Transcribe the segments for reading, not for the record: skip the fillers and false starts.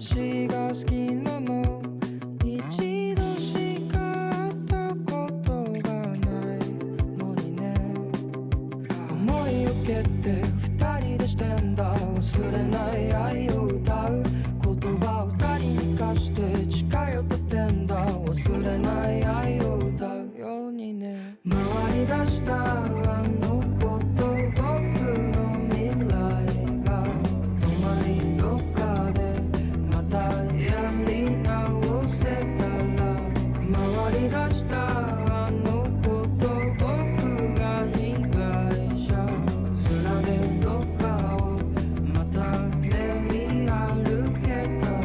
私が好きなの一度しか会ったことがないのにね思いを受けて二人でしてんだ忘れない愛を歌う言葉を二人に貸して近寄ってんだ忘れない愛を歌うようにね回り出したあのこと僕の未来が止まりどっかでまたやり直せたら回り出したあのこと僕が被害者面でどっかをまた練り歩けたら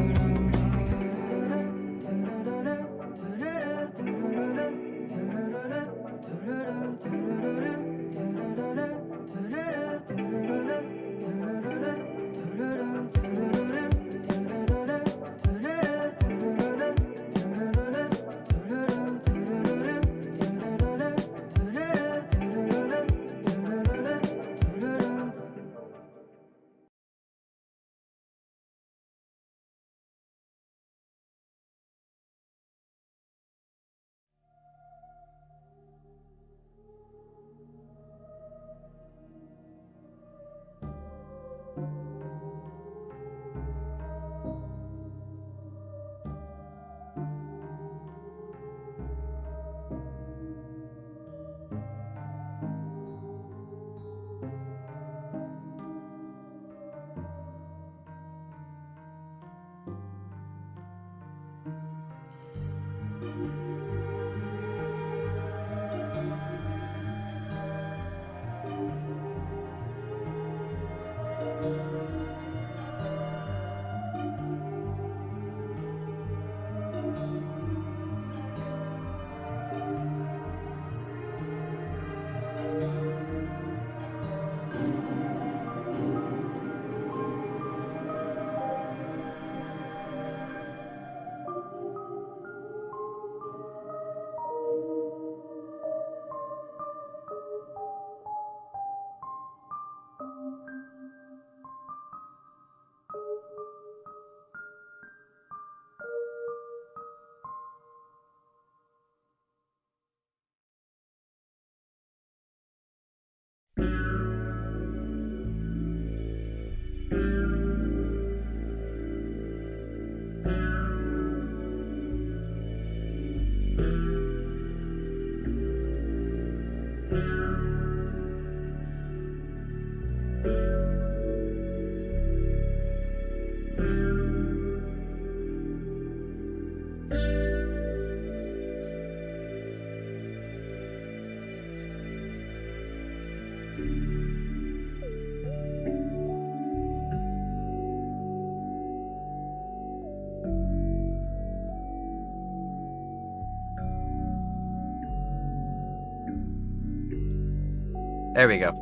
There we go.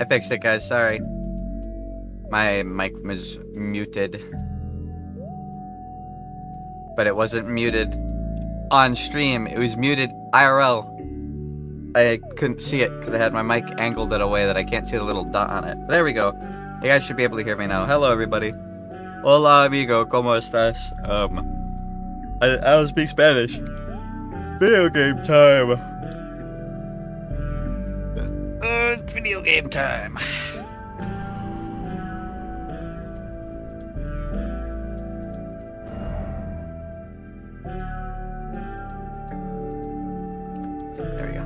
I fixed it, guys. Sorry. My mic was muted. But it wasn't muted on stream. It was muted IRL. I couldn't see it because I had my mic angled in a way that I can't see the little dot on it. There we go. You guys should be able to hear me now. Hello, everybody. Hola, amigo. ¿Cómo estás? I don't speak Spanish. Video game time. It's video game time. There we go.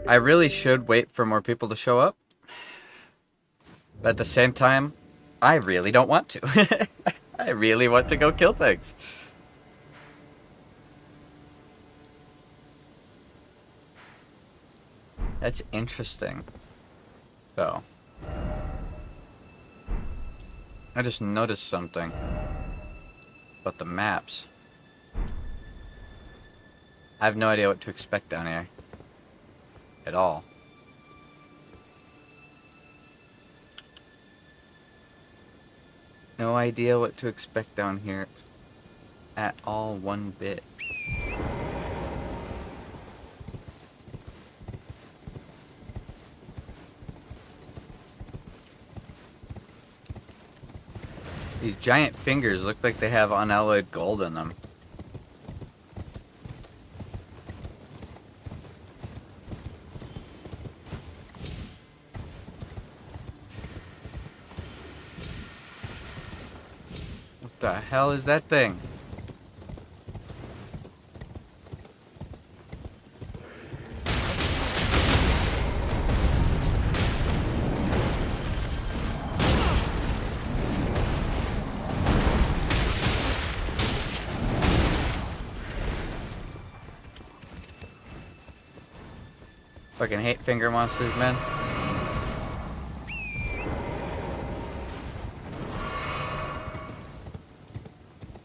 I really should wait for more people to show up. But at the same time, I really don't want to. I really want to go kill things. That's interesting, though. I just noticed something about the maps. I have no idea what to expect down here. At all. No idea what to expect down here at all, one bit. These giant fingers look like they have unalloyed gold in them. What the hell is that thing? Fucking hate finger monsters, man.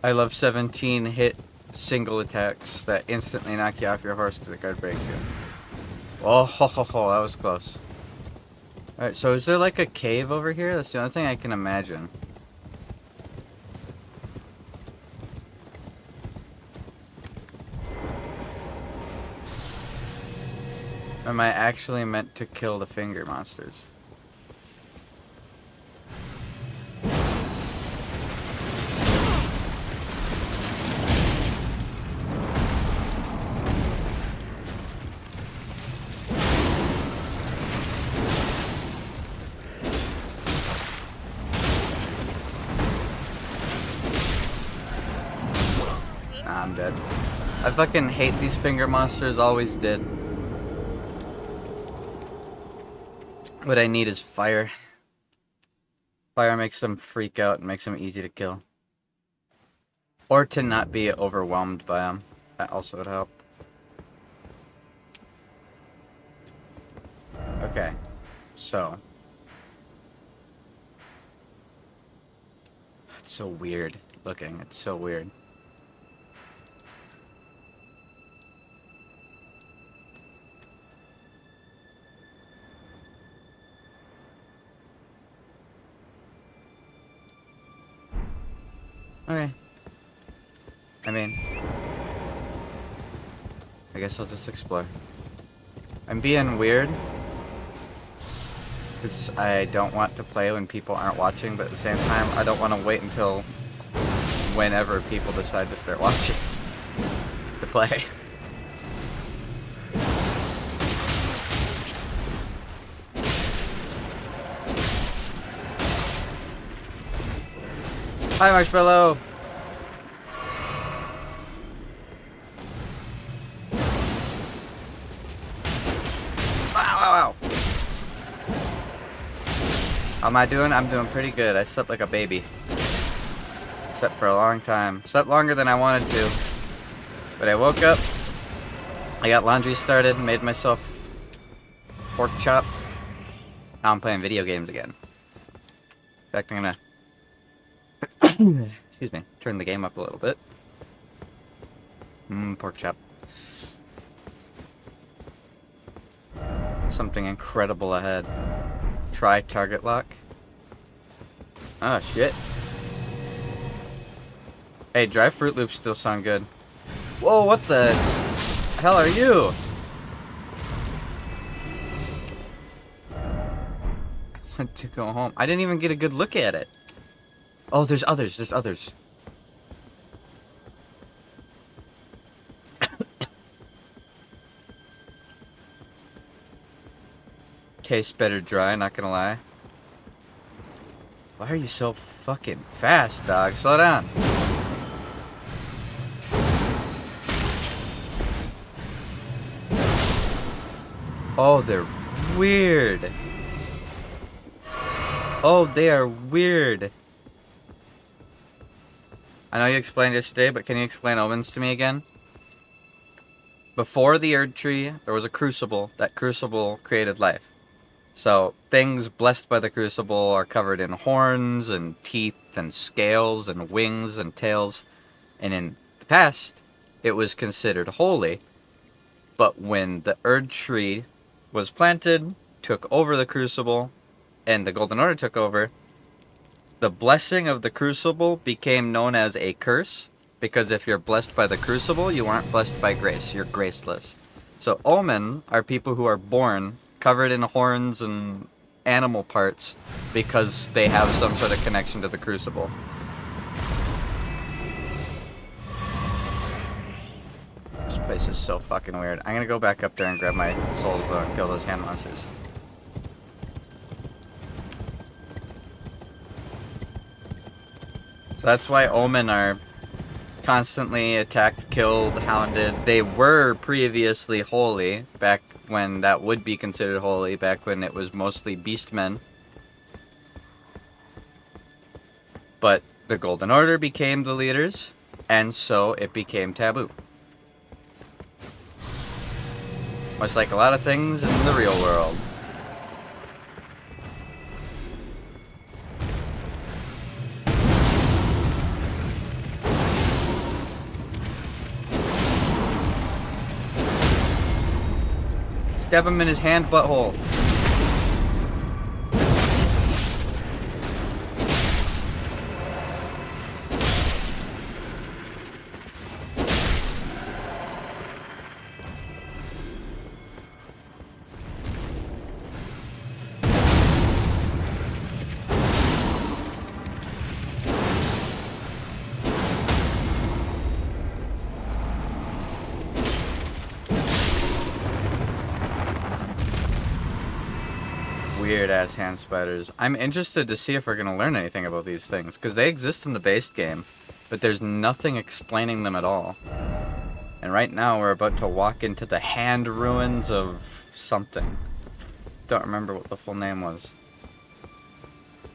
I love 17 hit single attacks that instantly knock you off your horse because the card breaks you. Oh, ho, ho, ho, that was close. Alright, so is there like a cave over here? That's the only thing I can imagine. Am I actually meant to kill the finger monsters? Nah, I'm dead. I fucking hate these finger monsters, always did. What I need is fire. Fire makes them freak out and makes them easy to kill. Or to not be overwhelmed by them. That also would help. Okay. So. It's so weird looking. It's so weird. Okay. I mean, I guess I'll just explore. I'm being weird because I don't want to play when people aren't watching, but at the same time, I don't want to wait until whenever people decide to start watching to play. Hi, Marshmallow! Wow. How am I doing? I'm doing pretty good. I slept like a baby. Slept for a long time. Slept longer than I wanted to. But I woke up. I got laundry started, made myself pork chop. Now I'm playing video games again. In fact, I'm gonna excuse me, turn the game up a little bit. Pork chop. Something incredible ahead. Try target lock. Oh shit. Hey, dry Fruit Loops still sound good. Whoa, what the hell are you? I want to go home. I didn't even get a good look at it. Oh, there's others. There's others. Tastes better dry, not gonna lie. Why are you so fucking fast, dog? Slow down. Oh, they're weird. Oh, they are weird. I know you explained this today, but can you explain omens to me again? Before the Erdtree, there was a crucible. That crucible created life. So, things blessed by the crucible are covered in horns and teeth and scales and wings and tails. And in the past, it was considered holy. But when the Erdtree was planted, took over the crucible, and the Golden Order took over, the blessing of the crucible became known as a curse, because if you're blessed by the crucible, you aren't blessed by grace. You're graceless. So omen are people who are born covered in horns and animal parts because they have some sort of connection to the crucible. place is so fucking weird. I'm gonna go back up there and grab my souls though and kill those hand monsters. So that's why Omen are constantly attacked, killed, hounded. They were previously holy, back when that would be considered holy, back when it was mostly beastmen. But the Golden Order became the leaders, and so it became taboo. Much like a lot of things in the real world. Stab him in his hand butthole. Weird ass hand spiders. I'm interested to see if we're gonna learn anything about these things, because they exist in the base game, but there's nothing explaining them at all. And right now we're about to walk into the hand ruins of something. Don't remember what the full name was.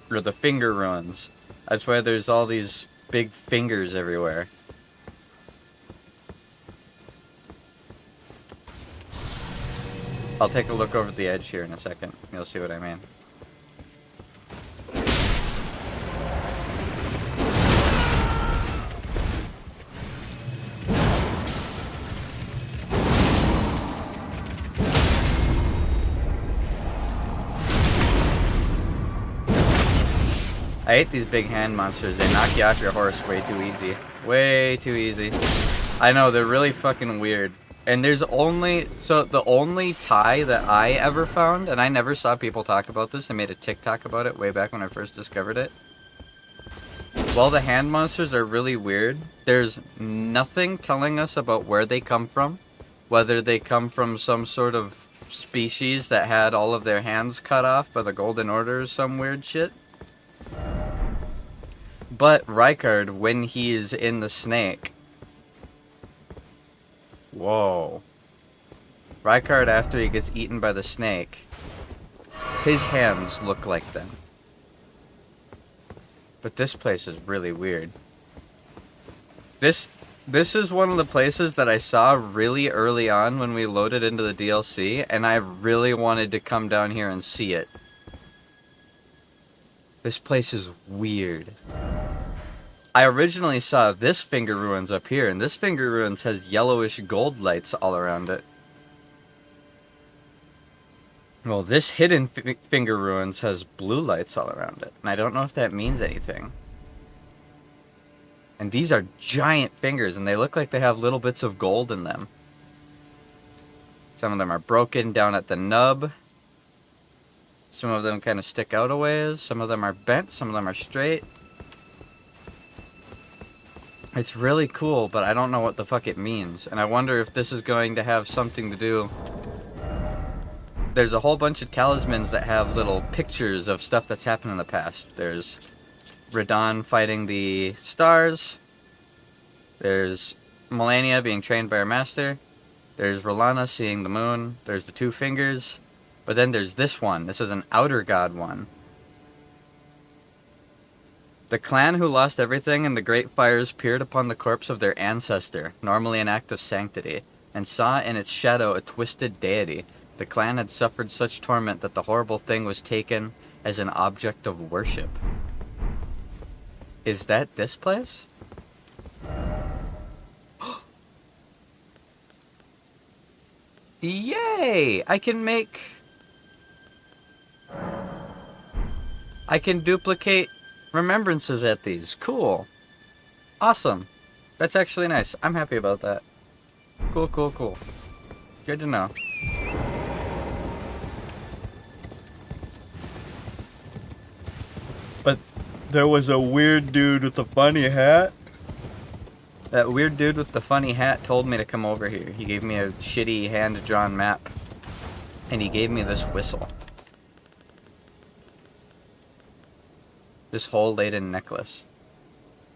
Or the finger ruins. That's why there's all these big fingers everywhere. I'll take a look over the edge here in a second. You'll see what I mean. I hate these big hand monsters. They knock you off your horse way too easy. Way too easy. I know, they're really fucking weird. And there's only, so the only tie that I ever found, and I never saw people talk about this, I made a TikTok about it way back when I first discovered it. While the hand monsters are really weird, there's nothing telling us about where they come from. Whether they come from some sort of species that had all of their hands cut off by the Golden Order or some weird shit. But Rykard, when he is in the snake... Whoa. Rykard, after he gets eaten by the snake, his hands look like them. But this place is really weird. This is one of the places that I saw really early on when we loaded into the DLC, and I really wanted to come down here and see it. This place is weird. I originally saw this finger ruins up here, and this finger ruins has yellowish gold lights all around it. Well, this hidden finger ruins has blue lights all around it, and I don't know if that means anything. And these are giant fingers, and they look like they have little bits of gold in them. Some of them are broken down at the nub. Some of them kind of stick out a ways. Some of them are bent, some of them are straight. It's really cool, but I don't know what the fuck it means. And I wonder if this is going to have something to do... There's a whole bunch of talismans that have little pictures of stuff that's happened in the past. There's Radon fighting the stars. There's Melania being trained by her master. There's Rolana seeing the moon. There's the two fingers. But then there's this one. This is an outer god one. The clan who lost everything in the great fires peered upon the corpse of their ancestor, normally an act of sanctity, and saw in its shadow a twisted deity. The clan had suffered such torment that the horrible thing was taken as an object of worship. Is that this place? Yay! I can duplicate remembrances at these. Cool. Awesome. That's actually nice. I'm happy about that. Cool, cool, cool. Good to know. But there was a weird dude with a funny hat That weird dude with the funny hat told me to come over here. He gave me a shitty hand-drawn map. And he gave me this whistle. This hole-laden necklace.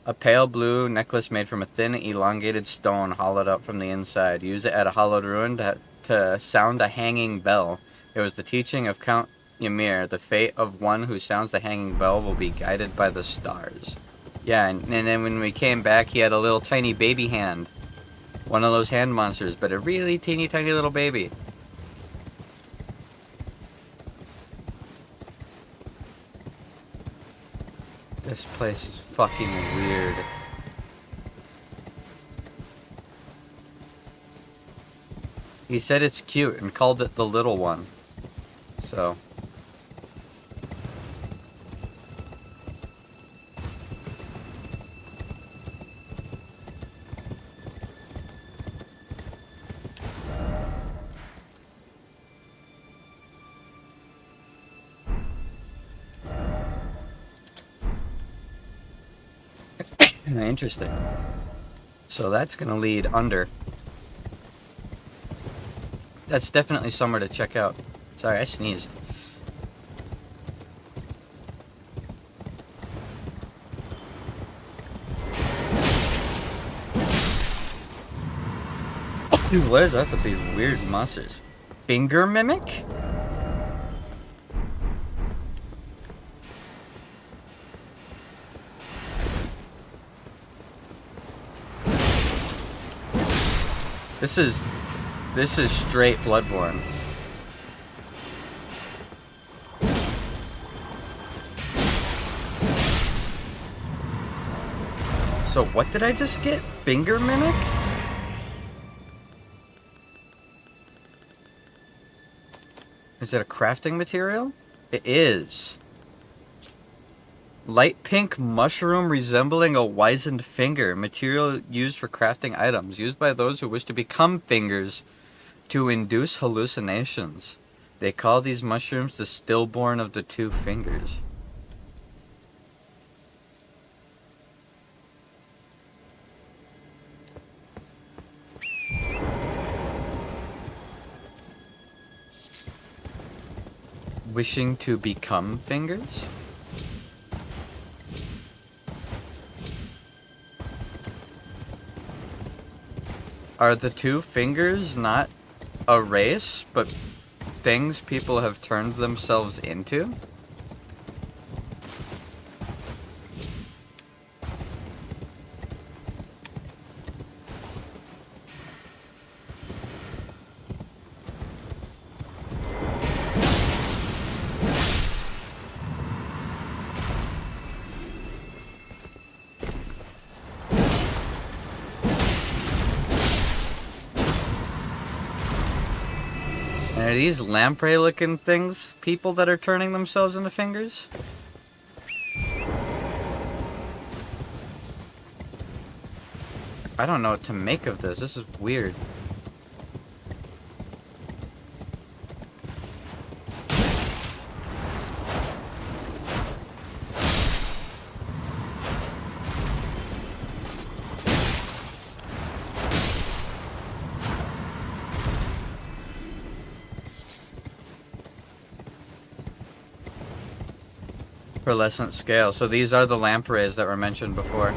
A pale blue necklace made from a thin, elongated stone hollowed out from the inside. Use it at a hollowed ruin to sound a hanging bell. It was the teaching of Count Ymir. The fate of one who sounds the hanging bell will be guided by the stars. Yeah, and then when we came back, he had a little tiny baby hand. One of those hand monsters, but a really teeny tiny little baby. This place is fucking weird. He said it's cute and called it the little one. So. Interesting. So that's gonna lead under. That's definitely somewhere to check out. Sorry, I sneezed. Dude, what is up with these weird monsters? Finger mimic? This is straight Bloodborne. So what did I just get? Finger mimic? Is it a crafting material? It is. Light pink mushroom resembling a wizened finger. Material used for crafting items. Used by those who wish to become fingers to induce hallucinations. They call these mushrooms the stillborn of the two fingers. Wishing to become fingers? Are the two fingers not a race, but things people have turned themselves into? Are these lamprey looking things people that are turning themselves into fingers? I don't know what to make of this. This is weird. Pearlescent scale. So these are the lampreys that were mentioned before.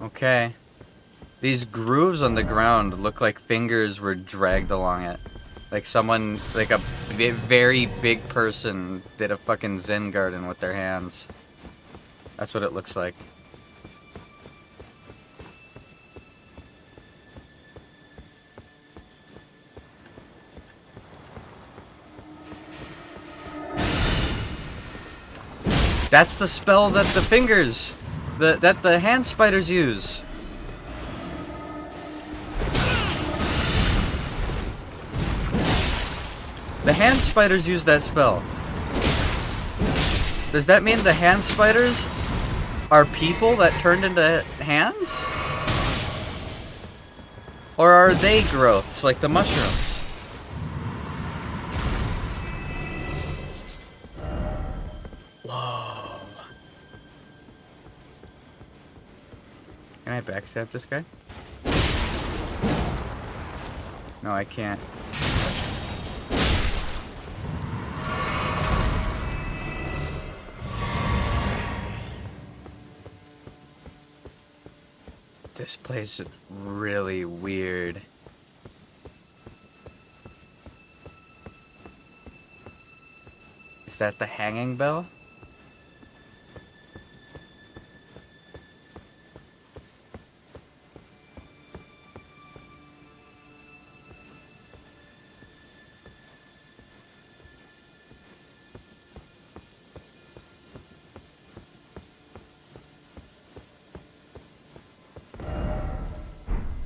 Okay. These grooves on the ground look like fingers were dragged along it. Like someone, like a very big person did a fucking Zen garden with their hands. That's what it looks like. That's the spell that the fingers, that the hand spiders use. The hand spiders use that spell. Does that mean the hand spiders are people that turned into hands? Or are they growths like the mushrooms? Can I backstab this guy? No, I can't. This place is really weird. Is that the hanging bell?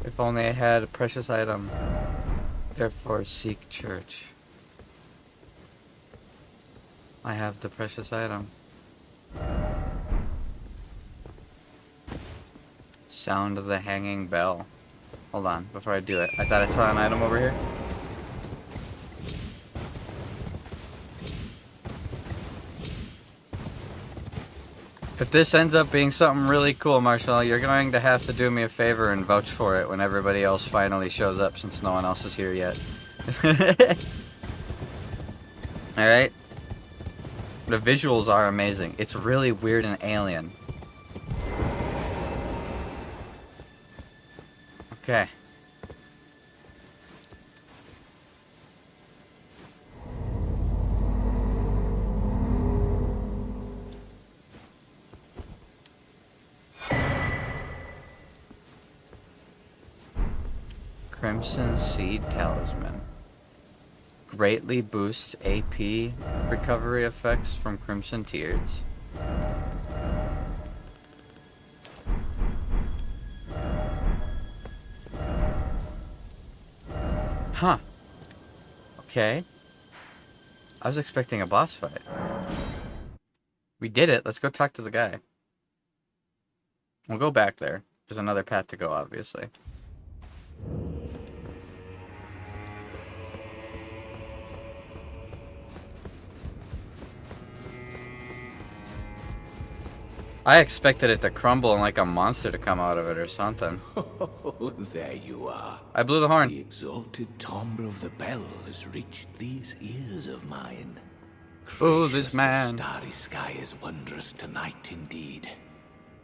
If only I had a precious item. Therefore, seek church. I have the precious item. Sound of the hanging bell. Hold on, before I do it. I thought I saw an item over here. If this ends up being something really cool, Marshall, you're going to have to do me a favor and vouch for it when everybody else finally shows up, since no one else is here yet. Alright? The visuals are amazing. It's really weird and alien. Okay. Crimson Seed Talisman. Greatly boosts AP recovery effects from Crimson Tears. Huh. Okay. I was expecting a boss fight. We did it. Let's go talk to the guy. We'll go back there. There's another path to go, obviously. I expected it to crumble and like a monster to come out of it or something. Oh, there you are. I blew the horn. The exalted timbre of the bell has reached these ears of mine. Oh, this man. The starry sky is wondrous tonight indeed.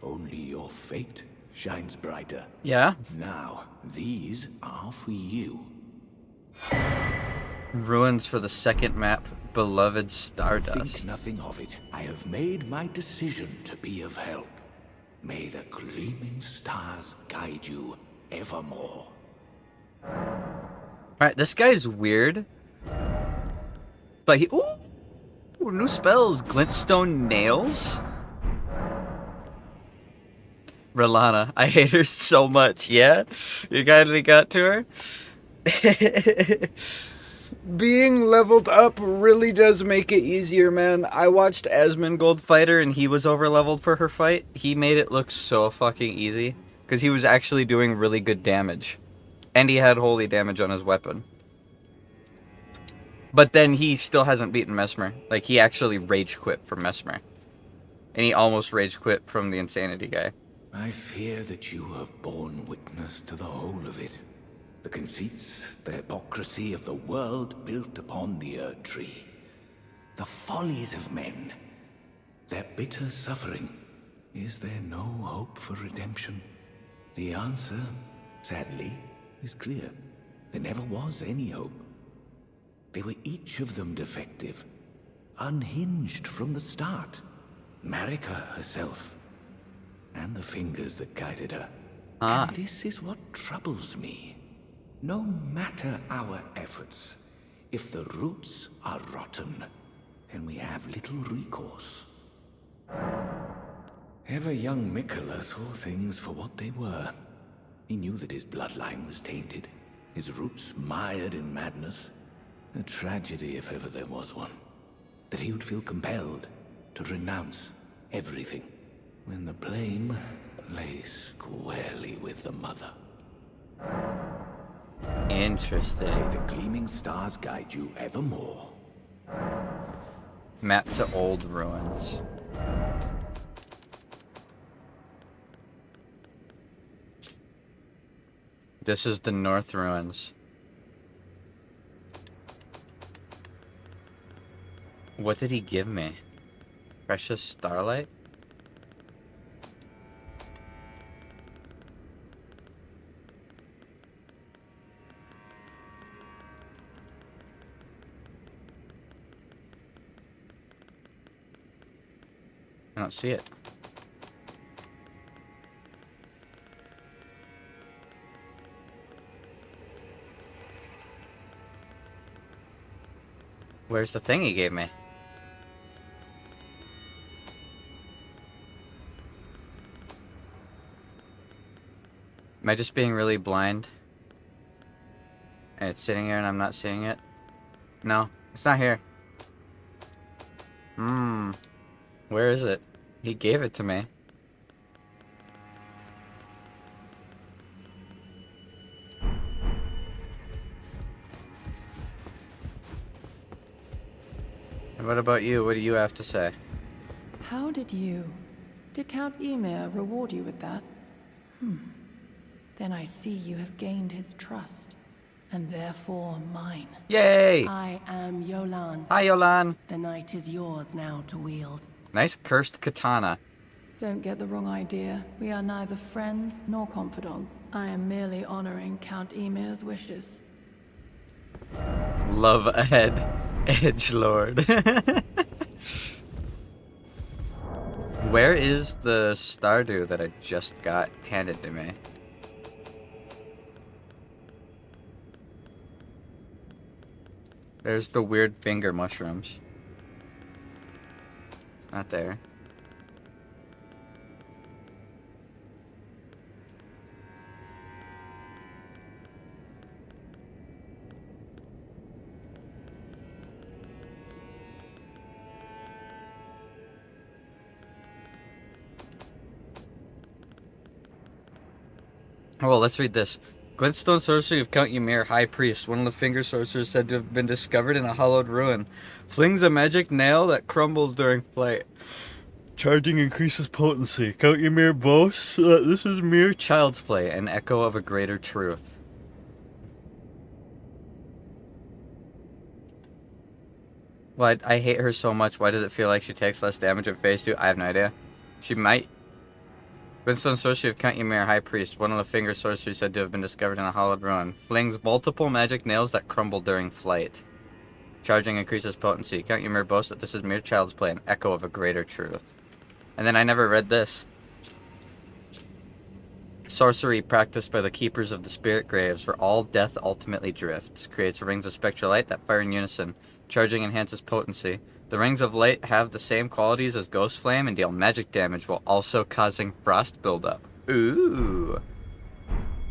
Only your fate shines brighter. Yeah? Now, these are for you. Ruins for the second map, Beloved Stardust. Think nothing of it. I have made my decision to be of help. May the gleaming stars guide you evermore. Alright, this guy's weird. But he... Ooh! New spells! Glintstone Nails? Relana. I hate her so much, yeah? You finally got to her? Being leveled up really does make it easier, man. I watched Asmongold Fighter and he was overleveled for her fight. He made it look so fucking easy. Because he was actually doing really good damage. And he had holy damage on his weapon. But then he still hasn't beaten Mesmer. Like, he actually rage quit from Mesmer. And he almost rage quit from the Insanity guy. I fear that you have borne witness to the whole of it. The conceits, the hypocrisy of the world built upon the Erdtree. The follies of men. Their bitter suffering. Is there no hope for redemption? The answer, sadly, is clear. There never was any hope. They were each of them defective. Unhinged from the start. Marika herself. And the fingers that guided her. And this is what troubles me. No matter our efforts, if the roots are rotten, then we have little recourse. Ever young Mikola saw things for what they were. He knew that his bloodline was tainted, his roots mired in madness. A tragedy if ever there was one. That he would feel compelled to renounce everything, when the blame lay squarely with the mother. Interesting. May the gleaming stars guide you evermore. Map to old ruins. This is the North Ruins. What did he give me? Precious Starlight? I don't see it. Where's the thing he gave me? Am I just being really blind? And it's sitting here and I'm not seeing it? No, it's not here. Where is it? He gave it to me. And what about you? What do you have to say? How did Count Ymir reward you with that? Then I see you have gained his trust, and therefore mine. Yay! I am Yolan. Hi, Yolan. The night is yours now to wield. Nice cursed katana. Don't get the wrong idea. We are neither friends nor confidants. I am merely honoring Count Ymir's wishes. Love ahead, edgelord. Where is the Stardew that I just got handed to me? There's the weird finger mushrooms. It's not there. Oh, well, let's read this. Glintstone sorcery of Count Ymir, High Priest, one of the finger sorcerers said to have been discovered in a hollowed ruin. Flings a magic nail that crumbles during flight. Charging increases potency. Count Ymir boasts that this is mere child's play, an echo of a greater truth. Why? I hate her so much. Why does it feel like she takes less damage at phase 2? I have no idea. She might. Glintstone sorcery of Count Ymir, High Priest, one of the finger sorceries said to have been discovered in a hollowed ruin. Flings multiple magic nails that crumble during flight. Charging increases potency. Count Ymir boasts that this is mere child's play, an echo of a greater truth. And then I never read this. Sorcery practiced by the keepers of the spirit graves, where all death ultimately drifts. Creates rings of spectral light that fire in unison. Charging enhances potency. The rings of light have the same qualities as Ghost Flame and deal magic damage while also causing frost buildup. Ooh.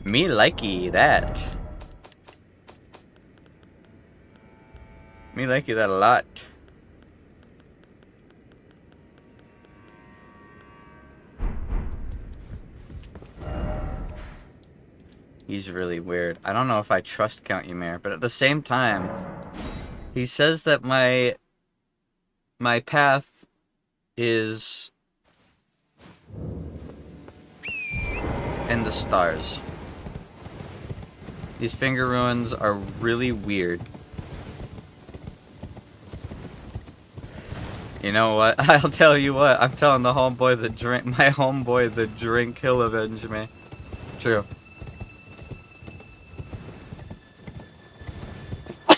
Me likey that. Me likey that a lot. He's really weird. I don't know if I trust Count Ymir, but at the same time, he says that my path is in the stars. These finger ruins are really weird. You know what? I'll tell you what. I'm telling the homeboy the drink. My homeboy the drink. He'll avenge me. True.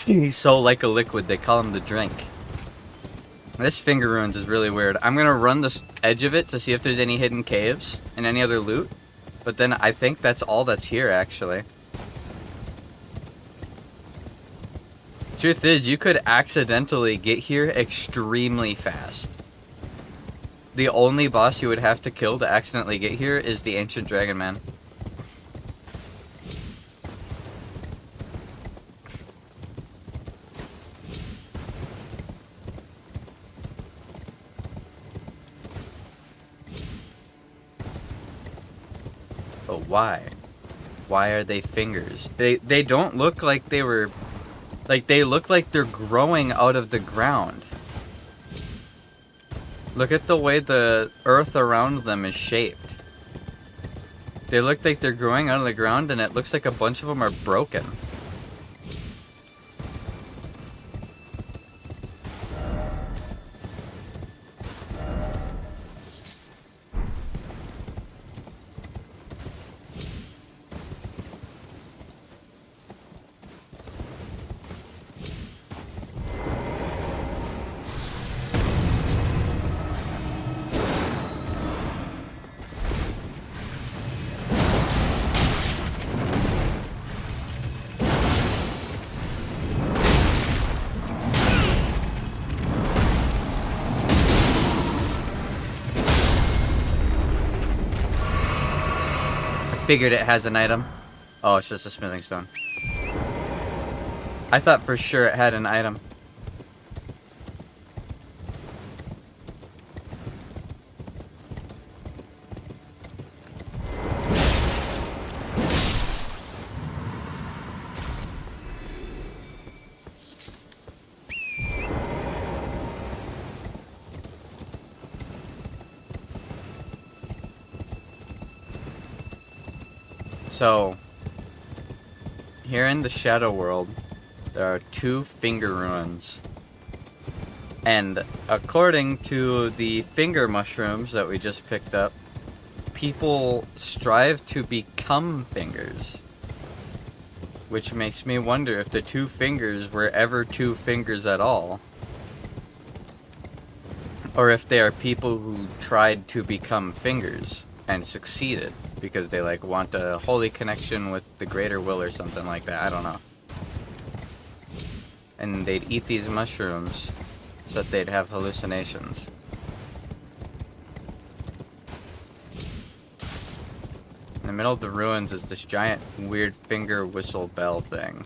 He's so like a liquid. They call him the drink. This finger ruins is really weird. I'm gonna run the edge of it to see if there's any hidden caves and any other loot. But then I think that's all that's here, actually. Truth is, you could accidentally get here extremely fast. The only boss you would have to kill to accidentally get here is the Ancient Dragon Man. But why? Why are they fingers? They don't look like they were... Like, they look like they're growing out of the ground. Look at the way the earth around them is shaped. They look like they're growing out of the ground, and it looks like a bunch of them are broken. Figured it has an item. Oh, it's just a smithing stone. I thought for sure it had an item. So, here in the Shadow World, there are 2 finger ruins. And according to the finger mushrooms that we just picked up, people strive to become fingers. Which makes me wonder if the 2 fingers were ever 2 fingers at all. Or if they are people who tried to become fingers and succeeded. Because they like want a holy connection with the greater will or something like that. I don't know. And they'd eat these mushrooms so that they'd have hallucinations. In the middle of the ruins is this giant weird finger whistle bell thing.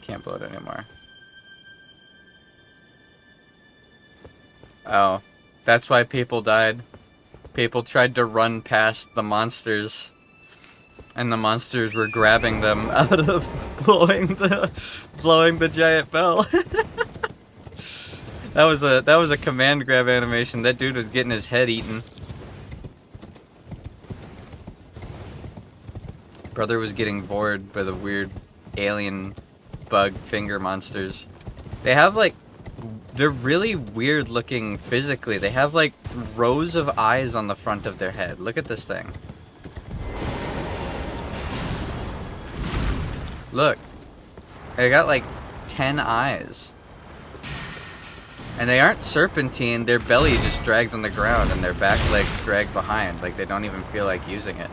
Can't blow it anymore. Oh, that's why people died. People tried to run past the monsters, and the monsters were grabbing them out of blowing the giant bell. That was a command grab animation. That dude was getting his head eaten. Brother was getting bored by the weird alien bug finger monsters. They have like they're really weird looking physically. They have like rows of eyes on the front of their head. Look at this thing. Look. They got like 10 eyes. And they aren't serpentine. Their belly just drags on the ground and their back legs drag behind. Like they don't even feel like using it.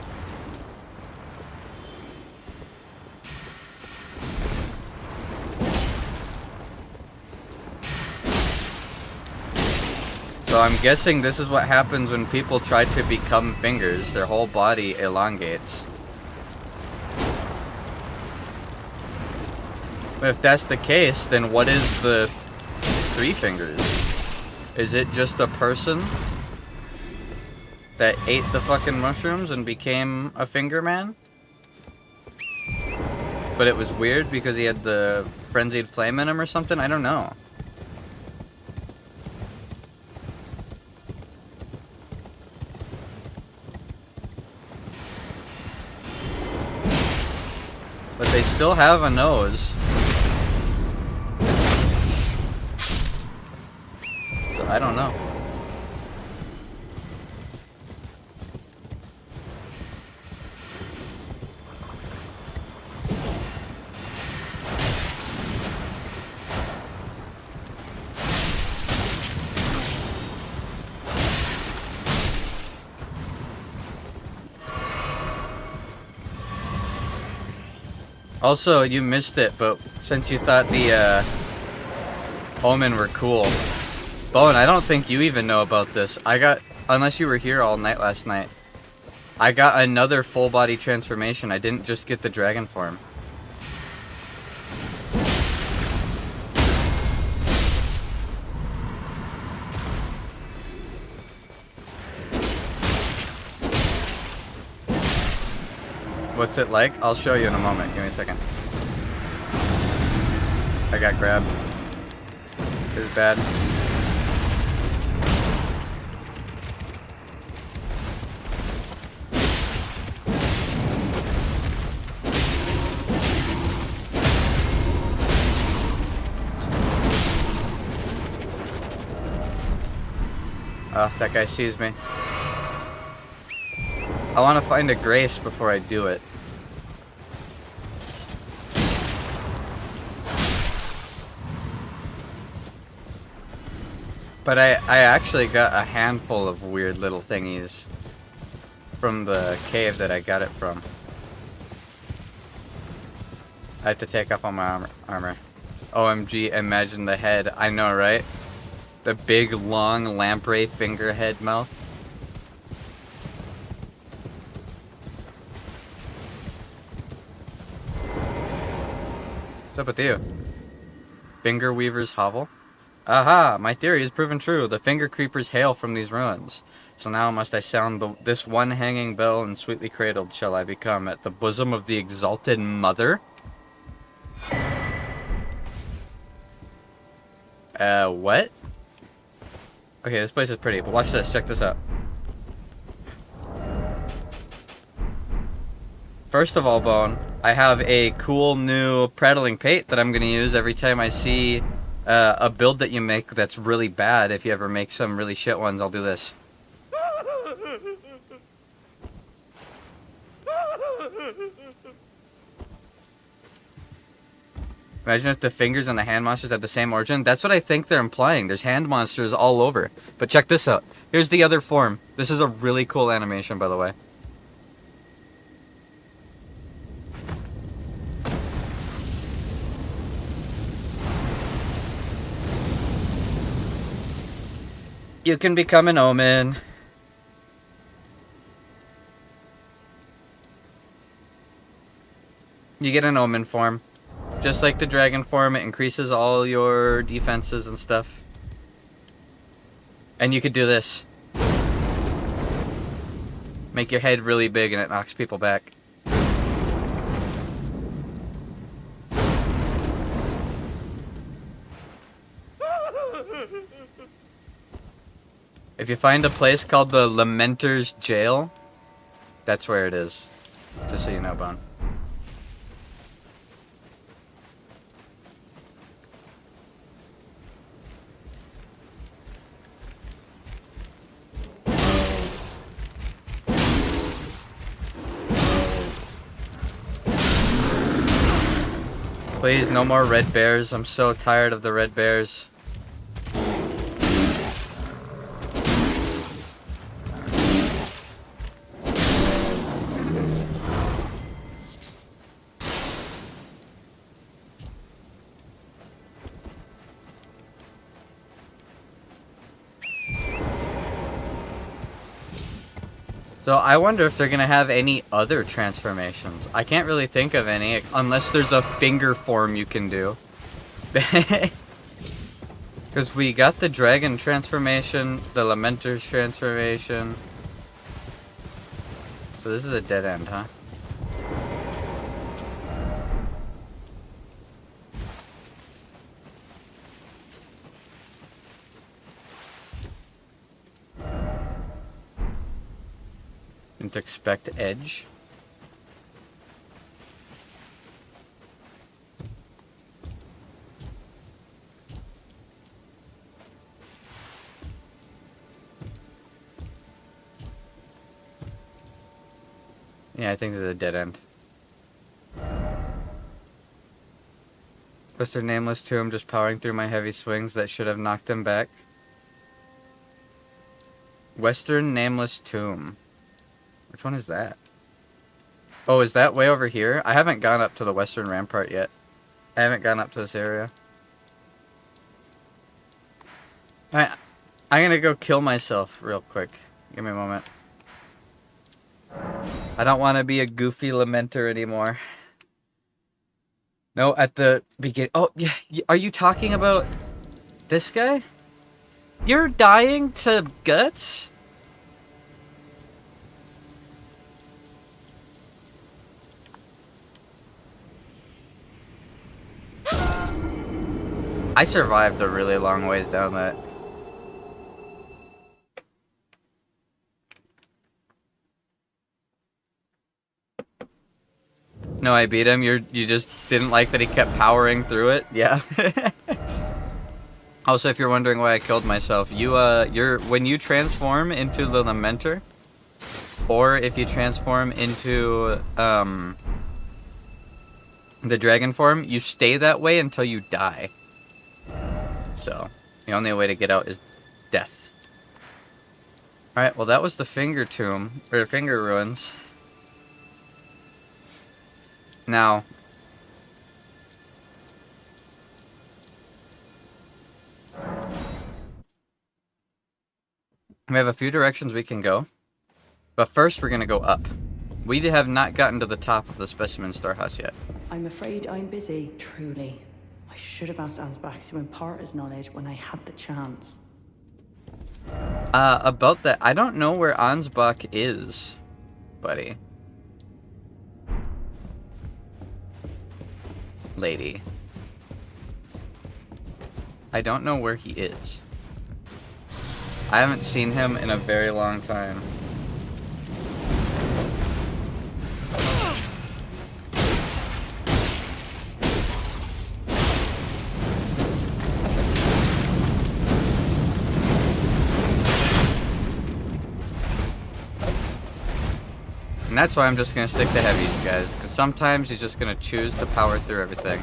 So I'm guessing this is what happens when people try to become fingers. Their whole body elongates. But if that's the case, then what is the 3 fingers? Is it just a person that ate the fucking mushrooms and became a finger man? But it was weird because he had the frenzied flame in him or something? I don't know. But they still have a nose. So I don't know. Also, you missed it, but since you thought the Omen were cool, Bowen, I don't think you even know about this. Unless you were here all night last night, I got another full body transformation. I didn't just get the dragon form. What's it like? I'll show you in a moment. Give me a second. I got grabbed. It was bad. Oh, that guy sees me. I want to find a grace before I do it. But I actually got a handful of weird little thingies from the cave that I got it from. I had to take off all my armor. OMG, imagine the head. I know, right? The big, long lamprey finger head mouth. What's up with you? Finger Weaver's hovel? Aha! My theory is proven true. The finger creepers hail from these ruins. So now must I sound this one hanging bell, and sweetly cradled shall I become at the bosom of the exalted mother? What? Okay, this place is pretty, but watch this. Check this out. First of all, Bone, I have a cool new prattling pate that I'm going to use every time I see a build that you make that's really bad. If you ever make some really shit ones, I'll do this. Imagine if the fingers and the hand monsters have the same origin. That's what I think they're implying. There's hand monsters all over. But check this out. Here's the other form. This is a really cool animation, by the way. You can become an omen. You get an omen form. Just like the dragon form, it increases all your defenses and stuff. And you could do this. Make your head really big and it knocks people back. If you find a place called the Lamenter's Jail, that's where it is. Just so you know, Bone. Please, no more red bears. I'm so tired of the red bears. So I wonder if they're going to have any other transformations. I can't really think of any, unless there's a finger form you can do. Because we got the dragon transformation, the Lamenter's transformation. So this is a dead end, huh? Didn't expect edge. Yeah, I think this is a dead end. Was their nameless tomb just powering through my heavy swings that should have knocked them back? Western Nameless Tomb. Which one is that? Oh, is that way over here? I haven't gone up to the Western Rampart yet. I haven't gone up to this area. Alright, I'm gonna go kill myself real quick. Give me a moment. I don't want to be a goofy lamenter anymore. No, at the beginning. Oh, yeah. Are you talking about this guy? You're dying to guts? I survived a really long ways down that. No, I beat him. You just didn't like that he kept powering through it? Yeah. Also, if you're wondering why I killed myself, when you transform into the Lamenter, or if you transform into the dragon form, you stay that way until you die. So, the only way to get out is death. Alright, well that was the finger tomb, or finger ruins. Now, we have a few directions we can go, but first we're going to go up. We have not gotten to the top of the specimen storehouse yet. I'm afraid I'm busy, truly. I should have asked Ansbach to impart his knowledge when I had the chance. About that, I don't know where Ansbach is, buddy. Lady. I don't know where he is. I haven't seen him in a very long time. And that's why I'm just going to stick to heavies, guys. Because sometimes you're just going to choose to power through everything.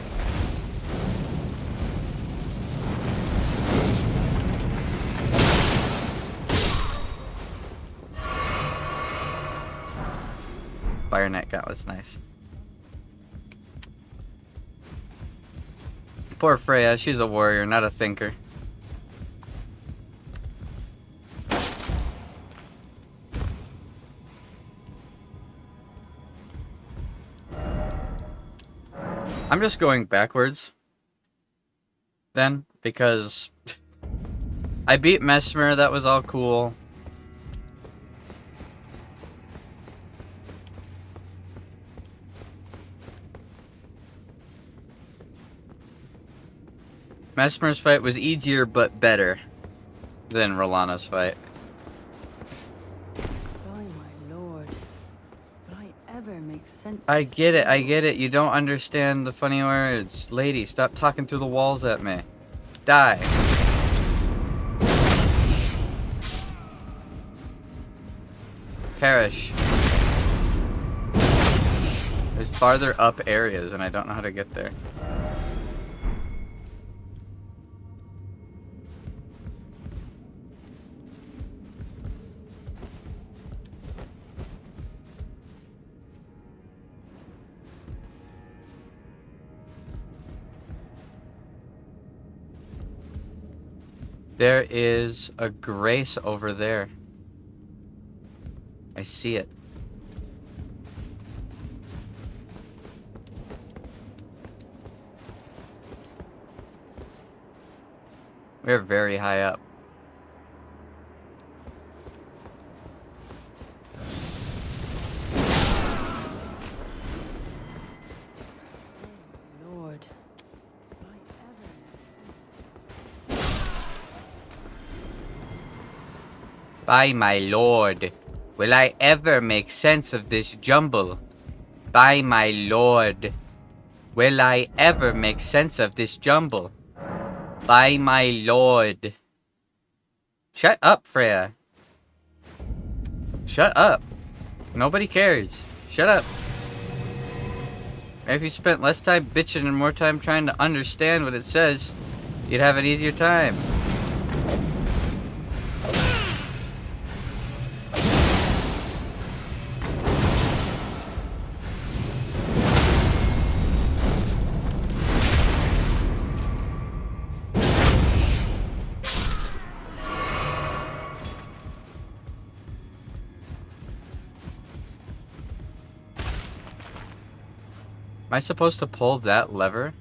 Fire Knight Gauntlet's nice. Poor Freya, she's a warrior, not a thinker. I'm just going backwards then, because I beat Mesmer, that was all cool. Mesmer's fight was easier but better than Rolana's fight. By my lord, would I ever make sense? I get it, you don't understand the funny words. Lady, stop talking through the walls at me. Die. Perish. There's farther up areas and I don't know how to get there. There is a grace over there. I see it. We're very high up. Lord, By my lord, will I ever make sense of this jumble? By my lord, will I ever make sense of this jumble? By my lord. Shut up, Freya. Shut up. Nobody cares. Shut up. If you spent less time bitching and more time trying to understand what it says, you'd have an easier time. Am I supposed to pull that lever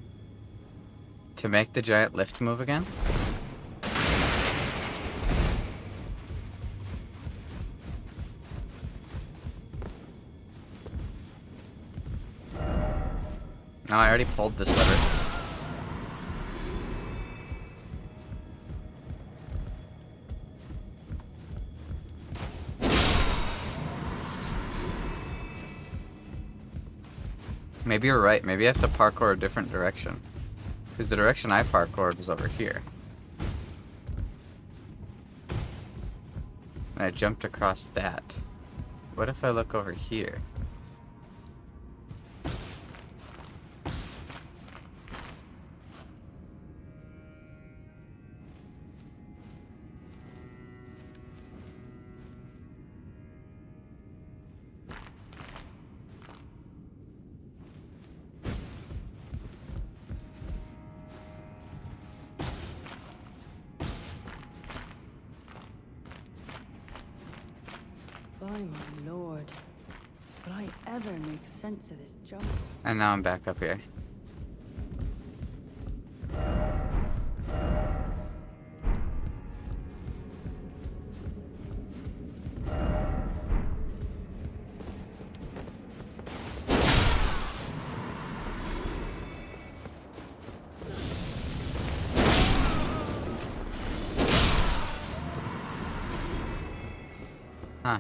to make the giant lift move again? No, I already pulled this lever. Maybe you're right. Maybe I have to parkour a different direction. Because the direction I parkoured was over here. And I jumped across that. What if I look over here? By my lord. Will I ever make sense of this jungle? And now I'm back up here. Huh.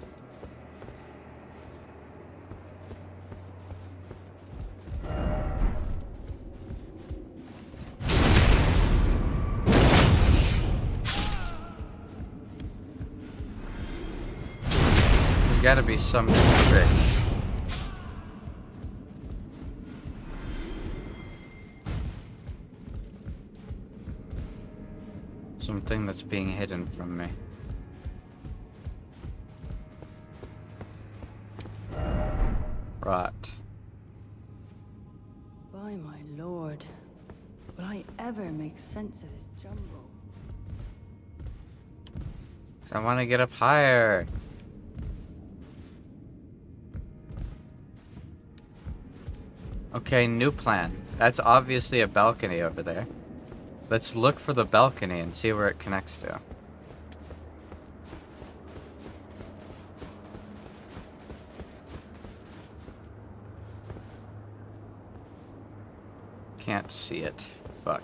There's gotta be some trick. Something that's being hidden from me. Right. By my lord. Will I ever make sense of this jungle? 'Cause I want to get up higher. Okay, new plan. That's obviously a balcony over there. Let's look for the balcony and see where it connects to. Can't see it. Fuck.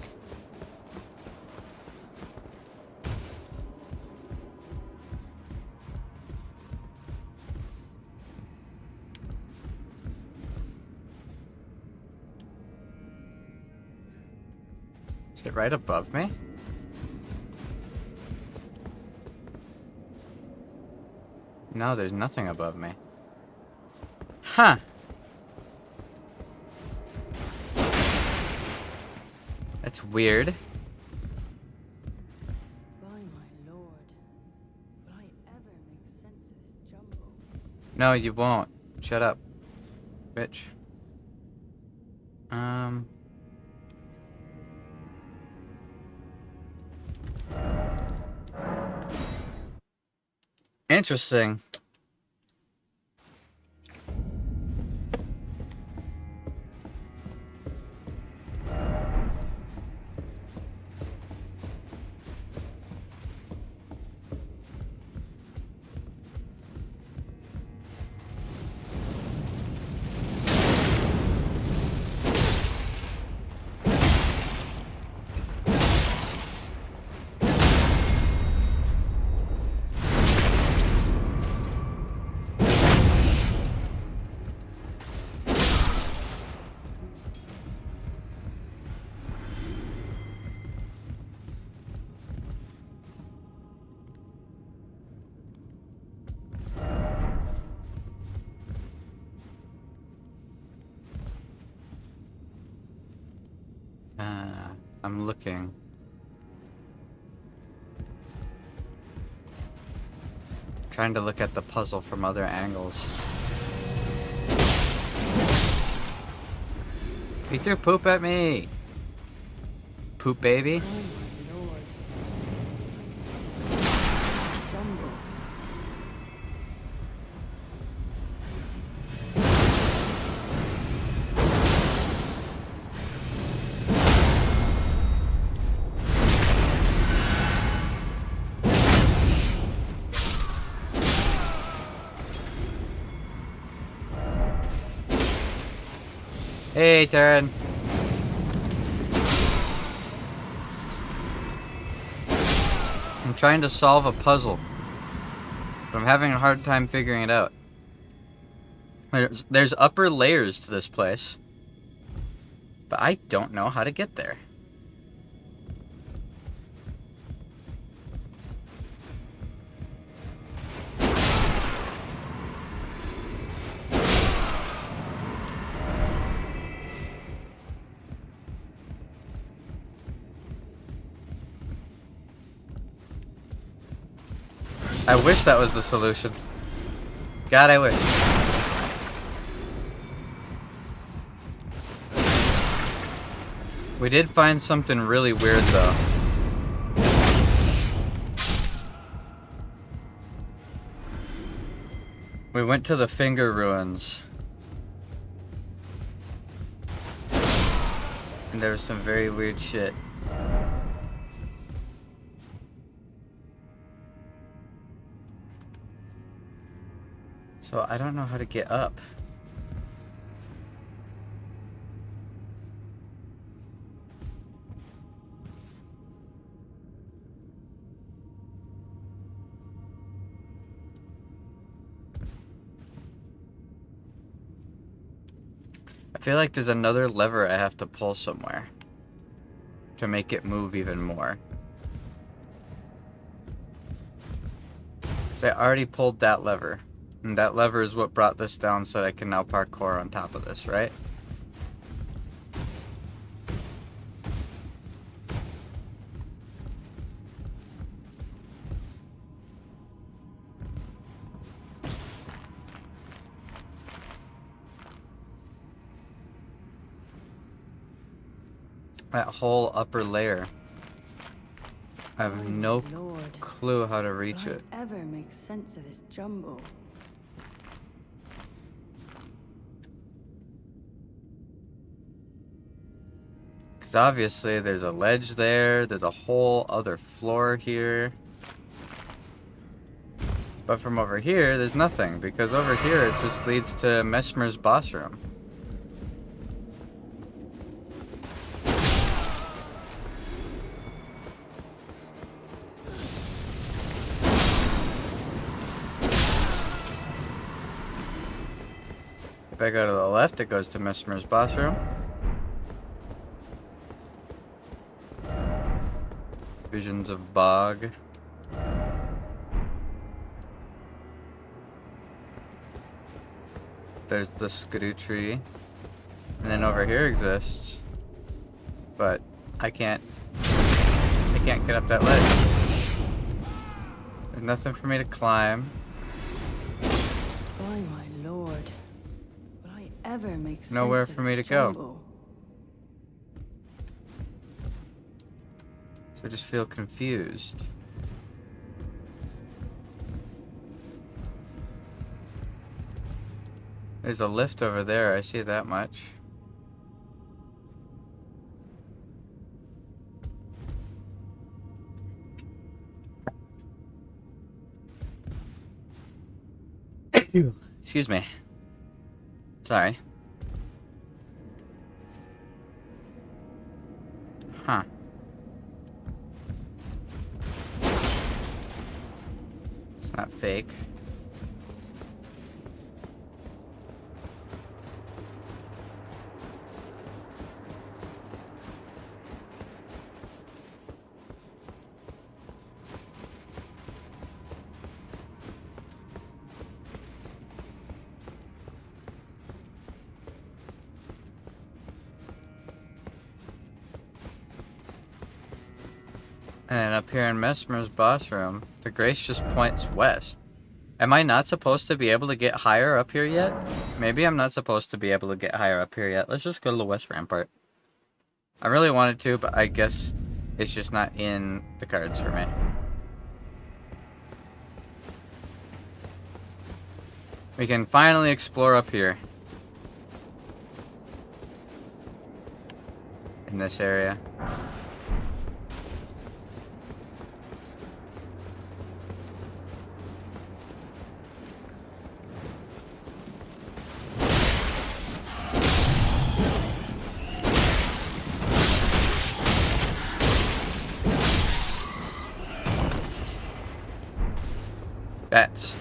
Is it right above me? No, there's nothing above me. Huh. That's weird. By my lord. Will I ever make sense of this jungle? No, you won't. Shut up, bitch. Interesting. I'm looking. Trying to look at the puzzle from other angles. He threw poop at me! Poop baby? Oh my lord. Jungle. Hey, Taryn. I'm trying to solve a puzzle, but I'm having a hard time figuring it out. There's upper layers to this place, but I don't know how to get there. I wish that was the solution. God, I wish. We did find something really weird, though. We went to the Finger Ruins. And there was some very weird shit. So I don't know how to get up. I feel like there's another lever I have to pull somewhere to make it move even more. So I already pulled that lever. And that lever is what brought this down so that I can now parkour on top of this, right? That whole upper layer. I have no Lord. clue how to reach Will it. I ever make sense of this jumble? Because obviously there's a ledge there, there's a whole other floor here. But from over here, there's nothing, because over here it just leads to Mesmer's boss room. If I go to the left, it goes to Mesmer's boss room. Visions of Bog. There's the Erdtree. And then over here exists. But I can't get up that ledge. There's nothing for me to climb. By my lord. Will I ever make sense Nowhere of for me this to go. jumble? So I just feel confused. There's a lift over there, I see that much. Excuse me. Sorry. Huh. It's not fake. And then up here in Mesmer's boss room, the grace just points west. Am I not supposed to be able to get higher up here yet? Maybe I'm not supposed to be able to get higher up here yet. Let's just go to the west rampart. I really wanted to, but I guess it's just not in the cards for me. We can finally explore up here. In this area. Bats.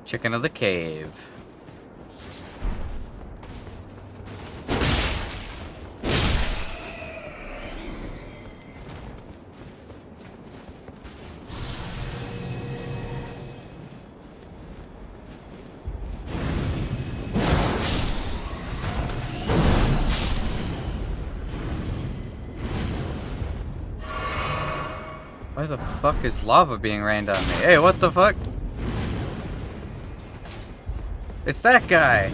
Chicken of the cave. Why the fuck is lava being rained on me? Hey, what the fuck? It's that guy!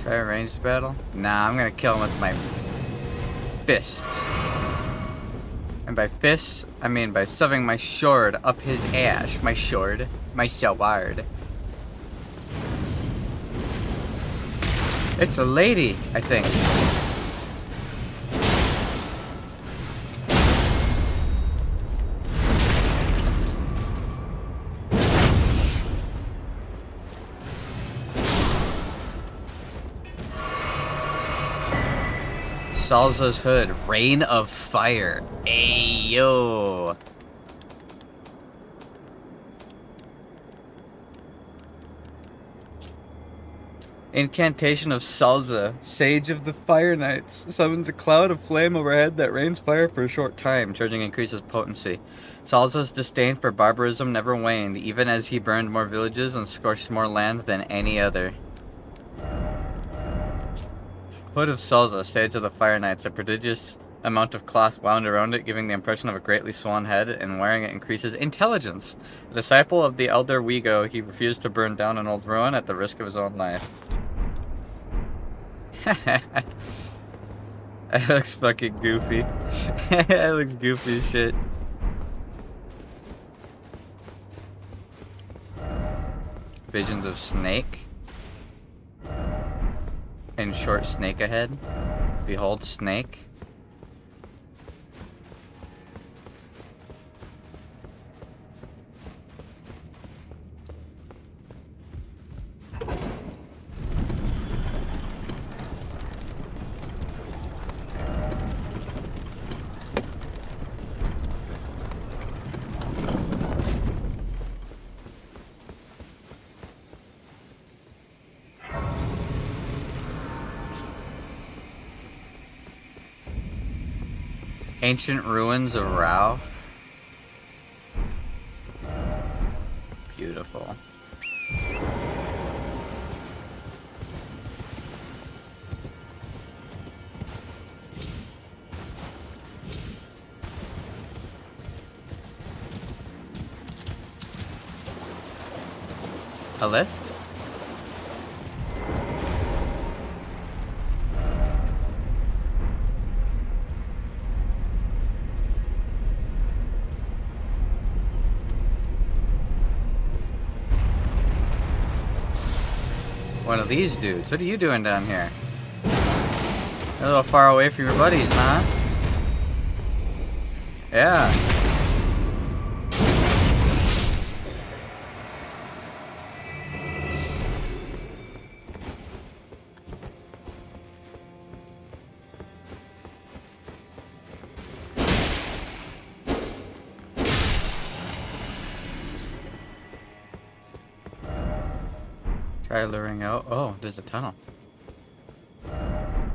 Try a ranged battle? Nah, I'm gonna kill him with my fist. And by fists, I mean by shoving my sword up his ass. My sword. My sword. It's a lady, I think. Salza's hood, rain of fire. Ayo. Incantation of Salza, Sage of the Fire Knights, summons a cloud of flame overhead that rains fire for a short time, charging increases potency. Salza's disdain for barbarism never waned, even as he burned more villages and scorched more land than any other. Hood of Salza, Sage of the Fire Knights, a prodigious amount of cloth wound around it, giving the impression of a greatly swollen head, and wearing it increases intelligence. A disciple of the elder Wigo, he refused to burn down an old ruin at the risk of his own life. That looks fucking goofy. That looks goofy as shit. Visions of snake. In short, snake ahead. Behold, snake. Ancient ruins of Rao. Beautiful. A lift? One of these dudes. What are you doing down here? You're a little far away from your buddies, huh? Yeah. Try luring out. Oh, there's a tunnel.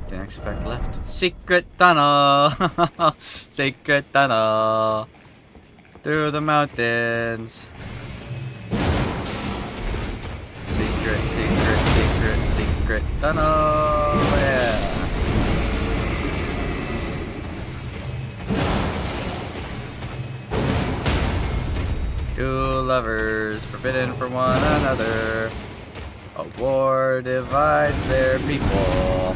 Didn't expect left. Secret tunnel! Secret tunnel! Through the mountains! Secret, secret, secret, secret tunnel! Yeah! Two lovers forbidden from one another. A war divides their people.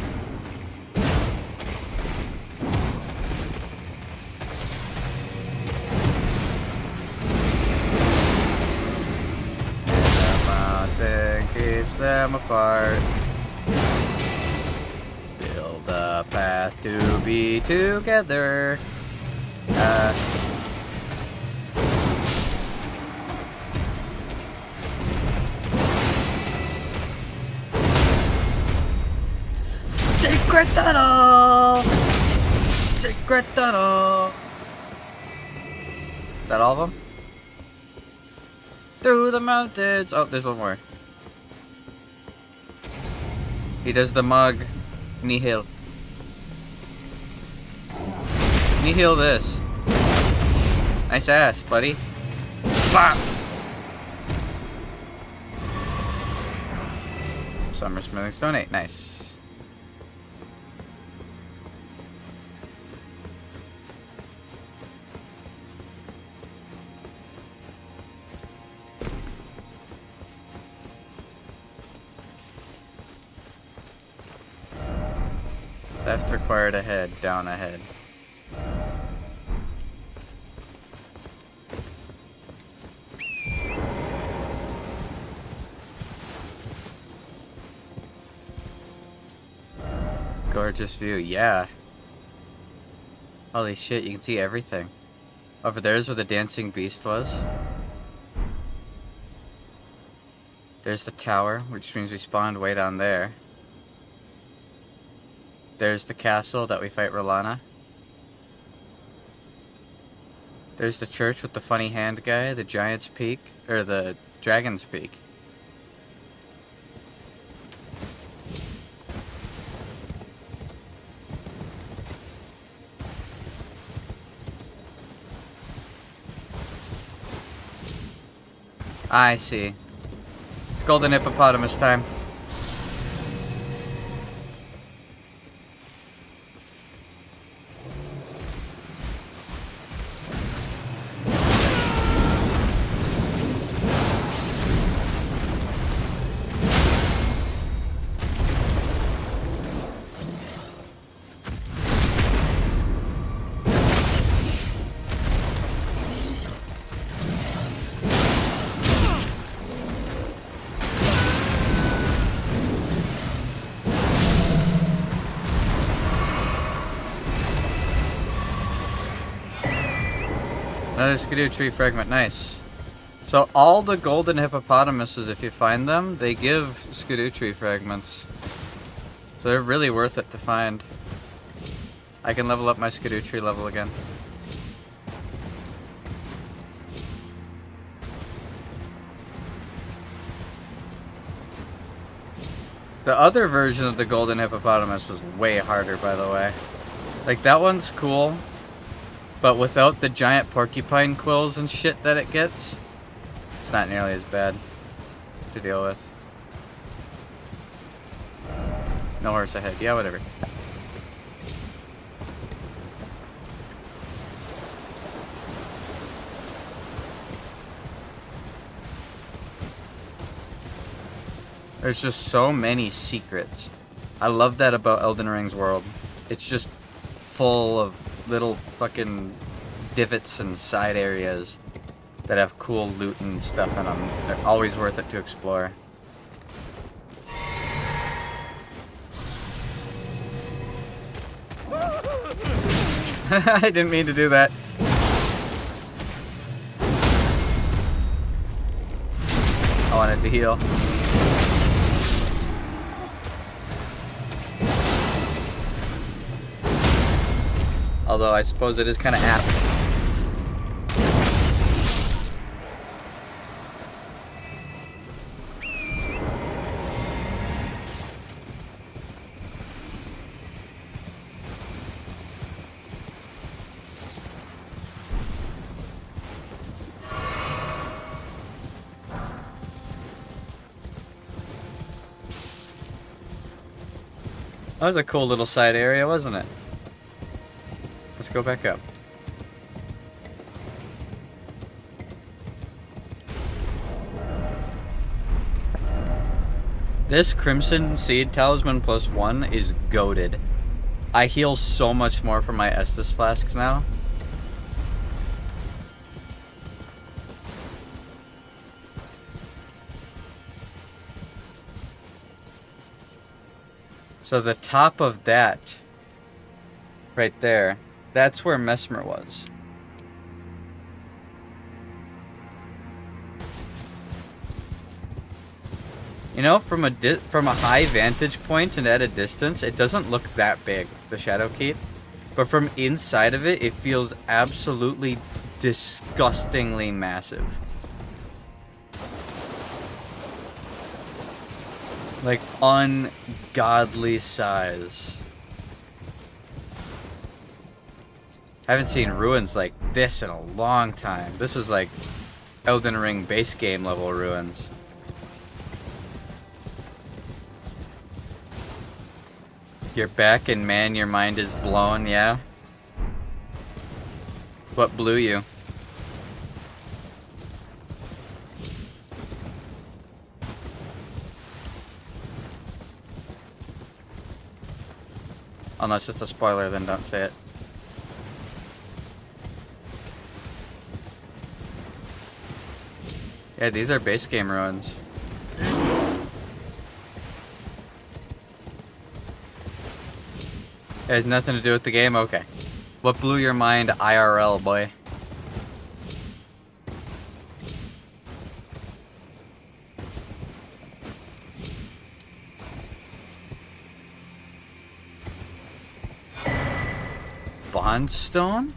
And the mountain keeps them apart. Build a path to be together. Secret tunnel! Secret tunnel! Is that all of them? Through the mountains! Oh, there's one more. He does the mug. Nihil. You heal this. Nice ass, buddy. Bop! Summer Smithing Stone 8. Nice. Left required ahead, down ahead. Gorgeous view, yeah. Holy shit, you can see everything. Over there's where the dancing beast was. There's the tower, which means we spawned way down there. There's the castle that we fight Rolana. There's the church with the funny hand guy, the Giant's Peak, or the Dragon's Peak. I see. It's golden hippopotamus time. Another Skidoo tree fragment, nice. So all the golden hippopotamuses, if you find them, they give Skidoo tree fragments. So they're really worth it to find. I can level up my Skidoo tree level again. The other version of the golden hippopotamus was way harder, by the way. Like, that one's cool. But without the giant porcupine quills and shit that it gets, it's not nearly as bad to deal with. No horse ahead. Yeah, whatever. There's just so many secrets. I love that about Elden Ring's world. It's just full of little fucking divots and side areas that have cool loot and stuff in them. They're always worth it to explore. I didn't mean to do that. I wanted to heal. Although I suppose it is kind of apt. That was a cool little side area, wasn't it? Let's go back up. This Crimson Seed Talisman +1 is goated. I heal so much more from my Estus flasks now. So the top of that, right there, that's where Mesmer was. You know, from a high vantage point and at a distance, it doesn't look that big, the Shadow Keep. But from inside of it, it feels absolutely disgustingly massive. Like, ungodly size. I haven't seen ruins like this in a long time. This is like Elden Ring base game level ruins. You're back and man, your mind is blown, yeah? What blew you? Unless it's a spoiler, then don't say it. Yeah, these are base game ruins. It has nothing to do with the game? Okay. What blew your mind IRL, boy? Bondstone?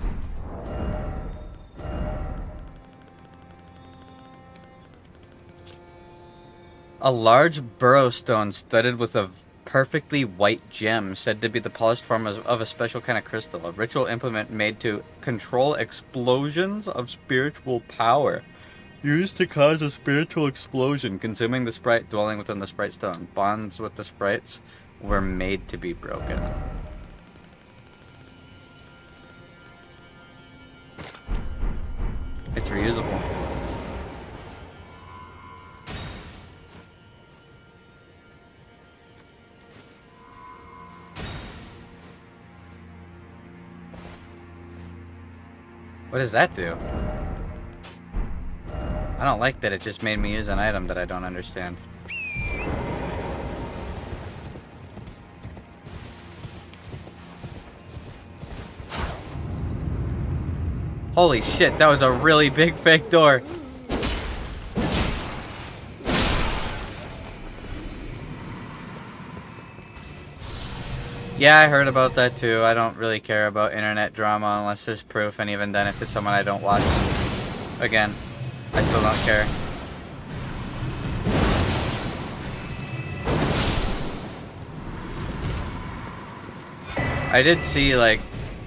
A large burrow stone studded with a perfectly white gem, said to be the polished form of a special kind of crystal. A ritual implement made to control explosions of spiritual power. Used to cause a spiritual explosion, consuming the sprite dwelling within the sprite stone. Bonds with the sprites were made to be broken. It's reusable. What does that do? I don't like that it just made me use an item that I don't understand. Holy shit, that was a really big fake door. Yeah, I heard about that too. I don't really care about internet drama unless there's proof, and even then if it's someone I don't watch. Again, I still don't care. I did see, like,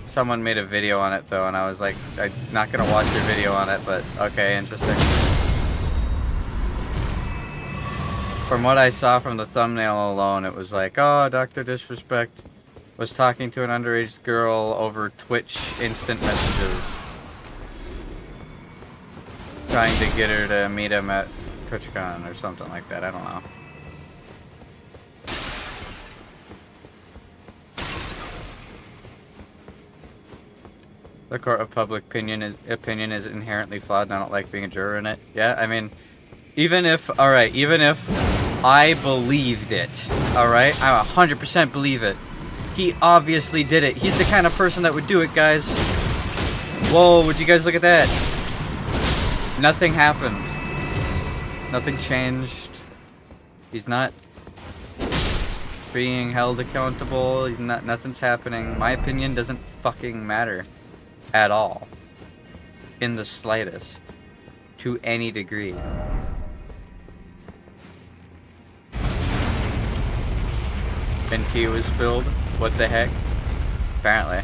someone made a video on it though, and I was like, I'm not gonna watch your video on it, but okay, interesting. From what I saw from the thumbnail alone, it was like, oh, Dr. Disrespect was talking to an underage girl over Twitch instant messages, trying to get her to meet him at TwitchCon or something like that. I don't know. The court of public opinion is inherently flawed, and I don't like being a juror in it. Yeah, I mean, even if I believed it, alright? I 100% believe it. He obviously did it. He's the kind of person that would do it, guys. Whoa, would you guys look at that? Nothing happened. Nothing changed. He's not being held accountable. He's not. Nothing's happening. My opinion doesn't fucking matter at all. In the slightest. To any degree. And tea was spilled. What the heck? Apparently.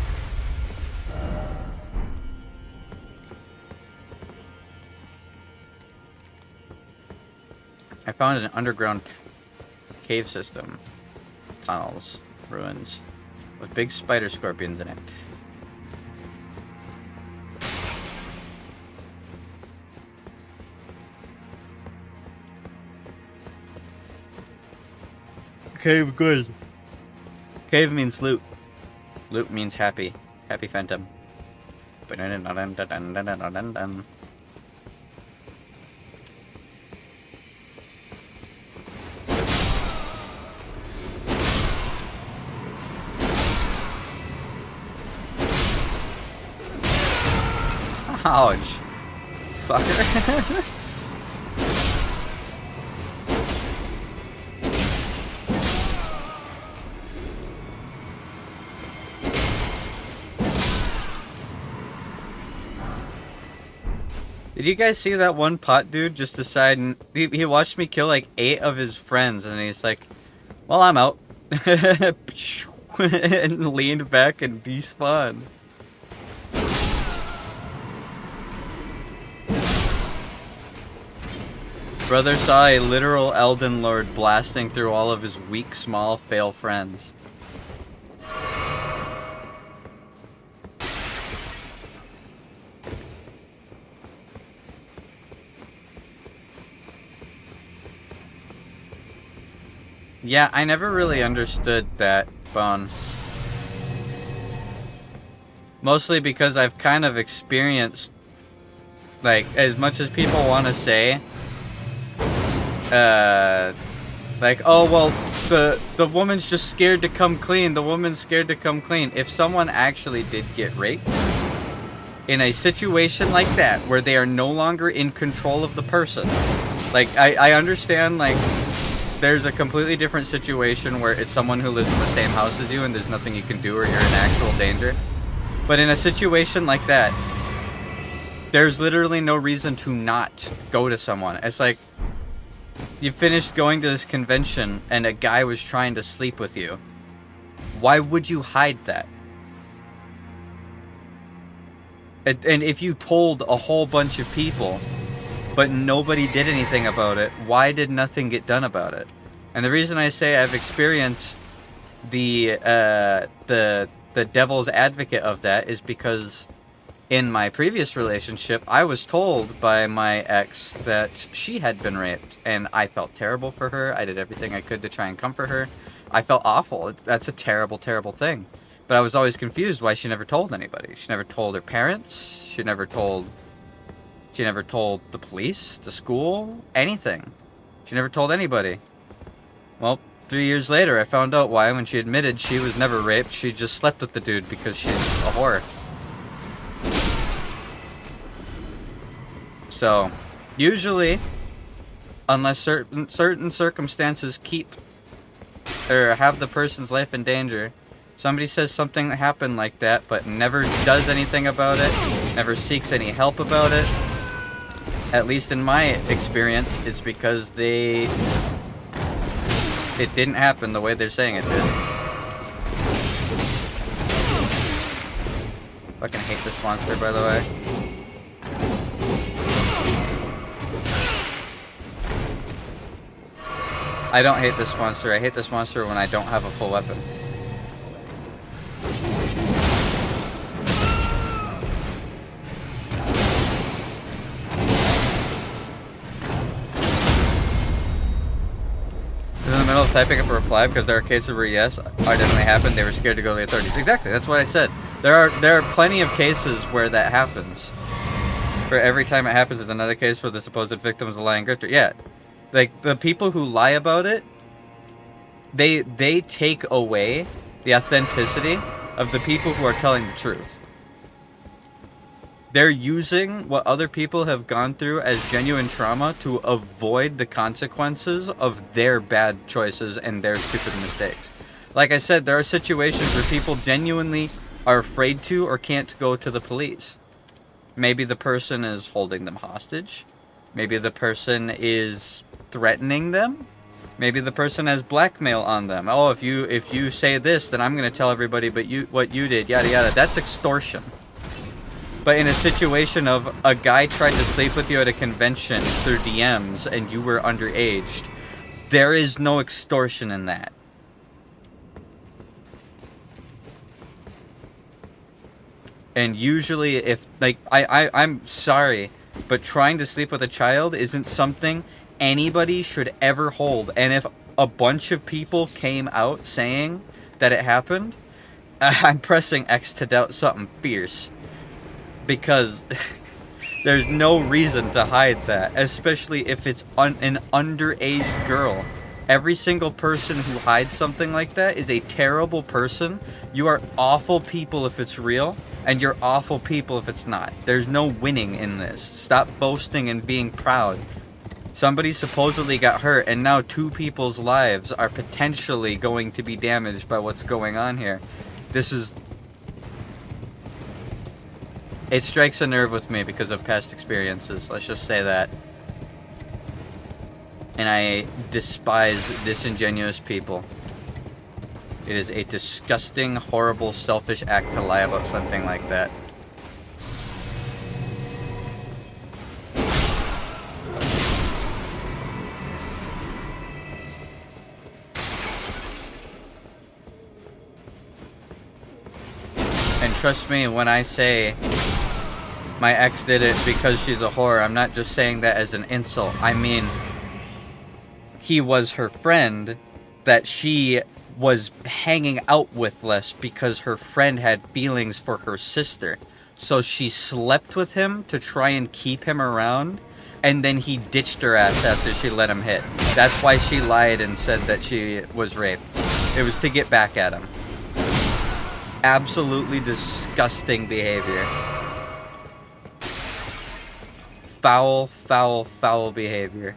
I found an underground cave system. Tunnels. Ruins. With big spider scorpions in it. Cave good. Cave means loot. Loot means happy. Happy phantom. Ouch. Fucker. Did you guys see that one pot dude just decide, he watched me kill like 8 of his friends, and he's like, well, I'm out. And leaned back and despawned. Brother saw a literal Elden Lord blasting through all of his weak, small, fail friends. Yeah, I never really understood that, Bone. Mostly because I've kind of experienced, like, as much as people want to say, like, oh, well, the woman's just scared to come clean, the woman's scared to come clean. If someone actually did get raped, in a situation like that, where they are no longer in control of the person, like, I understand, like, there's a completely different situation where it's someone who lives in the same house as you and there's nothing you can do or you're in actual danger. But in a situation like that, there's literally no reason to not go to someone. It's like, you finished going to this convention and a guy was trying to sleep with you. Why would you hide that? And if you told a whole bunch of people, but nobody did anything about it, why did nothing get done about it? And the reason I say I've experienced the devil's advocate of that is because in my previous relationship, I was told by my ex that she had been raped, and I felt terrible for her. I did everything I could to try and comfort her. I felt awful. That's a terrible, terrible thing. But I was always confused why she never told anybody. She never told her parents. She never told the police, the school, anything. She never told anybody. Well, 3 years later, I found out why when she admitted she was never raped. She just slept with the dude because she's a whore. So, usually, unless certain circumstances keep or have the person's life in danger, somebody says something that happened like that, but never does anything about it, never seeks any help about it. At least in my experience, it's because it didn't happen the way they're saying it did. Fucking hate this monster, by the way. I don't hate this monster. I hate this monster when I don't have a full weapon. In the middle of typing up a reply because there are cases where yes, I definitely happened. They were scared to go to the authorities. Exactly, that's what I said. There are plenty of cases where that happens. Where every time it happens, there's another case where the supposed victim is a lying grifter. Yeah, like the people who lie about it, they take away the authenticity of the people who are telling the truth. They're using what other people have gone through as genuine trauma to avoid the consequences of their bad choices and their stupid mistakes. Like I said, there are situations where people genuinely are afraid to or can't go to the police. Maybe the person is holding them hostage. Maybe the person is threatening them. Maybe the person has blackmail on them. Oh, if you say this, then I'm going to tell everybody but what you did, yada yada. That's extortion. But in a situation of a guy tried to sleep with you at a convention through DMs and you were underaged, there is no extortion in that. And usually if, like, I'm sorry, but trying to sleep with a child isn't something anybody should ever hold. And if a bunch of people came out saying that it happened, I'm pressing X to doubt something fierce. Because there's no reason to hide that, especially if it's an underage girl. Every single person who hides something like that is a terrible person. You are awful people if it's real, and you're awful people if it's not. There's no winning in this. Stop boasting and being proud. Somebody supposedly got hurt, and now 2 people's lives are potentially going to be damaged by what's going on here. This is... It strikes a nerve with me because of past experiences. Let's just say that. And I despise disingenuous people. It is a disgusting, horrible, selfish act to lie about something like that. And trust me when I say my ex did it because she's a whore, I'm not just saying that as an insult. I mean, he was her friend that she was hanging out with less because her friend had feelings for her sister. So she slept with him to try and keep him around, and then he ditched her ass after she let him hit. That's why she lied and said that she was raped. It was to get back at him. Absolutely disgusting behavior. Foul, foul, foul behavior.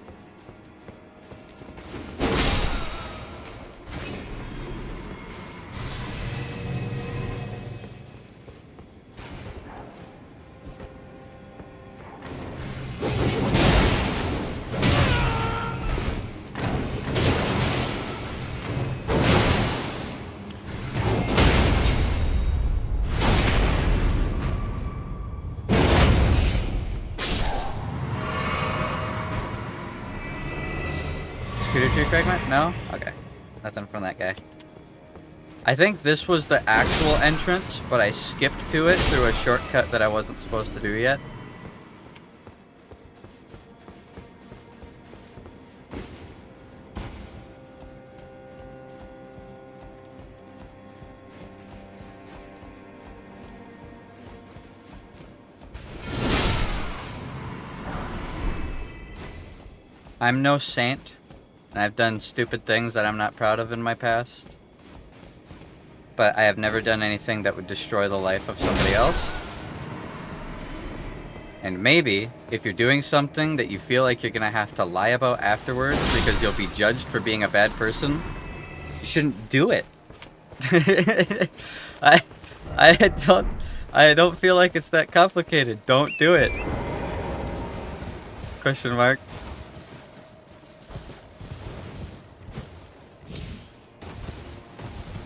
Tree fragment? No? Okay. Nothing from that guy. I think this was the actual entrance, but I skipped to it through a shortcut that I wasn't supposed to do yet. I'm no saint. And I've done stupid things that I'm not proud of in my past. But I have never done anything that would destroy the life of somebody else. And maybe, if you're doing something that you feel like you're gonna have to lie about afterwards because you'll be judged for being a bad person, you shouldn't do it. I don't feel like it's that complicated. Don't do it. Question mark.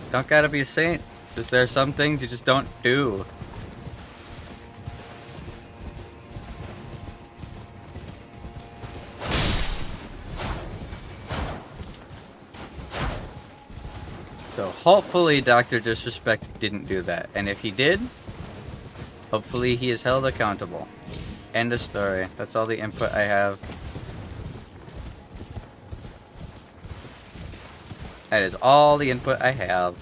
Don't gotta be a saint. Just there are some things you just don't do. So hopefully Dr. Disrespect didn't do that. And if he did, hopefully he is held accountable. End of story. That's all the input I have. That is all the input I have.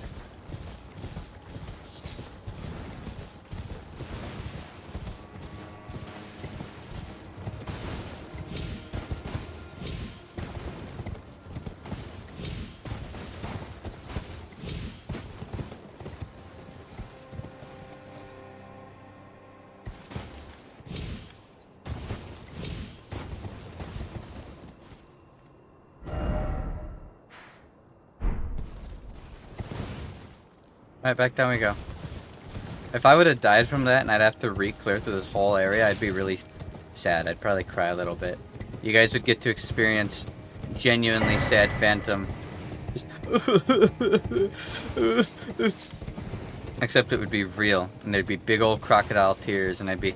Alright, back down we go. If I would have died from that and I'd have to re-clear through this whole area, I'd be really sad. I'd probably cry a little bit. You guys would get to experience genuinely sad Phantom. Just except it would be real, and there'd be big old crocodile tears, and I'd be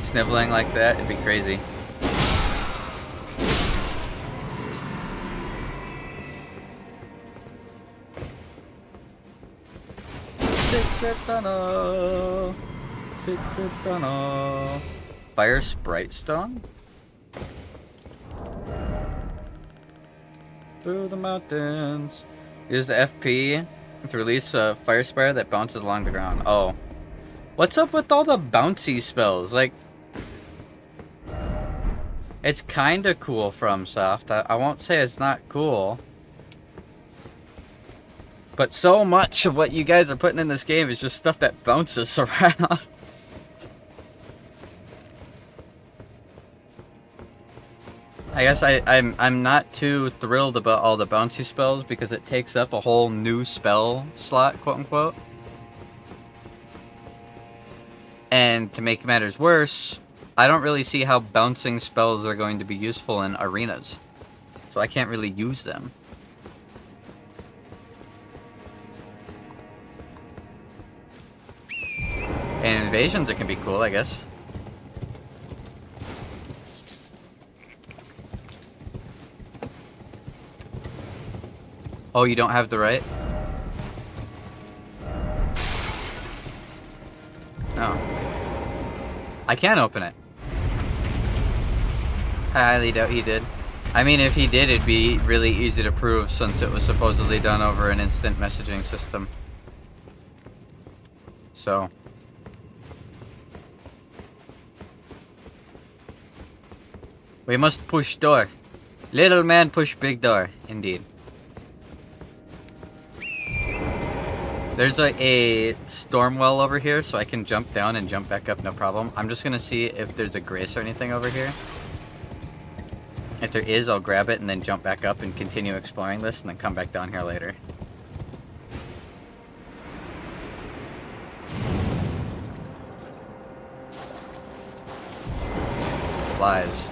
sniveling like that. It'd be crazy. Secret tunnel. Secret tunnel. Fire Sprite Stone? Through the mountains. Use the FP to release a fire spire that bounces along the ground. Oh. What's up with all the bouncy spells? Like, it's kinda cool FromSoft. I won't say it's not cool. But so much of what you guys are putting in this game is just stuff that bounces around. I guess I'm not too thrilled about all the bouncy spells because it takes up a whole new spell slot, quote unquote. And to make matters worse, I don't really see how bouncing spells are going to be useful in arenas. So I can't really use them. And invasions, it can be cool, I guess. Oh, you don't have the right? I can open it. I highly doubt he did. I mean, if he did, it'd be really easy to prove since it was supposedly done over an instant messaging system. So. We must push door. Little man push big door. Indeed. There's a storm well over here, so I can jump down and jump back up, no problem. I'm just gonna see if there's a grace or anything over here. If there is, I'll grab it and then jump back up and continue exploring this and then come back down here later. Flies.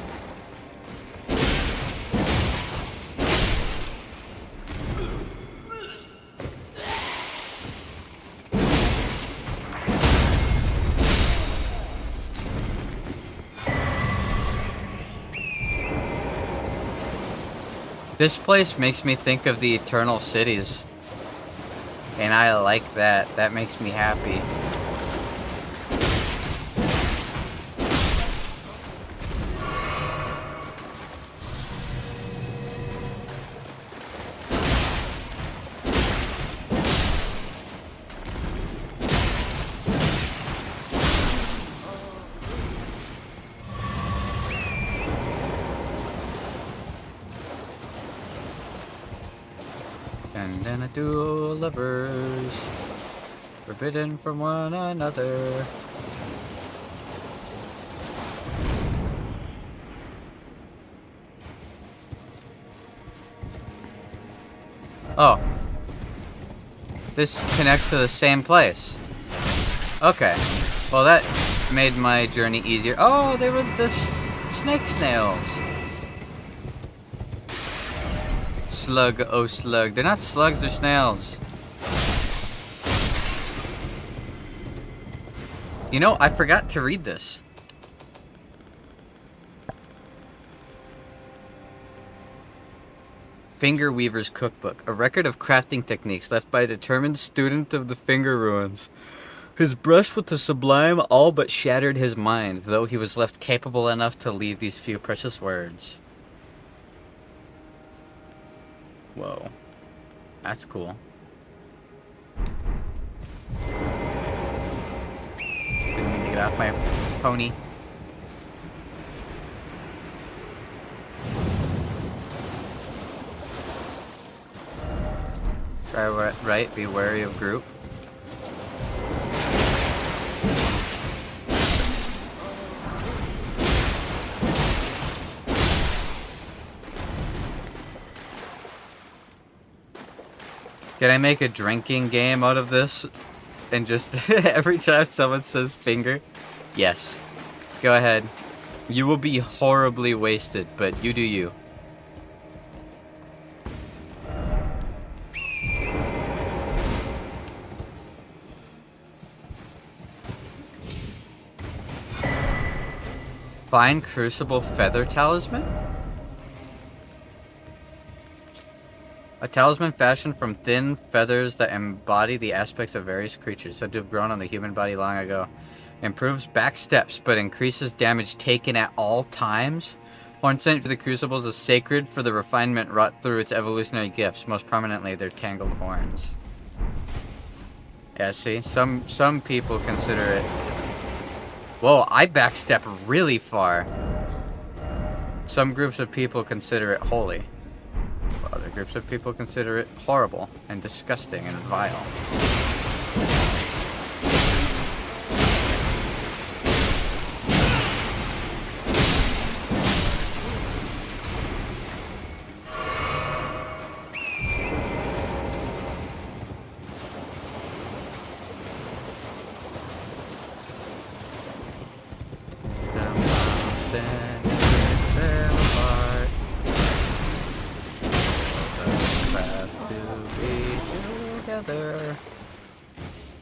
This place makes me think of the Eternal Cities. And I like that. That makes me happy. And then a duel lovers, forbidden from one another. Oh. This connects to the same place. Okay. Well, that made my journey easier. Oh, they were the snake snails. Slug, oh slug. They're not slugs, they're snails. You know, I forgot to read this. Finger Weaver's Cookbook, a record of crafting techniques left by a determined student of the finger ruins. His brush with the sublime all but shattered his mind, though he was left capable enough to leave these few precious words. Whoa. That's cool. Didn't mean to get off my pony. Try right, be wary of group. Can I make a drinking game out of this? And just every time someone says finger? Yes. Go ahead. You will be horribly wasted, but you do you. Find Crucible Feather Talisman? A talisman fashioned from thin feathers that embody the aspects of various creatures said to have grown on the human body long ago. Improves back steps, but increases damage taken at all times. Horn sent for the crucibles is sacred for the refinement wrought through its evolutionary gifts, most prominently their tangled horns. Yeah, see? Some people consider it... Whoa, I backstep really far. Some groups of people consider it holy. Other groups of people consider it horrible and disgusting and vile.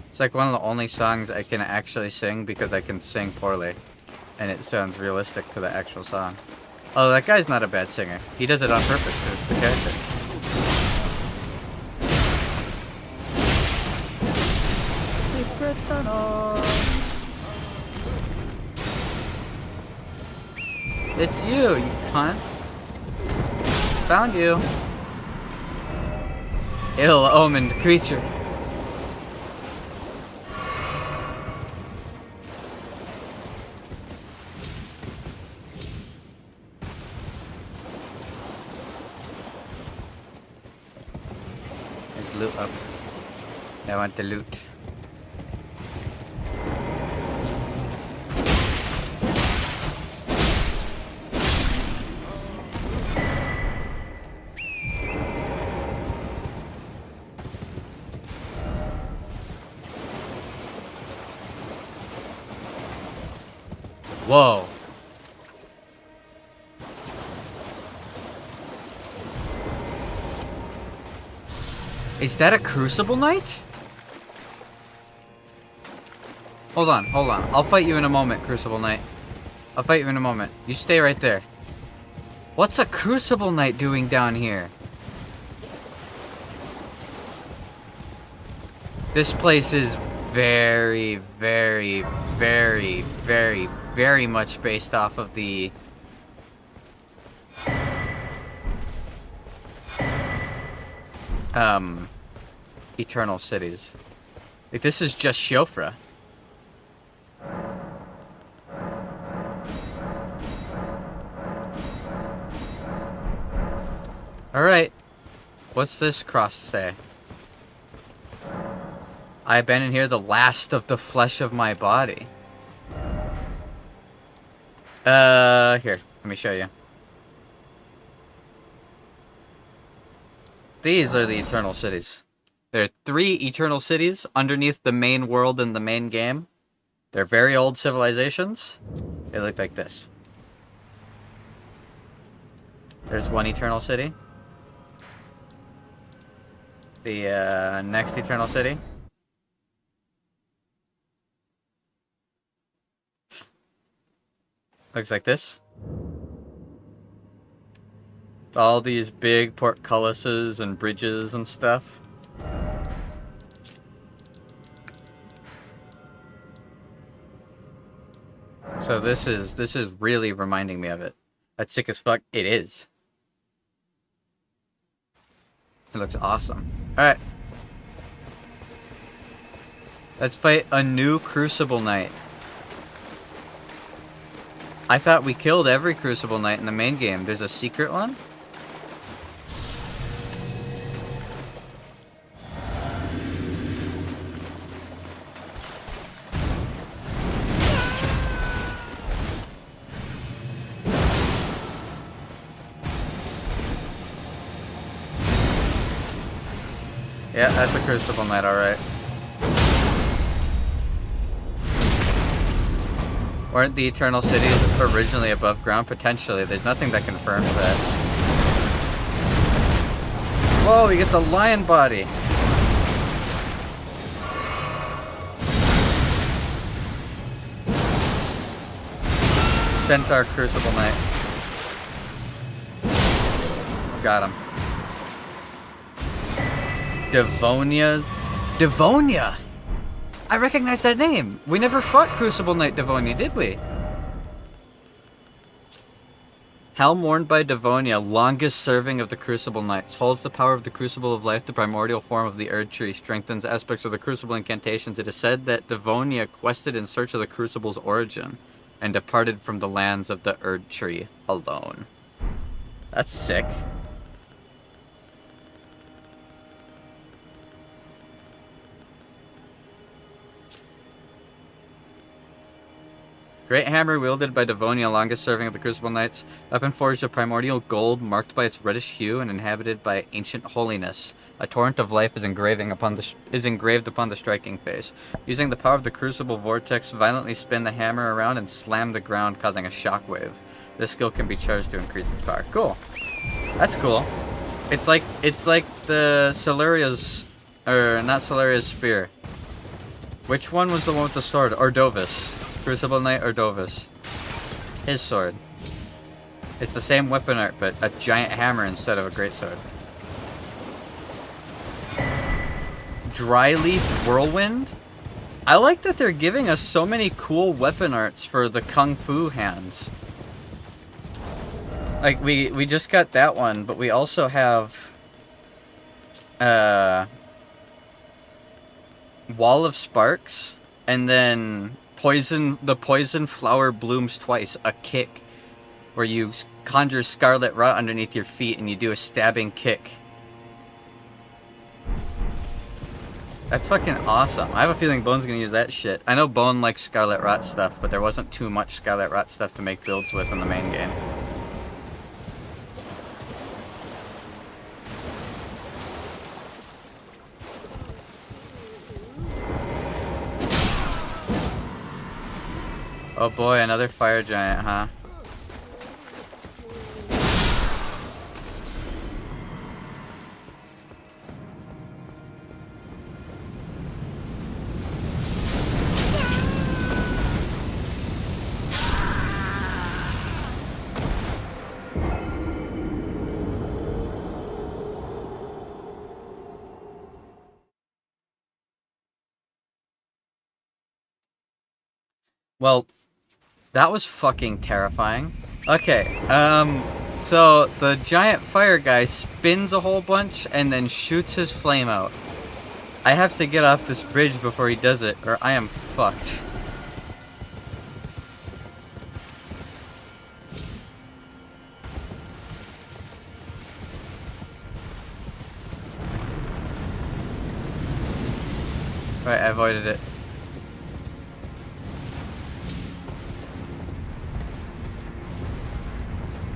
It's like one of the only songs I can actually sing because I can sing poorly. And it sounds realistic to the actual song. Oh, that guy's not a bad singer. He does it on purpose because it's the character. Secret tunnel. It's you, you cunt. Found you. Ill-omened creature. There's loot up. I want the loot. Whoa. Is that a Crucible Knight? Hold on, hold on. I'll fight you in a moment, Crucible Knight. I'll fight you in a moment. You stay right there. What's a Crucible Knight doing down here? This place is very, very, very, very, very much based off of the Eternal Cities. Like, this is just Shofra. Alright. What's this cross say? I abandon here the last of the flesh of my body. Here. Let me show you. These are the Eternal Cities. There are 3 Eternal Cities underneath the main world in the main game. They're very old civilizations. They look like this. There's one Eternal City. The next Eternal City. Looks like this. It's all these big portcullises and bridges and stuff. So this is really reminding me of it. That's sick as fuck. It is. It looks awesome. Alright. Let's fight a new Crucible Knight. I thought we killed every Crucible Knight in the main game. There's a secret one? Yeah, that's a Crucible Knight, alright. Weren't the Eternal Cities originally above ground? Potentially. There's nothing that confirms that. Whoa, he gets a lion body! Centaur Crucible Knight. Got him. Devonia? Devonia! I recognize that name! We never fought Crucible Knight Devonia, did we? Hell mourned by Devonia, longest serving of the Crucible Knights, holds the power of the Crucible of Life, the primordial form of the Erdtree, strengthens aspects of the Crucible incantations. It is said that Devonia quested in search of the Crucible's origin, and departed from the lands of the Erdtree alone. That's sick. Great hammer wielded by Devonia, longest serving of the Crucible Knights. Weapon forged of primordial gold, marked by its reddish hue and inhabited by ancient holiness. A torrent of life is engraved upon the striking face. Using the power of the Crucible vortex, violently spin the hammer around and slam the ground, causing a shockwave. This skill can be charged to increase its power. Cool. That's cool. It's like the Solaria's, or not Solaria's spear. Which one was the one with the sword? Ordovis. Crucible Knight Ordovis. His sword. It's the same weapon art, but a giant hammer instead of a greatsword. Dryleaf Whirlwind? I like that they're giving us so many cool weapon arts for the Kung Fu hands. Like, we just got that one, but we also have... Wall of Sparks, and then the poison flower blooms twice, a kick, where you conjure scarlet rot underneath your feet and you do a stabbing kick. That's fucking awesome. I have a feeling Bone's gonna use that shit. I know Bone likes scarlet rot stuff, but there wasn't too much scarlet rot stuff to make builds with in the main game. Oh boy, another fire giant, huh? Well, that was fucking terrifying. Okay, so the giant fire guy spins a whole bunch and then shoots his flame out. I have to get off this bridge before he does it, or I am fucked. Right, I avoided it.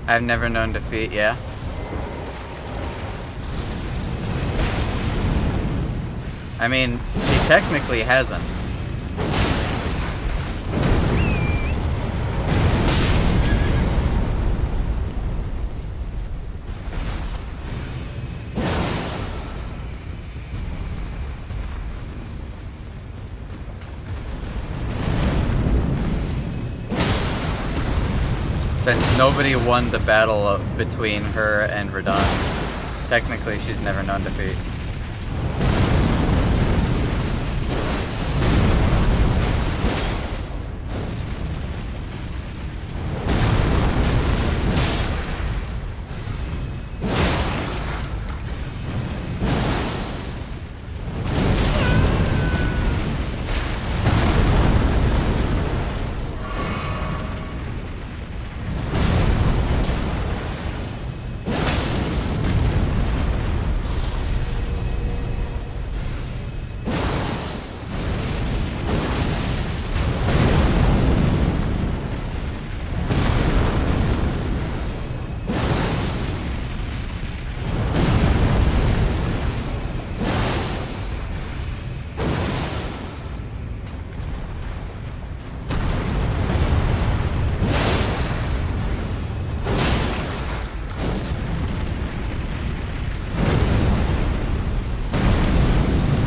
I've never known defeat, yeah. I mean, she technically hasn't. Since nobody won the battle between her and Radahn, technically she's never known defeat.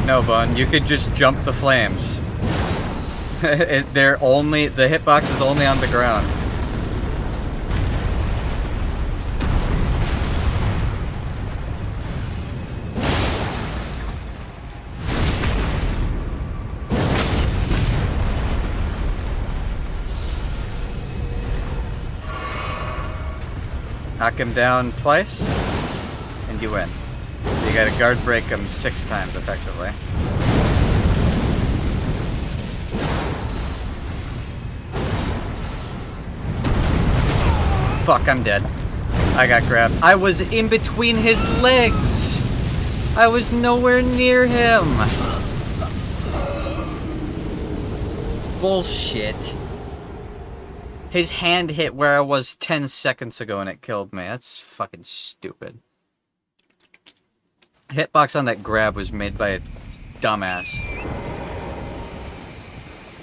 No, Bun, you could just jump the flames. The hitbox is only on the ground. Knock him down twice, and you win. You gotta guard break him 6 times effectively. Fuck, I'm dead. I got grabbed. I was in between his legs! I was nowhere near him! Bullshit. His hand hit where I was 10 seconds ago and it killed me. That's fucking stupid. Hitbox on that grab was made by a dumbass.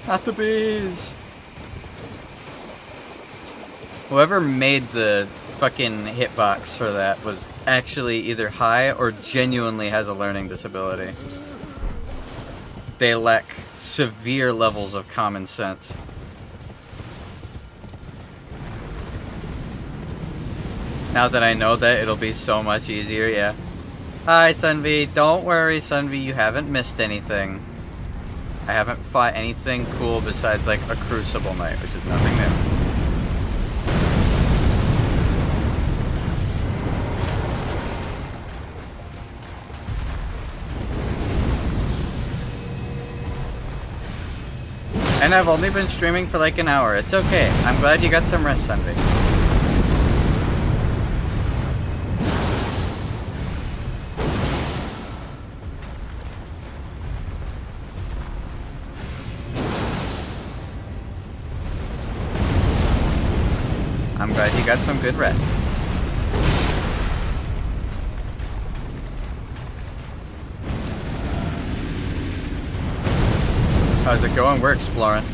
Not the bees! Whoever made the fucking hitbox for that was actually either high or genuinely has a learning disability. They lack severe levels of common sense. Now that I know that, it'll be so much easier, yeah. Hi, Sunvi. Don't worry, Sunvi. You haven't missed anything. I haven't fought anything cool besides, like, a Crucible Knight, which is nothing new. And I've only been streaming for like an hour. It's okay. I'm glad you got some rest, Sunday. I'm glad you got some good rest. How's it going? We're exploring.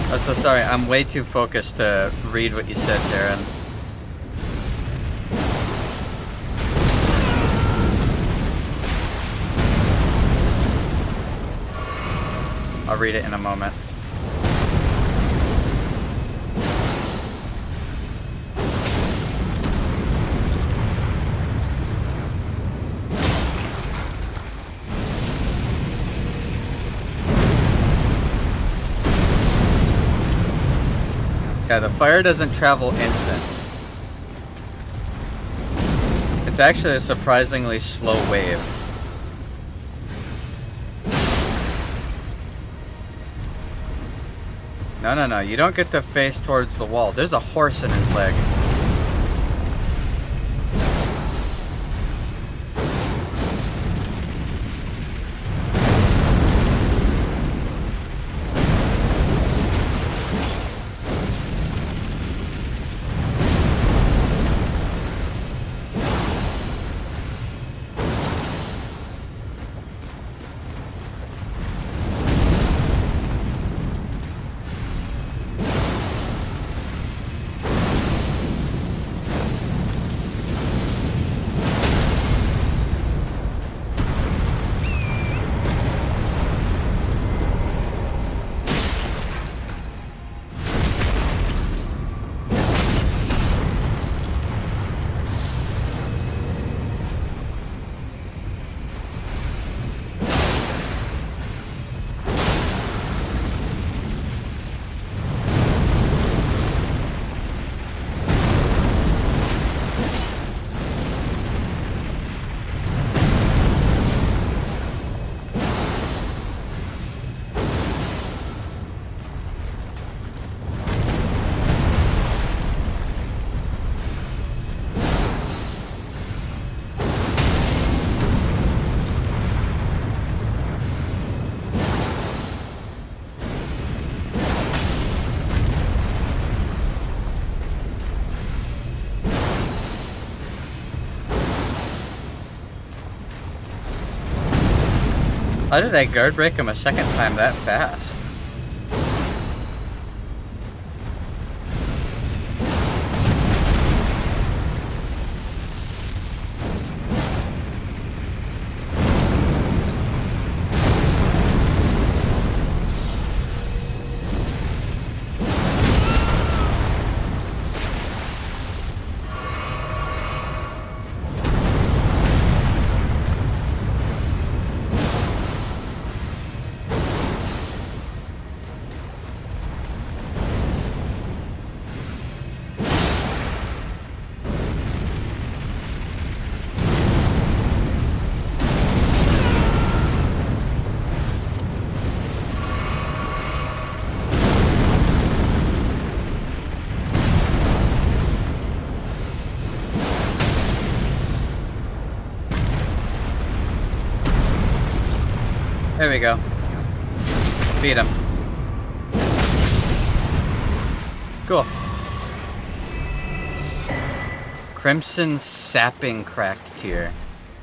Oh, so sorry. I'm way too focused to read what you said, Darren. I'll read it in a moment. Yeah, the fire doesn't travel instant. It's actually a surprisingly slow wave. No, you don't get to face towards the wall. There's a horse in his leg. How did I guard break him a second time that fast? There we go. Beat him. Cool. Crimson Sapping Cracked Tear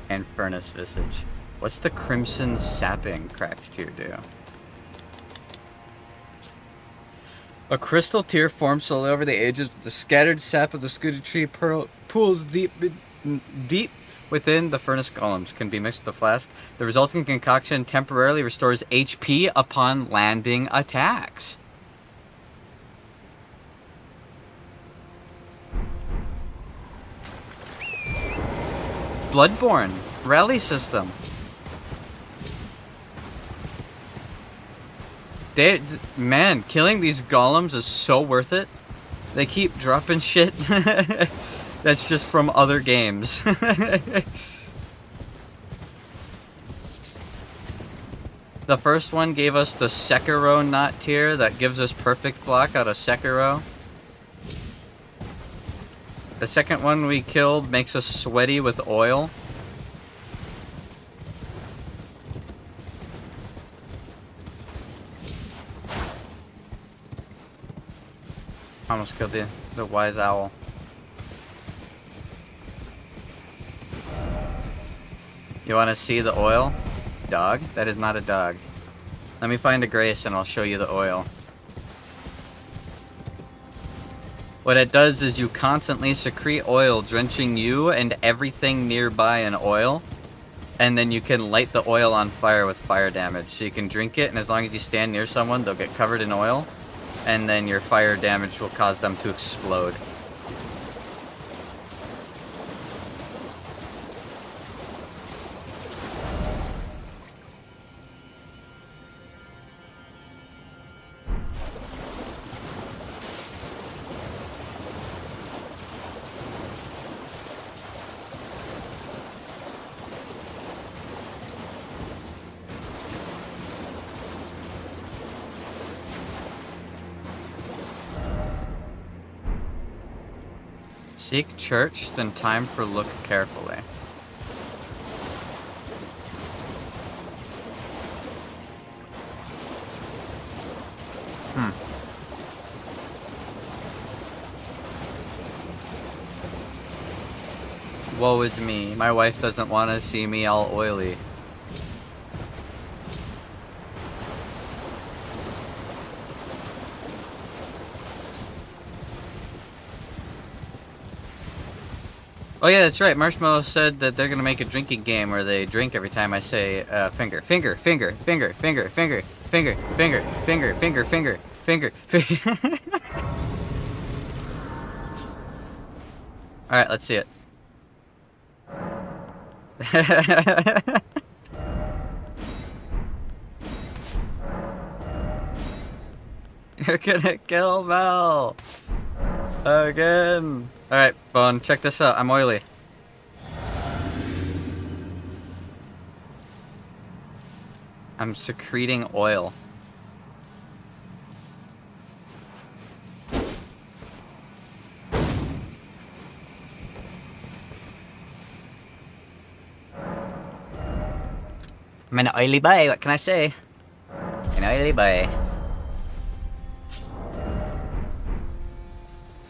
and Furnace Visage. What's the Crimson Sapping Cracked Tear do? A crystal tear forms slowly over the ages with the scattered sap of the scooted tree pools deep within the furnace golems. Can be mixed with the flask. The resulting concoction temporarily restores HP upon landing attacks. Bloodborne rally system. Man, killing these golems is so worth it. They keep dropping shit that's just from other games. The first one gave us the Sekiro knot tier that gives us perfect block out of Sekiro. The second one we killed makes us sweaty with oil. Almost killed the wise owl. You want to see the oil? Dog? That is not a dog. Let me find a grace and I'll show you the oil. What it does is you constantly secrete oil, drenching you and everything nearby in oil. And then you can light the oil on fire with fire damage. So you can drink it, and as long as you stand near someone, they'll get covered in oil. And then your fire damage will cause them to explode. Seek church, then time for look carefully. Woe is me. My wife doesn't want to see me all oily. Oh yeah, that's right. Marshmallow said that they're gonna make a drinking game where they drink every time I say finger, finger, finger, finger, finger, finger, finger, finger, finger, finger, finger, finger, finger. All right, let's see it. You're gonna kill Mel again. Alright, Bone, check this out. I'm oily. I'm secreting oil. I'm an oily boy, what can I say? An oily boy.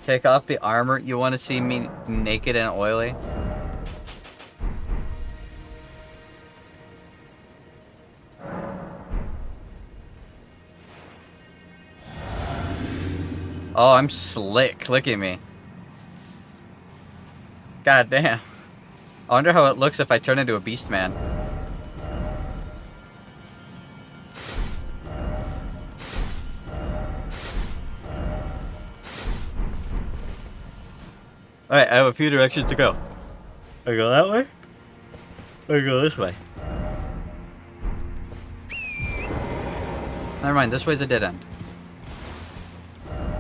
Take off the armor. You want to see me naked and oily? Oh, I'm slick. Look at me. God damn. I wonder how it looks if I turn into a beast man. Alright, I have a few directions to go. I go that way? Or I go this way? Never mind, this way's a dead end.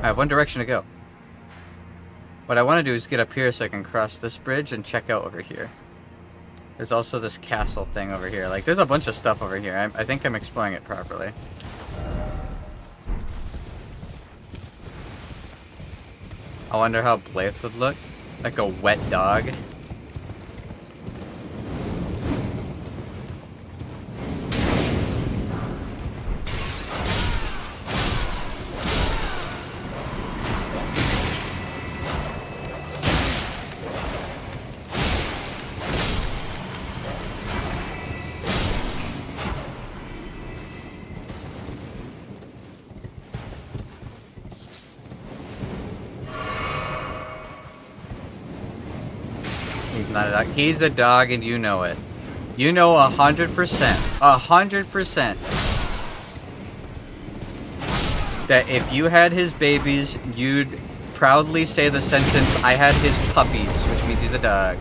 I have one direction to go. What I want to do is get up here so I can cross this bridge and check out over here. There's also this castle thing over here. Like, there's a bunch of stuff over here. I think I'm exploring it properly. I wonder how Blaze would look. Like a wet dog. He's not a dog. He's a dog and you know it. You know 100%. 100%. That if you had his babies, you'd proudly say the sentence, I had his puppies, which means he's a dog.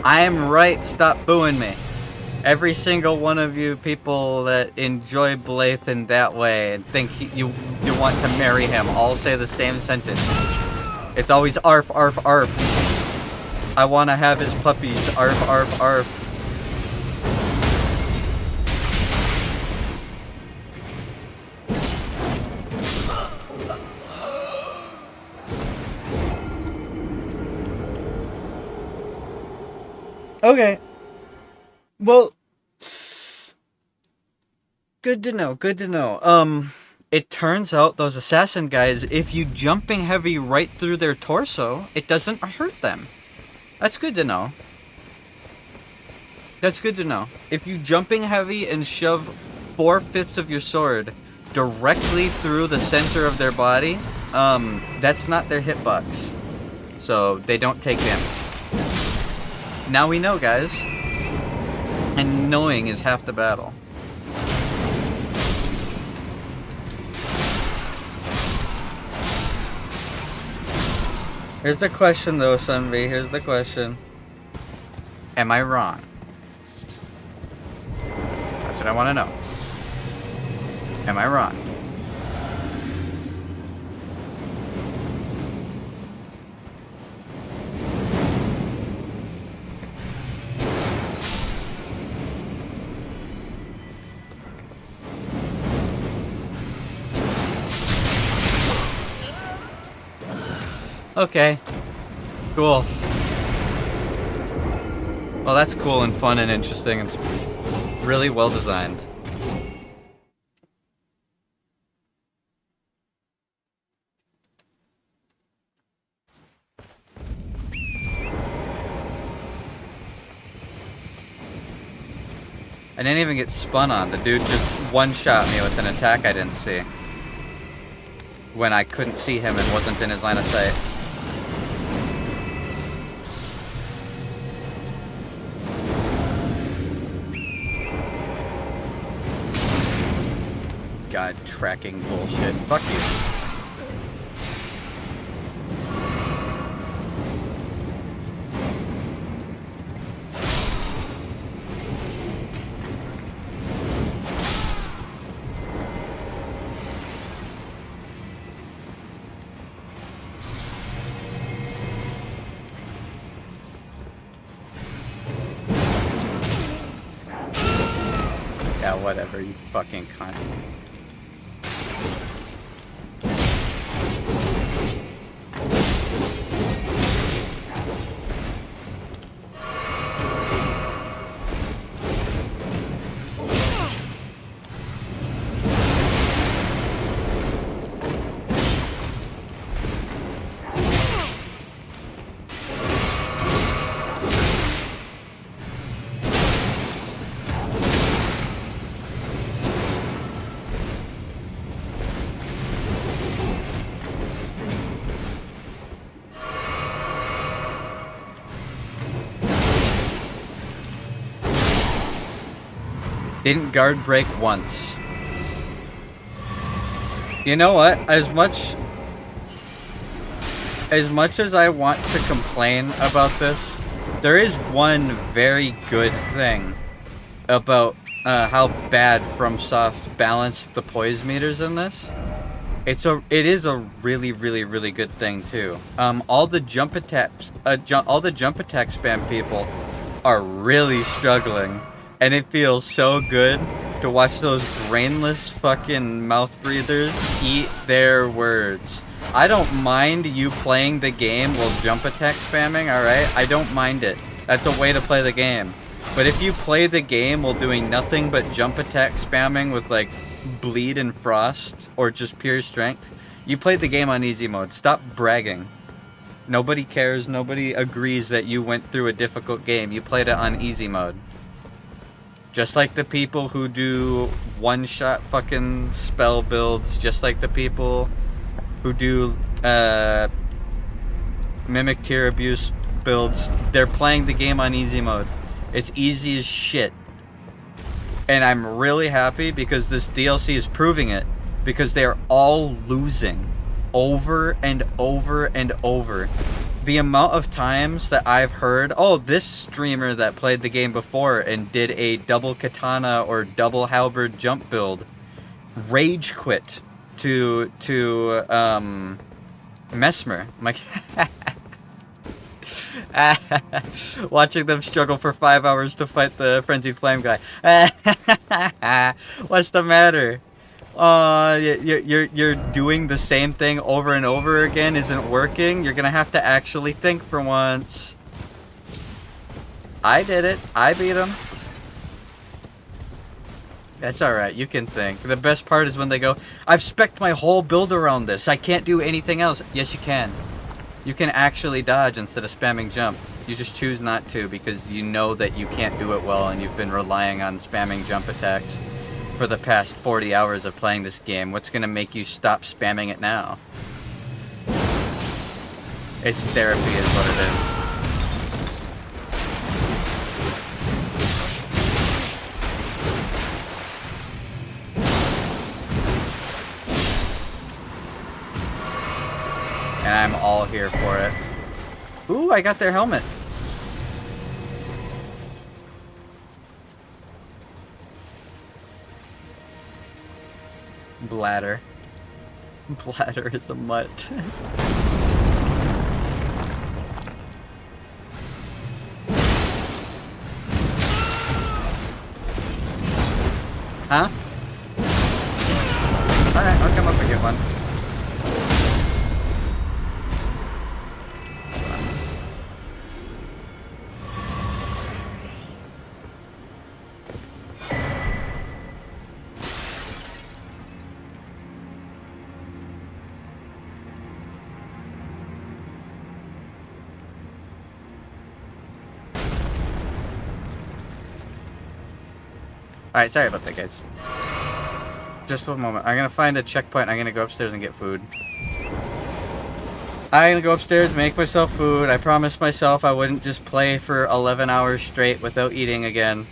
I am right, stop booing me. Every single one of you people that enjoy BIIIIIG in that way and think you want to marry him all say the same sentence. It's always arf, arf, arf. I want to have his puppies. Arf, arf, arf. Okay. Well, good to know, good to know. It turns out those assassin guys, if you jumping heavy right through their torso, it doesn't hurt them. That's good to know. That's good to know. If you jumping heavy and shove 4/5 of your sword directly through the center of their body, that's not their hitbox. So they don't take damage. Now we know, guys. And knowing is half the battle. Here's the question though, Sunby. Here's the question. Am I wrong? That's what I want to know. Am I wrong? Okay. Cool. Well, that's cool and fun and interesting. It's really well designed. I didn't even get spun on. The dude just one-shot me with an attack I didn't see. When I couldn't see him and wasn't in his line of sight. God, tracking bullshit. Fuck you. Yeah, whatever, you fucking cunt. Didn't guard break once. You know what? As much as I want to complain about this, there is one very good thing about how bad FromSoft balanced the poise meters in this. It is a really good thing too. All the jump attack spam people are really struggling. And it feels so good to watch those brainless fucking mouth breathers eat their words. I don't mind you playing the game while jump attack spamming, alright? I don't mind it. That's a way to play the game. But if you play the game while doing nothing but jump attack spamming with like bleed and frost or just pure strength, you played the game on easy mode. Stop bragging. Nobody cares, nobody agrees that you went through a difficult game. You played it on easy mode. Just like the people who do one-shot fucking spell builds, just like the people who do mimic tier abuse builds, they're playing the game on easy mode. It's easy as shit. And I'm really happy because this DLC is proving it, because they are all losing over and over and over. the amount of times that I've heard, oh, this streamer that played the game before and did a double katana or double halberd jump build, rage quit to Mesmer. I'm like, watching them struggle for 5 hours to fight the frenzied flame guy. What's the matter? You're doing the same thing over and over again isn't working. You're gonna have to actually think for once. I did it. I beat him. That's alright, you can think. The best part is when they go, I've spec'd my whole build around this. I can't do anything else. Yes, you can. You can actually dodge instead of spamming jump. You just choose not to because you know that you can't do it well and you've been relying on spamming jump attacks for the past 40 hours of playing this game. What's gonna make you stop spamming it now? It's therapy is what it is. And I'm all here for it. Ooh, I got their helmet. Bladder. Bladder is a mutt. Huh? Alright, I'll come up and get one. Alright, sorry about that, guys. Just one moment. I'm gonna find a checkpoint. I'm gonna go upstairs and get food. I'm gonna go upstairs, make myself food. I promised myself I wouldn't just play for 11 hours straight without eating again.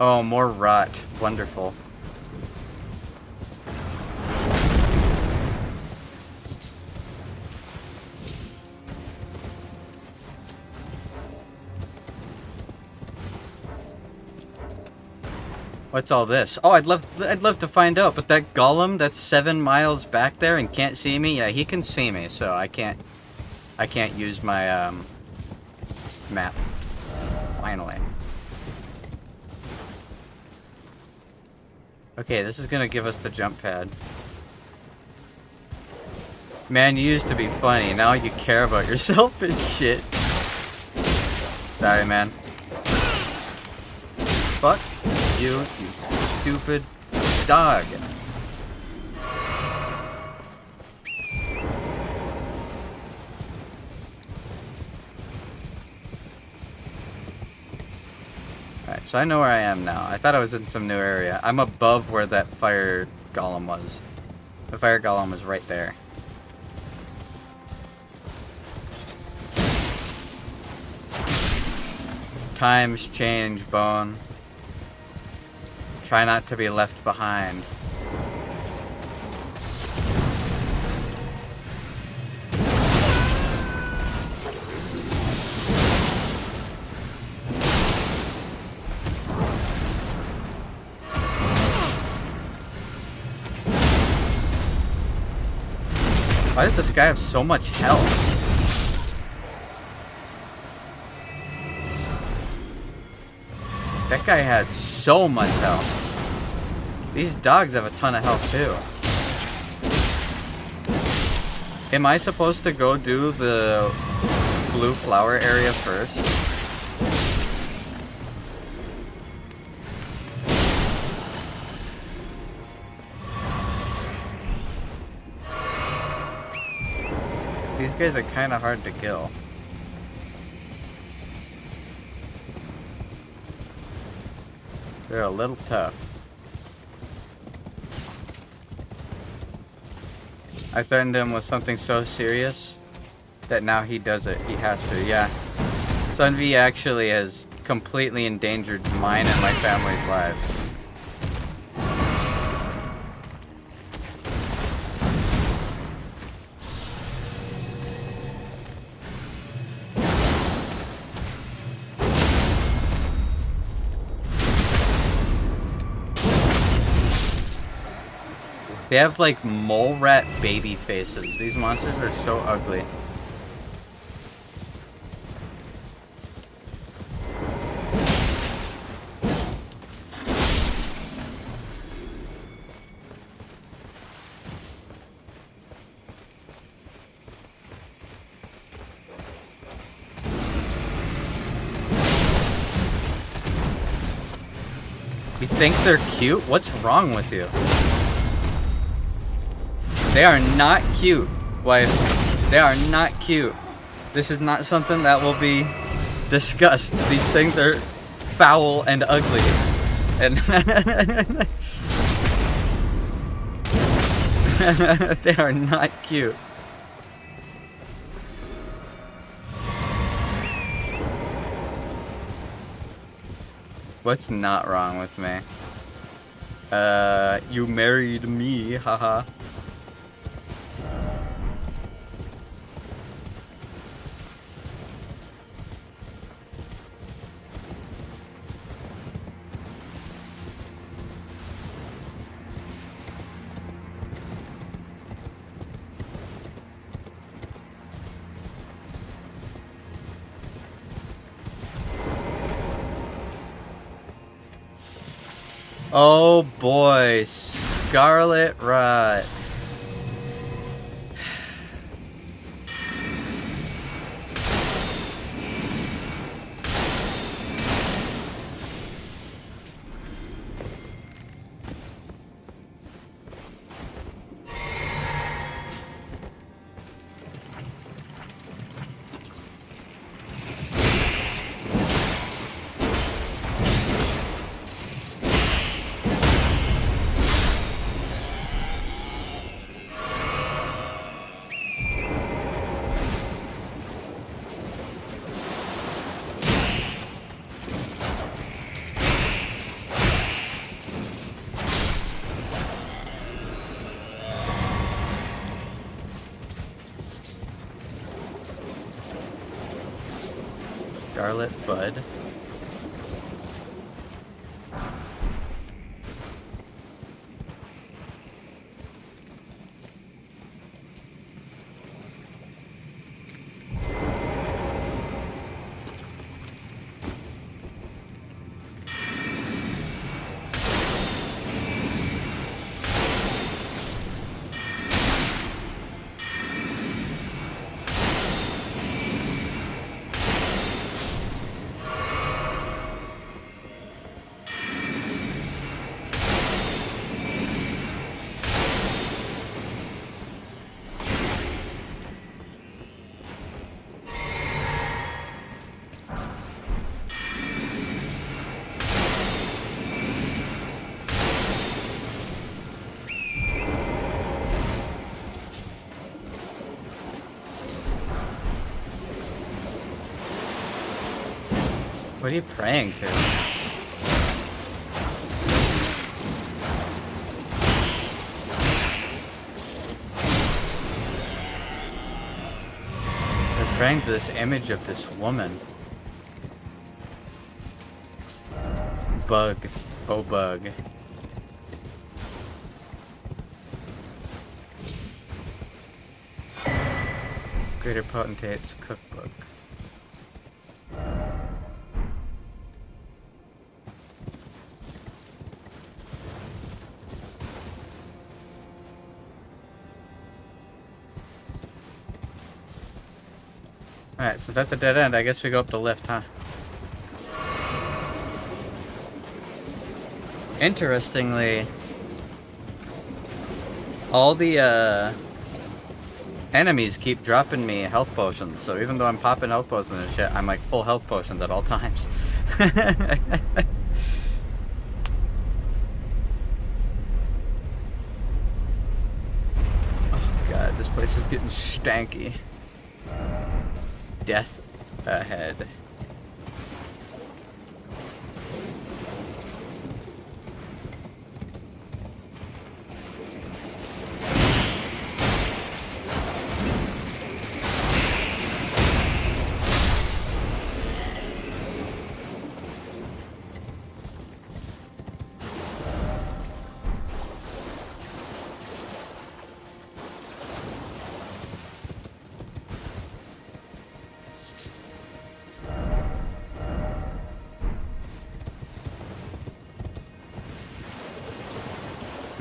Oh, more rot. Wonderful. What's all this? Oh, I'd love to find out, but that golem that's 7 miles back there and can't see me, yeah, he can see me, so I can't use my map. Finally. Okay, this is gonna give us the jump pad. Man, you used to be funny, now you care about yourself and shit. Sorry, man. Fuck. You stupid dog. Alright, so I know where I am now. I thought I was in some new area. I'm above where that fire golem was. The fire golem was right there. Times change, Bone. Try not to be left behind. Why does this guy have so much health? That guy had so much health. These dogs have a ton of health too. Am I supposed to go do the blue flower area first? These guys are kind of hard to kill. They're a little tough. I threatened him with something so serious that now he does it. He has to, yeah. Sun V actually has completely endangered mine and my family's lives. They have like mole rat baby faces. These monsters are so ugly. You think they're cute? What's wrong with you? They are not cute, wife. They are not cute. This is not something that will be discussed. These things are foul and ugly. And they are not cute. What's not wrong with me? You married me, haha. Oh boy, Scarlet Rot. Scarlet Bud. What are you praying to? They're praying to this image of this woman. Bug. Oh, bug. Greater Potentate's Cookbook. Alright, so that's a dead end. I guess we go up the lift, huh? Interestingly, all the enemies keep dropping me health potions, so even though I'm popping health potions and shit, I'm like full health potions at all times. Oh god, this place is getting stanky. Death ahead.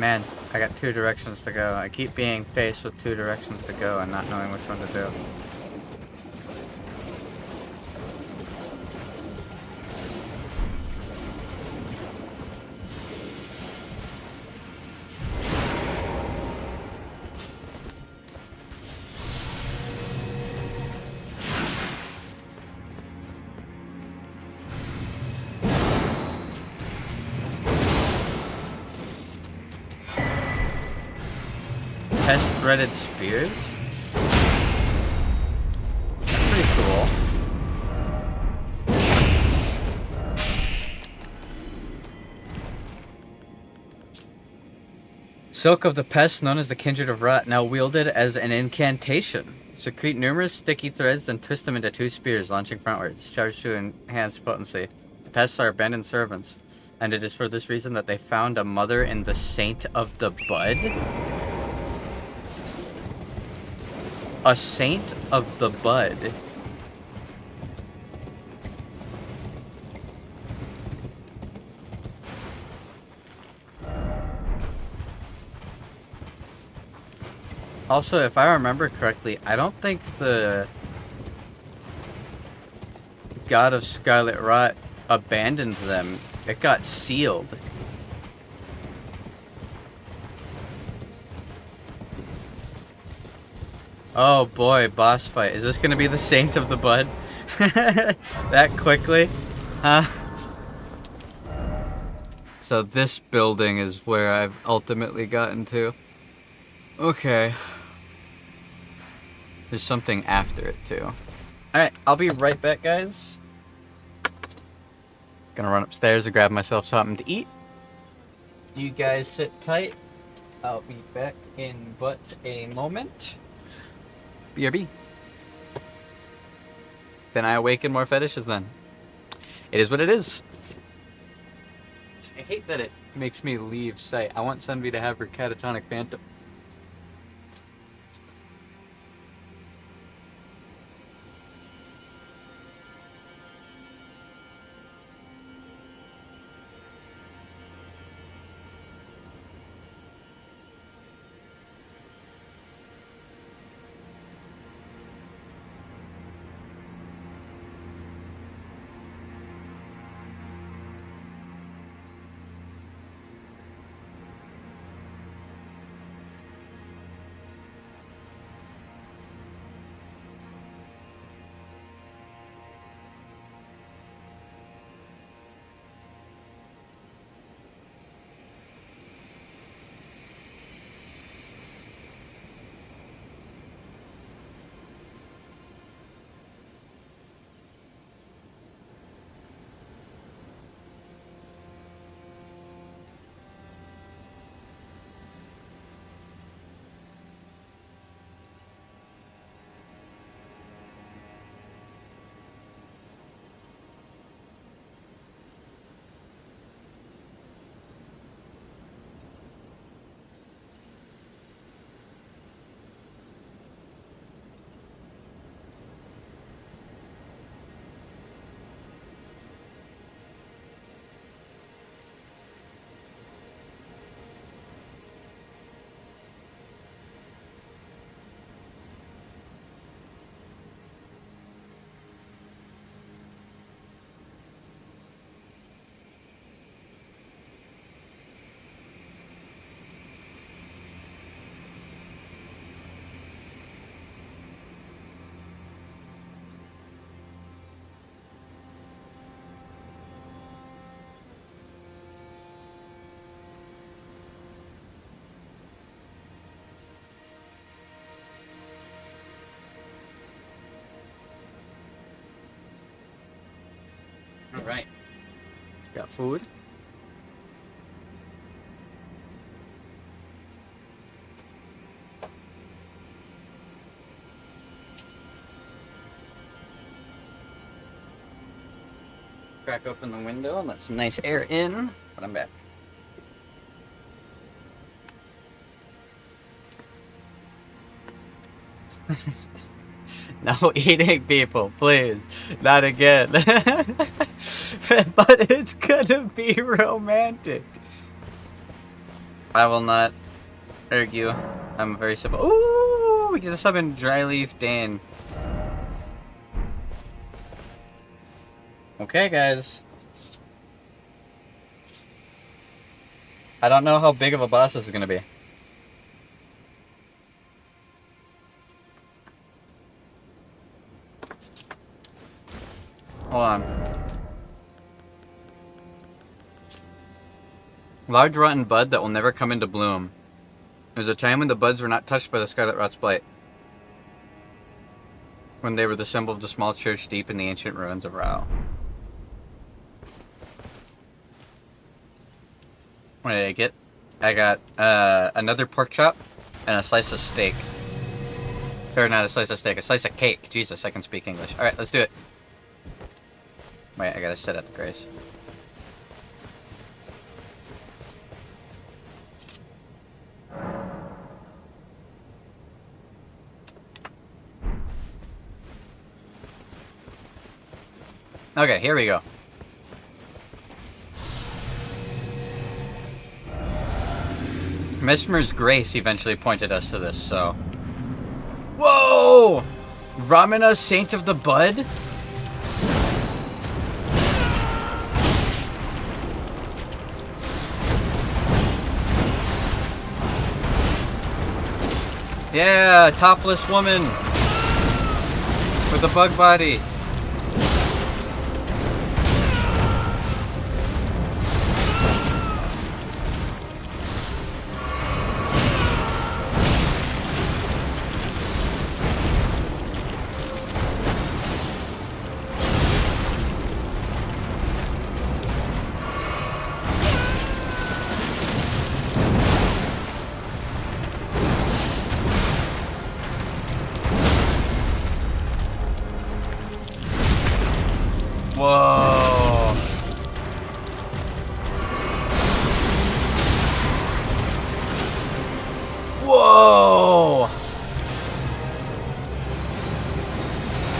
Man, I got 2 directions to go. I keep being faced with 2 directions to go and not knowing which one to do. Threaded spears? That's pretty cool. Silk of the Pest, known as the Kindred of Rot, now wielded as an incantation. Secrete numerous sticky threads and twist them into 2 spears, launching frontwards, charged to enhance potency. The pests are abandoned servants, and it is for this reason that they found a mother in the Saint of the Bud? A Saint of the Bud. Also, if I remember correctly, I don't think the God of Scarlet Rot abandoned them. It got sealed. Oh boy, boss fight. Is this gonna be the Saint of the Bud? That quickly? Huh? So this building is where I've ultimately gotten to. Okay. There's something after it too. Alright, I'll be right back, guys. Gonna run upstairs and grab myself something to eat. You guys sit tight. I'll be back in but a moment. BRB. Then I awaken more fetishes then. It is what it is. I hate that it makes me leave sight. I want Sunvi to have her catatonic phantom. Alright. Got food. Crack open the window and let some nice air in, but I'm back. No eating, people, please. Not again. But it's gonna be romantic. I will not argue. I'm very simple. Ooh, we get to summon Dryleaf Dane. Okay, guys. I don't know how big of a boss this is gonna be. Hold on. Large rotten bud that will never come into bloom. There was a time when the buds were not touched by the scarlet rot's blight. When they were the symbol of the small church deep in the ancient ruins of Rao. What did I get? I got another pork chop and a slice of steak. Or not a slice of steak, a slice of cake. Jesus, I can speak English. Alright, let's do it. Wait, I gotta sit at the grace. Okay, here we go. Mesmer's Grace eventually pointed us to this, so... Whoa! Ramana, Saint of the Bud? Yeah, topless woman with a bug body. Whoa. Whoa.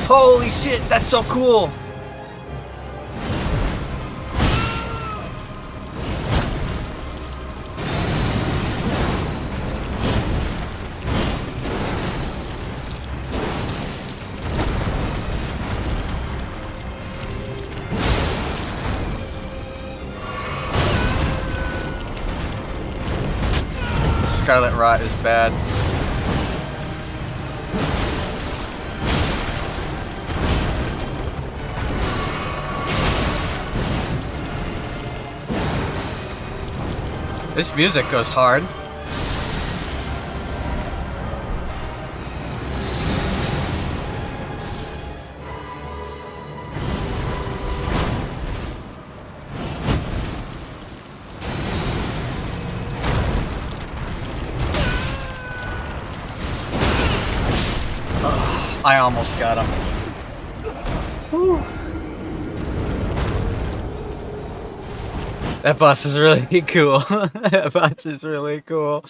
Holy shit, that's so cool. Scarlet Rot is bad. This music goes hard. I almost got him. Whew. That boss is really cool. That boss is really cool.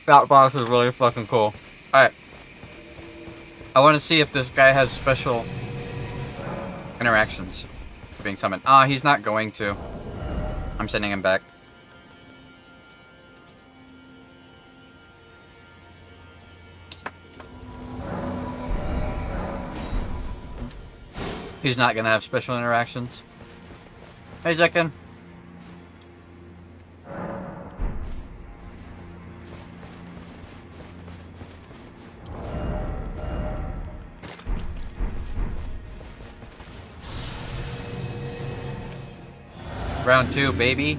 That boss is really fucking cool. Alright. I want to see if this guy has special interactions for being summoned. Ah, he's not going to. I'm sending him back. He's not gonna have special interactions. Hey, Zekin. Round 2, baby.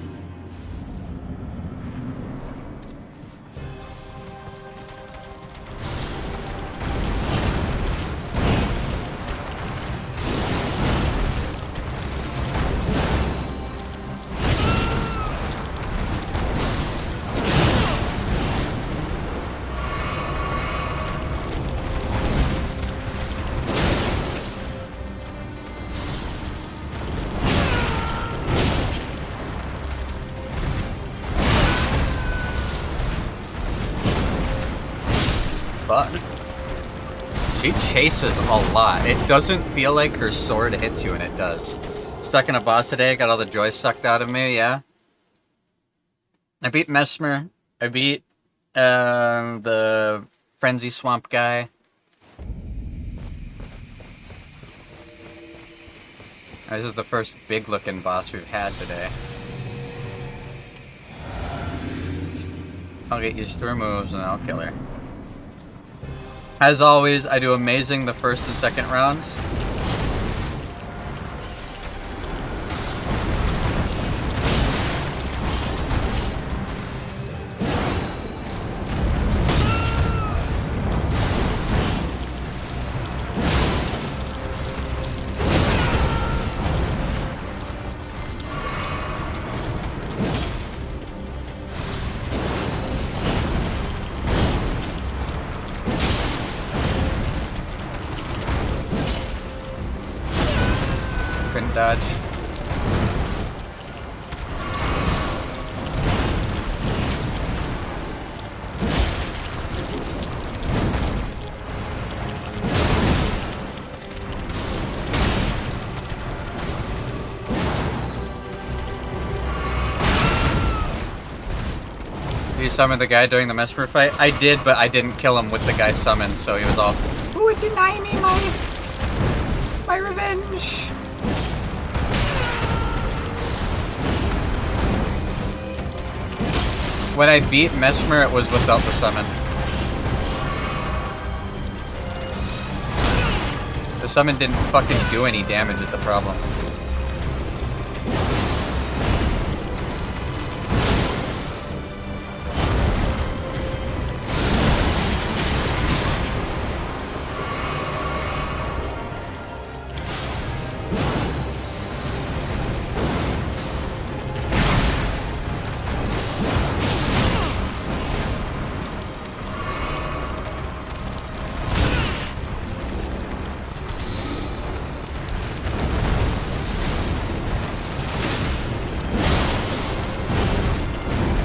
She chases a lot. It doesn't feel like her sword hits you, and it does. Stuck in a boss today, got all the joy sucked out of me, yeah. I beat Mesmer. I beat the Frenzy Swamp guy. This is the first big looking boss we've had today. I'll get used to her moves and I'll kill her. As always, I do amazing the first and second rounds. Dodge. You summoned the guy during the Mesmer fight? I did, but I didn't kill him with the guy summoned, so he was all, who would deny me my revenge? When I beat Mesmer, it was without the summon. The summon didn't fucking do any damage at the problem.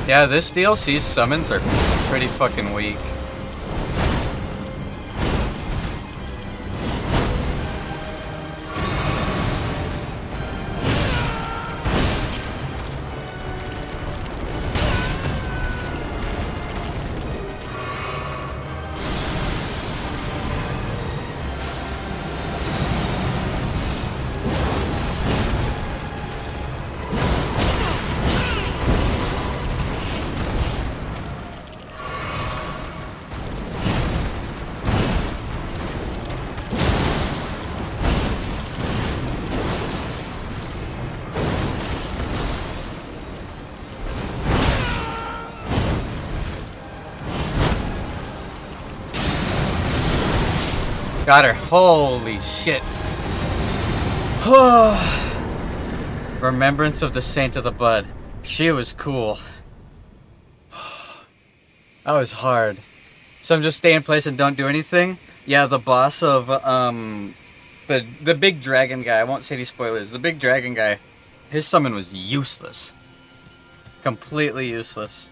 Yeah, this DLC's summons are pretty fucking weak. Got her. Holy shit. Remembrance of the Saint of the Bud. She was cool. That was hard. So I'm just stay in place and don't do anything? Yeah, the boss of, the big dragon guy. I won't say any spoilers. The big dragon guy, his summon was useless. Completely useless.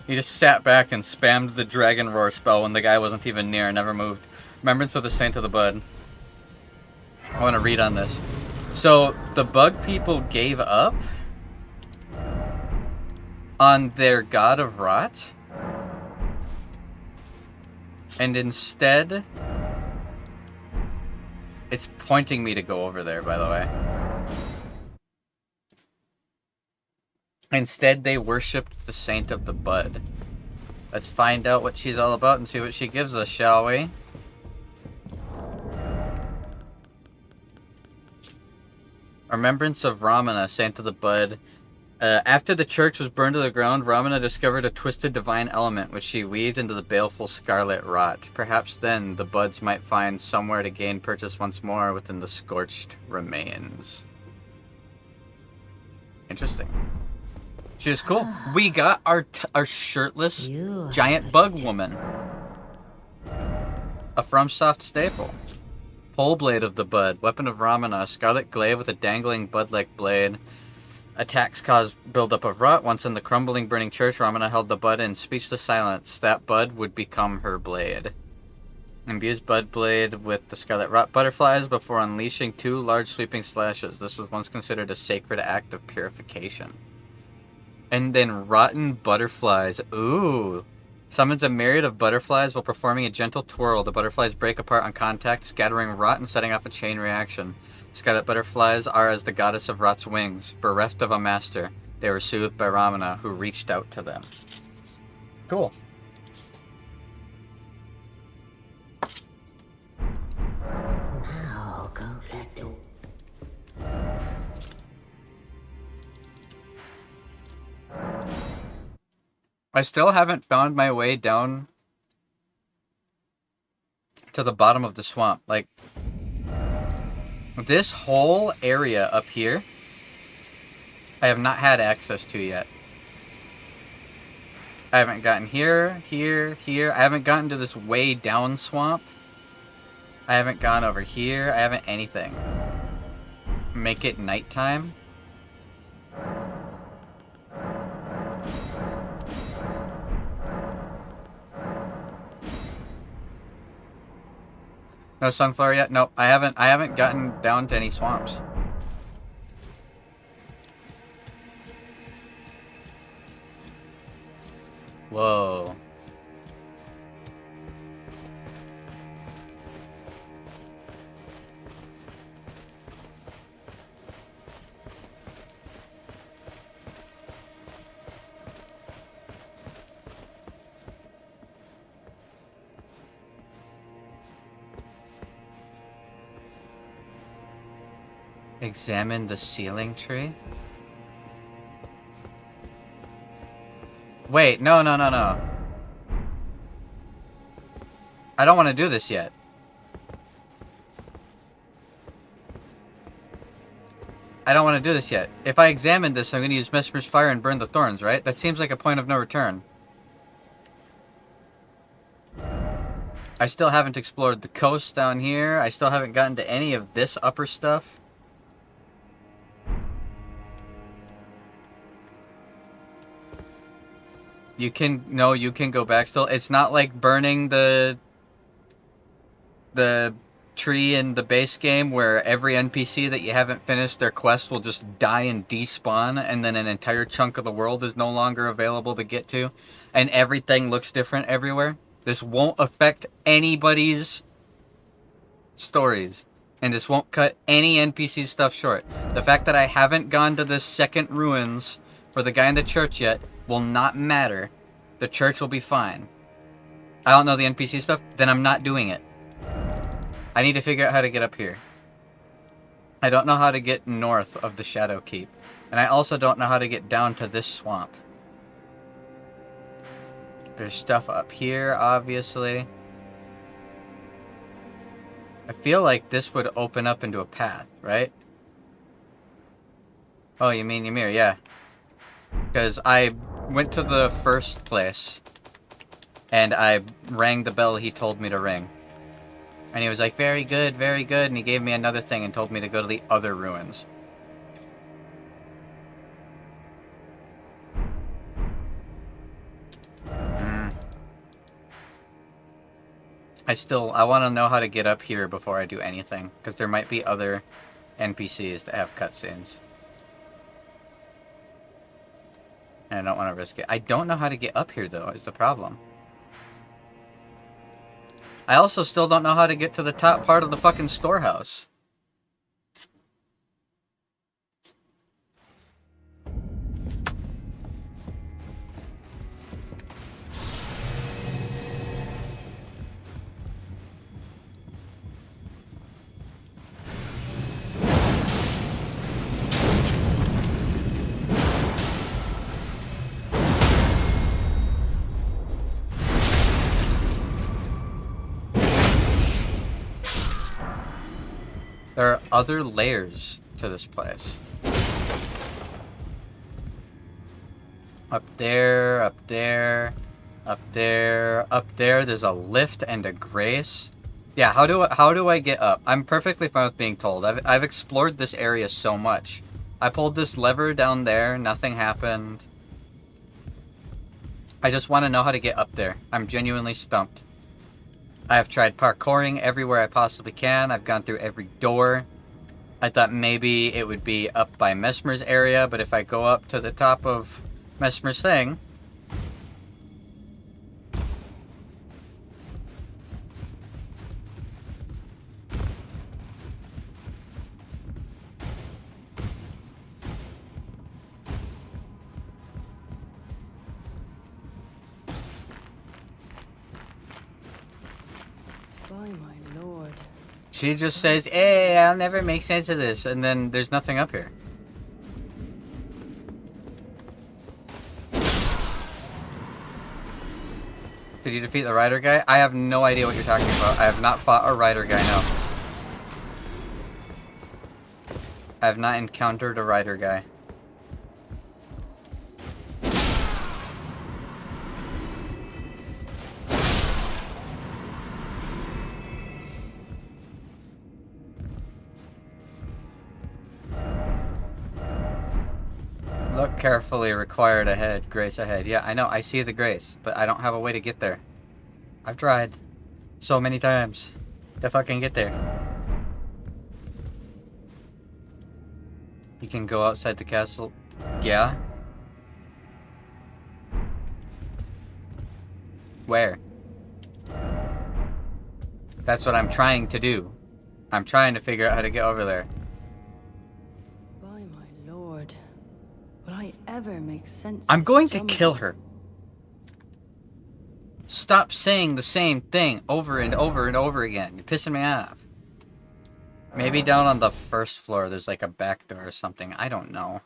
He just sat back and spammed the dragon roar spell when the guy wasn't even near and never moved. Remembrance of the Saint of the Bud. I want to read on this. So, the bug people gave up on their god of rot. And instead... It's pointing me to go over there, by the way. Instead, they worshipped the Saint of the Bud. Let's find out what she's all about and see what she gives us, shall we? Remembrance of Ramana, Saint of the Bud. After the church was burned to the ground, Ramana discovered a twisted divine element, which she weaved into the baleful scarlet rot. Perhaps then the buds might find somewhere to gain purchase once more within the scorched remains. Interesting. She was cool. We got our shirtless giant bug woman. A FromSoft staple. Pole blade of the bud. Weapon of Ramana. Scarlet glaive with a dangling bud-like blade. Attacks cause buildup of rot. Once in the crumbling, burning church, Ramana held the bud in speechless silence. That bud would become her blade. Imbues Bud Blade with the Scarlet Rot Butterflies before unleashing 2 large sweeping slashes. This was once considered a sacred act of purification. And then Rotten Butterflies. Ooh. Summons a myriad of butterflies while performing a gentle twirl. The butterflies break apart on contact, scattering rot and setting off a chain reaction. Scarlet butterflies are as the goddess of rot's wings. Bereft of a master, they were soothed by Ramana, who reached out to them. Cool. I still haven't found my way down to the bottom of the swamp. Like, this whole area up here, I have not had access to yet. I haven't gotten here, here, here. I haven't gotten to this way down swamp. I haven't gone over here. I haven't anything. Make it nighttime. No sunflower yet? Nope, I haven't gotten down to any swamps. Whoa. Examine the ceiling tree? Wait, no. I don't want to do this yet. I don't want to do this yet. If I examine this, I'm going to use Mesmer's Fire and burn the thorns, right? That seems like a point of no return. I still haven't explored the coast down here. I still haven't gotten to any of this upper stuff. You can go back still. It's not like burning the tree in the base game where every NPC that you haven't finished their quest will just die and despawn, and then an entire chunk of the world is no longer available to get to, and everything looks different everywhere. This won't affect anybody's stories, and this won't cut any NPC stuff short. The fact that I haven't gone to the second ruins for the guy in the church yet will not matter. The church will be fine. I don't know the NPC stuff, then I'm not doing it. I need to figure out how to get up here. I don't know how to get north of the Shadow Keep. And I also don't know how to get down to this swamp. There's stuff up here, obviously. I feel like this would open up into a path, right? Oh, you mean Ymir, yeah. Because I went to the first place, and I rang the bell he told me to ring. And he was like, very good, and he gave me another thing and told me to go to the other ruins. I want to know how to get up here before I do anything, because there might be other NPCs that have cutscenes. And I don't want to risk it. I don't know how to get up here, though, is the problem. I also still don't know how to get to the top part of the fucking storehouse. There are other layers to this place. Up there, up there, up there, up there. There's a lift and a grace. Yeah, how do I get up? I'm perfectly fine with being told. I've explored this area so much. I pulled this lever down there, nothing happened. I just want to know how to get up there. I'm genuinely stumped. I have tried parkouring everywhere I possibly can. I've gone through every door. I thought maybe it would be up by Mesmer's area, but if I go up to the top of Mesmer's thing... By my lord. She just says, hey, I'll never make sense of this, and then there's nothing up here. Did you defeat the rider guy? I have no idea what you're talking about. I have not fought a rider guy, no. I have not encountered a rider guy. Look carefully, required ahead, grace ahead. Yeah, I know, I see the grace, but I don't have a way to get there. I've tried so many times to fucking get there. You can go outside the castle. Yeah? Where? That's what I'm trying to do. I'm trying to figure out how to get over there. By my lord. Will I ever make sense? I'm of going this to kill her. Stop saying the same thing over and over and over again. You're pissing me off. Maybe down on the first floor there's like a back door or something. I don't know.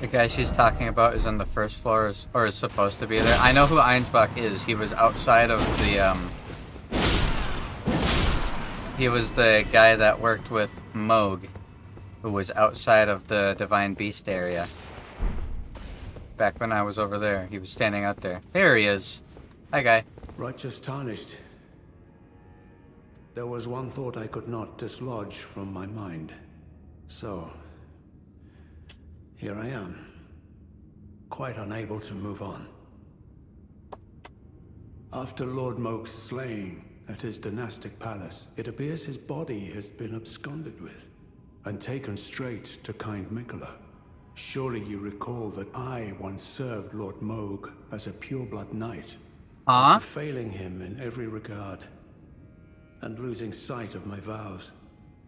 The guy she's talking about is on the first floor, or is supposed to be there. I know who Einsbach is. He was outside of the, He was the guy that worked with Moog, who was outside of the Divine Beast area. Back when I was over there. He was standing out there. There he is. Hi, guy. Righteous tarnished. There was one thought I could not dislodge from my mind. So... here I am, quite unable to move on. After Lord Moog's slaying at his dynastic palace, it appears his body has been absconded with and taken straight to kind Mikola. Surely you recall that I once served Lord Moog as a pureblood knight, after failing him in every regard and losing sight of my vows.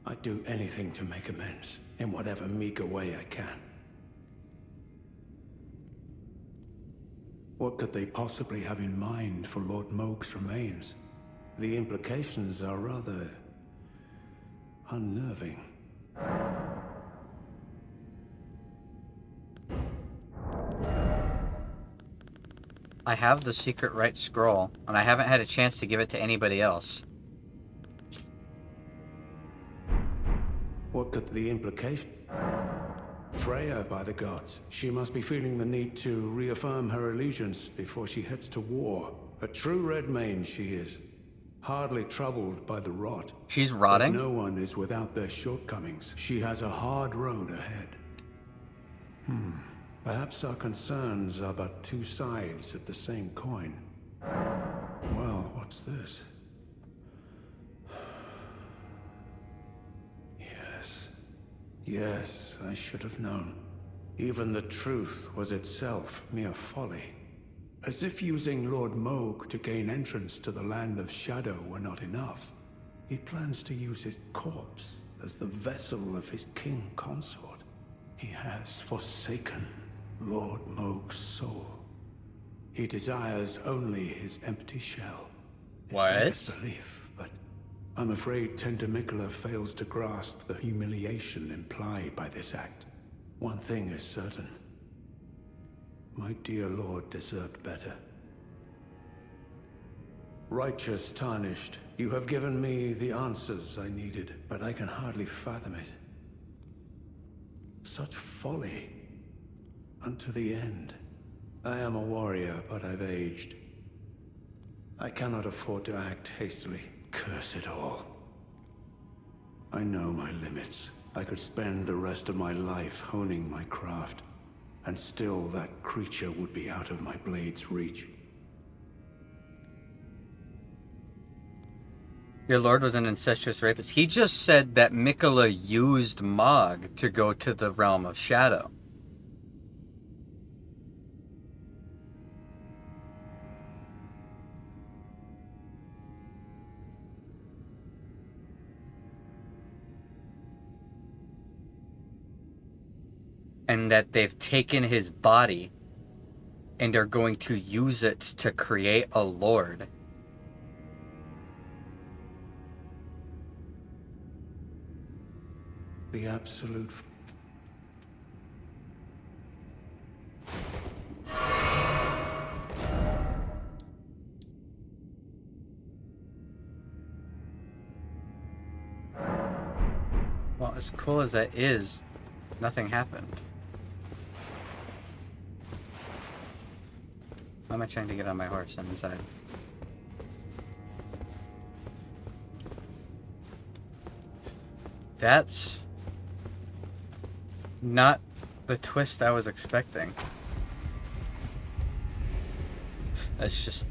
I'd do anything to make amends in whatever meager way I can. What could they possibly have in mind for Lord Moog's remains? The implications are rather... unnerving. I have the secret right scroll, and I haven't had a chance to give it to anybody else. What could the implication... Freya, by the gods. She must be feeling the need to reaffirm her allegiance before she heads to war. A true Redmane she is. Hardly troubled by the rot. She's rotting? But no one is without their shortcomings. She has a hard road ahead. Perhaps our concerns are but two sides of the same coin. Well, what's this? Yes, I should have known. Even the truth was itself mere folly. As if using Lord Moog to gain entrance to the Land of Shadow were not enough, he plans to use his corpse as the vessel of his king consort. He has forsaken Lord Moog's soul. He desires only his empty shell. What? It beggars belief, but I'm afraid Tender Mikola fails to grasp the humiliation implied by this act. One thing is certain. My dear lord deserved better. Righteous Tarnished, you have given me the answers I needed, but I can hardly fathom it. Such folly. Unto the end. I am a warrior, but I've aged. I cannot afford to act hastily. Curse it all. I know my limits. I could spend the rest of my life honing my craft, and still that creature would be out of my blade's reach. Your lord was an incestuous rapist. He just said that Mikola used Mog to go to the realm of shadow. And that they've taken his body and are going to use it to create a lord. The absolute... Well, as cool as that is, nothing happened. Why am I trying to get on my horse? I'm inside. That's not the twist I was expecting. Let's just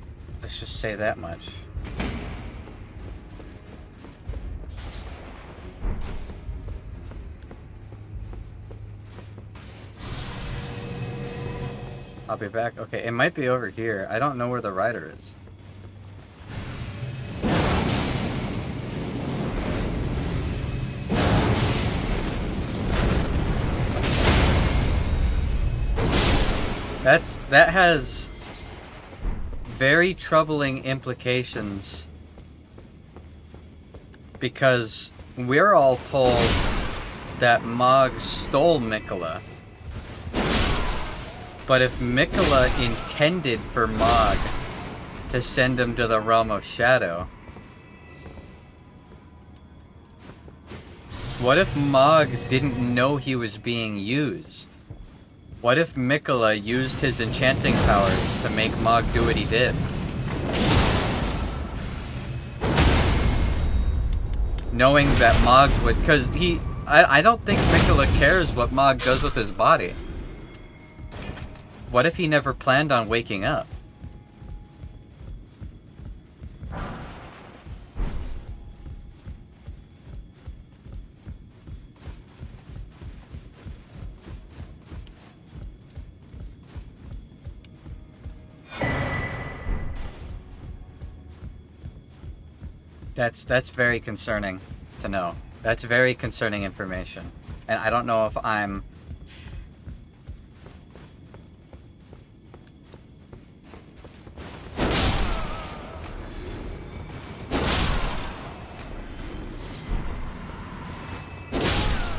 say that much. I'll be back. Okay, it might be over here. I don't know where the rider is. That has very troubling implications, because we're all told that Mog stole Mikola. But if Mikola intended for Mog to send him to the realm of shadow, what if Mog didn't know he was being used? What if Mikola used his enchanting powers to make Mog do what he did? Knowing that Mog would, because I don't think Mikola cares what Mog does with his body. What if he never planned on waking up? That's very concerning to know. That's very concerning information. And I don't know if I'm...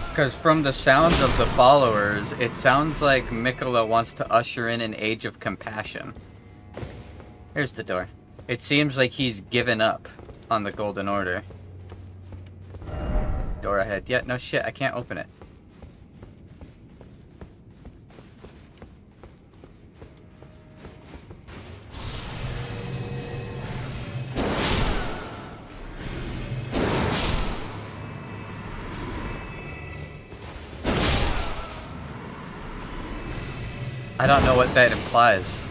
Because from the sounds of the followers, it sounds like Mikola wants to usher in an age of compassion. Here's the door. It seems like he's given up on the Golden Order. Door ahead. Yeah, no shit, I can't open it. I don't know what that implies.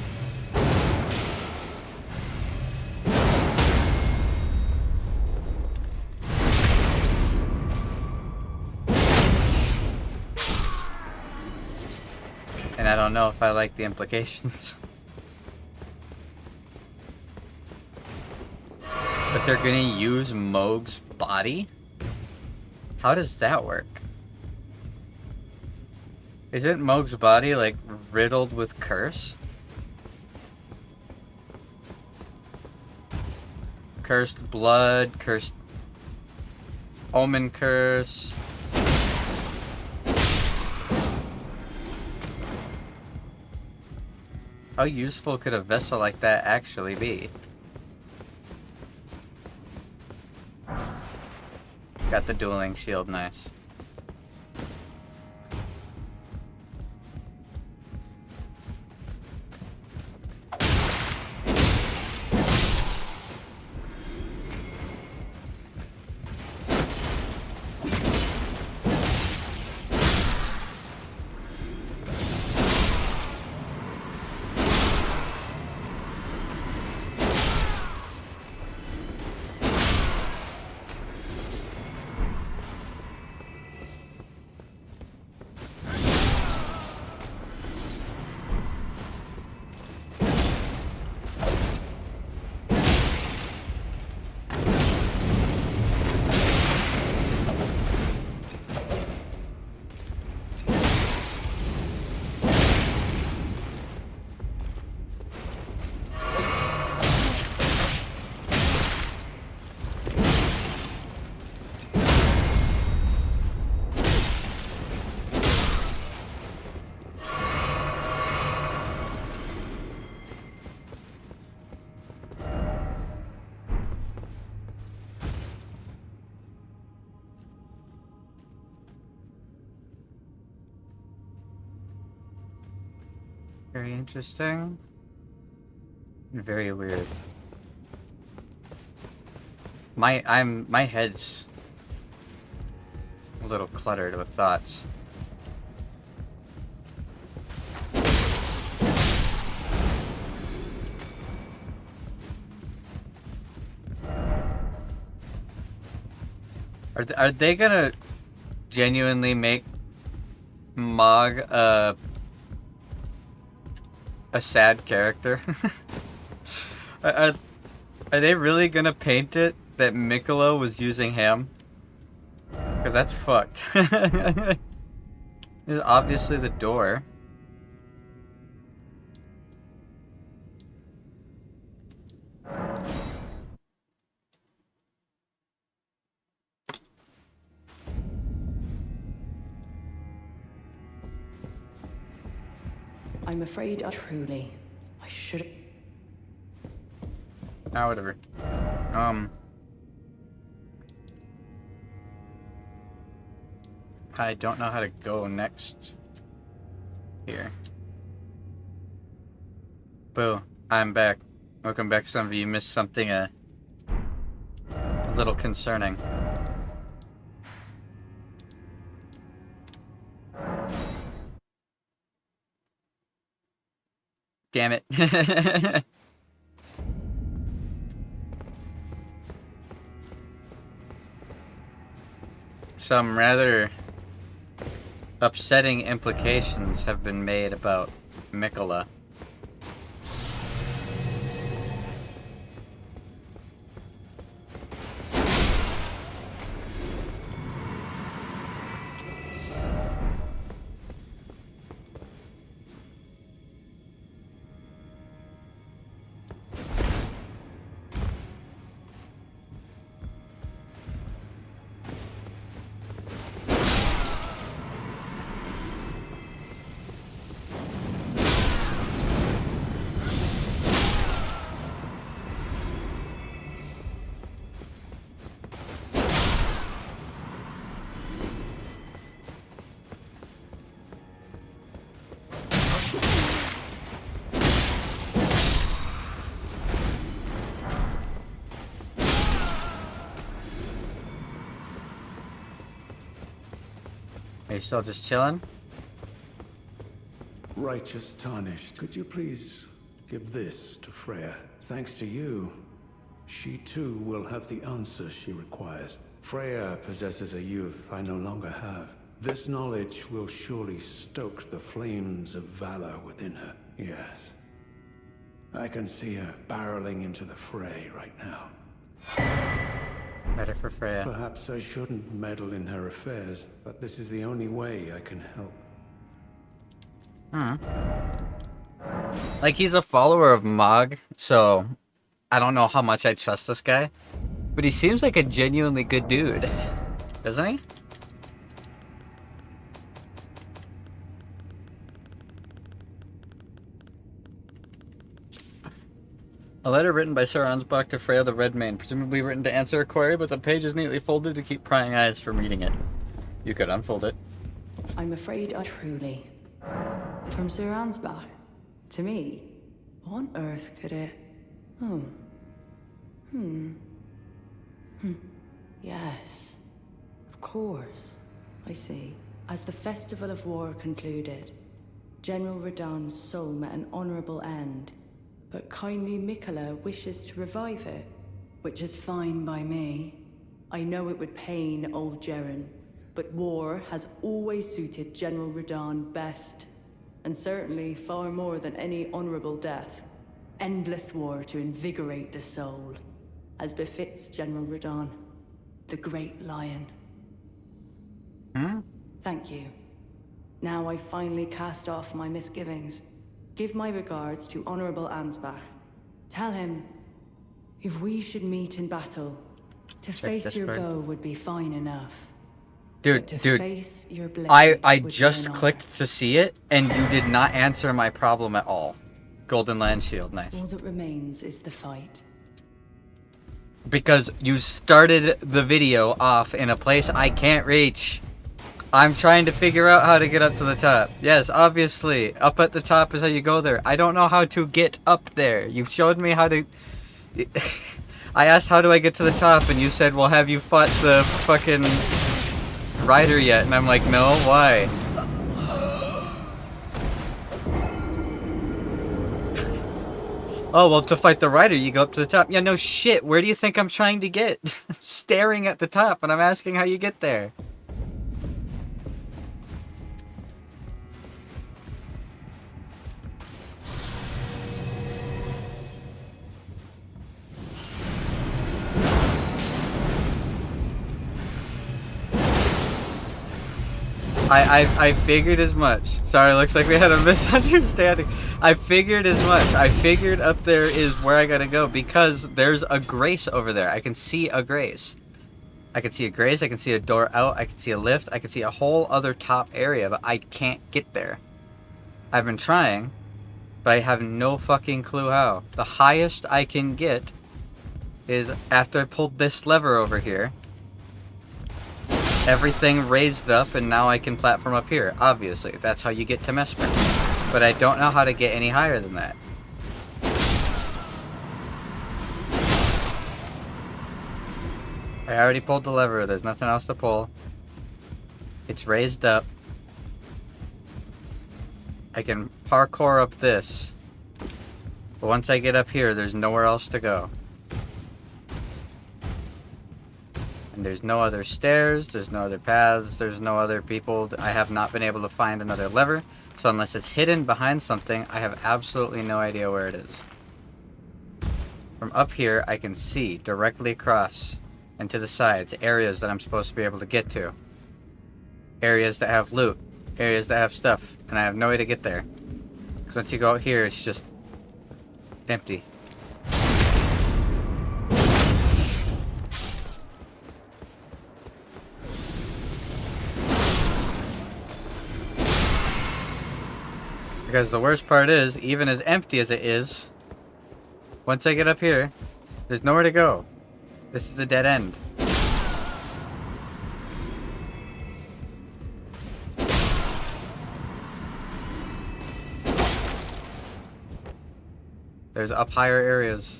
And I don't know if I like the implications. But they're gonna use Mog's body? How does that work? Isn't Mog's body, like, riddled with curse? Cursed blood, cursed... Omen curse... How useful could a vessel like that actually be? Got the dueling shield, nice. Very interesting. And very weird. My head's a little cluttered with thoughts. Are they gonna genuinely make Mog a sad character? are they really gonna paint it that Miquella was using him? Because that's fucked. This is obviously the door. I'm afraid I should have... Ah, whatever. I don't know how to go next. Here. Boo, I'm back. Welcome back, some of you missed something a little concerning. Damn it. Some rather upsetting implications have been made about Miquella. Are you still just chilling? Righteous Tarnished, could you please give this to Freya? Thanks to you, she too will have the answer she requires. Freya possesses a youth I no longer have. This knowledge will surely stoke the flames of valor within her. Yes. I can see her barreling into the fray right now. Better for Freya. Perhaps I shouldn't meddle in her affairs, but this is the only way I can help. Like, he's a follower of Mog, so I don't know how much I trust this guy. But he seems like a genuinely good dude. Doesn't he? A letter written by Sir Ansbach to Freya the Redmane, presumably written to answer a query, but the page is neatly folded to keep prying eyes from reading it. You could unfold it. I'm afraid I truly. From Sir Ansbach? To me? What on earth could it... Yes. Of course. I see. As the Festival of War concluded, General Radahn's soul met an honorable end, but kindly Mikola wishes to revive it, which is fine by me. I know it would pain old Jeren, but war has always suited General Radahn best, and certainly far more than any honorable death. Endless war to invigorate the soul, as befits General Radahn, the Great Lion. Thank you. Now I finally cast off my misgivings. Give my regards to Honorable Ansbach. Tell him, if we should meet in battle, to face your bow would be fine enough. Dude, But to face your blade I would be just an honor. clicked to see it, and you did not answer my problem at all. Golden Land Shield, nice. All that remains is the fight. Because you started the video off in a place I can't reach. I'm trying to figure out how to get up to the top. Yes, obviously, up at the top is how you go there. I don't know how to get up there. You showed me how to... I asked how do I get to the top, and you said, well, have you fought the fucking rider yet? And I'm like, no, why? Oh, well, to fight the rider, you go up to the top. Yeah, no shit, where do you think I'm trying to get? Staring at the top, and I'm asking how you get there. I figured as much. Sorry, looks like we had a misunderstanding. I figured as much. I figured up there is where I gotta go because there's a grace over there. I can see a grace. I can see a grace, I can see a door out, I can see a lift, I can see a whole other top area, but I can't get there. I've been trying, but I have no fucking clue how. The highest I can get is after I pulled this lever over here. Everything raised up, and now I can platform up here. Obviously, that's how you get to Mesmer. But I don't know how to get any higher than that. I already pulled the lever. There's nothing else to pull. It's raised up. I can parkour up this. But once I get up here, there's nowhere else to go. And there's no other stairs, there's no other paths, there's no other people. I have not been able to find another lever. So unless it's hidden behind something, I have absolutely no idea where it is. From up here, I can see directly across and to the sides areas that I'm supposed to be able to get to. Areas that have loot, areas that have stuff, and I have no way to get there. Because once you go out here, it's just empty. Because the worst part is, even as empty as it is, once I get up here, there's nowhere to go. This is a dead end. There's up higher areas.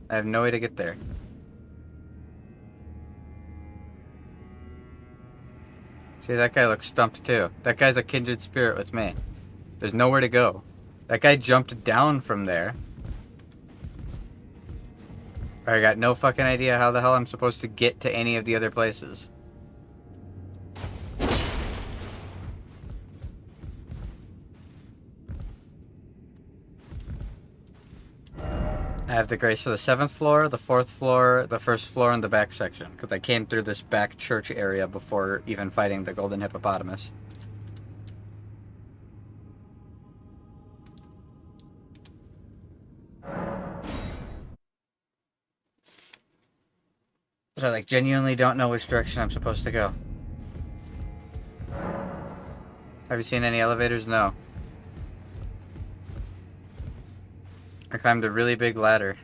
I have no way to get there. See, that guy looks stumped too. That guy's a kindred spirit with me. There's nowhere to go. That guy jumped down from there. I got no fucking idea how the hell I'm supposed to get to any of the other places. I have the grace for the 7th floor, the 4th floor, the 1st floor, and the back section. Because I came through this back church area before even fighting the golden hippopotamus. So I like genuinely don't know which direction I'm supposed to go. Have you seen any elevators? No. I climbed a really big ladder.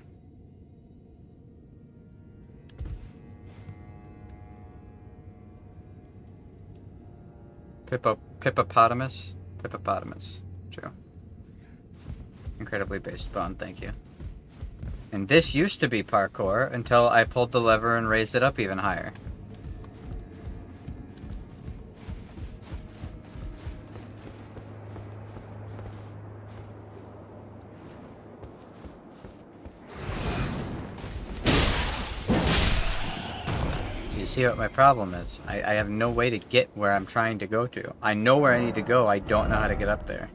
Hippopotamus? Hippopotamus. True. Incredibly based bone, thank you. And this used to be parkour until I pulled the lever and raised it up even higher. So you see what my problem is? I have no way to get where I'm trying to go to. I know where I need to go, I don't know how to get up there.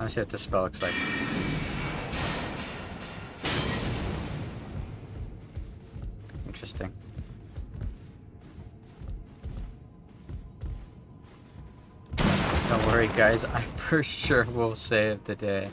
Let's see what this spell looks like. Interesting. Don't worry, guys. I for sure will save the day.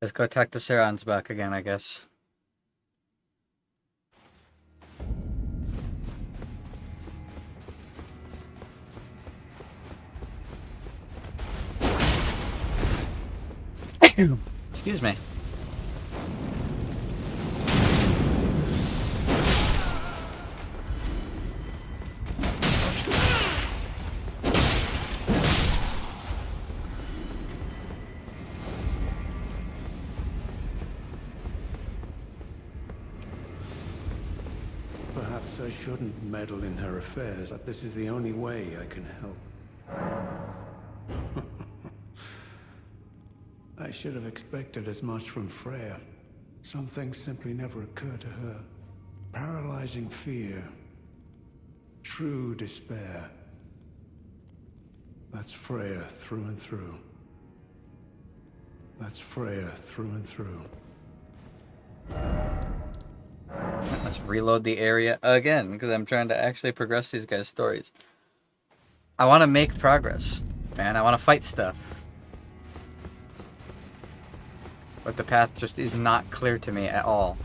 Let's go attack the Saron's back again, I guess. Excuse me. Perhaps I shouldn't meddle in her affairs, but this is the only way I can help. I should have expected as much from Freya. Some things simply never occur to her. Paralyzing fear. True despair. That's Freya through and through. That's Freya through and through. Let's reload the area again, because I'm trying to actually progress these guys' stories. I want to make progress, man. I want to fight stuff. But the path just is not clear to me at all.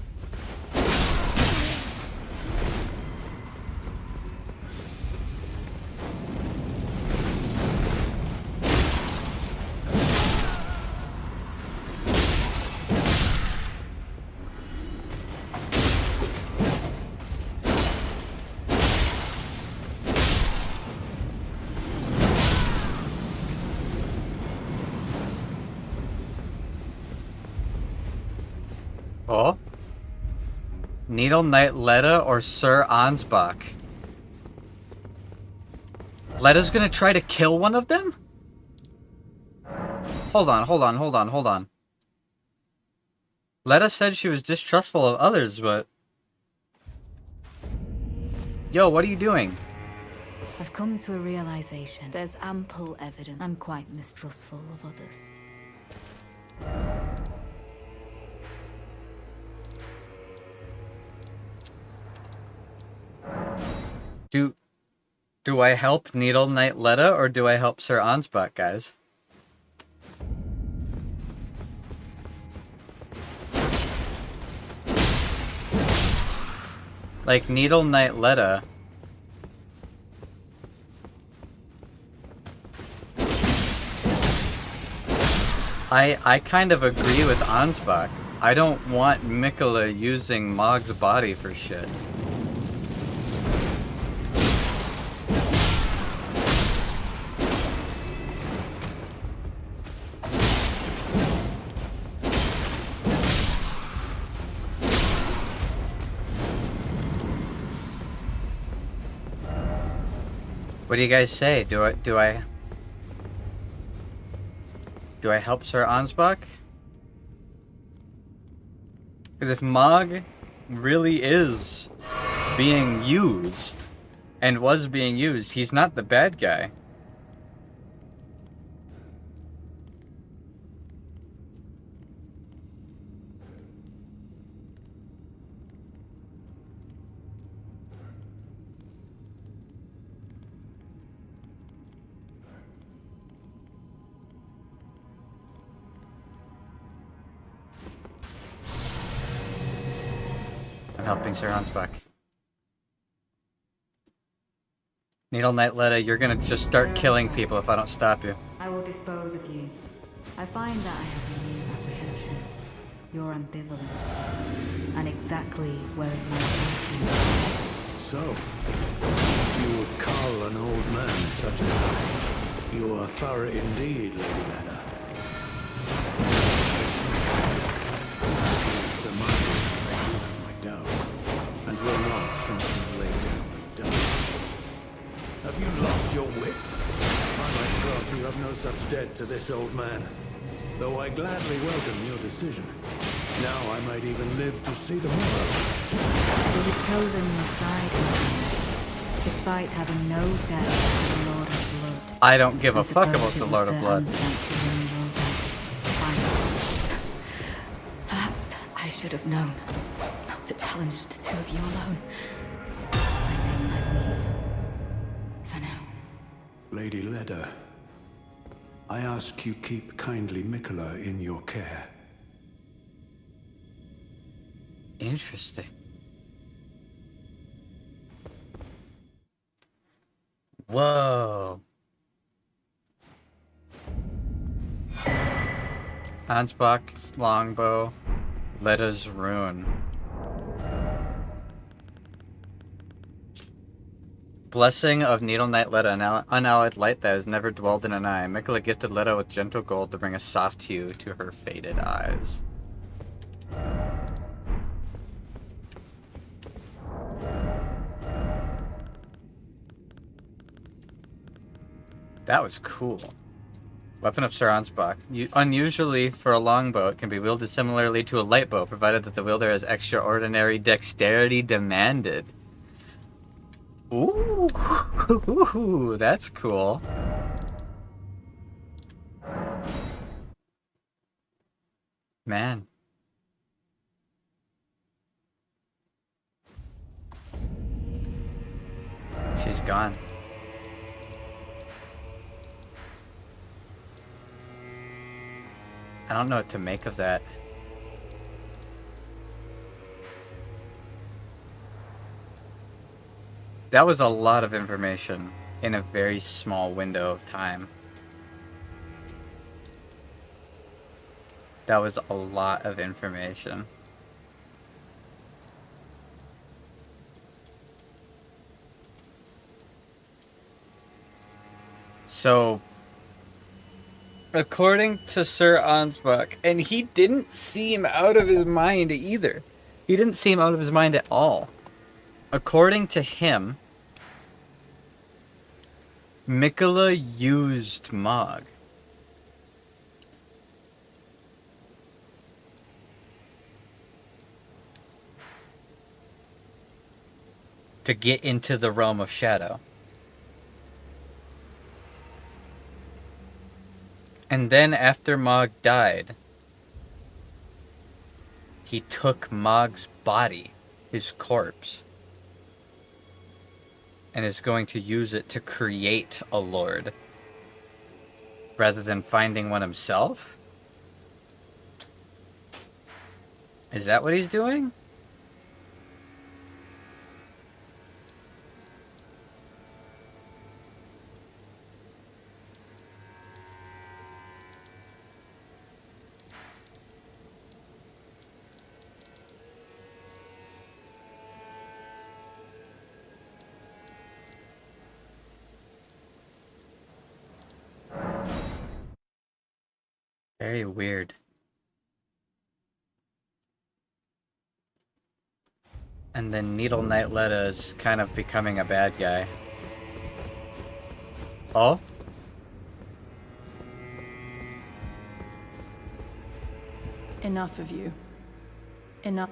Oh? Needle Knight Leda or Sir Ansbach? Leda's gonna try to kill one of them? Hold on. Leda said she was distrustful of others, but... Yo, what are you doing? I've come to a realization. There's ample evidence. I'm quite mistrustful of others. Do I help Needle Knight Leda or do I help Sir Ansbach, guys? Like, Needle Knight Leda... I kind of agree with Ansbach. I don't want Mikola using Mog's body for shit. What do you guys say? Do I help Sir Ansbach? Because if Mog really is being used, and was being used, he's not the bad guy. I'm helping Sir Ansbach. Needle Knight Letta, you're gonna just start killing people if I don't stop you. I will dispose of you. I find that I have a new apprehension. You're ambivalent. And exactly where is my safety? So, you would cull an old man such as I. You are thorough indeed, Lady Lena. The mind I do have my doubts, and will not simply lay down and die. Have you lost your wits? By my troth, you have no such debt to this old man. Though I gladly welcome your decision. Now I might even live to see the morrow. You've chosen the side of me, despite having no debt to the Lord of Blood. I don't give a I fuck suppose about it the was Lord of Blood. Perhaps I should have known not to challenge the two of you alone. I take my leave. For now. Lady Leda, I ask you keep kindly Mikola in your care. Interesting. Whoa. Ansbach's longbow. Letta's rune. Blessing of Needle Knight Letta, an unalloyed light that has never dwelled in an eye. Mikola gifted Letta with gentle gold to bring a soft hue to her faded eyes. That was cool. Weapon of Sir Ansbach. Unusually for a longbow, it can be wielded similarly to a light bow, provided that the wielder has extraordinary dexterity demanded. Ooh, that's cool. Man. She's gone. I don't know what to make of that. That was a lot of information in a very small window of time. That was a lot of information. So, according to Sir Ansbach, and he didn't seem out of his mind either. He didn't seem out of his mind at all. According to him, Mikola used Mog. To get into the realm of shadow. And then after Mog died, he took Mog's body, his corpse, and is going to use it to create a lord rather than finding one himself? Is that what he's doing? Very weird. And then Needle Knight Letta is kind of becoming a bad guy. Oh? Enough of you. Enough.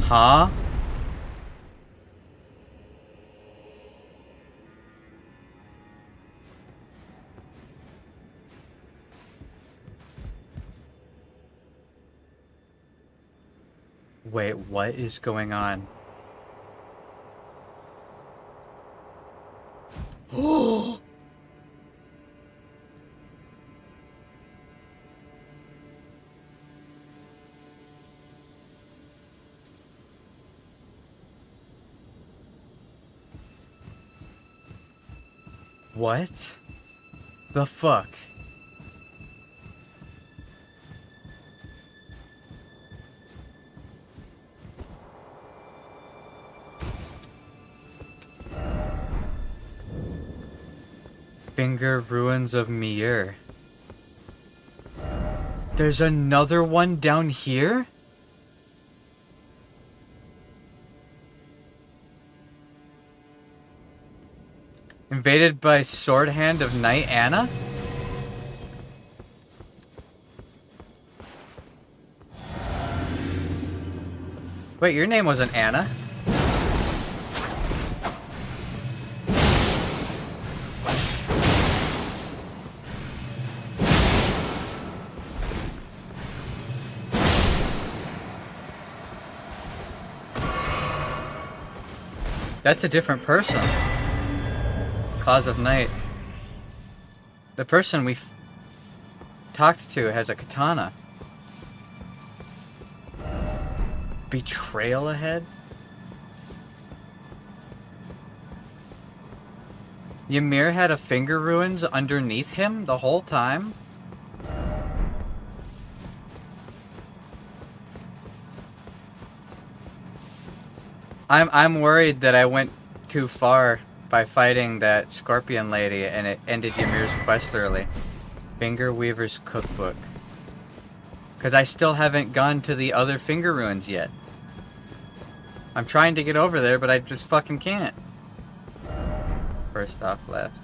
Huh? Wait, what is going on? What the fuck? Finger Ruins of Mir. There's another one down here? Invaded by Sword Hand of Night Anna? Wait, your name wasn't Anna. That's a different person. Claws of Night. The person we talked to has a katana. Betrayal ahead? Ymir had a finger ruins underneath him the whole time? I'm worried that I went too far by fighting that scorpion lady and it ended Ymir's quest early. Finger Weaver's Cookbook. Because I still haven't gone to the other finger ruins yet. I'm trying to get over there, but I just fucking can't. First off left.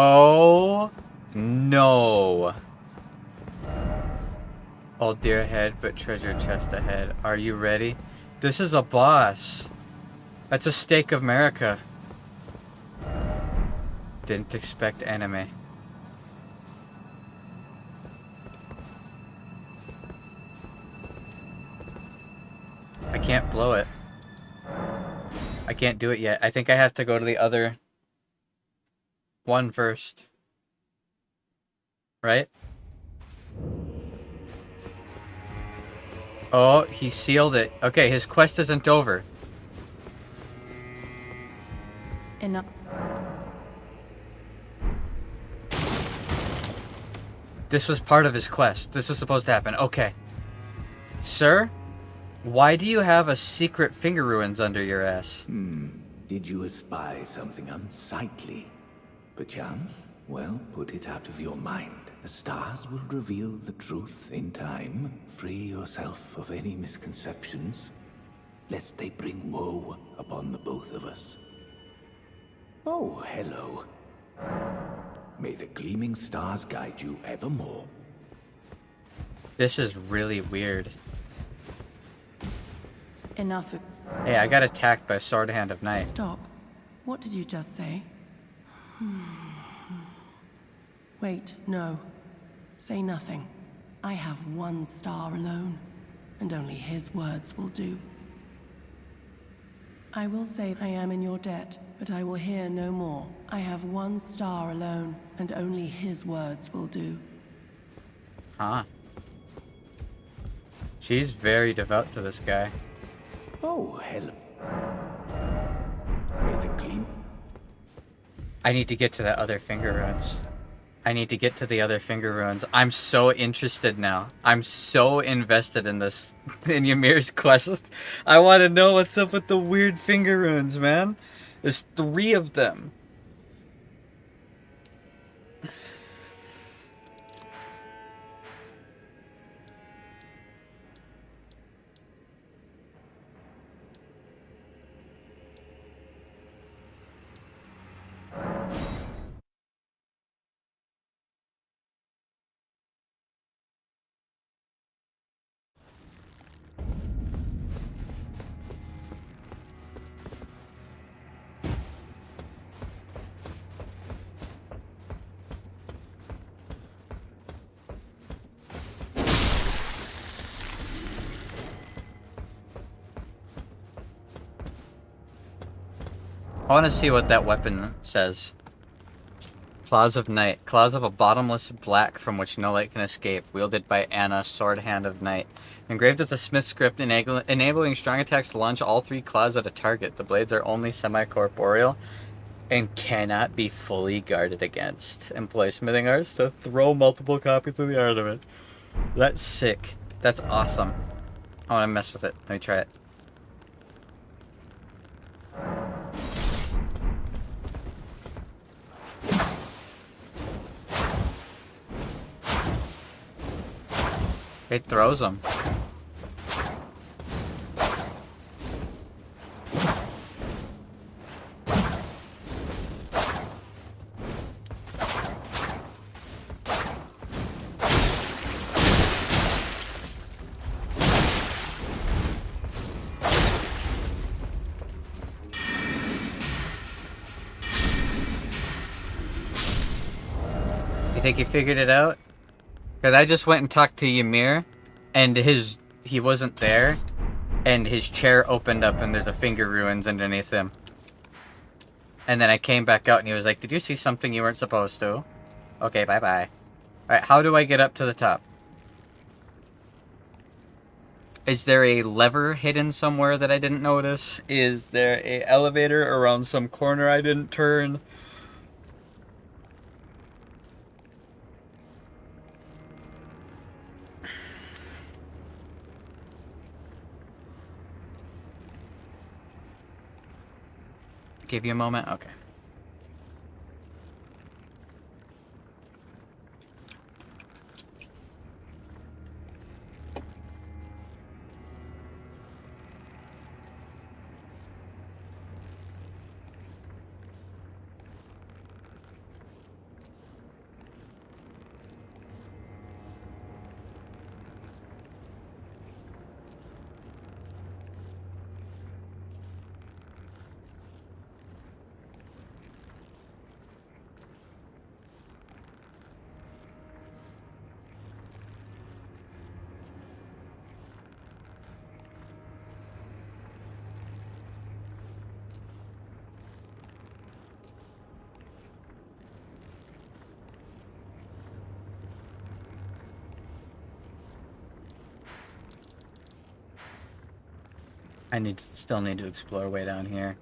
Oh no. All deer ahead, but treasure chest ahead. Are you ready? This is a boss. That's a Stake of America. Didn't expect enemy. I can't blow it. I can't do it yet. I think I have to go to the other one first. Right? Oh, he sealed it. Okay, his quest isn't over. Enough. This was part of his quest. This was supposed to happen. Okay. Sir, why do you have a secret finger ruins under your ass? Did you espy something unsightly? Perchance? Well, put it out of your mind. The stars will reveal the truth in time. Free yourself of any misconceptions, lest they bring woe upon the both of us. Oh, hello. May the gleaming stars guide you evermore. This is really weird. Enough. Hey, I got attacked by Sword Hand of Night. Stop. What did you just say? Wait, no. Say nothing. I have one star alone, and only his words will do. I will say I am in your debt, but I will hear no more. I have one star alone, and only his words will do. Huh. She's very devout to this guy. Oh, hello. May the gleam... I need to get to that other finger ruins. I need to get to the other finger ruins. I'm so interested now. I'm so invested in this, in Ymir's quest. I want to know what's up with the weird finger ruins, man. There's 3 of them. I want to see what that weapon says. Claws of Night. Claws of a bottomless black from which no light can escape. Wielded by Anna, Sword Hand of Night. Engraved with the Smith script, enabling strong attacks to launch all 3 claws at a target. The blades are only semi-corporeal and cannot be fully guarded against. Employ smithing arts to throw multiple copies of the ornament. That's sick. That's awesome. I want to mess with it. Let me try it. It throws them. You think he figured it out? Because I just went and talked to Ymir, and he wasn't there, and his chair opened up and there's a finger ruins underneath him. And then I came back out and he was like, did you see something you weren't supposed to? Okay, bye-bye. Alright, how do I get up to the top? Is there a lever hidden somewhere that I didn't notice? Is there an elevator around some corner I didn't turn? Give you a moment? Okay. I still need to explore way down here.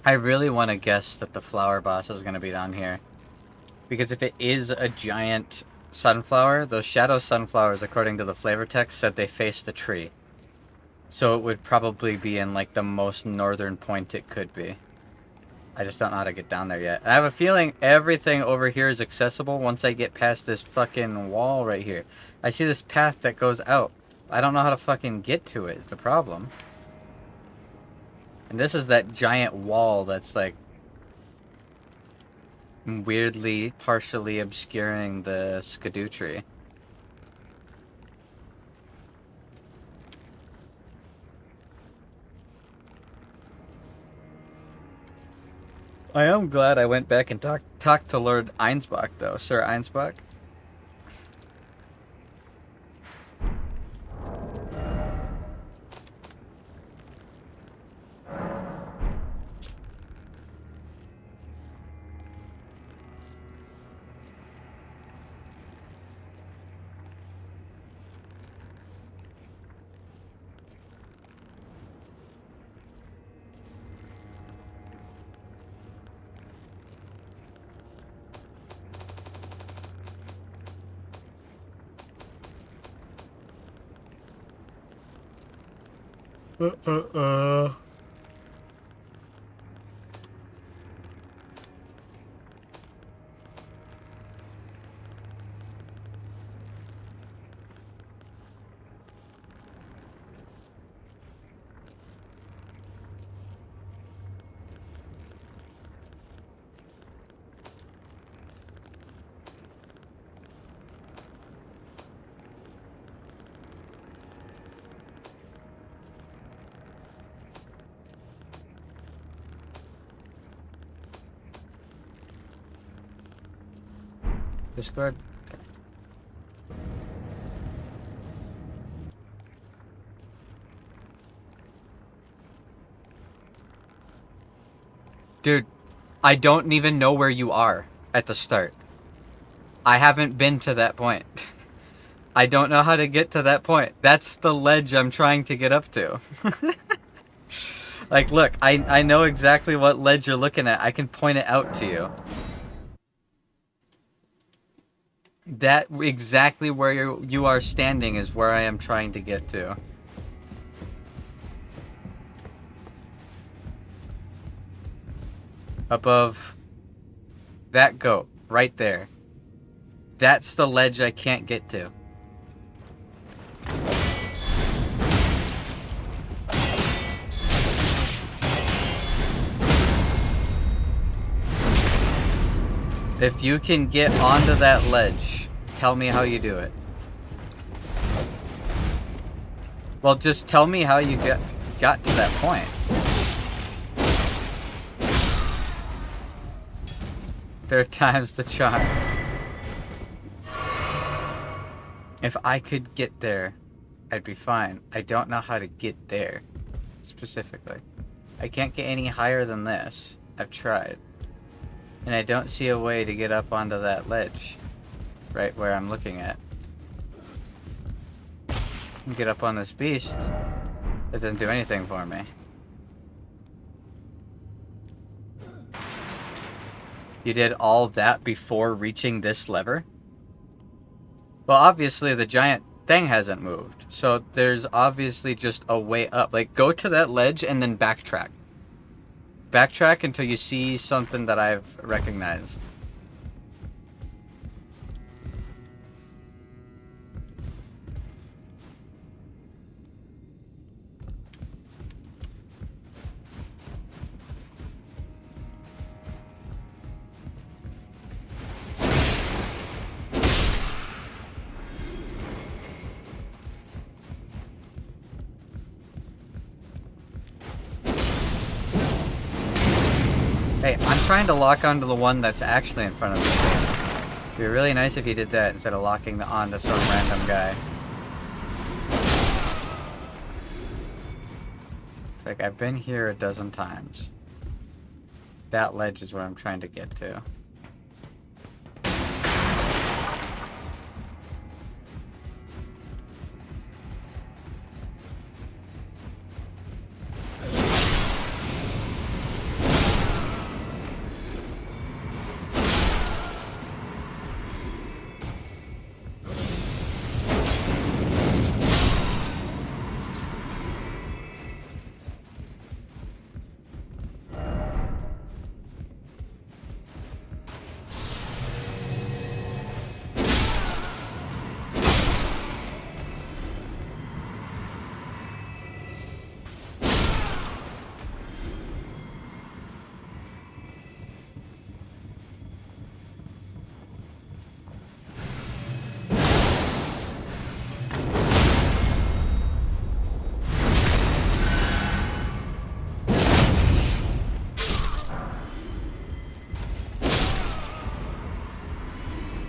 I really want to guess that the flower boss is going to be down here. Because if it is a giant sunflower, those shadow sunflowers, according to the flavor text, said they face the tree. So it would probably be in like the most northern point it could be. I just don't know how to get down there yet. I have a feeling everything over here is accessible once I get past this fucking wall right here. I see this path that goes out. I don't know how to fucking get to it is the problem. And this is that giant wall that's like weirdly partially obscuring the skidoo tree. I am glad I went back and talked to Lord Einsbach though, Sir Einsbach. Discord? Dude, I don't even know where you are at the start. I haven't been to that point. I don't know how to get to that point. That's the ledge I'm trying to get up to. Like, look, I know exactly what ledge you're looking at. I can point it out to you. That exactly where you are standing is where I am trying to get to. Above that goat, right there. That's the ledge I can't get to. If you can get onto that ledge, tell me how you do it. Well, just tell me how you got to that point. Third time's the charm. If I could get there, I'd be fine. I don't know how to get there, specifically. I can't get any higher than this. I've tried. And I don't see a way to get up onto that ledge. Right where I'm looking at. And get up on this beast. It doesn't do anything for me. You did all that before reaching this lever? Well, obviously the giant thing hasn't moved. So there's obviously just a way up. Like, go to that ledge and then backtrack. Backtrack until you see something that I've recognized. Hey, I'm trying to lock onto the one that's actually in front of me. It'd be really nice if you did that instead of locking onto some random guy. It's like, I've been here a dozen times. That ledge is where I'm trying to get to.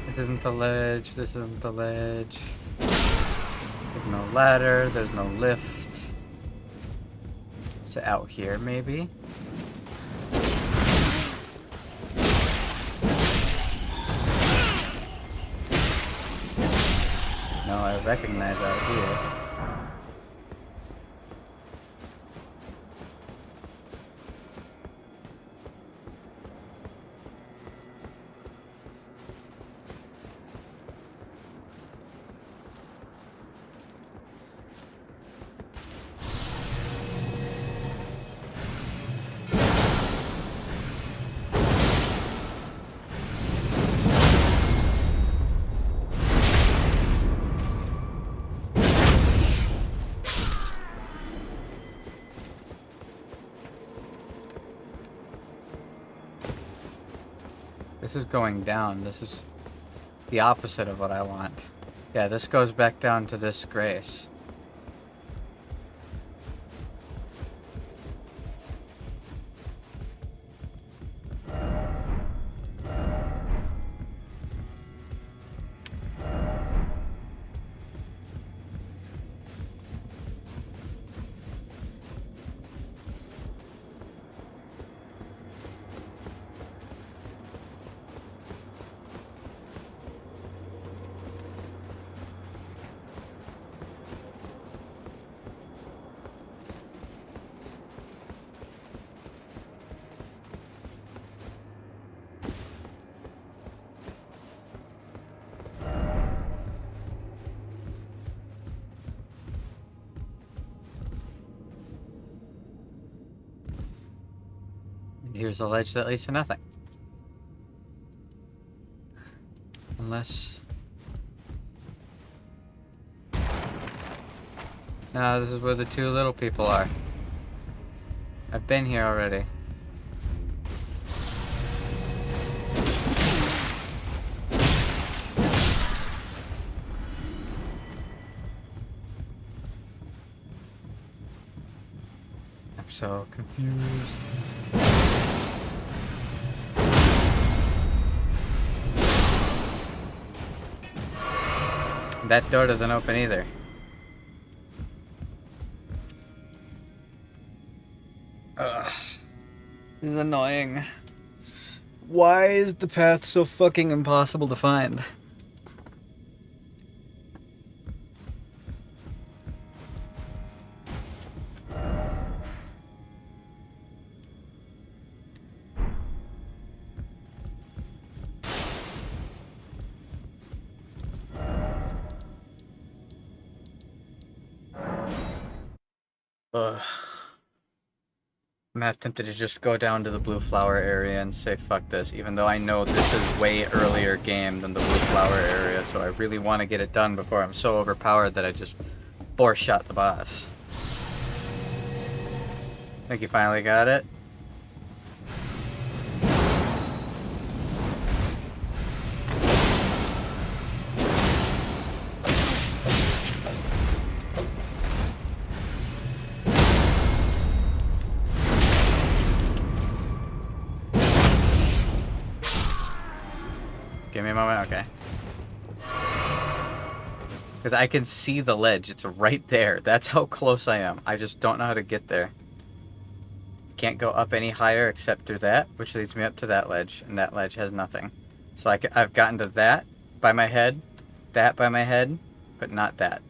This isn't the ledge, this isn't the ledge. There's no ladder, there's no lift. So out here, maybe? No, I recognize out here. This is going down. This is the opposite of what I want. Yeah, this goes back down to this grace. Here's a ledge that leads to nothing. Unless... No, this is where the two little people are. I've been here already. I'm so confused. That door doesn't open either. Ugh. This is annoying. Why is the path so fucking impossible to find? Ugh. I'm half tempted to just go down to the blue flower area and say fuck this, even though I know this is way earlier game than the blue flower area, so I really want to get it done before I'm so overpowered that I just shot the boss. Think you finally got it? Give me a moment, okay. Because I can see the ledge, it's right there. That's how close I am. I just don't know how to get there. Can't go up any higher except through that, which leads me up to that ledge, and that ledge has nothing. So I've gotten to that by my head, that by my head, but not that.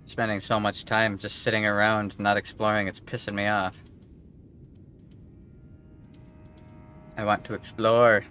Spending so much time just sitting around, not exploring, it's pissing me off. I want to explore.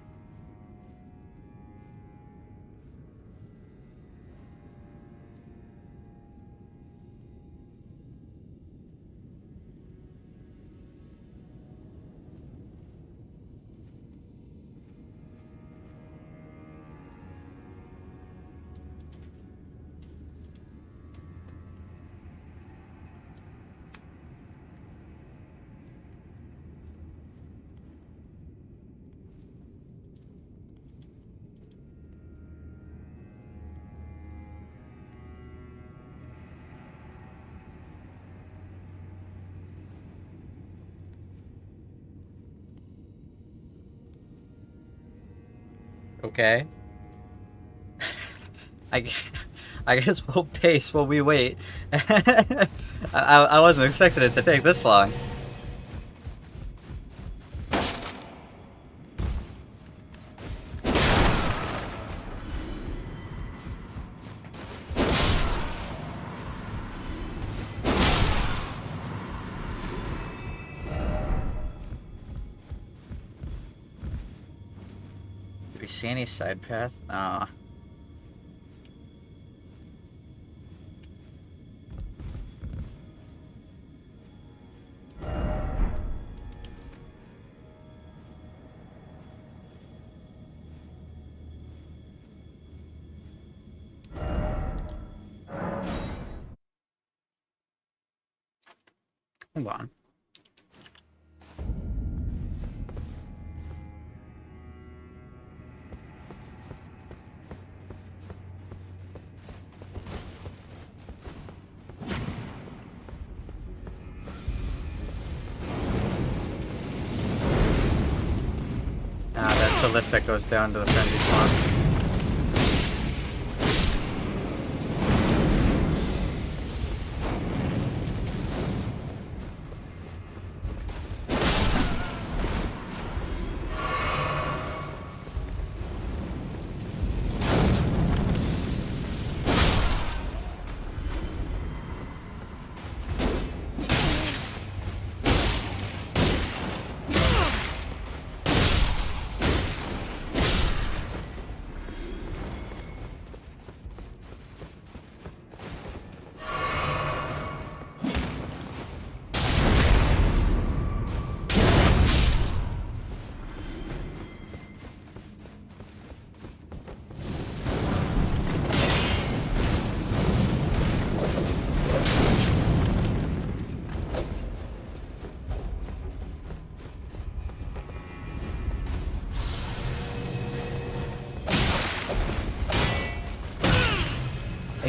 Okay. I guess we'll pace while we wait. I wasn't expecting it to take this long. Do we see any side path? Aw. Hold on. Ah, that's the lift that goes down to the frenzy swamp.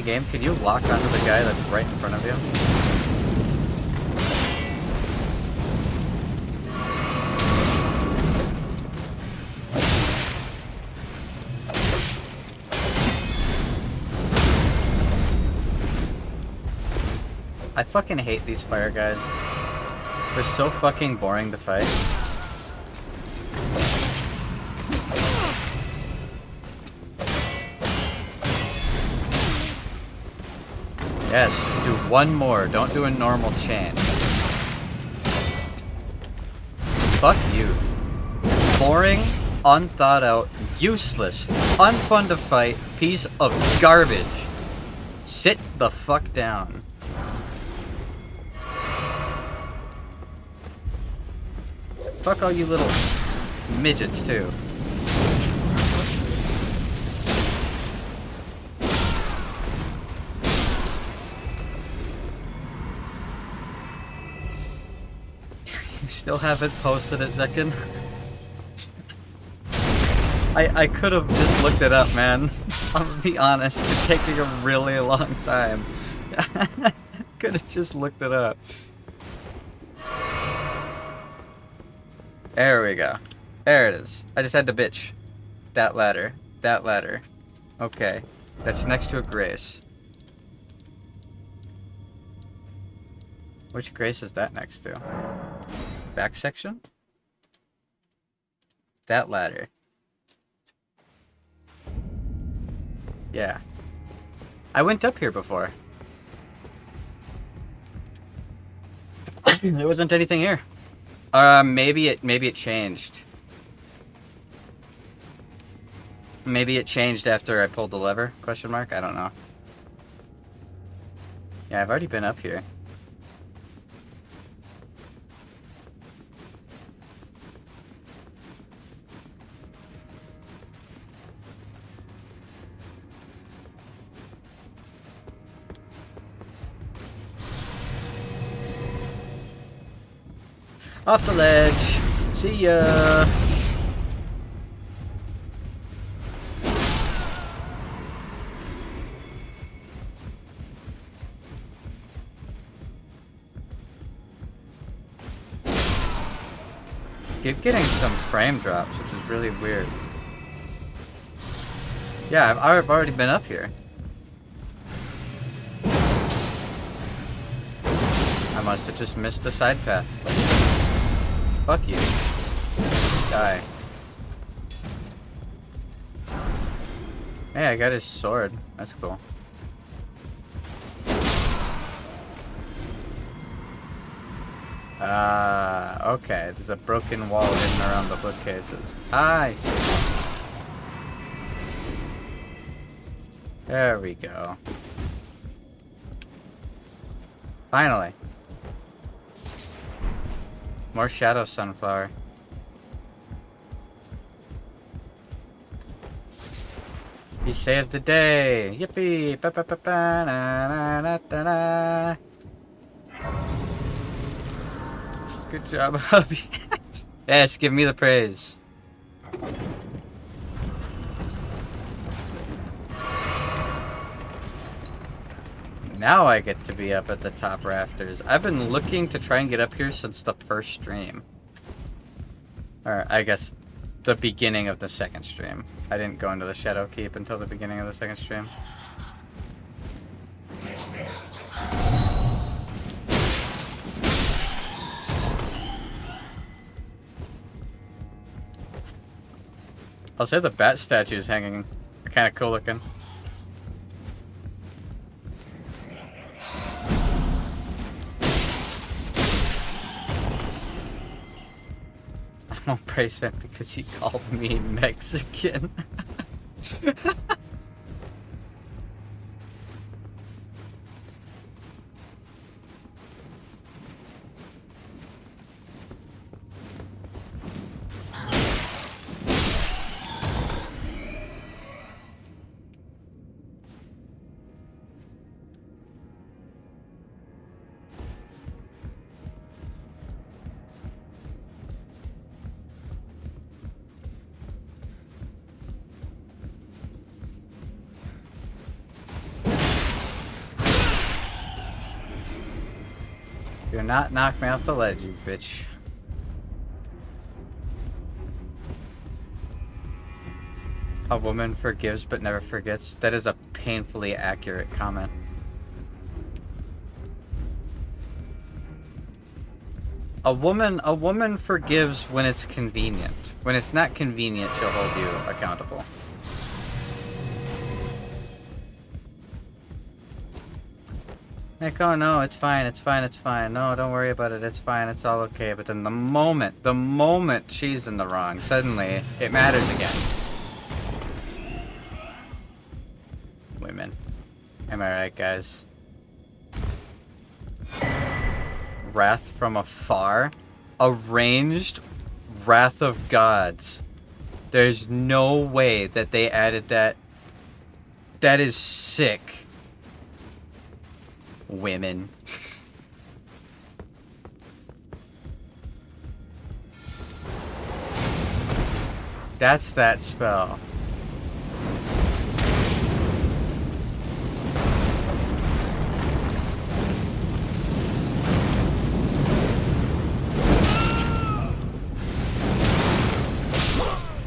Hey game, can you lock onto the guy that's right in front of you? I fucking hate these fire guys. They're so fucking boring to fight. Yes, just do one more. Don't do a normal chain. Fuck you. Boring, unthought out, useless, unfun to fight, piece of garbage. Sit the fuck down. Fuck all you little midgets too. You still haven't posted it, Zekin? I could have just looked it up, man. I'm gonna be honest, it's taking a really long time. Could have just looked it up. There we go. There it is. I just had to bitch. That ladder. That ladder. Okay. That's next to a Grace. Which Grace is that next to? Back section? That ladder. Yeah. I went up here before. There wasn't anything here. Maybe it changed. Maybe it changed after I pulled the lever? Question mark? I don't know. Yeah, I've already been up here. Off the ledge. See ya. Keep getting some frame drops, which is really weird. Yeah, I've already been up here. I must have just missed the side path. Fuck you. Die. Hey, I got his sword. That's cool. Okay. There's a broken wall hidden around the bookcases. I see. There we go. Finally. More shadow sunflower. He saved the day. Yippee! Ba ba ba ba na na na na na. Good job, hubby. Yes, give me the praise. Now I get to be up at the top rafters. I've been looking to try and get up here since the first stream. Or, I guess, the beginning of the second stream. I didn't go into the Shadow Keep until the beginning of the second stream. I'll say the bat statues hanging are kind of cool looking. I won't praise him because he called me Mexican. Do not knock me off the ledge, you bitch. A woman forgives but never forgets. That is a painfully accurate comment. A woman forgives when it's convenient. When it's not convenient, she'll hold you accountable. Like, oh no, it's fine, it's fine, it's fine. No, don't worry about it, it's fine, it's all okay. But then the moment she's in the wrong, suddenly it matters again. Women. Am I right, guys? Wrath from afar? Arranged Wrath of Gods. There's no way that they added that. That is sick. Women. That's that spell.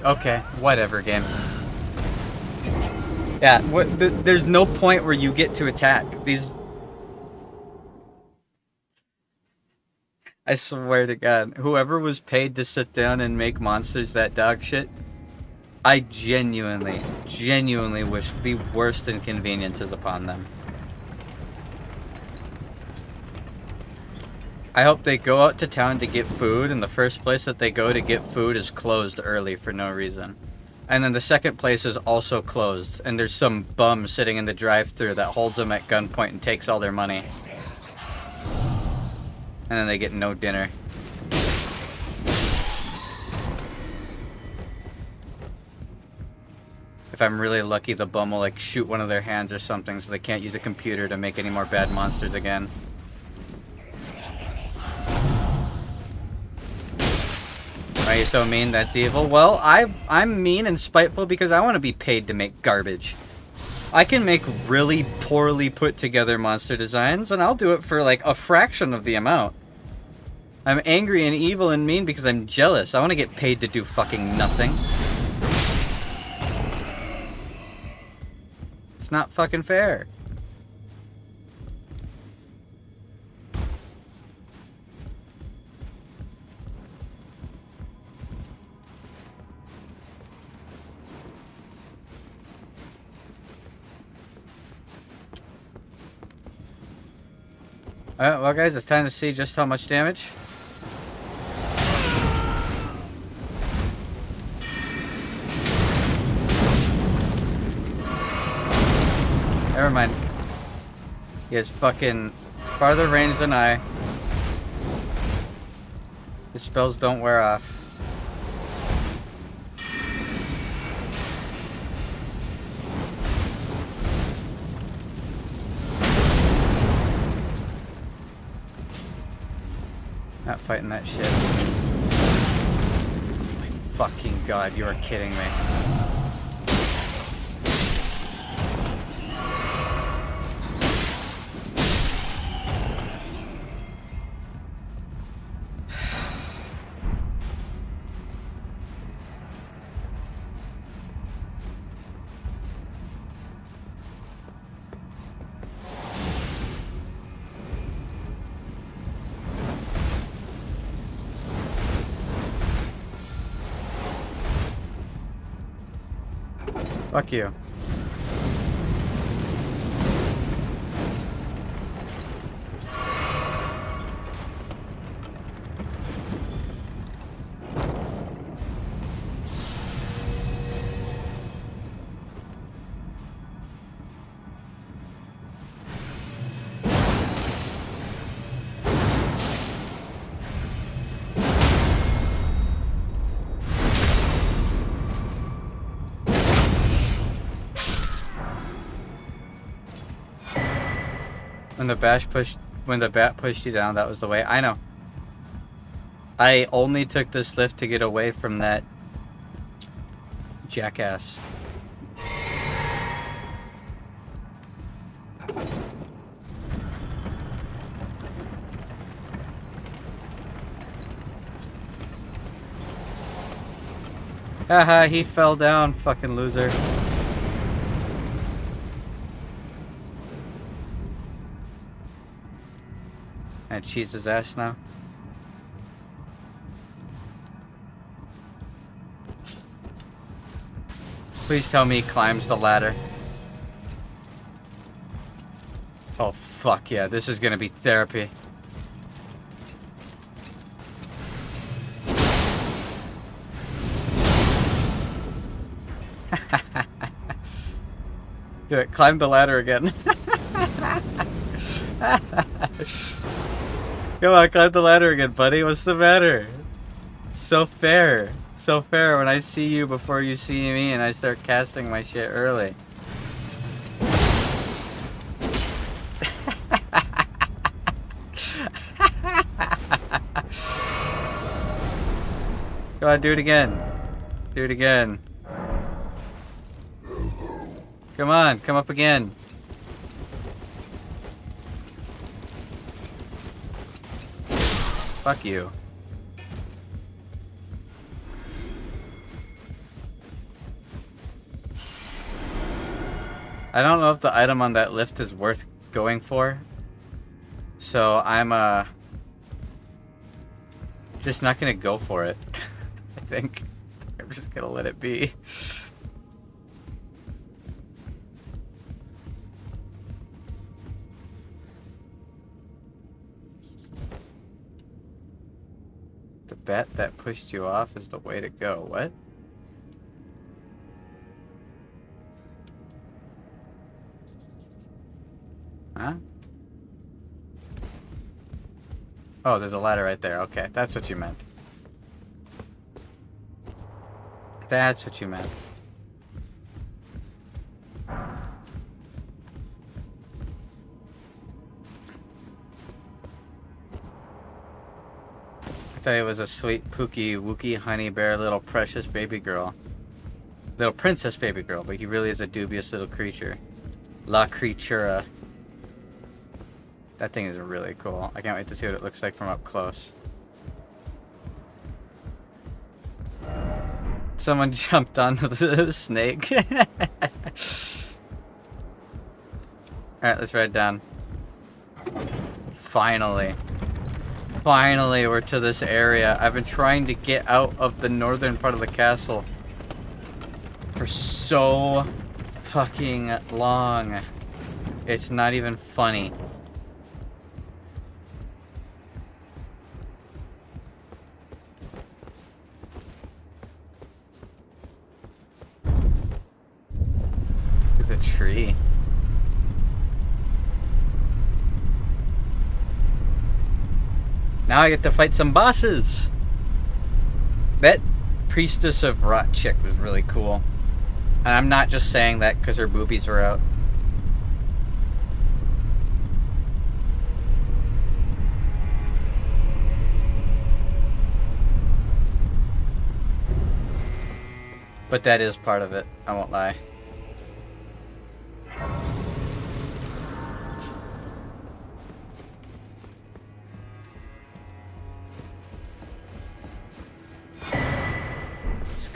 Okay, whatever, game. Yeah, there's no point where you get to attack. These... I swear to God, whoever was paid to sit down and make monsters that dog shit, I genuinely wish the worst inconveniences upon them. I hope they go out to town to get food, and the first place that they go to get food is closed early for no reason. And then the second place is also closed, and there's some bum sitting in the drive-thru that holds them at gunpoint and takes all their money. And then they get no dinner. If I'm really lucky, the bum will like shoot one of their hands or something so they can't use a computer to make any more bad monsters again. Are you so mean? That's evil? Well, I'm mean and spiteful because I want to be paid to make garbage. I can make really poorly put together monster designs, and I'll do it for like a fraction of the amount. I'm angry and evil and mean because I'm jealous. I want to get paid to do fucking nothing. It's not fucking fair. Alright, well guys, it's time to see just how much damage. Never mind. He has fucking farther range than I. His spells don't wear off. Not fighting that shit. Oh my fucking god, you are kidding me. Fuck you. When the bat pushed you down, that was the way. I know. I only took this lift to get away from that jackass. Haha, he fell down, fucking loser. And cheese his ass now. Please tell me he climbs the ladder. Oh fuck yeah, this is gonna be therapy. Do it, climb the ladder again. Come on, climb the ladder again, buddy. What's the matter? It's so fair. It's so fair when I see you before you see me and I start casting my shit early. Come on, do it again. Do it again. Come on, come up again. Fuck you. I don't know if the item on that lift is worth going for. So I'm just not gonna go for it. I think I'm just gonna let it be. The bat that pushed you off is the way to go. What? Huh? Oh, there's a ladder right there. Okay, that's what you meant. That's what you meant. I thought it was a sweet, pooky, wookie, honey bear, little precious baby girl. Little princess baby girl, but he really is a dubious little creature. La Creatura. That thing is really cool. I can't wait to see what it looks like from up close. Someone jumped onto the snake. Alright, let's ride down. Finally. Finally, we're to this area. I've been trying to get out of the northern part of the castle for so fucking long. It's not even funny. There's a tree. Now I get to fight some bosses. That priestess of rot chick was really cool. And I'm not just saying that because her boobies were out. But that is part of it, I won't lie.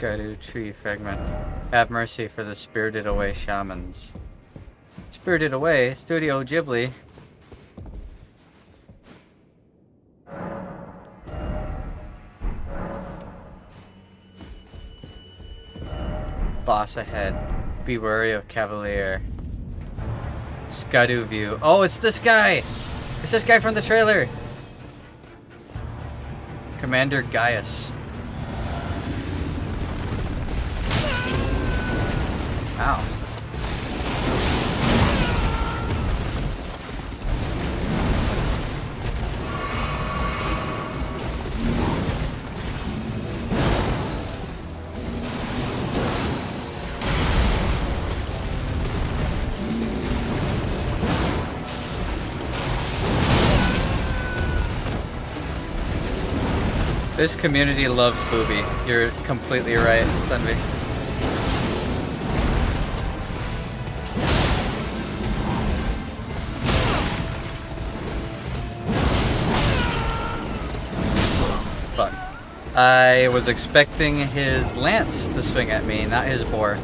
Erdtree fragment. Have mercy for the spirited away shamans. Spirited Away, Studio Ghibli. Boss ahead. Be wary of Cavalier. Skadu view. Oh, it's this guy! It's this guy from the trailer! Commander Gaius. Ow. This community loves Booby. You're completely right, Sunvi. I was expecting his lance to swing at me, not his boar.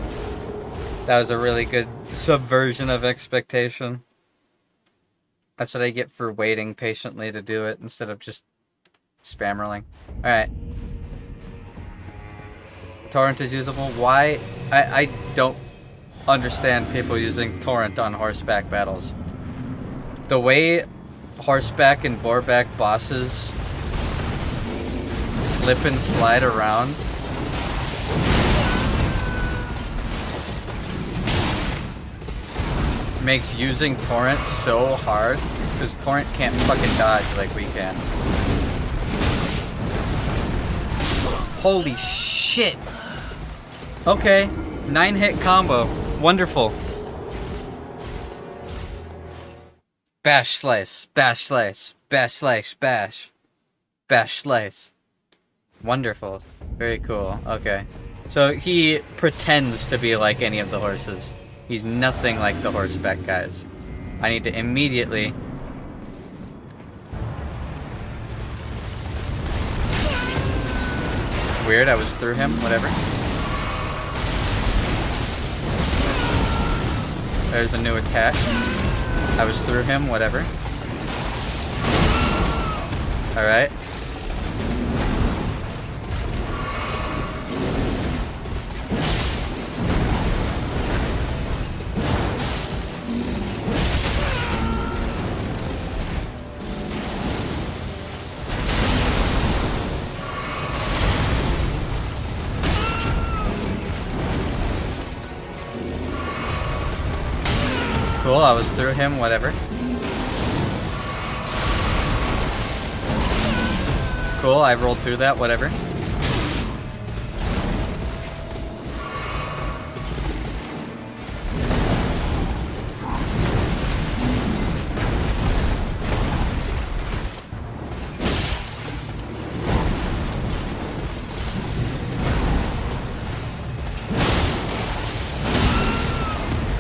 That was a really good subversion of expectation. That's what I get for waiting patiently to do it instead of just spammerling. Alright. Torrent is usable. Why? I don't understand people using torrent on horseback battles. The way horseback and boarback bosses slip and slide around makes using torrent so hard, because torrent can't fucking dodge like we can. Holy shit! Okay, 9-hit combo. Wonderful. Bash slice, bash slice, bash slice, bash. Bash slice. Wonderful. Very cool. Okay. So he pretends to be like any of the horses. He's nothing like the horseback guys. I need to immediately... Weird, I was through him, whatever. There's a new attack. I was through him, whatever. Alright. Cool, I was through him, whatever. Cool, I rolled through that, whatever.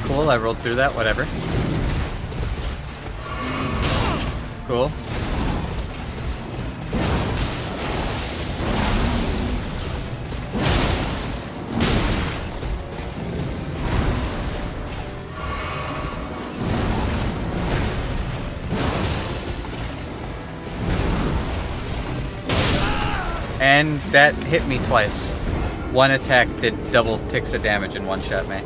Cool, I rolled through that, whatever. Cool. And that hit me twice. One attack did double ticks of damage and one-shot me.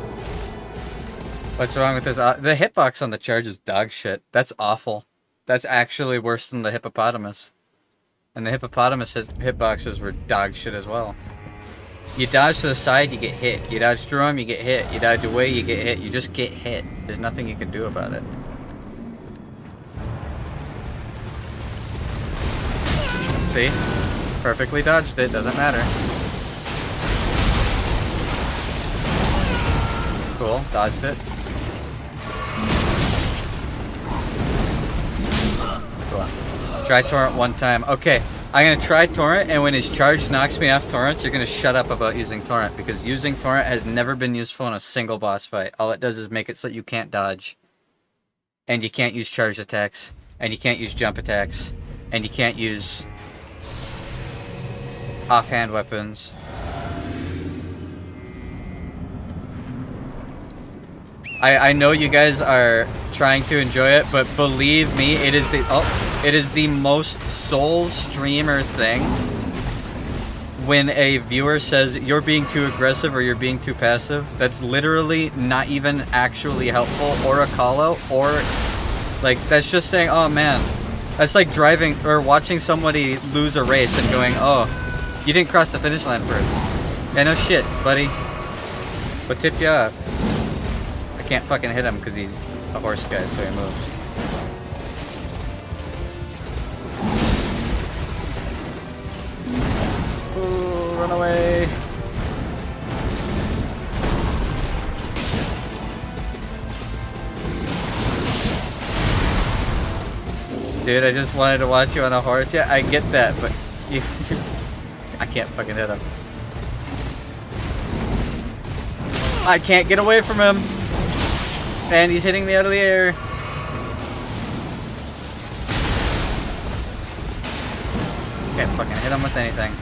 What's wrong with this? The hitbox on the charge is dog shit. That's awful. That's actually worse than the hippopotamus. And the hippopotamus hitboxes were dog shit as well. You dodge to the side, you get hit. You dodge through him, you get hit. You dodge away, you get hit. You just get hit. There's nothing you can do about it. See? Perfectly dodged it, doesn't matter. Cool, dodged it. Cool. Try torrent one time. Okay, I'm gonna try torrent, and when his charge knocks me off torrents, you're gonna shut up about using torrent, because using torrent has never been useful in a single boss fight. All it does is make it so you can't dodge. And you can't use charge attacks. And you can't use jump attacks. And you can't use offhand weapons. I know you guys are trying to enjoy it, but believe me, it is the most soul streamer thing when a viewer says you're being too aggressive or you're being too passive. That's literally not even actually helpful or a call out, or like that's just saying, oh man. That's like driving or watching somebody lose a race and going, oh, you didn't cross the finish line first. Yeah, no shit, buddy. What tipped you off? I can't fucking hit him because he's a horse guy, so he moves. Ooh, run away. Dude, I just wanted to watch you on a horse. Yeah, I get that, but you I can't fucking hit him. I can't get away from him. And he's hitting me out of the air. Can't fucking hit him with anything.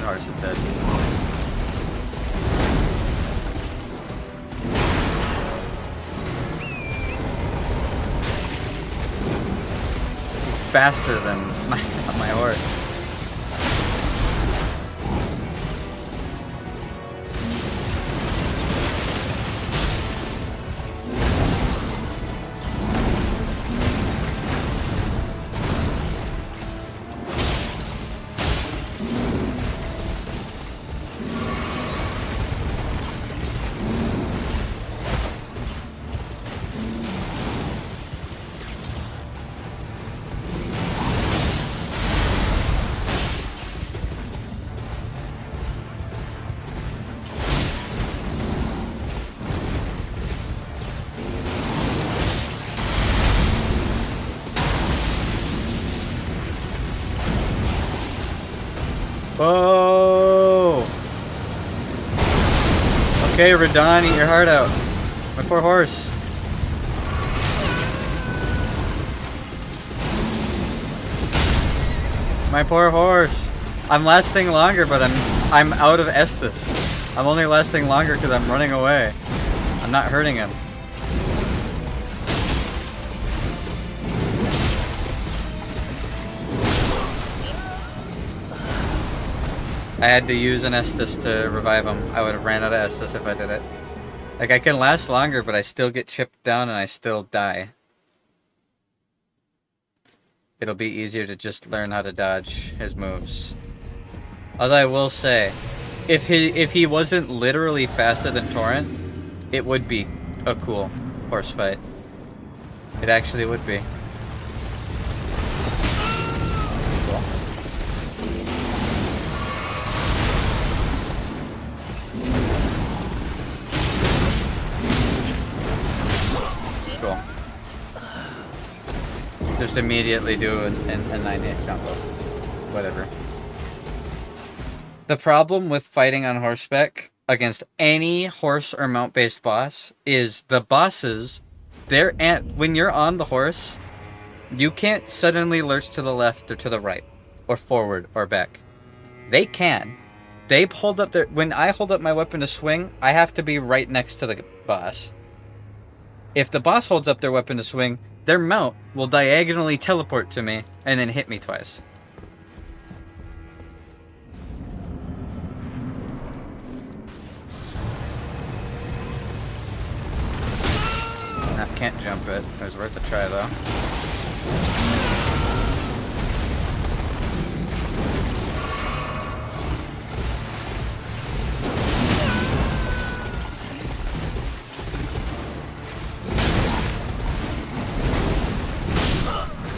horse is dead. He's faster than my horse. Whoa! Okay, Radon, eat your heart out. My poor horse. My poor horse. I'm lasting longer, but I'm out of Estus. I'm only lasting longer because I'm running away. I'm not hurting him. I had to use an Estus to revive him. I would have ran out of Estus if I did it. Like, I can last longer, but I still get chipped down and I still die. It'll be easier to just learn how to dodge his moves. Although I will say, if he wasn't literally faster than Torrent, it would be a cool horse fight. It actually would be. Cool. Cool. Just immediately do a 9-8 combo. Whatever. The problem with fighting on horseback against any horse or mount-based boss is the bosses, when you're on the horse, you can't suddenly lurch to the left or to the right, or forward or back. They can. They hold up when I hold up my weapon to swing, I have to be right next to the boss. If the boss holds up their weapon to swing, their mount will diagonally teleport to me and then hit me twice. I can't jump it. It was worth a try though.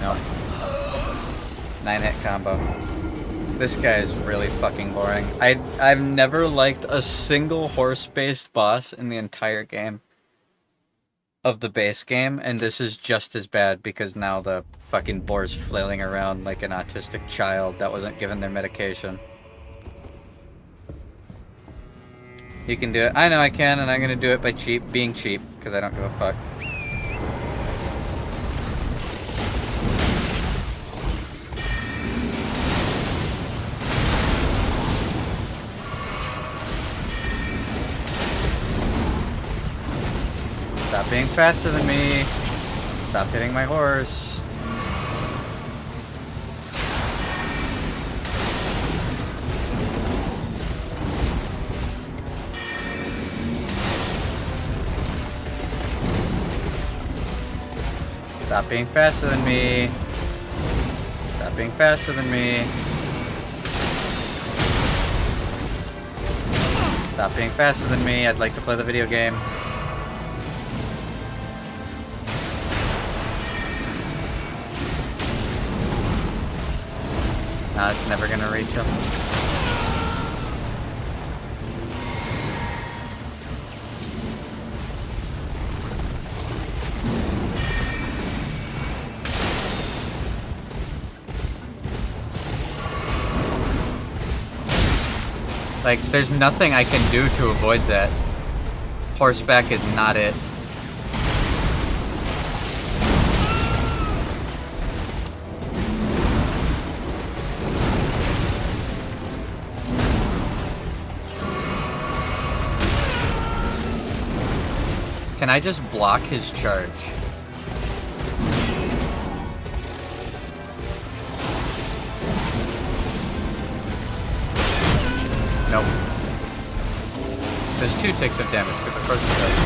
No. 9-hit combo. This guy is really fucking boring. I've never liked a single horse-based boss in the entire game of the base game, and this is just as bad because now the fucking boar's flailing around like an autistic child that wasn't given their medication. You can do it. I know I can, and I'm gonna do it by being cheap, because I don't give a fuck. Stop being faster than me. Stop hitting my horse. Stop being faster than me. Stop being faster than me. Stop being faster than me. I'd like to play the video game. It's never gonna reach him. Like, there's nothing I can do to avoid that. Horseback is not it. Can I just block his charge? Nope. There's 2 ticks of damage, but of course it does.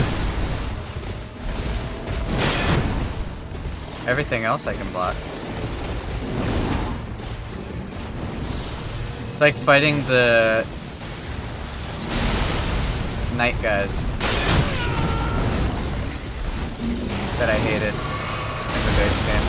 Everything else I can block. It's like fighting the night guys that I hated in the base game.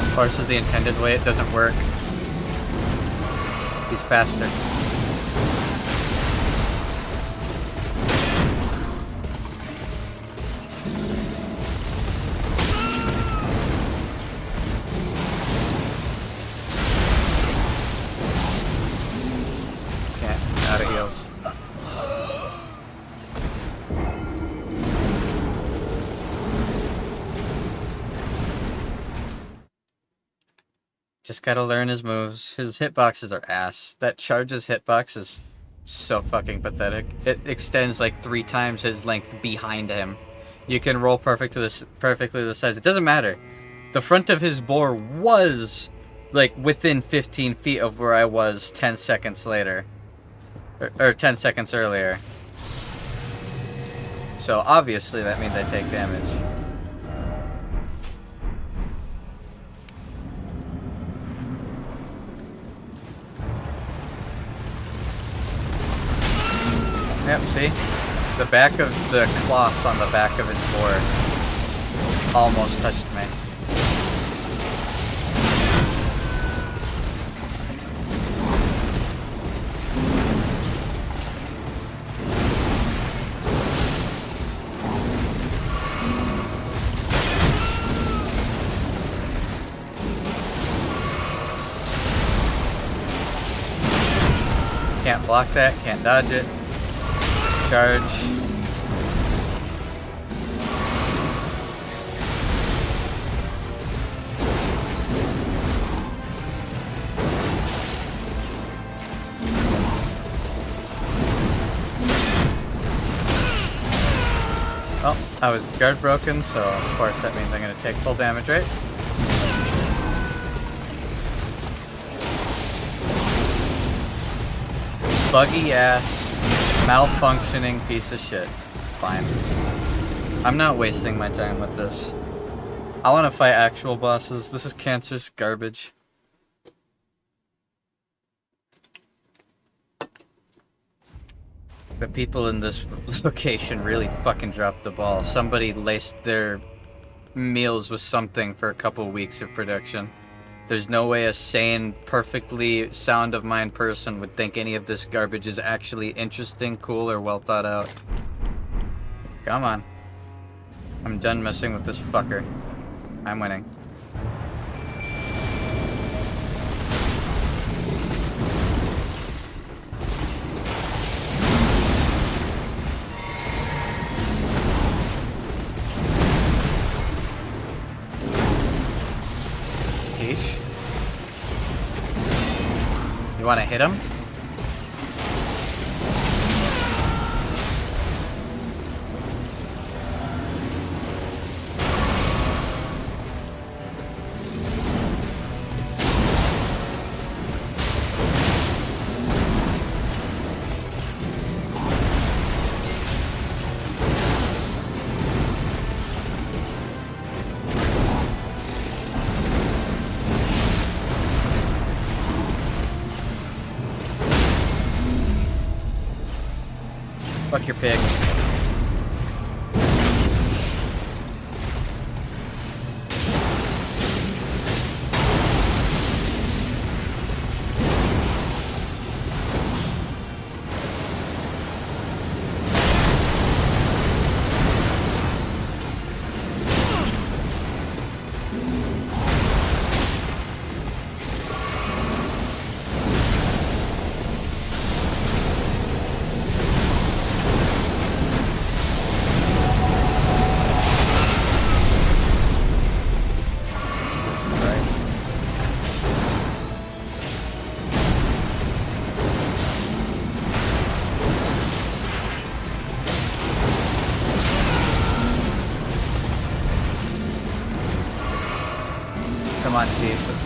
Of course, is the intended way, it doesn't work. He's faster. Can't, out of heals. Just gotta learn his moves. His hitboxes are ass. That charge's hitbox is so fucking pathetic. It extends like 3 times his length behind him. You can roll perfectly to the sides. It doesn't matter. The front of his bore was like within 15 feet of where I was 10 seconds later. Or 10 seconds earlier. So obviously that means I take damage. Yep, see? The back of the cloth on the back of his board almost touched me. Can't block that, can't dodge it. Charge. Oh, I was guard broken, so of course that means I'm going to take full damage, right? Buggy ass, malfunctioning piece of shit. Fine. I'm not wasting my time with this. I want to fight actual bosses. This is cancerous garbage. The people in this location really fucking dropped the ball. Somebody laced their meals with something for a couple weeks of production. There's no way a sane, perfectly sound of mind person would think any of this garbage is actually interesting, cool, or well thought out. Come on. I'm done messing with this fucker. I'm winning. You want to hit him? Fuck your pig.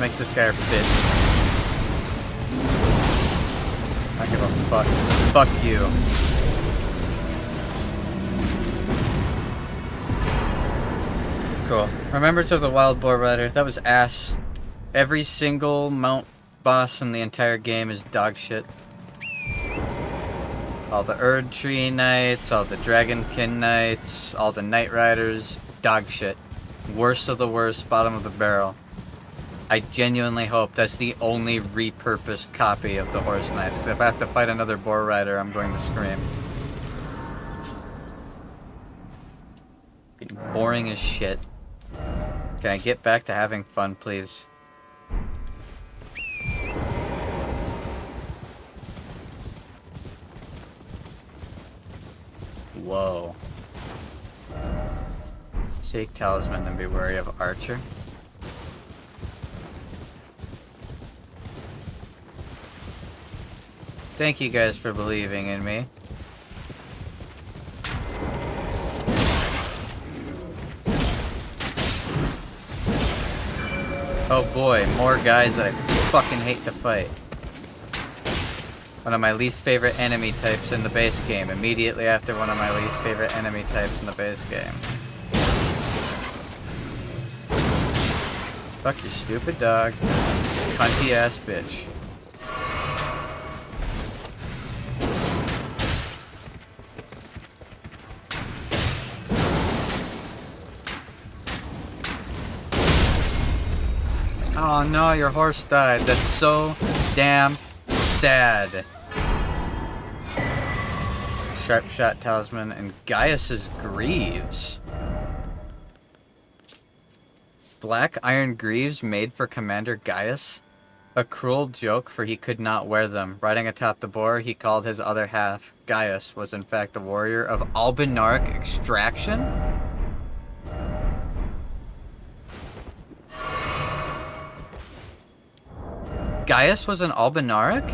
make this guy a bitch. I don't give a fuck. Fuck you. Cool. Remembrance of the Wild Boar Rider. That was ass. Every single mount boss in the entire game is dog shit. All the Erdtree Knights, all the Dragonkin Knights, all the Knight Riders, dog shit. Worst of the worst, bottom of the barrel. I genuinely hope that's the only repurposed copy of the Horse Knights. Because if I have to fight another Boar Rider, I'm going to scream. Boring as shit. Can I get back to having fun, please? Whoa. Seek Talisman and be wary of Archer. Thank you guys for believing in me. Oh boy, more guys that I fucking hate to fight. One of my least favorite enemy types in the base game, immediately after one of my least favorite enemy types in the base game. Fuck you, stupid dog. Cunty ass bitch. Oh no, your horse died. That's so damn sad. Sharp Shot Talisman and Gaius's Greaves. Black iron greaves made for Commander Gaius? A cruel joke, for he could not wear them. Riding atop the boar, he called his other half. Gaius was in fact a warrior of Albinaric extraction? Gaius was an Albinaric?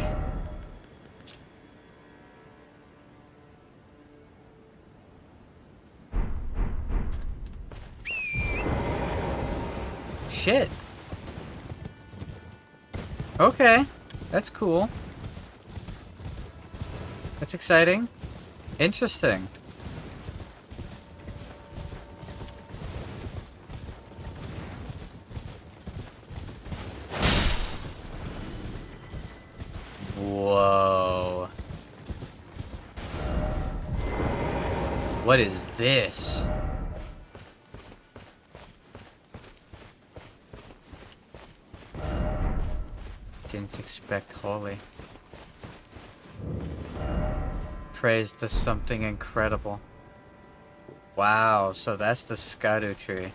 Shit. Okay. That's cool. That's exciting. Interesting. Whoa. What is this? Didn't expect holy. Praise to something incredible. Wow, so that's the Erdtree.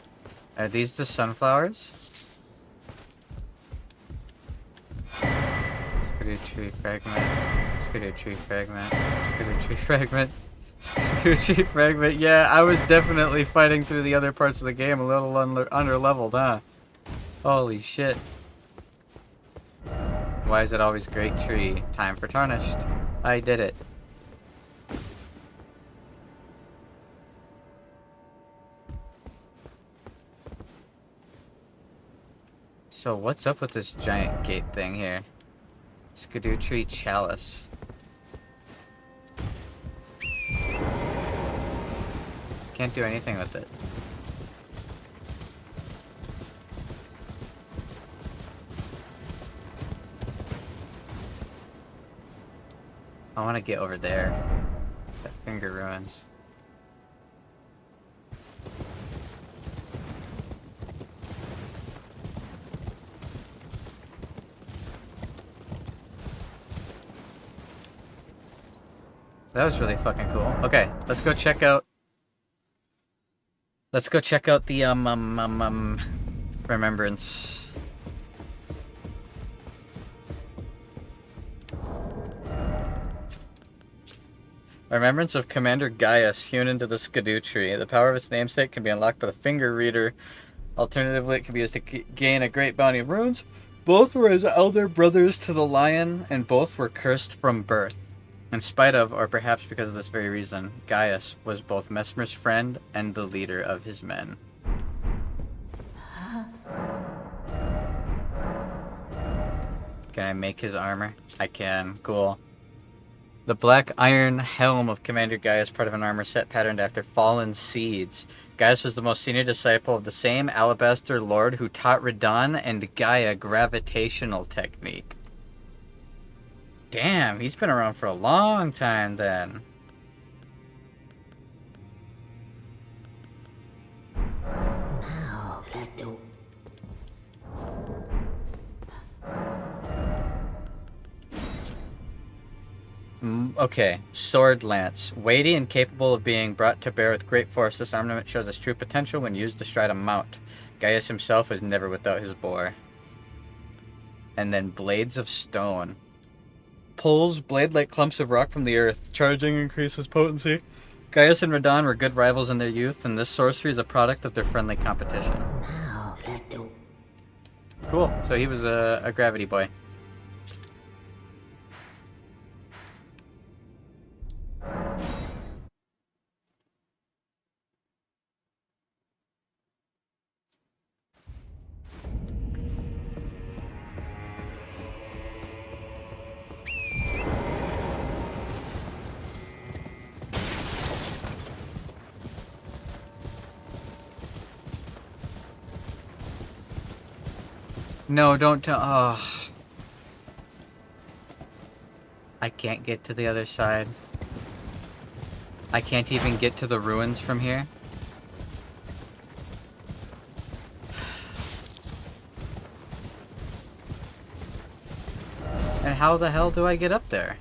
Are these the sunflowers? Erdtree fragment. Erdtree fragment. Erdtree fragment. Erdtree fragment. Yeah, I was definitely fighting through the other parts of the game a little under-leveled, huh? Holy shit. Why is it always great tree? Time for tarnished. I did it. So what's up with this giant gate thing here? Erdtree chalice. Can't do anything with it. I want to get over there. That finger ruins. That was really fucking cool. Okay, let's go check out. Let's go check out the remembrance. Remembrance of Commander Gaius, hewn into the Erdtree. The power of its namesake can be unlocked by the finger reader. Alternatively, it can be used to gain a great bounty of runes. Both were his elder brothers to the lion, and both were cursed from birth. In spite of, or perhaps because of this very reason, Gaius was both Mesmer's friend and the leader of his men. I make his armor? I can. Cool. The black iron helm of Commander Gaia is part of an armor set patterned after fallen seeds. Gaius was the most senior disciple of the same Alabaster Lord who taught Radon and Gaia gravitational technique. Damn, he's been around for a long time then. Now, that don't. Okay, Sword Lance. Weighty and capable of being brought to bear with great force, this armament shows its true potential when used to stride a mount. Gaius himself is never without his boar. And then Blades of Stone. Pulls blade-like clumps of rock from the earth. Charging increases potency. Gaius and Radon were good rivals in their youth, and this sorcery is a product of their friendly competition. Now, that don't. Cool, so he was a gravity boy. No, don't tell. Oh. I can't get to the other side. I can't even get to the ruins from here. And how the hell do I get up there?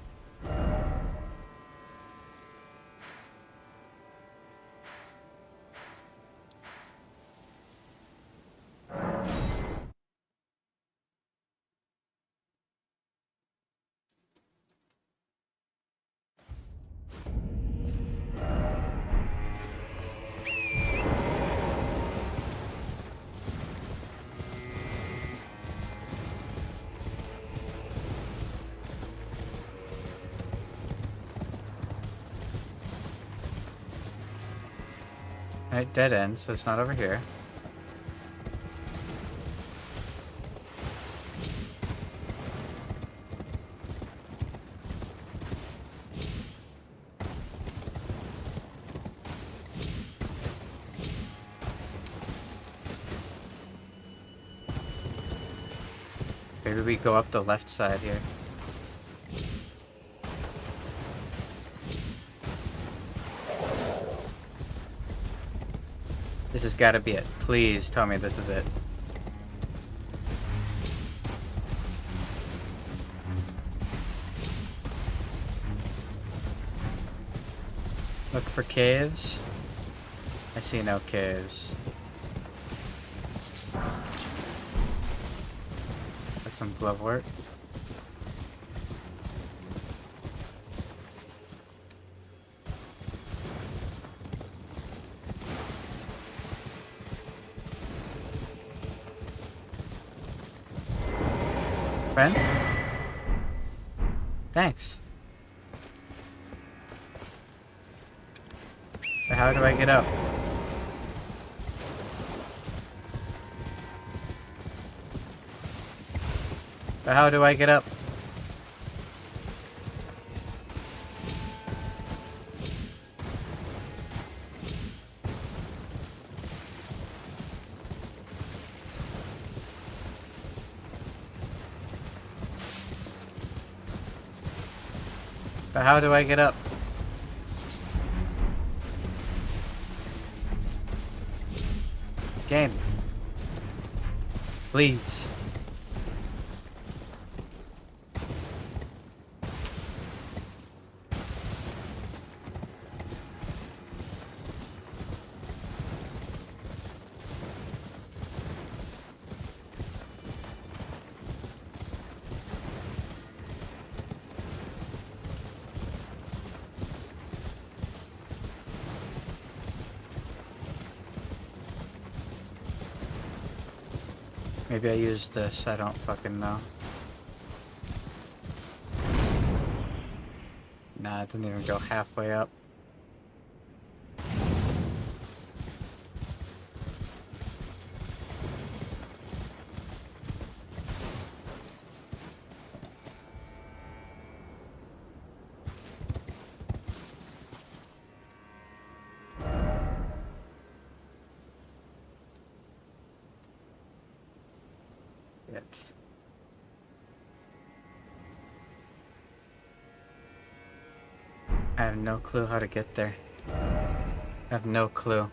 Alright, dead end, so it's not over here. Maybe we go up the left side here. This has got to be it. Please tell me this is it. Look for caves. I see no caves. That's some glove work. Friend? Thanks. But how do I get up? But how do I get up? But how do I get up? Game. Please. Maybe I used this, I don't fucking know. Nah, it didn't even go halfway up. I have no clue how to get there. I have no clue.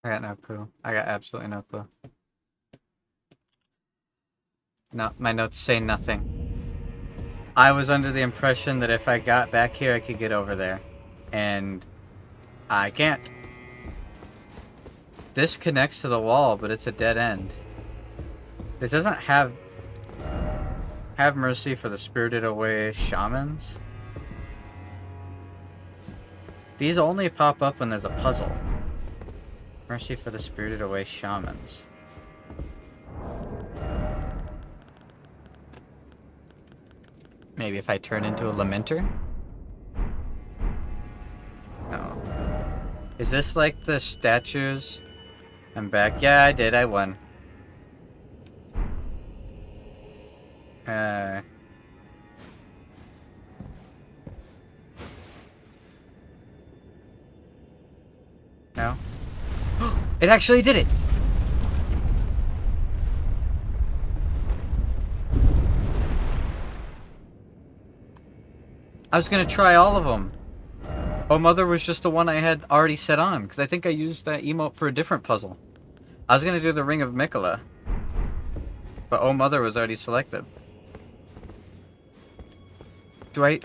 I got no clue. I got absolutely no clue. No, my notes say nothing. I was under the impression that if I got back here, I could get over there. And I can't. This connects to the wall, but it's a dead end. This doesn't have mercy for the spirited away shamans. These only pop up when there's a puzzle. Mercy for the spirited away shamans. Maybe if I turn into a lamenter? No. Is this like the statues? I'm back. Yeah, I did. I won. No? It actually did it! I was gonna try all of them. Oh Mother was just the one I had already set on, because I think I used that emote for a different puzzle. I was gonna do the Ring of Mikola, but Oh Mother was already selected. Do I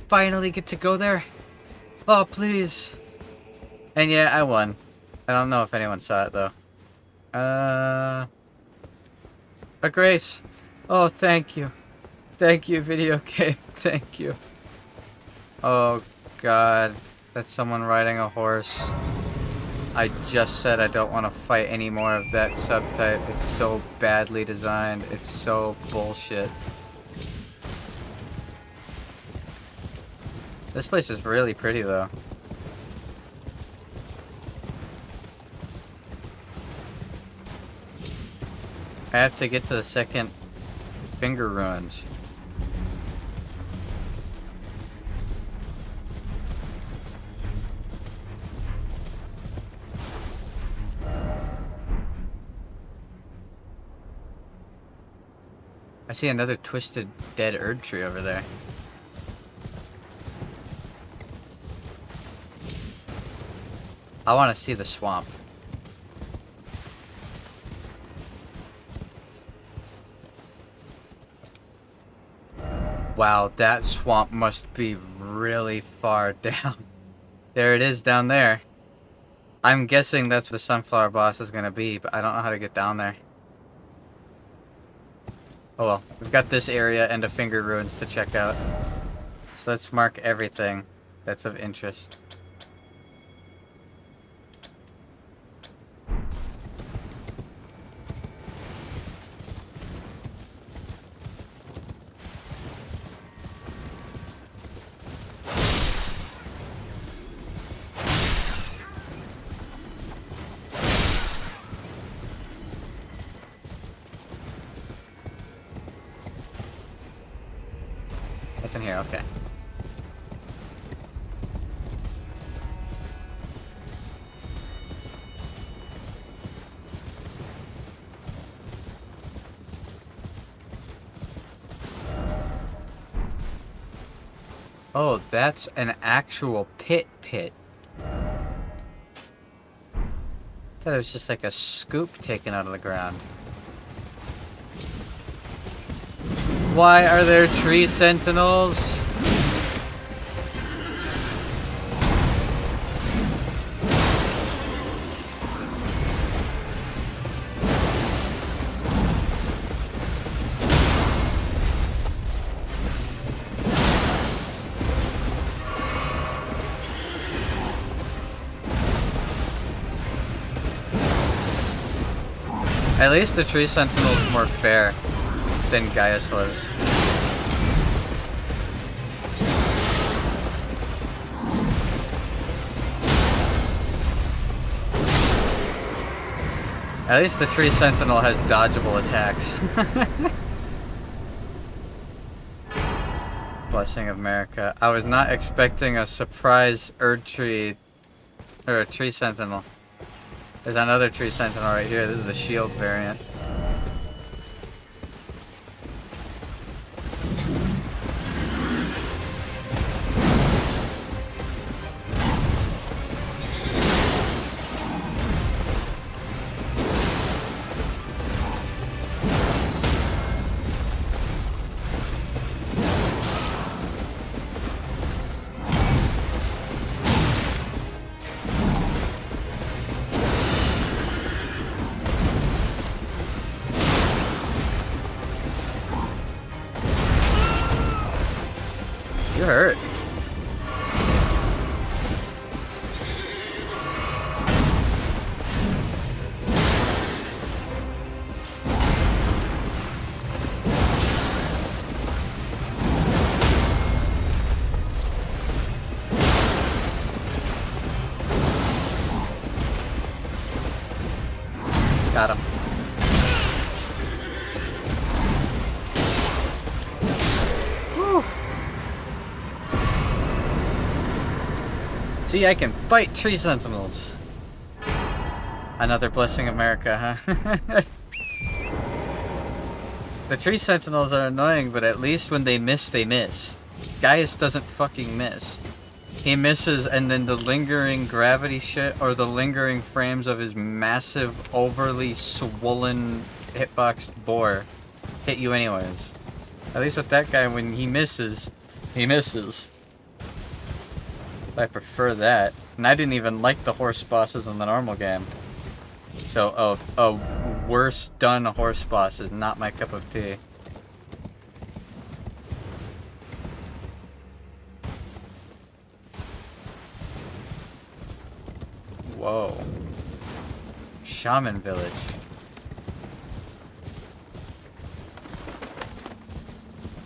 finally get to go there? Oh, please. And yeah, I won. I don't know if anyone saw it, though. A grace. Oh, thank you. Thank you, video game. Thank you. Oh, God. That's someone riding a horse. I just said I don't want to fight any more of that subtype. It's so badly designed. It's so bullshit. This place is really pretty, though. I have to get to the second finger ruins. I see another twisted dead Erdtree over there. I want to see the swamp. Wow, that swamp must be really far down. There it is down there. I'm guessing that's where the sunflower boss is going to be, but I don't know how to get down there. Oh well, we've got this area and a finger ruins to check out. So let's mark everything that's of interest. It's in here, okay. Oh, that's an actual pit. I thought it was just like a scoop taken out of the ground. Why are there tree sentinels? At least the Tree Sentinel's more fair than Gaius was. At least the Tree Sentinel has dodgeable attacks. Blessing of America. I was not expecting a surprise Erdtree or a Tree Sentinel. There's another Tree Sentinel right here. This is the shield variant. You're hurt. Got him. Whew. See, I can fight Tree Sentinels. Another Blessing of America, huh? The Tree Sentinels are annoying, but at least when they miss, they miss. Gaius doesn't fucking miss. He misses, and then the lingering gravity shit, or the lingering frames of his massive, overly swollen hitboxed bore hit you anyways. At least with that guy, when he misses, he misses. I prefer that. And I didn't even like the horse bosses in the normal game. So, a worse done horse boss is not my cup of tea. Whoa. Shaman village.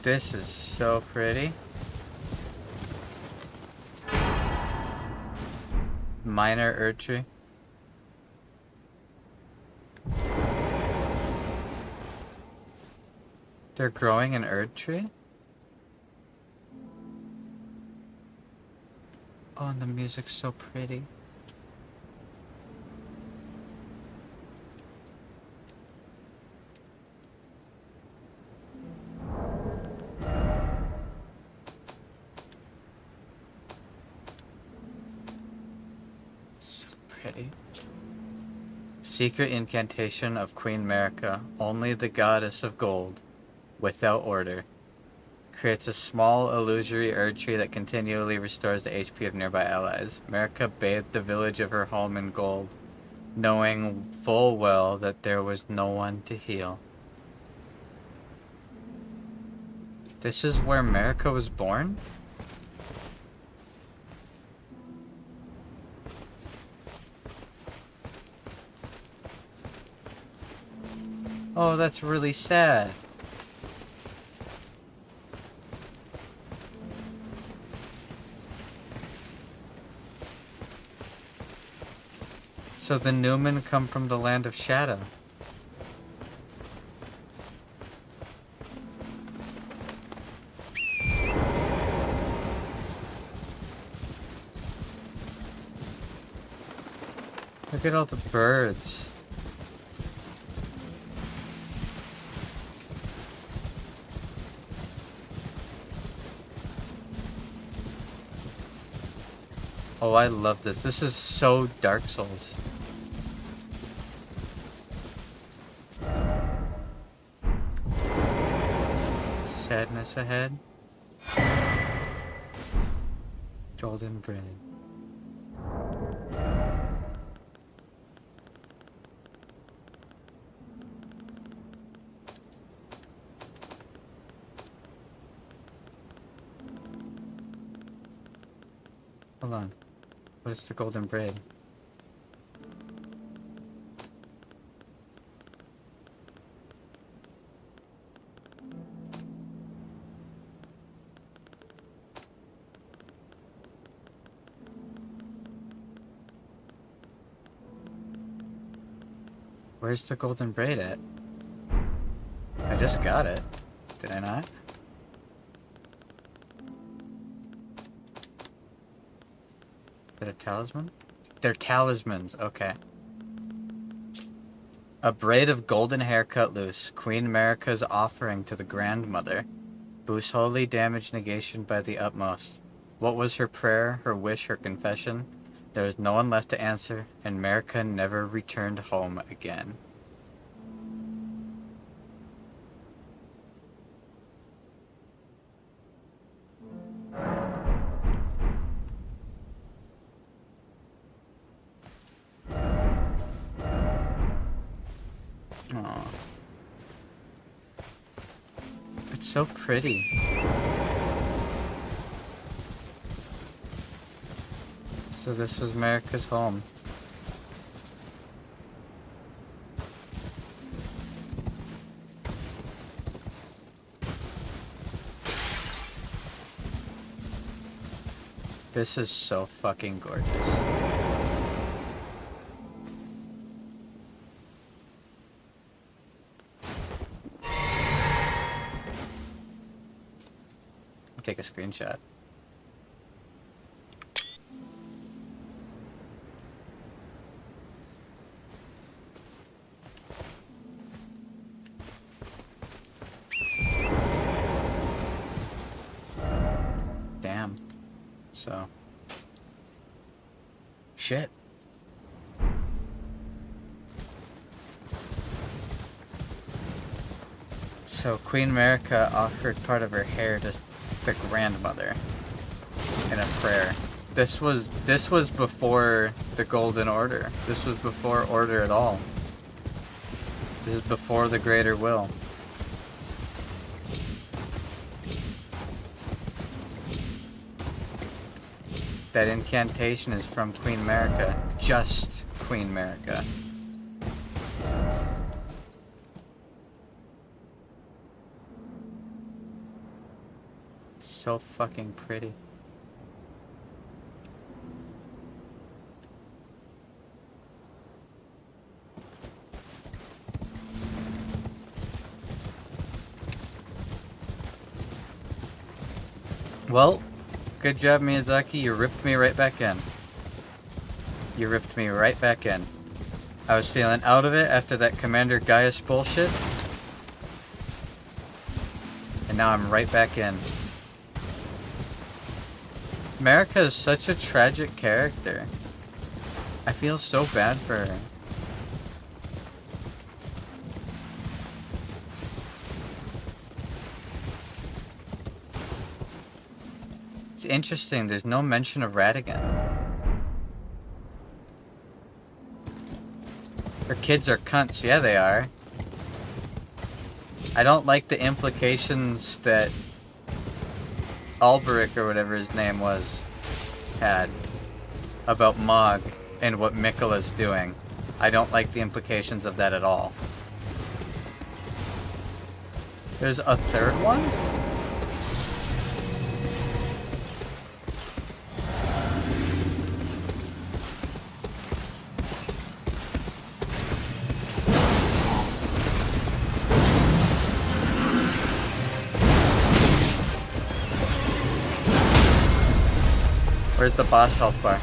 This is so pretty. Minor Erdtree. They're growing an Erdtree? Oh, and the music's so pretty. Secret incantation of Queen Marika, only the goddess of gold, without order. Creates a small illusory Erdtree that continually restores the HP of nearby allies. Marika bathed the village of her home in gold, knowing full well that there was no one to heal. This is where Marika was born? Oh, that's really sad. So the Newmen come from the land of shadow. Look at all the birds. Oh, I love this. This is so Dark Souls. Sadness ahead. Golden bread. Hold on. What is the golden braid? Where's the golden braid at? I just got it. Did I not? Is it a talisman? They're talismans, okay. A braid of golden hair cut loose. Queen America's offering to the grandmother. Boosts holy damage negation by the utmost. What was her prayer, her wish, her confession? There was no one left to answer, and America never returned home again. Aww. It's so pretty. So this was America's home. This is so fucking gorgeous. Take a screenshot. Damn. So. Shit. So Queen America offered part of her hair to the grandmother in a prayer. This was before the Golden Order. This was before Order at all. This is before the Greater Will. That incantation is from Queen America. Just Queen America. So fucking pretty. Well, good job, Miyazaki. You ripped me right back in. You ripped me right back in. I was feeling out of it after that Commander Gaius bullshit. And now I'm right back in. America is such a tragic character. I feel so bad for her. It's interesting, there's no mention of Ratigan. Her kids are cunts, yeah they are. I don't like the implications that Alberic, or whatever his name was, had about Mog and what Miquella's doing. I don't like the implications of that at all. There's a third one? Where's the boss health bar?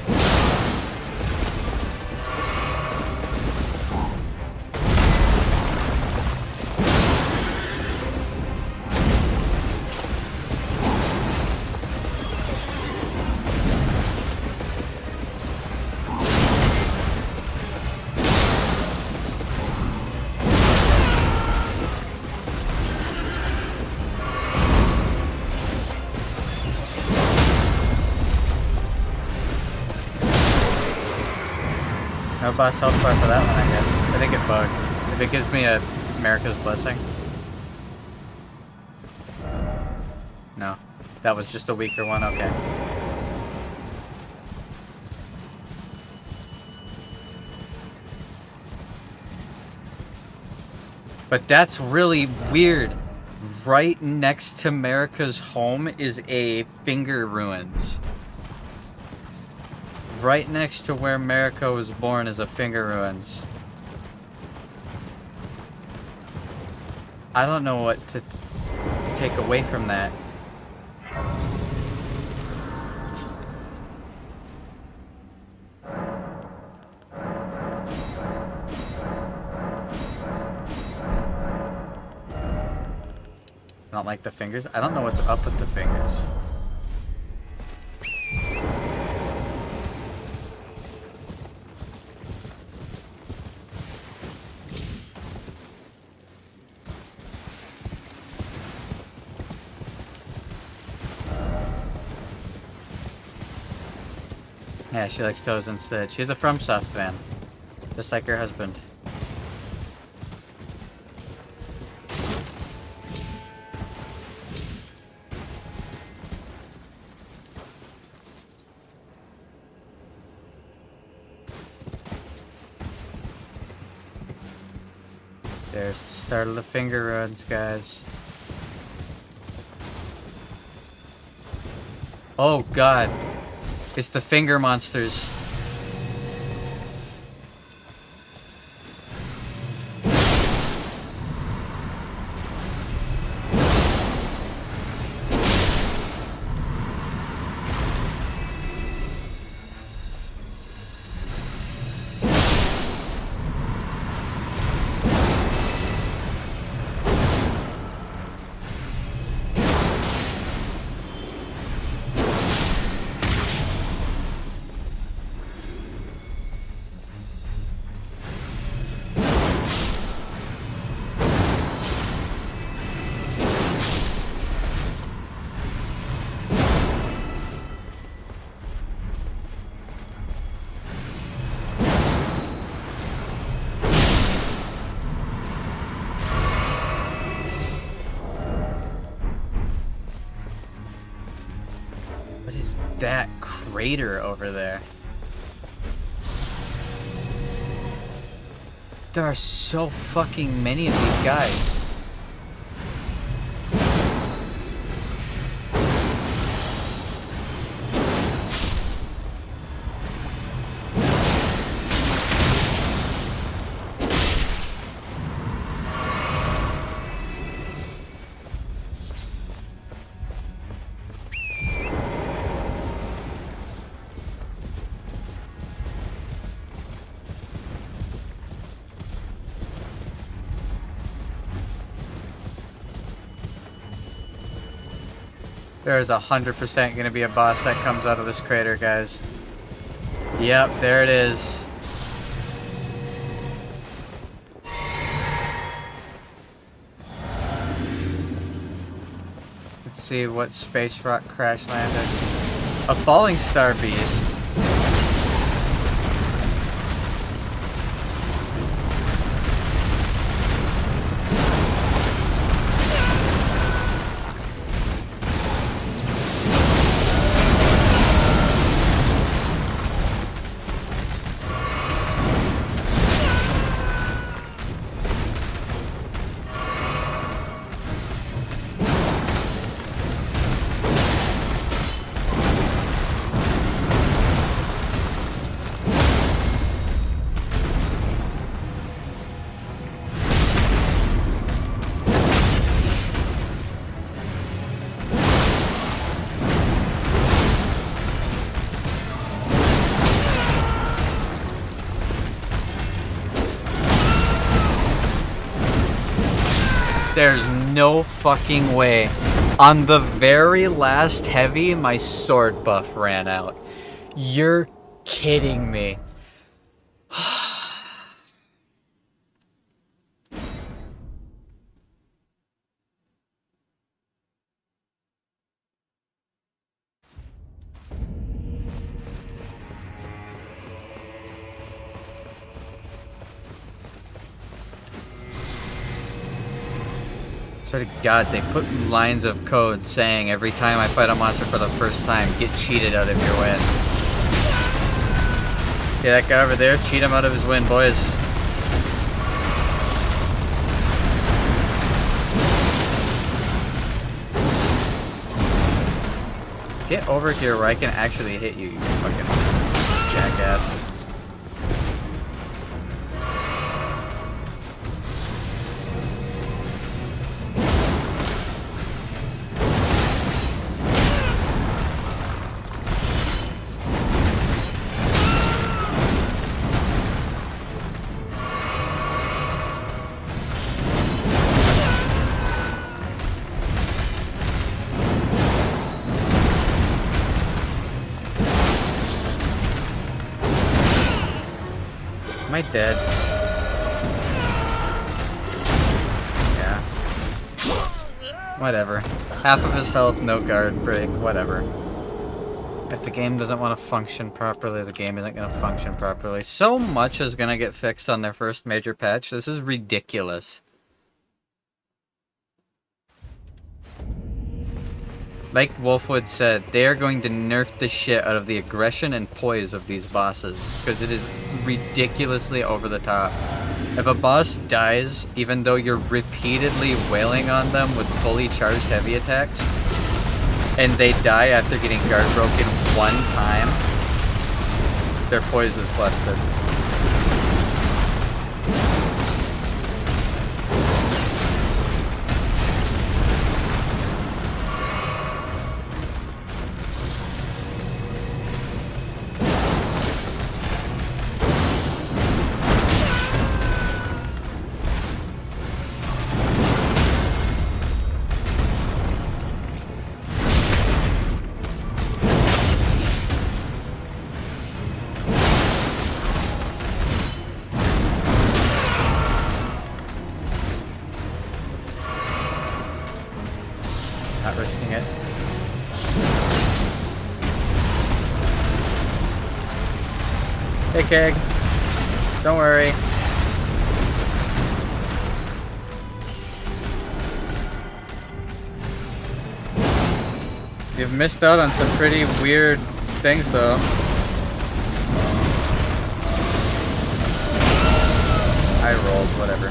No boss health bar for that one, I guess. I think it bugged. If it gives me a America's Blessing. No. That was just a weaker one, okay. But that's really weird. Right next to America's home is a Finger Ruins. Right next to where America was born is a Finger Ruins. I don't know what to take away from that. I don't like the fingers. I don't know what's up with the fingers. Yeah, she likes toes instead. She's a FromSoft fan. Just like her husband. There's the start of the finger runs, guys. Oh god. It's the finger monsters. What is that crater over there? There are so fucking many of these guys. There's 100% gonna be a boss that comes out of this crater, guys. Yep, there it is. Let's see what space rock crash landed. A falling star beast. There's no fucking way. On the very last heavy, my sword buff ran out. You're kidding me. Swear to God, they put lines of code saying every time I fight a monster for the first time, get cheated out of your win. See that guy over there? Cheat him out of his win, boys. Get over here where I can actually hit you, you fucking jackass. Am I dead? Yeah. Whatever. Half of his health, no guard break, whatever. If the game doesn't want to function properly, the game isn't going to function properly. So much is going to get fixed on their first major patch. This is ridiculous. Like Wolfwood said, they are going to nerf the shit out of the aggression and poise of these bosses, because it is ridiculously over the top. If a boss dies, even though you're repeatedly wailing on them with fully charged heavy attacks, and they die after getting guard broken one time, their poise is busted. Not risking it. Hey, Keg. Don't worry. You've missed out on some pretty weird things, though. I rolled, whatever.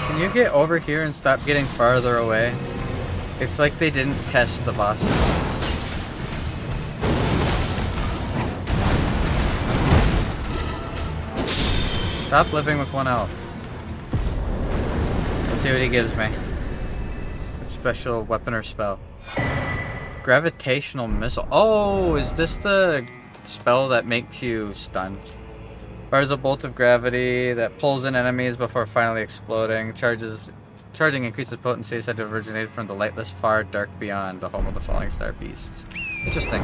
Can you get over here and stop getting farther away? It's like they didn't test the bosses. Stop living with 1 health. Let's see what he gives me. A special weapon or spell. Gravitational missile. Oh, is this the spell that makes you stunned? Fires a bolt of gravity that pulls in enemies before finally exploding. Charging increases potency, said to have originated from the lightless far dark beyond, the home of the falling star beasts. Interesting.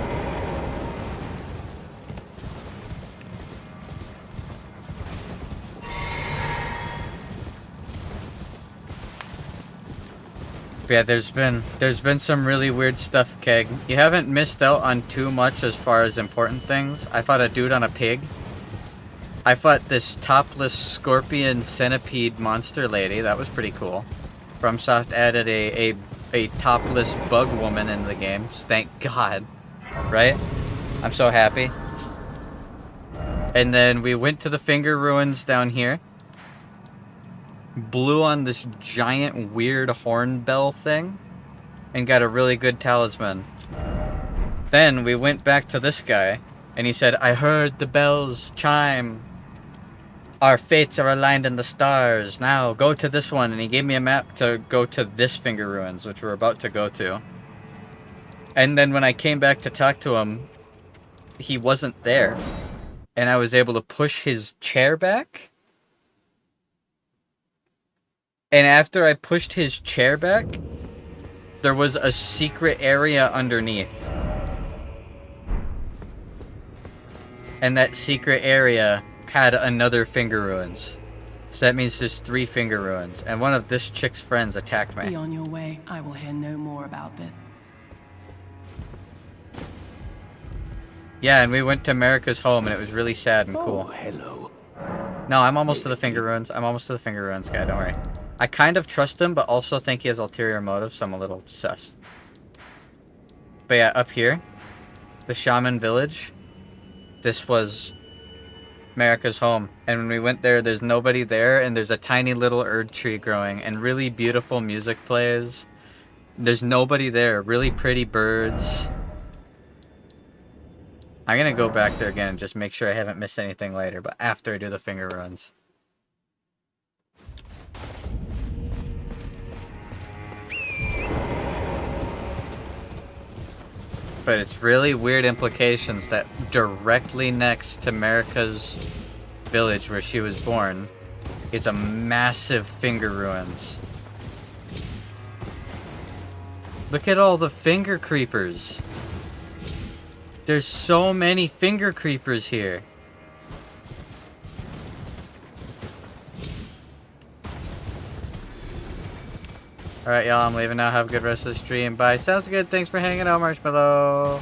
But yeah, there's been some really weird stuff, Keg. You haven't missed out on too much as far as important things. I fought a dude on a pig. I fought this topless scorpion centipede monster lady. That was pretty cool. FromSoft added a topless bug woman in the game. Thank God. Right? I'm so happy. And then we went to the Finger Ruins down here. Blew on this giant weird horn bell thing. And got a really good talisman. Then we went back to this guy. And he said, I heard the bells chime. Our fates are aligned in the stars. Now, go to this one. And he gave me a map to go to this Finger Ruins, which we're about to go to. And then when I came back to talk to him, he wasn't there. And I was able to push his chair back. And after I pushed his chair back, there was a secret area underneath. And that secret area had another Finger Ruins. So that means there's 3 Finger Ruins. And one of this chick's friends attacked me. Be on your way. I will hear no more about this. Yeah, and we went to America's home and it was really sad and cool. Oh, hello. No, I'm almost to the Finger Ruins. I'm almost to the Finger Ruins, guy. Don't worry. I kind of trust him, but also think he has ulterior motives, so I'm a little sus. But yeah, up here, the Shaman Village, this was America's home. And when we went there, there's nobody there, and there's a tiny little Erdtree growing, and really beautiful music plays. There's nobody there. Really pretty birds. I'm gonna go back there again and just make sure I haven't missed anything later, but after I do the Finger Ruins. But it's really weird implications that directly next to Marika's village where she was born is a massive Finger Ruins. Look at all the finger creepers. There's so many finger creepers here. Alright, y'all, I'm leaving now. Have a good rest of the stream. Bye. Sounds good. Thanks for hanging out, Marshmallow.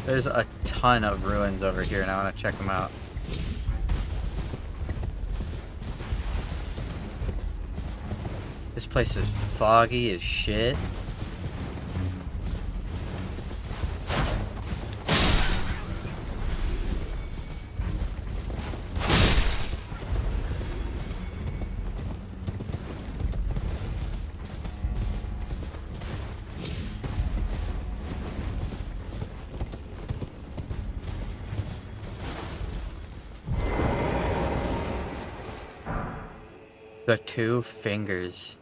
There's a ton of ruins over here, and I want to check them out. This place is foggy as shit. The two fingers.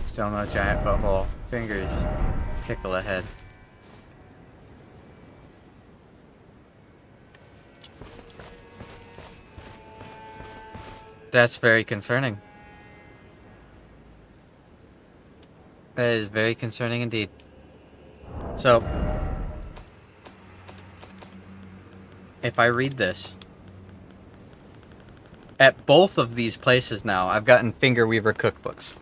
Still no giant butthole. Fingers. Pickle ahead. That's very concerning. That is very concerning indeed. So, if I read this, at both of these places now, I've gotten Finger Weaver cookbooks.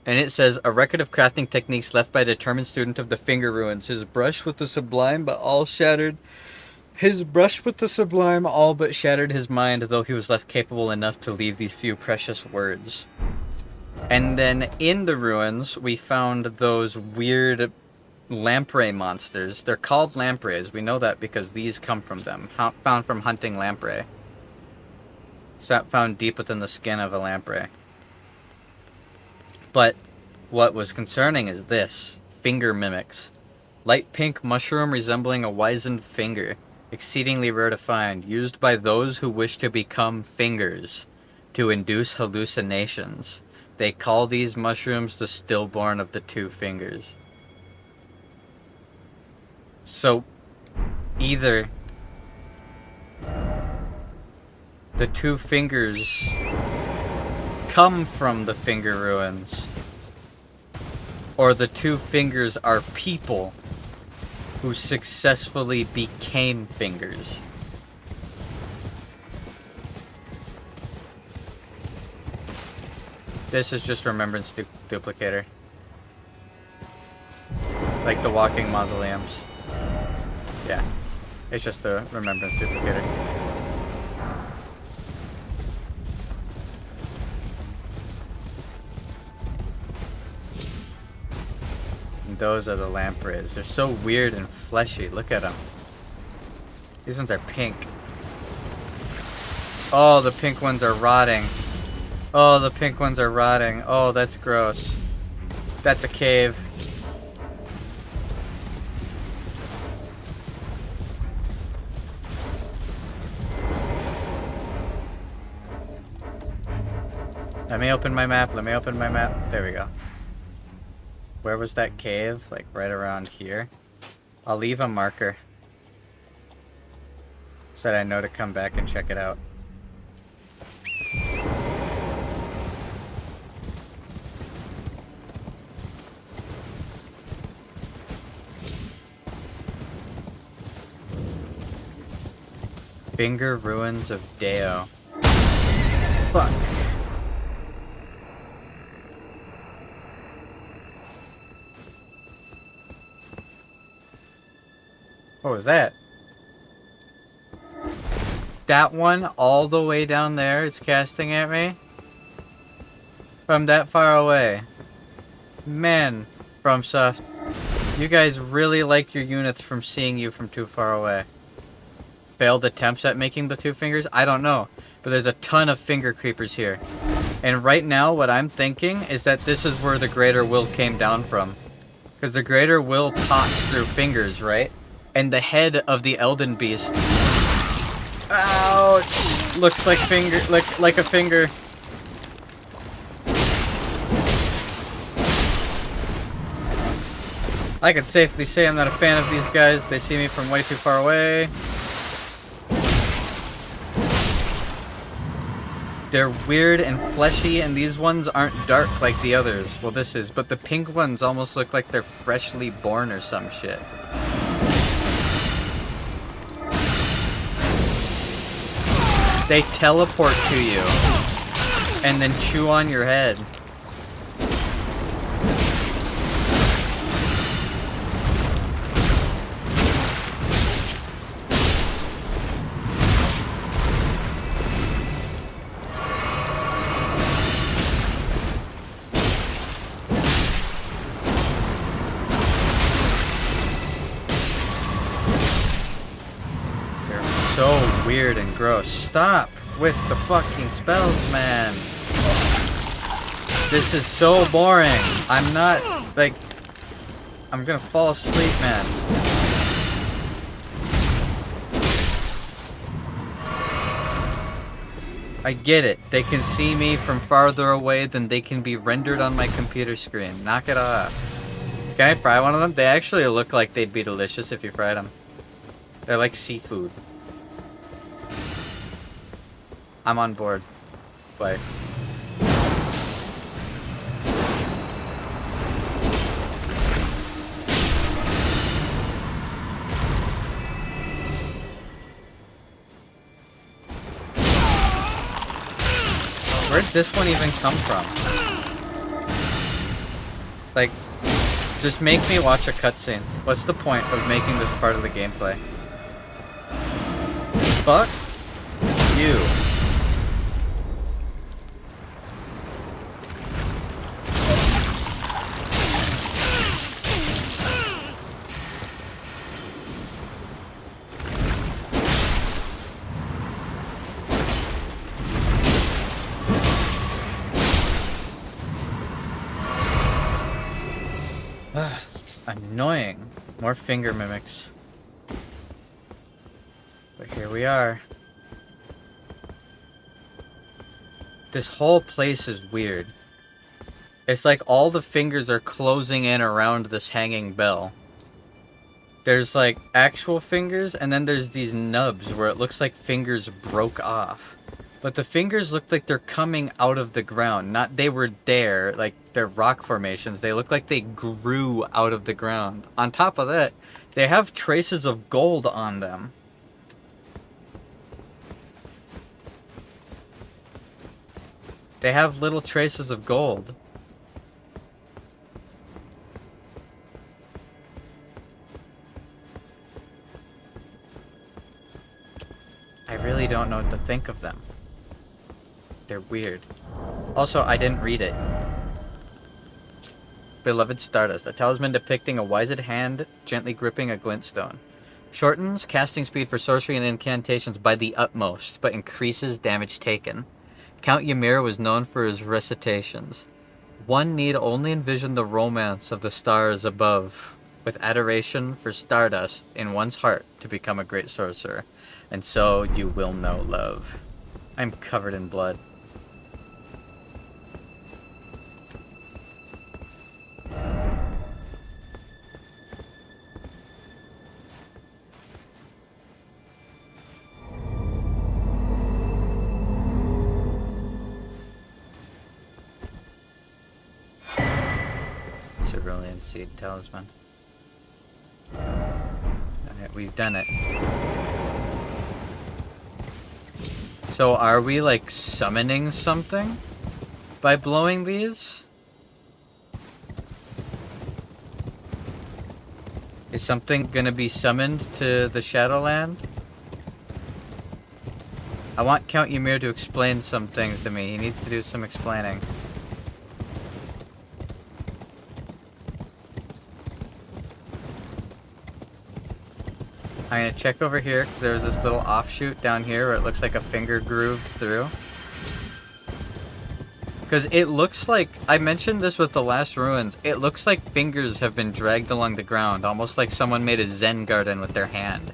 And it says, a record of crafting techniques left by a determined student of the Finger Ruins. His brush with the sublime all but shattered his mind, though he was left capable enough to leave these few precious words. And then in the ruins, we found those weird lamprey monsters. They're called lampreys. We know that because these come from them. Found from hunting lamprey. Found deep within the skin of a lamprey. But what was concerning is this. Finger mimics. Light pink mushroom resembling a wizened finger. Exceedingly rare to find. Used by those who wish to become fingers. To induce hallucinations. They call these mushrooms the stillborn of the two fingers. So, either the two fingers come from the Finger Ruins, or the two fingers are people who successfully became fingers. This is just Remembrance Duplicator. Like the walking mausoleums. Yeah. It's just a Remembrance Duplicator. And those are the lampreys. They're so weird and fleshy. Look at them. These ones are pink. Oh, the pink ones are rotting. Oh, the pink ones are rotting. Oh, that's gross. That's a cave. Let me open my map. Let me open my map. There we go. Where was that cave? Like right around here. I'll leave a marker so that I know to come back and check it out. Finger Ruins of Deo. Fuck. What was that? That one all the way down there is casting at me? From that far away. Man, FromSoft, you guys really like your units from seeing you from too far away. Failed attempts at making the two fingers? I don't know. But there's a ton of finger creepers here. And right now, what I'm thinking is that this is where the Greater Will came down from. Because the Greater Will talks through fingers, right? And the head of the Elden Beast... Ouch! Looks like a finger. I can safely say I'm not a fan of these guys. They see me from way too far away. They're weird and fleshy, and these ones aren't dark like the others. Well, this is, but the pink ones almost look like they're freshly born or some shit. They teleport to you and then chew on your head. So weird and gross. Stop with the fucking spells, man. This is so boring. I'm not, like, I'm gonna fall asleep, man. I get it. They can see me from farther away than they can be rendered on my computer screen. Knock it off. Can I fry one of them? They actually look like they'd be delicious if you fried them. They're like seafood. I'm on board. Bye. Where'd this one even come from? Like, just make me watch a cutscene. What's the point of making this part of the gameplay? Fuck you. Annoying. More finger mimics. But here we are. This whole place is weird. It's like all the fingers are closing in around this hanging bell. There's like actual fingers, and then there's these nubs where it looks like fingers broke off. But the fingers look like they're coming out of the ground. Not they were there, like they're rock formations. They look like they grew out of the ground. On top of that, they have traces of gold on them. They have little traces of gold. I really don't know what to think of them. They're weird. Also, I didn't read it. Beloved Stardust, a talisman depicting a wised hand gently gripping a glintstone. Shortens casting speed for sorcery and incantations by the utmost, but increases damage taken. Count Ymir was known for his recitations. One need only envision the romance of the stars above, with adoration for Stardust in one's heart to become a great sorcerer. And so you will know love. I'm covered in blood. Cerulean Seed Talisman. Alright, we've done it. So are we like summoning something by blowing these? Is something gonna be summoned to the Shadowland? I want Count Ymir to explain some things to me. He needs to do some explaining. I'm gonna check over here, 'cause there's this little offshoot down here where it looks like a finger grooved through. Because it looks like, I mentioned this with the last ruins, it looks like fingers have been dragged along the ground, almost like someone made a Zen garden with their hand.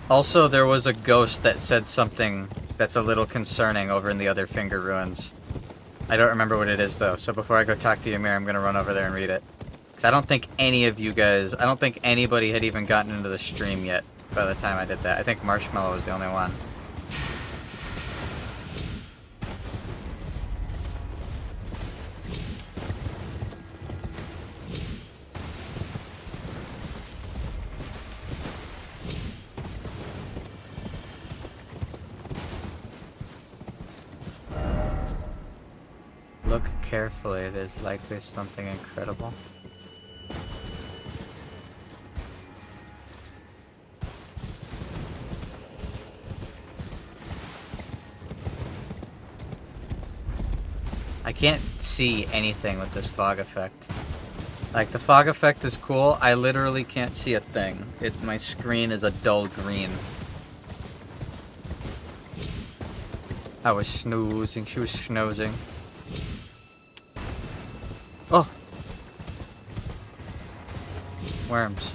Also, there was a ghost that said something that's a little concerning over in the other finger ruins. I don't remember what it is, though, so before I go talk to Ymir, I'm gonna run over there and read it. Because I don't think any of you guys... I don't think anybody had even gotten into the stream yet by the time I did that. I think Marshmallow was the only one. Look carefully, there's likely something incredible. I can't see anything with this fog effect. Like, the fog effect is cool, I literally can't see a thing. My screen is a dull green. I was snoozing, she was snoozing. Oh! Worms.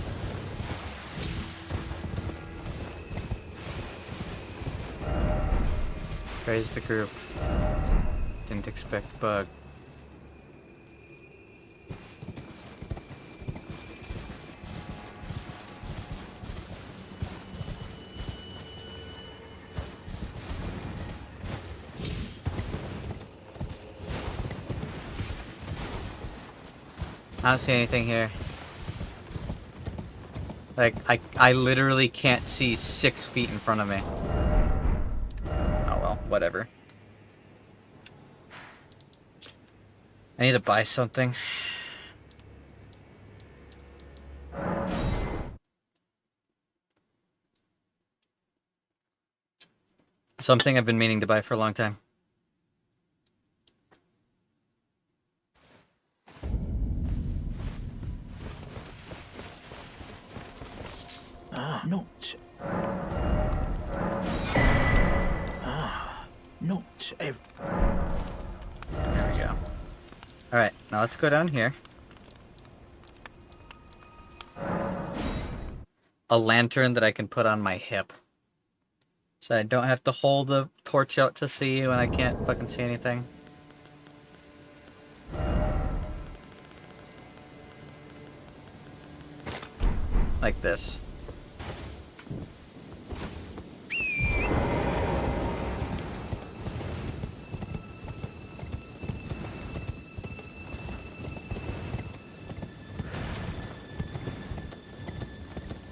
Praise the group. Didn't expect bug. I don't see anything here. Like, I literally can't see 6 feet in front of me. Oh well, whatever. I need to buy something. Something I've been meaning to buy for a long time. There we go. Alright, now let's go down here. A lantern that I can put on my hip. So I don't have to hold the torch out to see when I can't fucking see anything. Like this.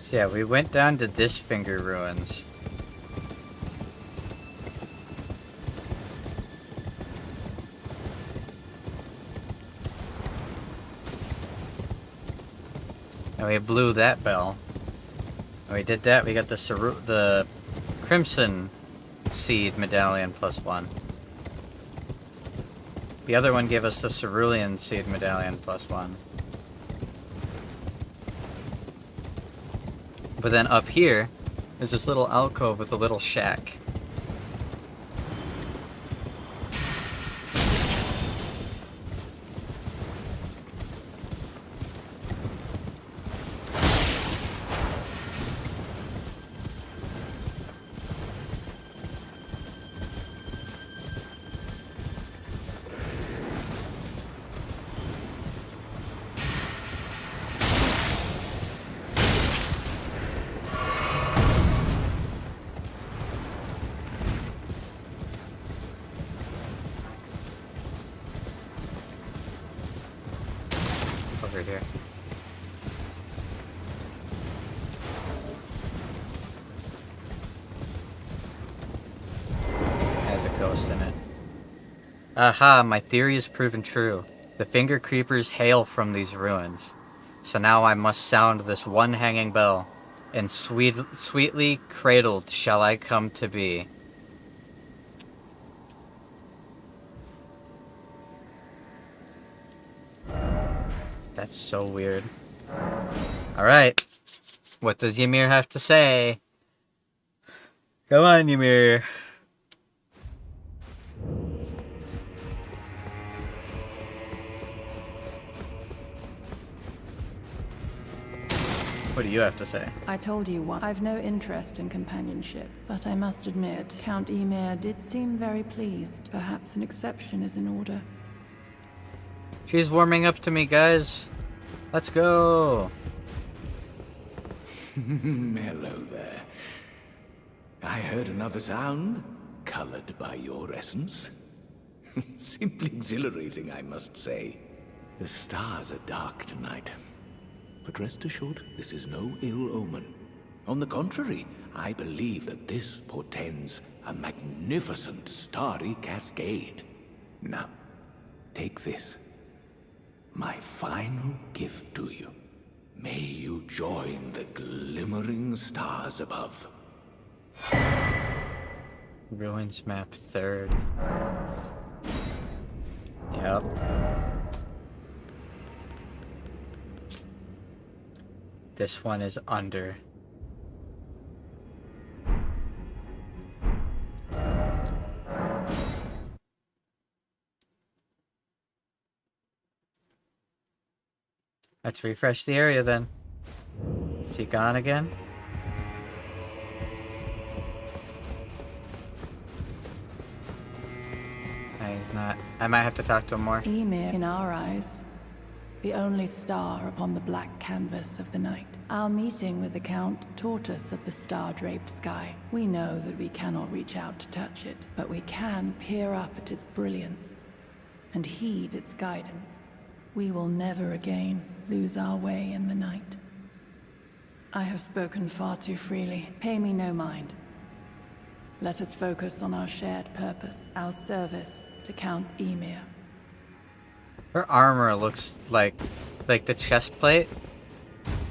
So yeah, we went down to this finger ruins. And we blew that bell. And we did that, we got the Crimson Seed Medallion +1. The other one gave us the Cerulean Seed Medallion +1. But then up here, there's this little alcove with a little shack. Over here. Has a ghost in it. Aha, my theory is proven true. The finger creepers hail from these ruins. So now I must sound this one hanging bell, and sweetly cradled shall I come to be. That's so weird. Alright. What does Ymir have to say? Come on, Ymir. What do you have to say? I told you once, I've no interest in companionship, but I must admit, Count Ymir did seem very pleased. Perhaps an exception is in order. She's warming up to me, guys. Let's go. Hello there. I heard another sound, colored by your essence. Simply exhilarating, I must say. The stars are dark tonight. But rest assured, this is no ill omen. On the contrary, I believe that this portends a magnificent starry cascade. Now, take this. My final gift to you. May you join the glimmering stars above. Ruins map 3rd. Yep. This one is under. Let's refresh the area then. Is he gone again? No, he's not. I might have to talk to him more. Ymir, in our eyes, the only star upon the black canvas of the night. Our meeting with the Count taught us of the star-draped sky. We know that we cannot reach out to touch it, but we can peer up at its brilliance and heed its guidance. We will never again lose our way in the night. I have spoken far too freely. Pay me no mind. Let us focus on our shared purpose, our service to Count Ymir. Her armor looks like the chest plate.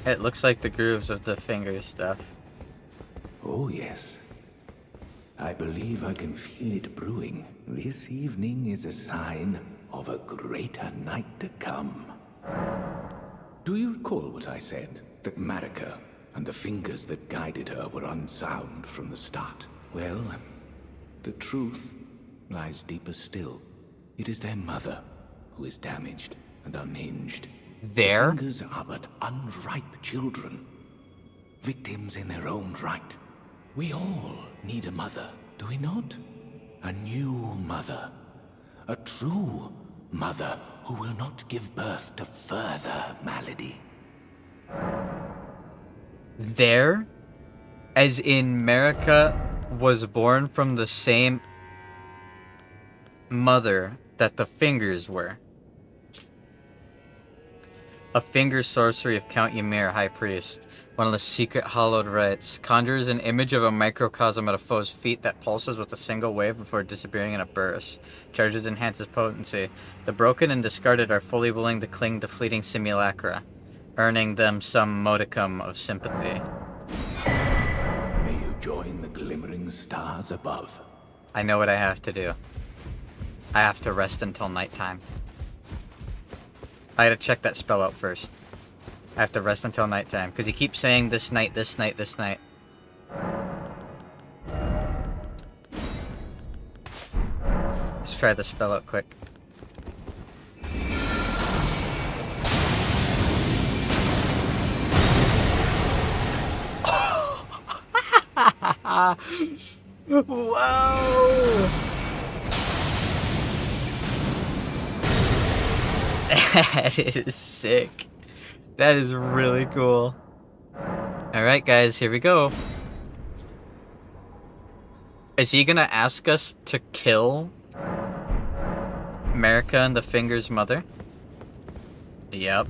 It looks like the grooves of the fingers stuff. Oh, yes. I believe I can feel it brewing. This evening is a sign of a greater night to come. Do you recall what I said? That Marika and the fingers that guided her were unsound from the start? Well, the truth lies deeper still. It is their mother who is damaged and unhinged. There? The fingers are but unripe children. Victims in their own right. We all need a mother, do we not? A new mother. A true mother who will not give birth to further malady. There? As in Marika was born from the same mother that the fingers were. A finger sorcery of Count Ymir, High Priest. One of the secret hallowed rites. Conjures an image of a microcosm at a foe's feet that pulses with a single wave before disappearing in a burst. Charges enhances potency. The broken and discarded are fully willing to cling to fleeting simulacra, earning them some modicum of sympathy. May you join the glimmering stars above. I know what I have to do. I have to rest until nighttime. I gotta check that spell out first. I have to rest until nighttime, because he keeps saying this night, this night, this night. Let's try the spell out quick. Whoa! That is sick. That is really cool. Alright guys, here we go. Is he gonna ask us to kill Marika and the Finger's mother? Yep.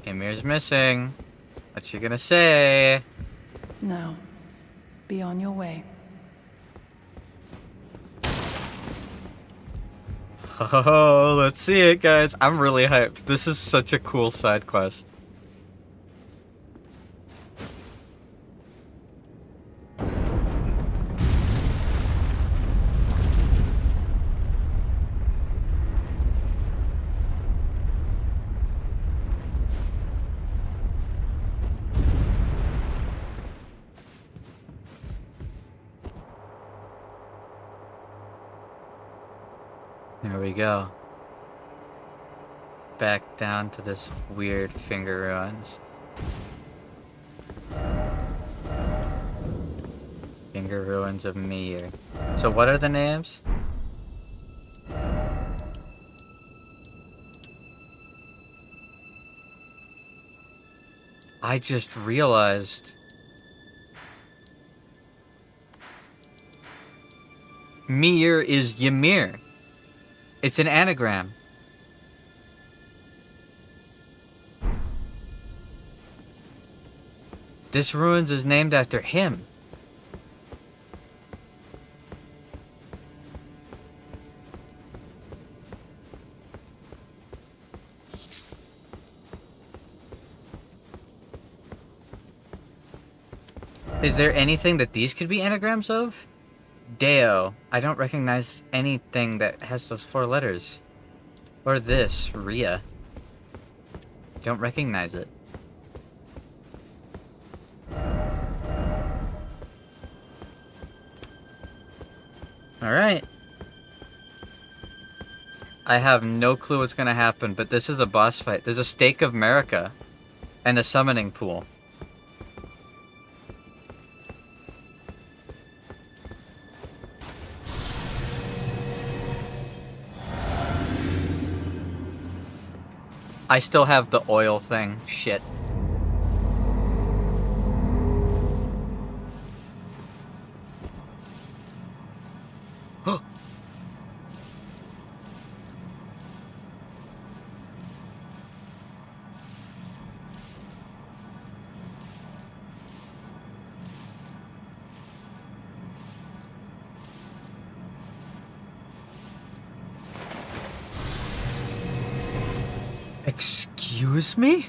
Ymir's missing. What's she gonna say? Now, be on your way. Oh, let's see it, guys. I'm really hyped. This is such a cool side quest. There we go. back down to this weird finger ruins. Finger ruins of Mir. So what are the names? I just realized Mir is Ymir. It's an anagram. This ruins is named after him. Is there anything that these could be anagrams of? Deo. I don't recognize anything that has those 4 letters. Or this, Rhea. Don't recognize it. Alright. I have no clue what's gonna happen, but this is a boss fight. There's a Stake of Marika and a summoning pool. I still have the oil thing. Shit. Excuse me?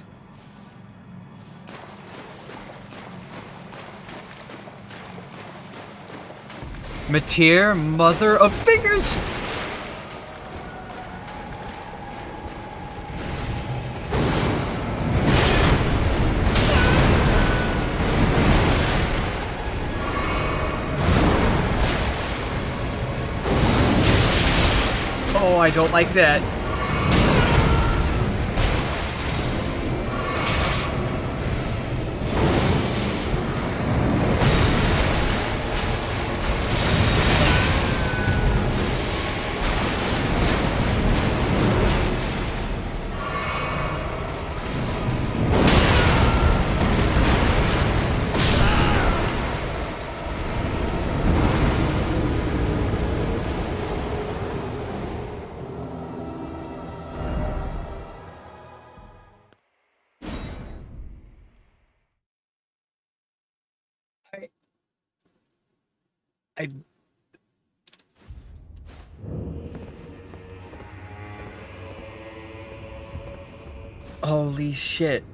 Matir, mother of fingers! Oh, I don't like that. I... Holy shit.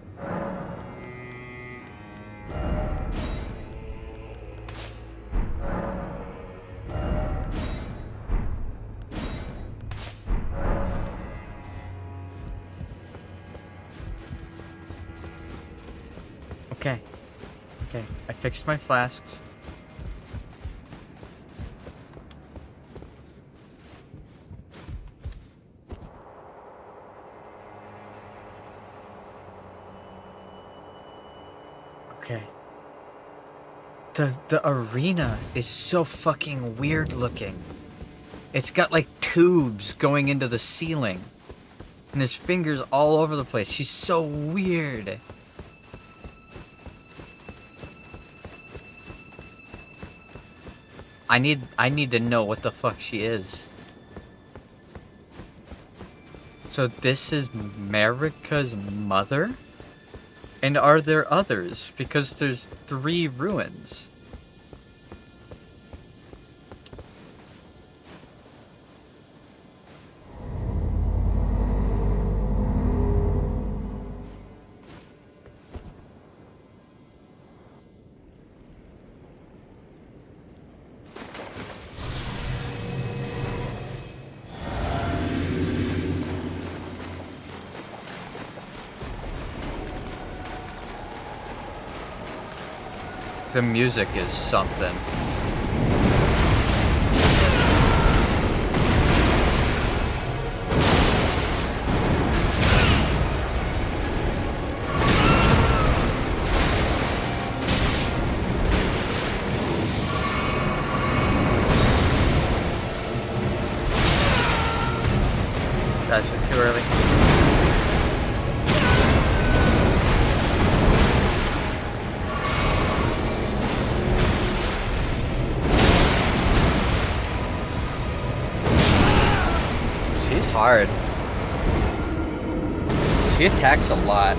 Okay. Okay, I fixed my flasks. Okay. The arena is so fucking weird looking. It's got like tubes going into the ceiling. And there's fingers all over the place. She's so weird. I need to know what the fuck she is. So this is Marika's mother? And are there others? Because there's 3 ruins. The music is something. really. She's hard. She attacks a lot.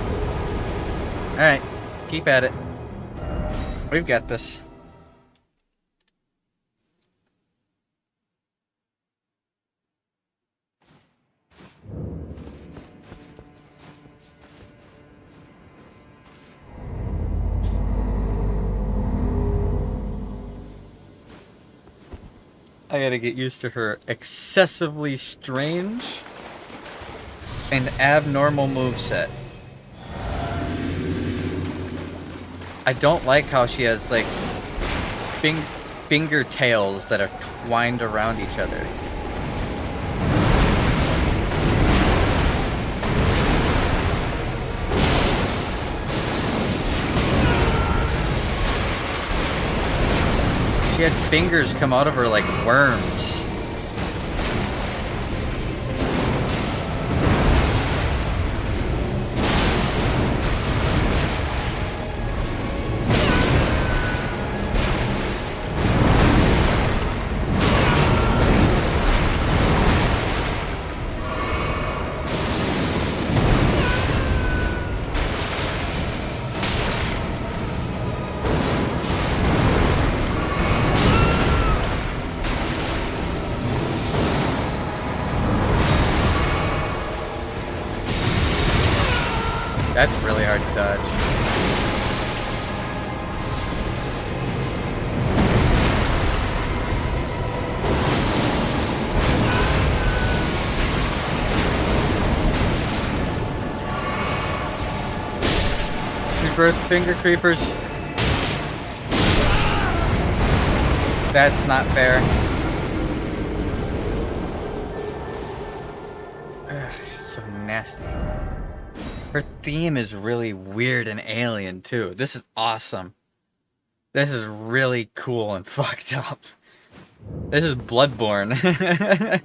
Alright, keep at it. We've got this. I gotta get used to her excessively strange and abnormal moveset. I don't like how she has, like, finger tails that are twined around each other. She had fingers come out of her like worms. That's really hard to dodge. Rebirth finger creepers. That's not fair. Ugh, she's so nasty. Her theme is really weird and alien, too. This is awesome. This is really cool and fucked up. This is Bloodborne.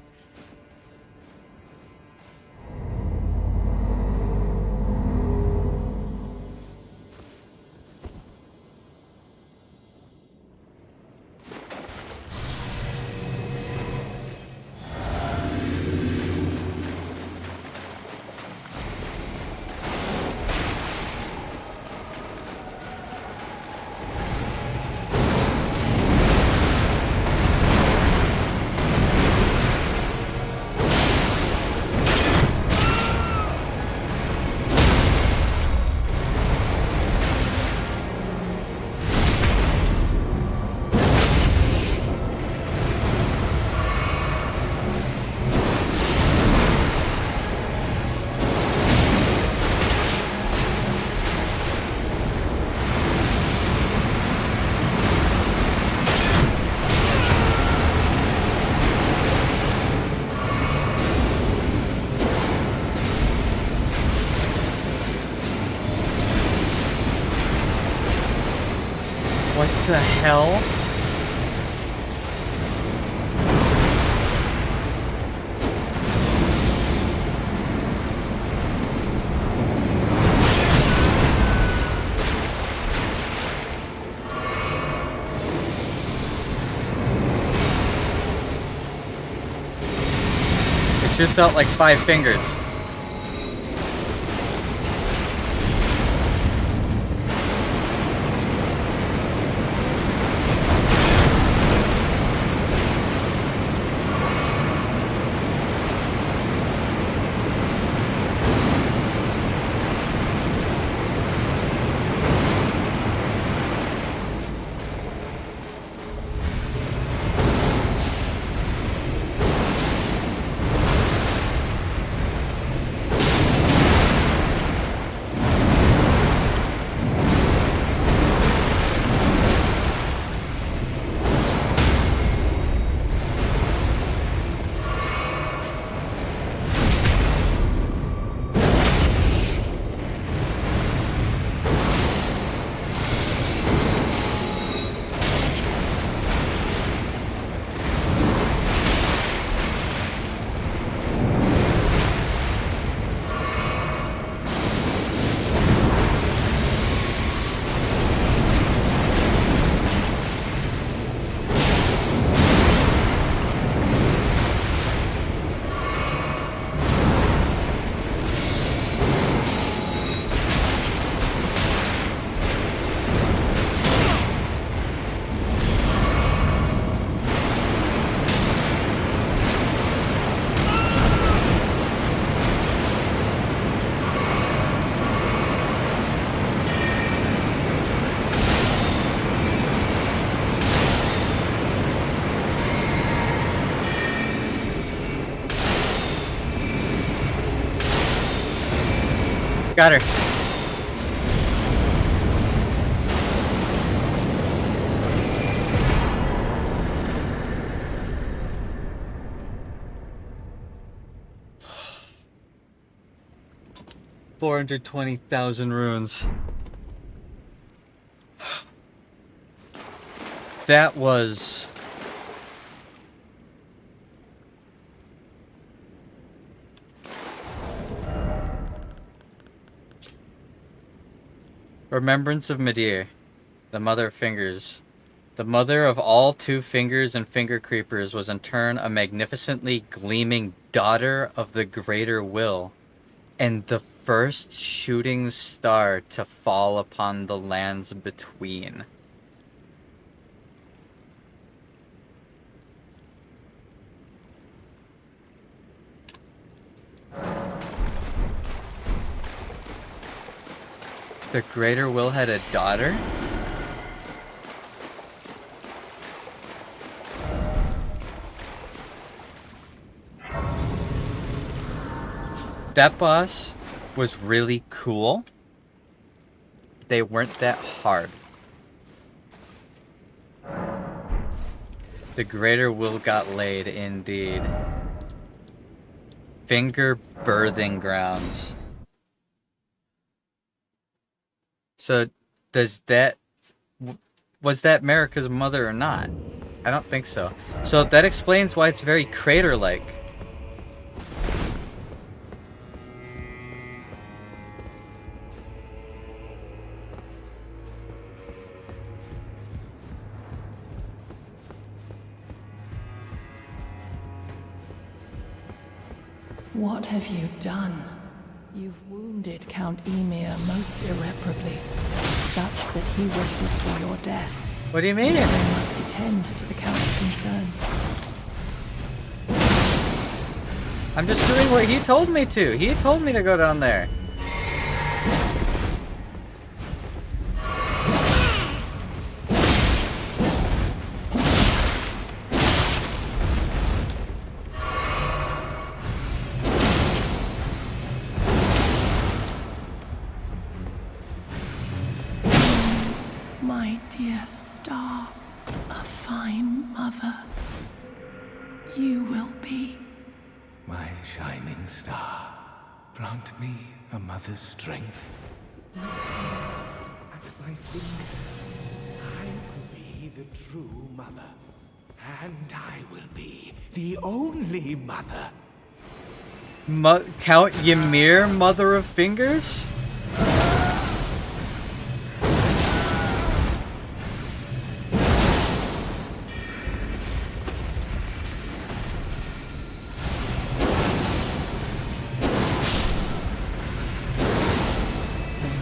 What the hell? It shoots out like 5 fingers. Got her. $420,000 runes. That was... Remembrance of Midir, the mother of fingers. The mother of all two fingers and finger creepers was in turn a magnificently gleaming daughter of the greater will, and the first shooting star to fall upon the lands between. The greater will had a daughter? That boss was really cool. They weren't that hard. The greater will got laid indeed. Finger birthing grounds. So, was that Marika's mother or not? I don't think so. So that explains why it's very crater-like. What have you done? You've wounded Count Emir most irreparably, such that he wishes for your death. What do you mean? You must attend to the Count's concerns. I'm just doing what he told me to. He told me to go down there. My dear star, a fine mother, you will be. My shining star, grant me a mother's strength. At my fingers, I will be the true mother. And I will be the only mother. Count Ymir, mother of fingers?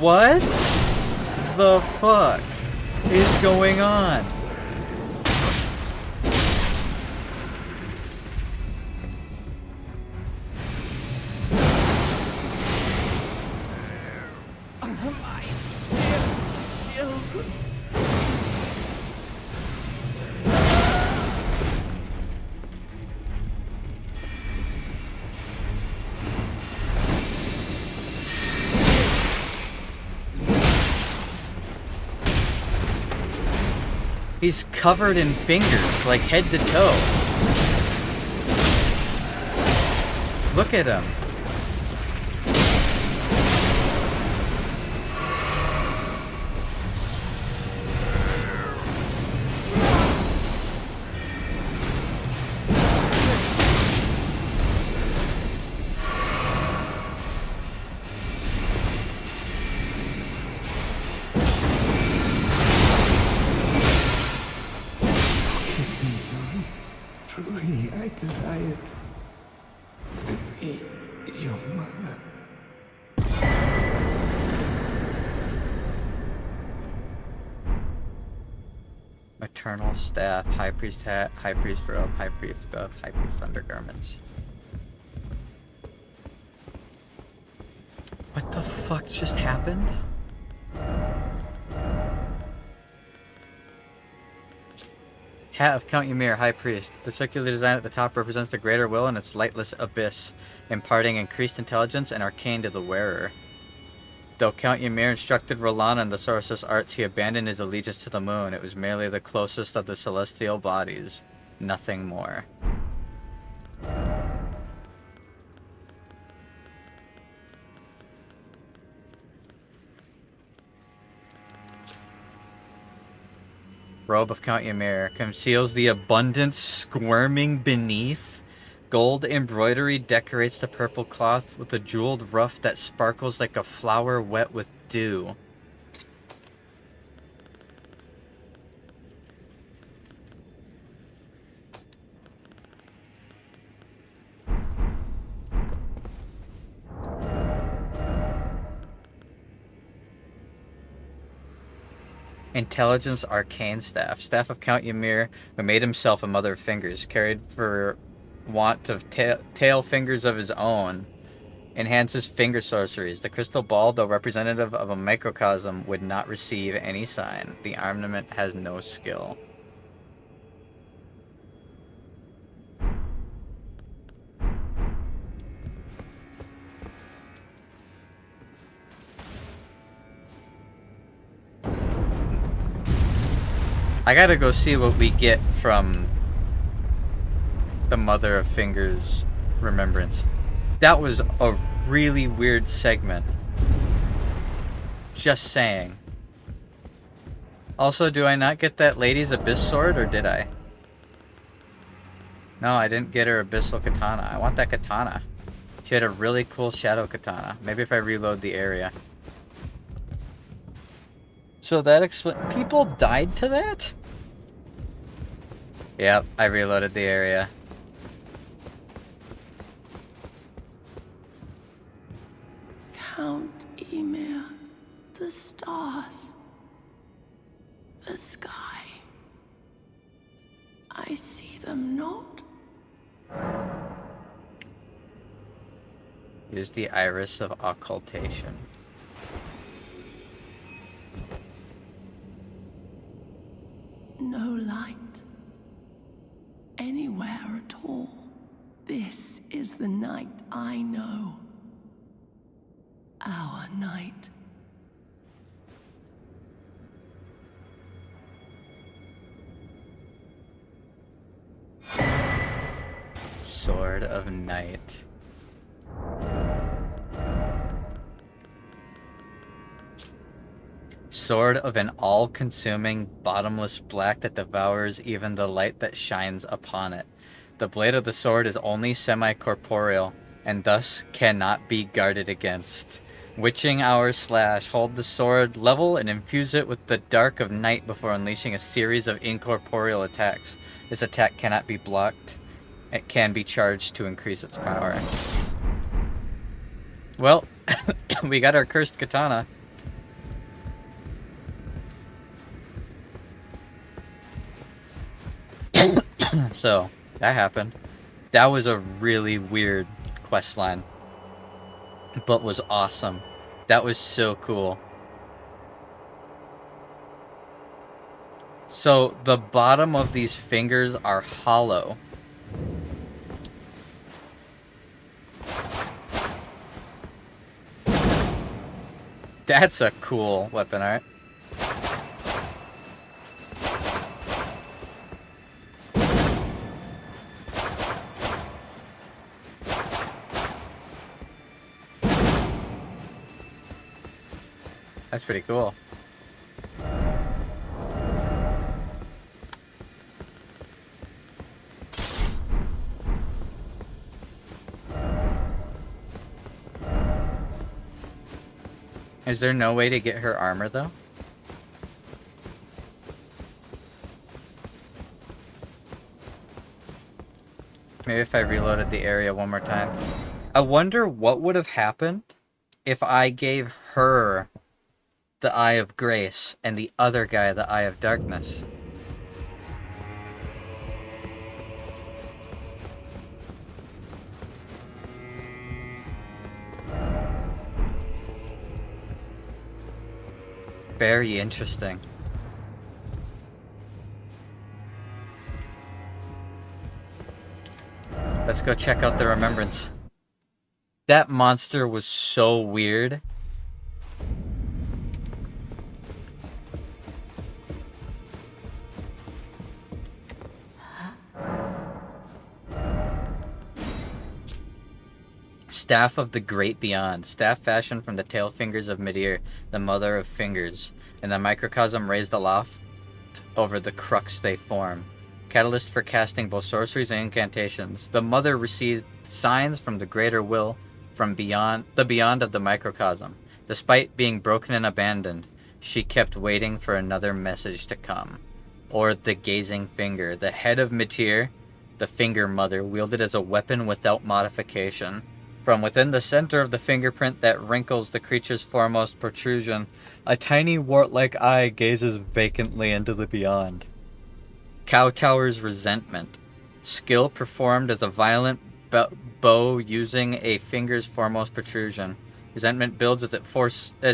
What the fuck is going on? He's covered in fingers, like head to toe. Look at him. Truly, I desired to be your mother. Maternal staff, high priest hat, high priest robe, high priest gloves, high priest undergarments. What the fuck just happened? Hat of Count Ymir, High Priest. The circular design at the top represents the greater will and its lightless abyss, imparting increased intelligence and arcane to the wearer. Though Count Ymir instructed Roland in the sorcerous arts, he abandoned his allegiance to the moon. It was merely the closest of the celestial bodies. Nothing more. Robe of Count Ymir conceals the abundance squirming beneath. Gold embroidery decorates the purple cloth with a jeweled ruff that sparkles like a flower wet with dew. Intelligence Arcane Staff. Staff of Count Ymir, who made himself a mother of fingers, carried for want of tail fingers of his own. Enhances finger sorceries. The crystal ball, though representative of a microcosm, would not receive any sign. The armament has no skill. I gotta go see what we get from the Mother of Fingers remembrance. That was a really weird segment. Just saying. Also, do I not get that lady's abyss sword, or did I? No, I didn't get her abyssal katana. I want that katana. She had a really cool shadow katana. Maybe if I reload the area. So that explains... People died to that? Yep, I reloaded the area. Count Ymir, the stars, the sky. I see them not. Use the iris of occultation. No light. Anywhere at all. This is the night I know. Our night. Sword of Night. Sword of an all-consuming, bottomless black that devours even the light that shines upon it. The blade of the sword is only semi-corporeal, and thus cannot be guarded against. Witching Hour Slash. Hold the sword level and infuse it with the dark of night before unleashing a series of incorporeal attacks. This attack cannot be blocked. It can be charged to increase its power. Well, we got our cursed katana. So, that happened. That was a really weird quest line, but was awesome. That was so cool. So, the bottom of these fingers are hollow. That's a cool weapon art. That's pretty cool. Is there no way to get her armor, though? Maybe if I reloaded the area one more time. I wonder what would have happened if I gave her the Eye of Grace and the other guy the Eye of Darkness. Very interesting. Let's go check out the remembrance. That monster was so weird. Staff of the Great Beyond. Staff fashioned from the tail fingers of Midir, the mother of fingers, and the microcosm raised aloft over the crux they form. Catalyst for casting both sorceries and incantations. The mother received signs from the greater will from beyond of the microcosm. Despite being broken and abandoned, she kept waiting for another message to come. Or the gazing finger. The head of Mitir, the finger mother, wielded as a weapon without modification. From within the center of the fingerprint that wrinkles the creature's foremost protrusion, a tiny wart-like eye gazes vacantly into the beyond. Kowtower's Resentment. Skill performed as a violent bow using a finger's foremost protrusion. Resentment builds as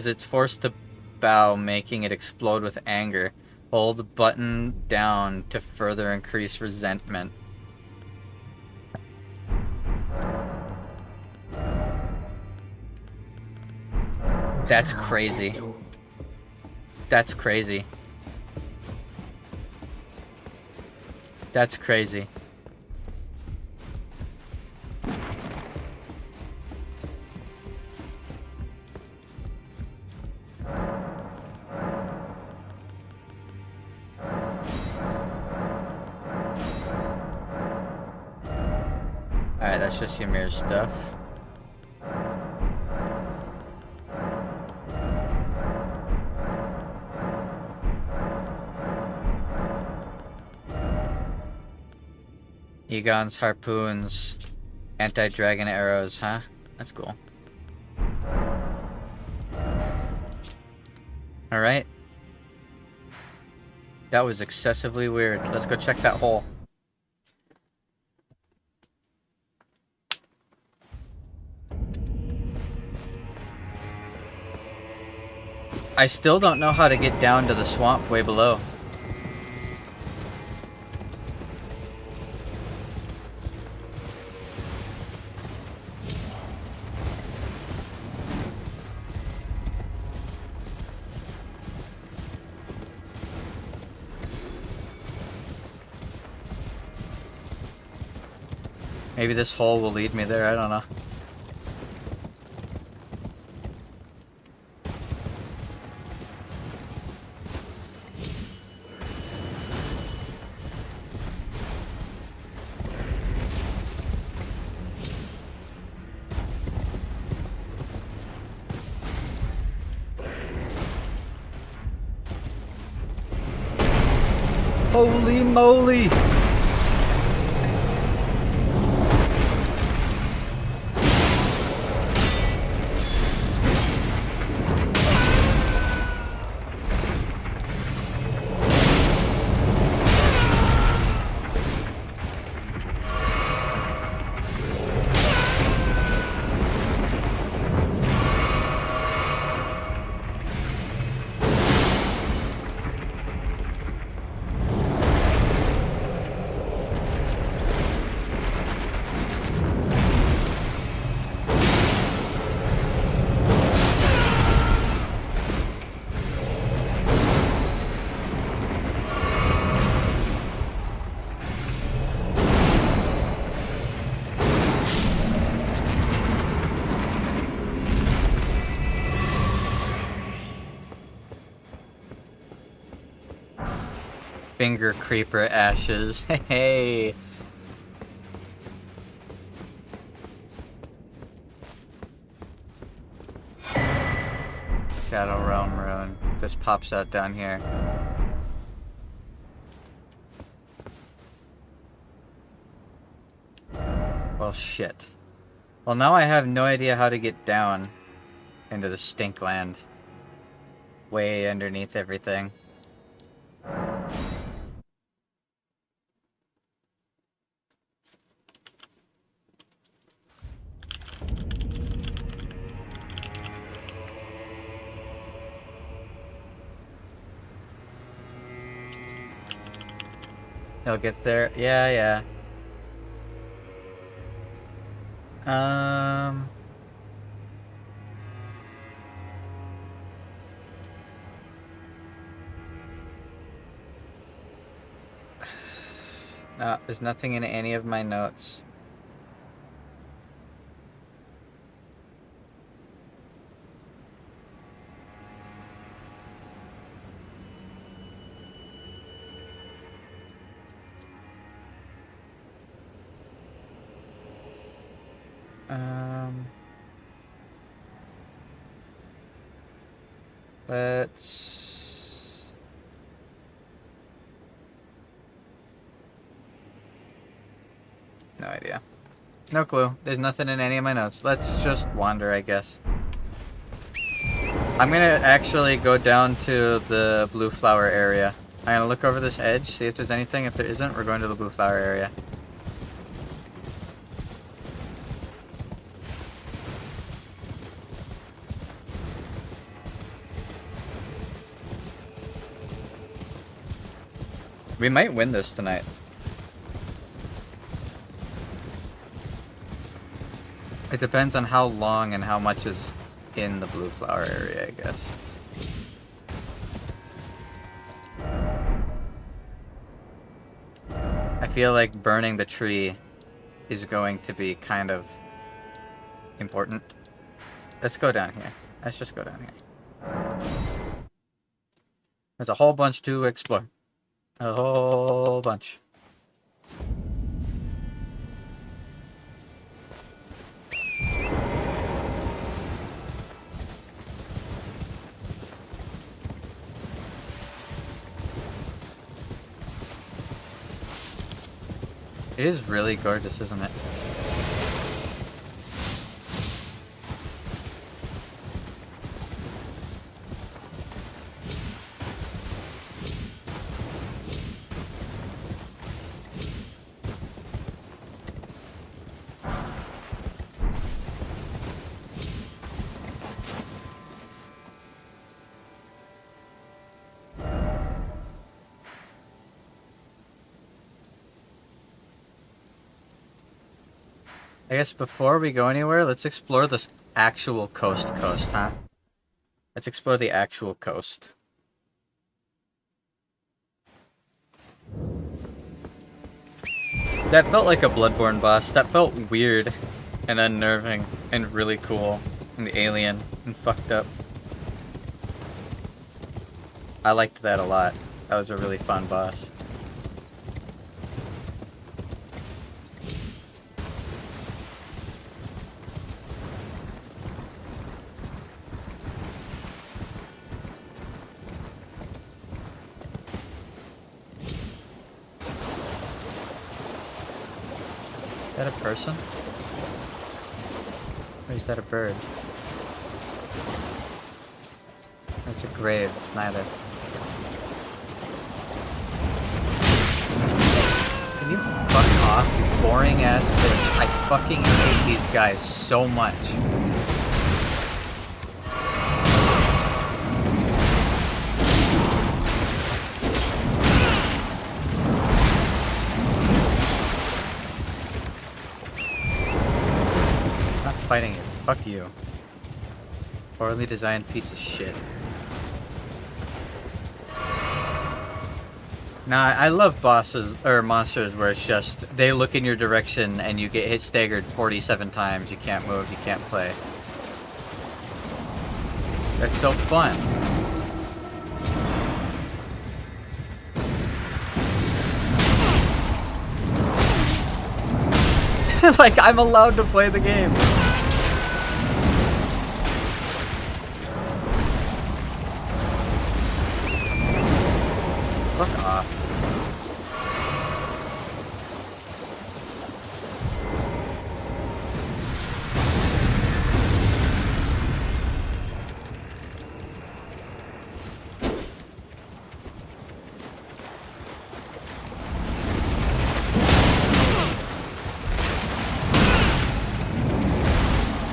it's forced to bow, making it explode with anger. Hold the button down to further increase resentment. That's crazy. That's crazy. That's crazy. Alright, that's just Ymir's stuff. Egon's harpoons, anti-dragon arrows, huh? That's cool. Alright. That was excessively weird. Let's go check that hole. I still don't know how to get down to the swamp way below. Maybe this hole will lead me there, I don't know. Holy moly! Finger creeper ashes. Hey. Shadow Realm Rune. This pops out down here. Well, shit. Well, now I have no idea how to get down into the Stinkland. Way underneath everything. He'll get there. Yeah, yeah. No, there's nothing in any of my notes. Let's... No idea. No clue. There's nothing in any of my notes. Let's just wander, I guess. I'm gonna actually go down to the blue flower area. I'm gonna look over this edge, see if there's anything. If there isn't, we're going to the blue flower area. We might win this tonight. It depends on how long and how much is in the blue flower area, I guess. I feel like burning the tree is going to be kind of important. Let's go down here. Let's just go down here. There's a whole bunch to explore. A whole bunch. It is really gorgeous, isn't it? I guess before we go anywhere, let's explore this actual coast, huh? Let's explore the actual coast. That felt like a Bloodborne boss. That felt weird and unnerving and really cool and alien and fucked up. I liked that a lot. That was a really fun boss. Is that a person? Or is that a bird? It's a grave, it's neither. Can you fuck off, you boring ass bitch? I fucking hate these guys so much. Fighting you. Fuck you. Poorly designed piece of shit. Nah, I love bosses or monsters where it's just they look in your direction and you get hit staggered 47 times. You can't move, you can't play. That's so fun. Like I'm allowed to play the game. Fuck off.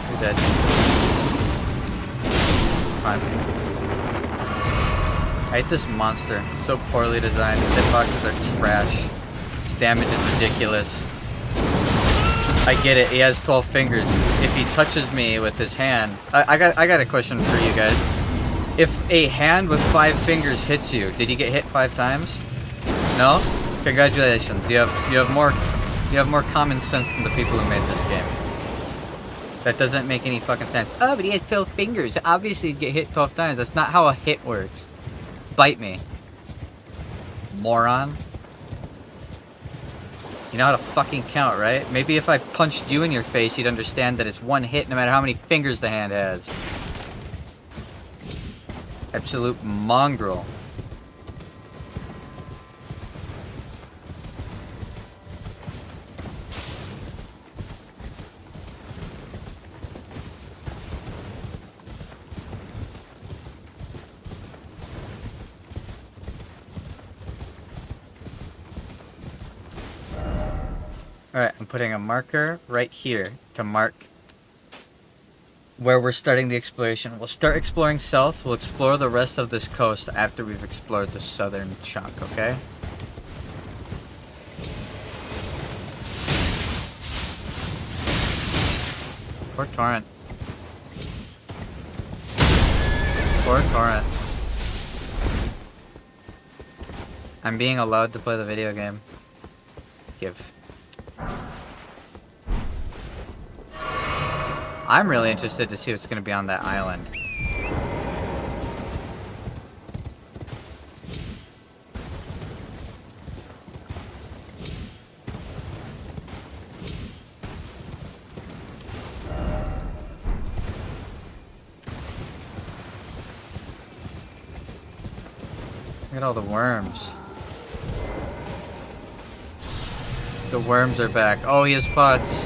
You're dead. Fine. I hate this monster. It's so poorly designed. His hitboxes are trash. His damage is ridiculous. I get it. He has 12 fingers. If he touches me with his hand, I got a question for you guys. If a hand with 5 fingers hits you, did you get hit 5 times? No? Congratulations. You have more common sense than the people who made this game. That doesn't make any fucking sense. Oh, but he has 12 fingers. Obviously, he'd get hit 12 times. That's not how a hit works. Bite me. Moron. You know how to fucking count, right? Maybe if I punched you in your face, you'd understand that it's one hit no matter how many fingers the hand has. Absolute mongrel. Alright, I'm putting a marker right here to mark where we're starting the exploration. We'll start exploring south. We'll explore the rest of this coast after we've explored the southern chunk, okay? Poor Torrent. Poor Torrent. I'm being allowed to play the video game. Give. I'm really interested to see what's going to be on that island. Look at all the worms. The worms are back. Oh, he has pots.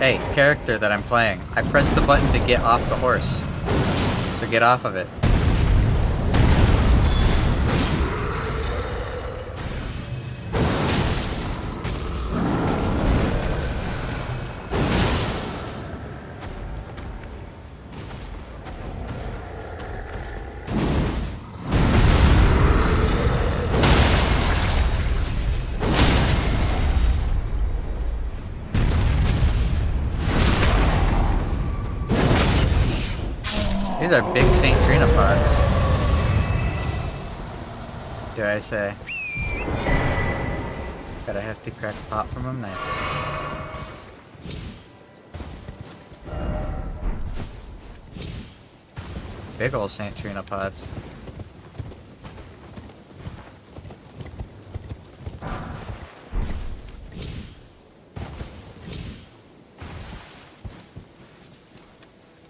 Hey, character that I'm playing. I pressed the button to get off the horse. So get off of it. These are big St. Trina pods. Dare I say. Got a hefty crack pot from them, nice. Big ol' St. Trina pods.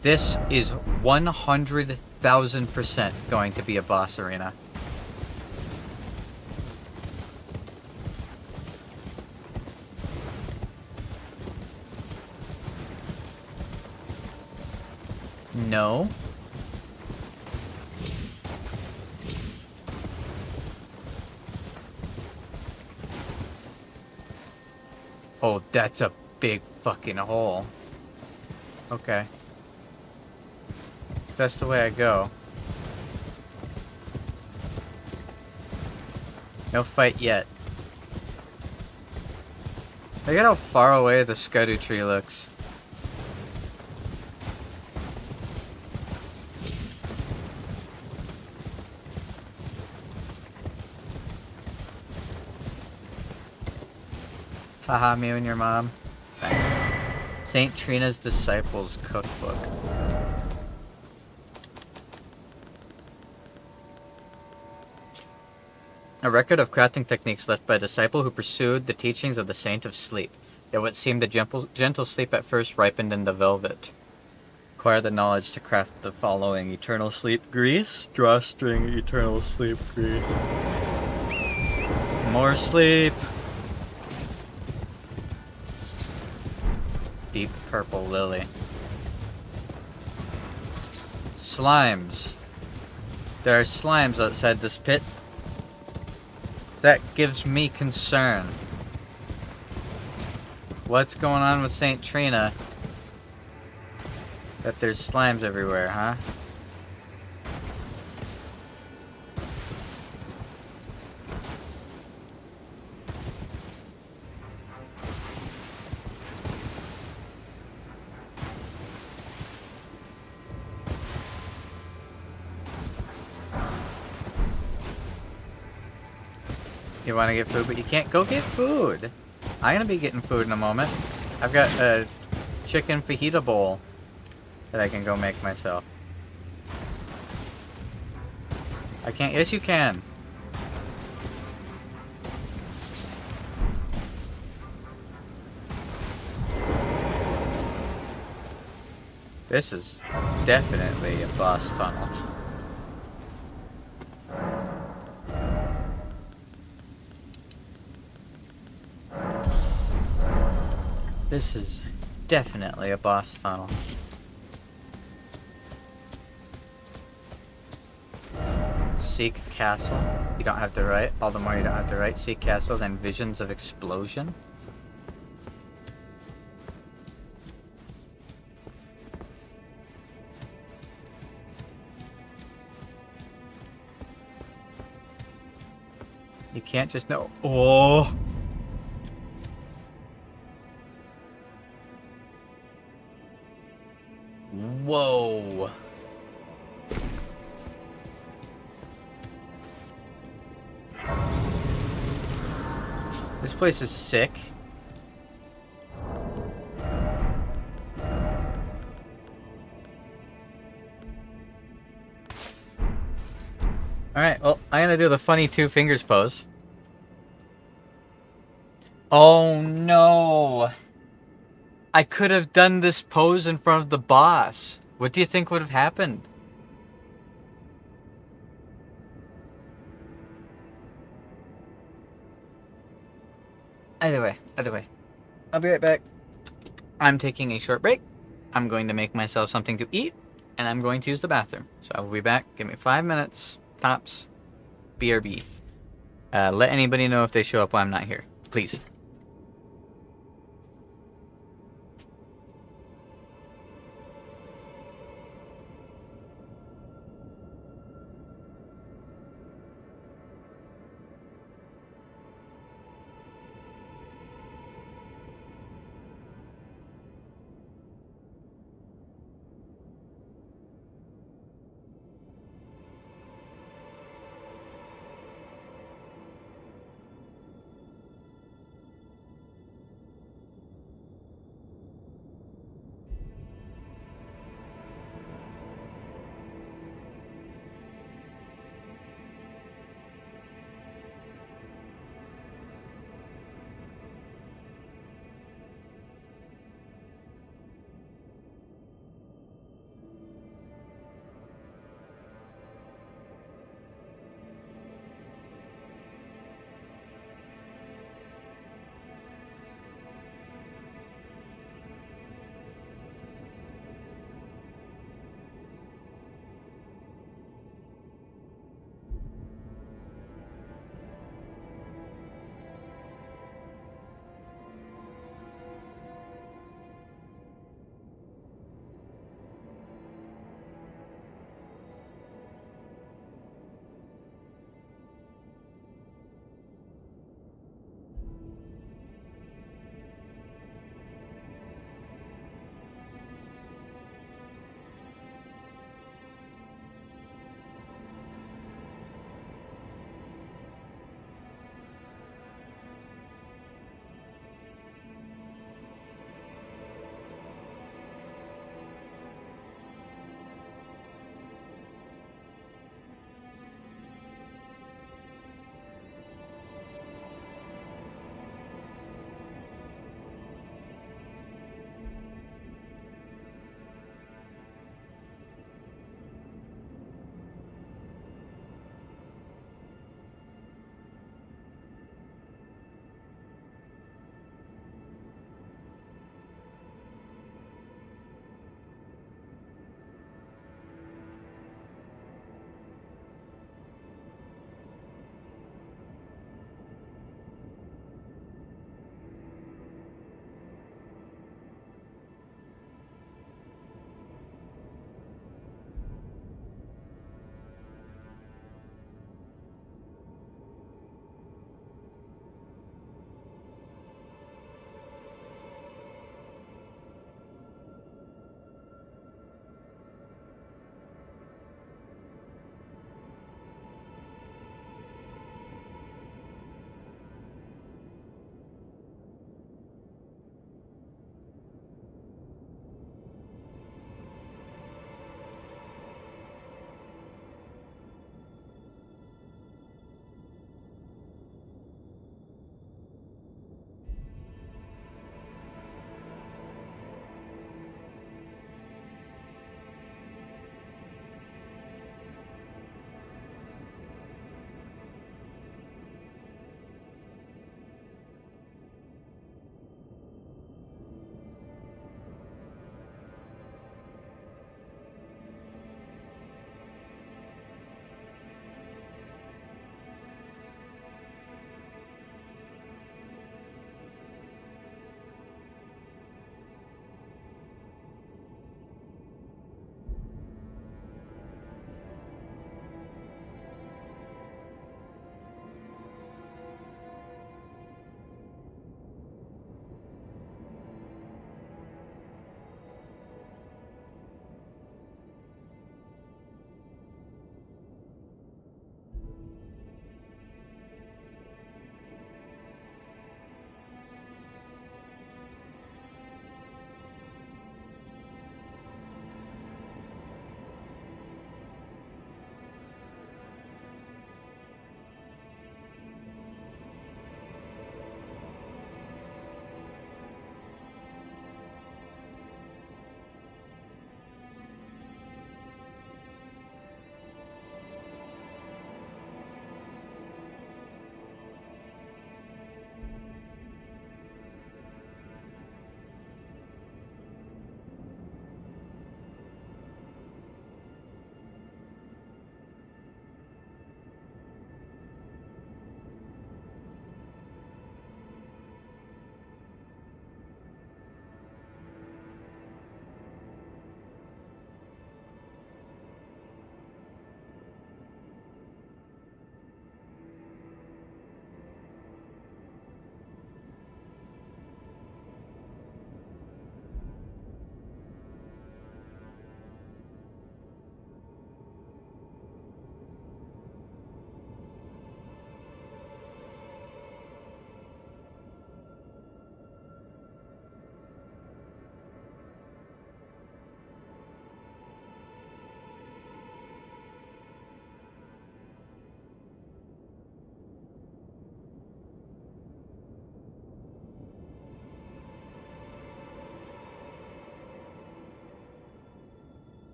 This is 100,000% going to be a boss arena. No. Oh, that's a big fucking hole. Okay. That's the way I go. No fight yet. Look at how far away the Erdtree looks. Haha, me and your mom. Thanks. St. Trina's Disciples Cookbook. A record of crafting techniques left by a disciple who pursued the teachings of the Saint of Sleep. Yet what seemed a gentle sleep at first ripened into velvet. Acquire the knowledge to craft the following: eternal sleep grease, drawstring, eternal sleep grease. More sleep. Deep purple lily. Slimes. There are slimes outside this pit. That gives me concern. What's going on with St. Trina? That there's slimes everywhere, huh? You want to get food, but you can't go get food. I'm gonna be getting food in a moment. I've got a chicken fajita bowl that I can go make myself. I can't. Yes, you can. This is definitely a boss tunnel. This is definitely a boss tunnel. Seek castle. You don't have to write. All the more you don't have to write. Seek castle, then visions of explosion. You can't just know. Oh! Whoa! This place is sick. Alright, well, I'm gonna do the funny two fingers pose. Oh no! I could have done this pose in front of the boss. What do you think would have happened? Either way. I'll be right back. I'm taking a short break. I'm going to make myself something to eat, and I'm going to use the bathroom. So I will be back. Give me 5 minutes, tops. BRB. Let anybody know if they show up while I'm not here. Please.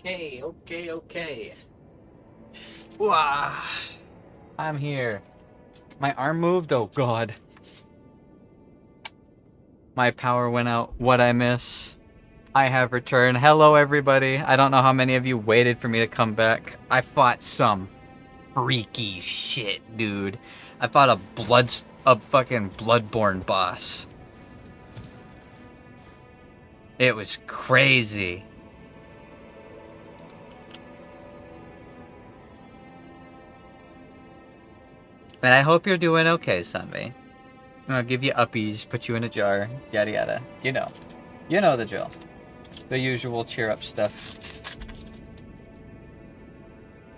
Okay. Wah. I'm here. My arm moved? Oh god. My power went out. What'd I miss? I have returned. Hello everybody. I don't know how many of you waited for me to come back. I fought some freaky shit, dude. I fought a fucking bloodborne boss. It was crazy. And I hope you're doing okay, Sunby. I'll give you uppies, put you in a jar, yada yada. You know. You know the drill. The usual cheer up stuff.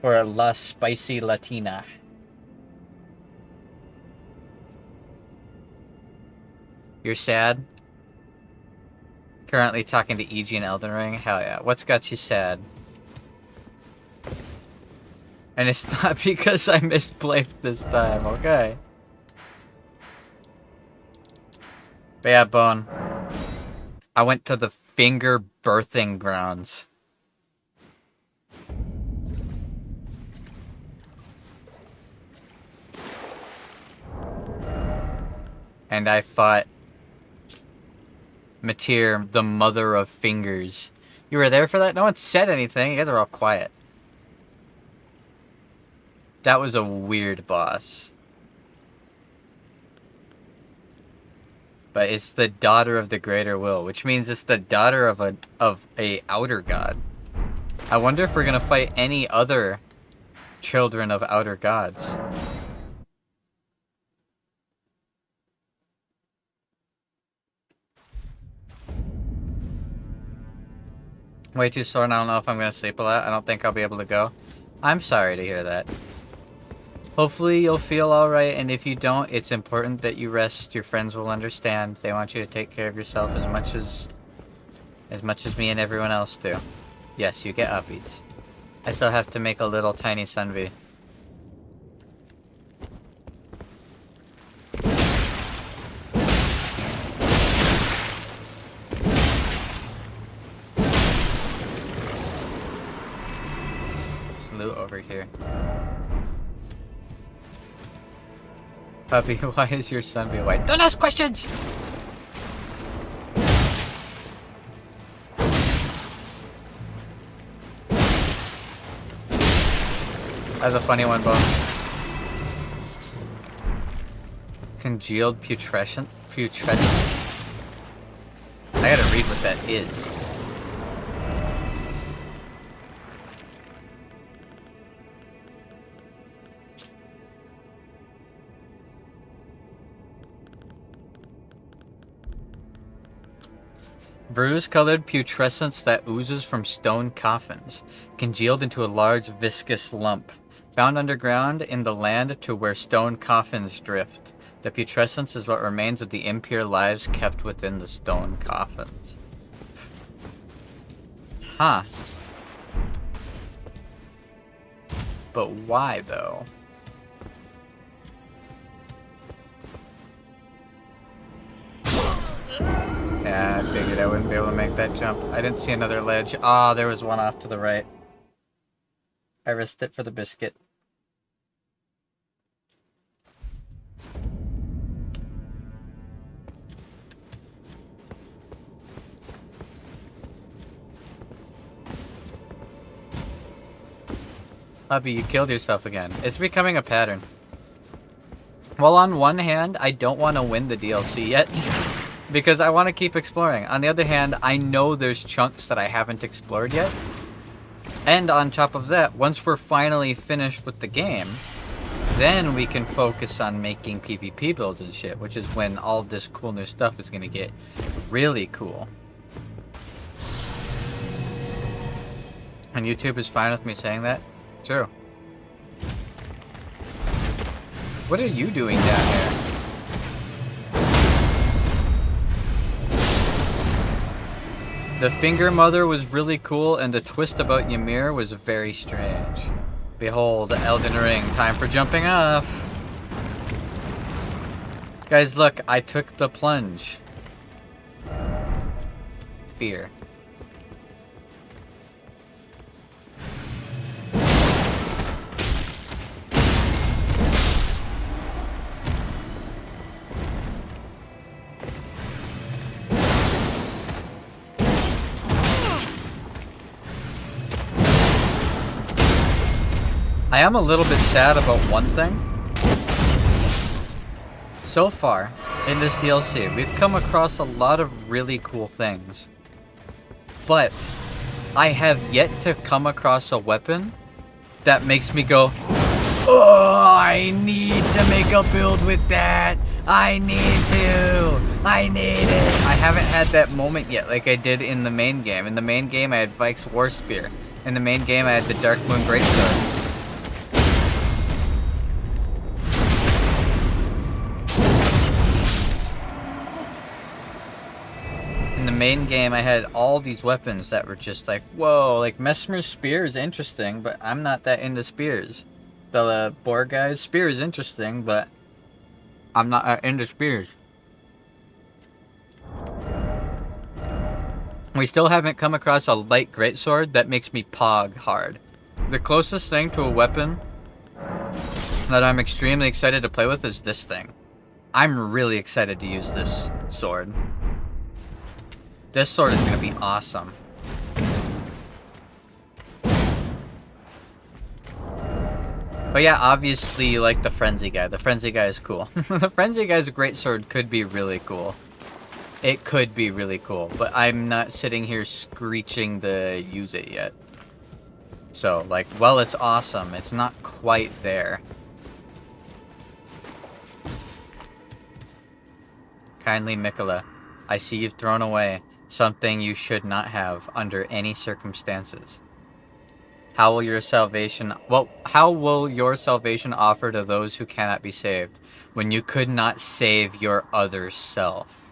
Or La Spicy Latina. You're sad? Currently talking to EG in Elden Ring? Hell yeah. What's got you sad? And it's not because I misplayed this time, okay? But yeah, Bone. I went to the finger birthing grounds. And I fought Matir, the mother of fingers. You were there for that? No one said anything. You guys are all quiet. That was a weird boss. But it's the daughter of the greater will, which means it's the daughter of a outer god. I wonder if we're gonna fight any other children of outer gods. Way too sore, and I don't know if I'm gonna sleep a lot. I don't think I'll be able to go. I'm sorry to hear that. Hopefully you'll feel alright, and if you don't, it's important that you rest. Your friends will understand. They want you to take care of yourself as much as me and everyone else do. Yes, you get uppies. I still have to make a little tiny Sunby. There's loot over here. Puppy, why is your Sunby white? Don't ask questions! That's a funny one, Bone. Congealed putrescence? I gotta read what that is. Bruise-colored putrescence that oozes from stone coffins, congealed into a large viscous lump, found underground in the land to where stone coffins drift. The putrescence is what remains of the impure lives kept within the stone coffins. Huh. But why, though? Yeah, I figured I wouldn't be able to make that jump. I didn't see another ledge. Ah, there was one off to the right. I risked it for the biscuit. Hubby, you killed yourself again. It's becoming a pattern. Well, on one hand, I don't want to win the DLC yet. Because I want to keep exploring. On the other hand, I know there's chunks that I haven't explored yet. And on top of that, once we're finally finished with the game, then we can focus on making PvP builds and shit, which is when all this cool new stuff is going to get really cool. And YouTube is fine with me saying that? True. What are you doing down here? The Finger Mother was really cool, and the twist about Ymir was very strange. Behold, Elden Ring, time for jumping off! Guys, look, I took the plunge. Fear. I am a little bit sad about one thing. So far, in this DLC, we've come across a lot of really cool things. But I have yet to come across a weapon that makes me go, oh, I need to make a build with that. I need it. I haven't had that moment yet like I did in the main game. In the main game, I had Vike's War Spear. In the main game, I had the Dark Moon Greatsword. In the main game, I had all these weapons that were just like, whoa, like Messmer's Spear is interesting, but I'm not that into spears. The boar guy's spear is interesting, but I'm not into spears. We still haven't come across a light greatsword that makes me pog hard. The closest thing to a weapon that I'm extremely excited to play with is this thing. I'm really excited to use this sword. This sword is going to be awesome. But yeah, obviously, like the Frenzy guy. The Frenzy guy is cool. The Frenzy guy's greatsword could be really cool. It could be really cool, but I'm not sitting here screeching to use it yet. So, like, well, it's awesome. It's not quite there. Kindly Mikola, I see you've thrown away something you should not have under any circumstances. How will your salvation offer to those who cannot be saved when you could not save your other self?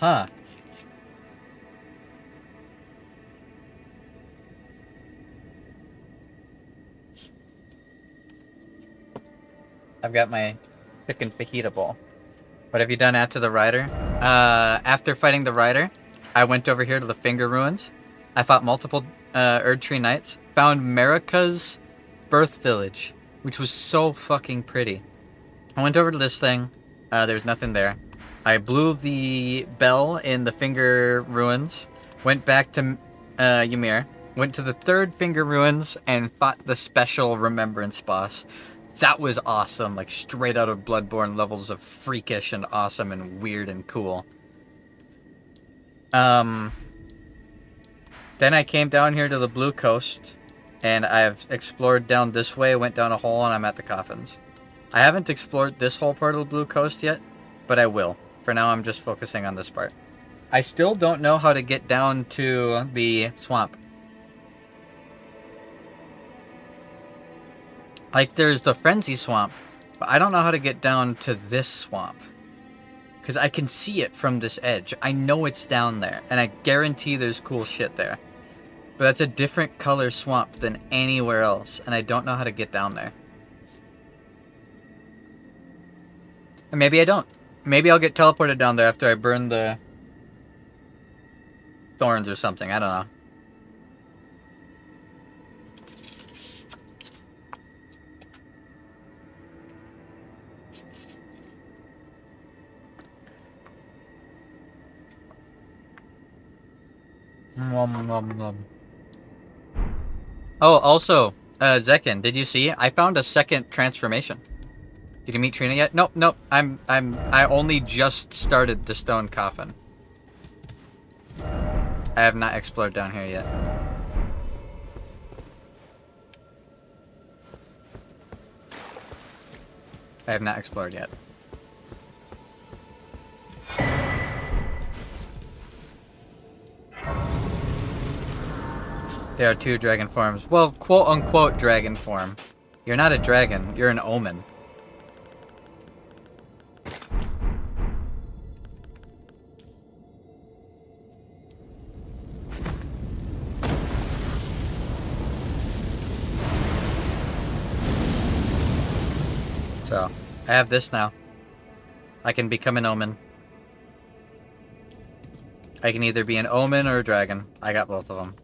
Huh. I've got my chicken fajita bowl. What have you done after the rider? After fighting the rider, I went over here to the Finger Ruins. I fought multiple Erdtree Knights. Found Marika's birth village, which was so fucking pretty. I went over to this thing. There's nothing there. I blew the bell in the Finger Ruins. Went back to Ymir. Went to the third Finger Ruins and fought the special Remembrance boss. That was awesome, like straight out of Bloodborne levels of freakish and awesome and weird and cool. Then I came down here to the Blue Coast, and I've explored down this way, went down a hole, and I'm at the coffins. I haven't explored this whole part of the Blue Coast yet, but I will. For now, I'm just focusing on this part. I still don't know how to get down to the swamp. Like, there's the Frenzy Swamp, but I don't know how to get down to this swamp. Because I can see it from this edge. I know it's down there, and I guarantee there's cool shit there. But that's a different color swamp than anywhere else, and I don't know how to get down there. And maybe I don't. Maybe I'll get teleported down there after I burn the thorns or something. I don't know. Oh, also, Zekin, did you see? I found a second transformation. Did you meet Trina yet? Nope, nope. I only just started the stone coffin. I have not explored down here yet. I have not explored yet. There are two dragon forms. Well, quote-unquote dragon form. You're not a dragon, you're an omen. So, I have this now. I can become an omen. I can either be an omen or a dragon. I got both of them.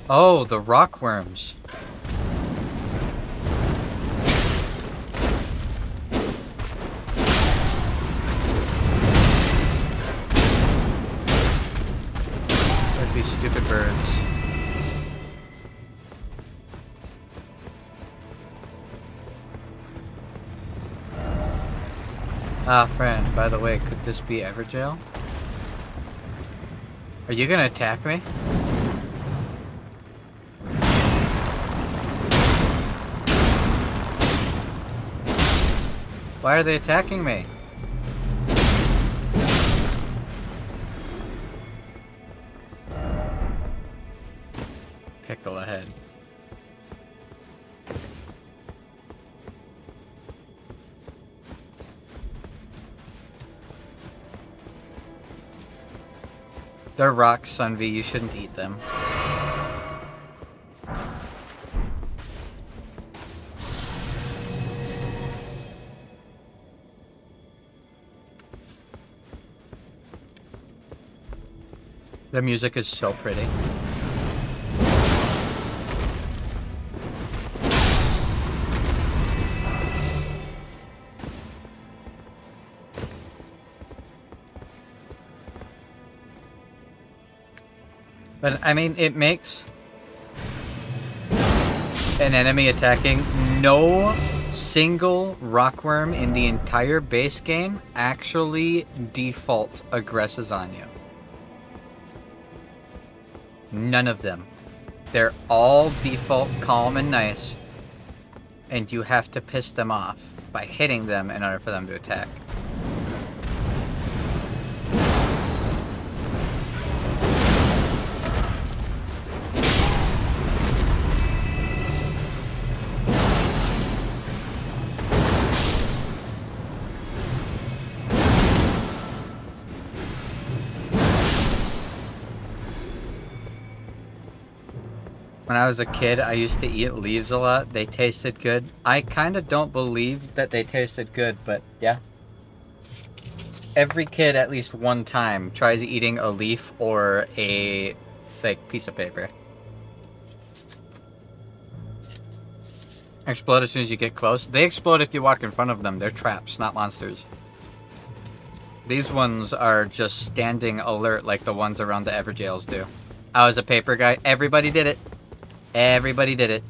Oh, the rockworms. Like these stupid birds. Ah, friend, by the way, could this be Everjail? Are you gonna attack me? Why are they attacking me? Pickle ahead. They're rocks, Sunvi. You shouldn't eat them. The music is so pretty. But, I mean, it makes an enemy attacking. No single rockworm in the entire base game actually default aggresses on you. None of them. They're all default calm and nice. And you have to piss them off by hitting them in order for them to attack. When I was a kid, I used to eat leaves a lot. They tasted good. I kind of don't believe that they tasted good, but yeah. Every kid at least one time tries eating a leaf or a fake piece of paper. Explode as soon as you get close. They explode if you walk in front of them. They're traps, not monsters. These ones are just standing alert like the ones around the Everjails do. I was a paper guy. Everybody did it. Everybody did it.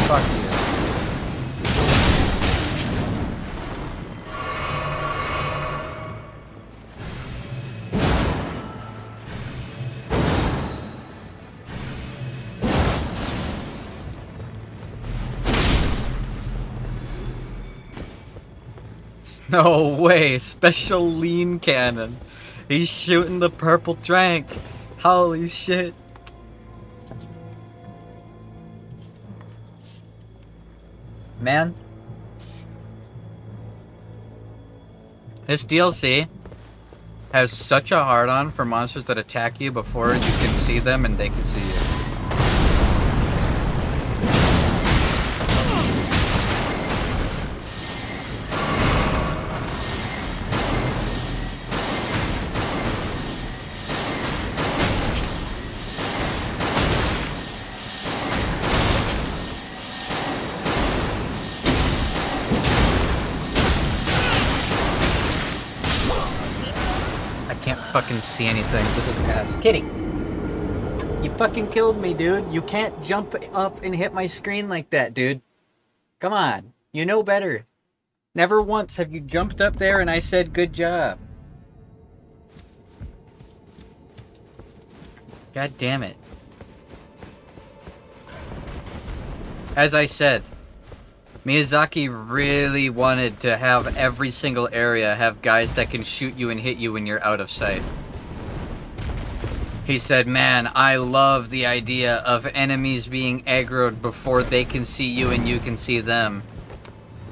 Fuck you. No way, special lean cannon. He's shooting the purple trank. Holy shit. Man. This DLC has such a hard-on for monsters that attack you before you can see them and they can see you. Fucking see anything. Look at the pass. Kitty! You fucking killed me, dude. You can't jump up and hit my screen like that, dude. Come on. You know better. Never once have you jumped up there and I said good job. God damn it. As I said, Miyazaki really wanted to have every single area have guys that can shoot you and hit you when you're out of sight. He said, man, I love the idea of enemies being aggroed before they can see you and you can see them.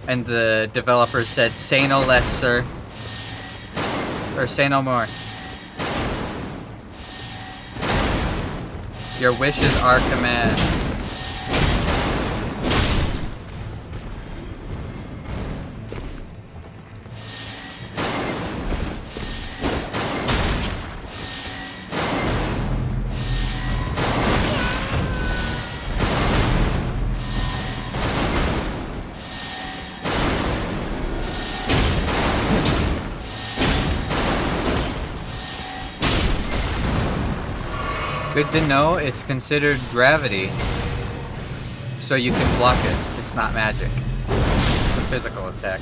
And the developer said, "Say no less, sir." Or say no more. Your wishes are command. Good to know it's considered gravity, so you can block it. It's not magic. It's a physical attack.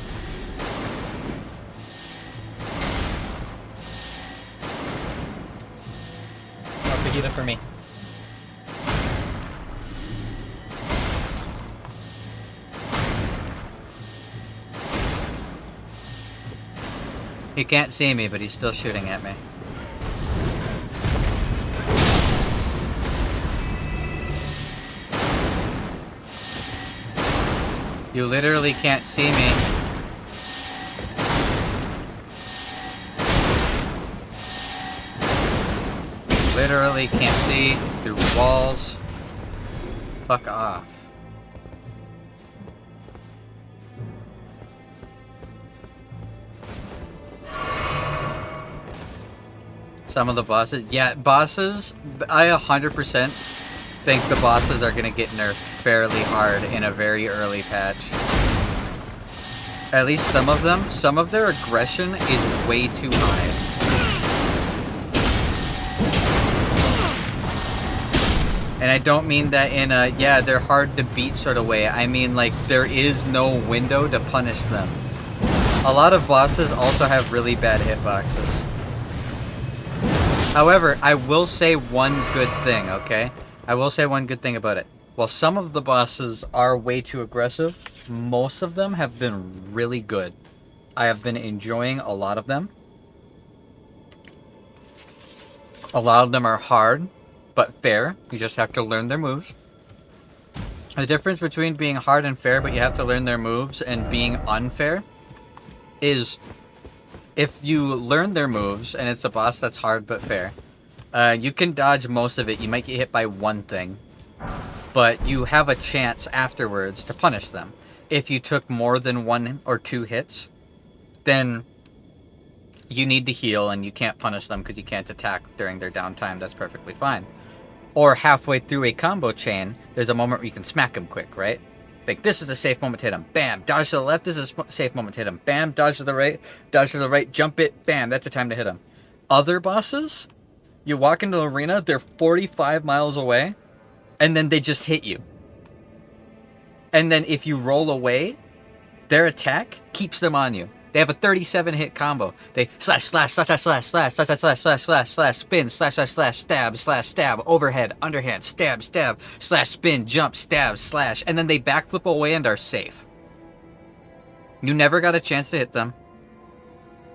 No fajita for me. He can't see me, but he's still shooting at me. You literally can't see me. Literally can't see through walls. Fuck off. Some of the bosses, yeah, bosses, I 100% think the bosses are gonna get nerfed fairly hard in a very early patch. At least some of them. Some of their aggression is way too high. And I don't mean that in a, yeah, they're hard to beat sort of way. I mean, like, there is no window to punish them. A lot of bosses also have really bad hitboxes. However, I will say one good thing, okay? I will say one good thing about it. While some of the bosses are way too aggressive, most of them have been really good. I have been enjoying a lot of them. A lot of them are hard, but fair. You just have to learn their moves. The difference between being hard and fair, but you have to learn their moves, and being unfair is if you learn their moves and it's a boss that's hard but fair, you can dodge most of it. You might get hit by one thing, but you have a chance afterwards to punish them. If you took more than 1 or 2 hits, then you need to heal and you can't punish them because you can't attack during their downtime. That's perfectly fine. Or halfway through a combo chain, there's a moment where you can smack them quick, right? Like, this is a safe moment to hit him. Bam. Dodge to the left. This is a safe moment to hit him. Bam. Dodge to the right. Dodge to the right. Jump it. Bam. That's the time to hit him. Other bosses, you walk into the arena, they're 45 miles away, and then they just hit you. And then if you roll away, their attack keeps them on you. They have a 37 hit combo. They slash, slash, slash, slash, slash, slash, slash, slash, slash, slash, slash, spin, slash, slash, slash, stab, overhead, underhand, stab, stab, slash, spin, jump, stab, slash, and then they backflip away and are safe. You never got a chance to hit them.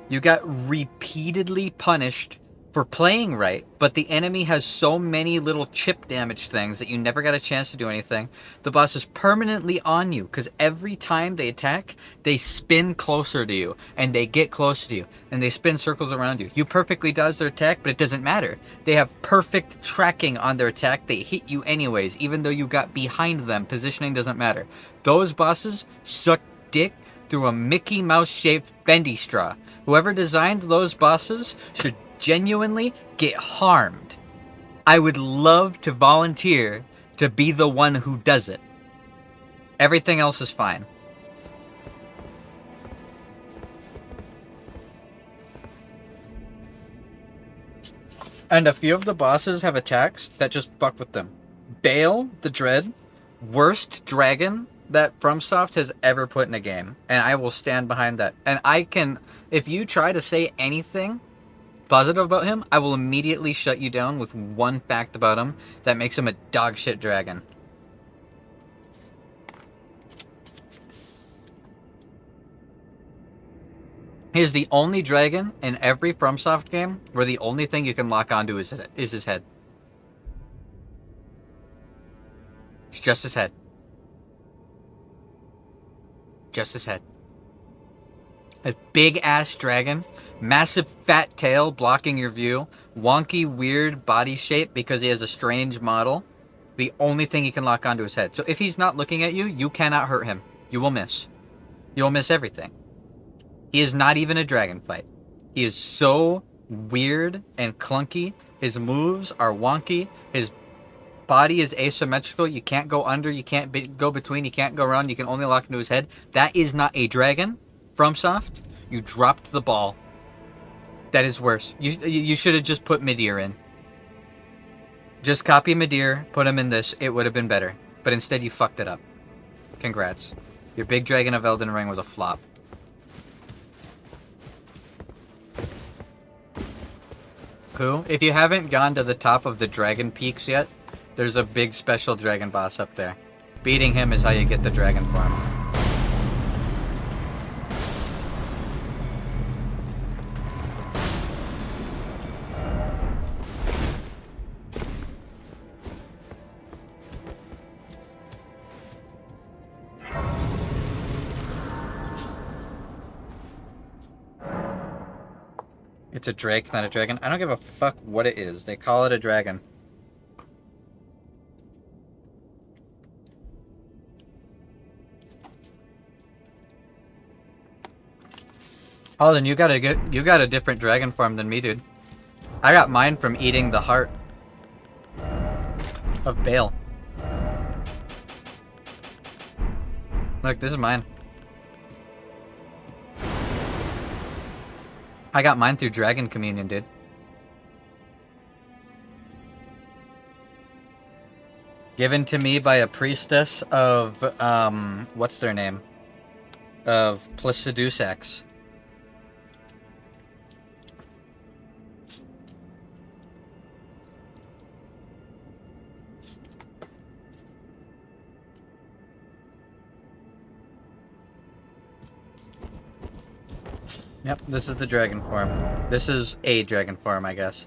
You got repeatedly punished for playing right, but the enemy has so many little chip damage things that you never got a chance to do anything. The boss is permanently on you, because every time they attack, they spin closer to you, and they get closer to you, and they spin circles around you. You perfectly dodge their attack, but it doesn't matter. They have perfect tracking on their attack. They hit you anyways, even though you got behind them. Positioning doesn't matter. Those bosses suck dick through a Mickey Mouse shaped bendy straw. Whoever designed those bosses should genuinely get harmed. I would love to volunteer to be the one who does it. Everything else is fine. And a few of the bosses have attacks that just fuck with them. Bale, the Dread, worst dragon that FromSoft has ever put in a game. And I will stand behind that. And I can, if you try to say anything positive about him, I will immediately shut you down with one fact about him that makes him a dog shit dragon. He's the only dragon in every FromSoft game where the only thing you can lock onto is his head. It's just his head. Just his head. A big-ass dragon. Massive fat tail blocking your view. Wonky, weird body shape because he has a strange model. The only thing he can lock onto his head. So if he's not looking at you, you cannot hurt him. You will miss. You will miss everything. He is not even a dragon fight. He is so weird and clunky. His moves are wonky. His body is asymmetrical. You can't go under. You can't go between. You can't go around. You can only lock into his head. That is not a dragon. FromSoft, you dropped the ball. That is worse. You should have just put Midir in. Just copy Midir, put him in this. It would have been better. But instead you fucked it up. Congrats. Your big dragon of Elden Ring was a flop. Cool. If you haven't gone to the top of the dragon peaks yet, there's a big special dragon boss up there. Beating him is how you get the dragon form. It's a drake, not a dragon. I don't give a fuck what it is. They call it a dragon. Oh, then you got a different dragon form than me, dude. I got mine from eating the heart of Bale. Look, this is mine. I got mine through Dragon Communion, dude. Given to me by a priestess of, what's their name? Of Placidusax. Yep, this is the dragon form. This is a dragon form, I guess.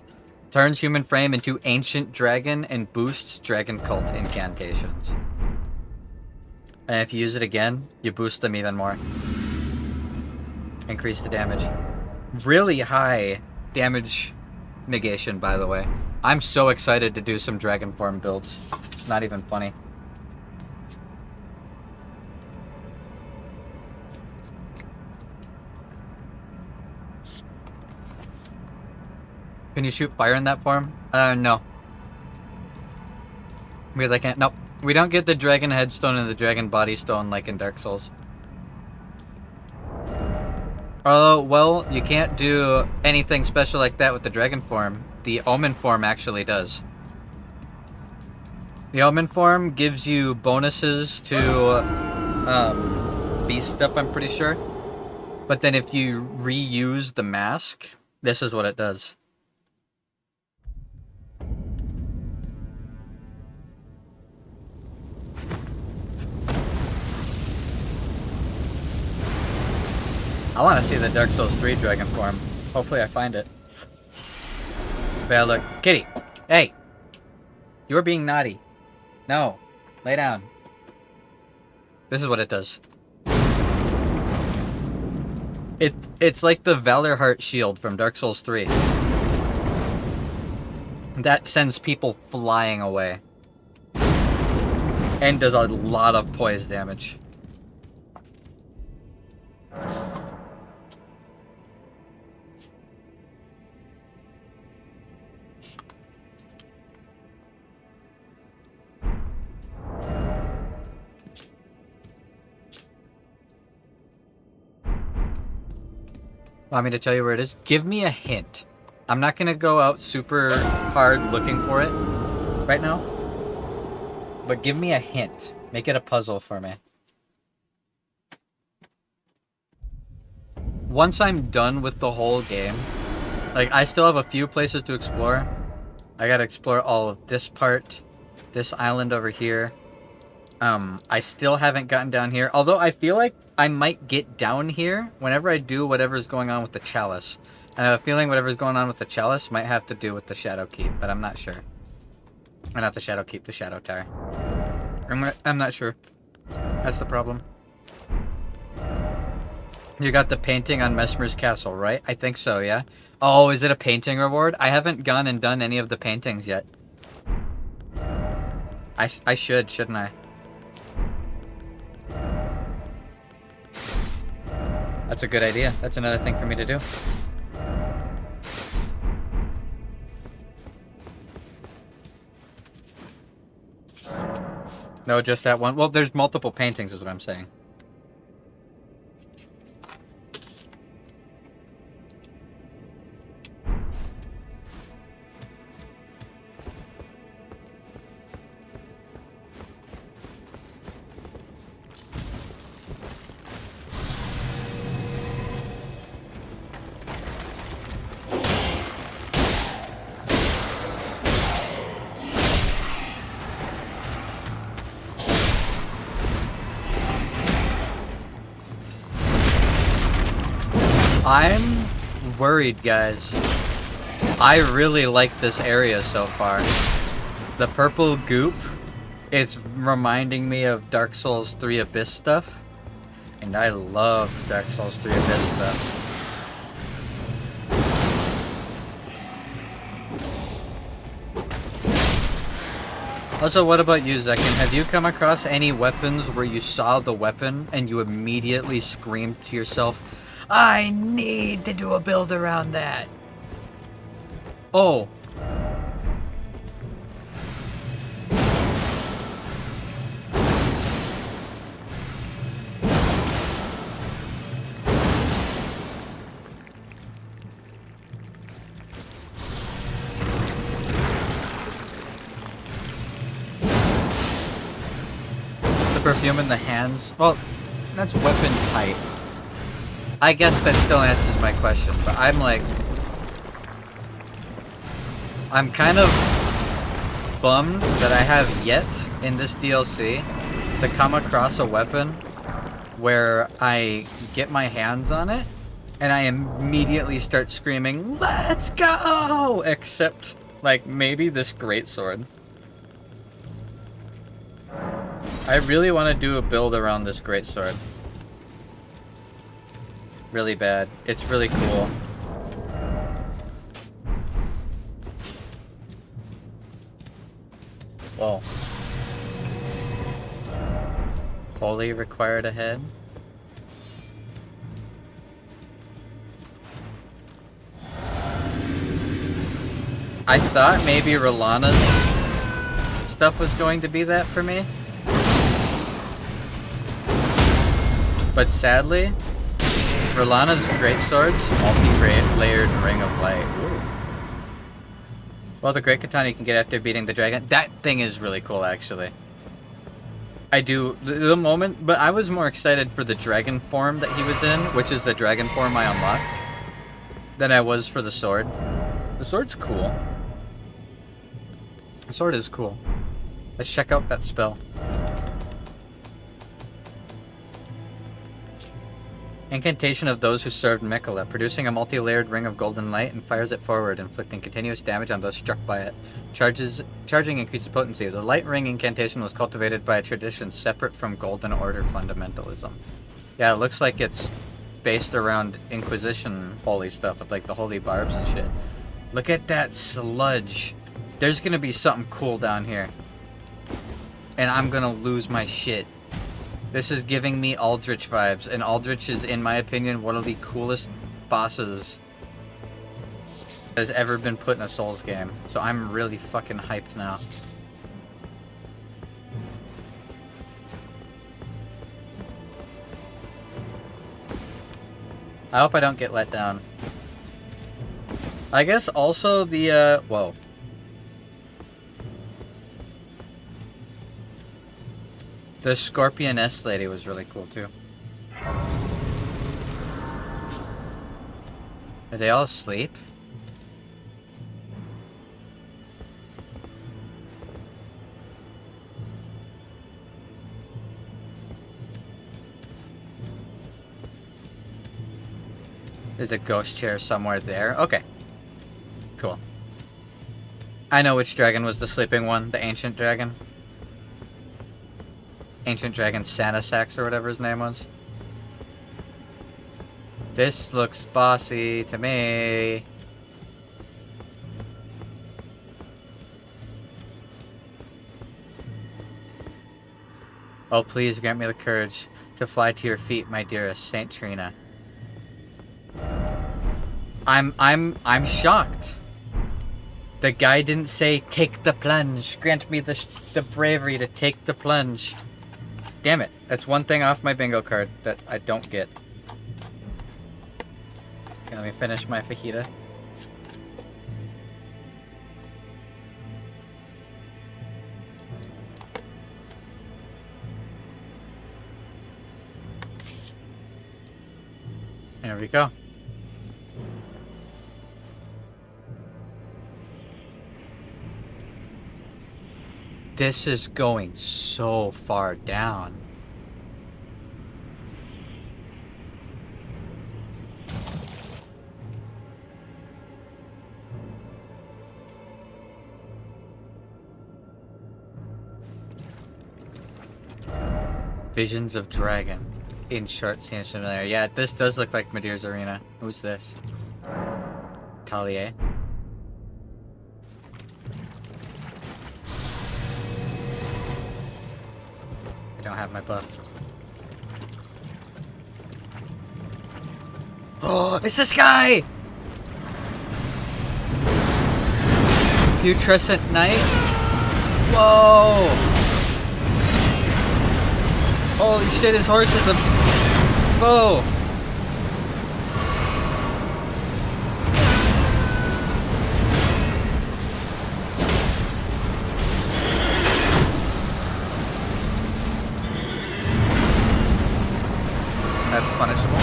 Turns human frame into ancient dragon and boosts dragon cult incantations. And if you use it again, you boost them even more. Increase the damage. Really high damage negation, by the way. I'm so excited to do some dragon form builds. It's not even funny. Can you shoot fire in that form? No. Because I can't. Nope. We don't get the dragon headstone and the dragon body stone like in Dark Souls. Oh, well, you can't do anything special like that with the dragon form. The omen form actually does. The omen form gives you bonuses to beast stuff, I'm pretty sure. But then if you reuse the mask, this is what it does. I want to see the Dark Souls 3 dragon form. Hopefully I find it. But look, kitty! Hey! You're being naughty. No. Lay down. This is what it does. It's like the Valor Heart shield from Dark Souls 3. That sends people flying away. And does a lot of poise damage. Want me to tell you where it is? Give me a hint. I'm not gonna go out super hard looking for it right now. But give me a hint. Make it a puzzle for me. Once I'm done with the whole game, like I still have a few places to explore. I gotta explore all of this part, this island over here. I still haven't gotten down here, although I feel like I might get down here whenever I do whatever's going on with the chalice. And I have a feeling whatever's going on with the chalice might have to do with the Shadow Keep, but I'm not sure. Or not the Shadow Keep, the Shadow Tower. I'm not sure. That's the problem. You got the painting on Mesmer's castle, right? I think so, yeah? Oh, is it a painting reward? I haven't gone and done any of the paintings yet. I should, shouldn't I? That's a good idea. That's another thing for me to do. No, just that one. Well, there's multiple paintings is what I'm saying. I'm worried, guys. I really like this area so far. The purple goop, it's reminding me of Dark Souls 3 Abyss stuff. And I love Dark Souls 3 Abyss stuff. Also, what about you, Zekin? Have you come across any weapons where you saw the weapon and you immediately screamed to yourself, I need to do a build around that? Oh. The perfume in the hands. Well, that's weapon type. I guess that still answers my question, but I'm like... I'm kind of bummed that I have yet in this DLC to come across a weapon where I get my hands on it and I immediately start screaming, let's go! Except, like, maybe this greatsword. I really want to do a build around this greatsword. Really bad. It's really cool. Whoa. Holy required ahead. I thought maybe Rolana's stuff was going to be that for me. But sadly, Rolana's greatsword's multi-layered ring of light. Ooh. Well, the great katana you can get after beating the dragon. That thing is really cool, actually. I do the moment, but I was more excited for the dragon form that he was in, which is the dragon form I unlocked, than I was for the sword. The sword's cool. The sword is cool. Let's check out that spell. Incantation of those who served Mikola, producing a multi-layered ring of golden light and fires it forward, inflicting continuous damage on those struck by it. Charging increases potency. The light ring incantation was cultivated by a tradition separate from Golden Order fundamentalism. Yeah, it looks like it's based around Inquisition holy stuff with like the holy barbs and shit. Look at that sludge. There's gonna be something cool down here. And I'm gonna lose my shit. This is giving me Aldrich vibes, and Aldrich is, in my opinion, one of the coolest bosses that has ever been put in a Souls game. So I'm really fucking hyped now. I hope I don't get let down. I guess also the, whoa. The Scorpion-S lady was really cool, too. Are they all asleep? There's a ghost chair somewhere there. Okay. Cool. I know which dragon was the sleeping one. The ancient dragon. Ancient dragon Sanasax or whatever his name was. This looks bossy to me. Oh, please grant me the courage to fly to your feet, my dearest Saint Trina. I'm shocked. The guy didn't say take the plunge. Grant me the bravery to take the plunge. Damn it! That's one thing off my bingo card that I don't get. Okay, let me finish my fajita. There we go. This is going so far down. Visions of Dragon. In short, seems familiar. Yeah, this does look like Medeir's Arena. Who's this? Talia. I don't have my buff. Oh, it's this guy! Putrescent Knight? Whoa! Holy shit, his horse is a bow! That's punishable.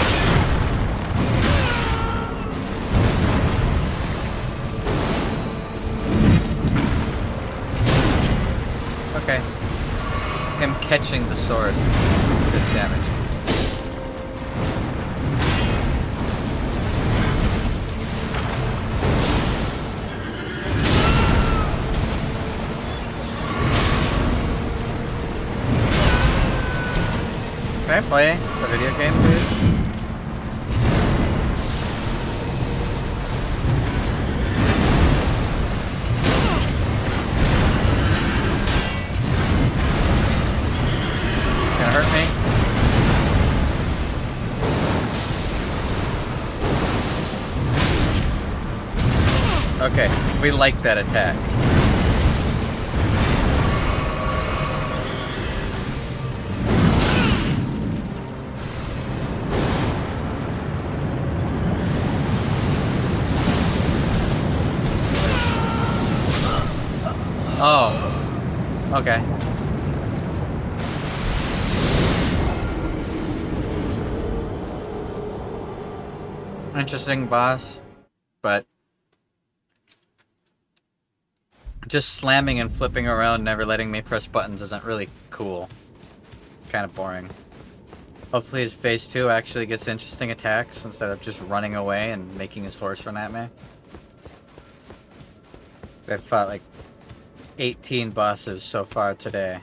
Okay. Him catching the sword does damage. Can I play a video game, please? Gonna hurt me? Okay, we like that attack. Oh, okay. Interesting boss, but just slamming and flipping around, never letting me press buttons isn't really cool. Kind of boring. Hopefully his phase 2 actually gets interesting attacks instead of just running away and making his horse run at me. 'Cause I've fought like 18 bosses so far today.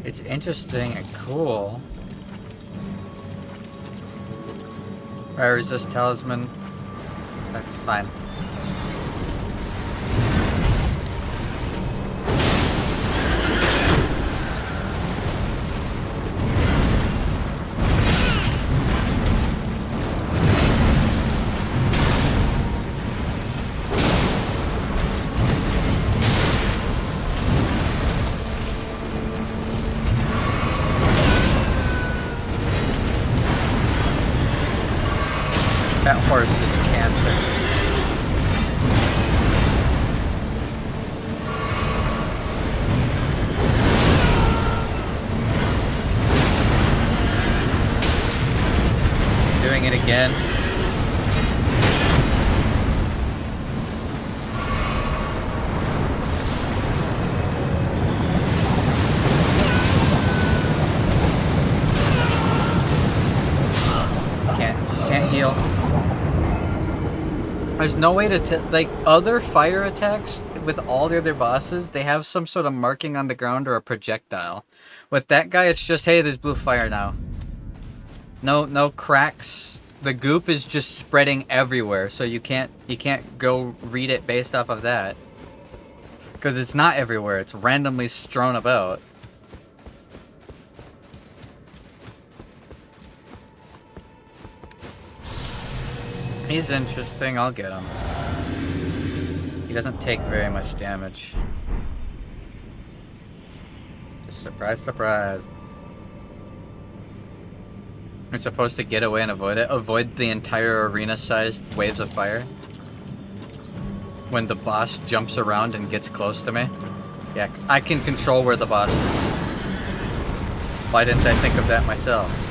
It's interesting and cool. I resist talisman. That's fine. That horse is cancer. Doing it again. There's no way to like other fire attacks with all the other bosses, they have some sort of marking on the ground or a projectile. With that guy, it's just, hey, there's blue fire now. No cracks. The goop is just spreading everywhere, so you can't go read it based off of that. Because it's not everywhere, it's randomly strewn about. He's interesting, I'll get him. He doesn't take very much damage. Just surprise, surprise. We're supposed to get away and avoid it. Avoid the entire arena-sized waves of fire. When the boss jumps around and gets close to me. Yeah, I can control where the boss is. Why didn't I think of that myself?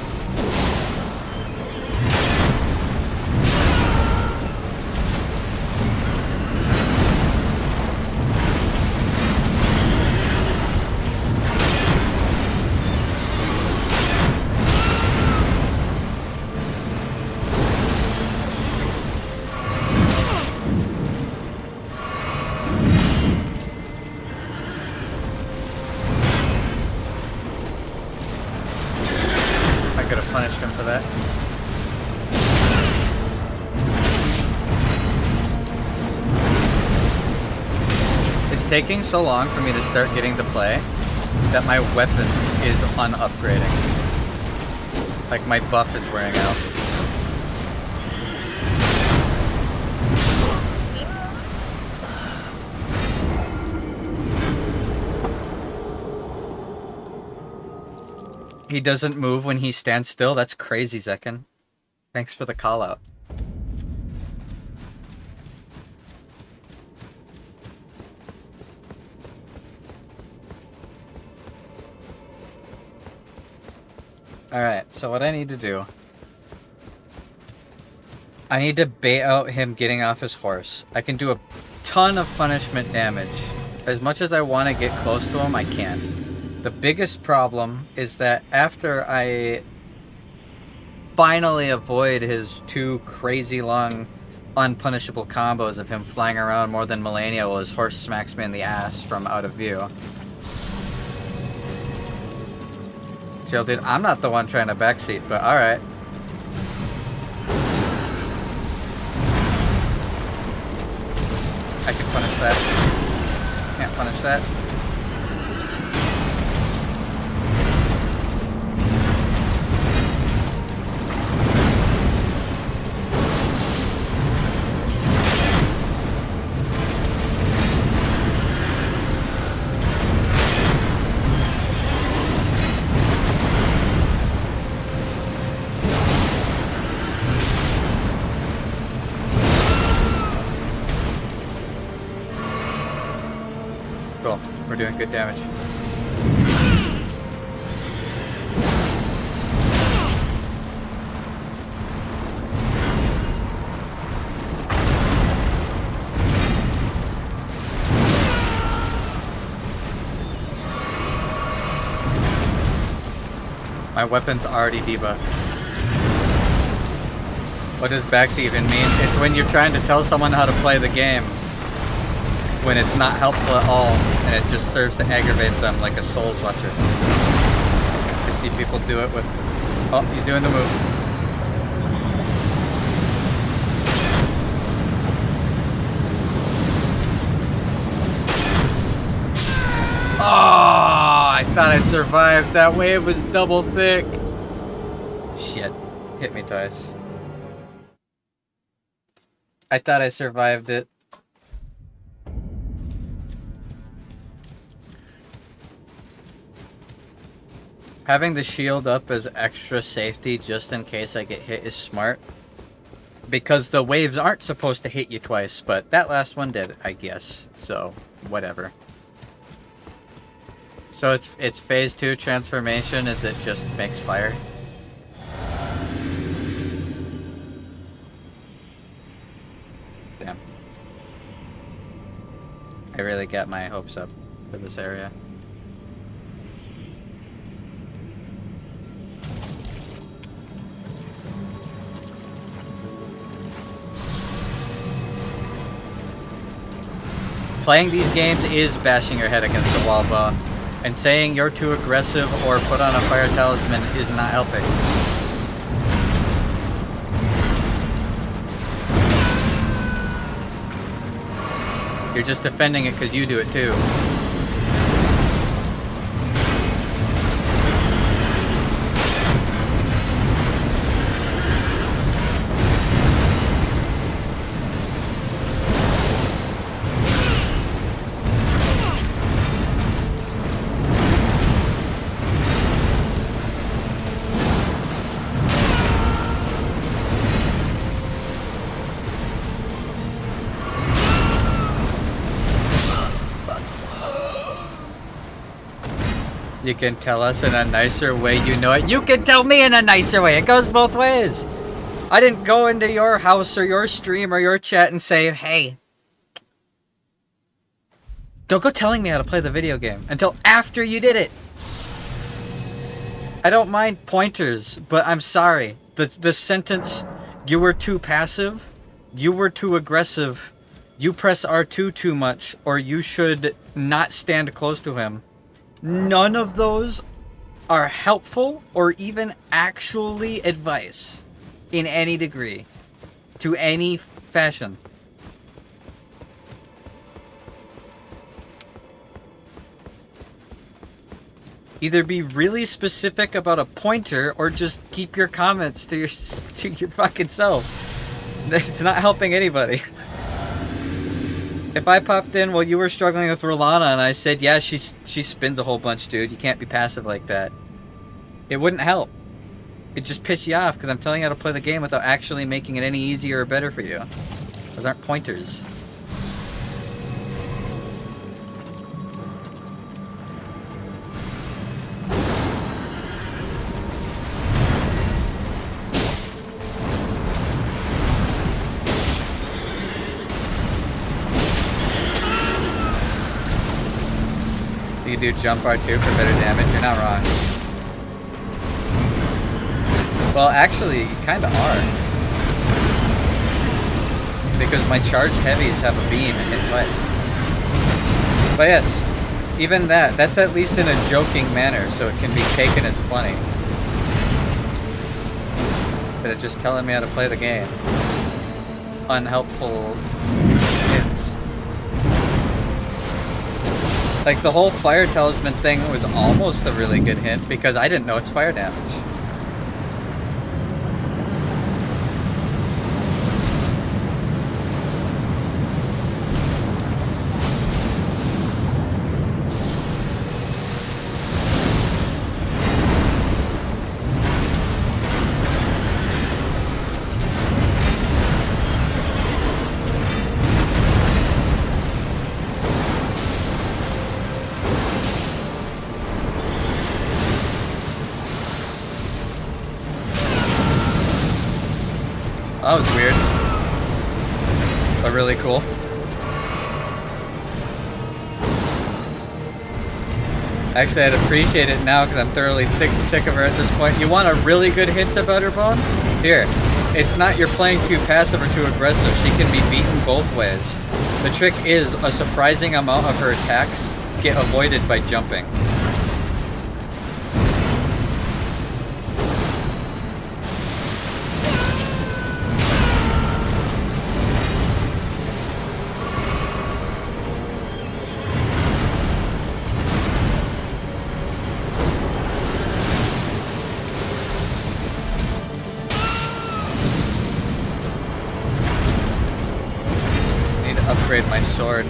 Taking so long for me to start getting to play that my weapon is unupgrading. Like my buff is wearing out. He doesn't move when he stands still? That's crazy, Zekin. Thanks for the call out. Alright, so what I need to do... I need to bait out him getting off his horse. I can do a ton of punishment damage. As much as I want to get close to him, I can't. The biggest problem is that after I finally avoid his 2 crazy long unpunishable combos of him flying around more than millennia while his horse smacks me in the ass from out of view... Dude, I'm not the one trying to backseat, but alright. I can punish that. Can't punish that. We're doing good damage. My weapon's already debuffed. What does backseat even mean? It's when you're trying to tell someone how to play the game. When it's not helpful at all, and it just serves to aggravate them like a Souls watcher. I see people do it with... Oh, he's doing the move. Oh, I thought I survived. That wave was double thick. Shit. Hit me twice. I thought I survived it. Having the shield up as extra safety just in case I get hit is smart. Because the waves aren't supposed to hit you twice, but that last one did, I guess. So, whatever. So it's phase 2 transformation, is it just makes fire? Damn. I really got my hopes up for this area. Playing these games is bashing your head against the wall, Bone. And saying you're too aggressive or put on a fire talisman is not helping. You're just defending it because you do it too. You can tell us in a nicer way, you know it. You can tell me in a nicer way. It goes both ways. I didn't go into your house or your stream or your chat and say, hey, don't go telling me how to play the video game until after you did it. I don't mind pointers, but I'm sorry. The sentence, you were too passive, you were too aggressive, you press R2 too much, or you should not stand close to him. None of those are helpful or even actually advice in any degree, to any fashion. Either be really specific about a pointer or just keep your comments to your fucking self. It's not helping anybody. If I popped in while you were struggling with Rolana and I said, yeah, she spins a whole bunch, dude. You can't be passive like that. It wouldn't help. It'd just piss you off because I'm telling you how to play the game without actually making it any easier or better for you. Those aren't pointers. You do jump R2 for better damage, you're not wrong. Well, actually, you kinda are. Because my charged heavies have a beam and hit twice. But yes, even that's at least in a joking manner, so it can be taken as funny. Instead of just telling me how to play the game. Unhelpful hints. Like, the whole fire talisman thing was almost a really good hint because I didn't know it's fire damage. That was weird, but really cool. Actually, I'd appreciate it now because I'm thoroughly sick of her at this point. You want a really good hint about her, Bone? Here. It's not you're playing too passive or too aggressive. She can be beaten both ways. The trick is a surprising amount of her attacks get avoided by jumping. Upgrade my sword.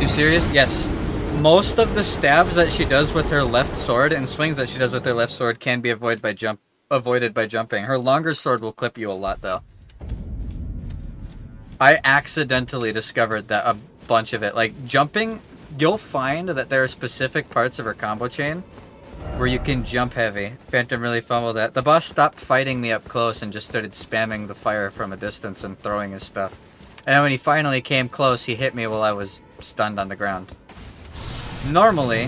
You serious? Yes. Most of the stabs that she does with her left sword and swings that she does with her left sword can be avoided by jumping. Her longer sword will clip you a lot, though. I accidentally discovered that a bunch of it. Like, jumping you'll find that there are specific parts of her combo chain where you can jump heavy. Phantom really fumbled that. The boss stopped fighting me up close and just started spamming the fire from a distance and throwing his stuff. And when he finally came close, he hit me while I was stunned on the ground. Normally,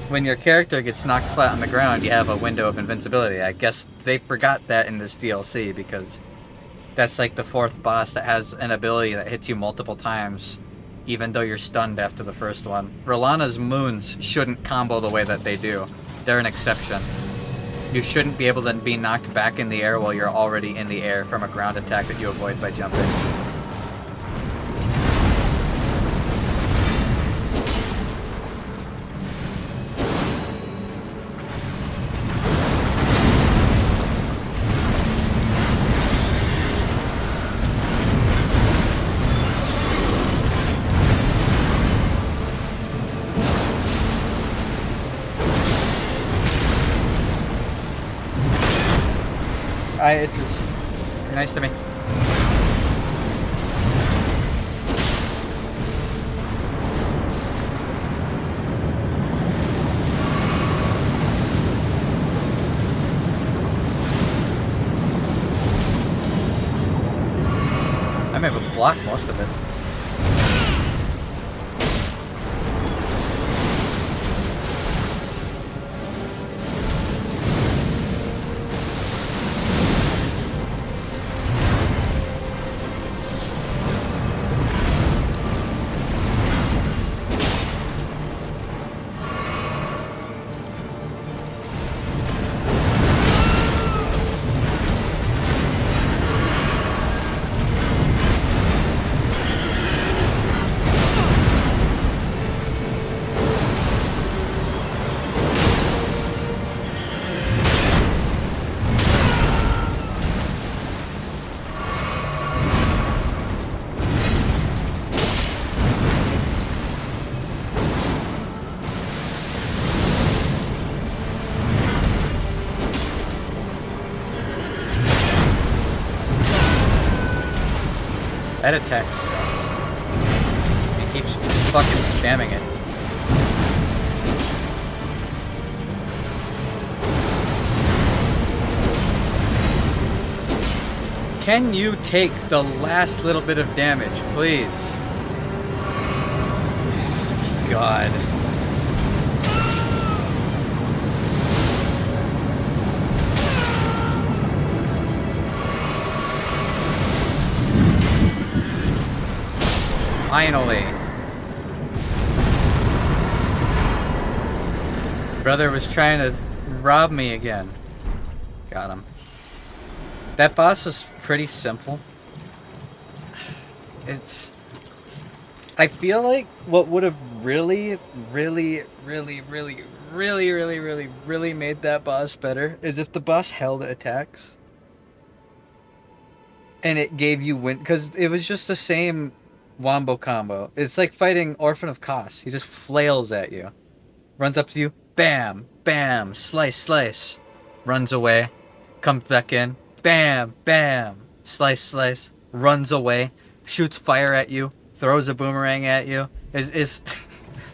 when your character gets knocked flat on the ground, you have a window of invincibility. I guess they forgot that in this DLC because that's like the 4th boss that has an ability that hits you multiple times, even though you're stunned after the first one. Rolana's moons shouldn't combo the way that they do. They're an exception. You shouldn't be able to be knocked back in the air while you're already in the air from a ground attack that you avoid by jumping. It's just you're nice to me. I'm able to block most of it. That attack sucks. He keeps fucking spamming it. Can you take the last little bit of damage, please? God. Finally. Brother was trying to rob me again. Got him. That boss was pretty simple. I feel like what would have really made that boss better is if the boss held attacks. And it gave you win, because it was just the same wombo combo. It's like fighting Orphan of Kos. He just flails at you. Runs up to you, bam, bam, slice, slice. Runs away, comes back in, bam, bam, slice, slice. Runs away, shoots fire at you, throws a boomerang at you. It's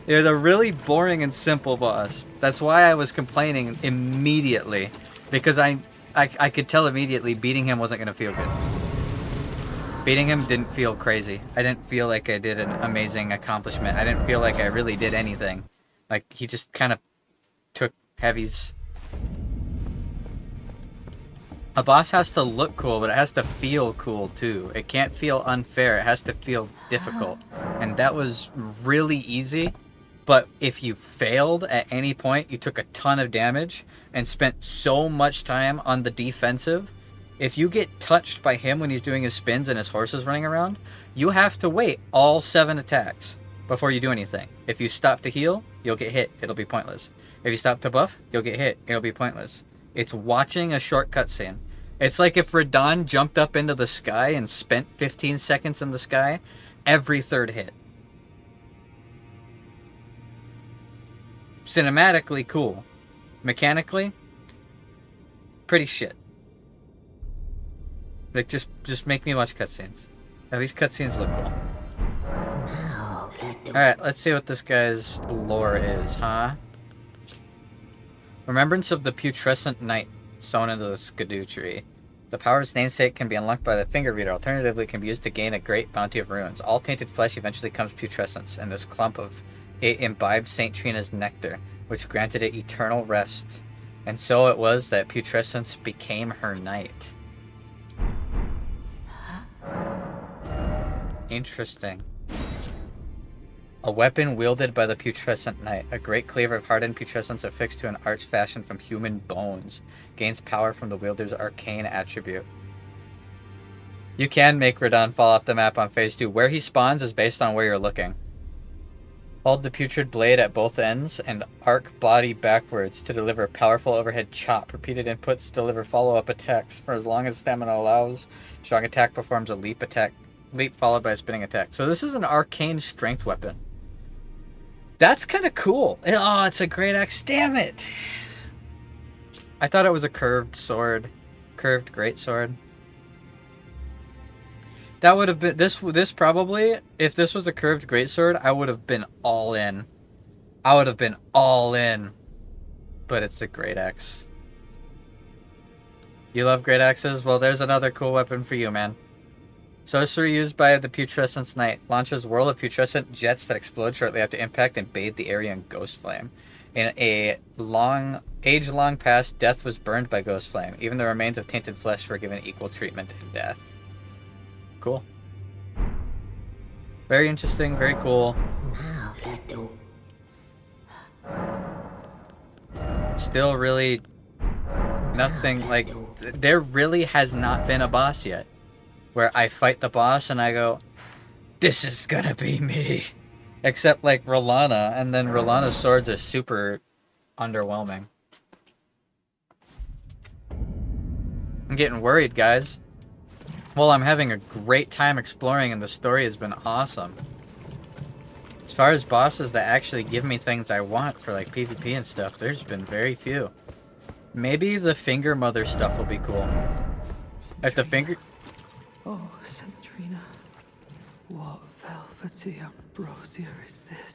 a really boring and simple boss. That's why I was complaining immediately. Because I could tell immediately beating him wasn't going to feel good. Beating him didn't feel crazy. I didn't feel like I did an amazing accomplishment. I didn't feel like I really did anything. Like, he just kind of took heavies. A boss has to look cool, but it has to feel cool too. It can't feel unfair. It has to feel difficult. And that was really easy. But if you failed at any point, you took a ton of damage and spent so much time on the defensive. If you get touched by him when he's doing his spins and his horse is running around, you have to wait all 7 attacks before you do anything. If you stop to heal, you'll get hit. It'll be pointless. If you stop to buff, you'll get hit. It'll be pointless. It's watching a short cutscene. It's like if Radahn jumped up into the sky and spent 15 seconds in the sky every 3rd hit. Cinematically cool. Mechanically, pretty shit. Like, just make me watch cutscenes. At least cutscenes look cool. Now let Alright, let's see what this guy's lore is, huh? Remembrance of the putrescent night sewn into the skidoo tree. The power's namesake can be unlocked by the finger reader. Alternatively, it can be used to gain a great bounty of runes. All tainted flesh eventually becomes putrescence, and this clump of it imbibed St. Trina's nectar, which granted it eternal rest. And so it was that putrescence became her night. Interesting. A weapon wielded by the putrescent knight. A great cleaver of hardened putrescence affixed to an arch fashioned from human bones. Gains power from the wielder's arcane attribute. You can make Radon fall off the map on phase 2. Where he spawns is based on where you're looking. Hold the putrid blade at both ends and arc body backwards to deliver a powerful overhead chop. Repeated inputs deliver follow-up attacks for as long as stamina allows. Strong attack performs a leap attack. Leap followed by a spinning attack. So this is an arcane strength weapon. That's kind of cool. Oh, it's a great axe. Damn it. I thought it was a curved sword. Curved great sword. That would have been... This probably... If this was a curved greatsword, I would have been all in. I would have been all in. But it's a great axe. You love great axes? Well, there's another cool weapon for you, man. Sorcery used by the Putrescence Knight. Launches whirl of putrescent jets that explode shortly after impact and bathe the area in ghost flame. In a age-long past, death was burned by ghost flame. Even the remains of tainted flesh were given equal treatment in death. Cool. Very interesting, very cool. Still really nothing, like, there really has not been a boss yet where I fight the boss and I go, this is gonna be me. Except like Rolana, and then Rolana's swords are super underwhelming. I'm getting worried, guys. Well, I'm having a great time exploring and the story has been awesome. As far as bosses that actually give me things I want for like PvP and stuff, there's been very few. Maybe the Finger Mother stuff will be cool. If the finger... Oh, Centrina, what velvety ambrosia is this?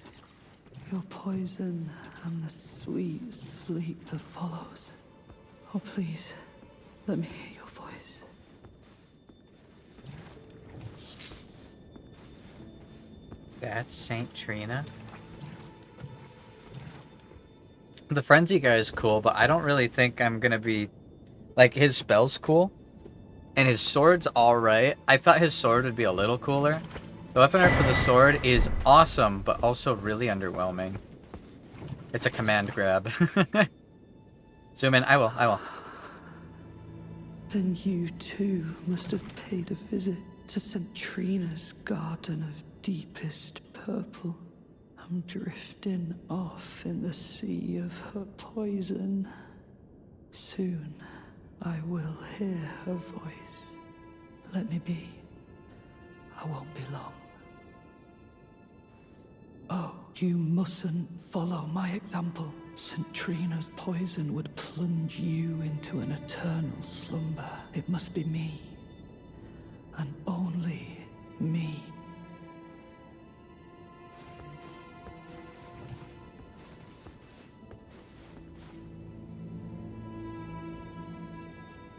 Your poison and the sweet sleep that follows. Oh, please, let me hear your voice. That's Saint Trina. The Frenzy guy is cool, but I don't really think I'm gonna be... Like, his spell's cool. And his sword's alright. I thought his sword would be a little cooler. The weapon art for the sword is awesome, but also really underwhelming. It's a command grab. Zoom in. I will. Then you too must have paid a visit to Centrina's garden of deepest purple. I'm drifting off in the sea of her poison. Soon I will hear her voice. Let me be. I won't be long. Oh, you mustn't follow my example. Centrina's poison would plunge you into an eternal slumber. It must be me. And only me.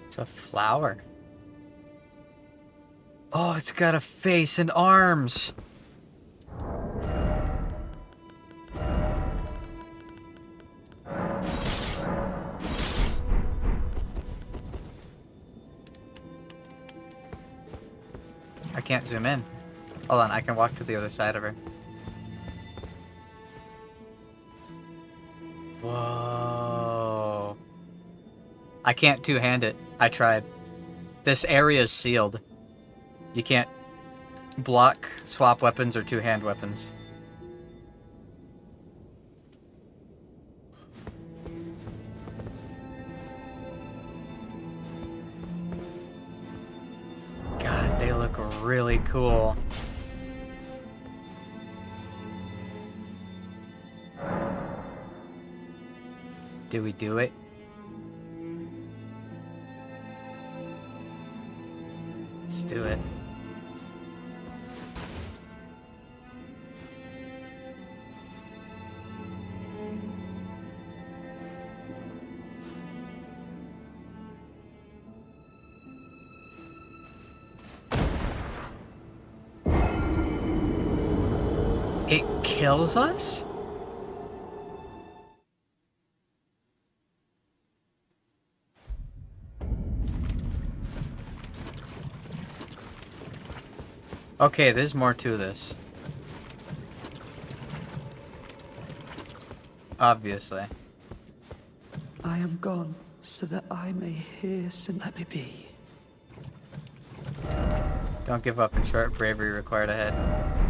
It's a flower. Oh, it's got a face and arms. I can't zoom in. Hold on, I can walk to the other side of her. Whoa. I can't two-hand it. I tried. This area is sealed. You can't block, swap weapons, or two-hand weapons. God, they look really cool. Do we do it? Let's do it. kills us? Okay, there's more to this. Obviously. I am gone so that I may hear let me be. Don't give up in short, bravery required ahead.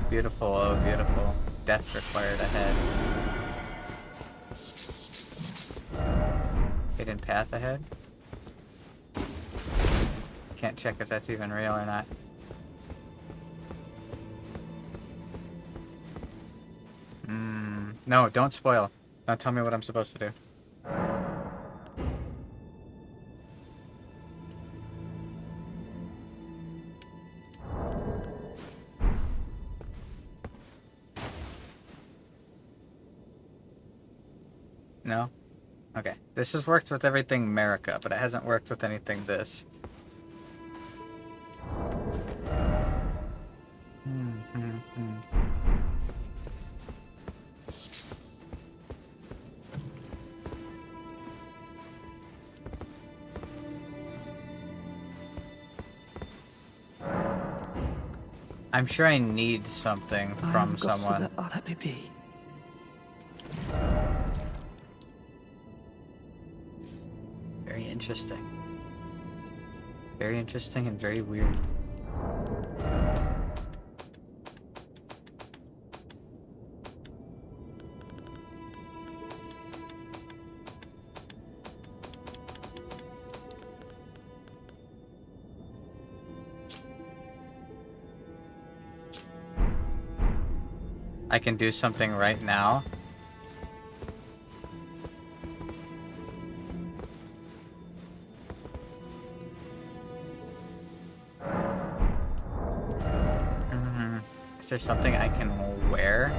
Beautiful, oh beautiful. Death required ahead. Hidden path ahead. Can't check if that's even real or not. No, don't spoil. Don't tell me what I'm supposed to do. No? Okay. This has worked with everything America, but it hasn't worked with anything this. I'm sure I need something from someone. Let me be. Very interesting. Very interesting and very weird. I can do something right now. Is there something I can wear?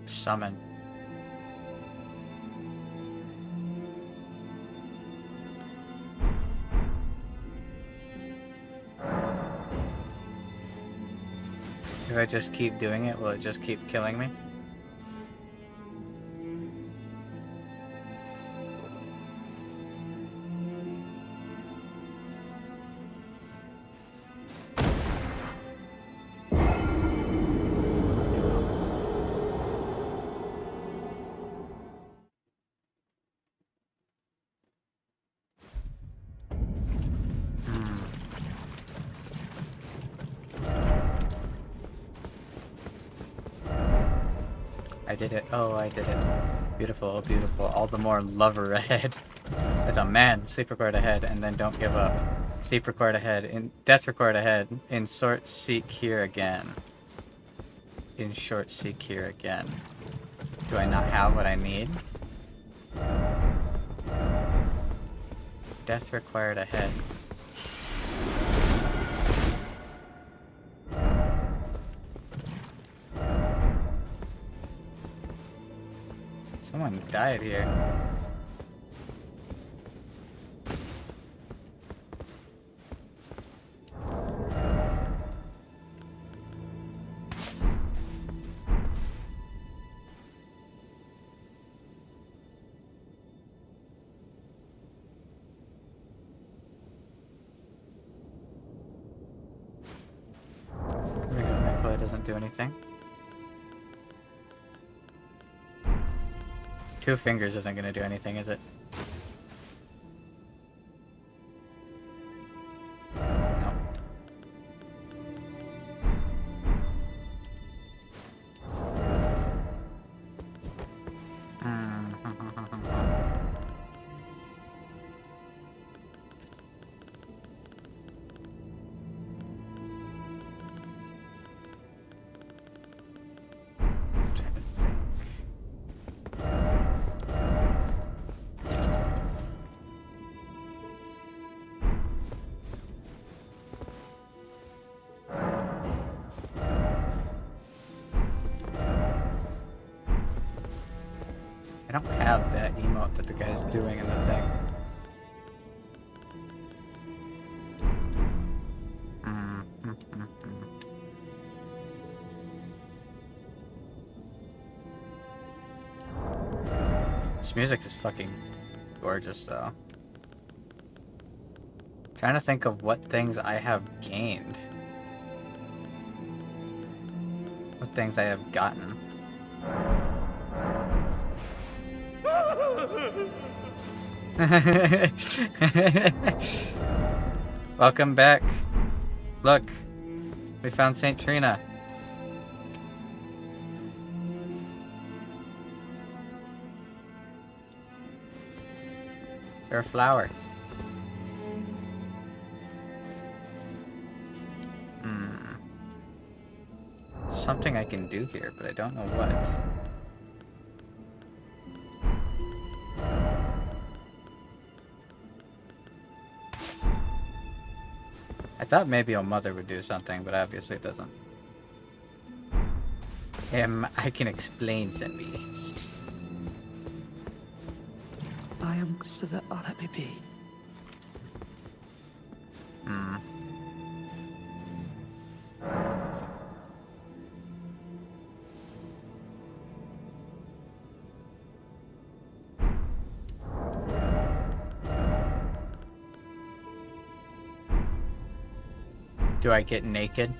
Summon. If I just keep doing it, will it just keep killing me? I did it. Oh, I did it. Beautiful, beautiful. All the more lover ahead. As a man, sleep record ahead, and then don't give up. Sleep record ahead. In death record ahead. In short, seek here again. In short, seek here again. Do I not have what I need? Death required ahead. Someone died here. Nicola doesn't do anything. 2 fingers isn't going to do anything, is it? No. Trying to think. I don't have that emote that the guy's doing in the thing. This music is fucking gorgeous, though. Trying to think of what things I have gained. What things I have gotten. Welcome back. Look, we found St. Trina. Her flower. Something I can do here, but I don't know what. I thought maybe a mother would do something, but obviously it doesn't. I can explain, Senbi. I am so that let me be. Do I get naked?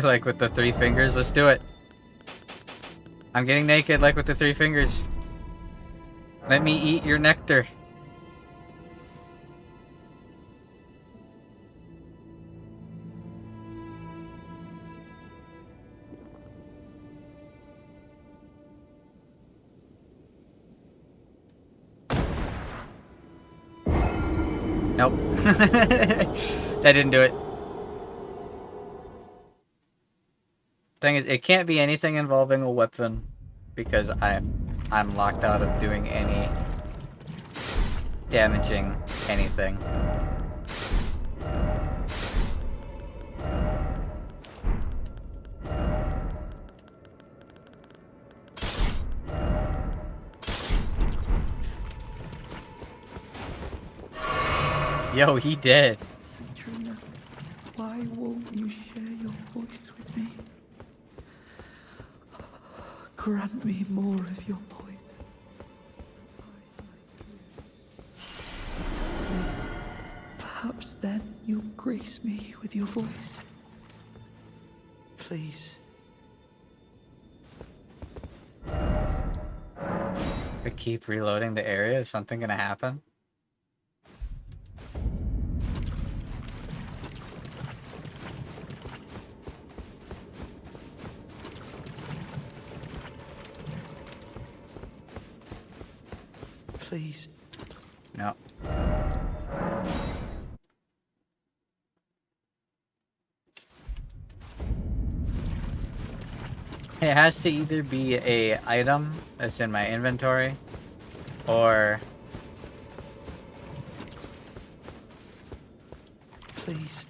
Like with the 3 fingers? Let's do it. I'm getting naked like with the 3 fingers. Let me eat your nectar. Nope. That didn't do it. Thing is, it can't be anything involving a weapon because I'm locked out of doing any damaging anything. Yo, he dead. Trina, why won't you share your voice with me? Grant me more of your voice. Perhaps then you'll grace me with your voice. Please. We keep reloading the area. Is something gonna happen? Please. No. It has to either be a item that's in my inventory or Please.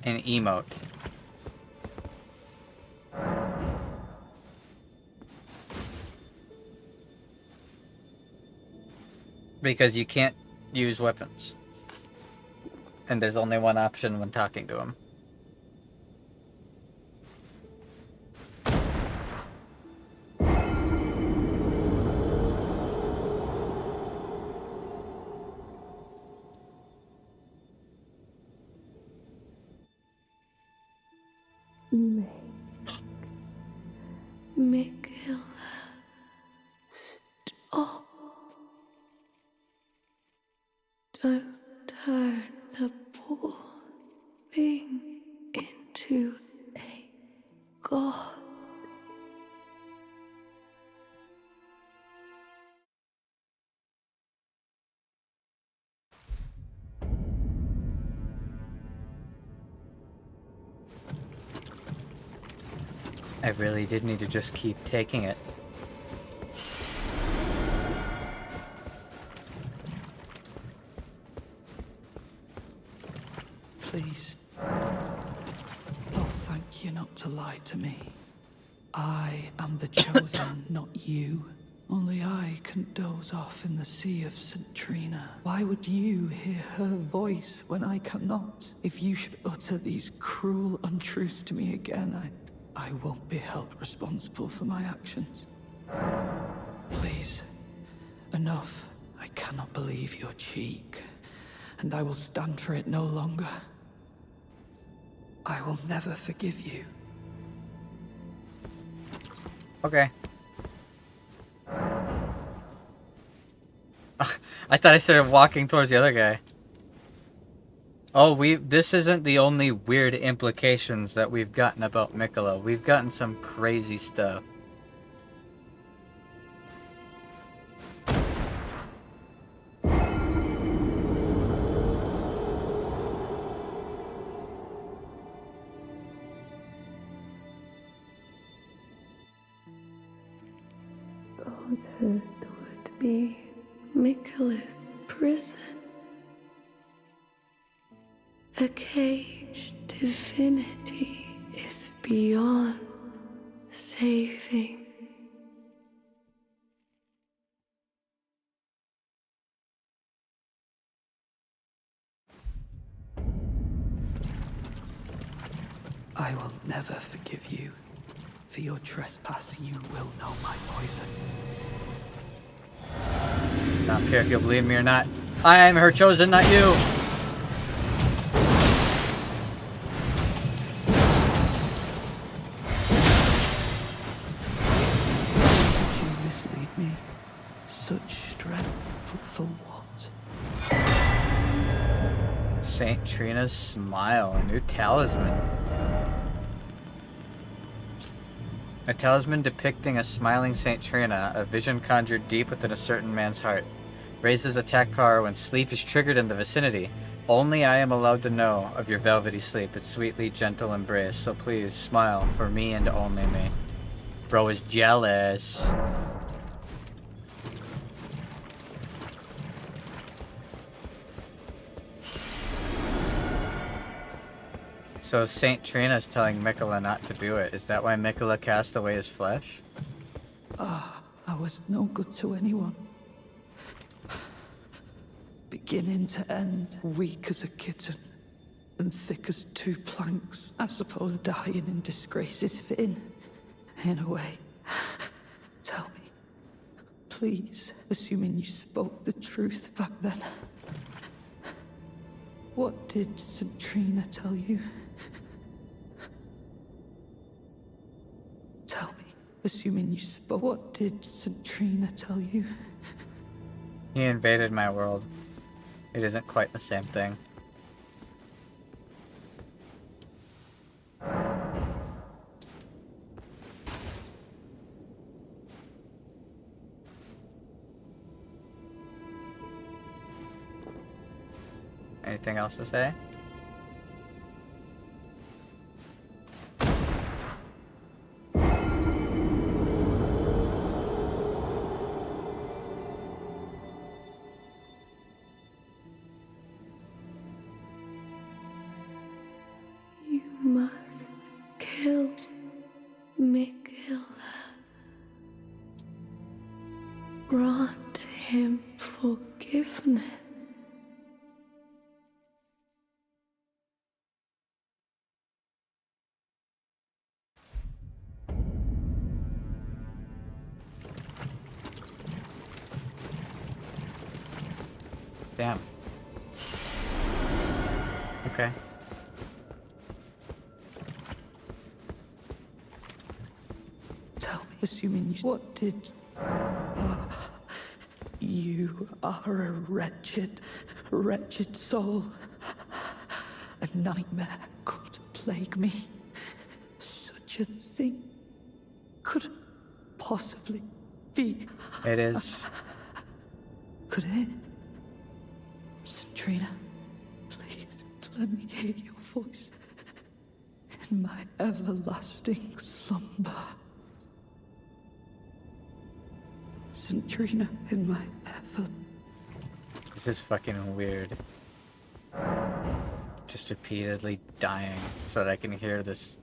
an emote. Because you can't use weapons. And there's only one option when talking to him. Mikhail, stop. Don't turn the poor thing into a god. I really did need to just keep taking it. Please. Oh, thank you not to lie to me. I am the chosen, not you. Only I can doze off in the sea of St. Trina. Why would you hear her voice when I cannot? If you should utter these cruel untruths to me again, I won't be held responsible for my actions. Please, enough. I cannot believe your cheek, and I will stand for it no longer. I will never forgive you. Okay. I thought I started walking towards the other guy. Oh, this isn't the only weird implications that we've gotten about Miquella. We've gotten some crazy stuff. Childhood would be Miquella's prison. A cage divinity is beyond saving. I will never forgive you. For your trespass, you will know my poison. I don't care if you'll believe me or not. I am her chosen, not you. Did you mislead me? Such strength, but for what? St. Trina's smile, a new talisman. A talisman depicting a smiling St. Trina, a vision conjured deep within a certain man's heart. Raises attack power when sleep is triggered in the vicinity. Only I am allowed to know of your velvety sleep, its sweetly gentle embrace, so please smile for me and only me. Bro is jealous. So St. Trina's telling Miquella not to do it. Is that why Miquella cast away his flesh? I was no good to anyone. Beginning to end, weak as a kitten, and thick as two planks. I suppose dying in disgrace is fitting, in a way. Tell me, please, assuming you spoke the truth back then. What did St. Trina tell you? Tell me, assuming you spoke. What did St. Trina tell you? He invaded my world. It isn't quite the same thing. Anything else to say? You must kill Miquella. Grant him forgiveness. Damn. Okay. Tell me, assuming you... What did... You are a wretched, wretched soul. A nightmare come to plague me. Such a thing could possibly be. It is. Could it? St. Trina, please let me hear your voice in my everlasting slumber. St. Trina, in my ever... This is fucking weird. Just repeatedly dying so that I can hear this.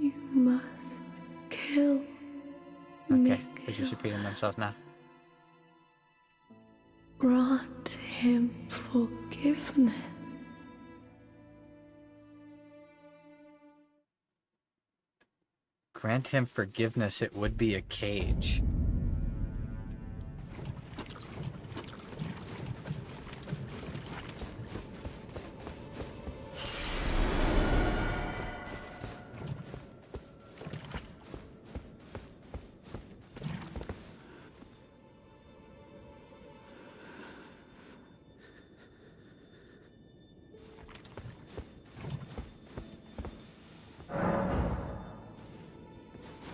You must kill Okay, they're just Mikkel. repeating themselves now. Grant him forgiveness. Grant him forgiveness, it would be a cage.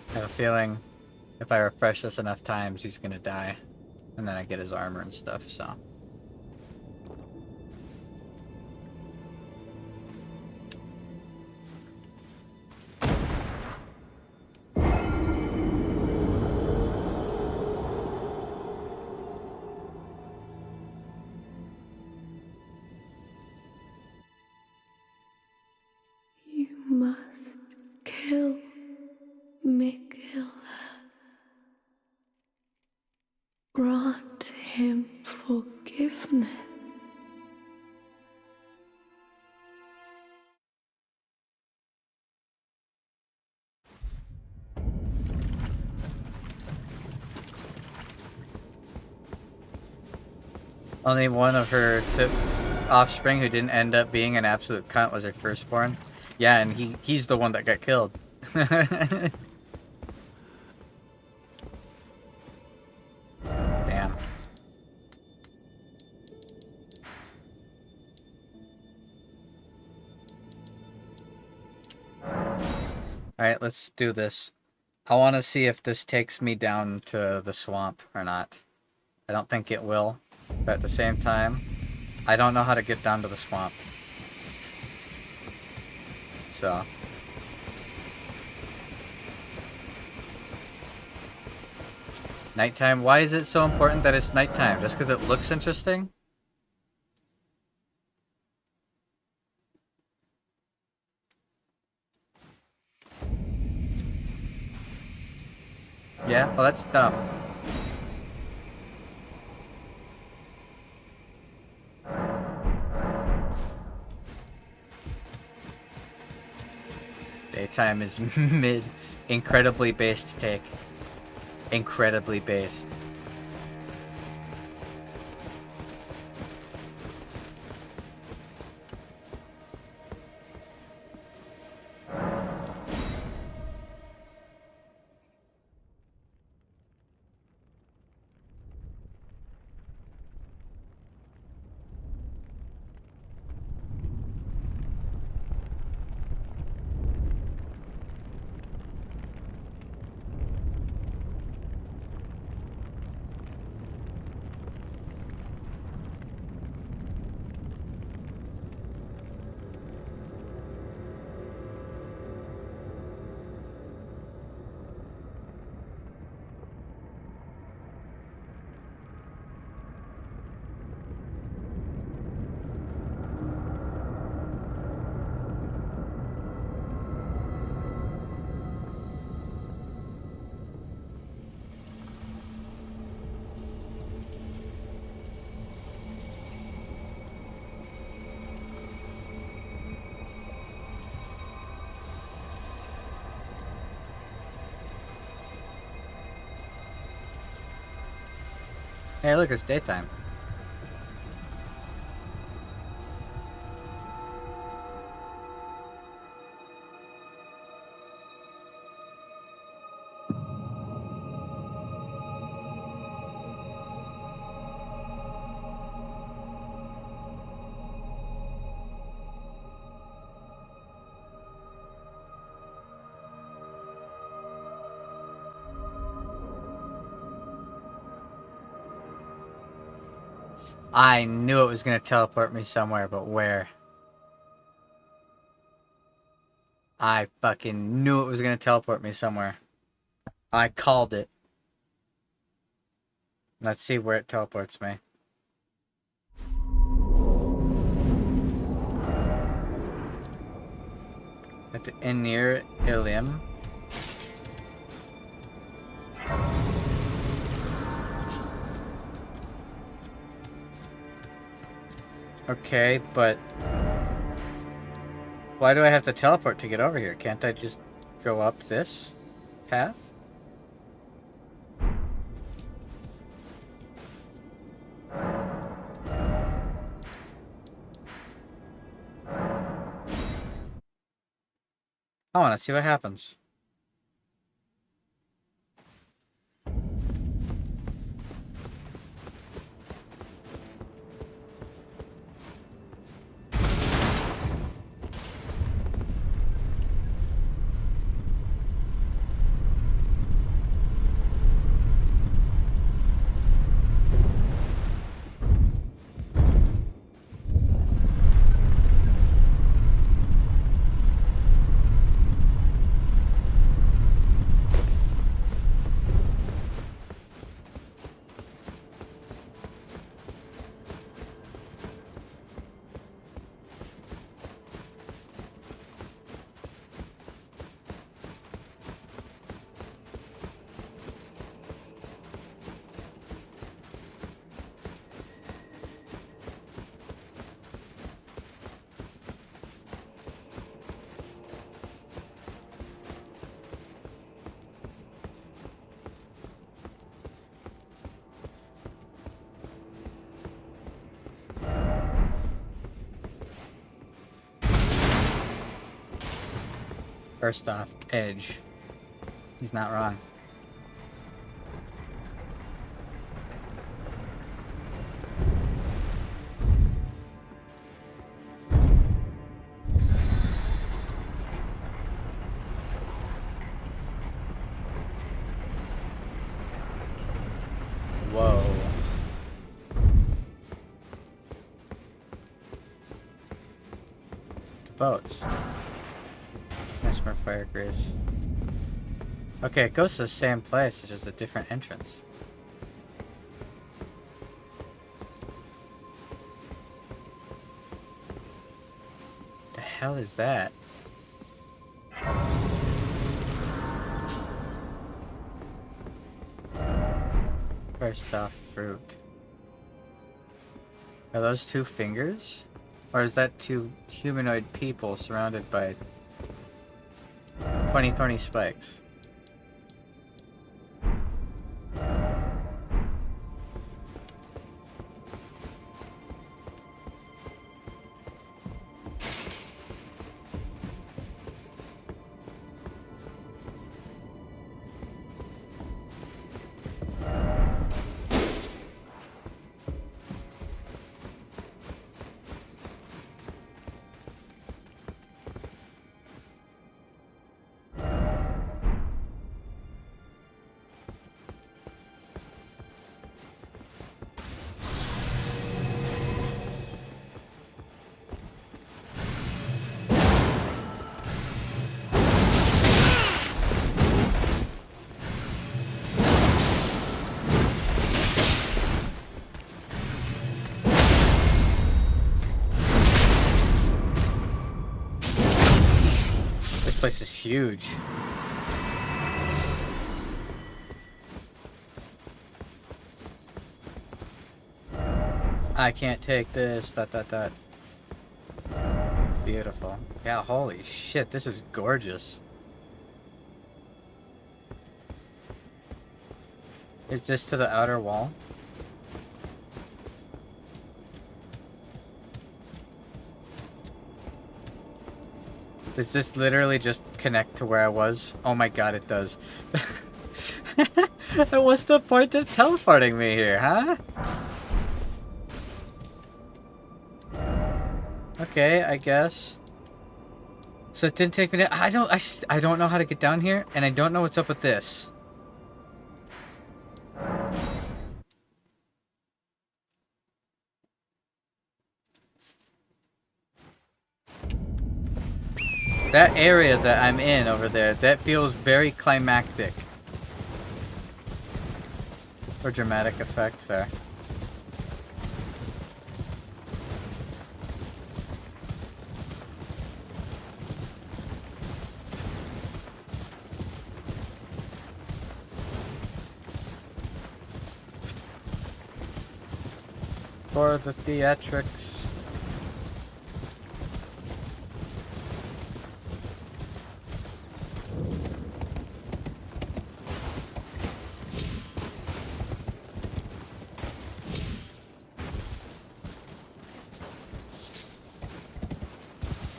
I have a feeling if I refresh this enough times, he's gonna die. And then I get his armor and stuff, so. You must kill Mikkel. Grant him forgiveness. Only one of her offspring who didn't end up being an absolute cunt was her firstborn. Yeah, and he's the one that got killed. Damn. Alright, let's do this. I want to see if this takes me down to the swamp or not. I don't think it will, but at the same time, I don't know how to get down to the swamp. So. Nighttime. Why is it so important that it's nighttime? Just because it looks interesting? Yeah? Well, that's dumb. Daytime is mid. Incredibly based take. Incredibly based. Hey, look, it's daytime. I knew it was going to teleport me somewhere, but where? I fucking knew it was going to teleport me somewhere. I called it. Let's see where it teleports me. At the inn near Ilium. Okay, but why do I have to teleport to get over here? Can't I just go up this path? I want to see what happens. First off, Edge. He's not wrong. Whoa. The boats. More fire grace. Okay, it goes to the same place, it's just a different entrance. The hell is that? First off, fruit. Are those two fingers? Or is that two humanoid people surrounded by 20 thorny spikes? This place is huge. I can't take this. ... Beautiful. Yeah, holy shit, this is gorgeous. Is this to the outer wall? Does this literally just connect to where I was? Oh my god, it does. What's the point of teleporting me here, huh? Okay, I guess. So it didn't take me down. I don't know how to get down here, and I don't know what's up with this. That area that I'm in over there, that feels very climactic. For dramatic effect, fair. For the theatrics.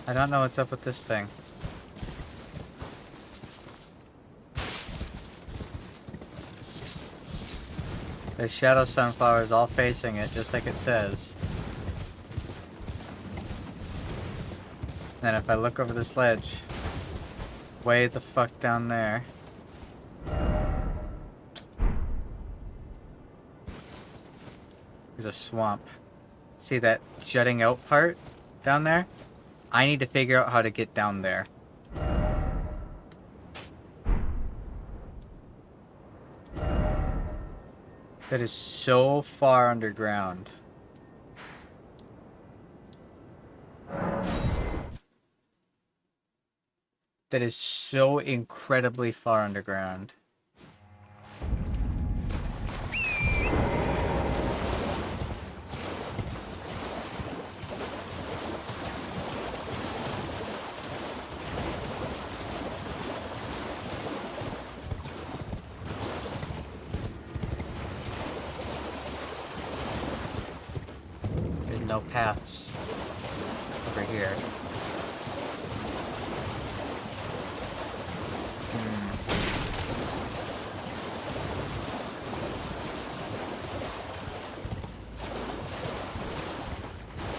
I don't know what's up with this thing. There's shadow sunflowers all facing it, just like it says. And if I look over this ledge, way the fuck down there. There's a swamp. See that jutting out part down there? I need to figure out how to get down there. That is so far underground. That is so incredibly far underground. No paths over here.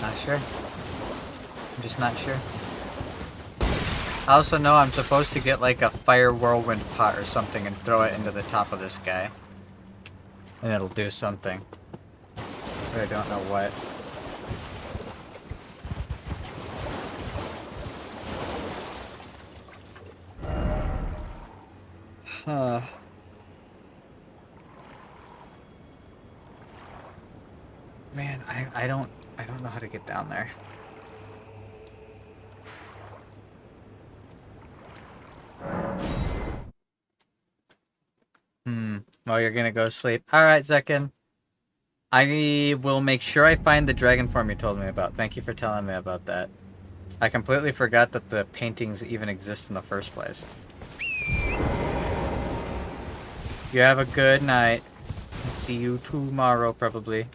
Not sure. I'm just not sure. I also know I'm supposed to get like a fire whirlwind pot or something and throw it into the top of this guy. And it'll do something. But I don't know what. Huh. Man, I don't know how to get down there. Well, you're gonna go sleep. Alright, Zekin. I will make sure I find the dragon form you told me about. Thank you for telling me about that. I completely forgot that the paintings even exist in the first place. You have a good night. See you tomorrow, probably.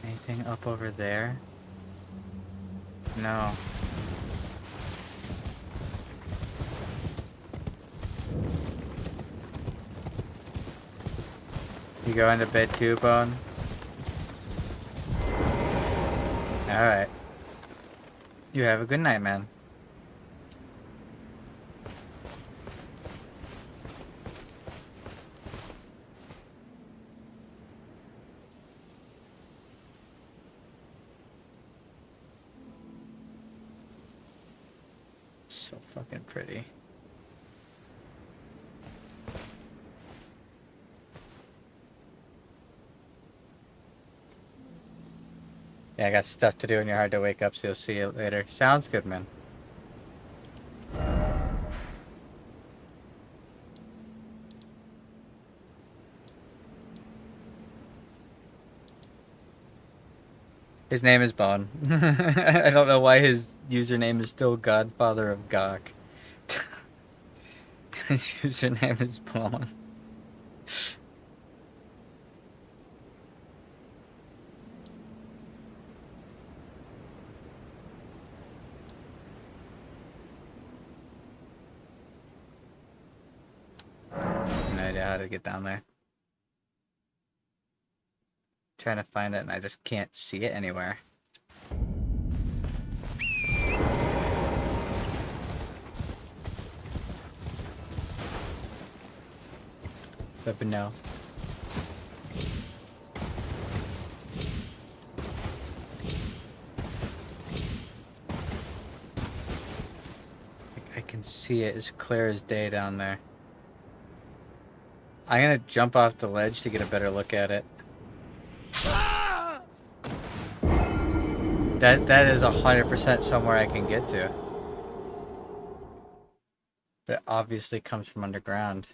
Anything up over there? No. You going to bed too, Bone? Alright. You have a good night, man. So fucking pretty. Yeah, I got stuff to do and you're hard to wake up, so you'll see you later. Sounds good, man. His name is Bone. I don't know why his username is still Godfather of Gok. His username is Bone. No idea how to get down there. Trying to find it and I just can't see it anywhere. But no. see it as clear as day down there. I'm gonna jump off the ledge to get a better look at it. That is 100% somewhere I can get to. But it obviously comes from underground.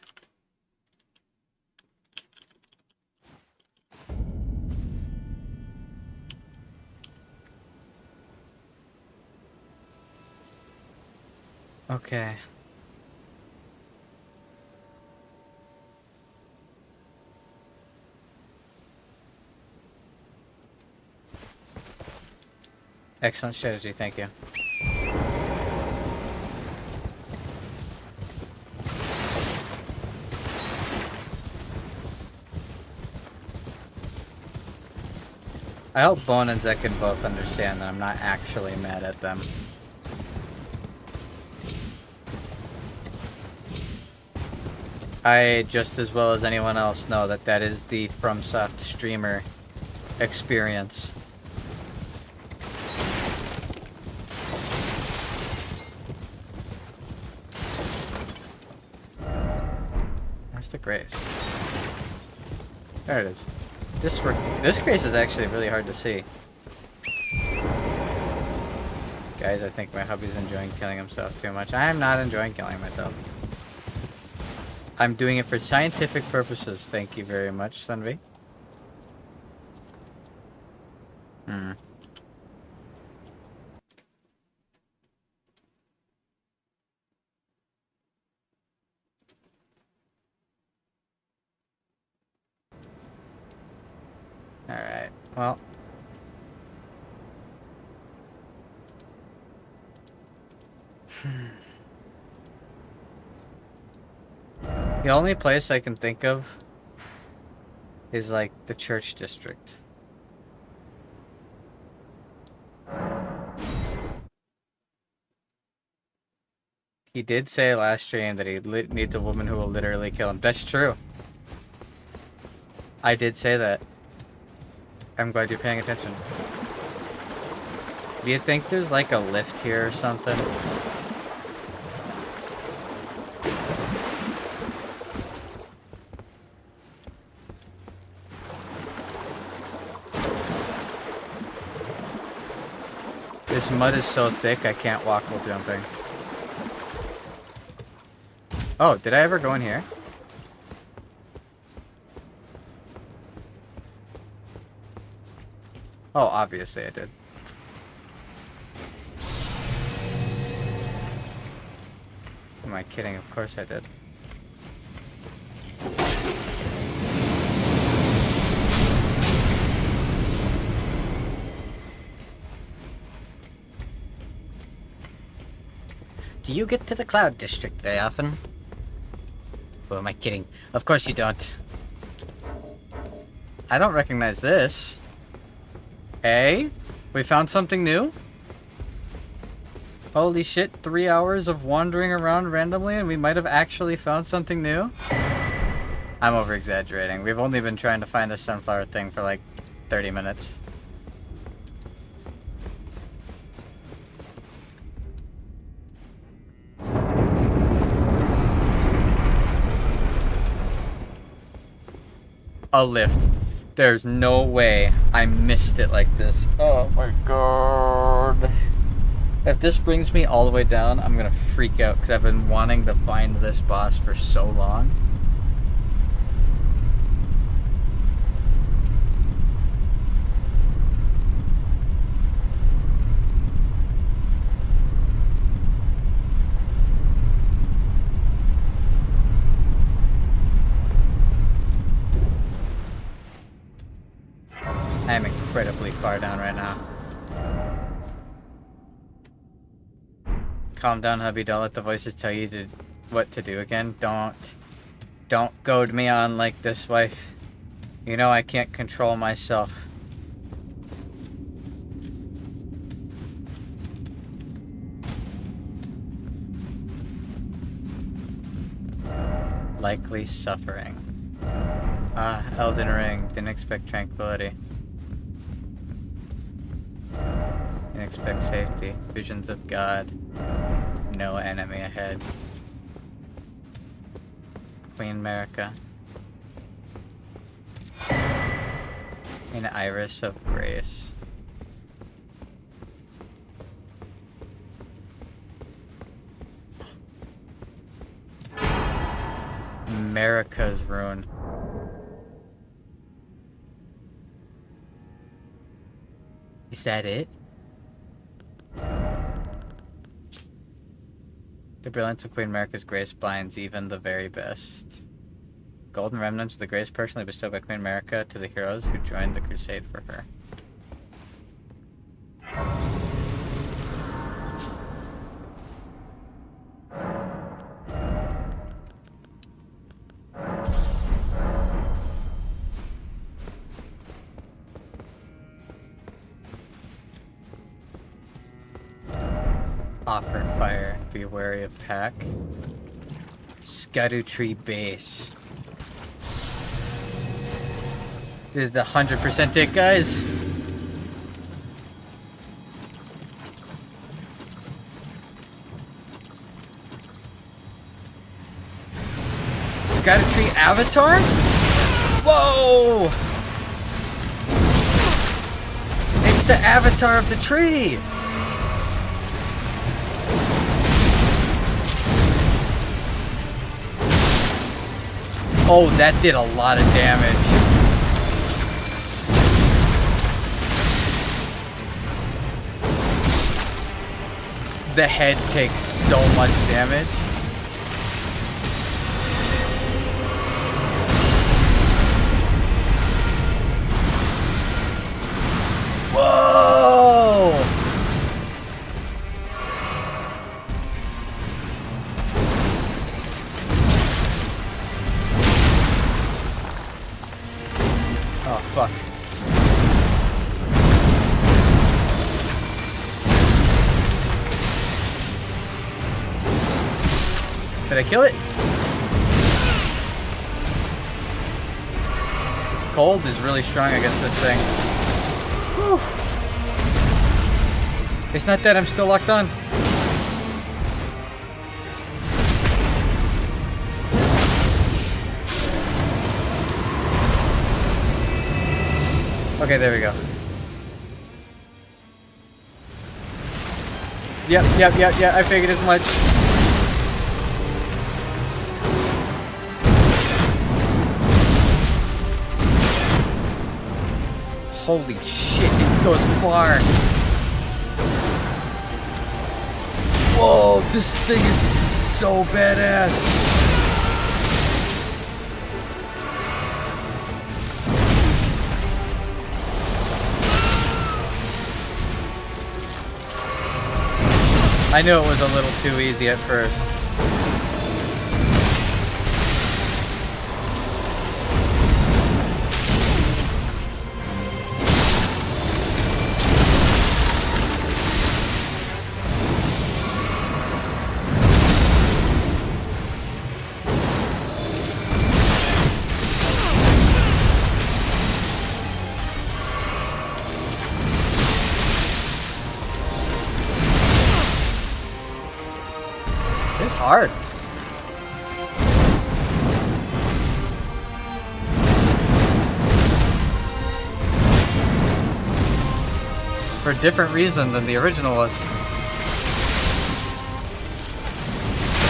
Okay. Excellent strategy, thank you. I hope Bone and Zek can both understand that I'm not actually mad at them. I, just as well as anyone else, know that that is the FromSoft streamer experience. Where's the Grace? There it is. This Grace is actually really hard to see. Guys, I think my hubby's enjoying killing himself too much. I am not enjoying killing myself. I'm doing it for scientific purposes. Thank you very much, Sunvi. Alright, well. The only place I can think of is like the church district. He did say last stream that he needs a woman who will literally kill him. That's true. I did say that. I'm glad you're paying attention. Do you think there's like a lift here or something? This mud is so thick I can't walk while jumping. Oh, did I ever go in here? Oh, obviously I did. Am I kidding? Of course I did. Do you get to the Cloud District very often? Who am I kidding? Of course you don't. I don't recognize this. Hey? We found something new? Holy shit, 3 hours of wandering around randomly and we might have actually found something new? I'm over-exaggerating. We've only been trying to find this sunflower thing for like 30 minutes. A lift. There's no way I missed it like this. Oh my god. If this brings me all the way down, I'm gonna freak out because I've been wanting to find this boss for so long. I am incredibly far down right now. Calm down, hubby. Don't let the voices tell you what to do again. Don't goad me on like this, wife. You know I can't control myself. Likely suffering. Ah, Elden Ring. Didn't expect tranquility. Didn't expect safety. Visions of God. No enemy ahead. Queen America. An Iris of Grace. America's Rune. Is that it? The brilliance of Queen America's grace binds even the very best. Golden remnants of the grace personally bestowed by Queen America to the heroes who joined the crusade for her. Offer fire. Be wary of pack. Erdtree base. This is the 100% it, guys. Erdtree avatar? Whoa! It's the avatar of the tree! Oh, that did a lot of damage. The head takes so much damage. Whoa! Oh, fuck. Did I kill it? Cold is really strong against this thing. Whew. It's not dead, I'm still locked on. Okay, there we go. Yep, I figured as much. Holy shit, it goes far. Whoa, this thing is so badass. I knew it was a little too easy at first. It's hard. For a different reason than the original was.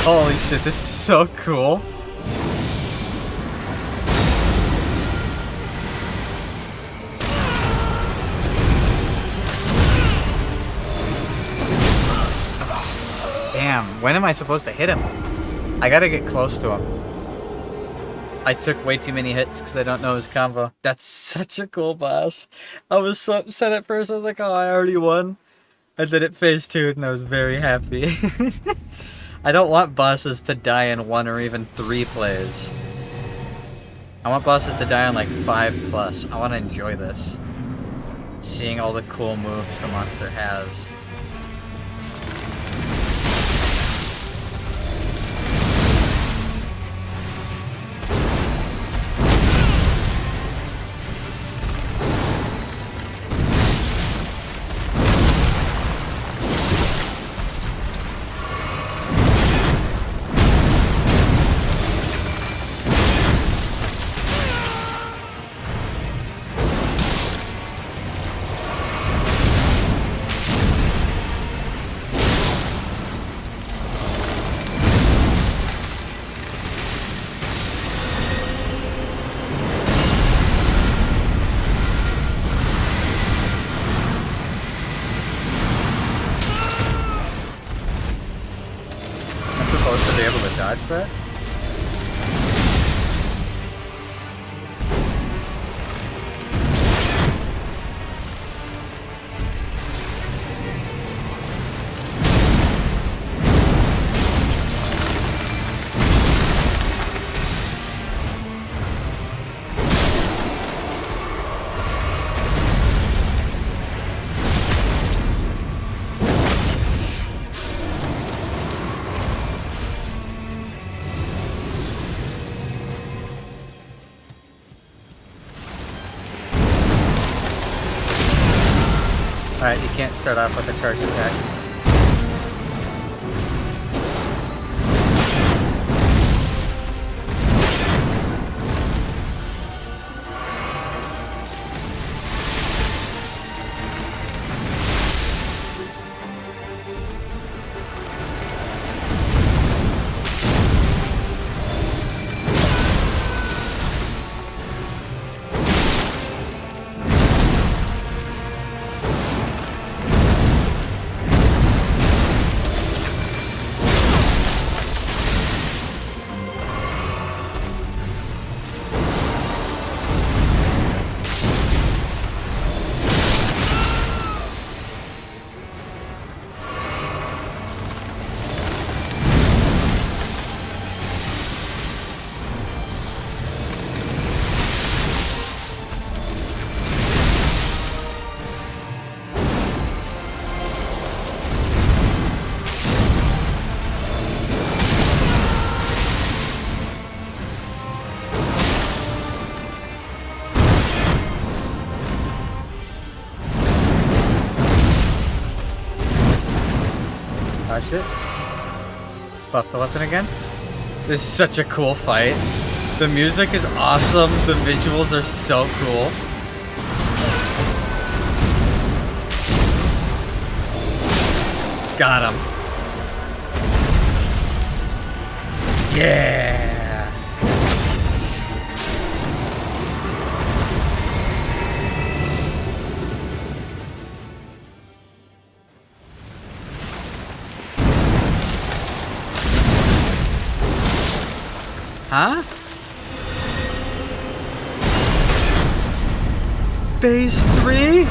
Holy shit, this is so cool. Damn, when am I supposed to hit him? I gotta get close to him. I took way too many hits because I don't know his combo. That's such a cool boss. I was so upset at first. I was like, oh, I already won. And then it phase 2'd and I was very happy. I don't want bosses to die in 1 or even 3 plays. I want bosses to die on like 5+. I want to enjoy this. Seeing all the cool moves the monster has. Alright, you can't start off with a charge attack. Watch it. Buff the weapon again. This is such a cool fight. The music is awesome. The visuals are so cool. Got him. Yeah. Huh? Phase 3?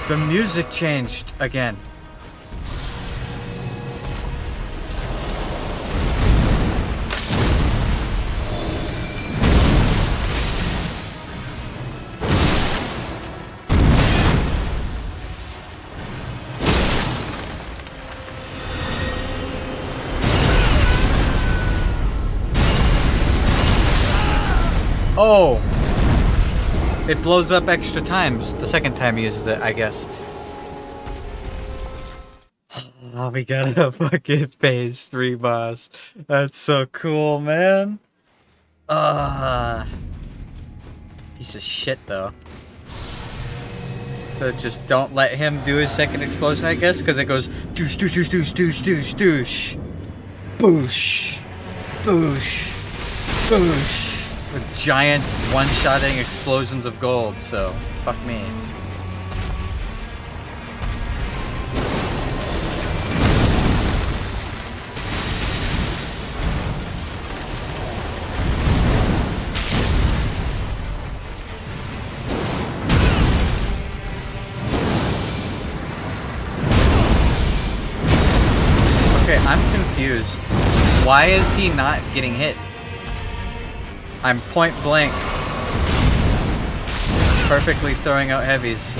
The music changed again. Oh! It blows up extra times the second time he uses it, I guess. Oh, we got a fucking phase 3 boss. That's so cool, man. Piece of shit, though. So just don't let him do his second explosion, I guess, because it goes doosh, doosh, doosh, doosh, doosh, doosh, doosh. Boosh. Boosh. Boosh. With giant one-shotting explosions of gold, so fuck me. Okay, I'm confused. Why is he not getting hit? I'm point blank. Perfectly throwing out heavies.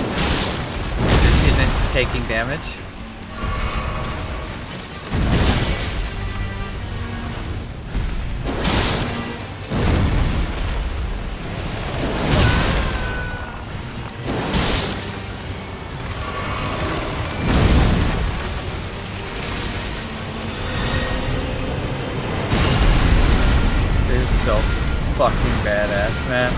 Isn't taking damage. This is so fucking badass, man.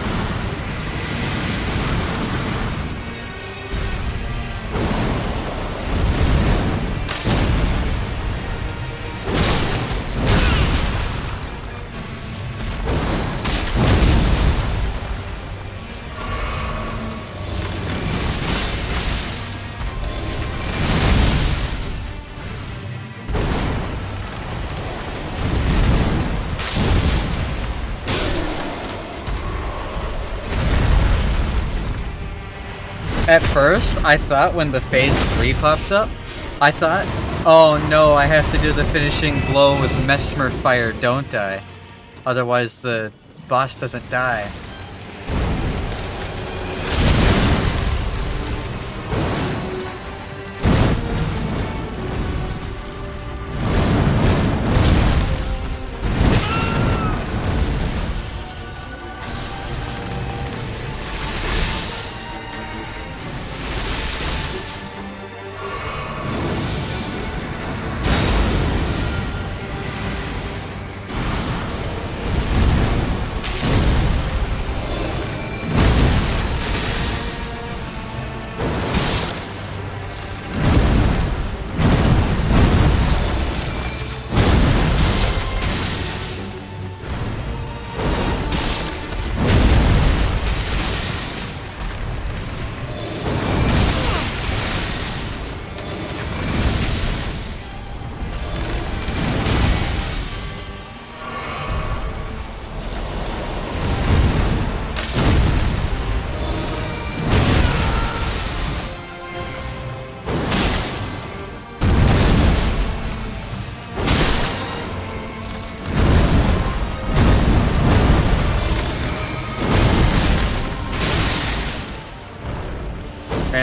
At first, I thought when the phase 3 popped up, I thought, oh no, I have to do the finishing blow with Mesmer Fire, don't I? Otherwise the boss doesn't die.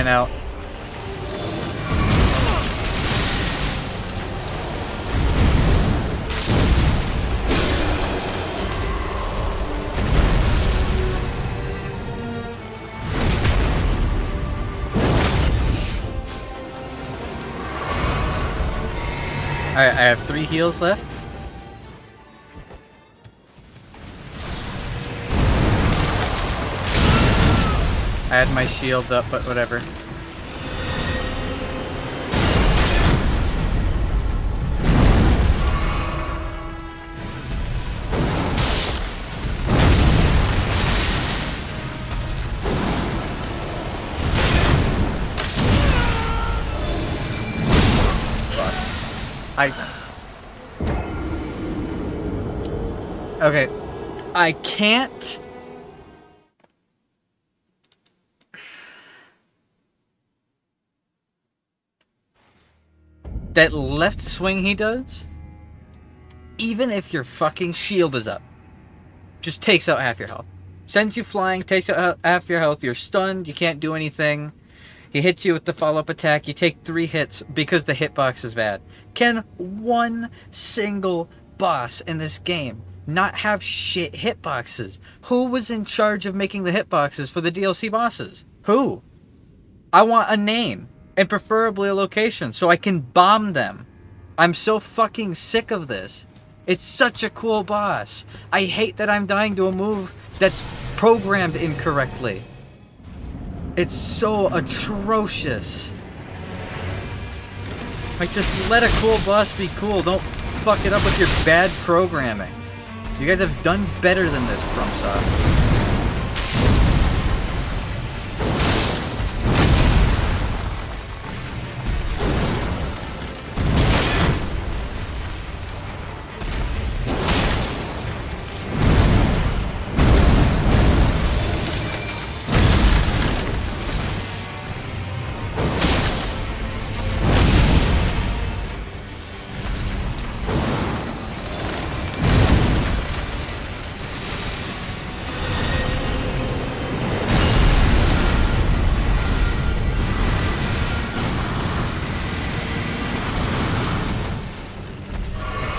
ran out. Alright, I have 3 heals left. I had my shield up, but whatever. Okay. I can't... That left swing he does, even if your fucking shield is up, just takes out half your health. Sends you flying, takes out half your health, you're stunned, you can't do anything. He hits you with the follow-up attack, you take 3 hits because the hitbox is bad. Can one single boss in this game not have shit hitboxes? Who was in charge of making the hitboxes for the DLC bosses? Who? I want a name. And preferably a location, so I can bomb them. I'm so fucking sick of this. It's such a cool boss. I hate that I'm dying to a move that's programmed incorrectly. It's so atrocious. Like, just let a cool boss be cool. Don't fuck it up with your bad programming. You guys have done better than this, FromSoft.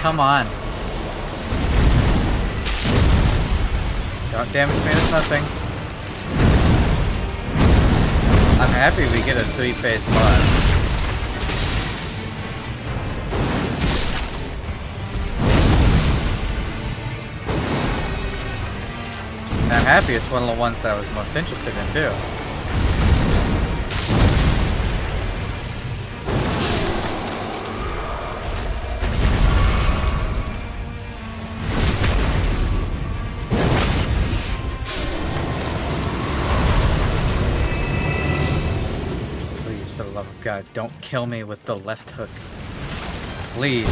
Come on. Don't damage me with nothing. I'm happy we get a 3-phase boss. And I'm happy it's one of the ones that I was most interested in too. God, don't kill me with the left hook. Please.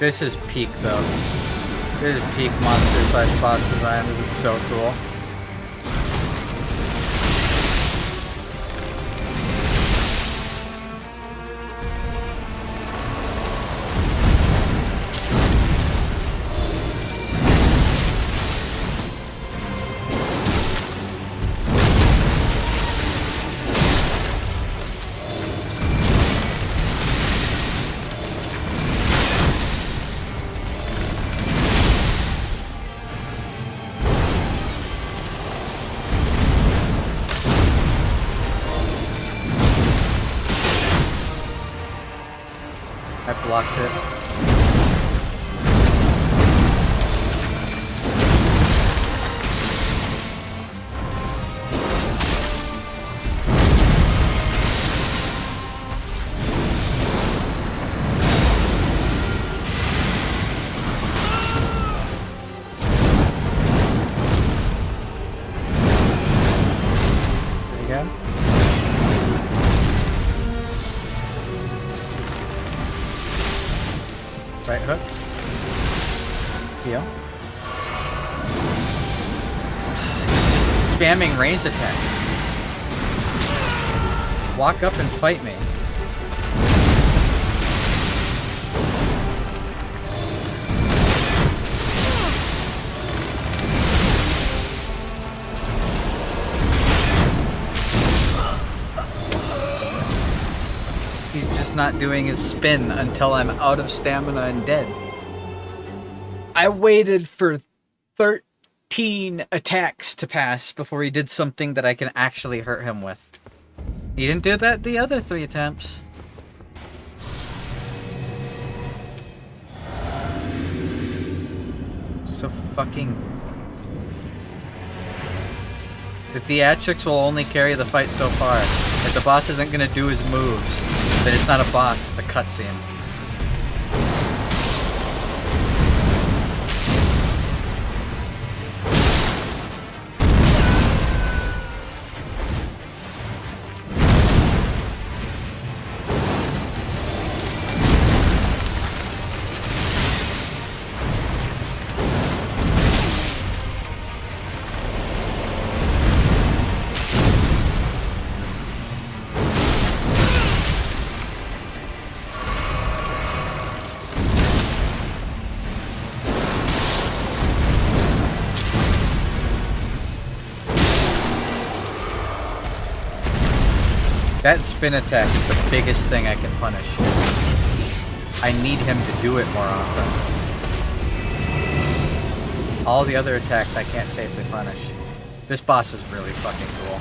This is peak though. This is peak monster / boss design. This is so cool. I blocked it. Again? Right hook. Heal. spamming ranged attacks. Walk up and fight me. He's just not doing his spin until I'm out of stamina and dead. I waited for 13 attacks to pass before he did something that I can actually hurt him with. He didn't do that the other 3 attempts. So fucking... The theatrics will only carry the fight so far. If the boss isn't gonna do his moves, then it's not a boss, it's a cutscene. That spin attack is the biggest thing I can punish. I need him to do it more often. All the other attacks I can't safely punish. This boss is really fucking cool.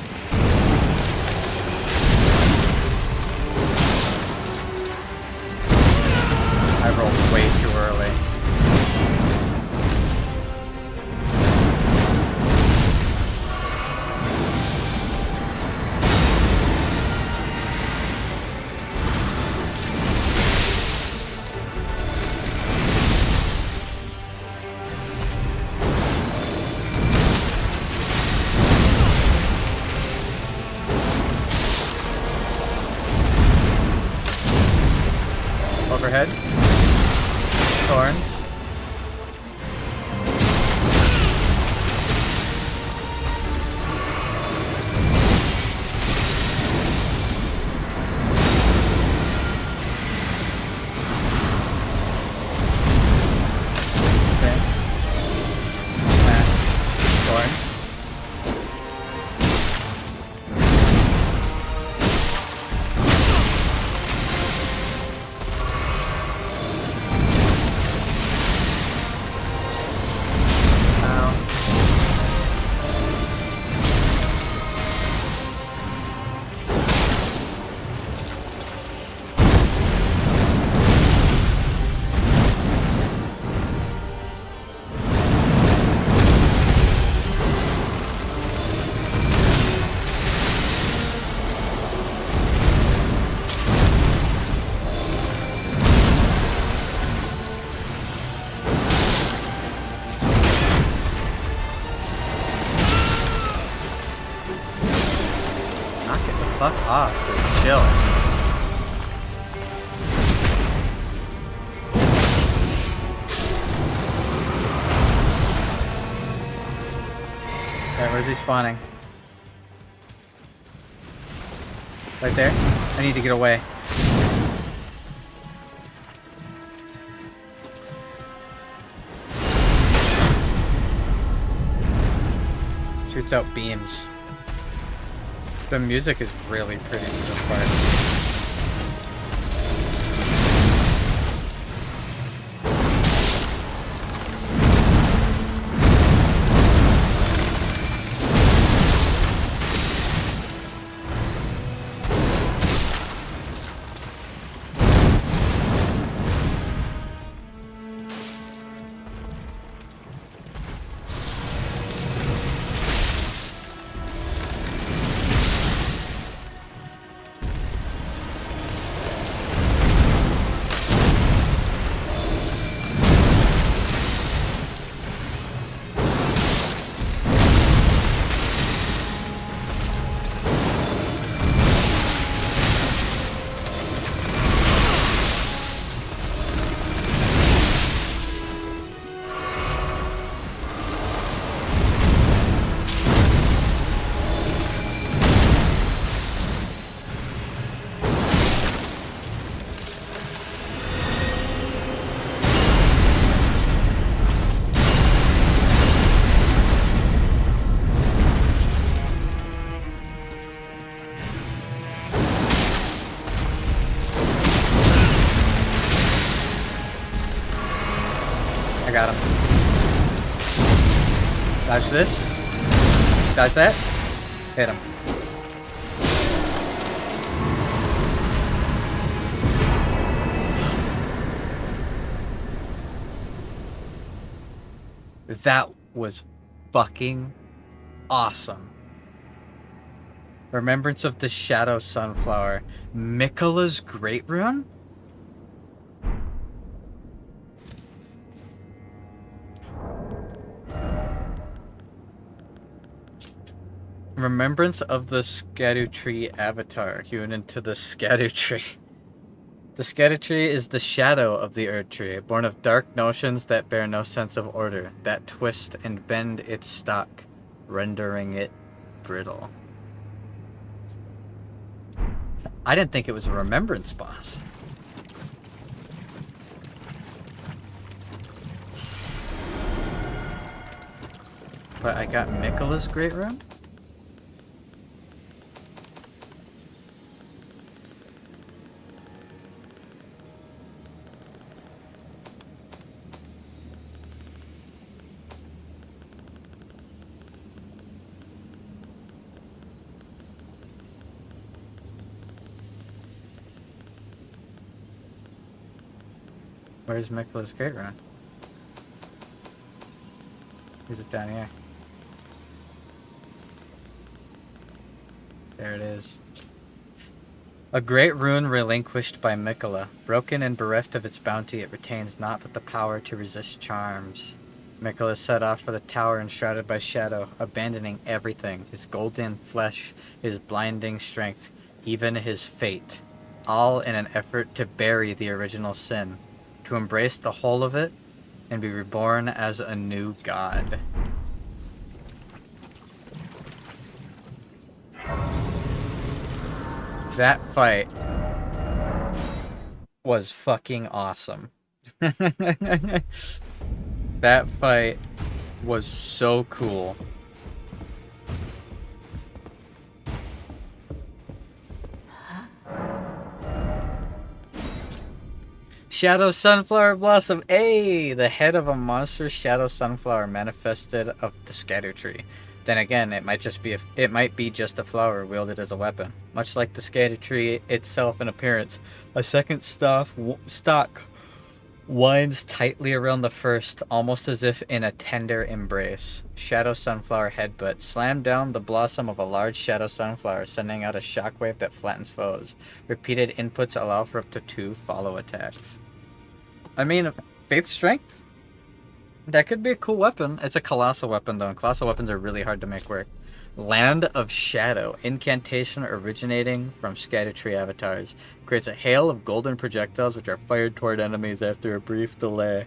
I rolled way too early. Overhead. Thorns. Okay. Smash. Thorns. Fuck off, dude. Chill. Okay, where's he spawning? Right there? I need to get away. Shoots out beams. The music is really pretty for this part. I got him. Dodge this. Dodge that. Hit him. That was fucking awesome. Remembrance of the Shadow Sunflower. Miquella's Great Rune? Remembrance of the Erdtree avatar. Hewn into the Erdtree. The Erdtree is the shadow of the Erdtree, born of dark notions that bear no sense of order, that twist and bend its stock, rendering it brittle. I didn't think it was a remembrance boss. But I got Miquella's Great Rune? Where's Miquella's Great Rune? Is it down here? There it is. A great rune relinquished by Miquella. Broken and bereft of its bounty, it retains naught but the power to resist charms. Miquella set off for the tower enshrouded by shadow, abandoning everything, his golden flesh, his blinding strength, even his fate, all in an effort to bury the original sin, to embrace the whole of it, and be reborn as a new god. That fight was fucking awesome. That fight was so cool. Shadow Sunflower Blossom. Hey, the head of a monstrous shadow sunflower manifested of the Erdtree. Then again, it might be just a flower wielded as a weapon. Much like the Erdtree itself in appearance, a second stalk winds tightly around the first, almost as if in a tender embrace. Shadow Sunflower headbutt slammed down the blossom of a large shadow sunflower, sending out a shockwave that flattens foes. Repeated inputs allow for up to 2 follow attacks. I mean, Faith Strength? That could be a cool weapon. It's a colossal weapon, though, and colossal weapons are really hard to make work. Land of Shadow. Incantation originating from Erdtree avatars. Creates a hail of golden projectiles which are fired toward enemies after a brief delay.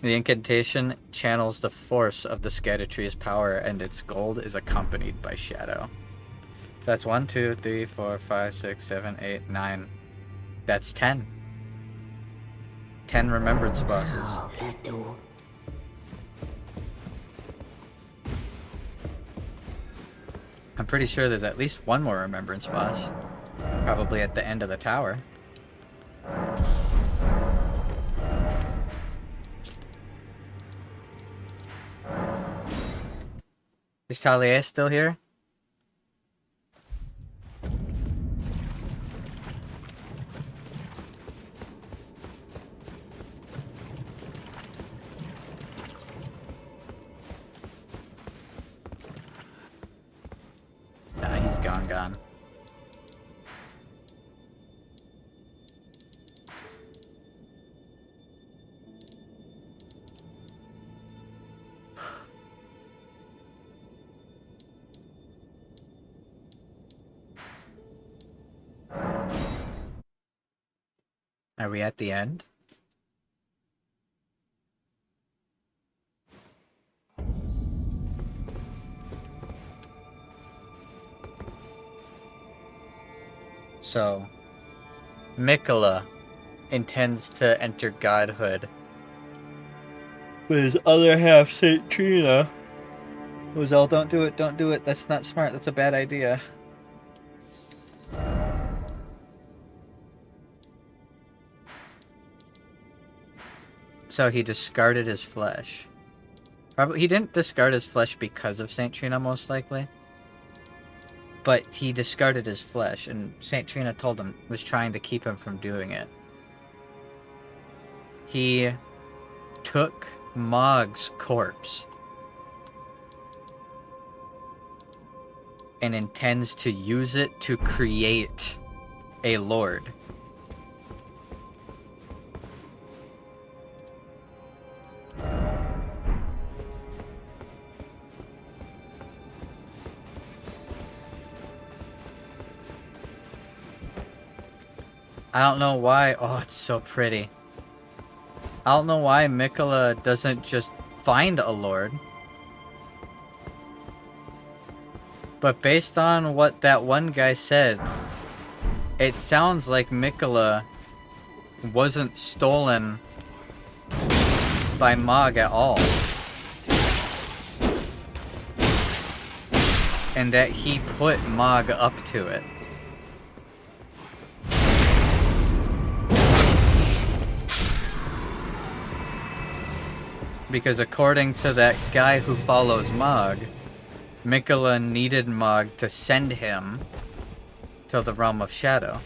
The incantation channels the force of the Erdtree's power, and its gold is accompanied by shadow. So that's 1, 2, 3, 4, 5, 6, 7, 8, 9. That's 10. 10 remembrance bosses. I'm pretty sure there's at least one more remembrance boss. Probably at the end of the tower. Is Talia still here? Nah, he's gone. Are we at the end? So, Miquella intends to enter godhood. With his other half, Saint Trina. Lozelle, don't do it. That's not smart. That's a bad idea. So he discarded his flesh. Probably he didn't discard his flesh because of Saint Trina, most likely. But he discarded his flesh, and Saint Trina told him, was trying to keep him from doing it. He took Mog's corpse and intends to use it to create a lord. I don't know why. Oh, it's so pretty. I don't know why Miquella doesn't just find a lord. But based on what that one guy said, it sounds like Miquella wasn't stolen by Mog at all. And that he put Mog up to it. Because according to that guy who follows Mog, Miquella needed Mog to send him to the Realm of Shadow.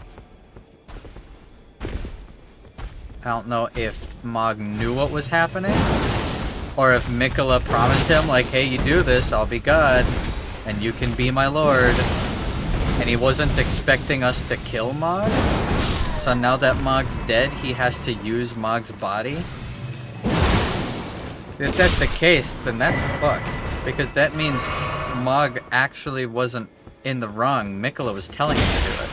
I don't know if Mog knew what was happening, or if Miquella promised him, like, hey, you do this, I'll be God, and you can be my lord. And he wasn't expecting us to kill Mog. So now that Mog's dead, he has to use Mog's body. If that's the case, then that's fucked. Because that means Mog actually wasn't in the wrong. Miquella was telling him to do it.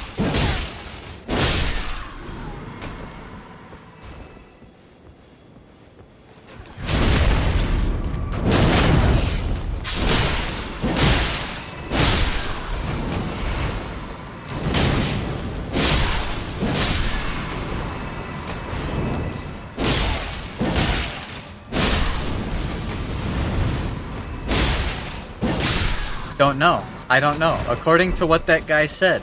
Don't know. I don't know. According to what that guy said.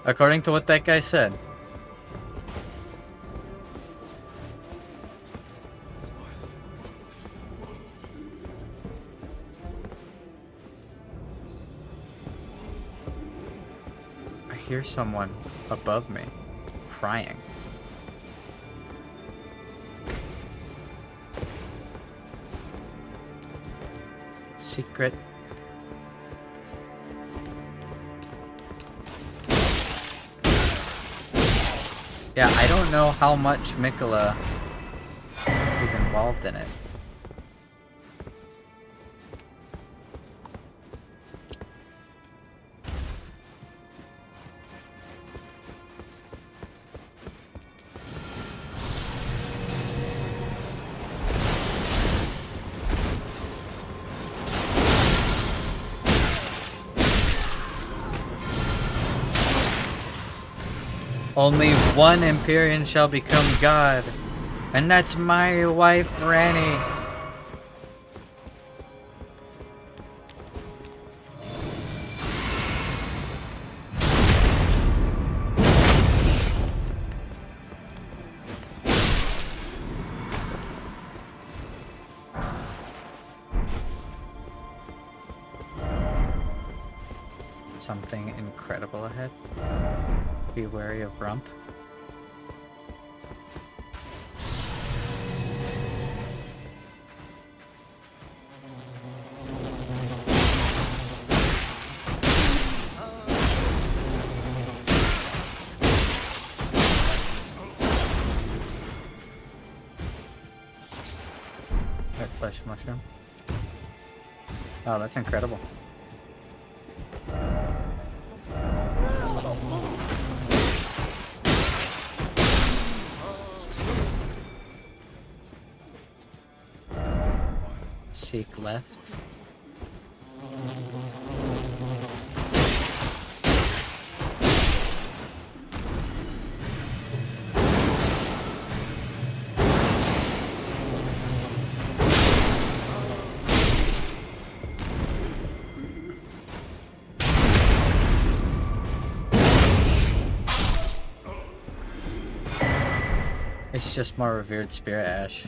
According to what that guy said. I hear someone above me crying. Secret. Yeah, I don't know how much Miquella is involved in it. Only one Empyrean shall become God, and that's my wife, Ranny. Something incredible ahead. Be wary of Rump. That flesh mushroom. Oh, that's incredible. Seek left. It's just more revered spirit ash.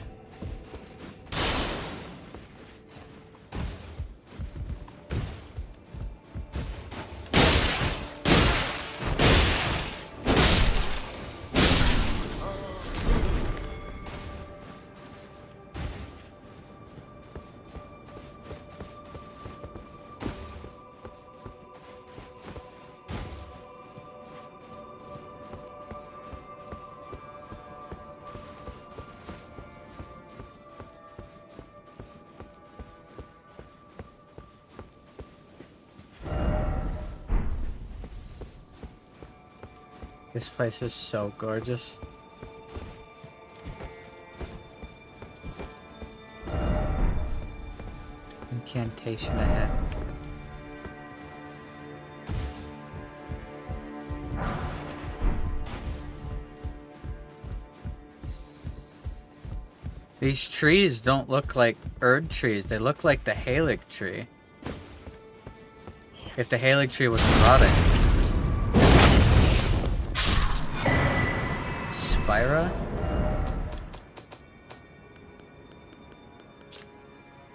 This place is so gorgeous. Incantation ahead. These trees don't look like Erd trees, they look like the BIIIIIG tree. If the BIIIIIG tree was rotting. Spira?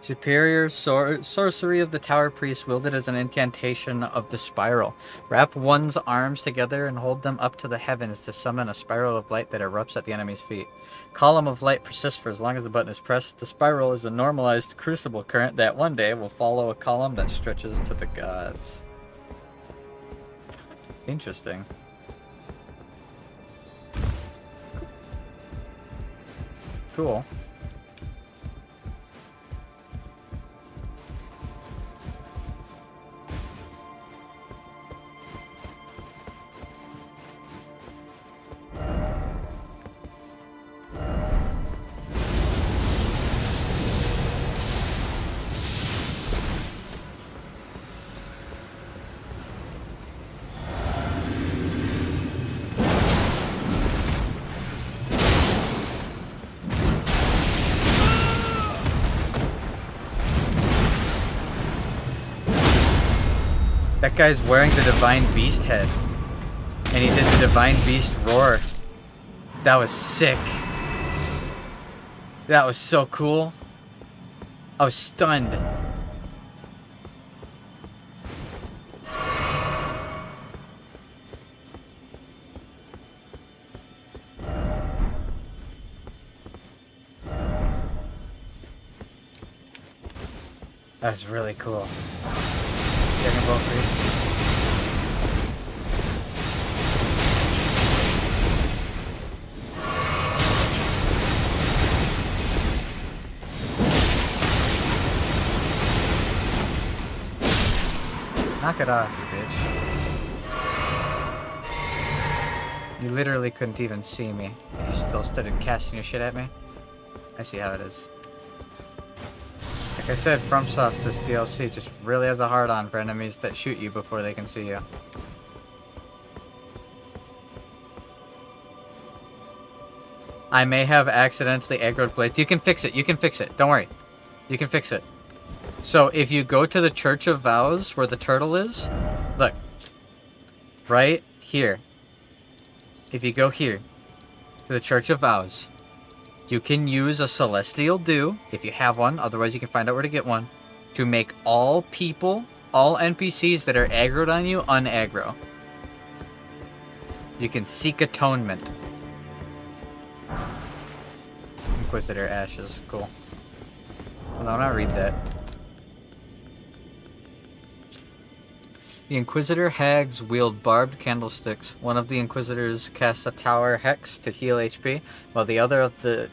Superior sorcery of the Tower Priest wielded as an incantation of the spiral. Wrap one's arms together and hold them up to the heavens to summon a spiral of light that erupts at the enemy's feet. Column of light persists for as long as the button is pressed. The spiral is a normalized crucible current that one day will follow a column that stretches to the gods. Interesting. Cool. That guy's wearing the Divine Beast head. And he did the Divine Beast roar. That was sick. That was so cool. I was stunned. That was really cool. Dragon Ball Free. Knock it off, you bitch. You literally couldn't even see me, and you still started casting your shit at me? I see how it is. Like I said, FromSoft, this DLC just really has a hard-on for enemies that shoot you before they can see you. I may have accidentally aggroed Blade. You can fix it. You can fix it. Don't worry. You can fix it. So if you go to the Church of Vows where the turtle is, look. Right here. If you go here to the Church of Vows, you can use a Celestial Dew, if you have one, otherwise you can find out where to get one, to make all people, all NPCs that are aggroed on you, unaggro. You can seek atonement. Inquisitor Ashes, cool. Hold on, I'll read that. The Inquisitor hags wield barbed candlesticks. One of the Inquisitors casts a tower hex to heal HP, while the other of the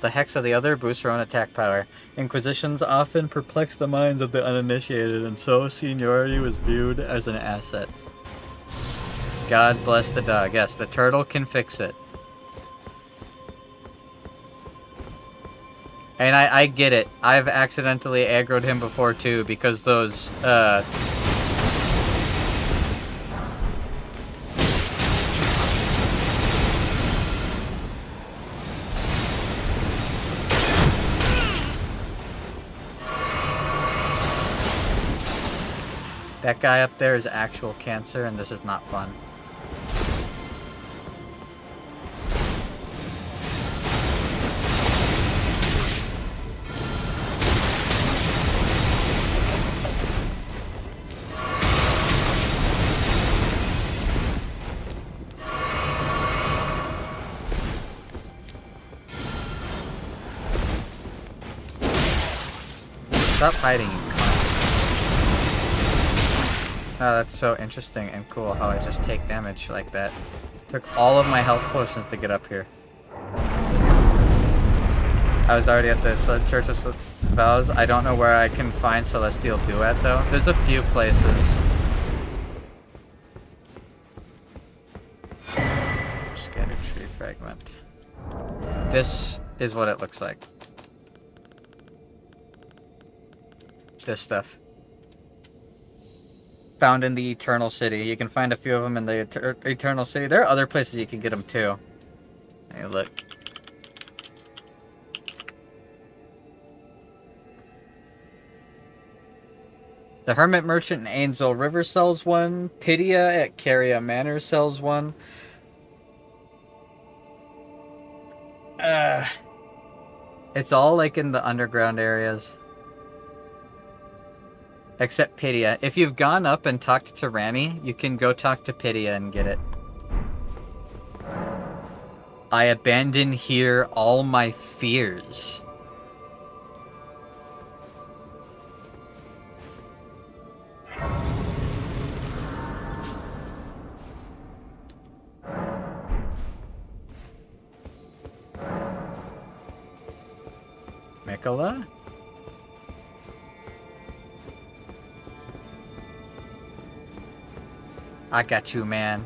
hex of the other boosts her own attack power. Inquisitions often perplex the minds of the uninitiated, and so seniority was viewed as an asset. God bless the dog. Yes, the turtle can fix it. And I get it. I've accidentally aggroed him before too, because those, that guy up there is actual cancer, and this is not fun. Stop hiding, you cunt. Oh, that's so interesting and cool how I just take damage like that. Took all of my health potions to get up here. I was already at the Church of Vows. I don't know where I can find Celestial Dew at though. There's a few places. fragment. This is what it looks like. This stuff. Found in the Eternal City. You can find a few of them in the Eternal City. There are other places you can get them too. Hey, look. The Hermit Merchant in Ainsel River sells one. Pidia at Caria Manor sells one. It's all like in the underground areas. Except Pidia. If you've gone up and talked to Ranni, you can go talk to Pidia and get it. I abandon here all my fears. Mikola? I got you, man.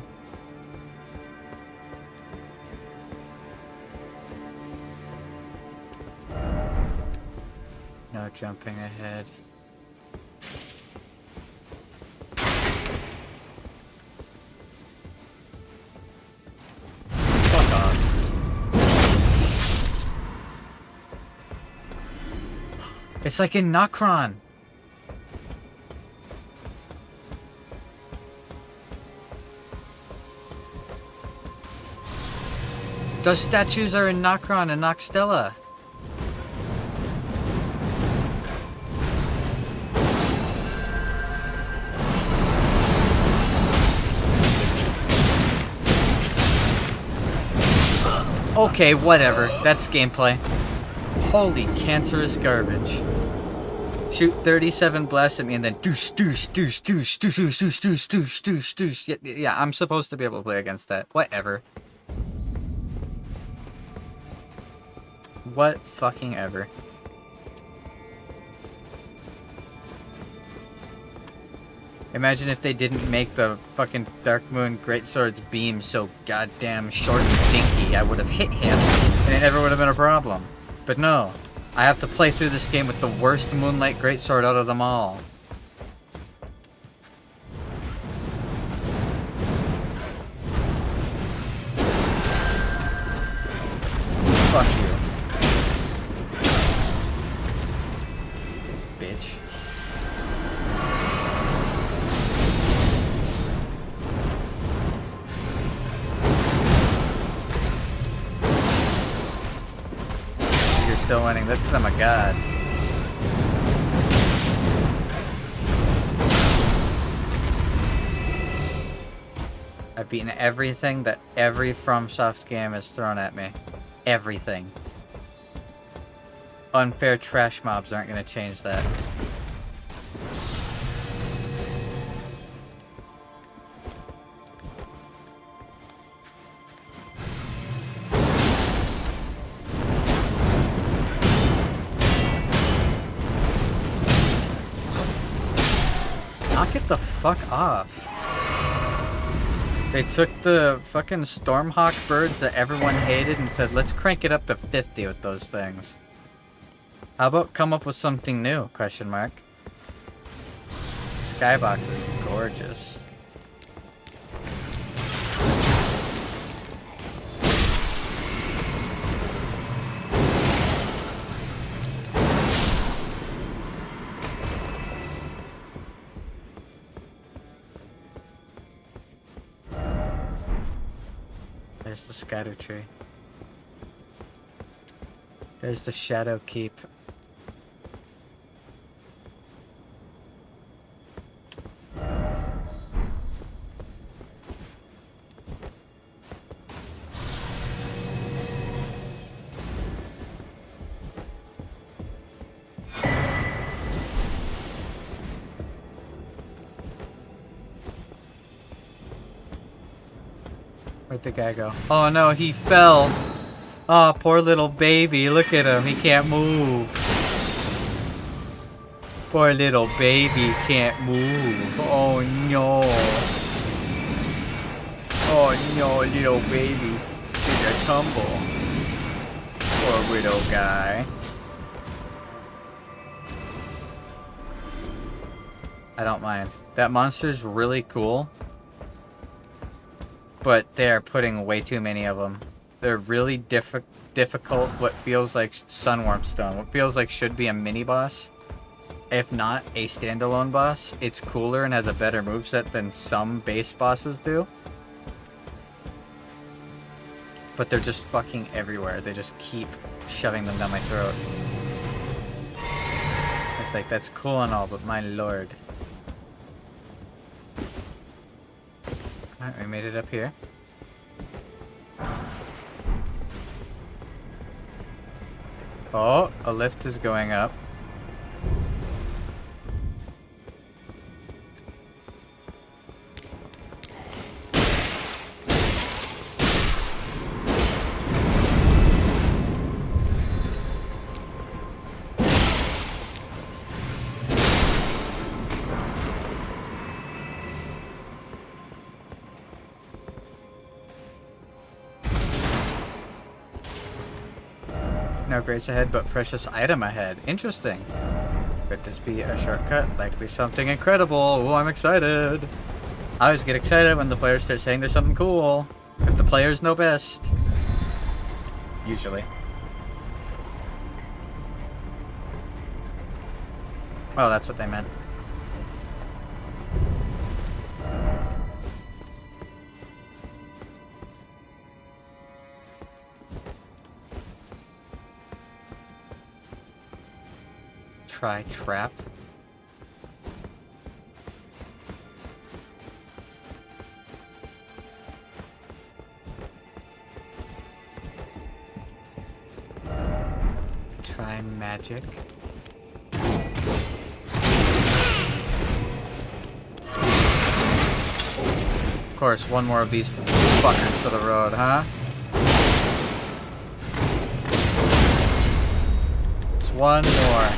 No jumping ahead. Fuck off. It's like in Nokron. Those statues are in Nokron and Noxtella. Okay, whatever. That's gameplay. Holy cancerous garbage. Shoot 37 blasts at me and then doosh, doosh, doosh, doosh, doosh, doosh, doosh, doosh, doosh, doosh, doosh. Yeah, I'm supposed to be able to play against that. Whatever. What fucking ever. Imagine if they didn't make the fucking Dark Moon Greatsword's beam so goddamn short and dinky. I would have hit him and it never would have been a problem. But no, I have to play through this game with the worst Moonlight Greatsword out of them all. Fuck you. Bitch. You're still winning. That's because I'm a god. I've beaten everything that every FromSoft game has thrown at me. Everything. Unfair trash mobs aren't going to change that. Knock it the fuck off. They took the fucking Stormhawk birds that everyone hated and said, let's crank it up to 50 with those things. How about come up with something new? Question mark. Skybox is gorgeous. There's the Erdtree. There's the Shadow Keep. Where'd the guy go? Oh no, he fell. Oh, poor little baby. Look at him. He can't move. Poor little baby can't move. Oh no. Oh no, little baby. a tumble. Poor widow guy. I don't mind. That monster's really cool. But they're putting way too many of them. They're really difficult, what feels like Sunwarp Stone. What feels like should be a mini-boss. If not a standalone boss. It's cooler and has a better moveset than some base bosses do. But they're just fucking everywhere. They just keep shoving them down my throat. It's like, that's cool and all, but my lord. Alright, we made it up here. Oh, a lift is going up. No grace ahead, but precious item ahead. Interesting. Could this be a shortcut? Likely something incredible. Oh, I'm excited. I always get excited when the players start saying there's something cool. If the players know best. Usually. Well, that's what they meant. Try trap. Try magic. Of course, one more of these fuckers for the road, huh? Just one more.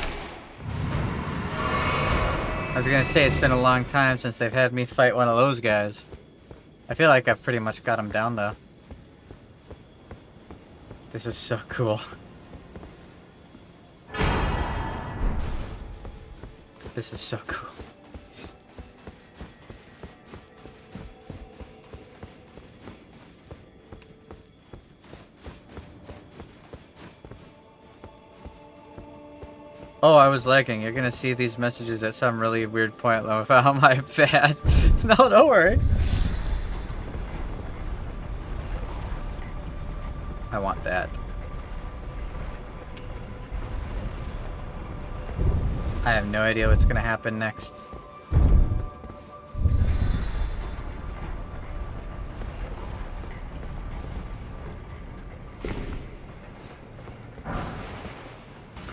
I was gonna say, it's been a long time since they've had me fight one of those guys. I feel like I've pretty much got him down, though. This is so cool. This is so cool. Oh, I was lagging. You're gonna see these messages at some really weird point about my bad. No, don't worry. I want that. I have no idea what's gonna happen next.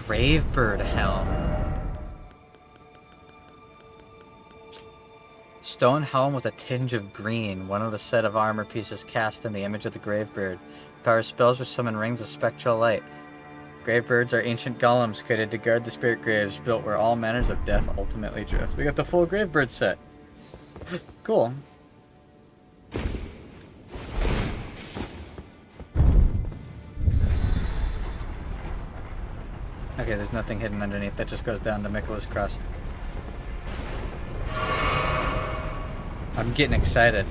Gravebird helm. Stone helm with a tinge of green. One of the set of armor pieces cast in the image of the Gravebird. Power spells or summon rings of spectral light. Gravebirds are ancient golems created to guard the spirit graves, built where all manners of death ultimately drift. We got the full Gravebird set. Cool. Okay, there's nothing hidden underneath. That just goes down to Miquella's Cross. I'm getting excited.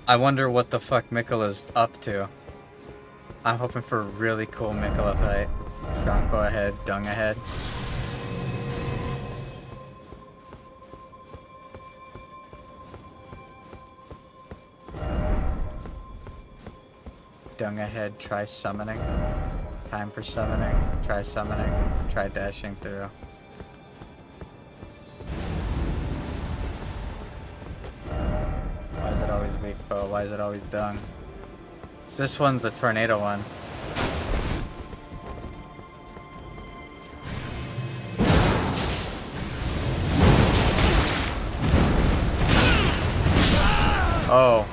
I wonder what the fuck Miquella's up to. I'm hoping for a really cool Miquella fight. Franco ahead, Dung ahead. Dung ahead, try summoning. Time for summoning, try dashing through. Why is it always weak foe? Why is it always Dung? So this one's a tornado one. Oh.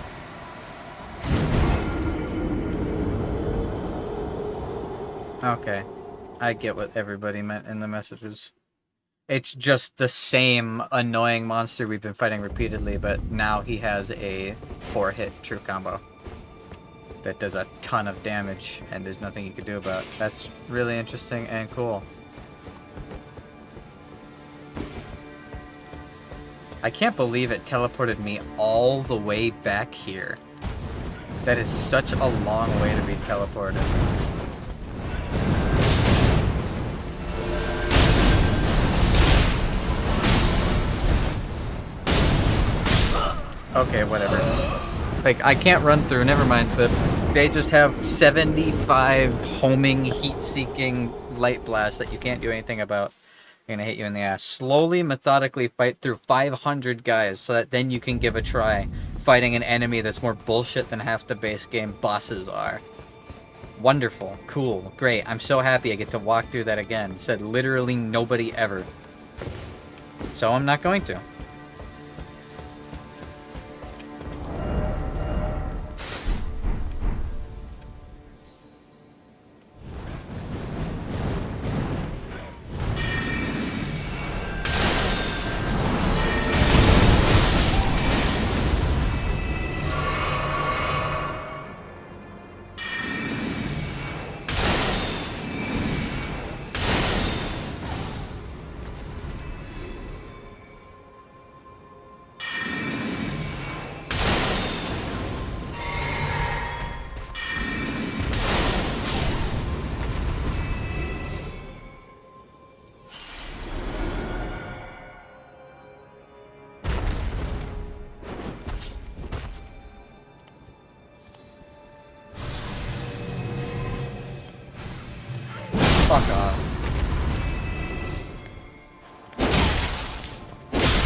Okay. I get what everybody meant in the messages. It's just the same annoying monster we've been fighting repeatedly, but now he has a 4-hit true combo. that does a ton of damage, and there's nothing you can do about it. That's really interesting and cool. I can't believe it teleported me all the way back here. That is such a long way to be teleported. Okay, whatever. Like, I can't run through, never mind. They just have 75 homing, heat-seeking light blasts that you can't do anything about. They're gonna hit you in the ass. Slowly, methodically fight through 500 guys so that then you can give a try fighting an enemy that's more bullshit than half the base game bosses are. Wonderful. Cool. Great. I'm so happy I get to walk through that again. Said literally nobody ever. So I'm not going to. Fuck off.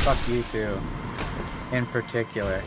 Fuck you too. In particular.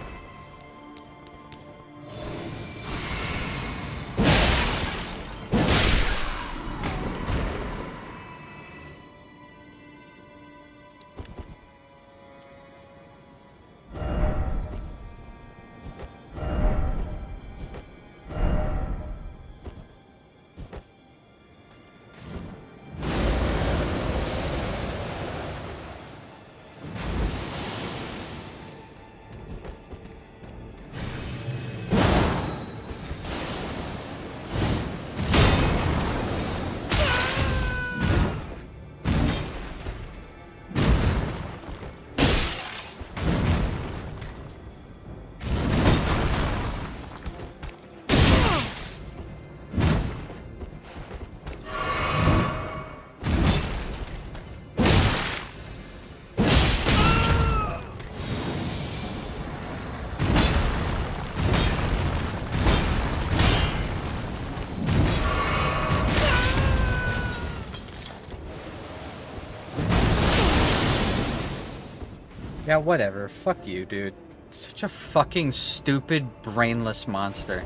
Yeah, whatever. Fuck you, dude. Such a fucking stupid, brainless monster.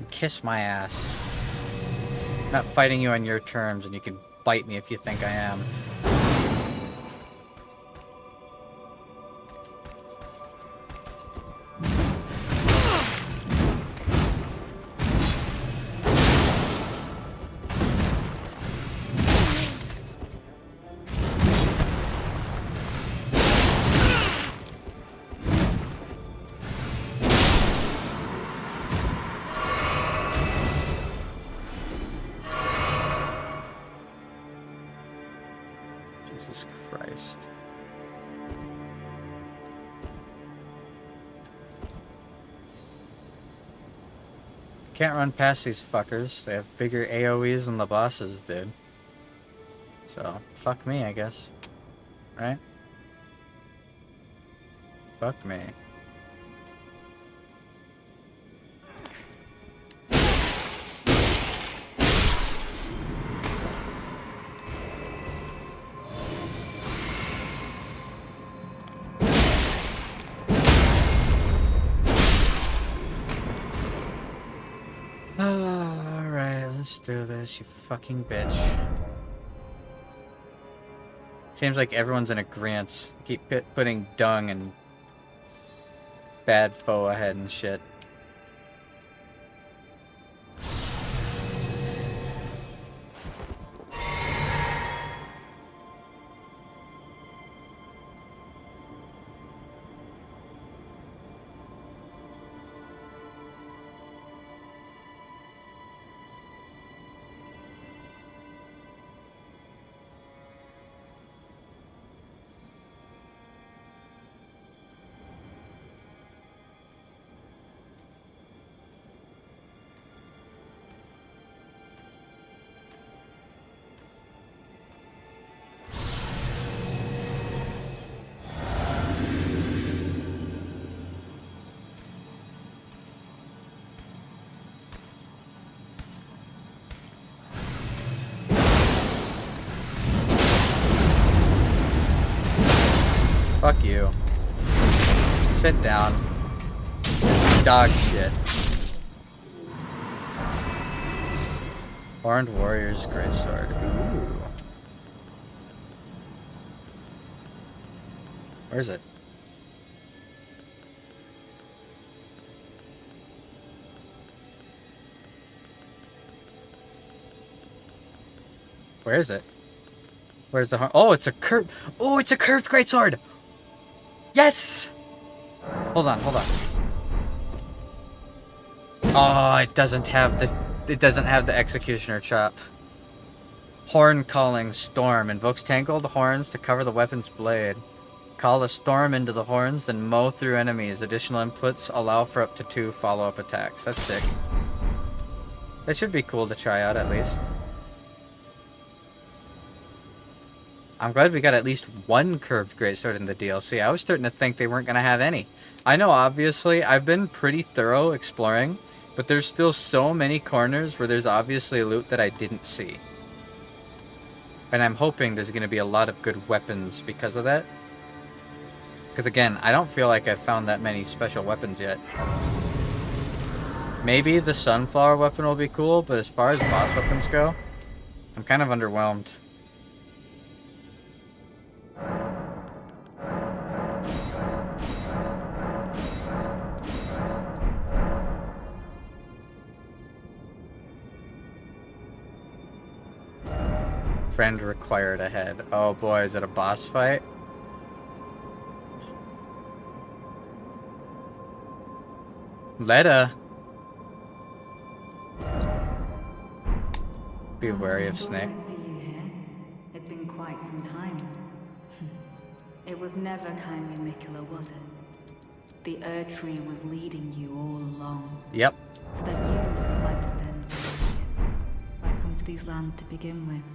Kiss my ass. I'm not fighting you on your terms, and you can bite me if you think I am. Jesus Christ. Can't run past these fuckers. They have bigger AoEs than the bosses did. So, fuck me, I guess. Right? Fuck me. Alright, let's do this, you fucking bitch. Seems like everyone's in agreement. Keep putting dung and bad foe ahead and shit. Sit down. Dog shit. Horned Warrior's Greatsword. Ooh. Where is it? Where is it? Where's the horn? Oh, it's a curved. Oh, it's a curved greatsword. Yes. Hold on, hold on. Oh, it doesn't have the. It doesn't have the executioner chop. Horn calling storm invokes tangled horns to cover the weapon's blade. Call a storm into the horns, then mow through enemies. Additional inputs allow for up to 2 follow-up attacks. That's sick. That should be cool to try out at least. I'm glad we got at least one curved greatsword in the DLC. I was starting to think they weren't going to have any. I know, obviously, I've been pretty thorough exploring, but there's still so many corners where there's obviously loot that I didn't see. And I'm hoping there's going to be a lot of good weapons because of that. Because again, I don't feel like I've found that many special weapons yet. Maybe the sunflower weapon will be cool, but as far as boss weapons go, I'm kind of underwhelmed. Friend required ahead. Oh boy, is it a boss fight? Leda. Be wary of Snake. It's been quite some time. It was never kindly Mikula, was it? The Erdtree was leading you all along. Yep. So that you might descend. Why come to these lands to begin with?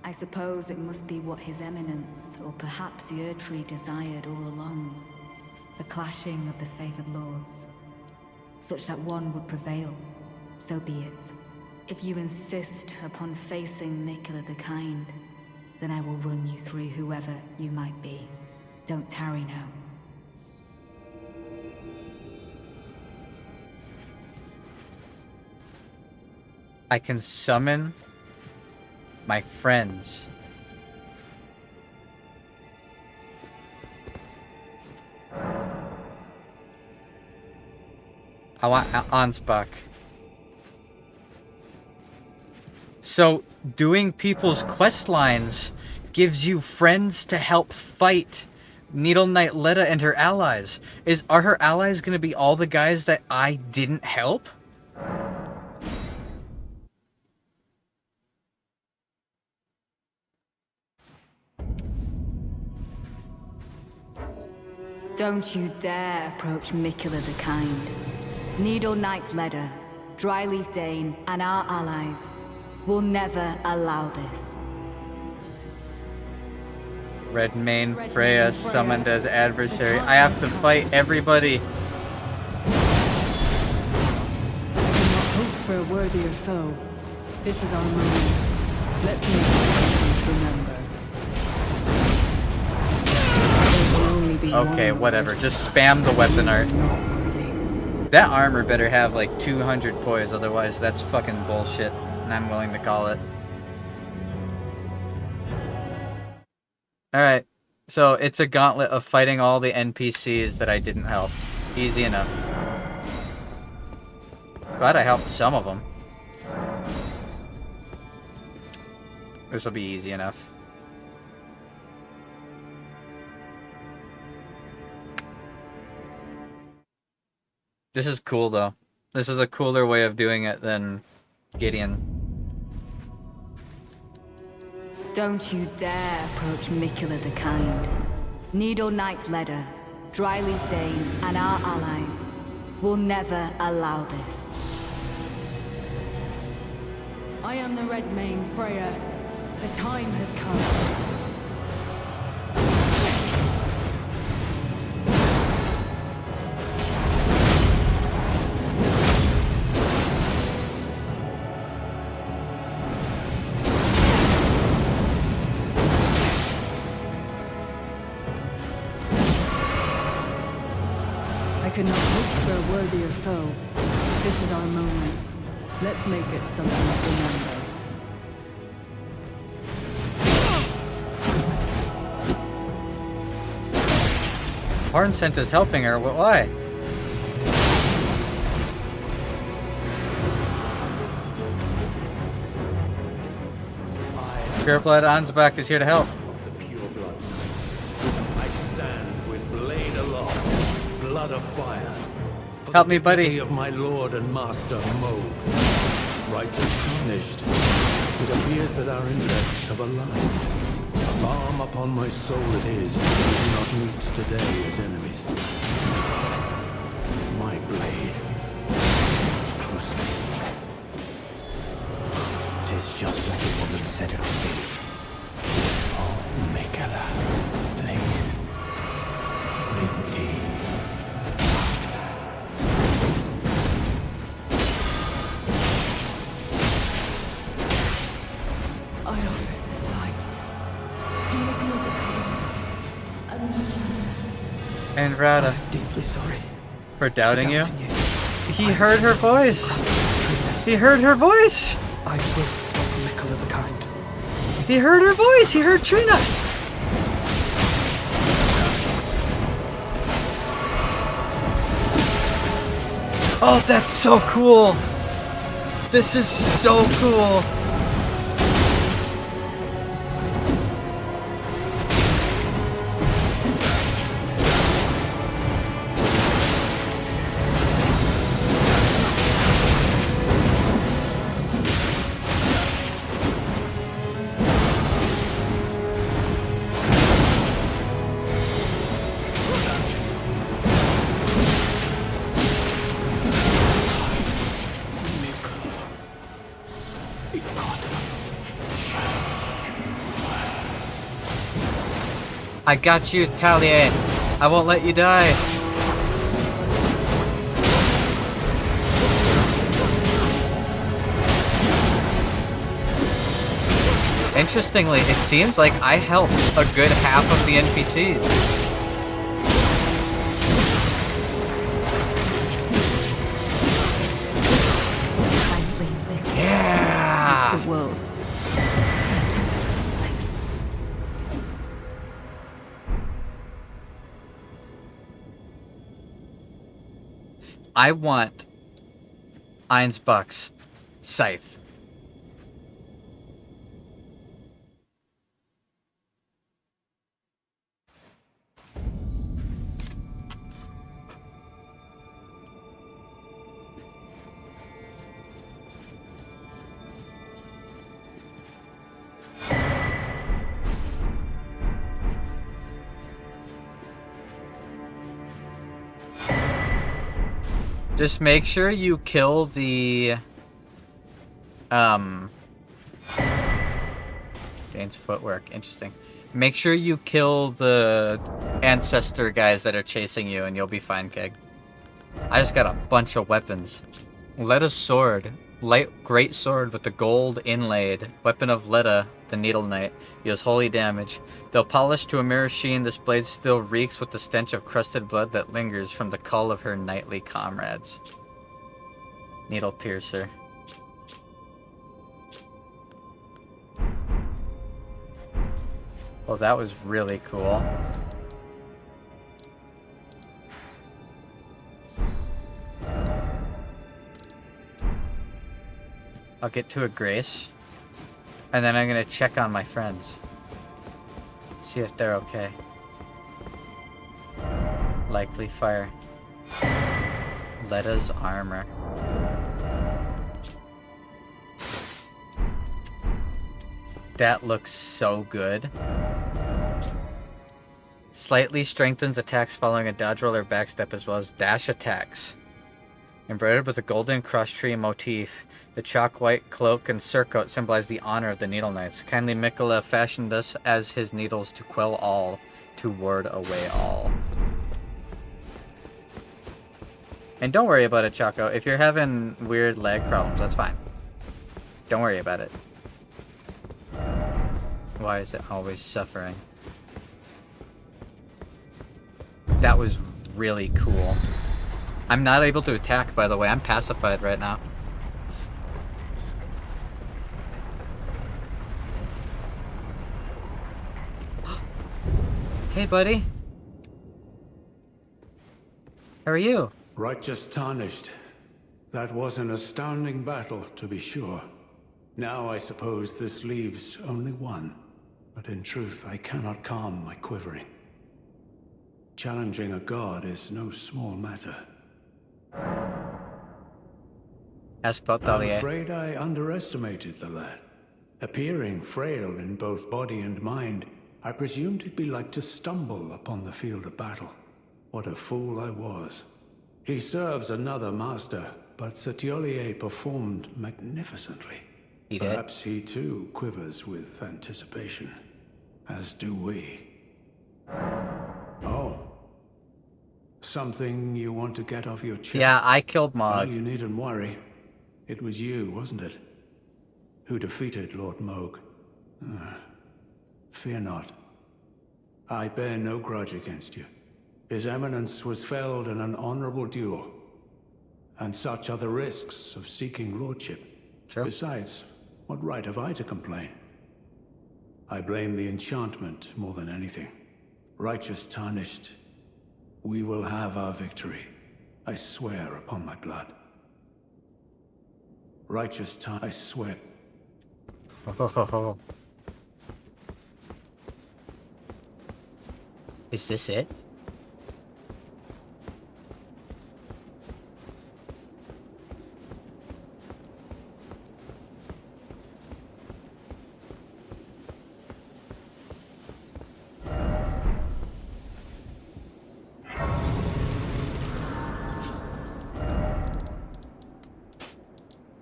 I suppose it must be what His Eminence, or perhaps the Erdtree desired all along. The clashing of the favored lords. Such that one would prevail. So be it. If you insist upon facing Mikula the Kind, then I will run you through whoever you might be. Don't tarry now. I can summon my friends. I want Ansbach. So, doing people's quest lines gives you friends to help fight Needle Knight Leda and her allies. Are her allies going to be all the guys that I didn't help? Don't you dare approach Mikula the Kind. Needle Knight Leda, Dryleaf Dane, and our allies will never allow this. Redmane Freya summoned as adversary. I have to fight everybody. Do not hope for a worthier foe. This is our moment. Let's make it remember. Okay, whatever. Just spam the weapon art. That armor better have like 200 poise, otherwise that's fucking bullshit, and I'm willing to call it. Alright, so it's a gauntlet of fighting all the NPCs that I didn't help. Easy enough. Glad I helped some of them. This will be easy enough. This is cool, though. This is a cooler way of doing it than Gideon. Don't you dare approach Mikula the Kind. Needle Knight Leda, Dryleaf Dane, and our allies will never allow this. I am the Redmane Freya. The time has come. could not hope for a worthier foe. This is our moment. Let's make it something to remember. Horn scent is helping her. Why? Pureblood Ansbach is here to help. The pure blood. I stand with blade aloft, blood of fire. For Help the me, buddy. dignity of my lord and master, Mo. Righteous tarnished. It appears that our interests have aligned. Balm upon my soul it is that we do not meet today as enemies. My blade. Closely. Tis just like a woman said it would be. Oh, Mikela, please. Indeed. I offer this life to make another covenant. And Rada, I'm deeply sorry. for doubting you. Doubting you. He heard her voice. He heard her voice. I will stop Mikola the Kind. He heard her voice. He heard Trina. Oh, that's so cool. This is so cool. I got you, Talia. I won't let you die. Interestingly, it seems like I helped a good half of the NPCs. Yeah! The world. I want Einsbuck's scythe. Just make sure you kill the Jane's footwork, interesting. Make sure you kill the ancestor guys that are chasing you and you'll be fine, Keg. I just got a bunch of weapons. Leta's sword. Light great sword with the gold inlaid. Weapon of Leta, the Needle Knight. Deals holy damage. Though polished to a mirror sheen, this blade still reeks with the stench of crusted blood that lingers from the call of her knightly comrades. Needle Piercer. Well, that was really cool. I'll get to a grace. And then I'm gonna check on my friends. See if they're okay. Likely fire. Leta's armor. That looks so good. Slightly strengthens attacks following a dodge roll or backstep as well as dash attacks. Embroidered with a golden cross tree motif, the chalk white cloak and surcoat symbolize the honor of the Needle Knights. Kindly Mikola fashioned us as his needles to quell all, to ward away all. And don't worry about it, Choco. If you're having weird lag problems, that's fine. Don't worry about it. Why is it always suffering? That was really cool. I'm not able to attack, by the way. I'm pacified right now. Hey, buddy. How are you? Righteous tarnished. That was an astounding battle, to be sure. Now I suppose this leaves only one. But in truth, I cannot calm my quivering. Challenging a god is no small matter. Ask about I'm Dahlia. afraid I underestimated the lad. Appearing frail in both body and mind, I presumed he'd be like to stumble upon the field of battle. What a fool I was. He serves another master, but Setiolier performed magnificently. He did? Perhaps he too quivers with anticipation, as do we. Oh. Something you want to get off your chest? Yeah, I killed Mog. Well, you needn't worry. It was you, wasn't it? Who defeated Lord Moog. Fear not. I bear no grudge against you. His Eminence was felled in an honorable duel. And such are the risks of seeking lordship. Sure. Besides, what right have I to complain? I blame the enchantment more than anything. Righteous tarnished, we will have our victory. I swear upon my blood. Righteous I swear. Is this it?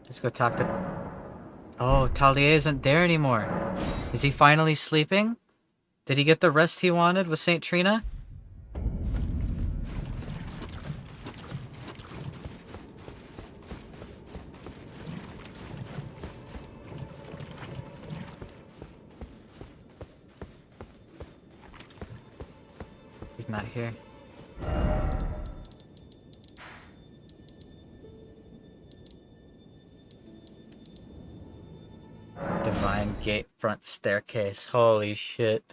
Let's go talk to... Oh, Talia isn't there anymore. Is he finally sleeping? Did he get the rest he wanted with St. Trina? He's not here. Divine Gate front staircase. Holy shit.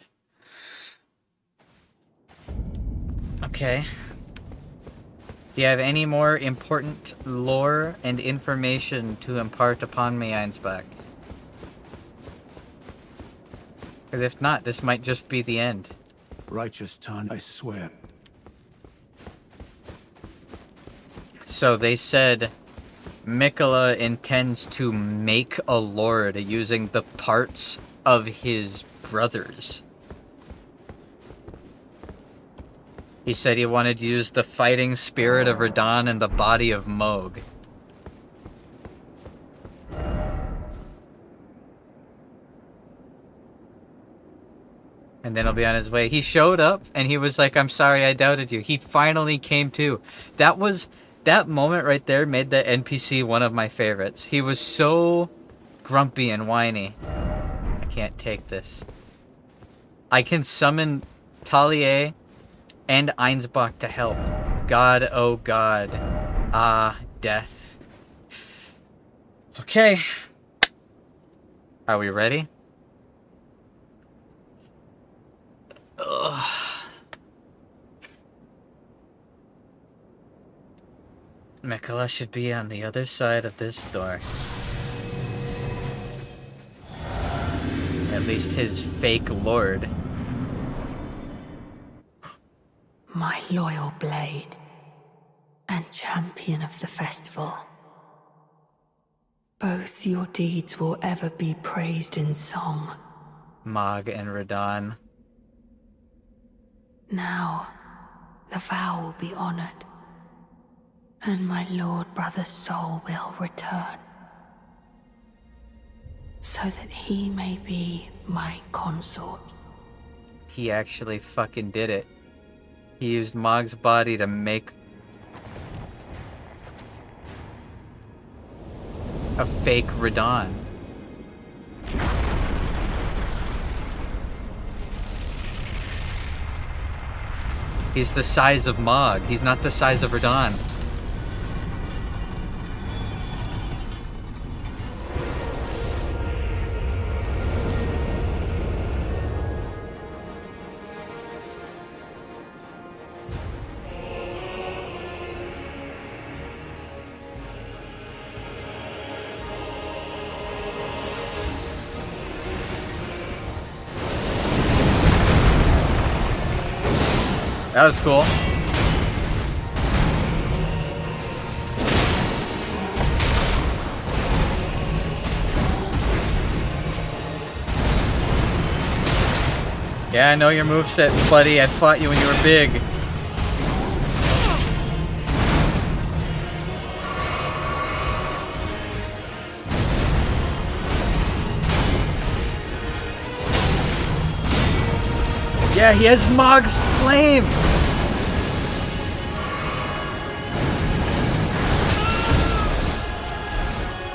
Okay. Do you have any more important lore and information to impart upon me, Einsbach? Because if not, this might just be the end. Righteous Tan, I swear. So they said Mikola intends to make a lord using the parts of his brothers. He said he wanted to use the fighting spirit of Radahn and the body of Moog. And then he'll be on his way. He showed up and he was like, I'm sorry I doubted you. He finally came to. That moment right there made the NPC one of my favorites. He was so grumpy and whiny. I can't take this. I can summon Talia and Einsbach to help. God, oh God. Ah, death. Okay. Are we ready? Ugh. Mikola should be on the other side of this door. At least his fake lord. My loyal blade and champion of the festival. Both your deeds will ever be praised in song. Mog and Radahn. Now, the vow will be honored, and my lord brother's soul will return, so that he may be my consort. He actually fucking did it. He used Mog's body to make a fake Radahn. He's the size of Mog. He's not the size of Radahn. That was cool. Yeah, I know your moveset, buddy. I fought you when you were big. Yeah, he has Mog's flame!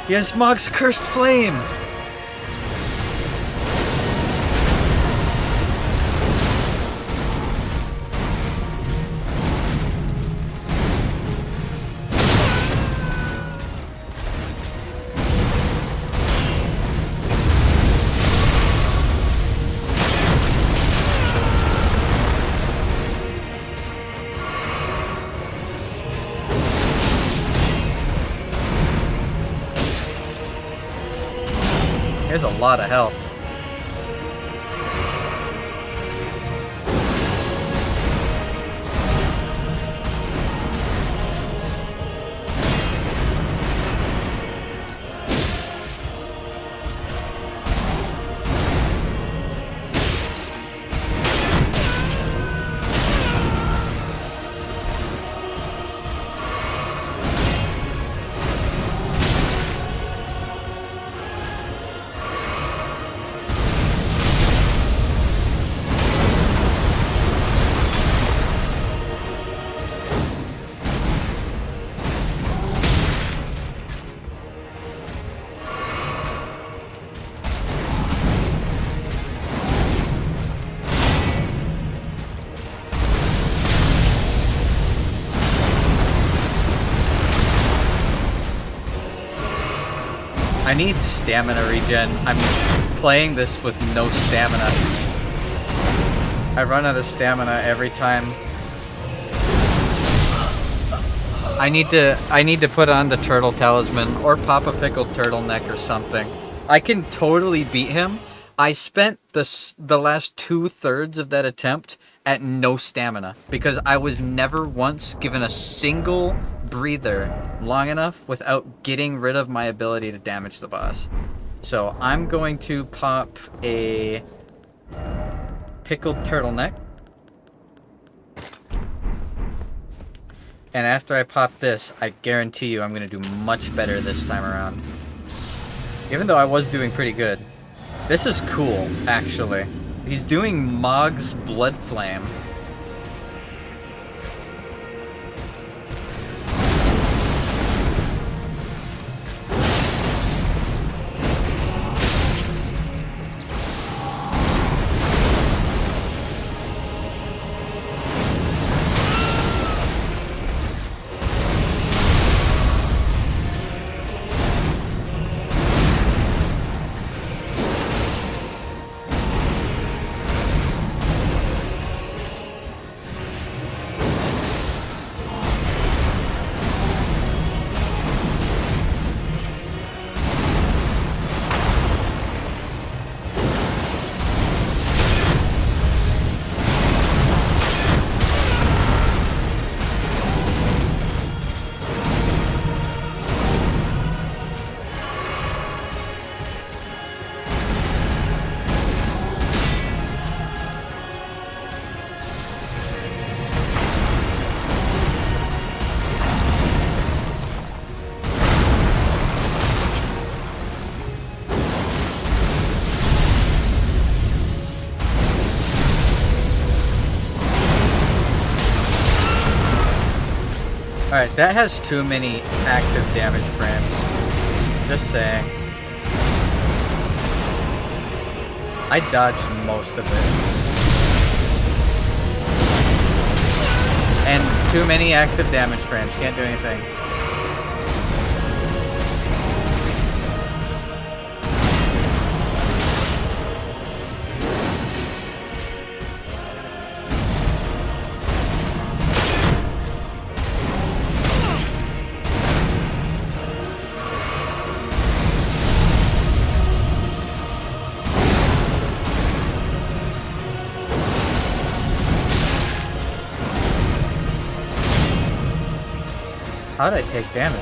He has Mog's cursed flame! There's a lot of health. I need stamina regen. I'm playing this with no stamina. I run out of stamina every time. I need to put on the turtle talisman or pop a pickled turtleneck or something. I can totally beat him. I spent the last 2/3 of that attempt at no stamina because I was never once given a single breather long enough without getting rid of my ability to damage the boss. So I'm going to pop a pickled turtleneck. And after I pop this, I guarantee you I'm going to do much better this time around. Even though I was doing pretty good. This is cool, actually. He's doing Mog's Blood Flame. Alright, that has too many active damage frames. Just saying. I dodged most of it. And too many active damage frames. Can't do anything. How did I take damage?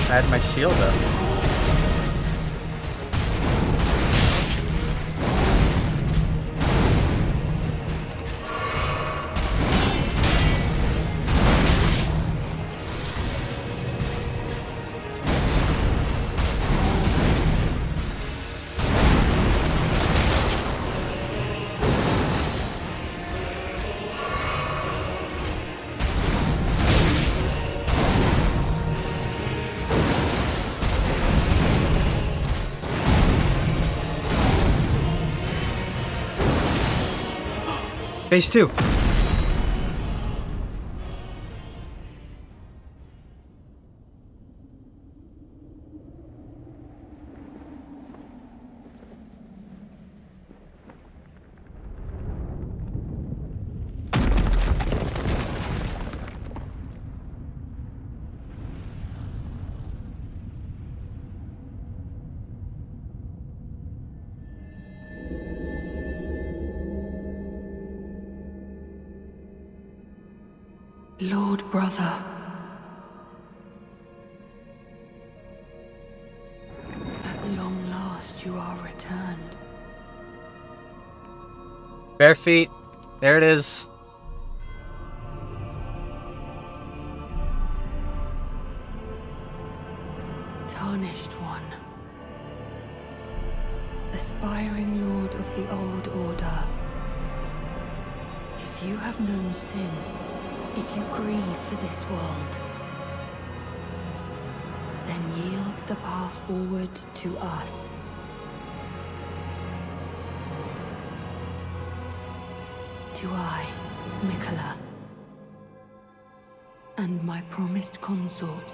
I had my shield up. Phase 2. Lord brother. At long last you are returned. Bare feet. There it is. Tarnished one. Aspiring lord of the old order. If you have known sin, if you grieve for this world, then yield the path forward to us. To I, Miquella, and my promised consort,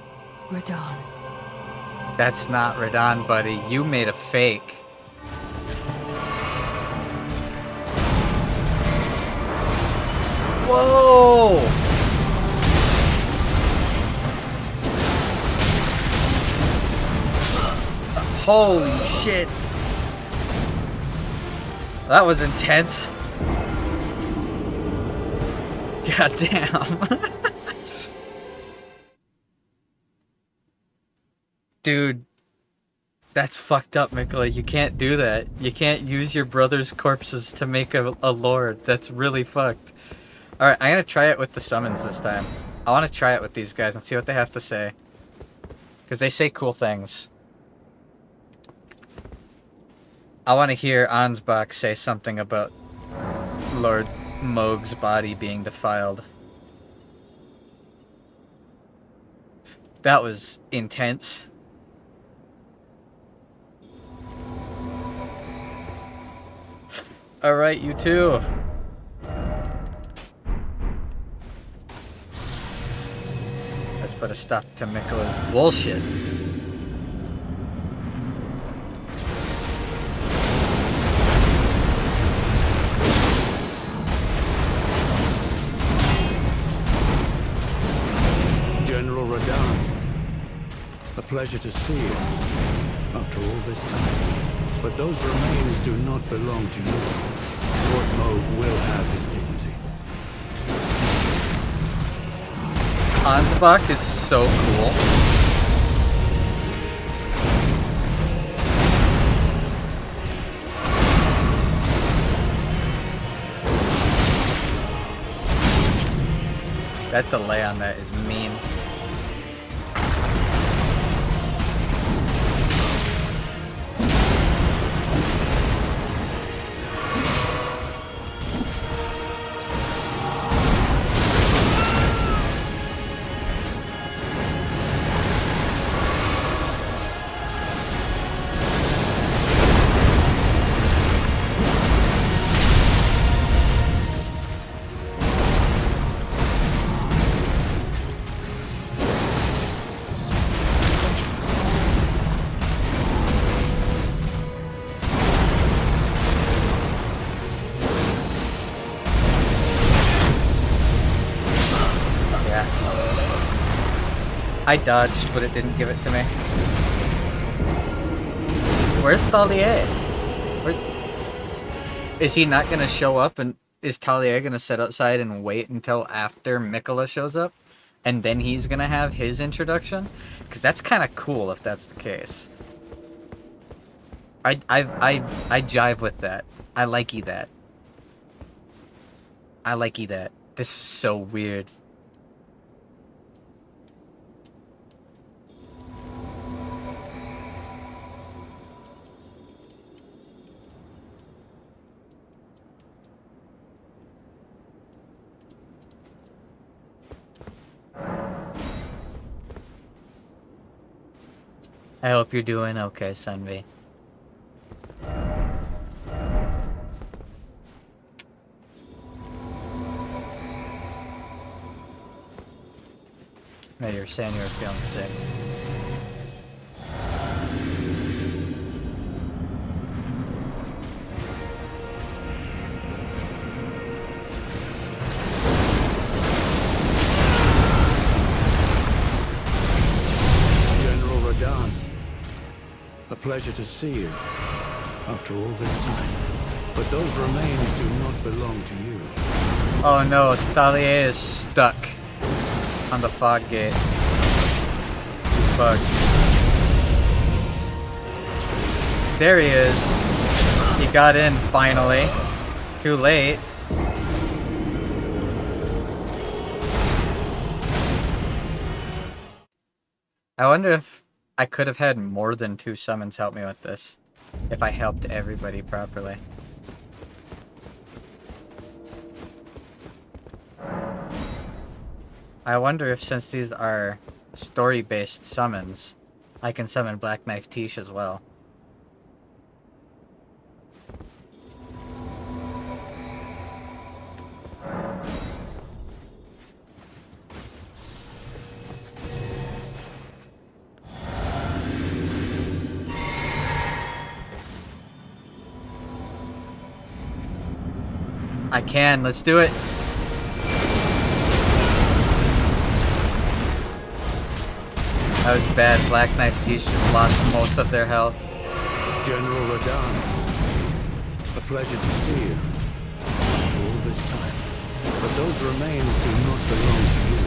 Radahn. That's not Radahn, buddy. You made a fake. Whoa! Holy shit. That was intense. God damn. Dude. That's fucked up, Miquella. You can't do that. You can't use your brother's corpses to make a lord. That's really fucked. Alright, I'm gonna try it with the summons this time. I want to try it with these guys and see what they have to say. Because they say cool things. I want to hear Ansbach say something about Lord Mohg's body being defiled. That was intense. Alright, you too. Let's put a stop to Miquella's bullshit. General Radahn, a pleasure to see you after all this time. But those remains do not belong to you. Lord Mohg will have his dignity. Ansbach is so cool. That delay on that is mean. I dodged, but it didn't give it to me. Where's Talia? Is he not gonna show up, and is Talia gonna sit outside and wait until after Miquella shows up? and then he's gonna have his introduction, because that's kind of cool if that's the case. I jive with that. I likey that. I likey that. This is so weird. I hope you're doing okay, Sunvi. No, you're saying you were feeling sick. General Radahn, a pleasure to see you after all this time. But those remains do not belong to you. Oh no, Thalia is stuck on the fog gate. Fuck. There he is. He got in finally. Too late. I wonder if I could have had more than 2 summons help me with this. If I helped everybody properly. I wonder if, since these are story-based summons, I can summon Black Knife Tish as well. I can, let's do it. That was bad. Black Knife Tish just lost most of their health. General Radahn, a pleasure to see you after all this time. But those remains do not belong to you.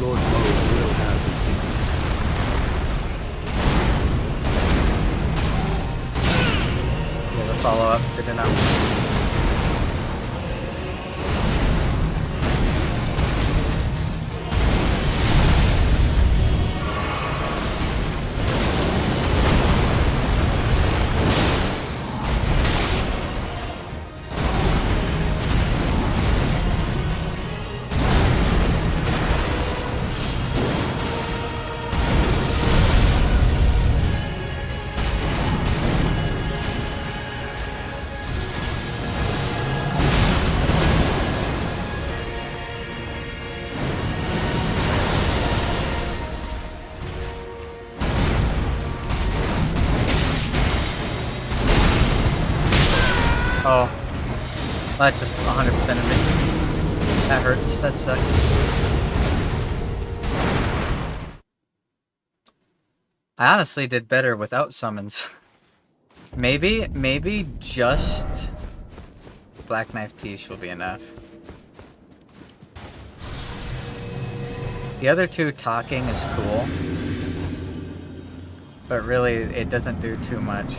Lord Moog will have his dignity. Yeah, the follow-up. Good enough. Oh. That's just 100% of me. That hurts. That sucks. I honestly did better without summons. Maybe just Black Knife Tish will be enough. The other 2 talking is cool, but really it doesn't do too much.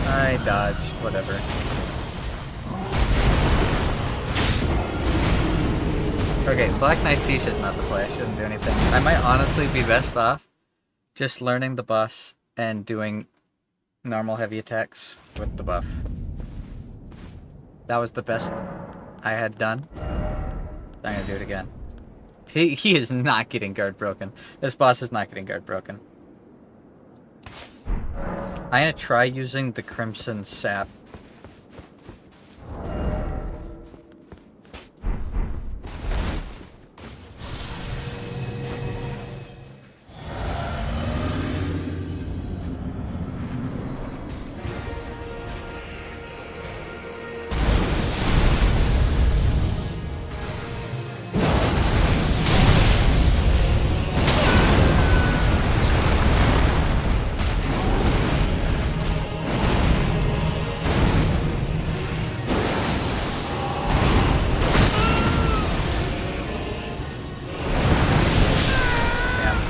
I dodged, whatever. Okay, Black Knife Tish is not the play. I shouldn't do anything. I might honestly be best off just learning the boss and doing normal heavy attacks with the buff. That was the best I had done. I'm gonna do it again. He is not getting guard broken. This boss is not getting guard broken. I'm gonna try using the Crimson Sap.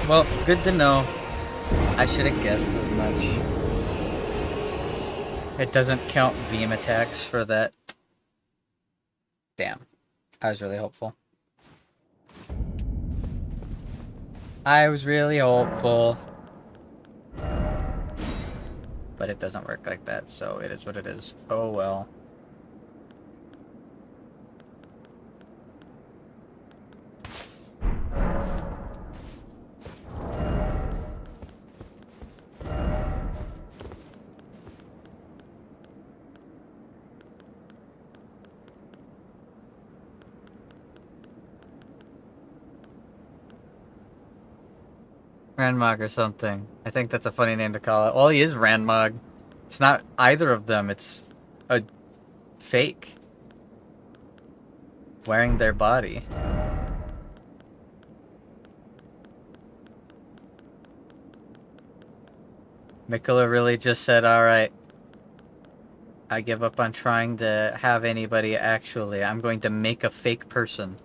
Well, good to know. I should have guessed as much. It doesn't count beam attacks for that. Damn. I was really hopeful. I was really hopeful. But it doesn't work like that, so it is what it is. Oh well. Ranmog or something. I think that's a funny name to call it. Well, he is Ranmog. It's not either of them. It's a fake. Wearing their body. Mikola really just said, alright. I give up on trying to have anybody actually. I'm going to make a fake person.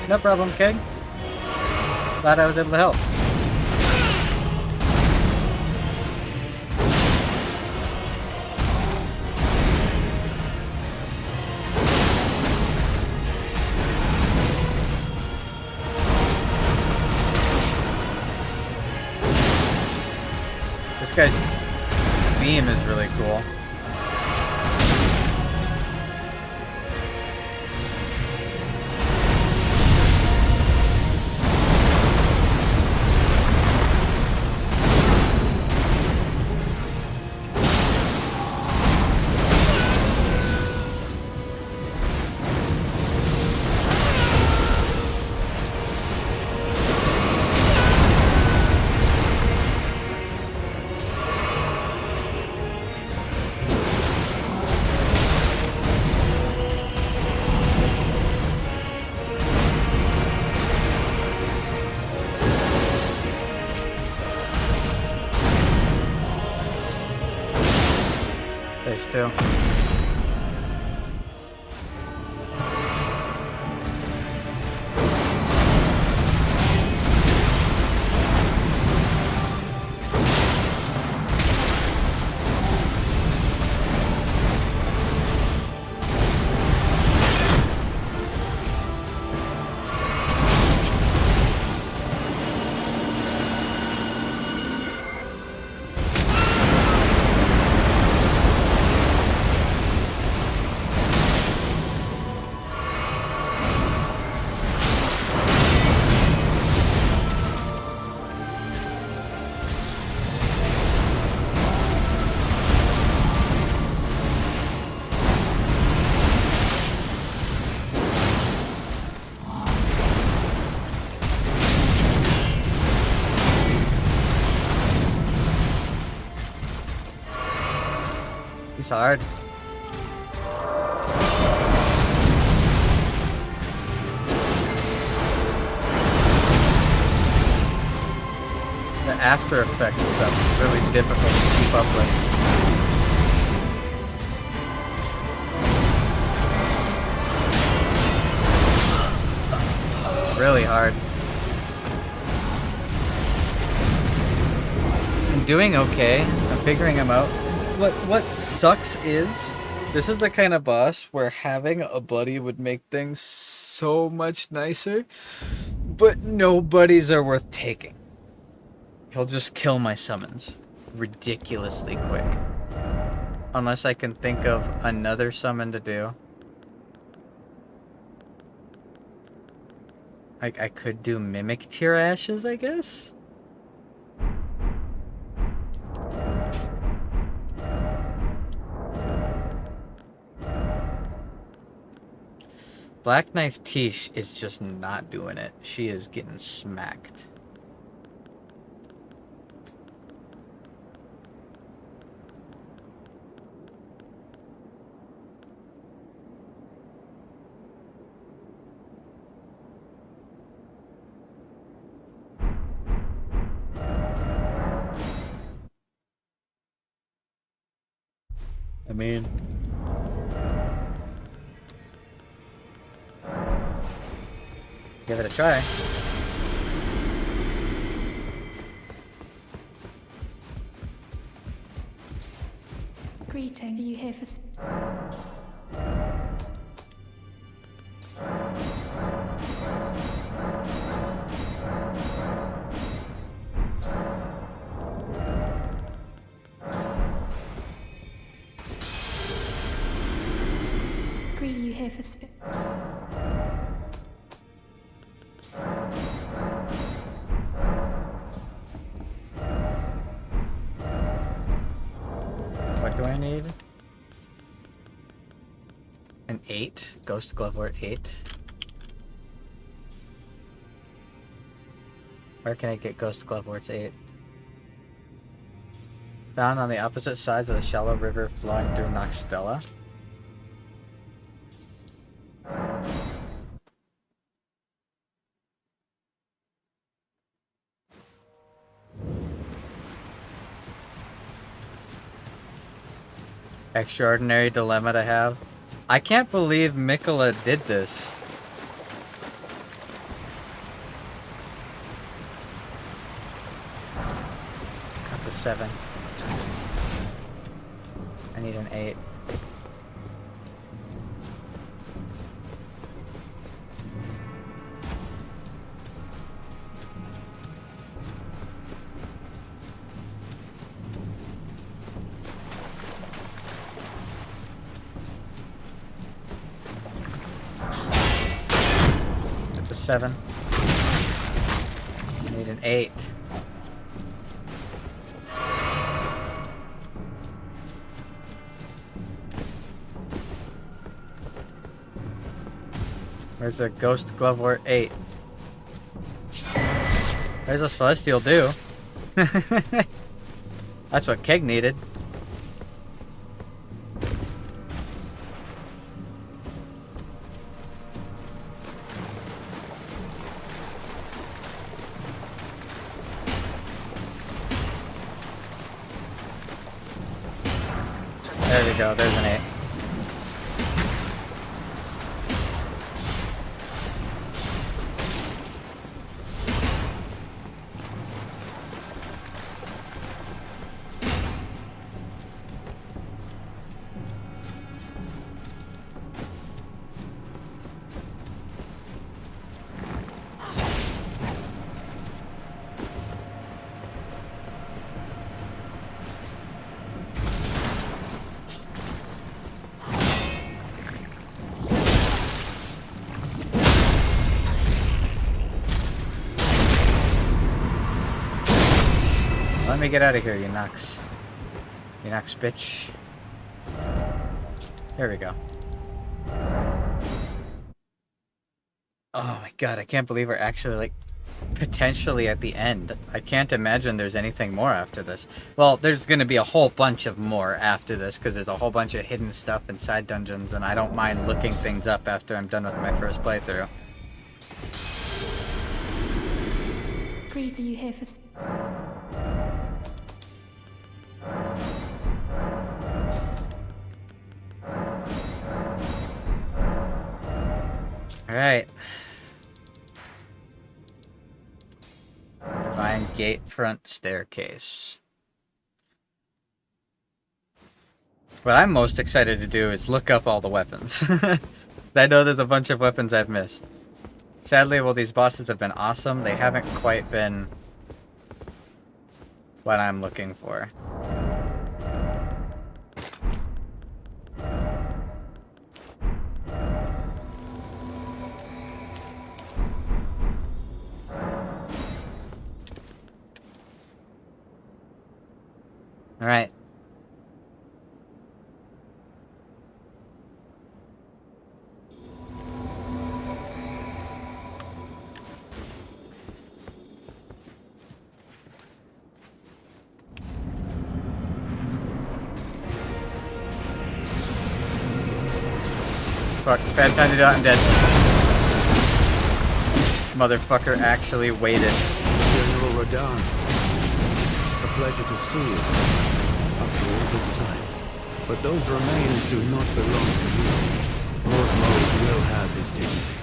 No problem, Keg. Glad I was able to help. This guy's beam is really cool. Too. He's hard. The After Effects stuff is really difficult to keep up with. Really hard. I'm doing okay. I'm figuring him out. What sucks is, this is the kind of boss where having a buddy would make things so much nicer, but no buddies are worth taking. He'll just kill my summons ridiculously quick. Unless I can think of another summon to do. I could do Mimic Tear Ashes, I guess? Black Knife Tish is just not doing it. She is getting smacked. I mean... give it a try. Greeting, are you here for... Greet, are you here for... What do I need? An 8. Ghost Glovewort 8. Where can I get Ghost Gloveworts 8? Found on the opposite sides of the shallow river flowing through Noxtella. Extraordinary dilemma to have. I can't believe Mikola did this. That's a 7. I need an 8. That's a 7. I need an 8. Where's a Ghost Glovewort 8? There's a Celestial Dew. That's what Keg needed. There we go, there's an 8. Let me get out of here, you Nox. You Nox bitch. There we go. Oh my god, I can't believe we're actually, like, potentially at the end. I can't imagine there's anything more after this. Well, there's gonna be a whole bunch of more after this, because there's a whole bunch of hidden stuff inside dungeons, and I don't mind looking things up after I'm done with my first playthrough. Greet, are you here for... Alright. Divine Gate Front Staircase. What I'm most excited to do is look up all the weapons. I know there's a bunch of weapons I've missed. Sadly, while these bosses have been awesome, they haven't quite been what I'm looking for. All right. Fuck, it's bad time to do it. I'm dead. Motherfucker actually waited. General Radahn. A pleasure to see you. After all this time. But those remains do not belong to you. Lord Moog will have his dignity.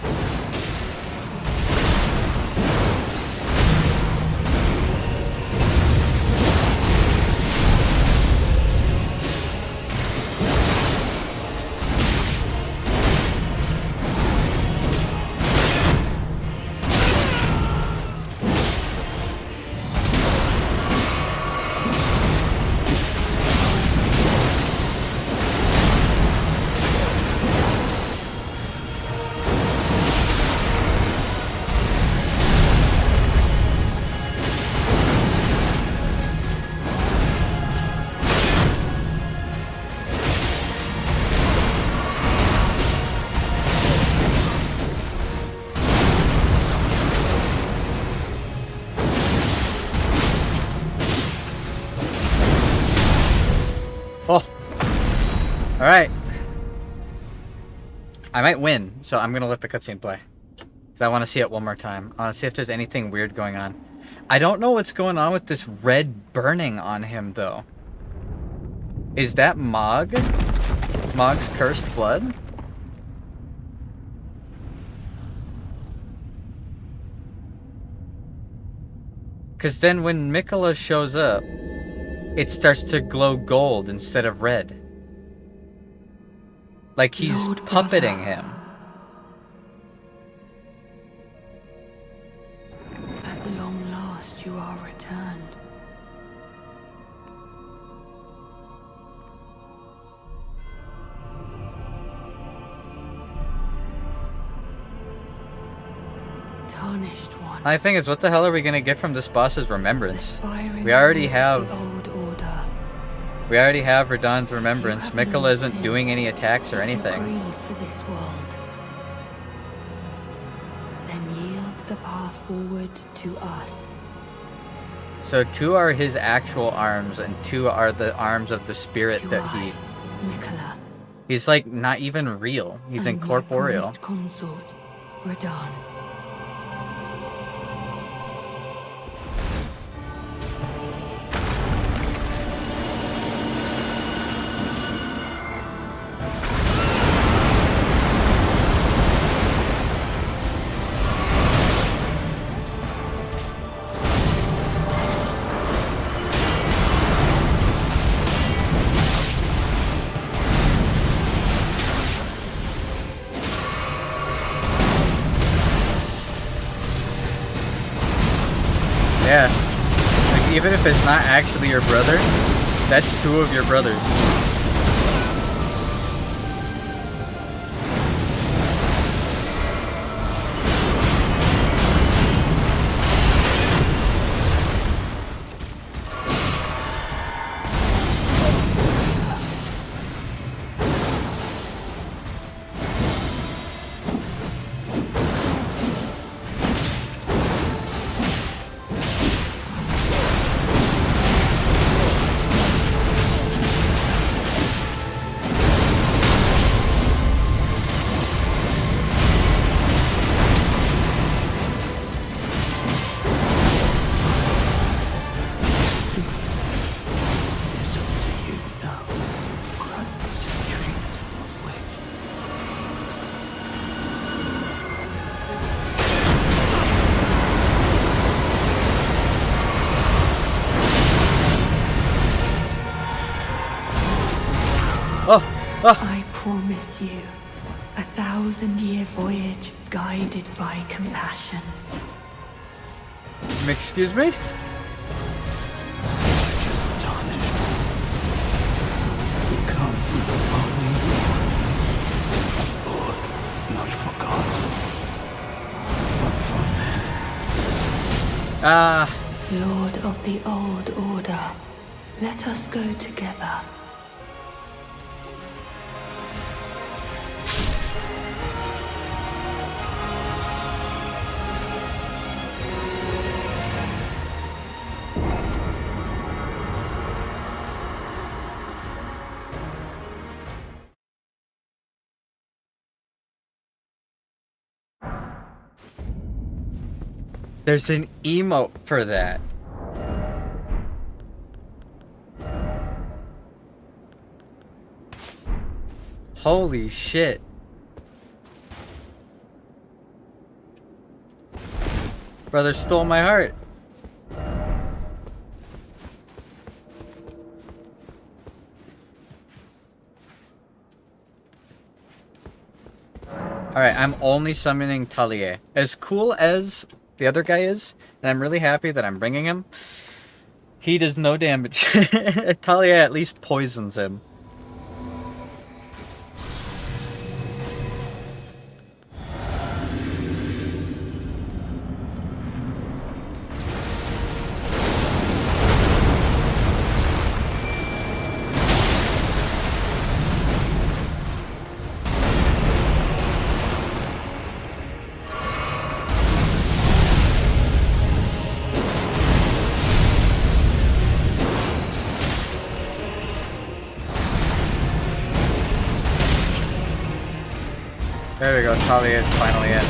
Oh. Alright. I might win, so I'm gonna let the cutscene play. Because I want to see it one more time. I want to see if there's anything weird going on. I don't know what's going on with this red burning on him, though. Is that Mog? Mog's cursed blood? Because then when Mikola shows up, it starts to glow gold instead of red. Like he's Lord puppeting brother. him. At long last you are returned. Tarnished one. My thing is, what the hell are we gonna get from this boss's remembrance? Aspiring We already lord of have... the old order. We already have Radahn's remembrance. You have Mikola no isn't fear doing any attacks or if you anything. grieve for this world. Then yield the path forward to us. So 2 are his actual arms, and 2 are the arms of the spirit To that I, Mikola, he's like not even real. He's and my incorporeal. promised consort, Radahn. Yeah. Like, even if it's not actually your brother, that's 2 of your brothers. I promise you, 1,000-year voyage guided by compassion. Excuse me? Just tarnished. Become only one. Lord, not for gods, but for men. Ah, Lord of the old order, Let us go together. There's an emote for that. Holy shit. Brother stole my heart. Alright, I'm only summoning Talia. As cool as the other guy is, and I'm really happy that I'm bringing him, he does no damage. Talia at least poisons him. There we go, Talia is finally in.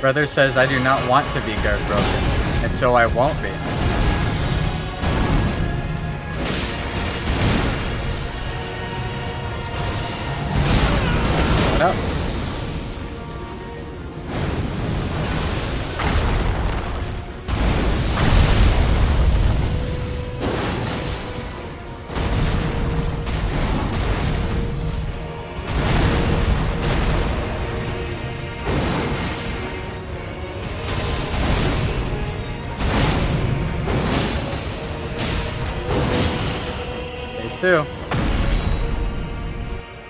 Brother says I do not want to be guard broken, and so I won't be. What up? Too.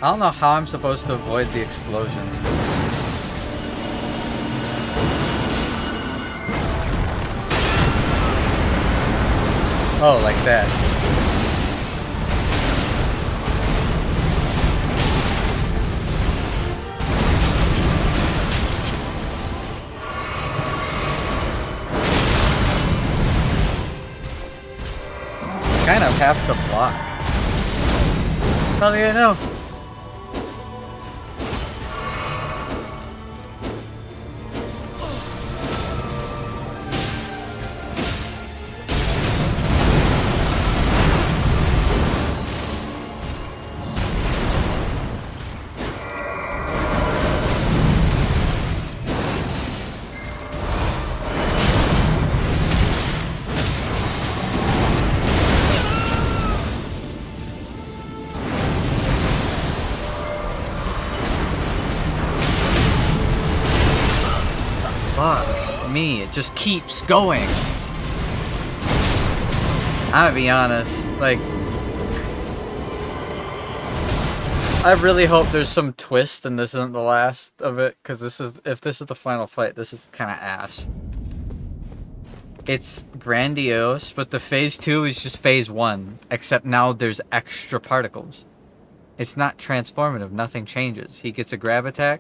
I don't know how I'm supposed to avoid the explosion. Oh, like that. Kind of have to block. How do you know? Fuck me, it just keeps going. I'm gonna be honest, like, I really hope there's some twist and this isn't the last of it, because if this is the final fight, this is kind of ass. It's grandiose, but the phase 2 is just phase 1, except now there's extra particles. It's not transformative, nothing changes. He gets a grab attack,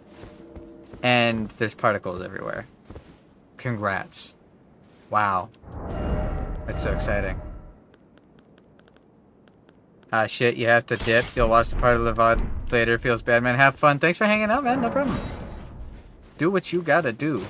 and there's particles everywhere. Congrats. Wow. That's so exciting. Ah, shit, you have to dip. You'll watch the part of the VOD later. Feels bad, man. Have fun. Thanks for hanging out, man. No problem. Do what you gotta do.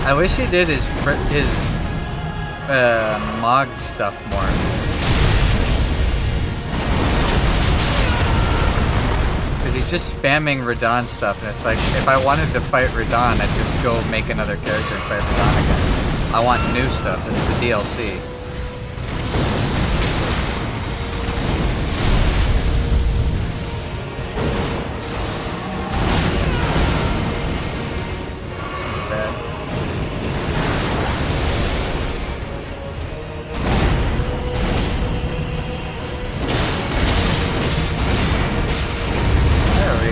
I wish he did his Mog stuff more. Because he's just spamming Radahn stuff, and it's like, if I wanted to fight Radahn, I'd just go make another character and fight Radahn again. I want new stuff. This is the DLC.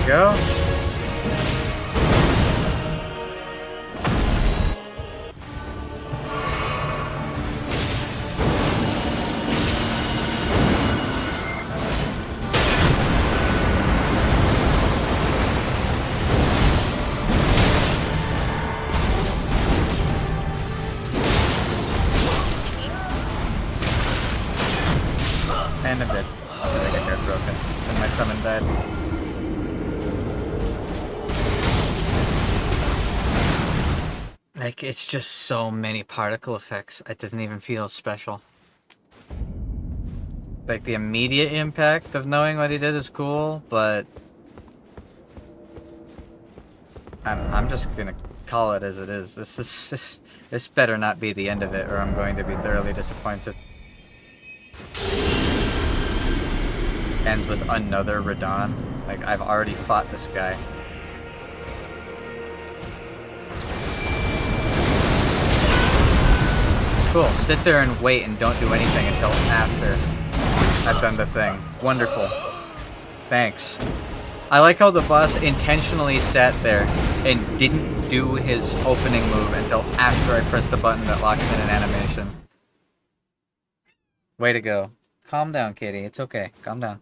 Go. And I'm dead. I think I got broken. And my summon died. Like, it's just so many particle effects, it doesn't even feel special. Like, the immediate impact of knowing what he did is cool, but... I'm just gonna call it as it is. This better not be the end of it, or I'm going to be thoroughly disappointed. This ends with another Radahn. Like, I've already fought this guy. Cool. Sit there and wait and don't do anything until after I've done the thing. Wonderful. Thanks. I like how the boss intentionally sat there and didn't do his opening move until after I pressed the button that locks in an animation. Way to go. Calm down, Katie. It's okay. Calm down.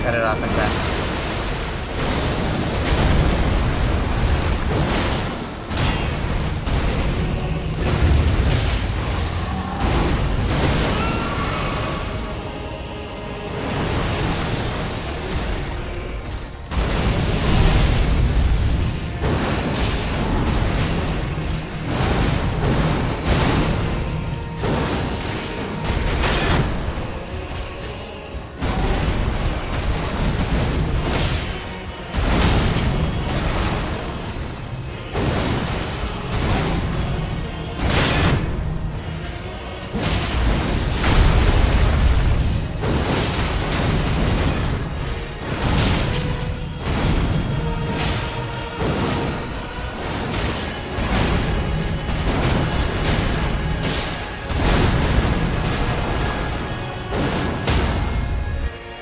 Cut it off and back.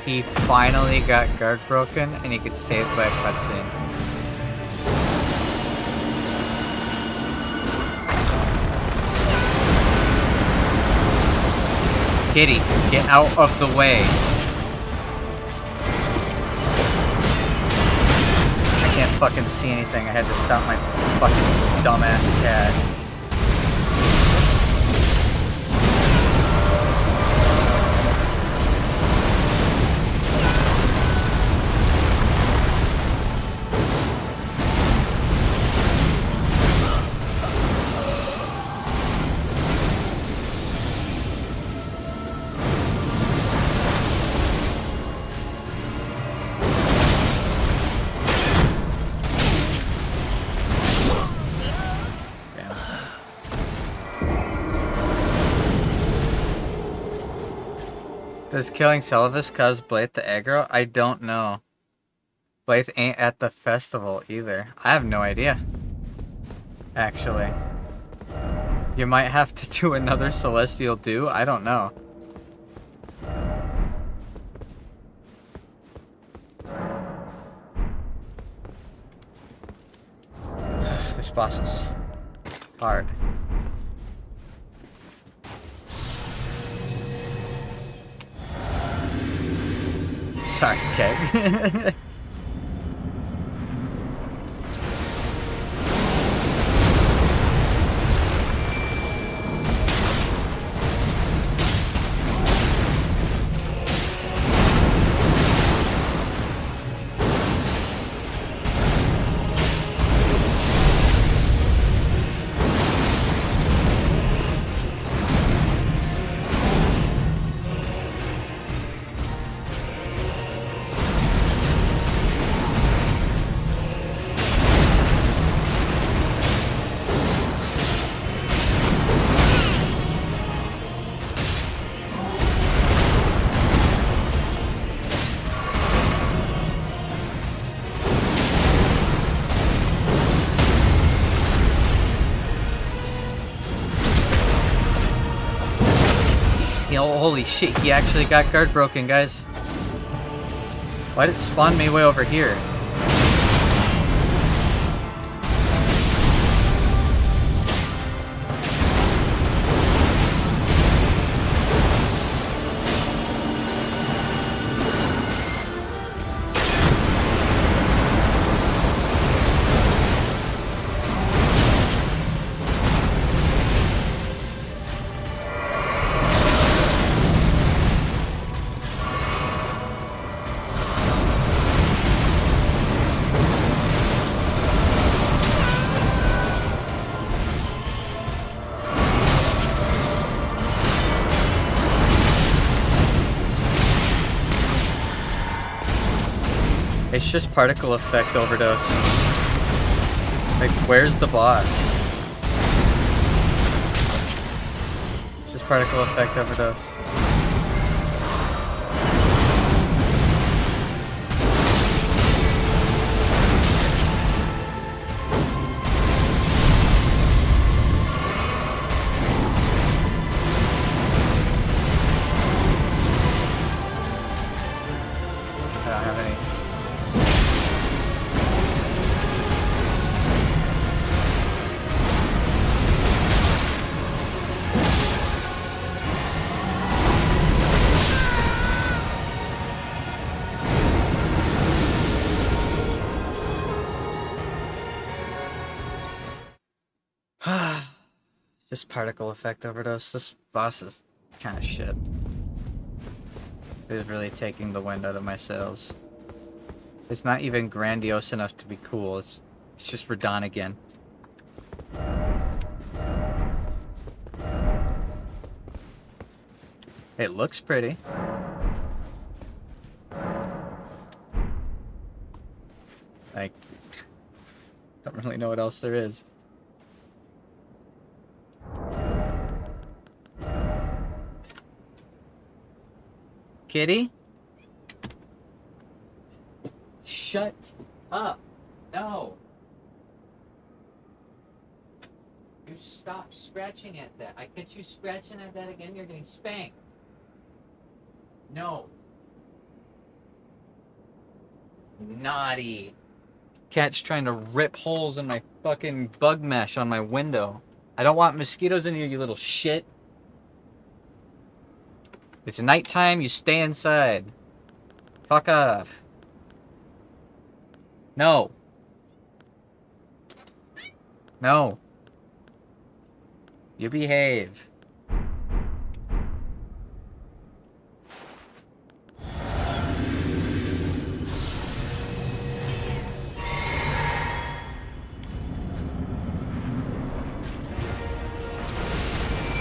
He finally got guard broken and he could save by a cutscene. Kitty, get out of the way. I can't fucking see anything. I had to stop my fucking dumbass cat. Does killing Selvus cause Blythe to aggro? I don't know. Blythe ain't at the festival either. I have no idea. Actually. You might have to do another Celestial do? I don't know. This boss is hard. Sorry, Keg. Holy shit, he actually got guard broken, guys. Why did it spawn me way over here? It's just particle effect overdose. Like, where's the boss? It's just particle effect overdose. I don't have any. Just particle effect overdose. This boss is kind of shit. It is really taking the wind out of my sails. It's not even grandiose enough to be cool. It's just Radon again. It looks pretty. Like, don't really know what else there is. Kitty? Shut up. No. You stop scratching at that. I catch you scratching at that again, you're getting spanked. No. Naughty. Cat's trying to rip holes in my fucking bug mesh on my window. I don't want mosquitoes in here, you little shit. It's nighttime, you stay inside. Fuck off. No. No. You behave.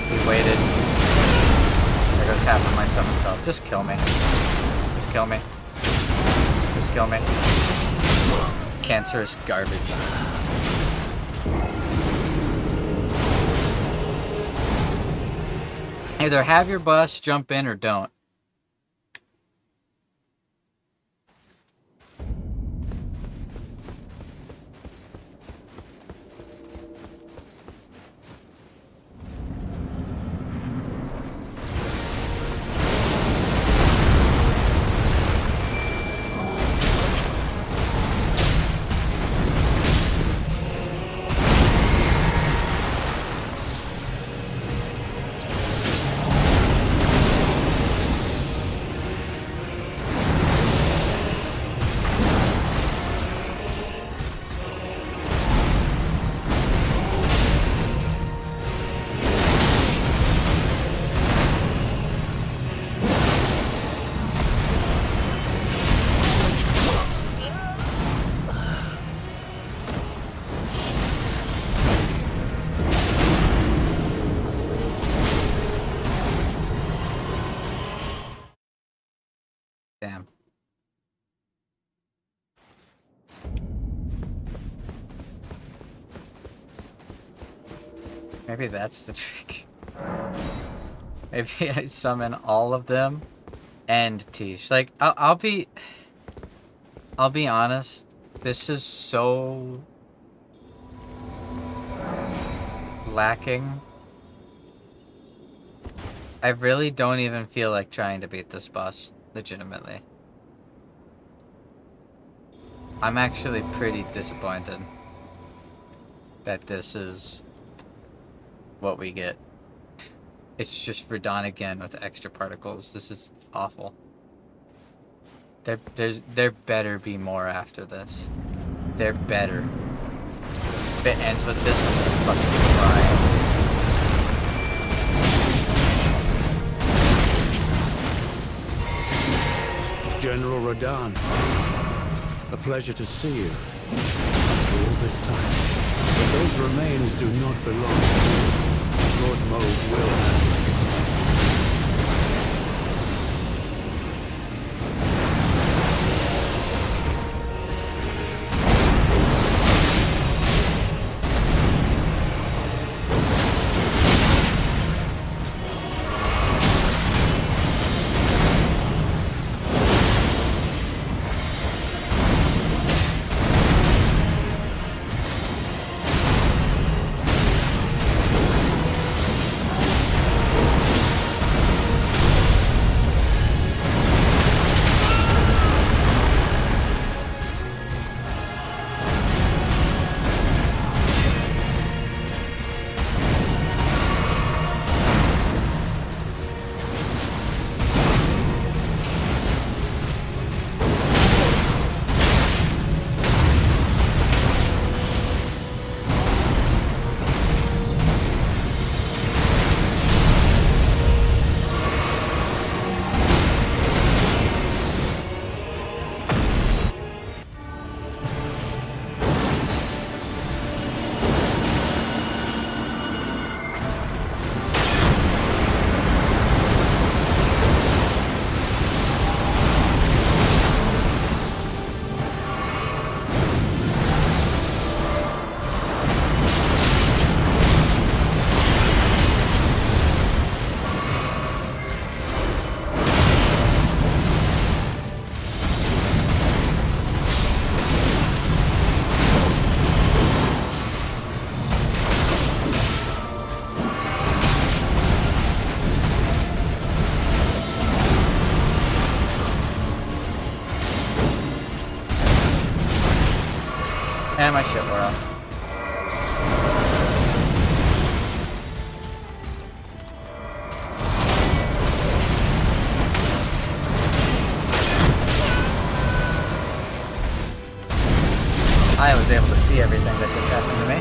We waited. There goes half of my summon self. Just kill me. Just kill me. Just kill me. Cancerous garbage. Either have your boss jump in or don't. Damn. Maybe that's the trick. Maybe I summon all of them and Tish. Like, I'll be honest. This is so lacking I really don't even feel like trying to beat this boss, legitimately. I'm actually pretty disappointed that this is what we get. It's just Verdun again with extra particles. This is awful. There better be more after this. There better. If it ends with this, I'm gonna fucking cry. General Radahn, a pleasure to see you. After all this time. But those remains do not belong to you. Lord Moog will have them. And my shit wore out. I was able to see everything that just happened to me.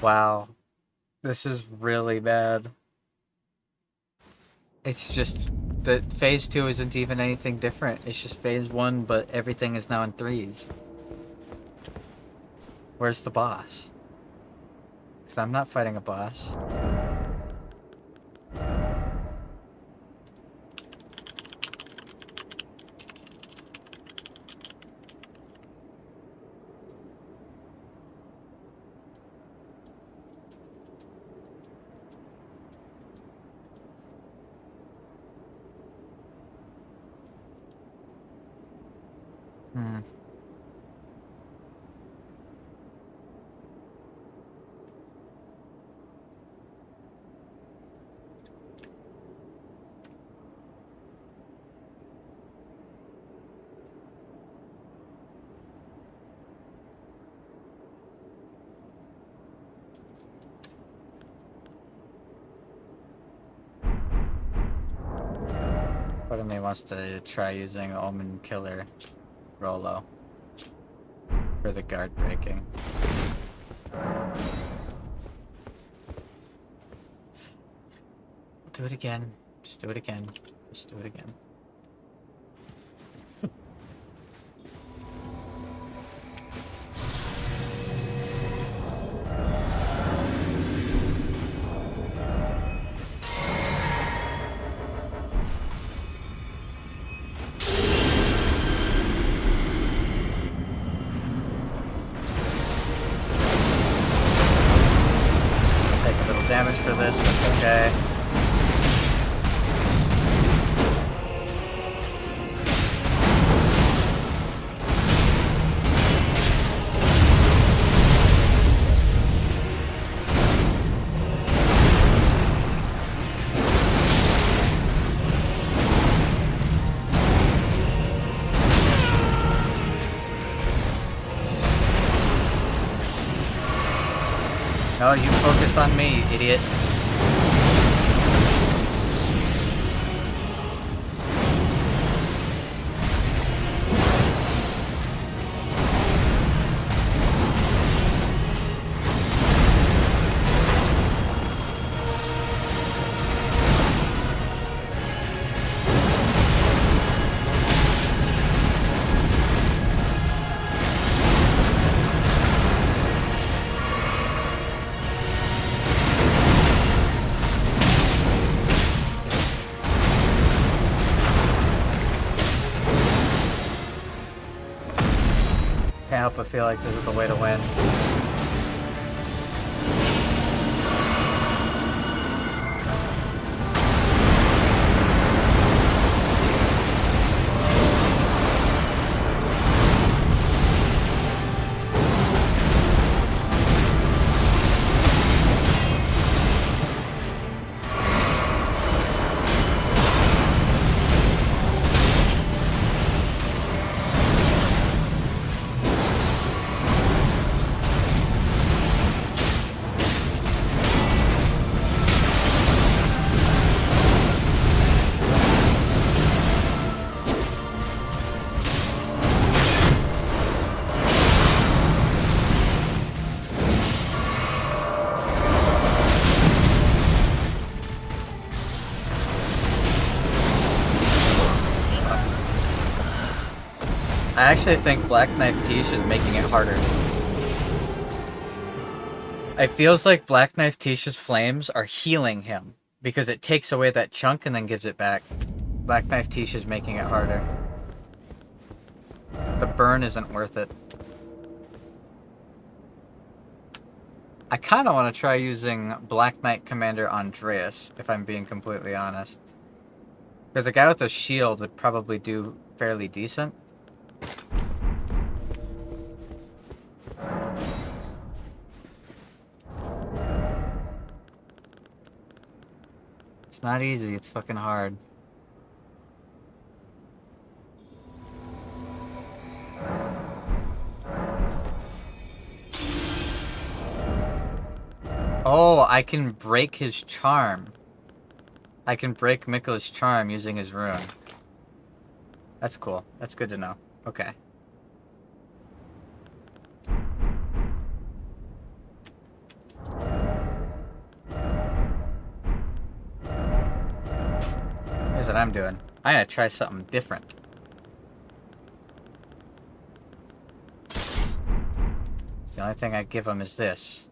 Wow. This is really bad. It's just that phase 2 isn't even anything different. It's just phase 1, but everything is now in 3s. Where's the boss? Because I'm not fighting a boss. Part of me wants to try using Omen Killer Rolo for the guard breaking. do it again. Just do it again. Just do it again. Take a little damage for this, that's okay. No, you focus on me, you idiot. Can't help but feel like this is the way to win. I actually think Black Knife Tish is making it harder. It feels like Black Knife Tish's flames are healing him, because it takes away that chunk and then gives it back. Black Knife Tish is making it harder. The burn isn't worth it. I kind of want to try using Black Knight Commander Andreas, if I'm being completely honest. Because a guy with a shield would probably do fairly decent. It's not easy, it's fucking hard. Oh, I can break his charm. I can break Mikla's charm using his rune. That's cool. That's good to know. Okay. Here's what I'm doing. I'm gonna try something different. The only thing I give him is this.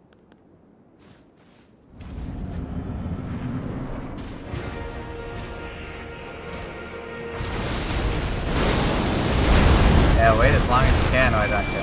Yeah, wait as long as you can, why don't you?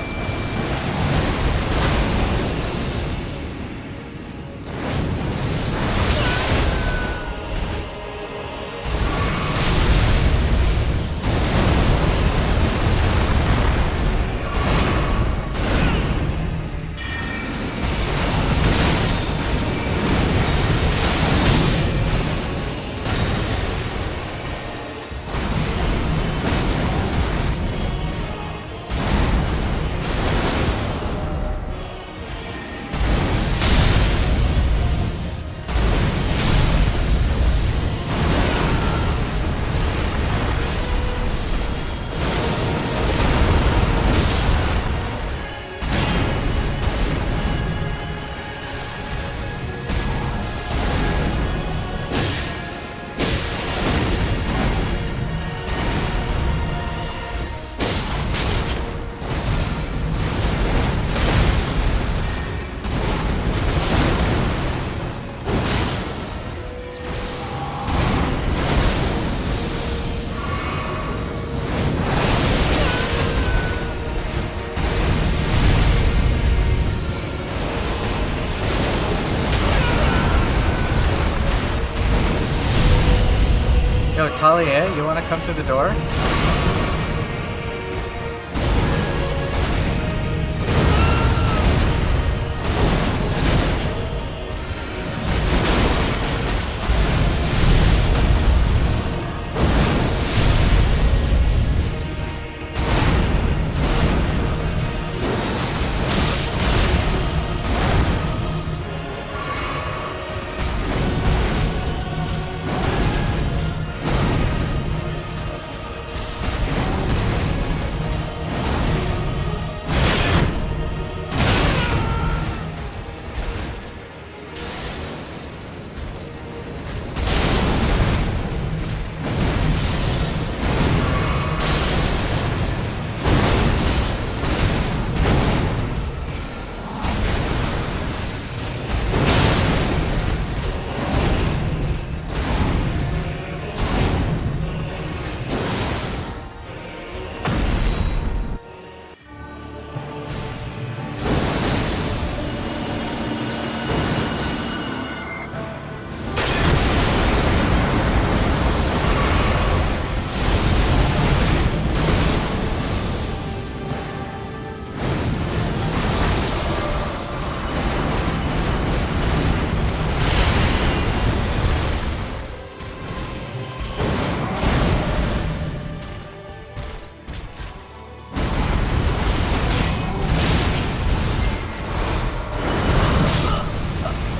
Yo, Talia, you wanna come to the door?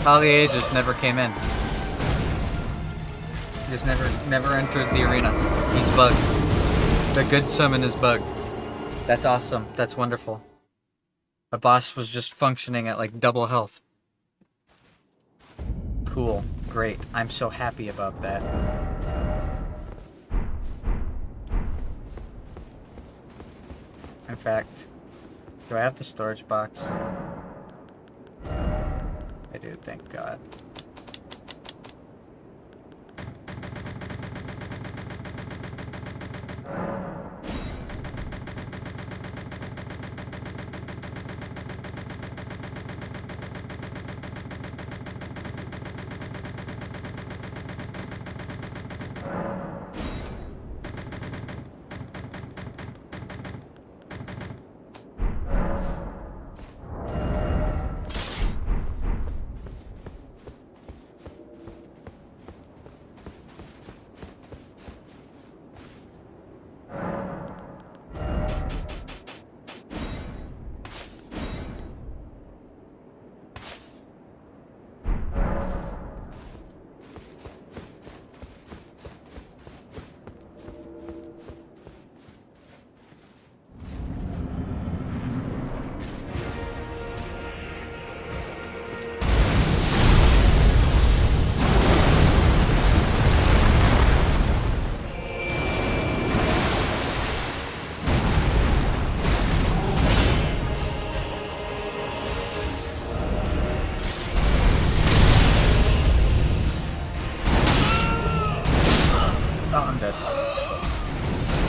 Talia just never came in. Just never entered the arena. He's bugged. The good summon is bugged. That's awesome. That's wonderful. The boss was just functioning at like double health. Cool. Great. I'm so happy about that. In fact, do I have the storage box? I do, thank God.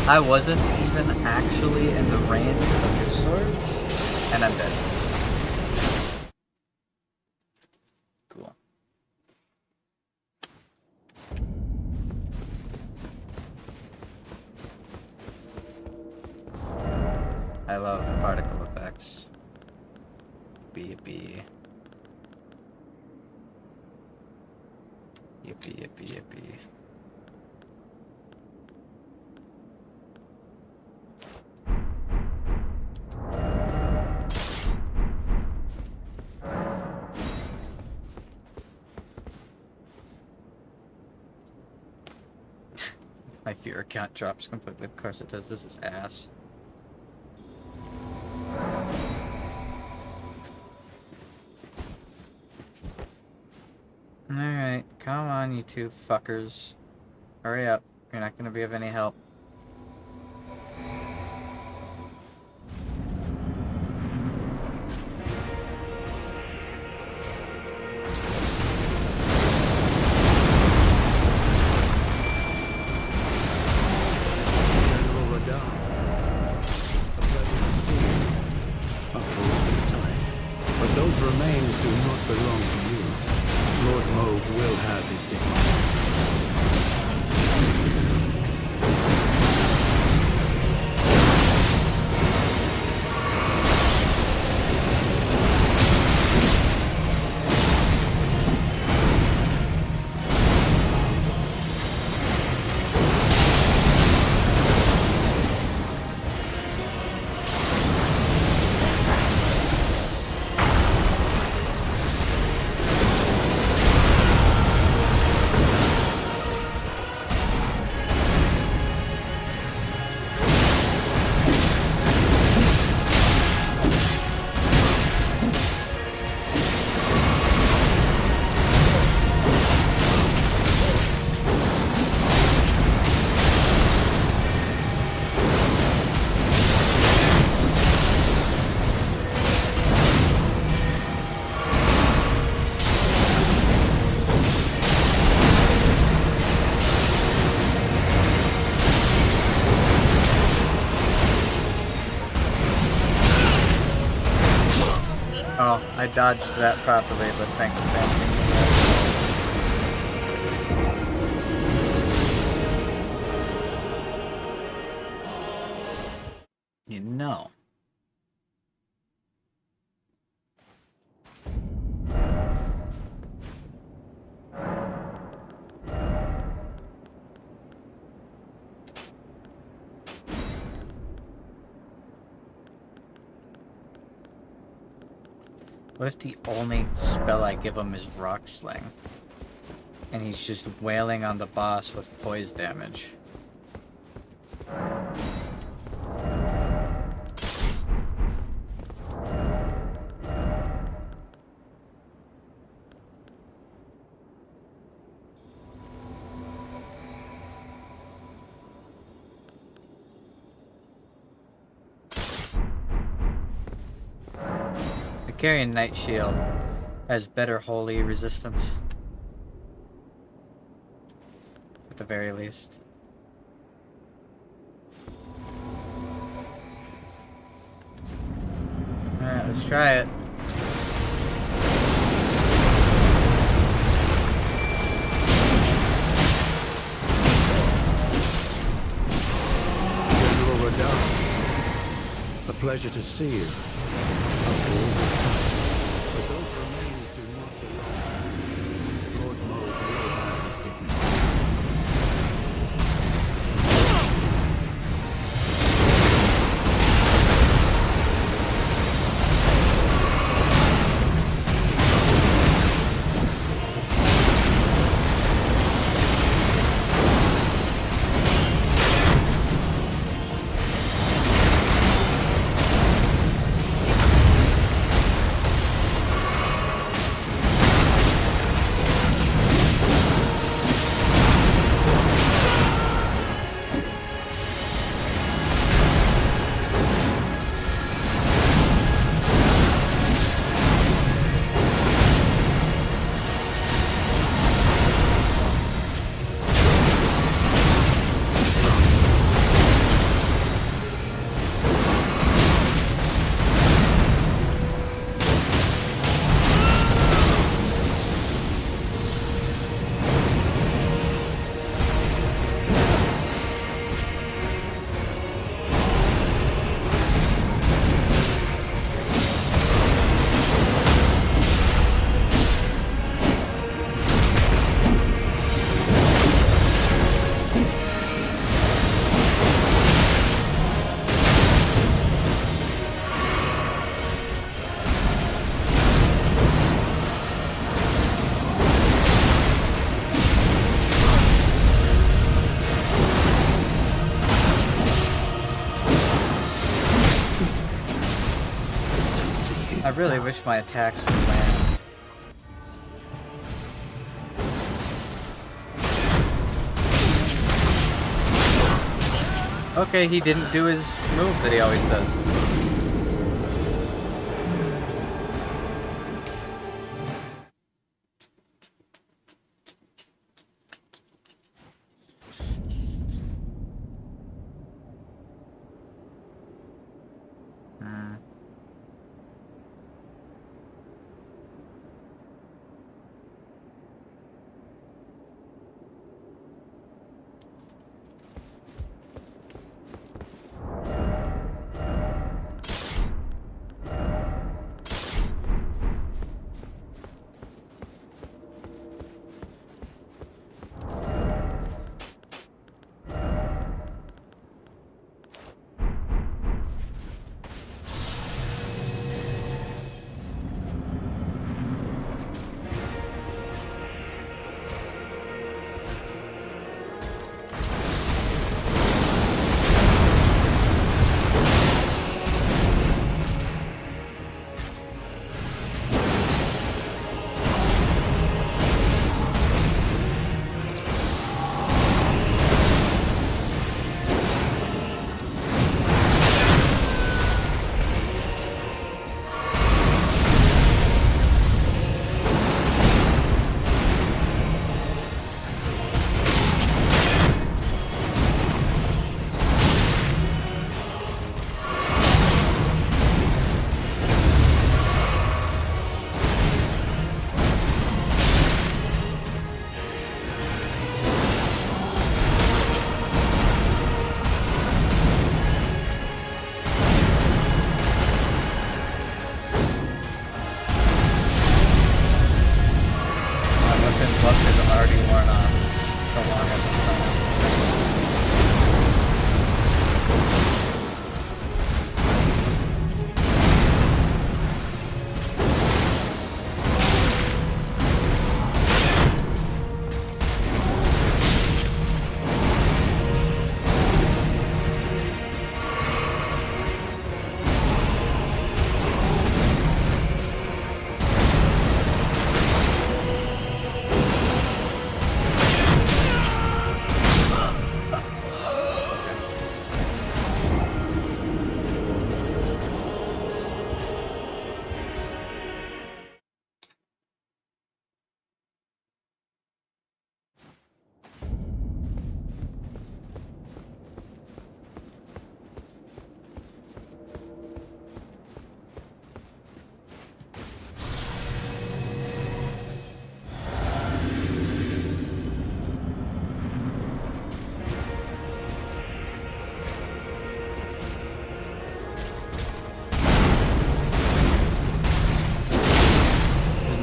I wasn't even actually in the range of your swords, and I'm dead. Cool. I love particle effects. Yippee. Yippee, yippee, yippee. My fear account drops completely. Of course it does. This is ass. Alright, come on, you two fuckers. Hurry up. You're not gonna be of any help. I dodged that properly, but thanks for asking me that. You know. What if the only spell I give him is Rock Sling? And he's just wailing on the boss with poise damage. The Carrion Knight Shield has better holy resistance. At the very least. Alright, let's try it. General Radahn, a pleasure to see you. After all this time. But those remains do not belong. Lord Mo will have his dignity. I really wish my attacks would land. Okay, he didn't do his move that he always does. is already worn off so long as it's done.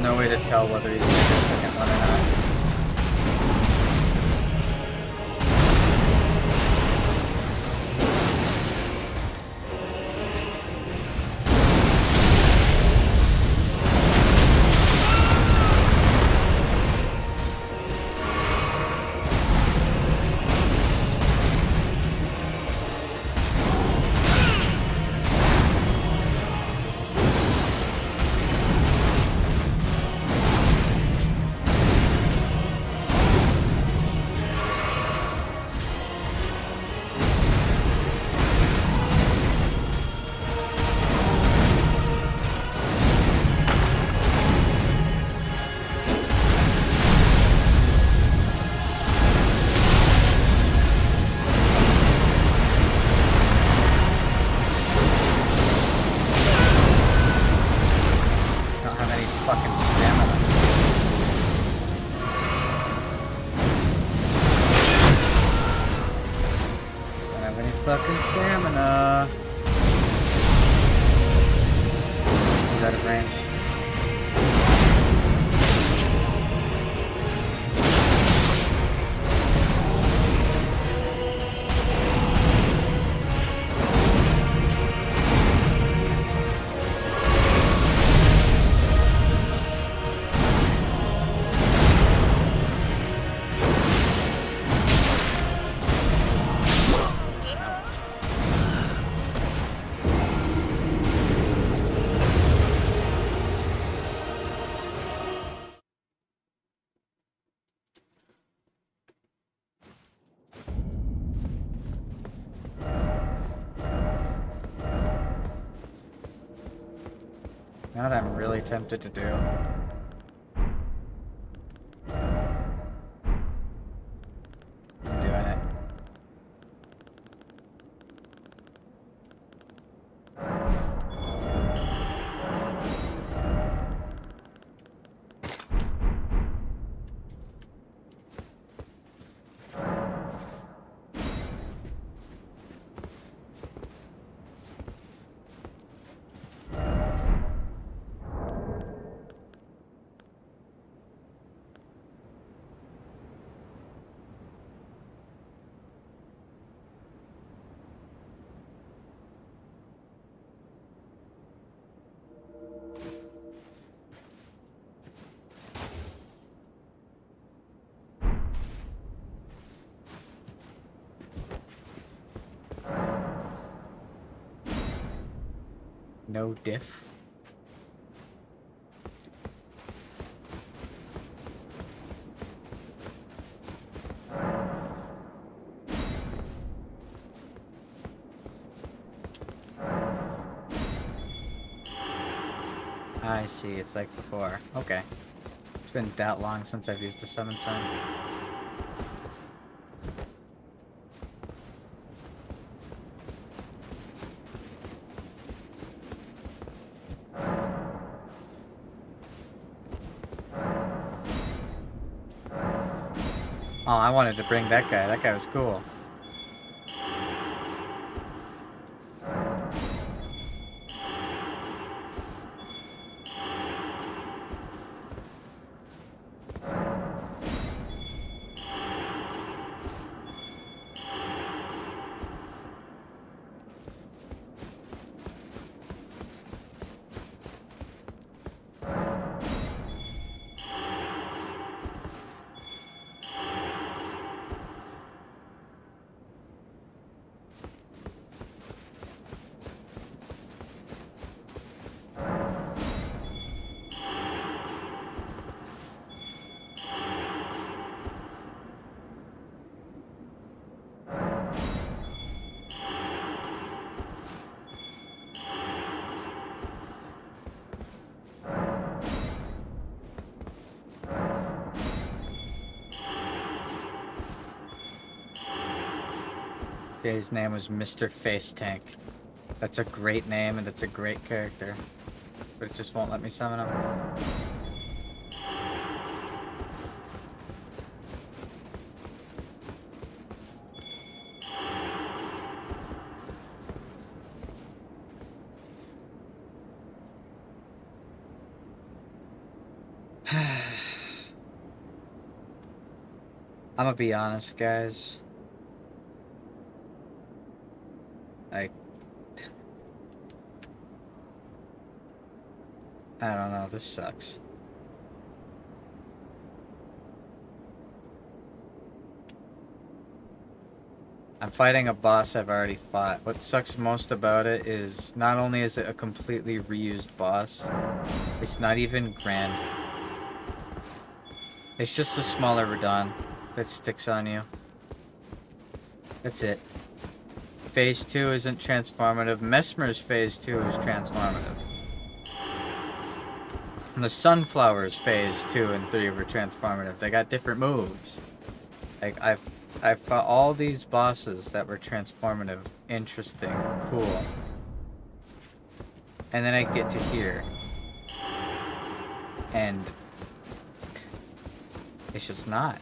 No way to tell whether he's making a second one or not. Fucking stamina. He's out of range. Now what I'm really tempted to do. I'm doing it. No diff. I see, it's like before. Okay. It's been that long since I've used the summon sign. Oh, I wanted to bring that guy. That guy was cool. His name was Mr. Face Tank. That's a great name and it's a great character. But it just won't let me summon him. I'm gonna be honest, guys. Like, I don't know, this sucks. I'm fighting a boss I've already fought. What sucks most about it is not only is it a completely reused boss, it's not even grand. It's just a smaller Radon that sticks on you. That's it. Phase 2 isn't transformative. Mesmer's Phase 2 is transformative. And the Sunflowers Phase 2 and 3 were transformative. They got different moves. Like, I've fought all these bosses that were transformative, interesting, cool. And then I get to here. And it's just not.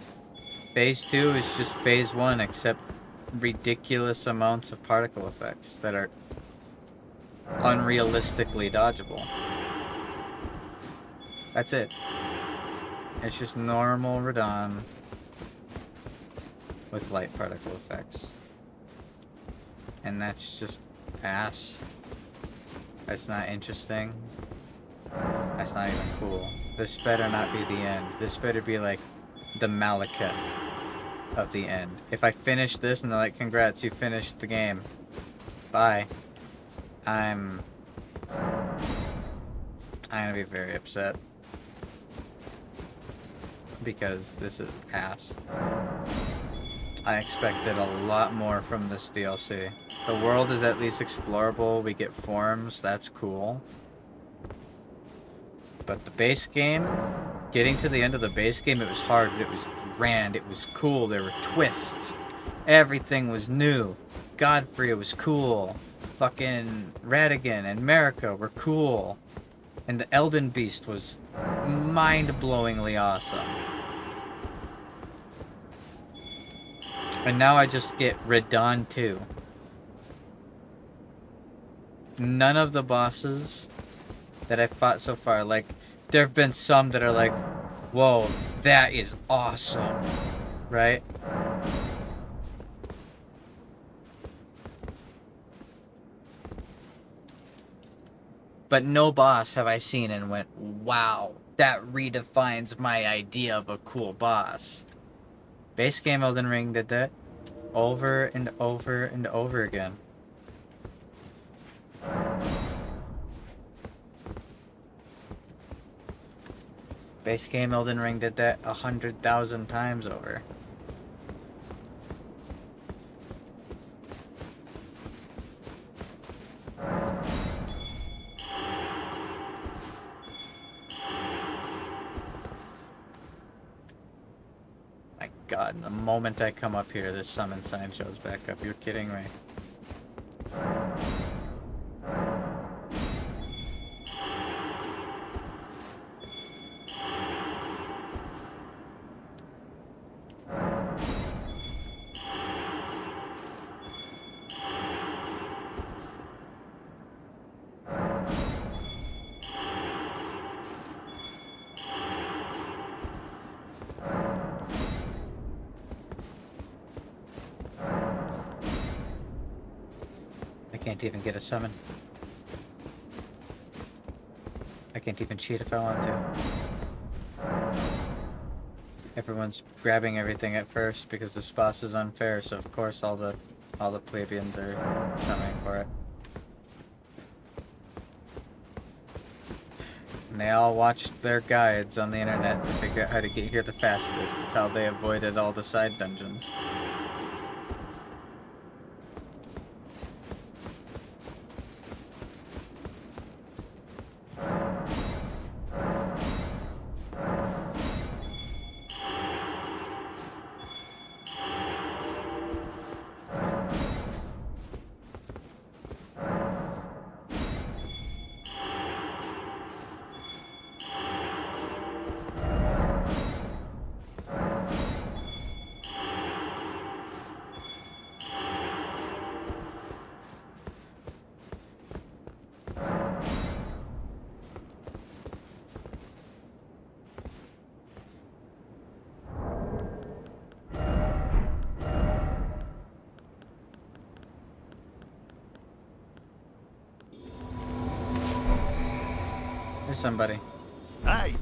Phase 2 is just Phase 1, except ridiculous amounts of particle effects that are unrealistically dodgeable. That's it. It's just normal Radon with light particle effects. And that's just ass. That's not interesting. That's not even cool. This better not be the end. This better be like the Malekith of the end. If I finish this and they're like, congrats, you finished the game. Bye. I'm gonna be very upset. Because this is ass. I expected a lot more from this DLC. The world is at least explorable, we get forms, that's cool. But the base game, getting to the end of the base game, it was hard, but it was grand, it was cool, there were twists. Everything was new. Godfrey was cool. Fucking Radigan and Marika were cool. And the Elden Beast was mind-blowingly awesome. And now I just get Radon 2. None of the bosses that I've fought so far, like, there have been some that are like, whoa, that is awesome, right? But no boss have I seen and went, wow, that redefines my idea of a cool boss. Base game Elden Ring did that over and over and over again. Base game Elden Ring did that 100,000 times over. My god, the moment I come up here, this summon sign shows back up. You're kidding me. I can't even get a summon. I can't even cheat if I want to. Everyone's grabbing everything at first because this boss is unfair, so of course all the plebeians are summoning for it. And they all watched their guides on the internet to figure out how to get here the fastest. That's how they avoided all the side dungeons. somebody. Hey!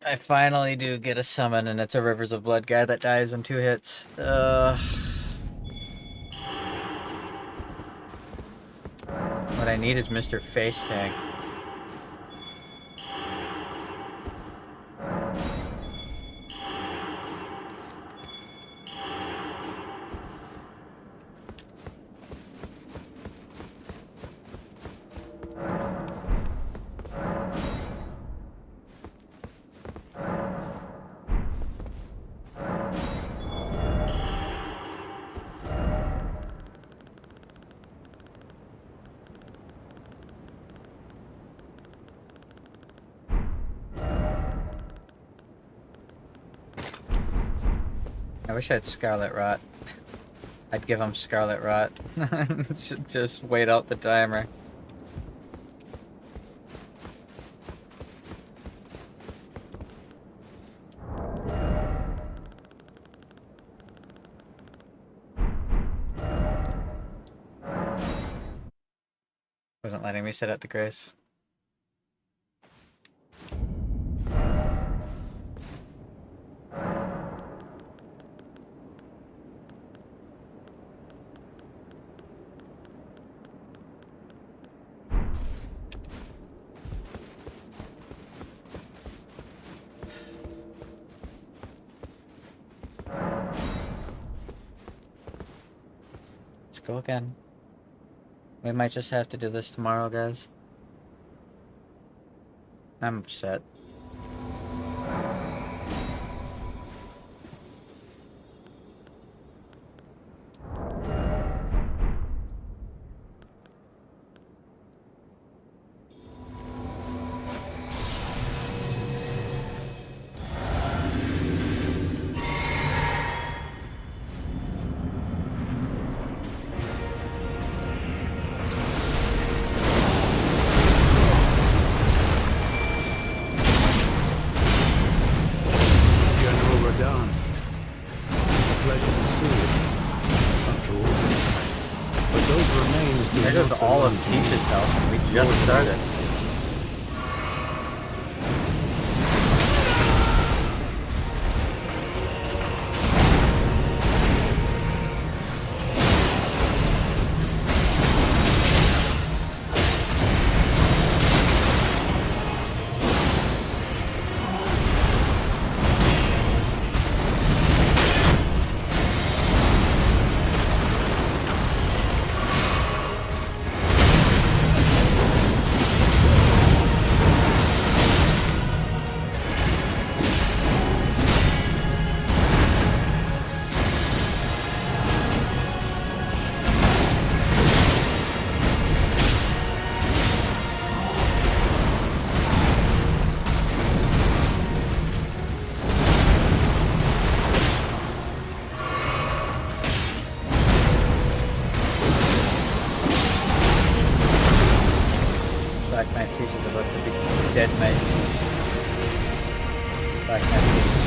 I finally do get a summon, and it's a Rivers of Blood guy that dies in 2 hits. What I need is Mr. Face Tag. I wish I had Scarlet Rot. I'd give him Scarlet Rot. Just wait out the timer. Wasn't letting me sit at the grace. Let's go again. We might just have to do this tomorrow, guys. I'm upset. There goes all of Teach's health, and we just started. My teacher's about to be dead, mate. Back my teacher's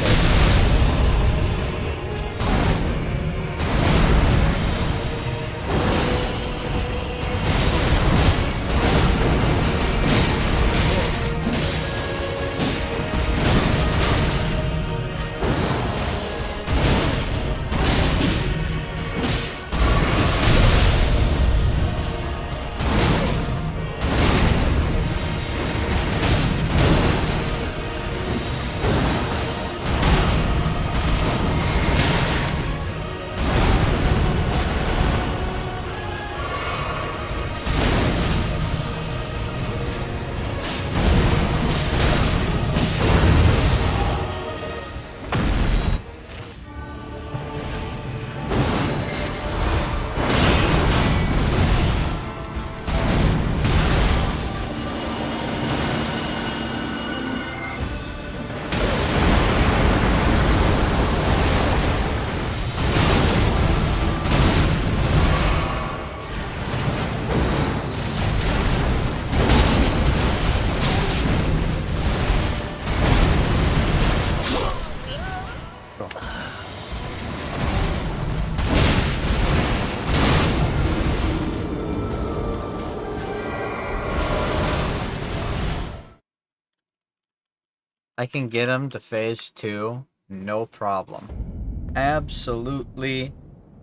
I can get him to phase 2, no problem. Absolutely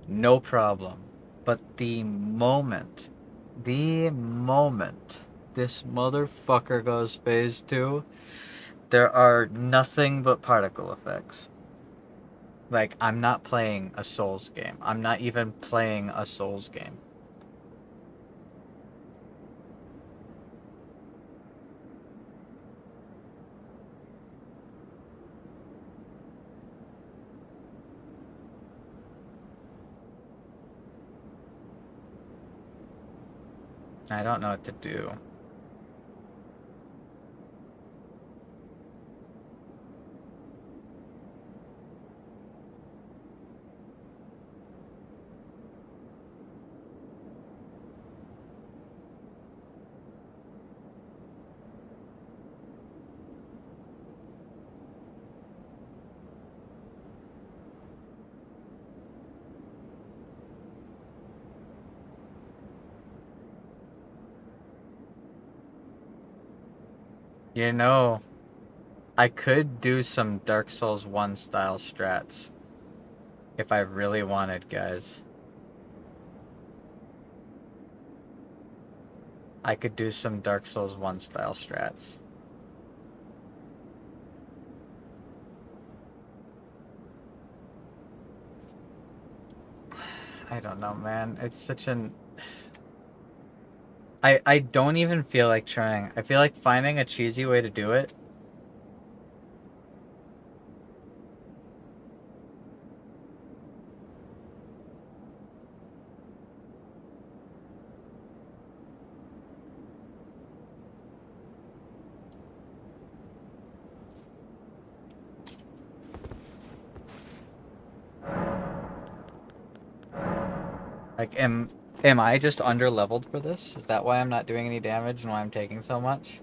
no problem. But the moment this motherfucker goes phase 2, there are nothing but particle effects. Like, I'm not playing a Souls game. I'm not even playing a Souls game. I don't know what to do. You know, I could do some Dark Souls 1 style strats. If I really wanted, guys. I could do some Dark Souls 1 style strats. I don't know, man. It's such an... I don't even feel like trying. I feel like finding a cheesy way to do it. Like, am I just under-leveled for this? Is that why I'm not doing any damage and why I'm taking so much?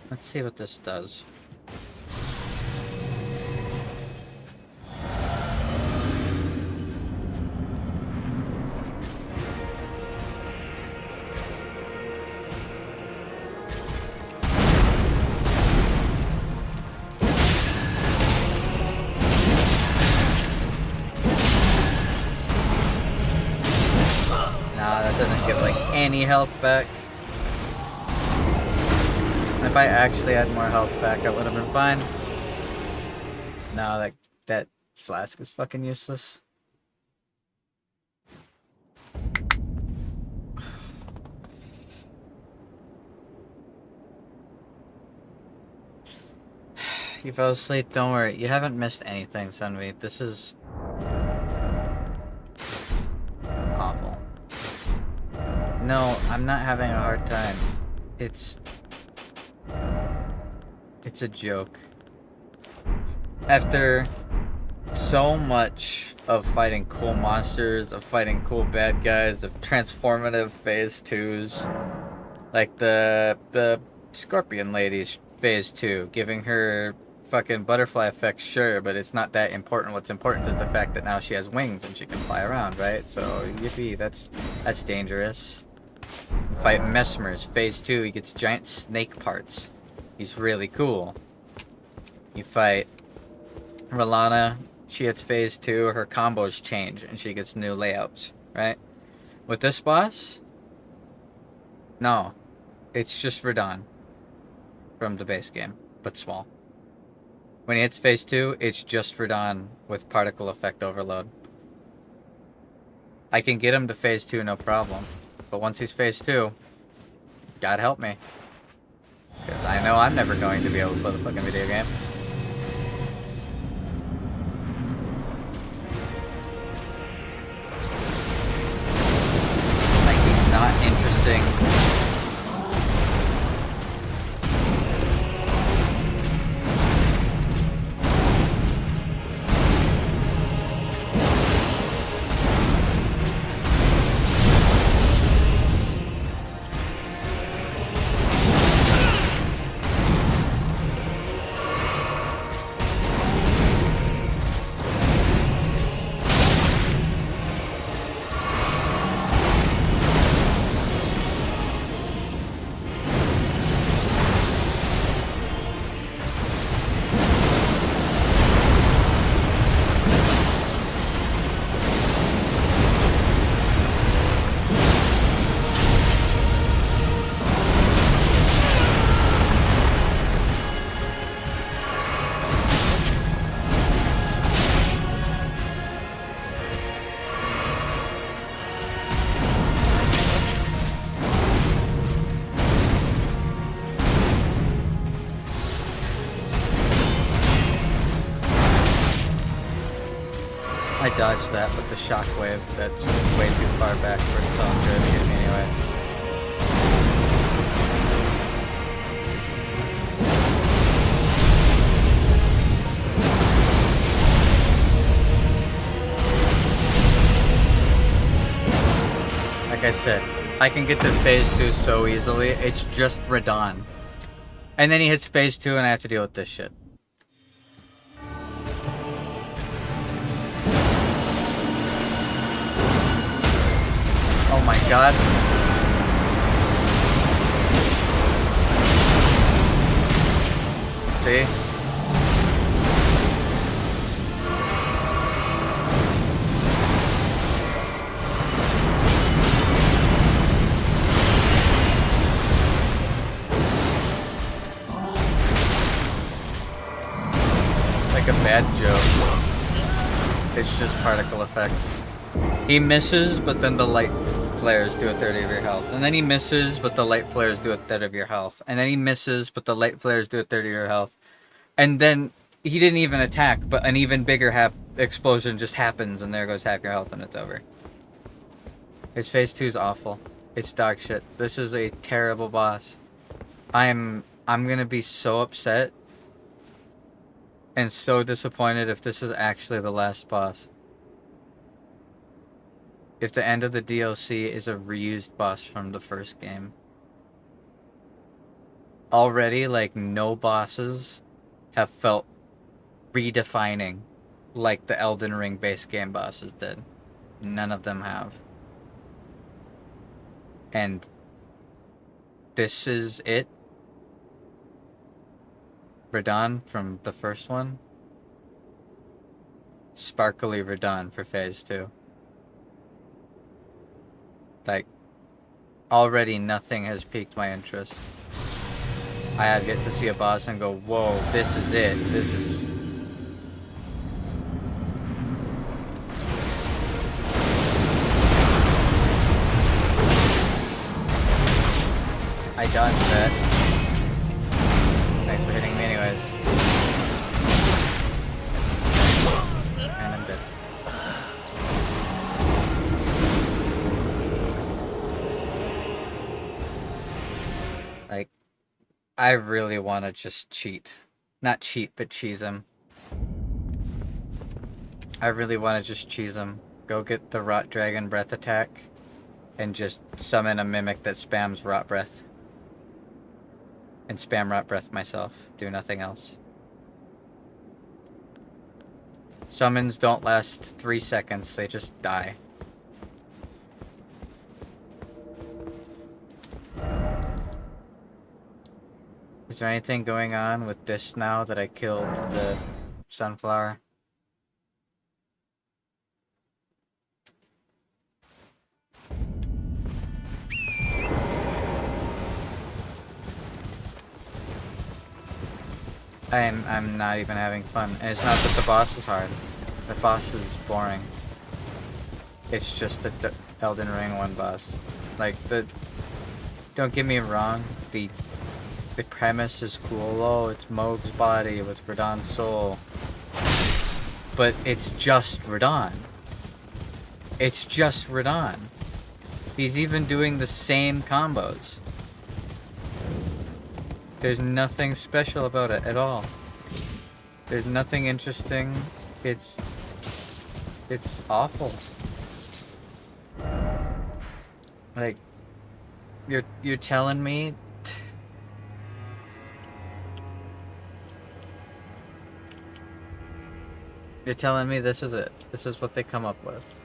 Let's see what this does. any health back. If I actually had more health back, I would have been fine. No, that flask is fucking useless. You fell asleep? Don't worry. You haven't missed anything, Sunvi. This is awful. No, I'm not having a hard time. It's a joke. After so much of fighting cool monsters, of fighting cool bad guys, of transformative phase 2s, like the Scorpion Lady's phase 2, giving her fucking butterfly effect, sure, but it's not that important. What's important is the fact that now she has wings and she can fly around, right? So, yippee, that's dangerous. You fight Mesmer's phase 2, he gets giant snake parts. He's really cool. You fight R'Lana, she hits phase 2, her combos change and she gets new layouts, right? With this boss, no. It's just Radahn from the base game, but small. When he hits phase 2, it's just Radahn with particle effect overload. I can get him to phase 2 no problem, but once he's phase 2, God help me. Because I know I'm never going to be able to play the fucking video game. Like, he's not interesting. I dodged that, but the shockwave, that's way too far back for its own good to get me anyways. Like I said, I can get to phase 2 so easily, it's just Radahn. And then he hits phase 2 and I have to deal with this shit. Oh my god. See? Like a bad joke. It's just particle effects. He misses, but then the light flares do a third of your health. And then he misses, but the light flares do a third of your health. And then he misses, but the light flares do a third of your health. And then he didn't even attack, but an even bigger explosion just happens, and there goes half your health, and it's over. His phase 2 is awful. It's dog shit. This is a terrible boss. I'm gonna be so upset and so disappointed if this is actually the last boss. If the end of the DLC is a reused boss from the first game. Already, like, no bosses have felt redefining like the Elden Ring base game bosses did. None of them have. And this is it. Radahn from the first one. Sparkly Radahn for phase 2. Like, already nothing has piqued my interest. I have yet to see a boss and go, whoa, this is it. This is... I dodged that. Thanks for hitting me anyways. And I'm dead. Like, I really want to just cheat. Not cheat, but cheese him. I really want to just cheese him. Go get the Rot Dragon Breath attack and just summon a mimic that spams Rot Breath. And spam Rot Breath myself. Do nothing else. Summons don't last 3 seconds, they just die. Is there anything going on with this now that I killed the sunflower? I'm not even having fun. And it's not that the boss is hard. The boss is boring. It's just the Elden Ring 1 boss. Like, don't get me wrong, the premise is cool. Oh, it's Mohg's body with Radahn's soul. But it's just Radahn. It's just Radahn. He's even doing the same combos. There's nothing special about it at all. There's nothing interesting. It's awful. Like, you're telling me this is it. This is what they come up with.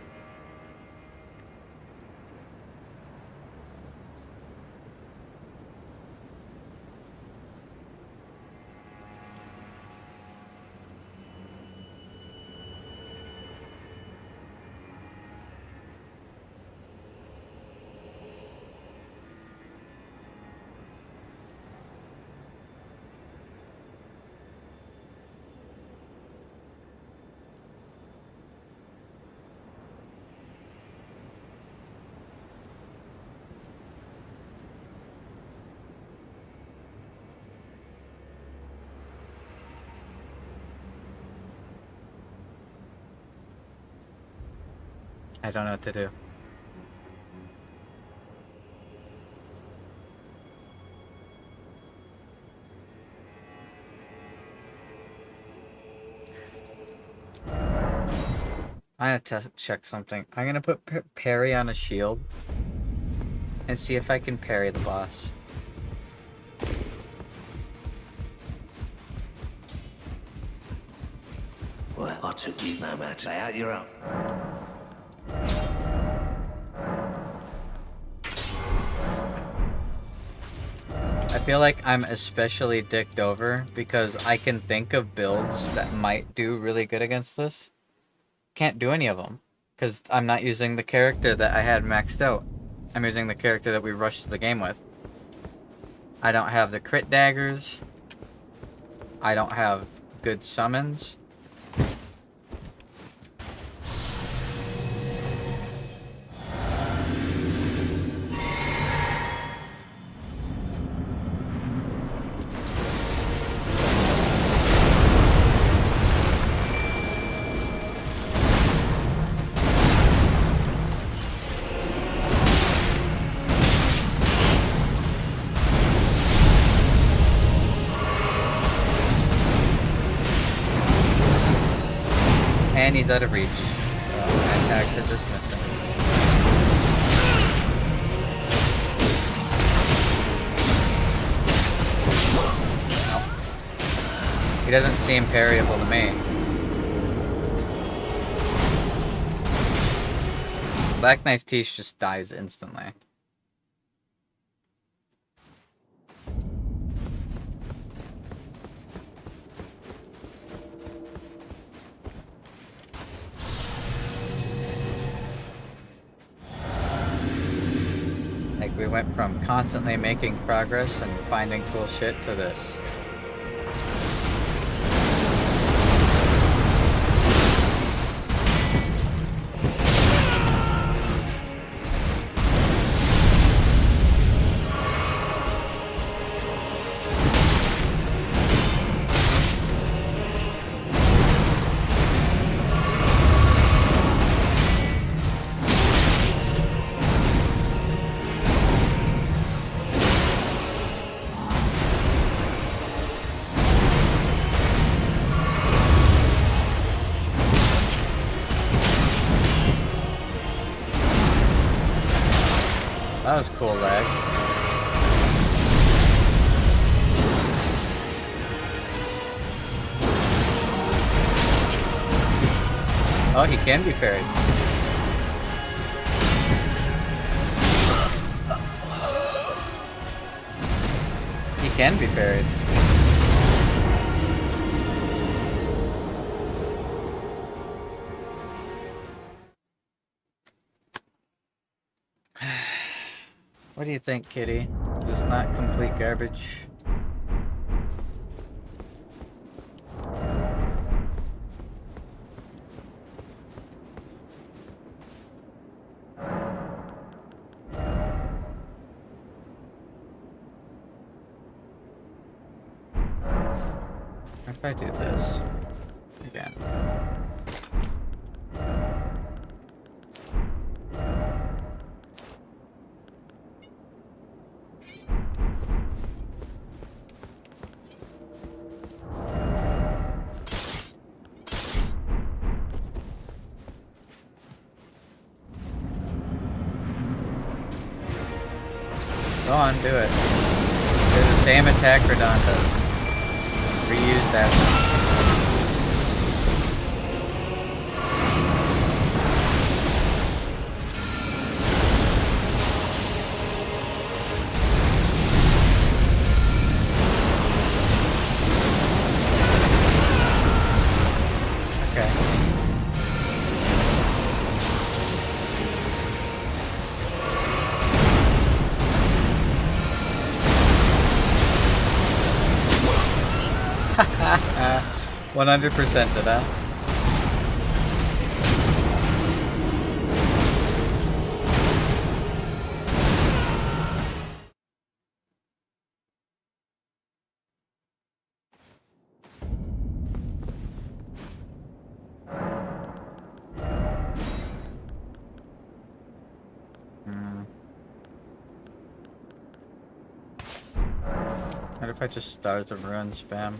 I don't know what to do. I'm gonna check something. I'm gonna put parry on a shield and see if I can parry the boss. Well, I took you no matter. Lay out your own. I feel like I'm especially dicked over because I can think of builds that might do really good against this. Can't do any of them because I'm not using the character that I had maxed out. I'm using the character that we rushed the game with. I don't have the crit daggers. I don't have good summons. And he's out of reach. My attacks are just missing. Nope. He doesn't seem parryable to me. Black Knife Tish just dies instantly. we went from constantly making progress and finding cool shit to this. That was cool lag. Oh, he can be parried. He can be parried. What do you think, Kitty? Is this not complete garbage? What if I do this again? Go on, do it. Do the same attack Radon does. Reuse that. Okay. 100% to that. What if I just start the run spam?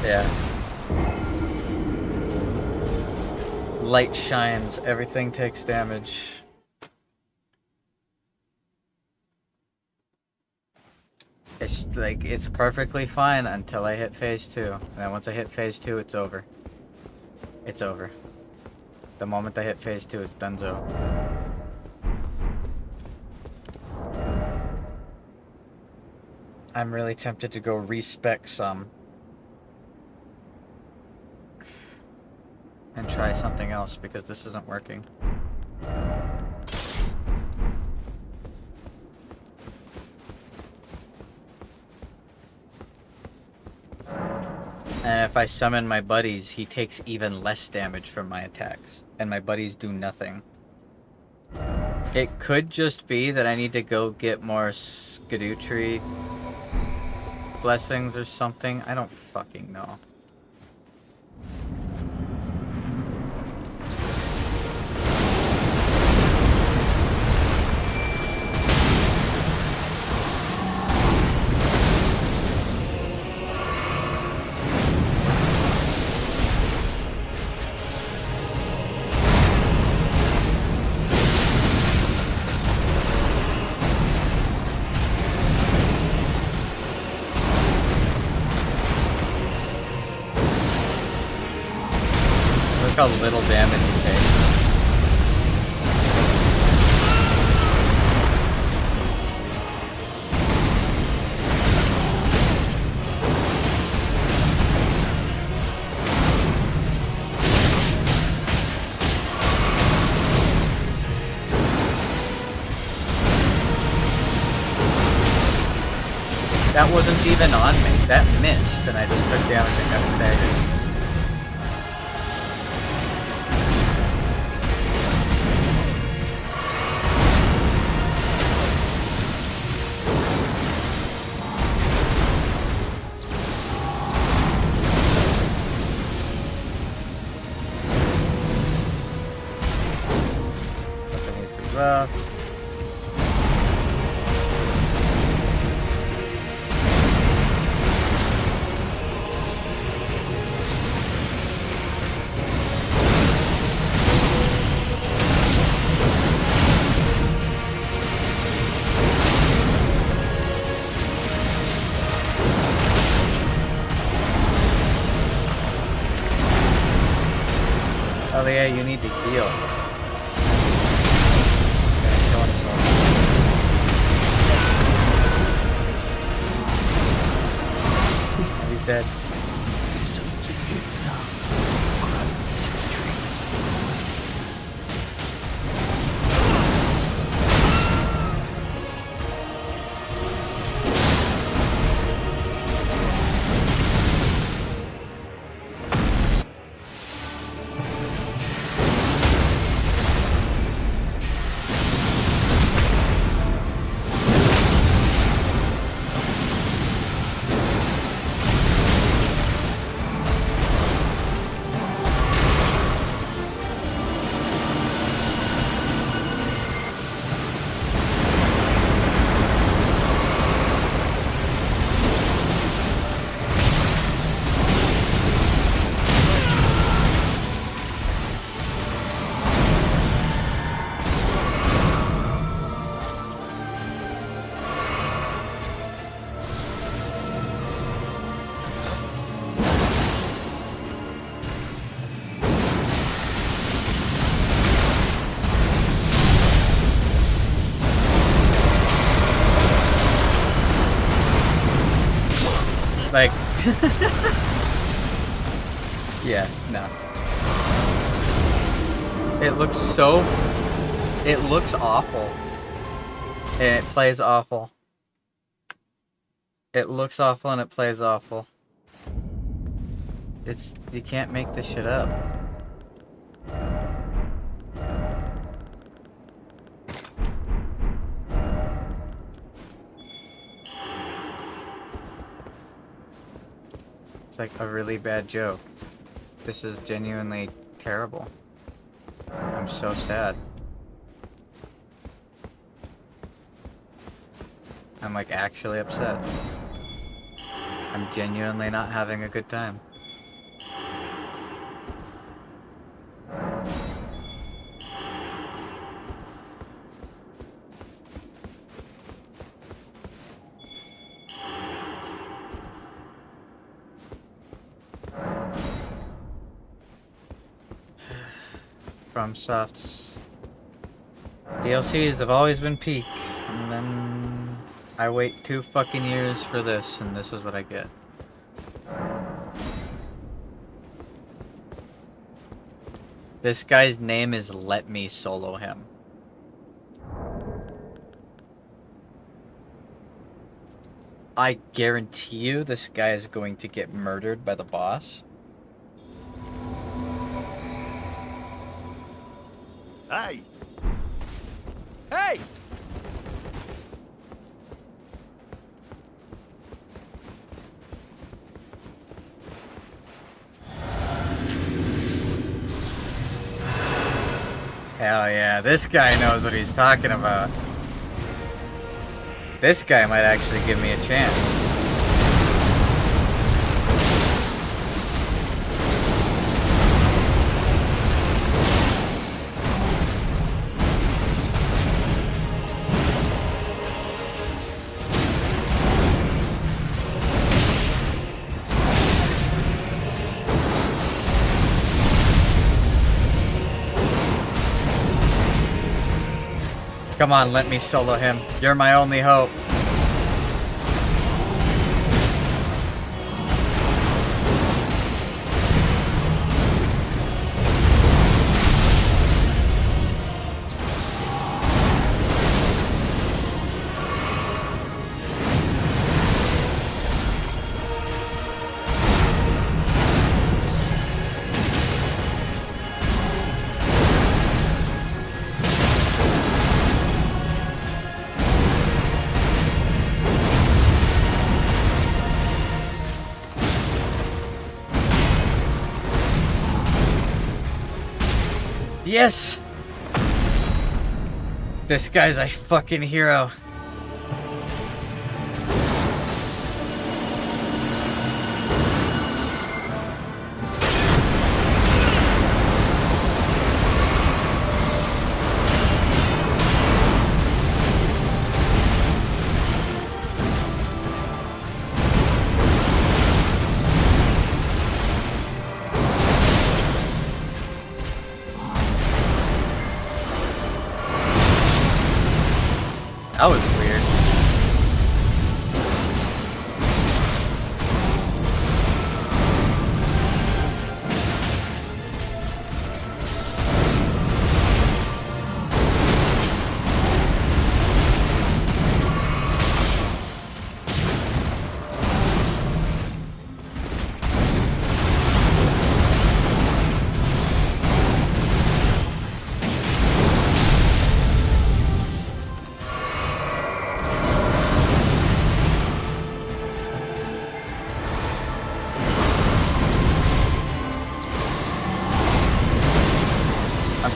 Yeah. Light shines, everything takes damage. It's like, it's perfectly fine until I hit phase 2. And then once I hit phase 2, it's over. It's over. The moment I hit phase 2, it's donezo. I'm really tempted to go respec some. And try something else because this isn't working. And if I summon my buddies, he takes even less damage from my attacks. And my buddies do nothing. It could just be that I need to go get more Erdtree blessings or something. I don't fucking know. How little damage you take. That wasn't even on me. That missed, and I just took damage and got staggered. Oh yeah, you need to heal. He's dead. Like, yeah, no. It looks awful. And it plays awful. It looks awful and it plays awful. You can't make this shit up. It's like a really bad joke. This is genuinely terrible. I'm so sad. I'm like actually upset. I'm genuinely not having a good time. FromSoft's DLCs have always been peak, and then I wait 2 fucking years for this, and this is what I get. This guy's name is Let Me Solo Him. I guarantee you this guy is going to get murdered by the boss. Hey! Hey! Hell yeah, this guy knows what he's talking about. This guy might actually give me a chance. Come on, let me solo him. You're my only hope. Yes! This guy's a fucking hero. That was weird.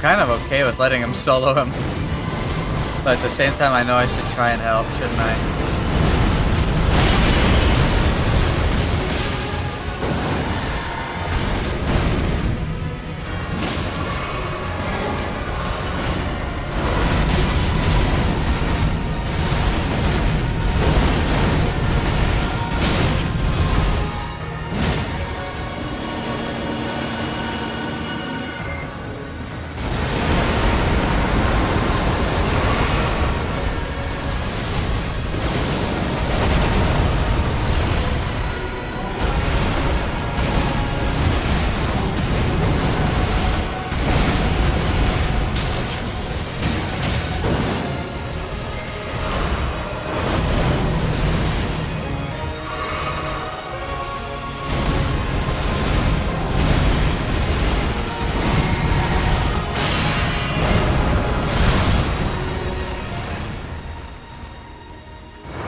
Kind of okay with letting him solo him, but at the same time I know I should try and help, shouldn't I?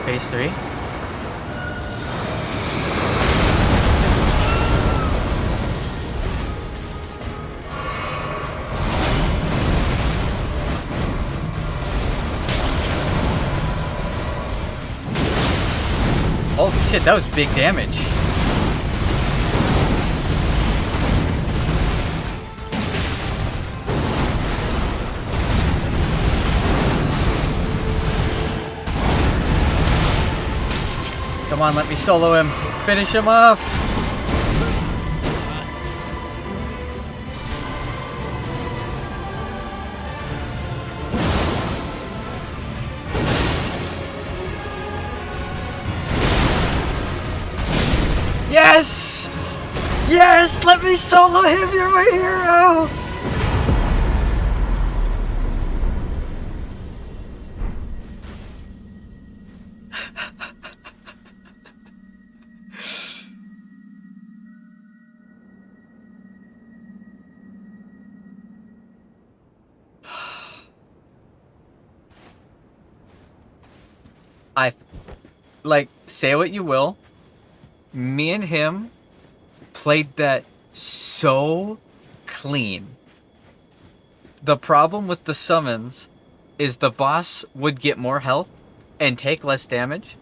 Phase 3? Oh shit, that was big damage. Come on, let me solo him. Finish him off. Yes! Yes! Let me solo him! You're my hero! Like, say what you will, me and him played that so clean. The problem with the summons is the boss would get more health and take less damage,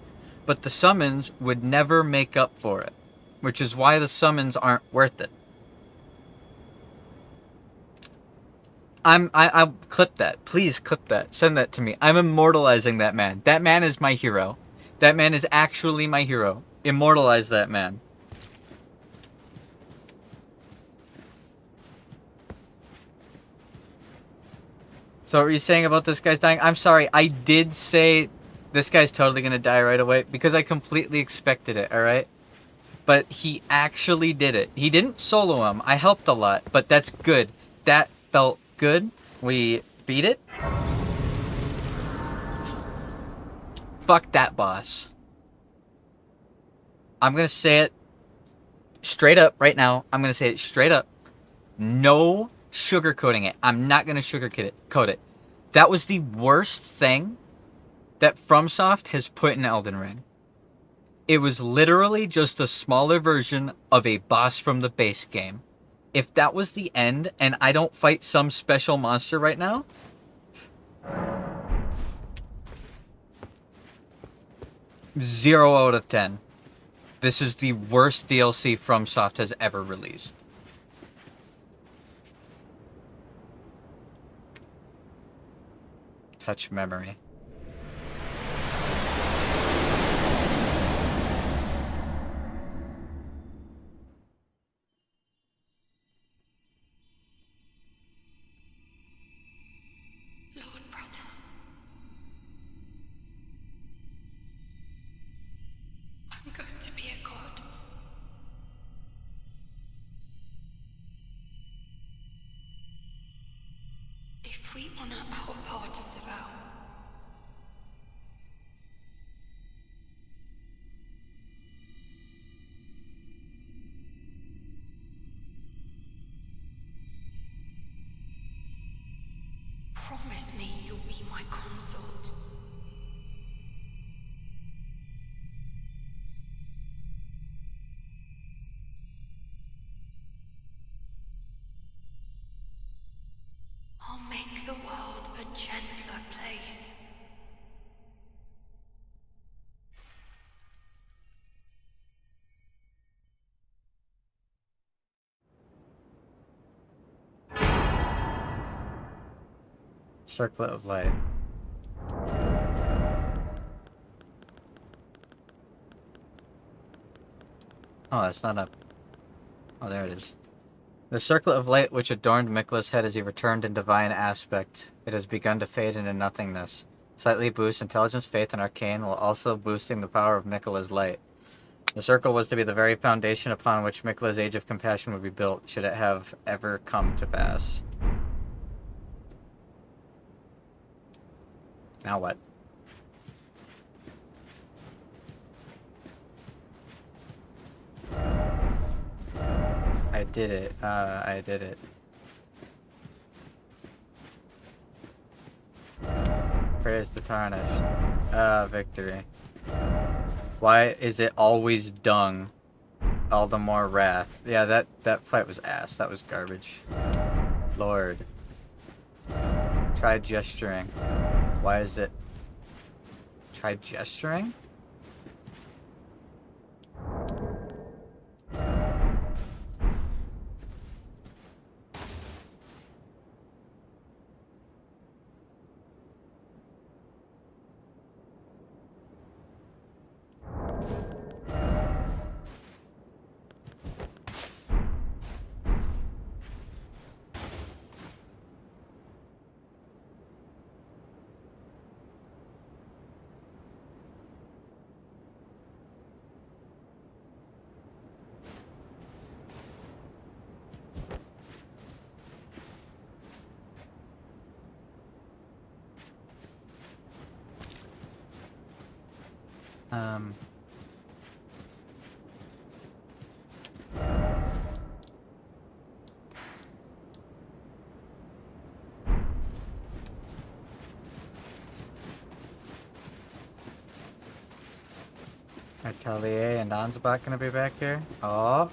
but the summons would never make up for it, which is why the summons aren't worth it. I'll clip that. Please clip that. Send that to me. I'm immortalizing that man. That man is my hero. That man is actually my hero. Immortalize that man. So what were you saying about this guy's dying? I'm sorry, I did say this guy's totally gonna die right away because I completely expected it, alright? But he actually did it. He didn't solo him. I helped a lot, but that's good. That felt good. We beat it. Fuck that boss. I'm gonna say it straight up right now. I'm gonna say it straight up. No sugarcoating it. I'm not gonna sugarcoat it. That was the worst thing that FromSoft has put in Elden Ring. It was literally just a smaller version of a boss from the base game. If that was the end and I don't fight some special monster right now, zero out of 10. This is the worst DLC FromSoft has ever released. Touch memory. Lord brother. I'm going to be a god. If we honor our part of the vow, promise me you'll be my consort. I'll make the world a gentler place. Circlet of light. Oh, that's not up. Oh, there it is. The circlet of light which adorned Mikla's head as he returned in divine aspect. It has begun to fade into nothingness. Slightly boost intelligence, faith, and arcane, while also boosting the power of Mikla's light. The circle was to be the very foundation upon which Mikla's Age of Compassion would be built, should it have ever come to pass. Now what? I did it. I did it. Praise the tarnished. Victory. Why is it always dung? All the more wrath. Yeah, that fight was ass. That was garbage. Lord. Try gesturing. Why is it... Try gesturing? Um... Atelier and Ansbach gonna be back here? Oh.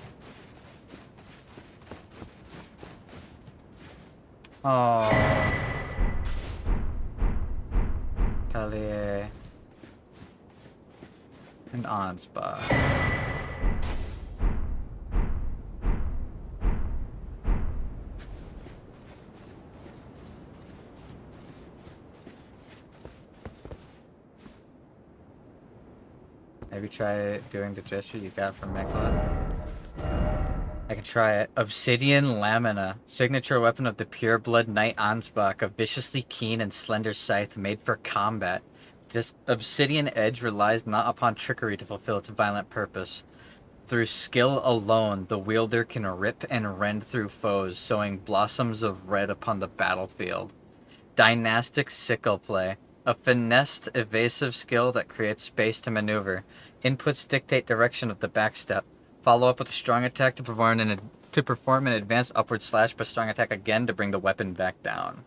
Oh. Atelier and Ansbach. Maybe try doing the gesture you got from Mikla. I can try it. Obsidian Lamina. Signature weapon of the pure-blood Knight Ansbach. A viciously keen and slender scythe made for combat. This obsidian edge relies not upon trickery to fulfill its violent purpose. Through skill alone, the wielder can rip and rend through foes, sowing blossoms of red upon the battlefield. Dynastic sickle play. A finessed, evasive skill that creates space to maneuver. Inputs dictate direction of the backstep. Follow up with a strong attack to perform an advanced upward slash, but strong attack again to bring the weapon back down.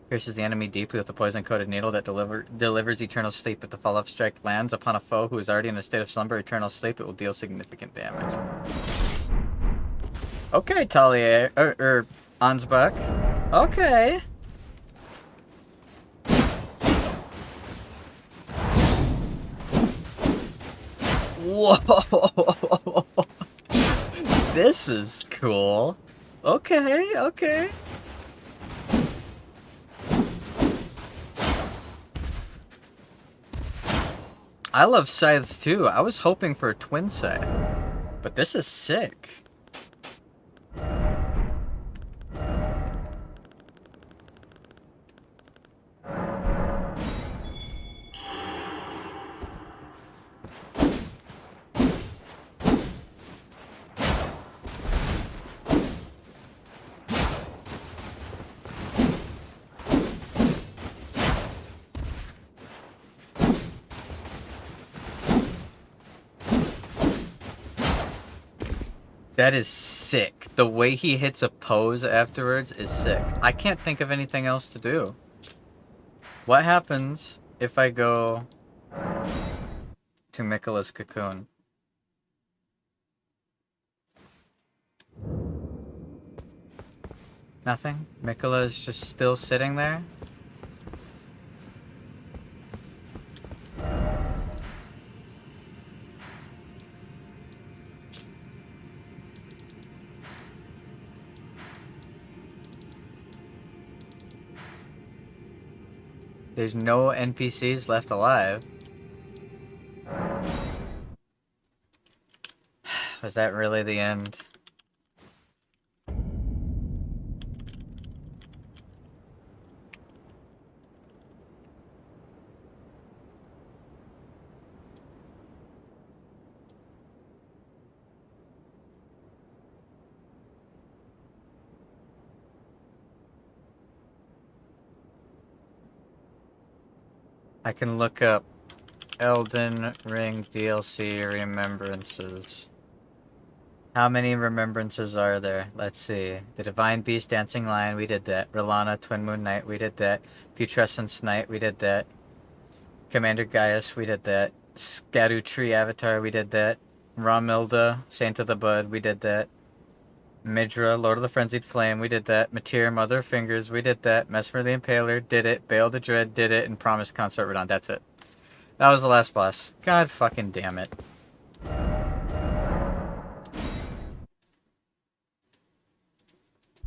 Pierces the enemy deeply with a poison-coated needle that delivers eternal sleep. If the follow-up strike lands upon a foe who is already in a state of slumber, eternal sleep, it will deal significant damage. Okay, Talia, Ansbach. Okay. Whoa. This is cool. Okay, okay. I love scythes too. I was hoping for a twin scythe, but this is sick. That is sick. The way he hits a pose afterwards is sick. I can't think of anything else to do. What happens if I go to Miquella's cocoon? Nothing? Miquella is just still sitting there? There's no NPCs left alive. Was that really the end? I can look up Elden Ring DLC remembrances. How many remembrances are there? Let's see. The Divine Beast Dancing Lion, we did that. Relana Twin Moon Knight, we did that. Putrescence Knight, we did that. Commander Gaius, we did that. Erdtree Avatar, we did that. Romilda, Saint of the Bud, we did that. Midra, Lord of the Frenzied Flame, we did that. Matir, Mother of Fingers, we did that. Mesmer the Impaler, did it. Baal the Dread, did it. And Promised Consort Radon, that's it. That was the last boss. God fucking damn it.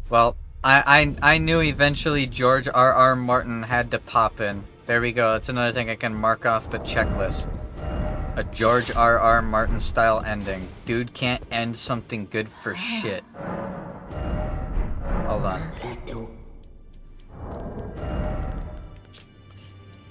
Well, I knew eventually George R.R. Martin had to pop in. There we go, that's another thing I can mark off the checklist. A George R.R. Martin style ending. Dude can't end something good for shit. Hold on.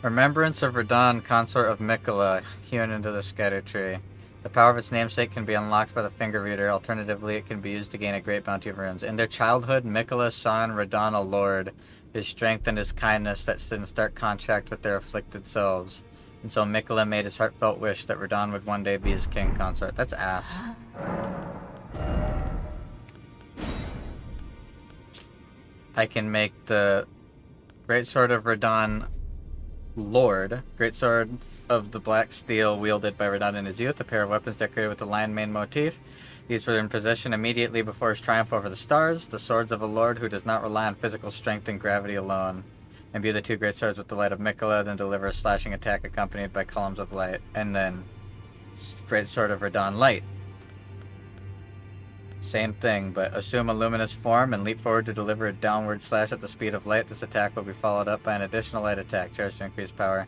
Remembrance of Radon, consort of Miquella, hewn into the scatter tree. The power of its namesake can be unlocked by the finger reader. Alternatively, it can be used to gain a great bounty of runes. In their childhood, Miquella saw in Radahn a lord, his strength and his kindness that stood in stark contrast with their afflicted selves. And so Miquella made his heartfelt wish that Radahn would one day be his king consort. That's ass. I can make the Great Sword of Radahn Lord, Great Sword of the Black Steel wielded by Radahn in his youth, a pair of weapons decorated with the lion mane motif. These were in possession immediately before his triumph over the stars, the swords of a lord who does not rely on physical strength and gravity alone. Imbue the two great swords with the light of Miquella, then deliver a slashing attack accompanied by columns of light, and then Great Sword of Radahn Light. Same thing, but assume a luminous form and leap forward to deliver a downward slash at the speed of light. This attack will be followed up by an additional light attack, charged to increase power.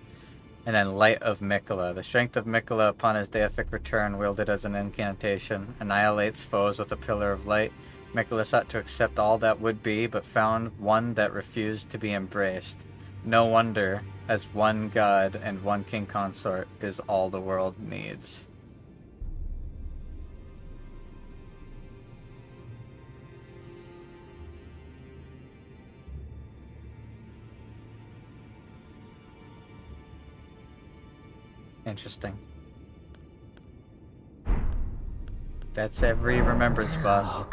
And then Light of Miquella. The strength of Miquella upon his deific return, wielded as an incantation, annihilates foes with a pillar of light. Miquella sought to accept all that would be, but found one that refused to be embraced. No wonder, as one god and one king consort is all the world needs. Interesting. That's every remembrance boss.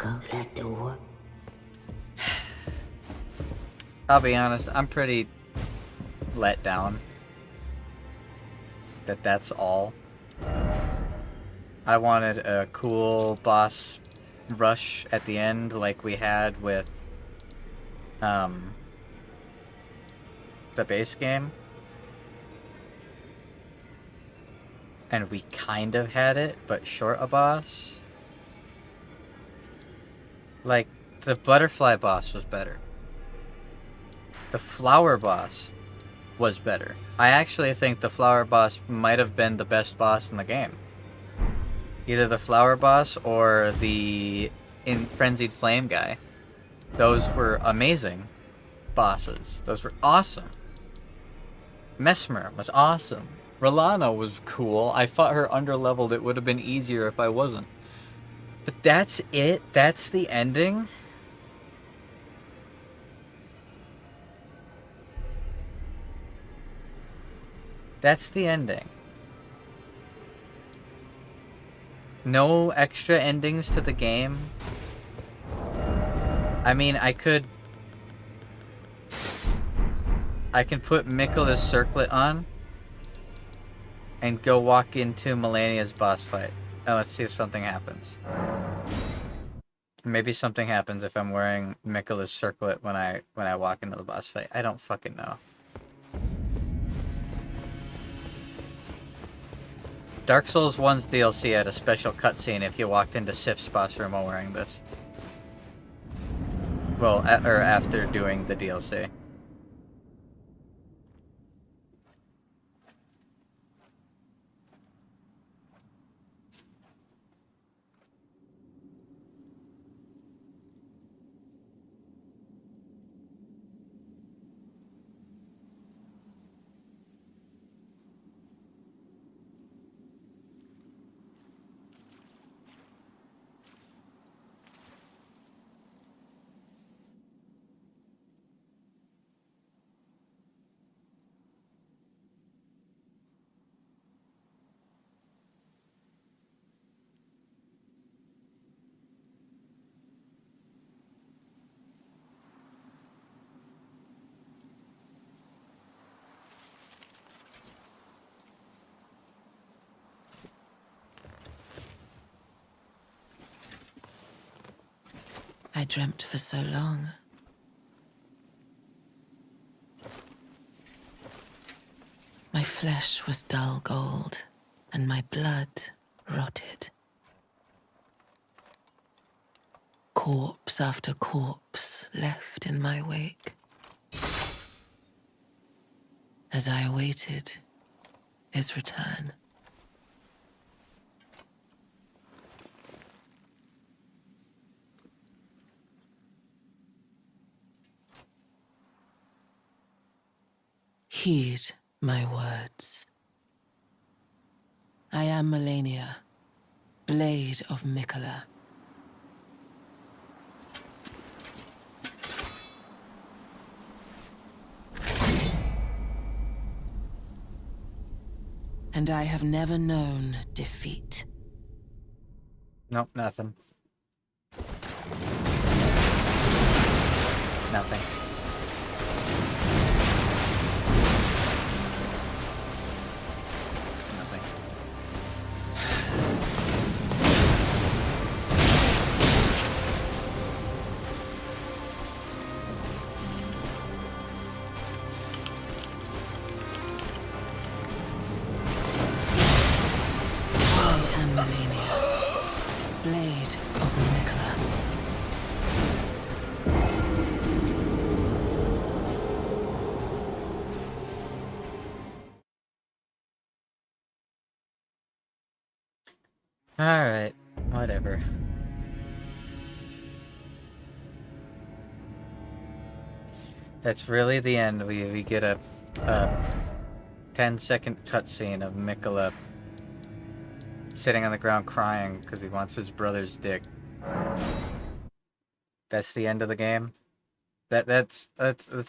I'll be honest, I'm pretty let down that that's all. I wanted a cool boss rush at the end like we had with the base game. And we kind of had it, but short a boss. Like, the butterfly boss was better. The flower boss was better. I actually think the flower boss might have been the best boss in the game. Either the flower boss or the Frenzied Flame guy. Those were amazing bosses. Those were awesome. Mesmer was awesome. Rellana was cool. I fought her underleveled. It would have been easier if I wasn't. But that's it? That's the ending? That's the ending. No extra endings to the game? I mean, I can put Miquella's circlet on and go walk into Melania's boss fight. And let's see if something happens. Maybe something happens if I'm wearing Miquella's circlet when I walk into the boss fight. I don't fucking know. Dark Souls 1's DLC had a special cutscene if you walked into Sif's boss room while wearing this. Well, or after doing the DLC. I dreamt for so long. My flesh was dull gold, and my blood rotted. Corpse after corpse left in my wake. As I awaited his return. Heed my words. I am Melania, Blade of Mikola. And I have never known defeat. Nope, nothing. Nothing. Nothing. And Melania. Blade of Mikola. Alright, whatever. That's really the end. We get a 10-second cutscene of Mikola sitting on the ground crying because he wants his brother's dick. That's the end of the game. Let's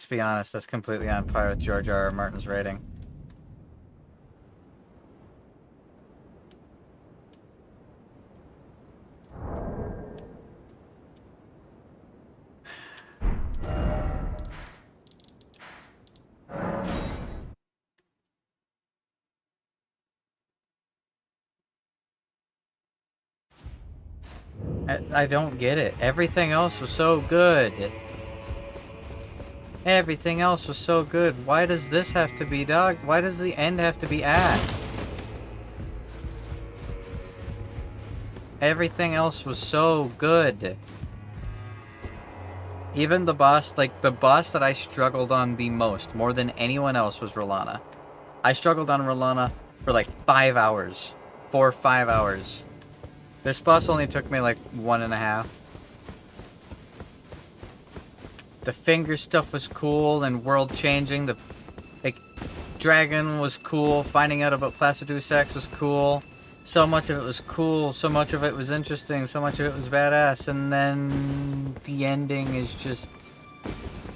be honest, that's completely on par with George R. R. Martin's writing. I don't get it. Everything else was so good. Everything else was so good. Why does this have to be dog? Why does the end have to be ass? Everything else was so good. Even the boss, like the boss that I struggled on the most, more than anyone else, was Rolana. I struggled on Rolana for like 5 hours. 4 or 5 hours. This boss only took me like 1.5. The finger stuff was cool and world changing. The like dragon was cool. Finding out about Placidusax was cool. So much of it was cool. So much of it was interesting. So much of it was badass. And then the ending is just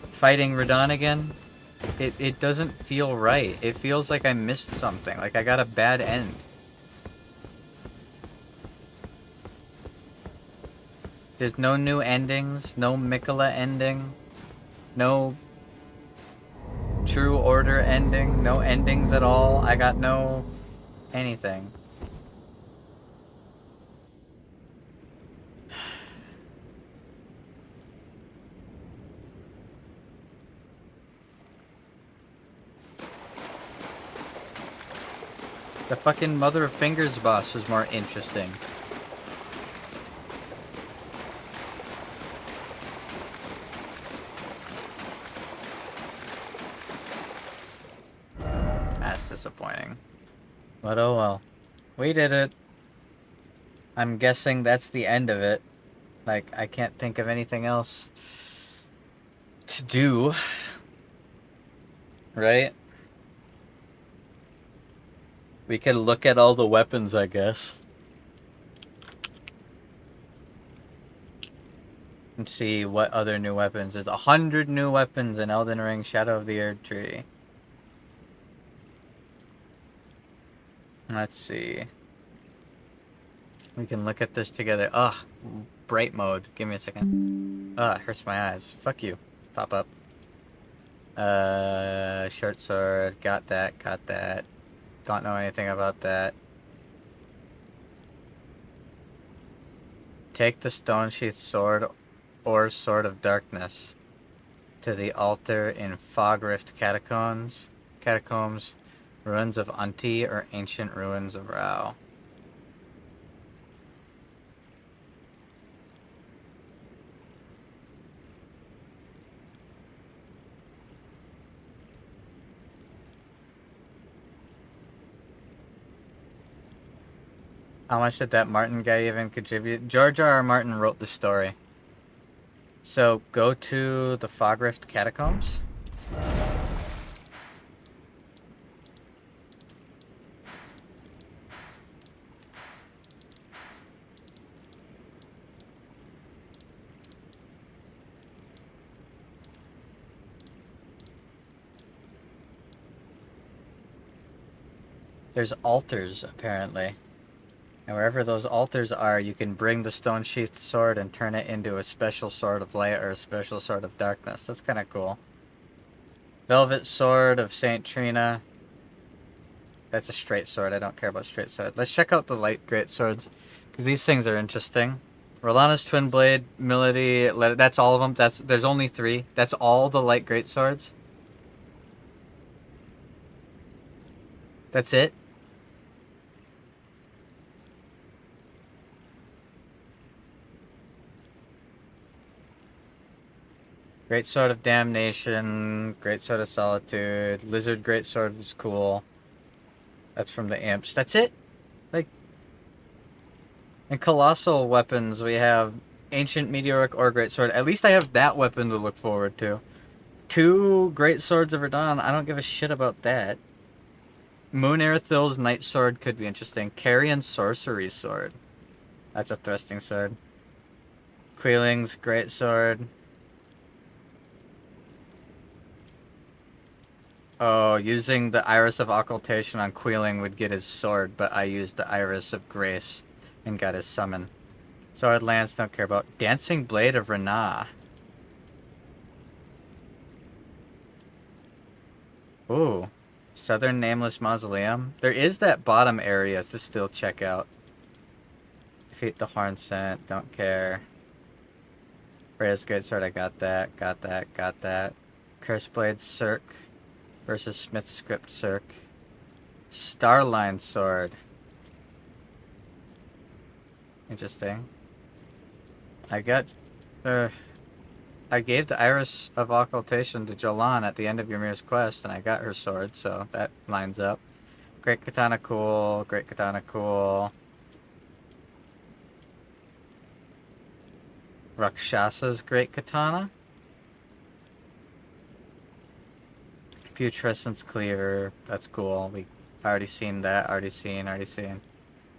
fighting Radahn again. It doesn't feel right. It feels like I missed something. Like I got a bad end. There's no new endings, no Mikola ending, no True Order ending, no endings at all. I got no anything. The fucking Mother of Fingers boss was more interesting. That's disappointing. But oh well. We did it. I'm guessing that's the end of it. Like, I can't think of anything else to do. Right? We could look at all the weapons, I guess. And see what other new weapons. There's 100 new weapons in Elden Ring Shadow of the Erdtree. Let's see. We can look at this together. Ugh, bright mode. Give me a second. Ugh, hurts my eyes. Fuck you. Pop up. Short sword. Got that. Got that. Don't know anything about that. Take the stone sheath sword or sword of darkness to the altar in Fog Rift Catacombs. Ruins of Unti or ancient ruins of Rao. How much did that Martin guy even contribute? George R. R. Martin wrote the story. So go to the Fog Rift Catacombs. There's altars, apparently. And wherever those altars are, you can bring the stone-sheathed sword and turn it into a special sword of light or a special sword of darkness. That's kind of cool. Velvet Sword of Saint Trina. That's a straight sword. I don't care about straight sword. Let's check out the light great swords, because these things are interesting. Rolana's Twin Blade, Melody, that's all of them. There's only 3. That's all the light great swords. That's it. Great Sword of Damnation, Great Sword of Solitude, Lizard Great Sword was cool. That's from the imps. That's it? Like, in colossal weapons, we have Ancient Meteoric or Great Sword. At least I have that weapon to look forward to. 2 Great Swords of Verdun. I don't give a shit about that. Moon Earthill's Night Sword could be interesting. Carrion Sorcery Sword. That's a thrusting sword. Queeling's Great Sword. Oh, using the Iris of Occultation on Queeling would get his sword, but I used the Iris of Grace and got his summon. Sword Lance, don't care about. Dancing Blade of Renah. Ooh. Southern Nameless Mausoleum. There is that bottom area to still check out. Defeat the Horn Scent, don't care. Freya's Great Sword, I got that, got that. Curse Blade Cirque versus Smith's Script Cirque. Starline Sword. Interesting. I gave the Iris of Occultation to Jolan at the end of Ymir's quest, and I got her sword, so that lines up. Great Katana cool, Great Katana cool. Rakshasa's Great Katana. Putrescence Cleaver, that's cool. We already seen that, already seen.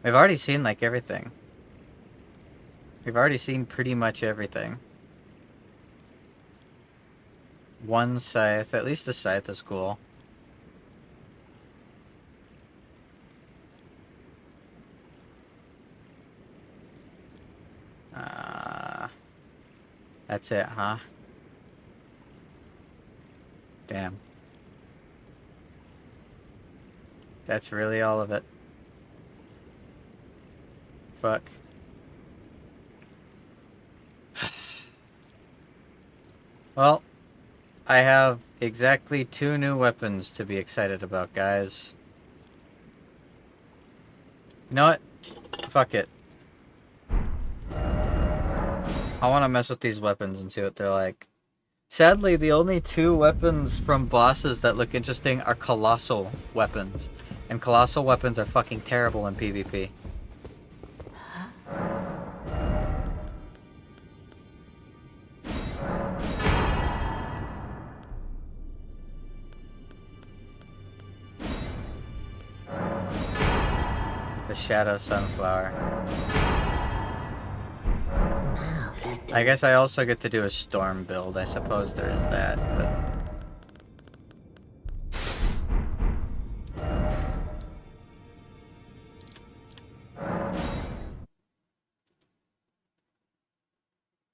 We've already seen, like, everything. We've already seen pretty much everything. 1 scythe, at least the scythe is cool. That's it, huh? Damn. That's really all of it. Fuck. Well, I have exactly 2 new weapons to be excited about, guys. You know what? Fuck it. I want to mess with these weapons and see what they're like. Sadly, the only 2 weapons from bosses that look interesting are colossal weapons. And colossal weapons are fucking terrible in PvP. The Shadow Sunflower. I guess I also get to do a storm build. I suppose there is that, but...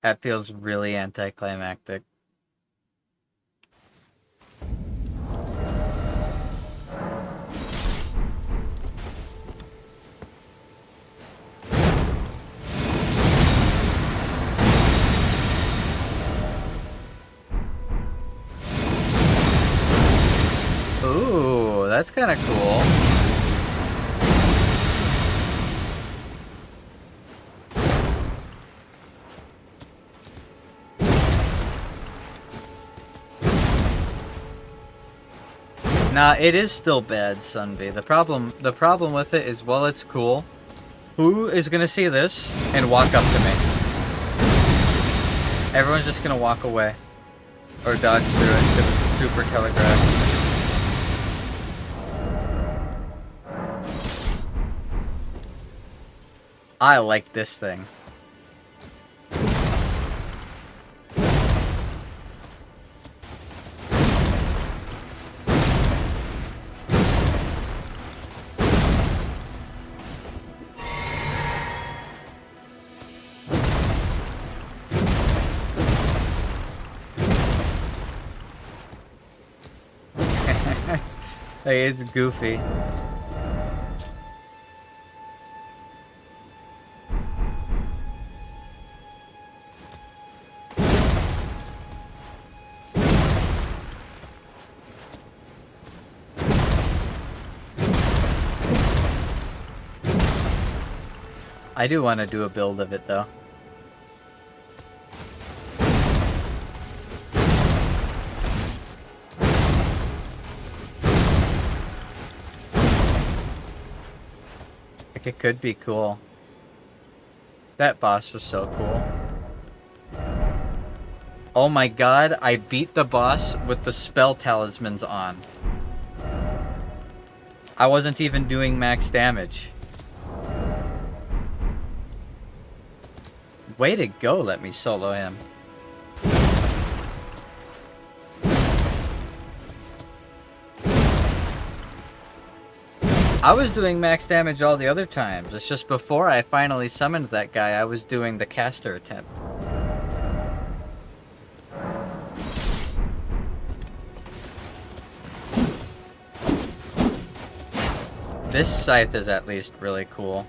That feels really anticlimactic. Ooh, that's kind of cool. Nah, it is still bad, Sunby. The problem with it is, while it's cool, who is gonna see this and walk up to me? Everyone's just gonna walk away. Or dodge through it because it's super telegraphed. I like this thing. Hey, it's goofy. I do want to do a build of it, though. Like, it could be cool. That boss was so cool. Oh my god, I beat the boss with the spell talismans on. I wasn't even doing max damage. Way to go, let me solo him. I was doing max damage all the other times. It's just before I finally summoned that guy, I was doing the caster attempt. This scythe is at least really cool.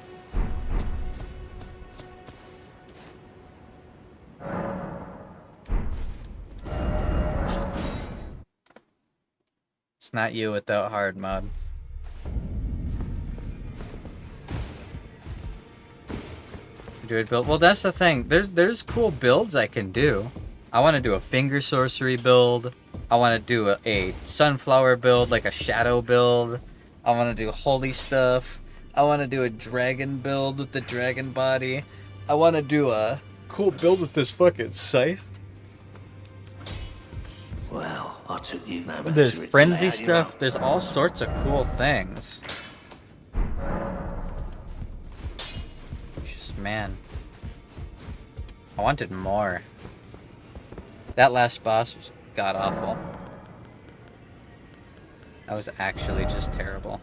It's not you without hard mode. Druid build. Well, that's the thing. There's cool builds I can do. I want to do a finger sorcery build. I want to do a sunflower build, like a shadow build. I want to do holy stuff. I want to do a dragon build with the dragon body. I want to do a cool build with this fucking scythe. Well, I took you no There's frenzy stuff. There's all sorts of cool things. Just, man. I wanted more. That last boss was god-awful. That was actually just terrible.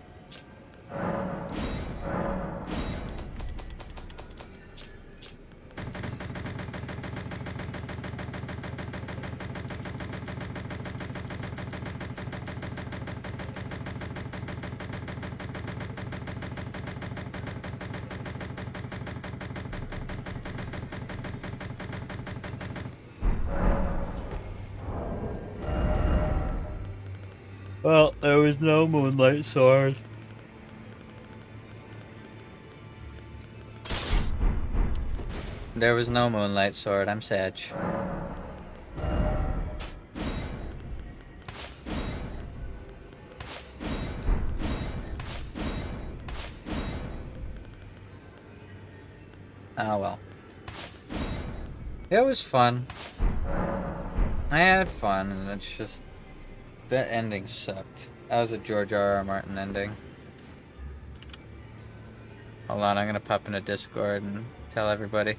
Well, there was no moonlight sword. There was no moonlight sword. I'm sad. Oh well. It was fun. I had fun, and it's just... that ending sucked. That was a George R.R. Martin ending. Hold on, I'm gonna pop in a Discord and tell everybody.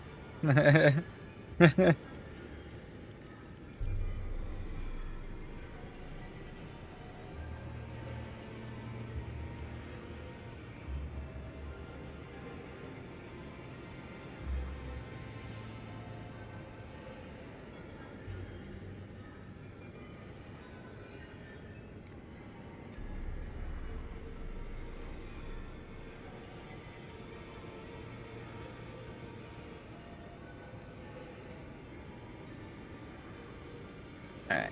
Alright.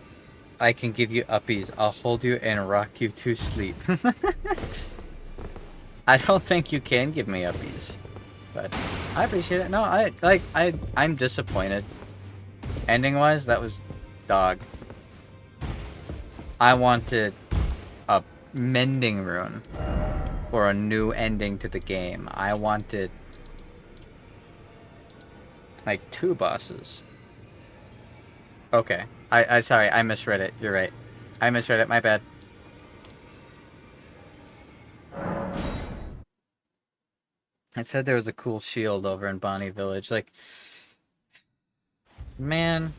I can give you uppies. I'll hold you and rock you to sleep. I don't think you can give me uppies. But I appreciate it. No, I'm disappointed. Ending-wise, that was dog. I wanted a mending rune for a new ending to the game. I wanted like 2 bosses. Okay. Sorry, I misread it. You're right. I misread it. My bad. It said there was a cool shield over in Bonnie Village. Like, man.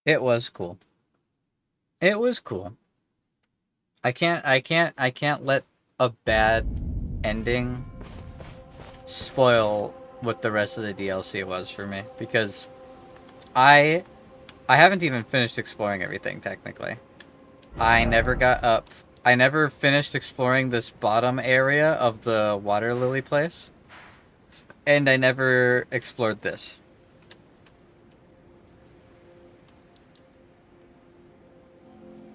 It was cool. It was cool. I can't let a bad ending spoil what the rest of the DLC was for me, because I haven't even finished exploring everything technically. I never got up. I never finished exploring this bottom area of the water lily place, and I never explored this.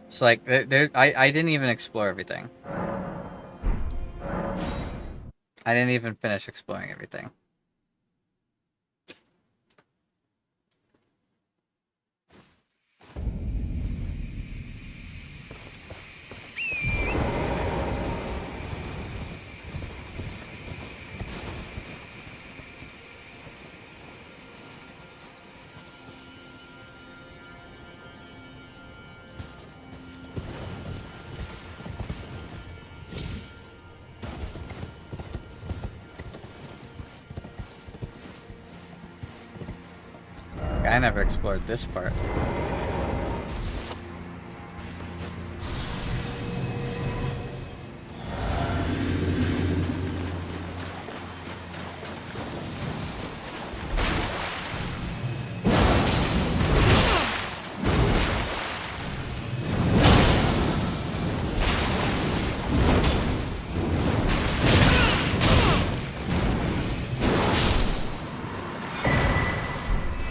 It's like I didn't even explore everything. I didn't even finish exploring everything. I never explored this part.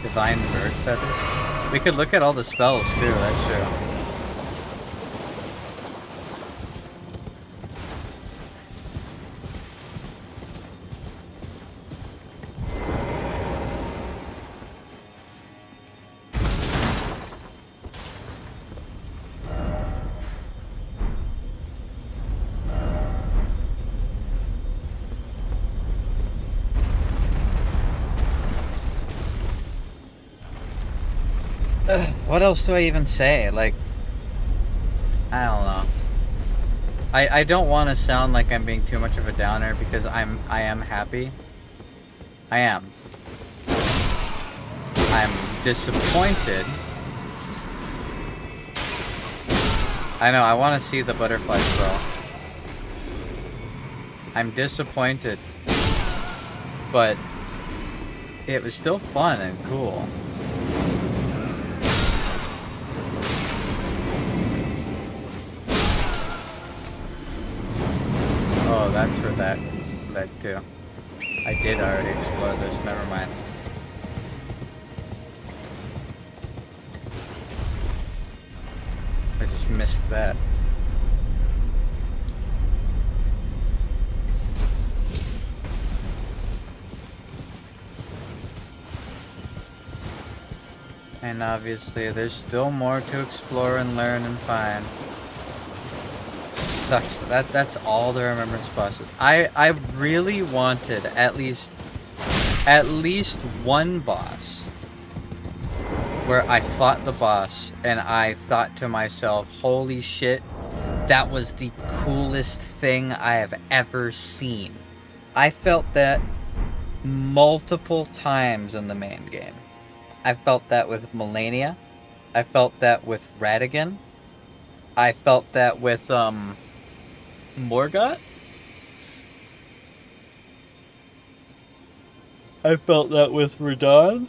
Divine bird feathers. We could look at all the spells too, that's true. What else do I even say? Like, I don't know. I don't want to sound like I'm being too much of a downer, because I am happy. I am. I'm disappointed. I know, I want to see the butterfly swirl. I'm disappointed. But it was still fun and cool. Oh, that's where that led to. I did already explore this, never mind. I just missed that. And obviously there's still more to explore and learn and find. Sucks. That's all the remembrance bosses. I really wanted at least one boss where I fought the boss and I thought to myself, holy shit, that was the coolest thing I have ever seen. I felt that multiple times in the main game. I felt that with Melania. I felt that with Radigan. I felt that with Morgott? I felt that with Radon.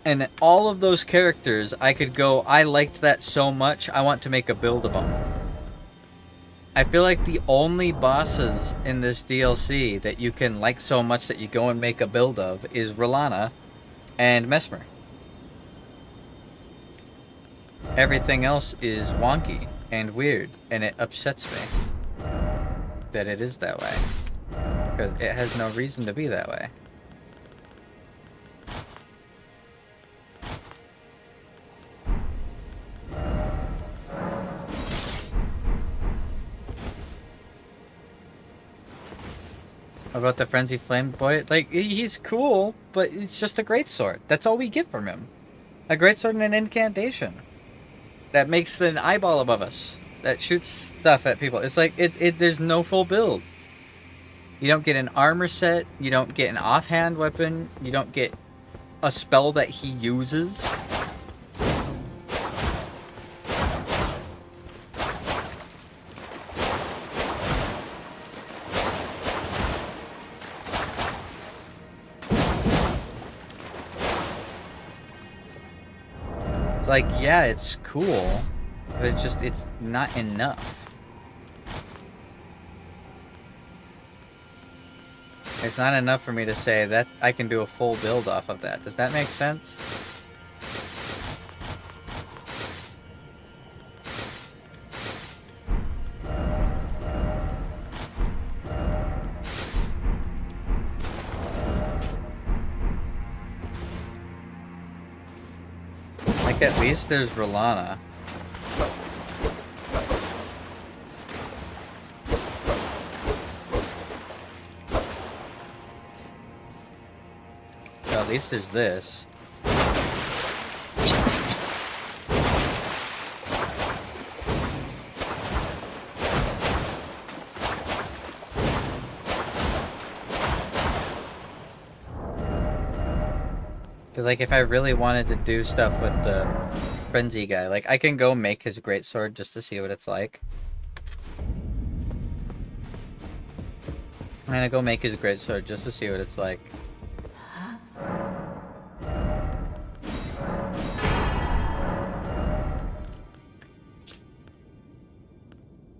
And all of those characters, I could go, I liked that so much, I want to make a build of them. I feel like the only bosses in this DLC that you can like so much that you go and make a build of is R'Lana and Mesmer. Everything else is wonky and weird, and it upsets me that it is that way, because it has no reason to be that way. About the Frenzy Flame Boy, like, he's cool, but it's just a greatsword. That's all we get from him. A greatsword and an incantation that makes an eyeball above us, that shoots stuff at people. It's like, there's no full build. You don't get an armor set, you don't get an offhand weapon, you don't get a spell that he uses. It's like, yeah, it's cool, but it's not enough. It's not enough for me to say that I can do a full build off of that. Does that make sense? Like, at least there's Rolana. At least there's this. Because, like, if I really wanted to do stuff with the frenzy guy, like, I can go make his greatsword just to see what it's like. I'm gonna go make his greatsword just to see what it's like.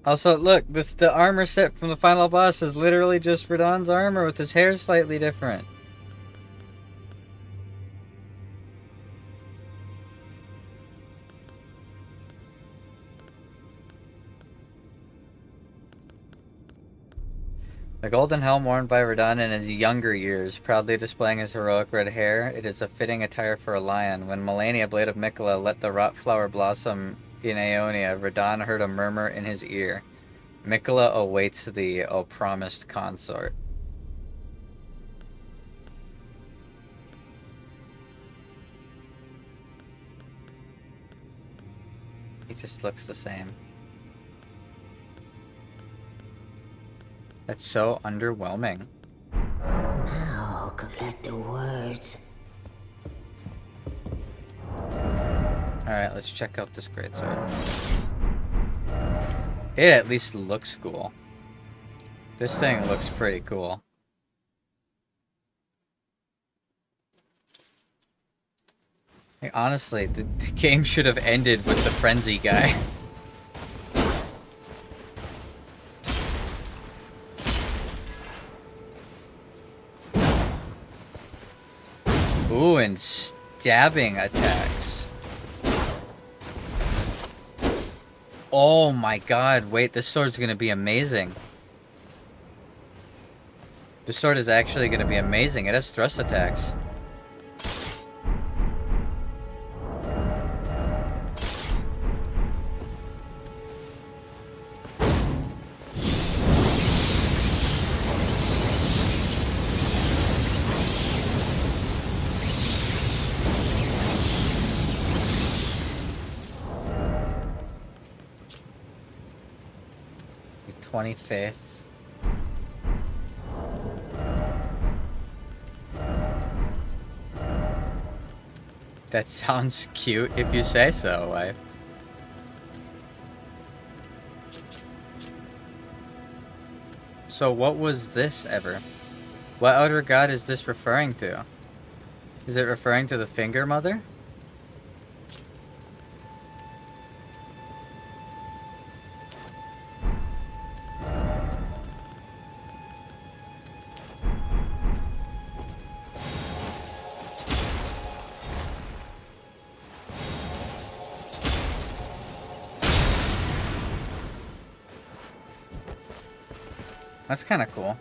Also, look, the armor set from the final boss is literally just Radahn's armor with his hair slightly different. The golden helm worn by Radahn in his younger years, proudly displaying his heroic red hair, it is a fitting attire for a lion. When Melania, blade of Miquella, let the rot flower blossom in Aeonia, Radahn heard a murmur in his ear. Miquella awaits thee, O promised consort. He just looks the same. That's so underwhelming. Now, let the words. Alright, let's check out this greatsword. It at least looks cool. This thing looks pretty cool. Like, honestly, the game should have ended with the frenzy guy. Ooh, and stabbing attacks. Oh my god, wait, this sword's gonna be amazing. This sword is actually gonna be amazing. It has thrust attacks. The 25th. That sounds cute if you say so, wife. So what was this ever? What outer god is this referring to? Is it referring to the Finger Mother? That's kind of cool.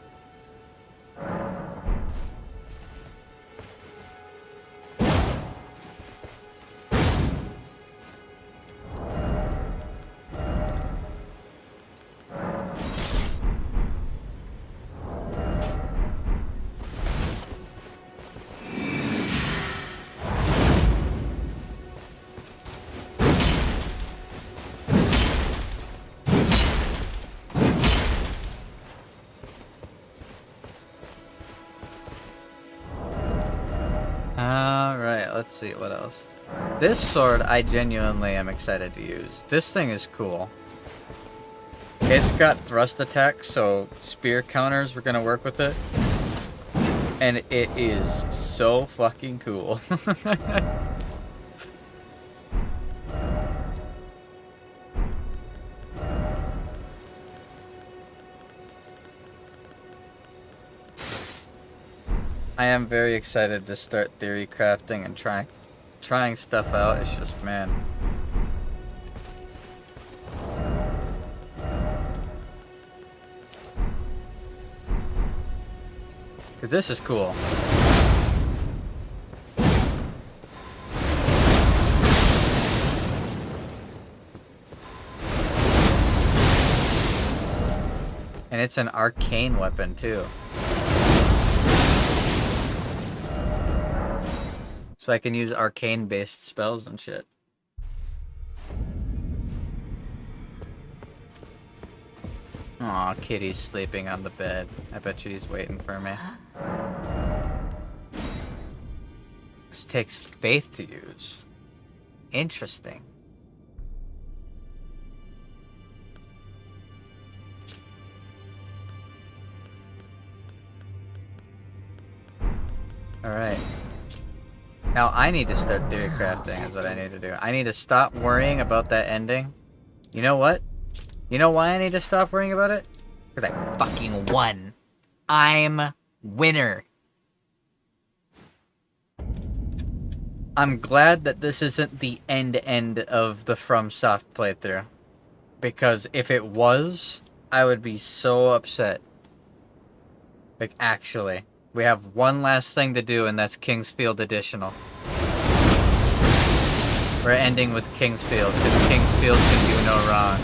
Let's see what else. This sword I genuinely am excited to use. This thing is cool. It's got thrust attack, so spear counters, we're gonna work with it. And it is so fucking cool. I am very excited to start theory crafting and trying stuff out. It's just, man. Because this is cool. And it's an arcane weapon, too. So I can use arcane-based spells and shit. Aw, Kitty's sleeping on the bed. I bet she's waiting for me. This takes faith to use. Interesting. Alright. Now I need to start theory crafting is what I need to do. I need to stop worrying about that ending. You know what? You know why I need to stop worrying about it? Because I fucking won. I'm winner. I'm glad that this isn't the end of the FromSoft playthrough. Because if it was, I would be so upset. Like, actually. We have one last thing to do, and that's Kingsfield Additional. We're ending with Kingsfield, because Kingsfield can do no wrong.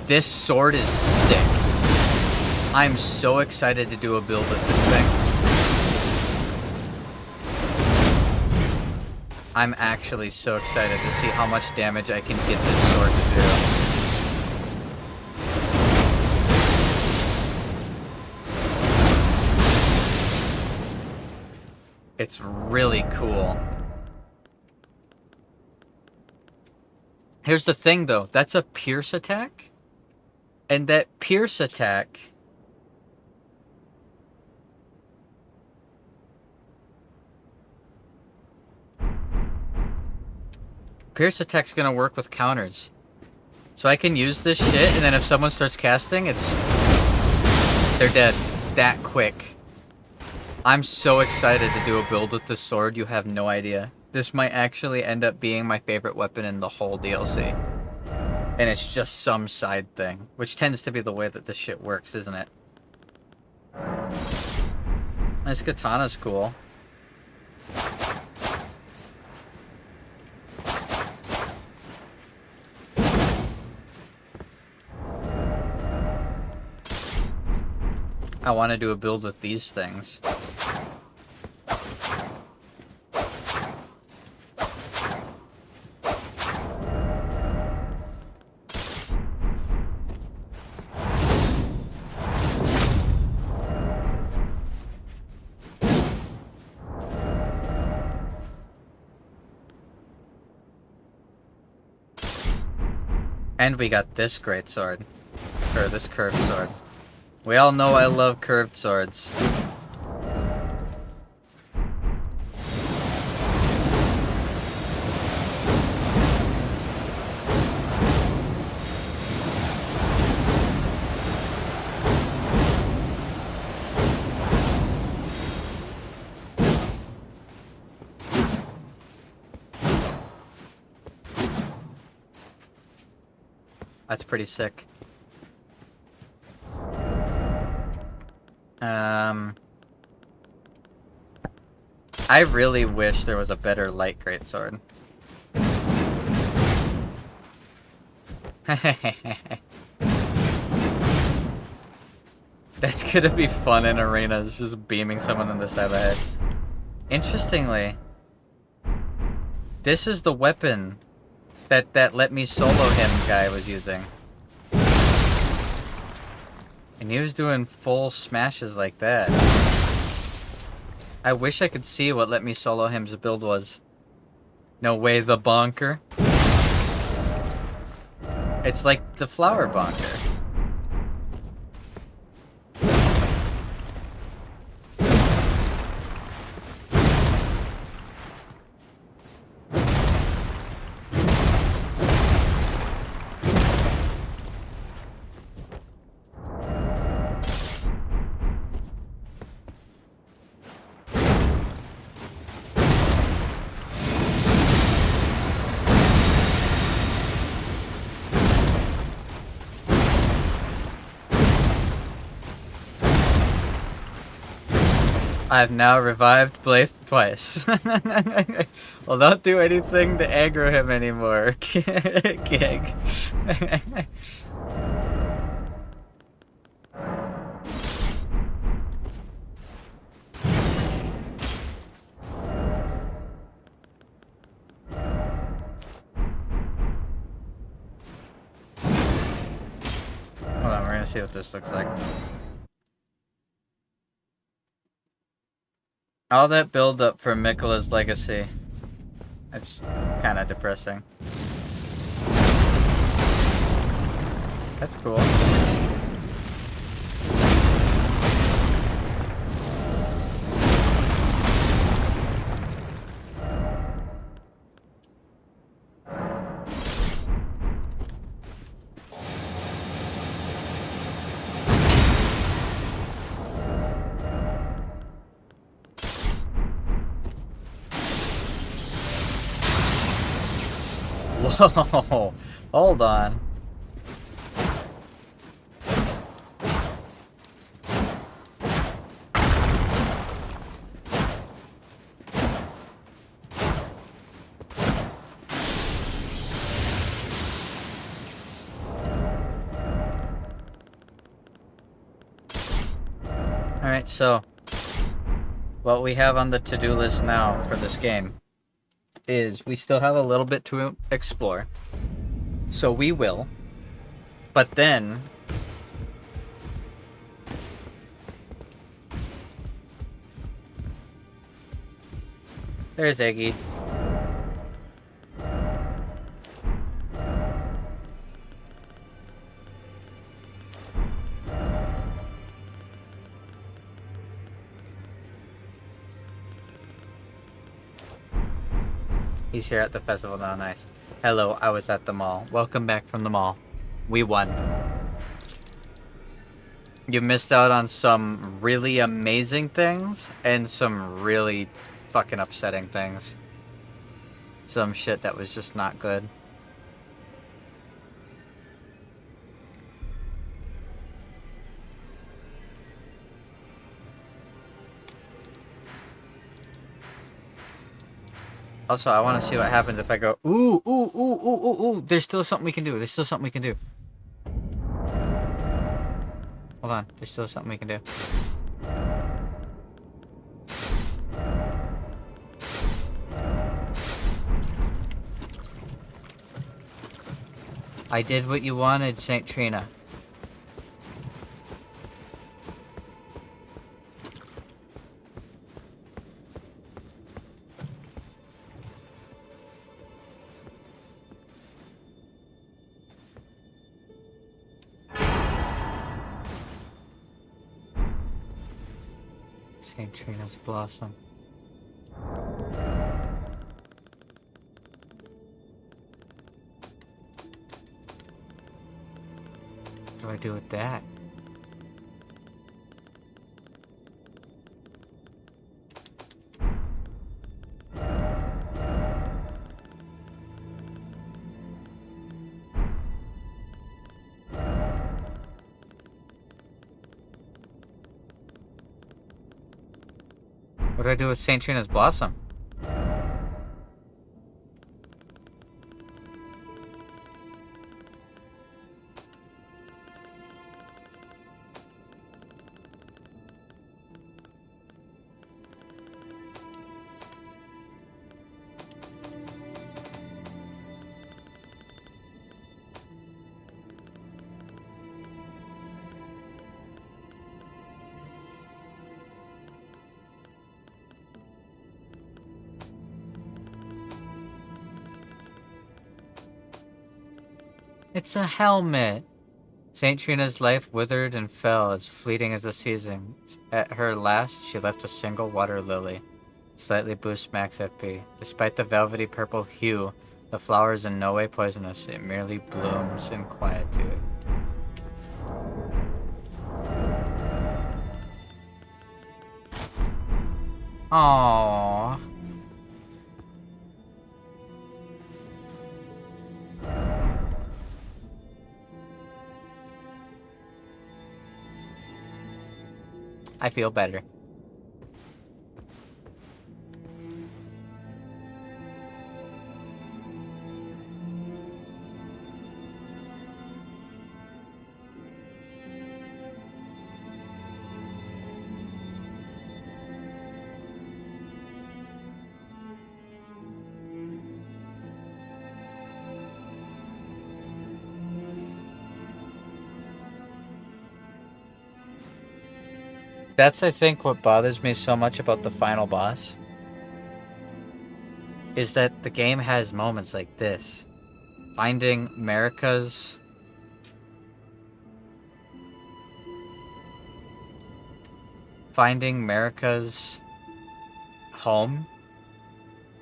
This sword is sick. I'm so excited to do a build with this thing. I'm actually so excited to see how much damage I can get this sword to do. It's really cool. Here's the thing, though. That's a pierce attack. And that pierce attack... Pierce attack's gonna work with counters. So I can use this shit, and then if someone starts casting, they're dead. That quick. I'm so excited to do a build with this sword, you have no idea. This might actually end up being my favorite weapon in the whole DLC. And it's just some side thing, which tends to be the way that this shit works, isn't it? This katana's cool. I want to do a build with these things. And we got this great sword. Or this curved sword. We all know I love curved swords. That's pretty sick. I really wish there was a better light greatsword. That's gonna be fun in arenas, just beaming someone on the side of the head. Interestingly, this is the weapon that Let Me Solo Him guy was using. And he was doing full smashes like that. I wish I could see what Let Me Solo Him's build was. No way, the bonker. It's like the flower bonker. I've now revived Blythe twice. Well, don't do anything to aggro him anymore, Gig. Hold on, we're gonna see what this looks like. All that build up for Miquella's legacy. It's kind of depressing. That's cool. Whoa, hold on. Alright, so what we have on the to-do list now for this game is we still have a little bit to explore. So we will. But then there's Iggy. He's here at the festival now, nice. Hello, I was at the mall. Welcome back from the mall. We won. You missed out on some really amazing things and some really fucking upsetting things. Some shit that was just not good. Also, I want to see what happens if I go, ooh, ooh, ooh, ooh, ooh, ooh. There's still something we can do. There's still something we can do. Hold on. There's still something we can do. I did what you wanted, St. Trina. St. Trina's blossom. What do I do with that? What do I do with St. Trina's blossom? It's a helmet. St. Trina's life withered and fell as fleeting as the seasons. At her last, she left a single water lily. Slightly boosts max FP. Despite the velvety purple hue, the flower is in no way poisonous. It merely blooms in quietude. Aww. I feel better. That's, I think, what bothers me so much about the final boss. Is that the game has moments like this. Finding Marika's... home.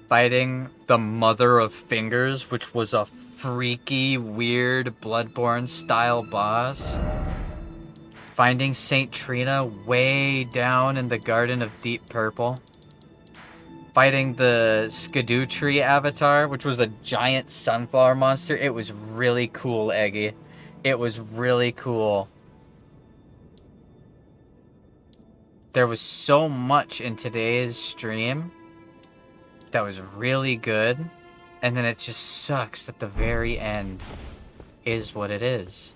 Fighting the Mother of Fingers, which was a freaky, weird, Bloodborne-style boss. Finding St. Trina way down in the Garden of Deep Purple. Fighting the Skidoo Tree avatar, which was a giant sunflower monster. It was really cool, Eggy. It was really cool. There was so much in today's stream that was really good. And then it just sucks that the very end is what it is.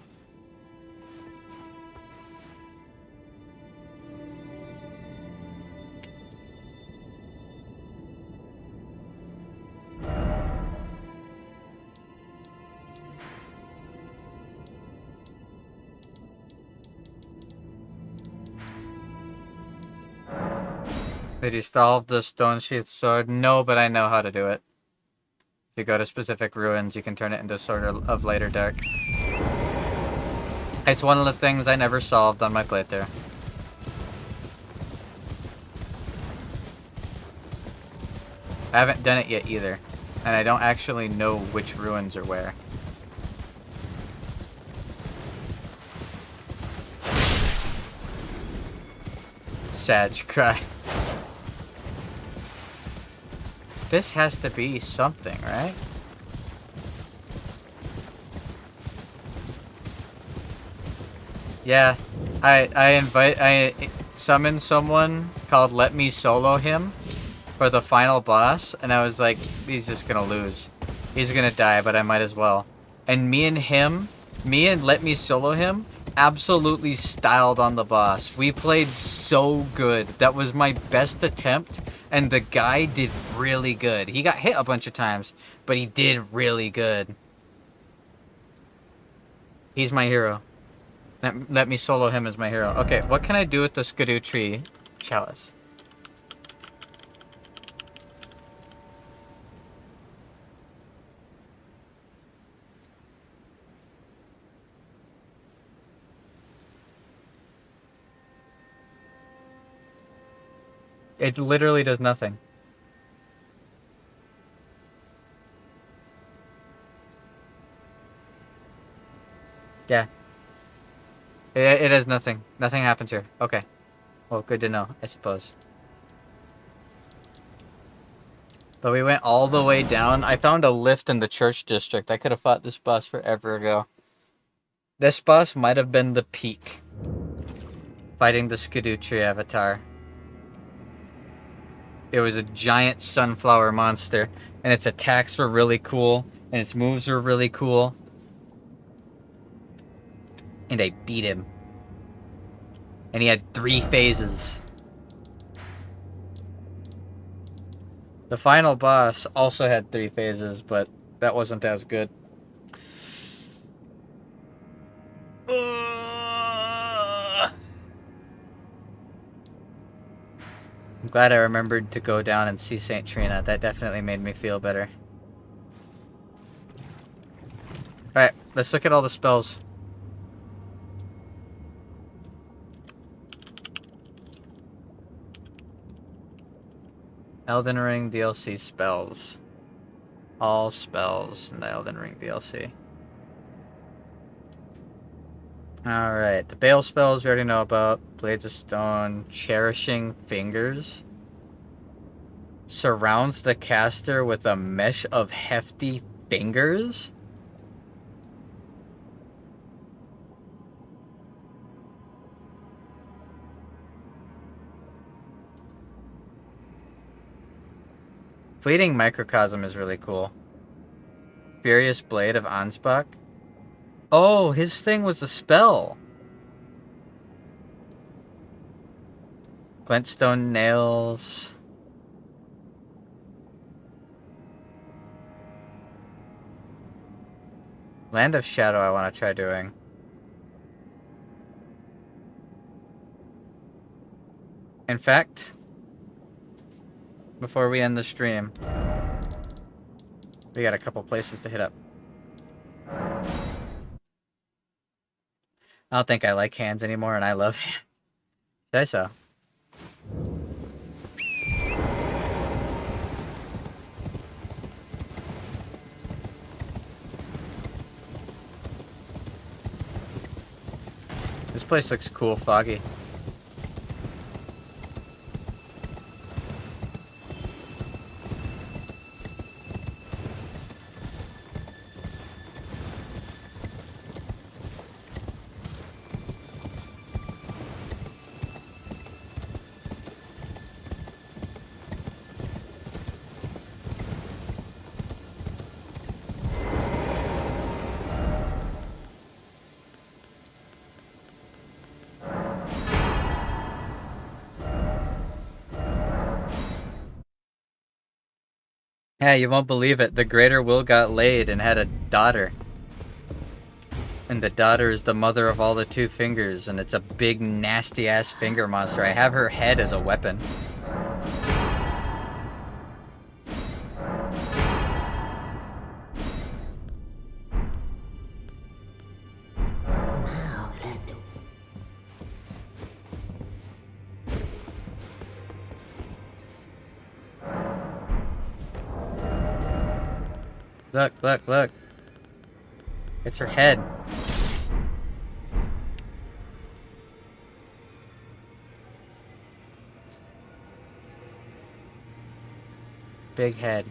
Did you solve the Stone Sheath Sword? No, but I know how to do it. If you go to specific ruins, you can turn it into Sword of Light or Dark. It's one of the things I never solved on my playthrough. I haven't done it yet either. And I don't actually know which ruins are where. Sag cry. This has to be something, right? Yeah, I summoned someone called Let Me Solo Him for the final boss, and I was like, he's just gonna lose. He's gonna die, but I might as well. And me and Let Me Solo Him absolutely styled on the boss. We played so good. That was my best attempt, and the guy did really good. He got hit a bunch of times, but he did really good. He's my hero. Let me solo him as my hero. Okay, what can I do with the Skidoo Tree chalice? It literally does nothing. Yeah. It has nothing. Nothing happens here. Okay. Well, good to know, I suppose. But we went all the way down. I found a lift in the church district. I could have fought this boss forever ago. This boss might have been the peak. Fighting the Skidoo Tree avatar. It was a giant sunflower monster, and its attacks were really cool, and its moves were really cool. And I beat him. And he had 3 phases. The final boss also had 3 phases, but that wasn't as good. I'm glad I remembered to go down and see St. Trina. That definitely made me feel better. Alright, let's look at all the spells. Elden Ring DLC spells. All spells in the Elden Ring DLC. Alright, the Bale spells we already know about. Blades of Stone, Cherishing Fingers. Surrounds the caster with a mesh of hefty fingers? Fleeting Microcosm is really cool. Furious Blade of Ansbach. Oh, his thing was a spell. Glintstone Nails. Land of Shadow I want to try doing. In fact, before we end the stream, we got a couple places to hit up. I don't think I like hands anymore, and I love hands. Say so. This place looks cool, foggy. Yeah, you won't believe it. The Greater Will got laid and had a daughter. And the daughter is the mother of all the two fingers, and it's a big, nasty-ass finger monster. I have her head as a weapon. Look, look, look. It's her head. Big head.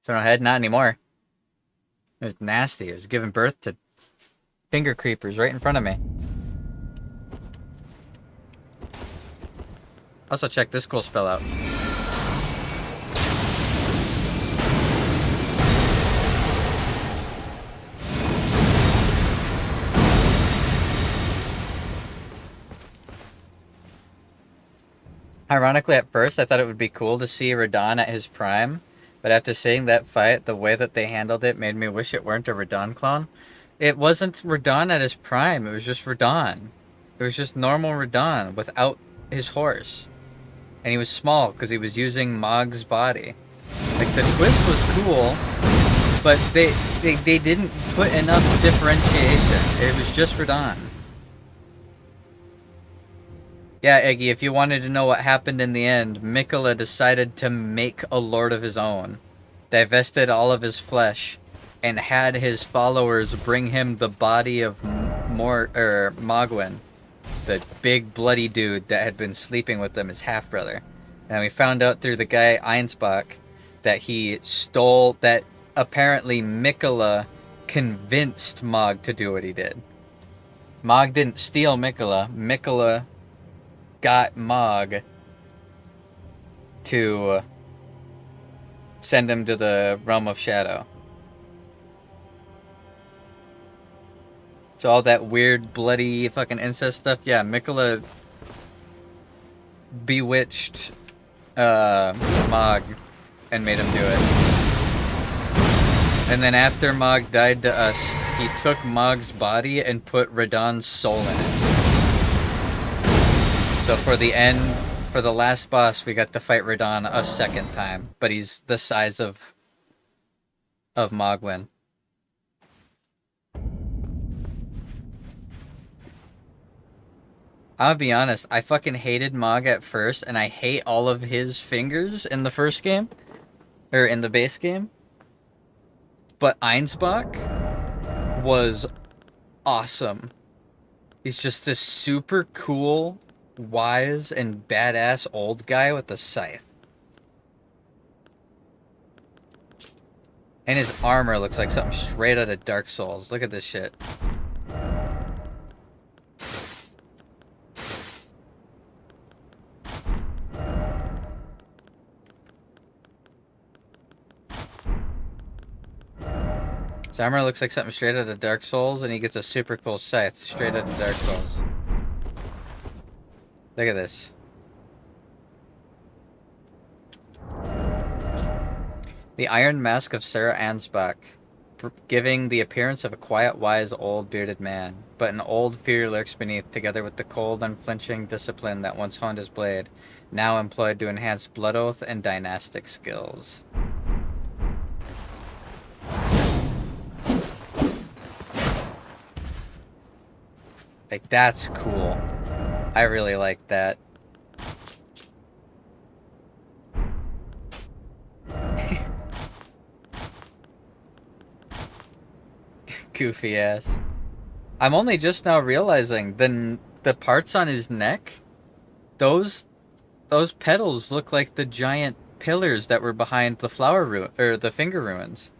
So no head? Not anymore. It was nasty. It was giving birth to finger creepers right in front of me. Also, check this cool spell out. Ironically, at first, I thought it would be cool to see Radahn at his prime, but after seeing that fight, the way that they handled it made me wish it weren't a Radahn clone. It wasn't Radahn at his prime, it was just Radahn. It was just normal Radahn without his horse. And he was small because he was using Mog's body. Like, the twist was cool, but they didn't put enough differentiation. It was just Radahn. Yeah, Eggy, if you wanted to know what happened in the end, Mikola decided to make a lord of his own, divested all of his flesh, and had his followers bring him the body of Mogwin, the big bloody dude that had been sleeping with them, his half-brother. And we found out through the guy Einsbach that he stole, that apparently Mikola convinced Mog to do what he did. Mog didn't steal Mikola. Mikola got Mog to send him to the Realm of Shadow. So all that weird, bloody, fucking incest stuff, yeah, Mikola bewitched Mog and made him do it. And then after Mog died to us, he took Mog's body and put Radahn's soul in it. So for the end For the last boss, we got to fight Radon a second time, but he's the size of Mogwin. I'll be honest, I fucking hated Mog at first, and I hate all of his fingers in the first game. Or in the base game. But Einsbach was awesome. He's just this super cool, wise, and badass old guy with a scythe. And his armor looks like something straight out of Dark Souls. Look at this shit. His armor looks like something straight out of Dark Souls, and he gets a super cool scythe straight out of Dark Souls. Look at this. The Iron Mask of Sarah Ansbach, giving the appearance of a quiet, wise, old, bearded man. But an old fear lurks beneath, together with the cold, unflinching discipline that once honed his blade, now employed to enhance blood oath and dynastic skills. Like, that's cool. I really like that. Goofy ass. I'm only just now realizing the parts on his neck, those petals look like the giant pillars that were behind the the finger ruins.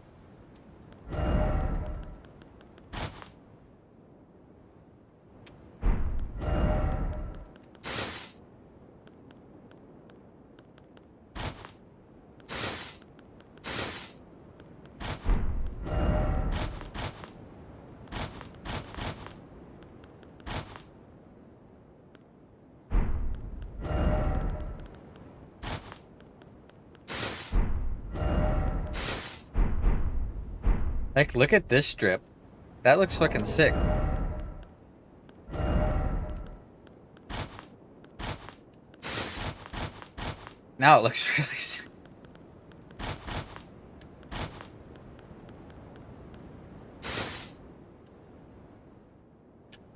Like, look at this strip. That looks fucking sick. Now it looks really sick.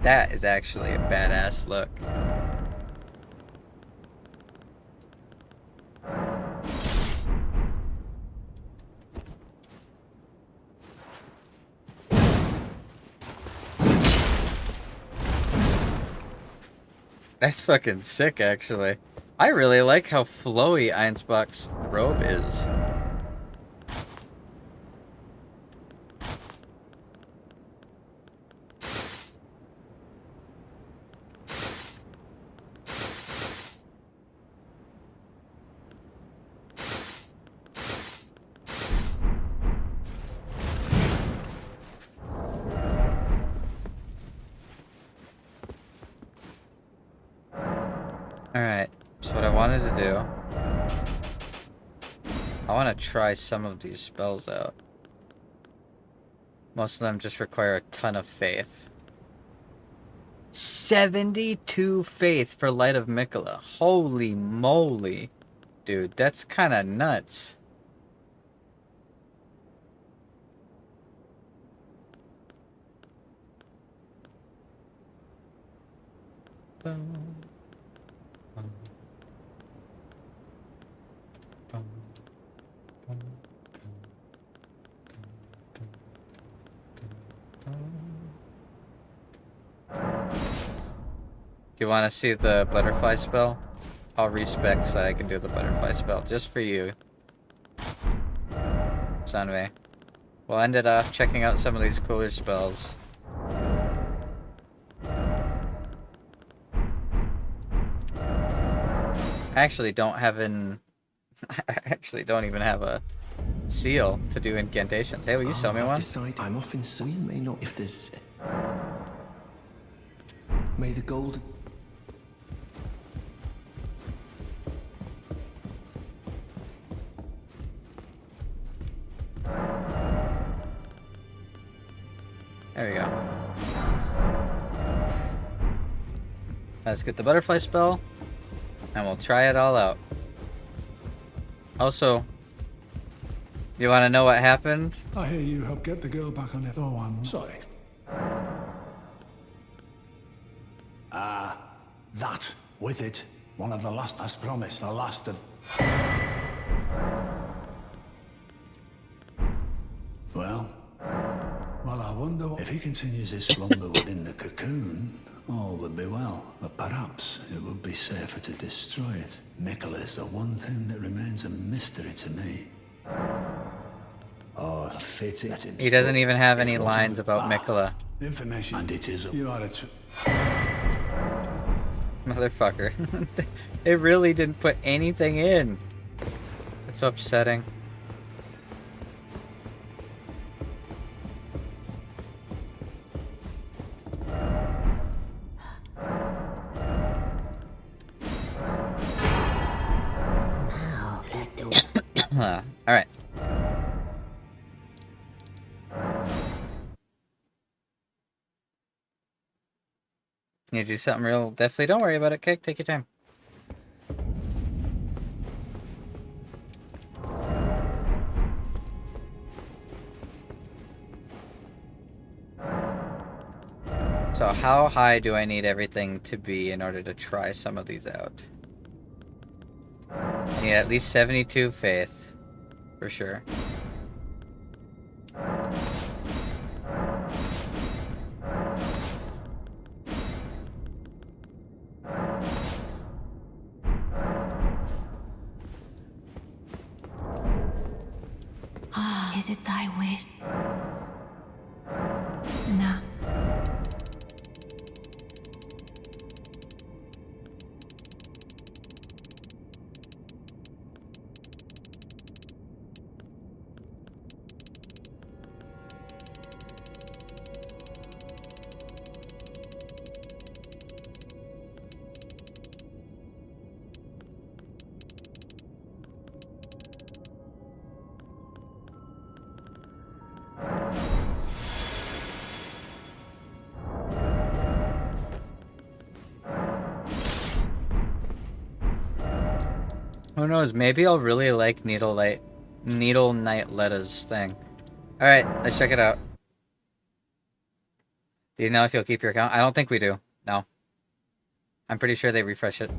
That is actually a badass look. That's fucking sick, actually. I really like how flowy Einsbach's robe is. Alright, so what I wanted to do, I want to try some of these spells out. Most of them just require a ton of faith. 72 faith for Light of Mikola. Holy moly. Dude, that's kind of nuts. Do you want to see the butterfly spell? I'll respec so I can do the butterfly spell just for you, Sunway. We'll end it off checking out some of these cooler spells. I actually don't even have a seal to do incantations. Hey, will you sell me one? I'm off in soon. You may not. If there's. May the gold. There we go. Let's get the butterfly spell. And we'll try it all out. Also, you want to know what happened? I hear you helped get the girl back on it. Oh, I'm sorry. That, with it, one of the last as promised, the last of... Well, I wonder if he continues his slumber within the cocoon, all would be well. But perhaps it would be safer to destroy it. Mikola is the one thing that remains a mystery to me. Oh, the fate he doesn't even have any lines about Mikola. Information, and it is. You are a Motherfucker. They really didn't put anything in. It's upsetting. Alright. Need to do something real definitely. Don't worry about it, Kick. Take your time. So how high do I need everything to be in order to try some of these out? I need at least 72 faith, for sure. Is it thy wish? Nah. Who knows? Maybe I'll really like Needle Knight Letta's thing. Alright, let's check it out. Do you know if you'll keep your account? I don't think we do. No. I'm pretty sure they refresh it.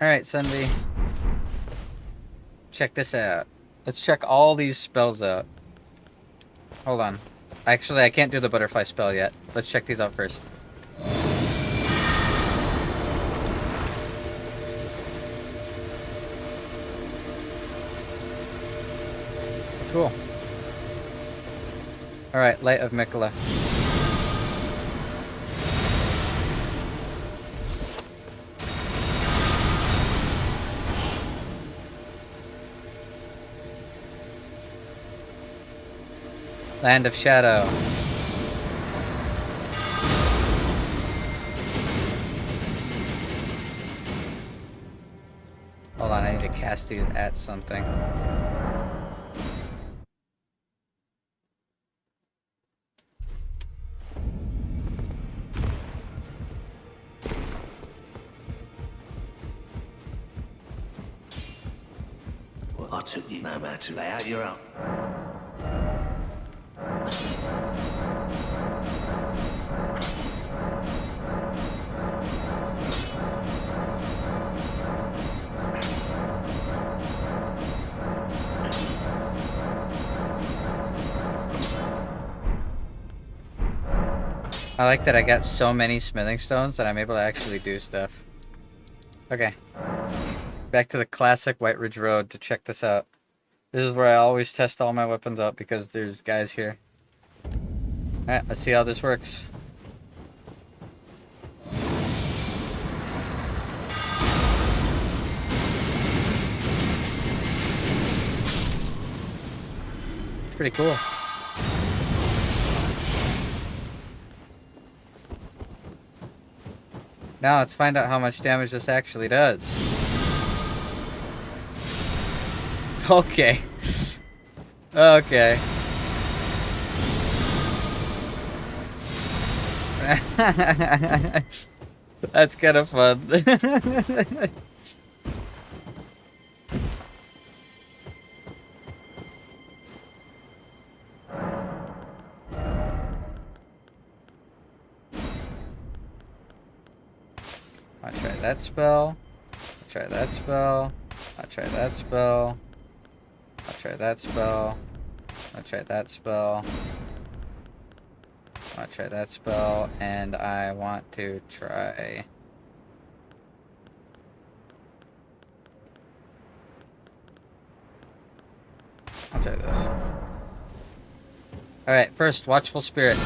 Alright, Sunday. Check this out. Let's check all these spells out. Hold on. Actually, I can't do the butterfly spell yet. Let's check these out first. Cool. Alright, Light of Mikola. Land of Shadow. Hold on, I need to cast these at something. Well, I took you no matter to lay out your own. I like that I got so many smithing stones that I'm able to actually do stuff. Okay. Back to the classic White Ridge Road to check this out. This is where I always test all my weapons out because there's guys here. Alright, let's see how this works. It's pretty cool. Now let's find out how much damage this actually does. Okay. Okay. That's kind of fun. I'll try that spell. I'll try that spell. I'll try that spell. I'll try that spell. I'll try that spell. I'll try that spell, and I want to try... I'll try this. Alright, first, Watchful Spirit.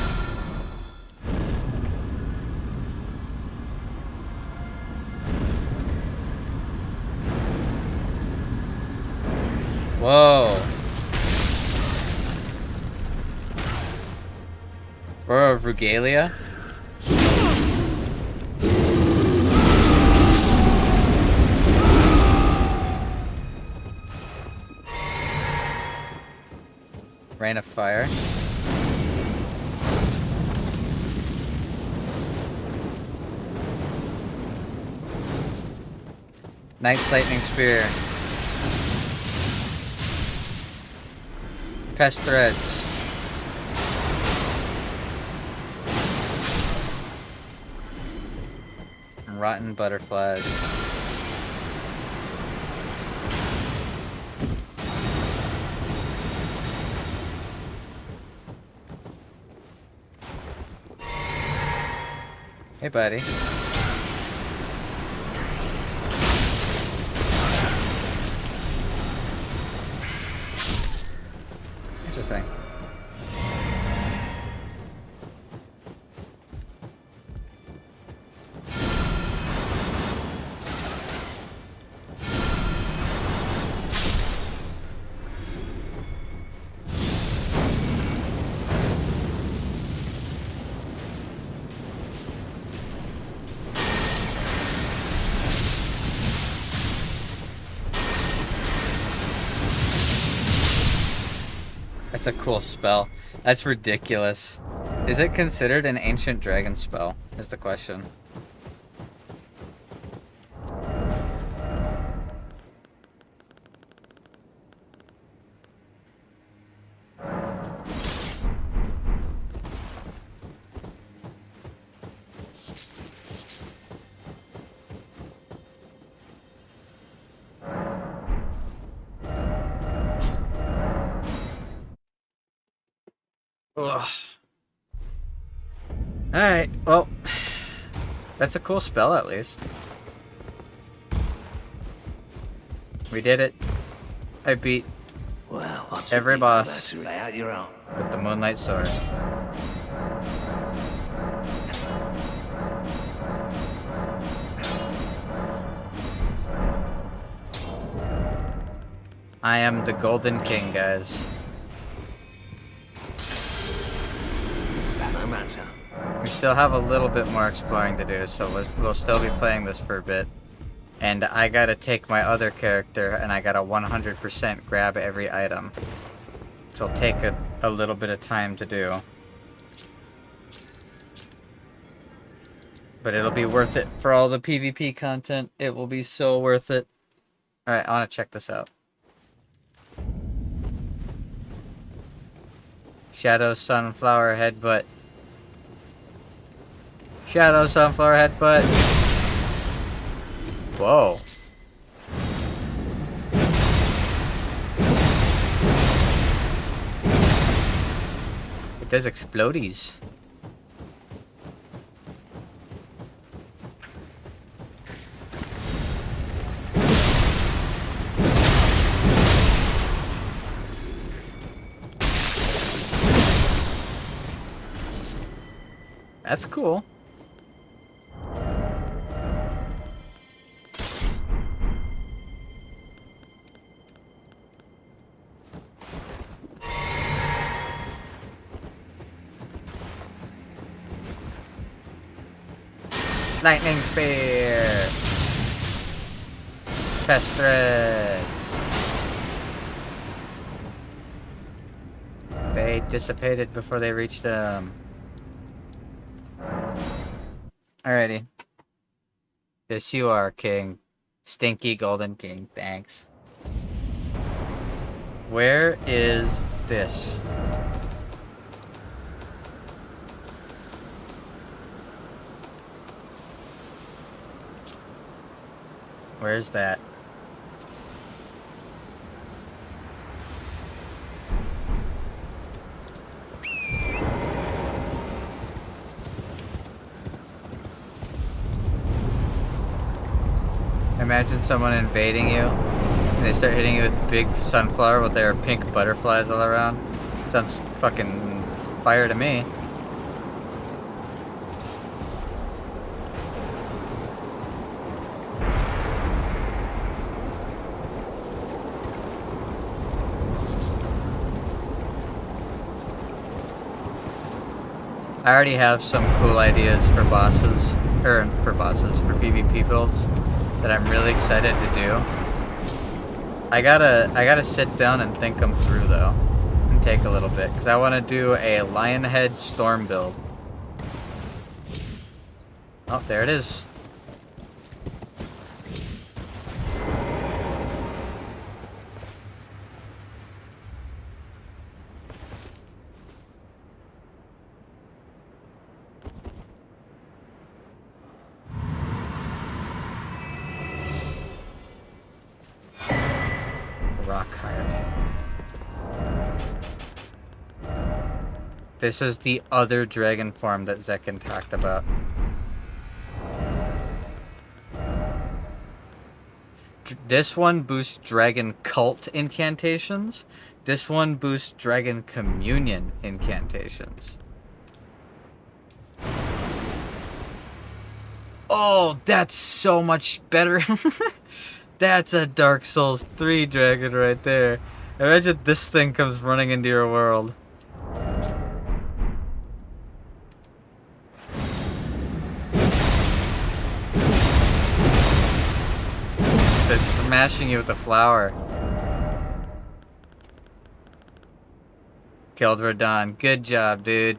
Whoa. Or of Regalia. Rain of Fire. Knight's Lightning Spear. Pest Threads. Rotten Butterflies. Hey, buddy. Interesting. That's a cool spell. That's ridiculous. Is it considered an ancient dragon spell? Is the question. Ugh. Alright, well, that's a cool spell at least. We did it. I beat every boss with the Moonlight Sword. I am the Golden King, guys. We still have a little bit more exploring to do, so we'll still be playing this for a bit. And I gotta take my other character, and I gotta 100% grab every item. Which will take a little bit of time to do. But it'll be worth it for all the PvP content. It will be so worth it. Alright, I wanna check this out. Shadow Sunflower Headbutt. Shadow Sunflower Headbutt. Whoa. It does explodies. That's cool. Lightning spear. Test threads. They dissipated before they reached them. Alrighty. Yes, you are, King. Stinky Golden King. Thanks. Where is this? Where's that? Imagine someone invading you, and they start hitting you with big sunflower with their pink butterflies all around. Sounds fucking fire to me. I already have some cool ideas for bosses, for PvP builds that I'm really excited to do. I gotta sit down and think them through though, and take a little bit, because I want to do a Lionhead Storm build. Oh, there it is. This is the other dragon form that Zekin talked about. This one boosts dragon cult incantations. This one boosts dragon communion incantations. Oh, that's so much better. That's a Dark Souls 3 dragon right there. Imagine this thing comes running into your world. It's smashing you with a flower. Killed Radon. Good job, dude.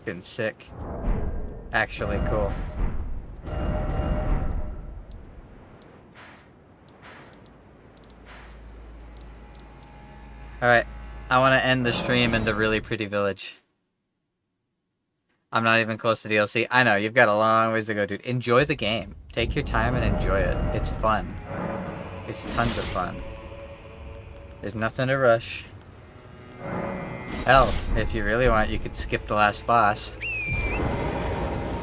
Getting sick. Actually cool. Alright. I want to end the stream in the really pretty village. I'm not even close to DLC. I know, you've got a long ways to go, dude. Enjoy the game. Take your time and enjoy it. It's fun. It's tons of fun. There's nothing to rush. Hell, if you really want, you could skip the last boss.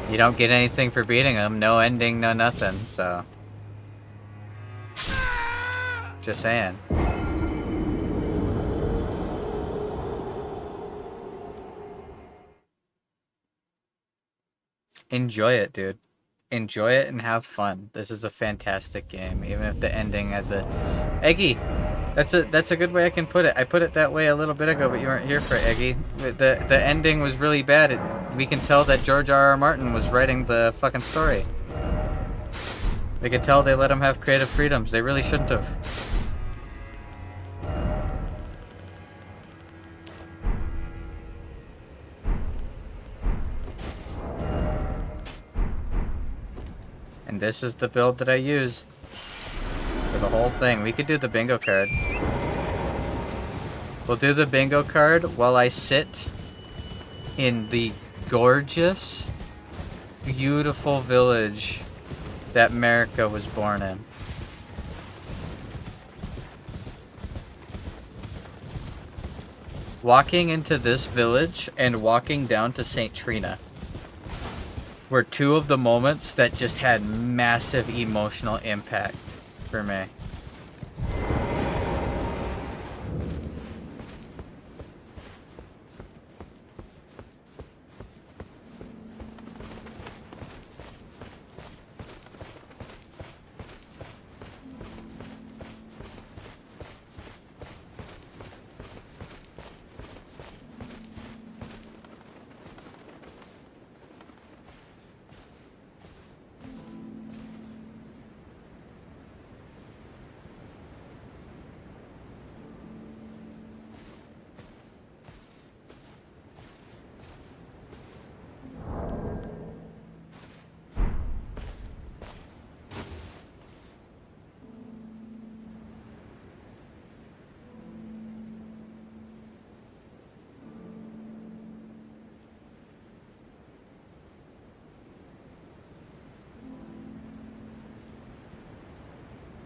You don't get anything for beating him. No ending, no nothing, so... Just saying. Enjoy it, dude. Enjoy it and have fun. This is a fantastic game, even if the ending has a... Eggy! That's a good way I can put it. I put it that way a little bit ago, but you weren't here for it, Eggy. The ending was really bad. We can tell that George R.R. Martin was writing the fucking story. We can tell they let him have creative freedoms. They really shouldn't have. And this is the build that I used for the whole thing. We could do the bingo card. We'll do the bingo card while I sit in the gorgeous, beautiful village that Marika was born in. Walking into this village and walking down to St. Trina were two of the moments that just had massive emotional impact for me.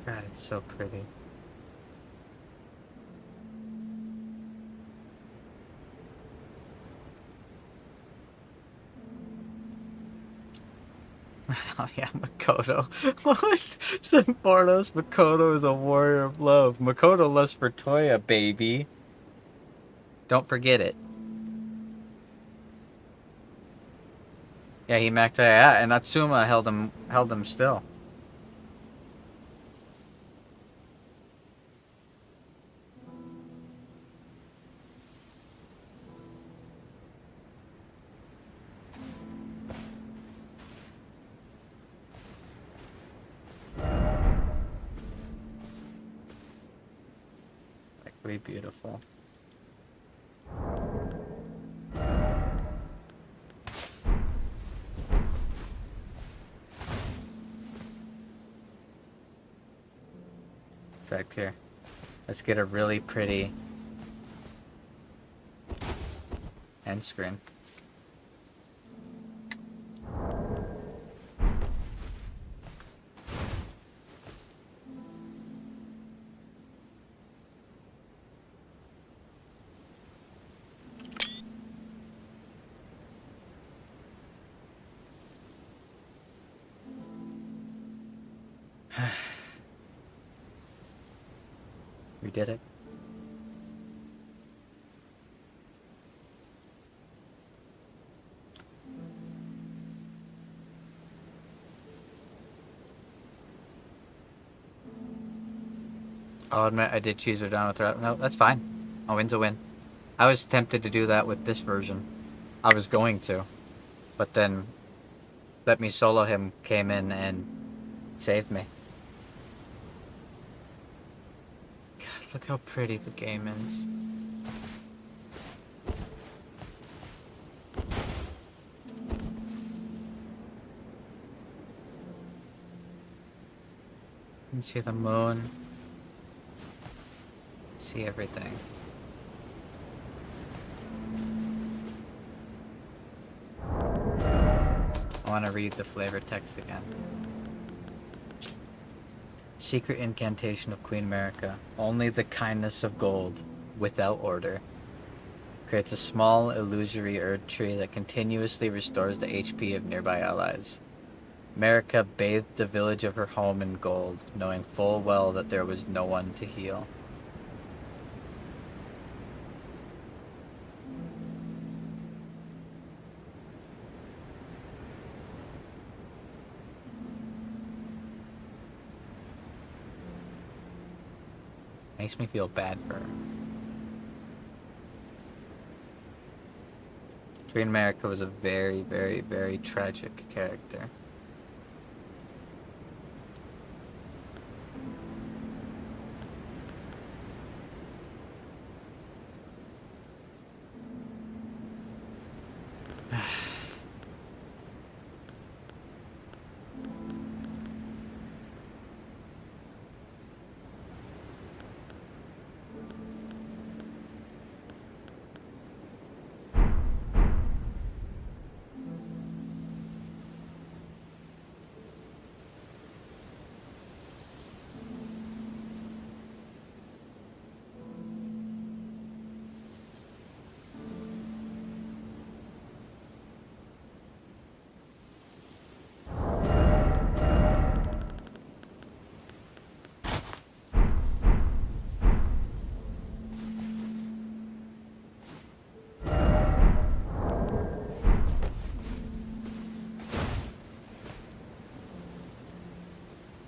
God, it's so pretty. Oh yeah, Makoto. What? Sinfornos, Makoto is a warrior of love. Makoto lusts for Toya, baby. Don't forget it. Yeah, he macked that, and Natsuma held him still. Like, pretty beautiful. Back here. Let's get a really pretty end screen. We did it. I'll admit I did choose her down with her. No, that's fine. A win's a win. I was tempted to do that with this version. I was going to. But then Let Me Solo Him came in and saved me. God, look how pretty the game is. You can see the moon. See everything. I want to read the flavor text again. Secret incantation of Queen America. Only the kindness of gold, without order, creates a small illusory Erdtree that continuously restores the HP of nearby allies. America bathed the village of her home in gold, knowing full well that there was no one to heal. Makes me feel bad for her. Queen America was a very, very, very tragic character.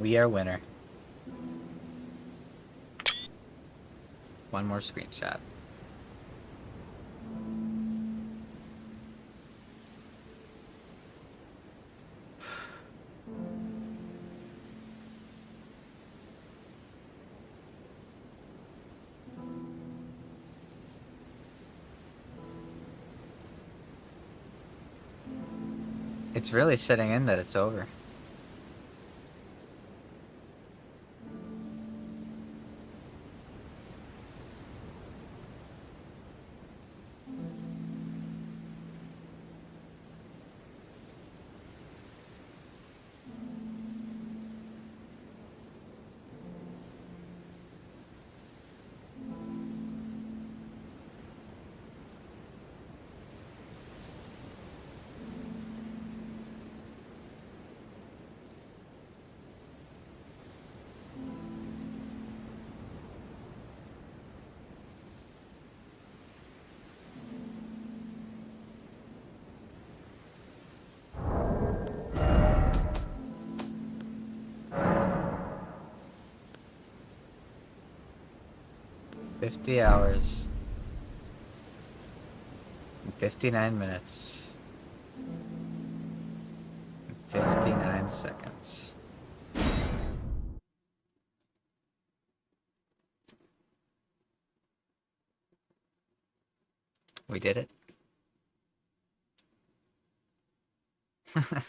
We are winner. One more screenshot. It's really setting in that it's over. 50 hours. 59 minutes. 59 seconds. We did it.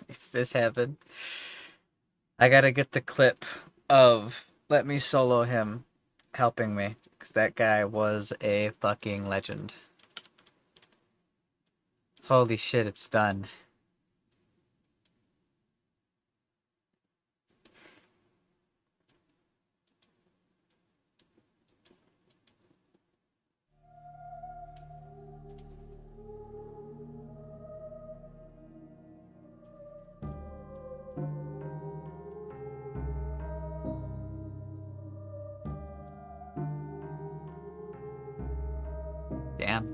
It's this happened. I gotta get the clip of Let Me Solo Him helping me, because that guy was a fucking legend. Holy shit, it's done. Damn.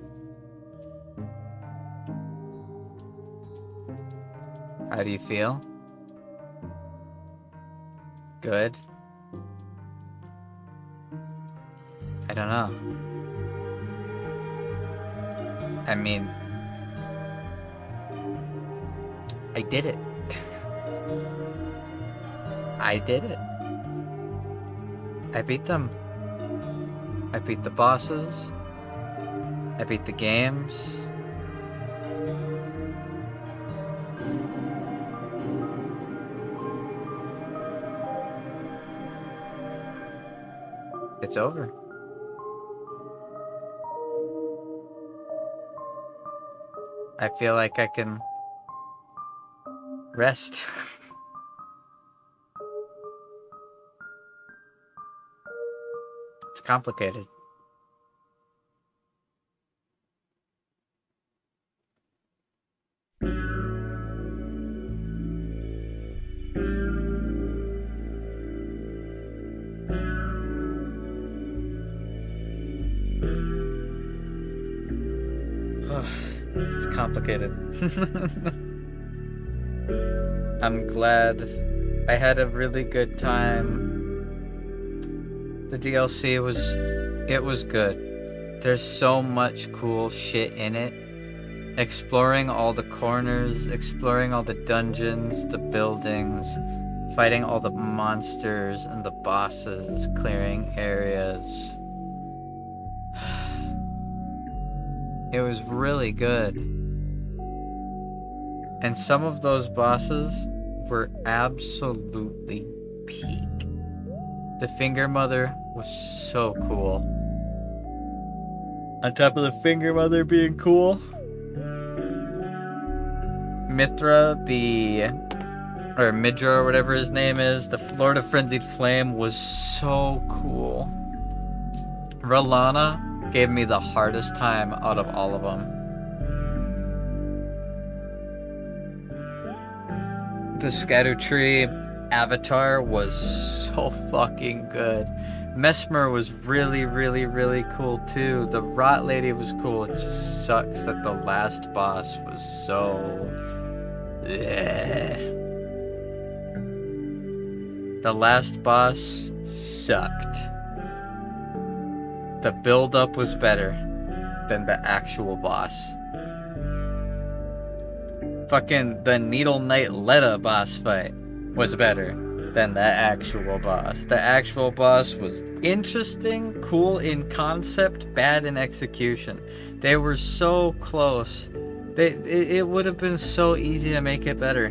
How do you feel? Good? I don't know. I mean, I did it. I did it. I beat them. I beat the bosses. I beat the games. It's over. I feel like I can rest. It's complicated. It's complicated. I'm glad I had a really good time. The DLC was good. There's so much cool shit in it. Exploring all the corners, exploring all the dungeons, the buildings, fighting all the monsters and the bosses, clearing areas. It was really good. And some of those bosses were absolutely peak. The Finger Mother was so cool. On top of the Finger Mother being cool, Mithra, or Midra, or whatever his name is, the Lord of Frenzied Flame, was so cool. R'Lana gave me the hardest time out of all of them. The Erdtree avatar was so fucking good. Mesmer was really, really, really cool too. The Rot Lady was cool. It just sucks that the last boss was so... The last boss sucked. The build-up was better than the actual boss. Fucking the Needle Knight Letta boss fight was better than the actual boss. The actual boss was interesting, cool in concept, bad in execution. They were so close. It would have been so easy to make it better.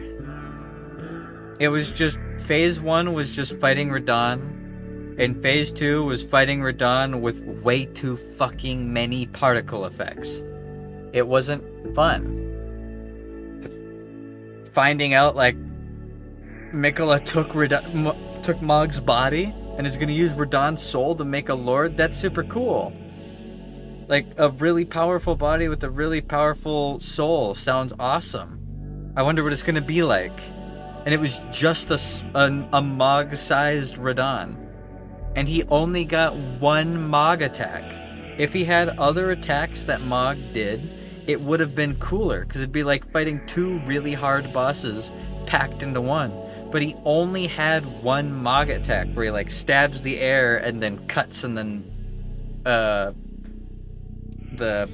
It was just, phase 1 was just fighting Radahn. And phase 2 was fighting Radahn with way too fucking many particle effects. It wasn't fun. Finding out, like, Miquella took Mog's body and is gonna use Radahn's soul to make a lord, that's super cool. Like, a really powerful body with a really powerful soul sounds awesome. I wonder what it's gonna be like. And it was just a Mog-sized Radahn. And he only got one Mog attack. If he had other attacks that Mog did, it would have been cooler, because it'd be like fighting two really hard bosses packed into one. But he only had one Mog attack, where he like stabs the air and then cuts and then the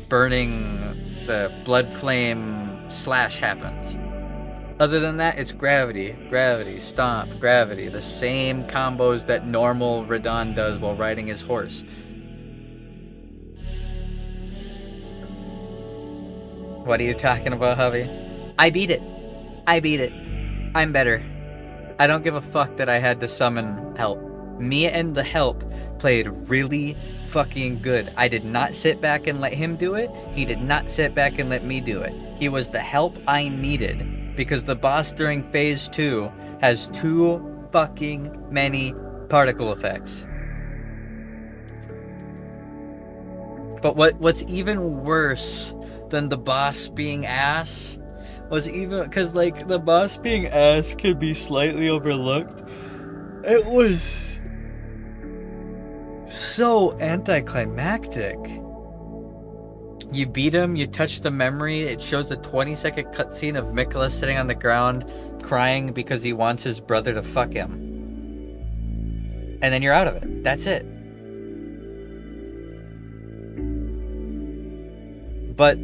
burning, the blood flame slash happens. Other than that, it's gravity, gravity, stomp, gravity. The same combos that normal Radahn does while riding his horse. What are you talking about, Hovey? I beat it. I beat it. I'm better. I don't give a fuck that I had to summon help. Me and the help played really fucking good. I did not sit back and let him do it. He did not sit back and let me do it. He was the help I needed because the boss during phase 2 has too fucking many particle effects. But what's even worse than the boss being ass was even, because like the boss being ass could be slightly overlooked, it was so anticlimactic. You beat him, you touch the memory, it shows a 20-second cutscene of Mikola sitting on the ground crying because he wants his brother to fuck him. And then you're out of it. That's it. But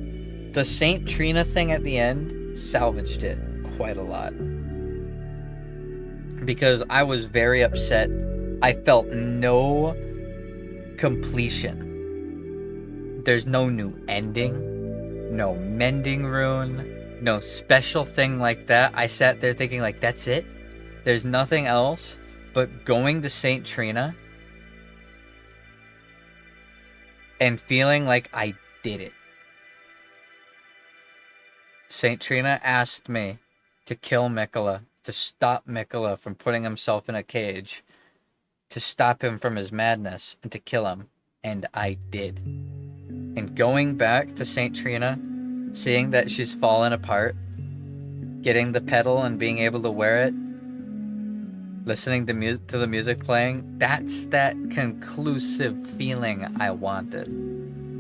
the Saint Trina thing at the end salvaged it quite a lot. Because I was very upset. I felt no completion. There's no new ending, no mending rune, no special thing like that. I sat there thinking like, that's it? There's nothing else? But going to Saint Trina and feeling like I did it. Saint Trina asked me to kill Mikola, to stop Mikola from putting himself in a cage, to stop him from his madness, and to kill him. And I did. And going back to Saint Trina, seeing that she's fallen apart, getting the pedal and being able to wear it, listening to the music playing, that's that conclusive feeling I wanted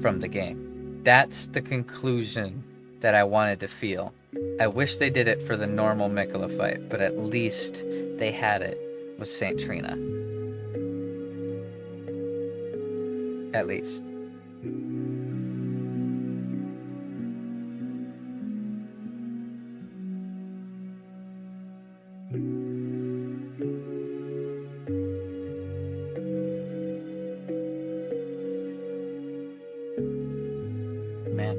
from the game. That's the conclusion that I wanted to feel. I wish they did it for the normal Mikola fight, but at least they had it with Saint Trina. At least. Man.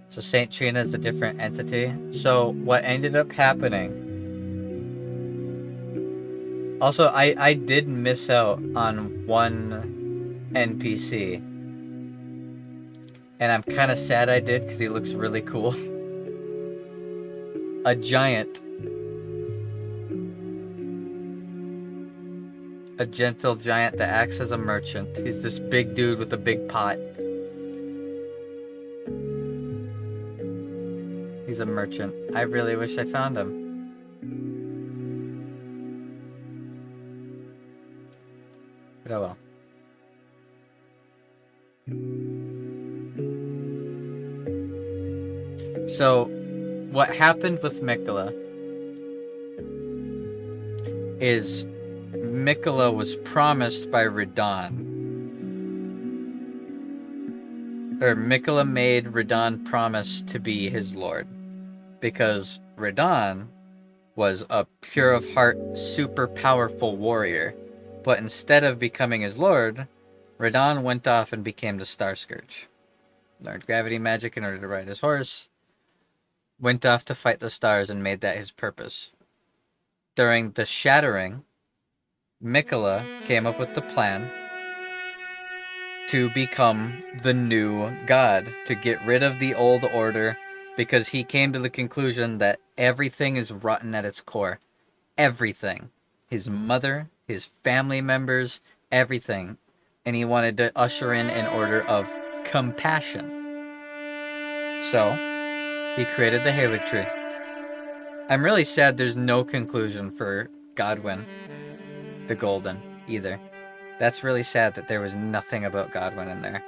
So Saint Trina is a different entity. So what ended up happening... Also, I did miss out on one NPC. And I'm kind of sad I did, because he looks really cool. A giant. A gentle giant that acts as a merchant. He's this big dude with a big pot. He's a merchant. I really wish I found him. But oh well. So, what happened with Mikola is Mikola was promised by Radahn. Or Mikola made Radahn promise to be his lord. Because Radahn was a pure of heart, super powerful warrior. But instead of becoming his lord, Radahn went off and became the Star Scourge. Learned gravity magic in order to ride his horse. Went off to fight the stars and made that his purpose. During the Shattering, Mikola came up with the plan to become the new god, to get rid of the old order, because he came to the conclusion that everything is rotten at its core. Everything. His mother, his family members, everything. And he wanted to usher in an order of compassion. So, he created the Erdtree. I'm really sad there's no conclusion for Godwyn the Golden, either. That's really sad that there was nothing about Godwyn in there.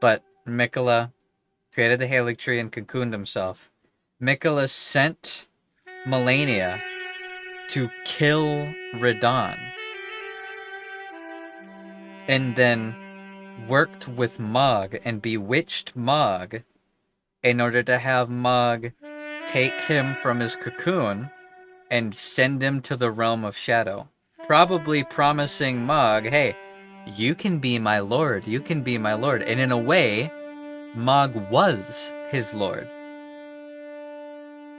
But Mikola created the BIIIIIG tree and cocooned himself. Miquella sent Melania to kill Radahn, and then worked with Mog and bewitched Mog in order to have Mog take him from his cocoon and send him to the realm of shadow. Probably promising Mog, hey, you can be my lord, you can be my lord. And in a way, Mog was his lord.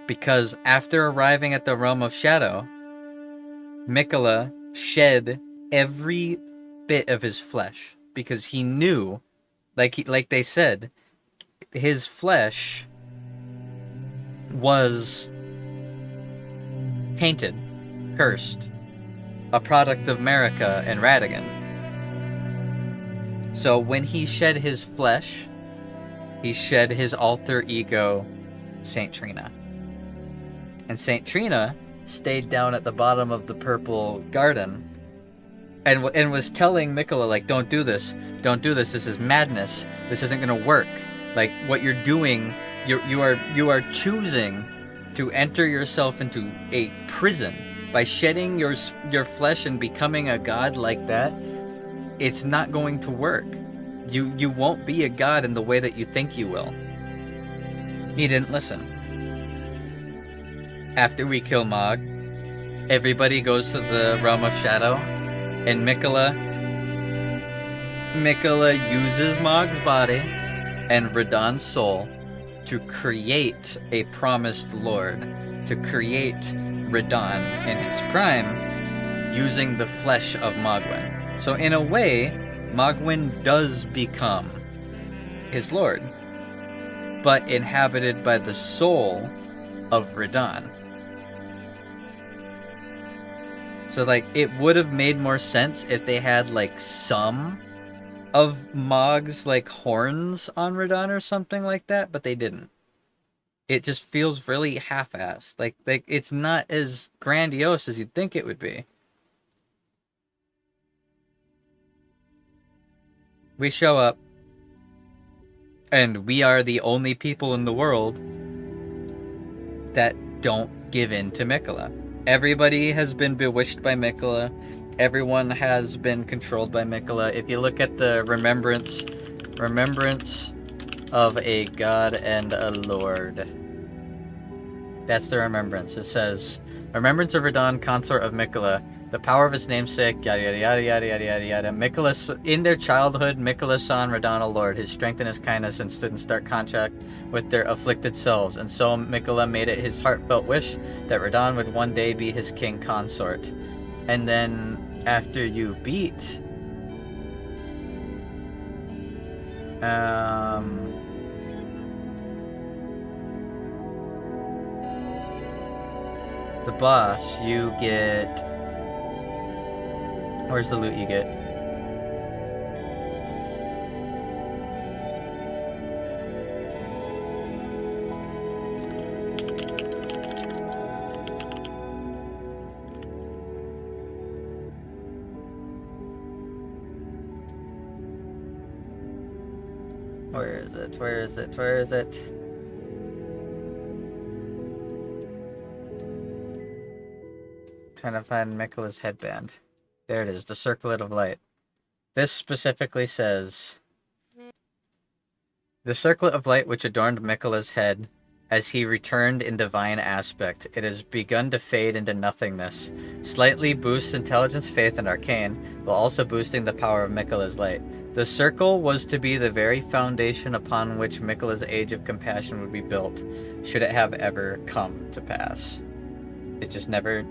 Because after arriving at the realm of shadow, Miquella shed every bit of his flesh. Because he knew, like they said, his flesh was tainted, cursed, a product of Marika and Radagon. So when he shed his flesh, he shed his alter ego, Saint Trina. And Saint Trina stayed down at the bottom of the purple garden and was telling Miquella, like, don't do this, this is madness, this isn't going to work. Like, what you're doing, you are choosing to enter yourself into a prison by shedding your flesh and becoming a god like that. It's not going to work. You won't be a god in the way that you think you will. He didn't listen. After we kill Mog, everybody goes to the realm of shadow, and Miquella uses Mog's body and Radahn's soul to create a promised lord, to create Radahn in his prime, using the flesh of Mogwyn. So in a way, Mogwyn does become his lord, but inhabited by the soul of Radahn. So, like, it would have made more sense if they had, like, some of Mog's, like, horns on Radahn or something like that, but they didn't. It just feels really half-assed. Like it's not as grandiose as you'd think it would be. We show up, and we are the only people in the world that don't give in to Miquella. Everybody has been bewitched by Miquella. Everyone has been controlled by Miquella. If you look at the remembrance of a god and a lord, that's the remembrance. It says, remembrance of Radahn, consort of Miquella, the power of his namesake, yada yada yada yada yada yada yada. Miquella, in their childhood, Miquella saw in Radahn a lord, his strength and his kindness, and stood in stark contrast with their afflicted selves. And so Miquella made it his heartfelt wish that Radahn would one day be his king consort. And then after you beat the boss, you get... Where's the loot you get? Where is it? Where is it? Where is it? Trying to find Miquella's headband. There it is, the circlet of light. This specifically says, the circlet of light which adorned Miquella's head as he returned in divine aspect. It has begun to fade into nothingness. Slightly boosts intelligence, faith, and arcane, while also boosting the power of Miquella's light. The circle was to be the very foundation upon which Miquella's age of compassion would be built, should it have ever come to pass. It just never...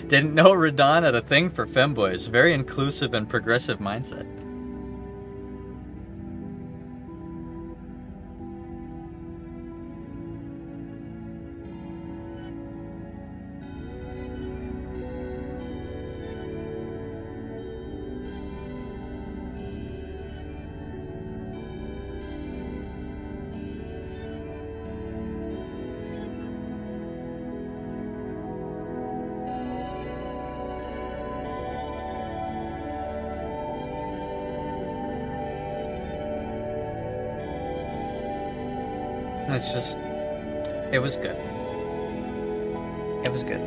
Didn't know Radahn had a thing for femboys. Very inclusive and progressive mindset. It's just, it was good. It was good.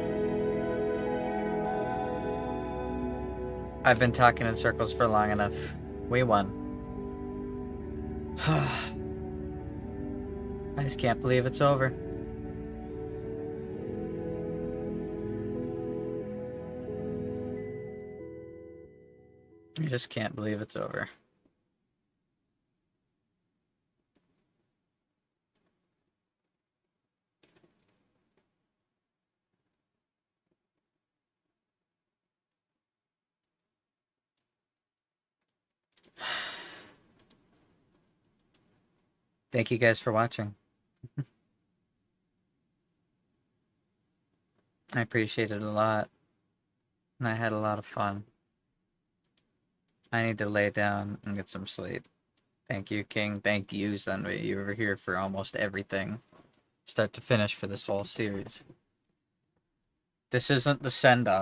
I've been talking in circles for long enough. We won. I just can't believe it's over. I just can't believe it's over. Thank you guys for watching. I appreciate it a lot. And I had a lot of fun. I need to lay down and get some sleep. Thank you, King. Thank you, Sunway. You were here for almost everything. Start to finish for this whole series. This isn't the send-off.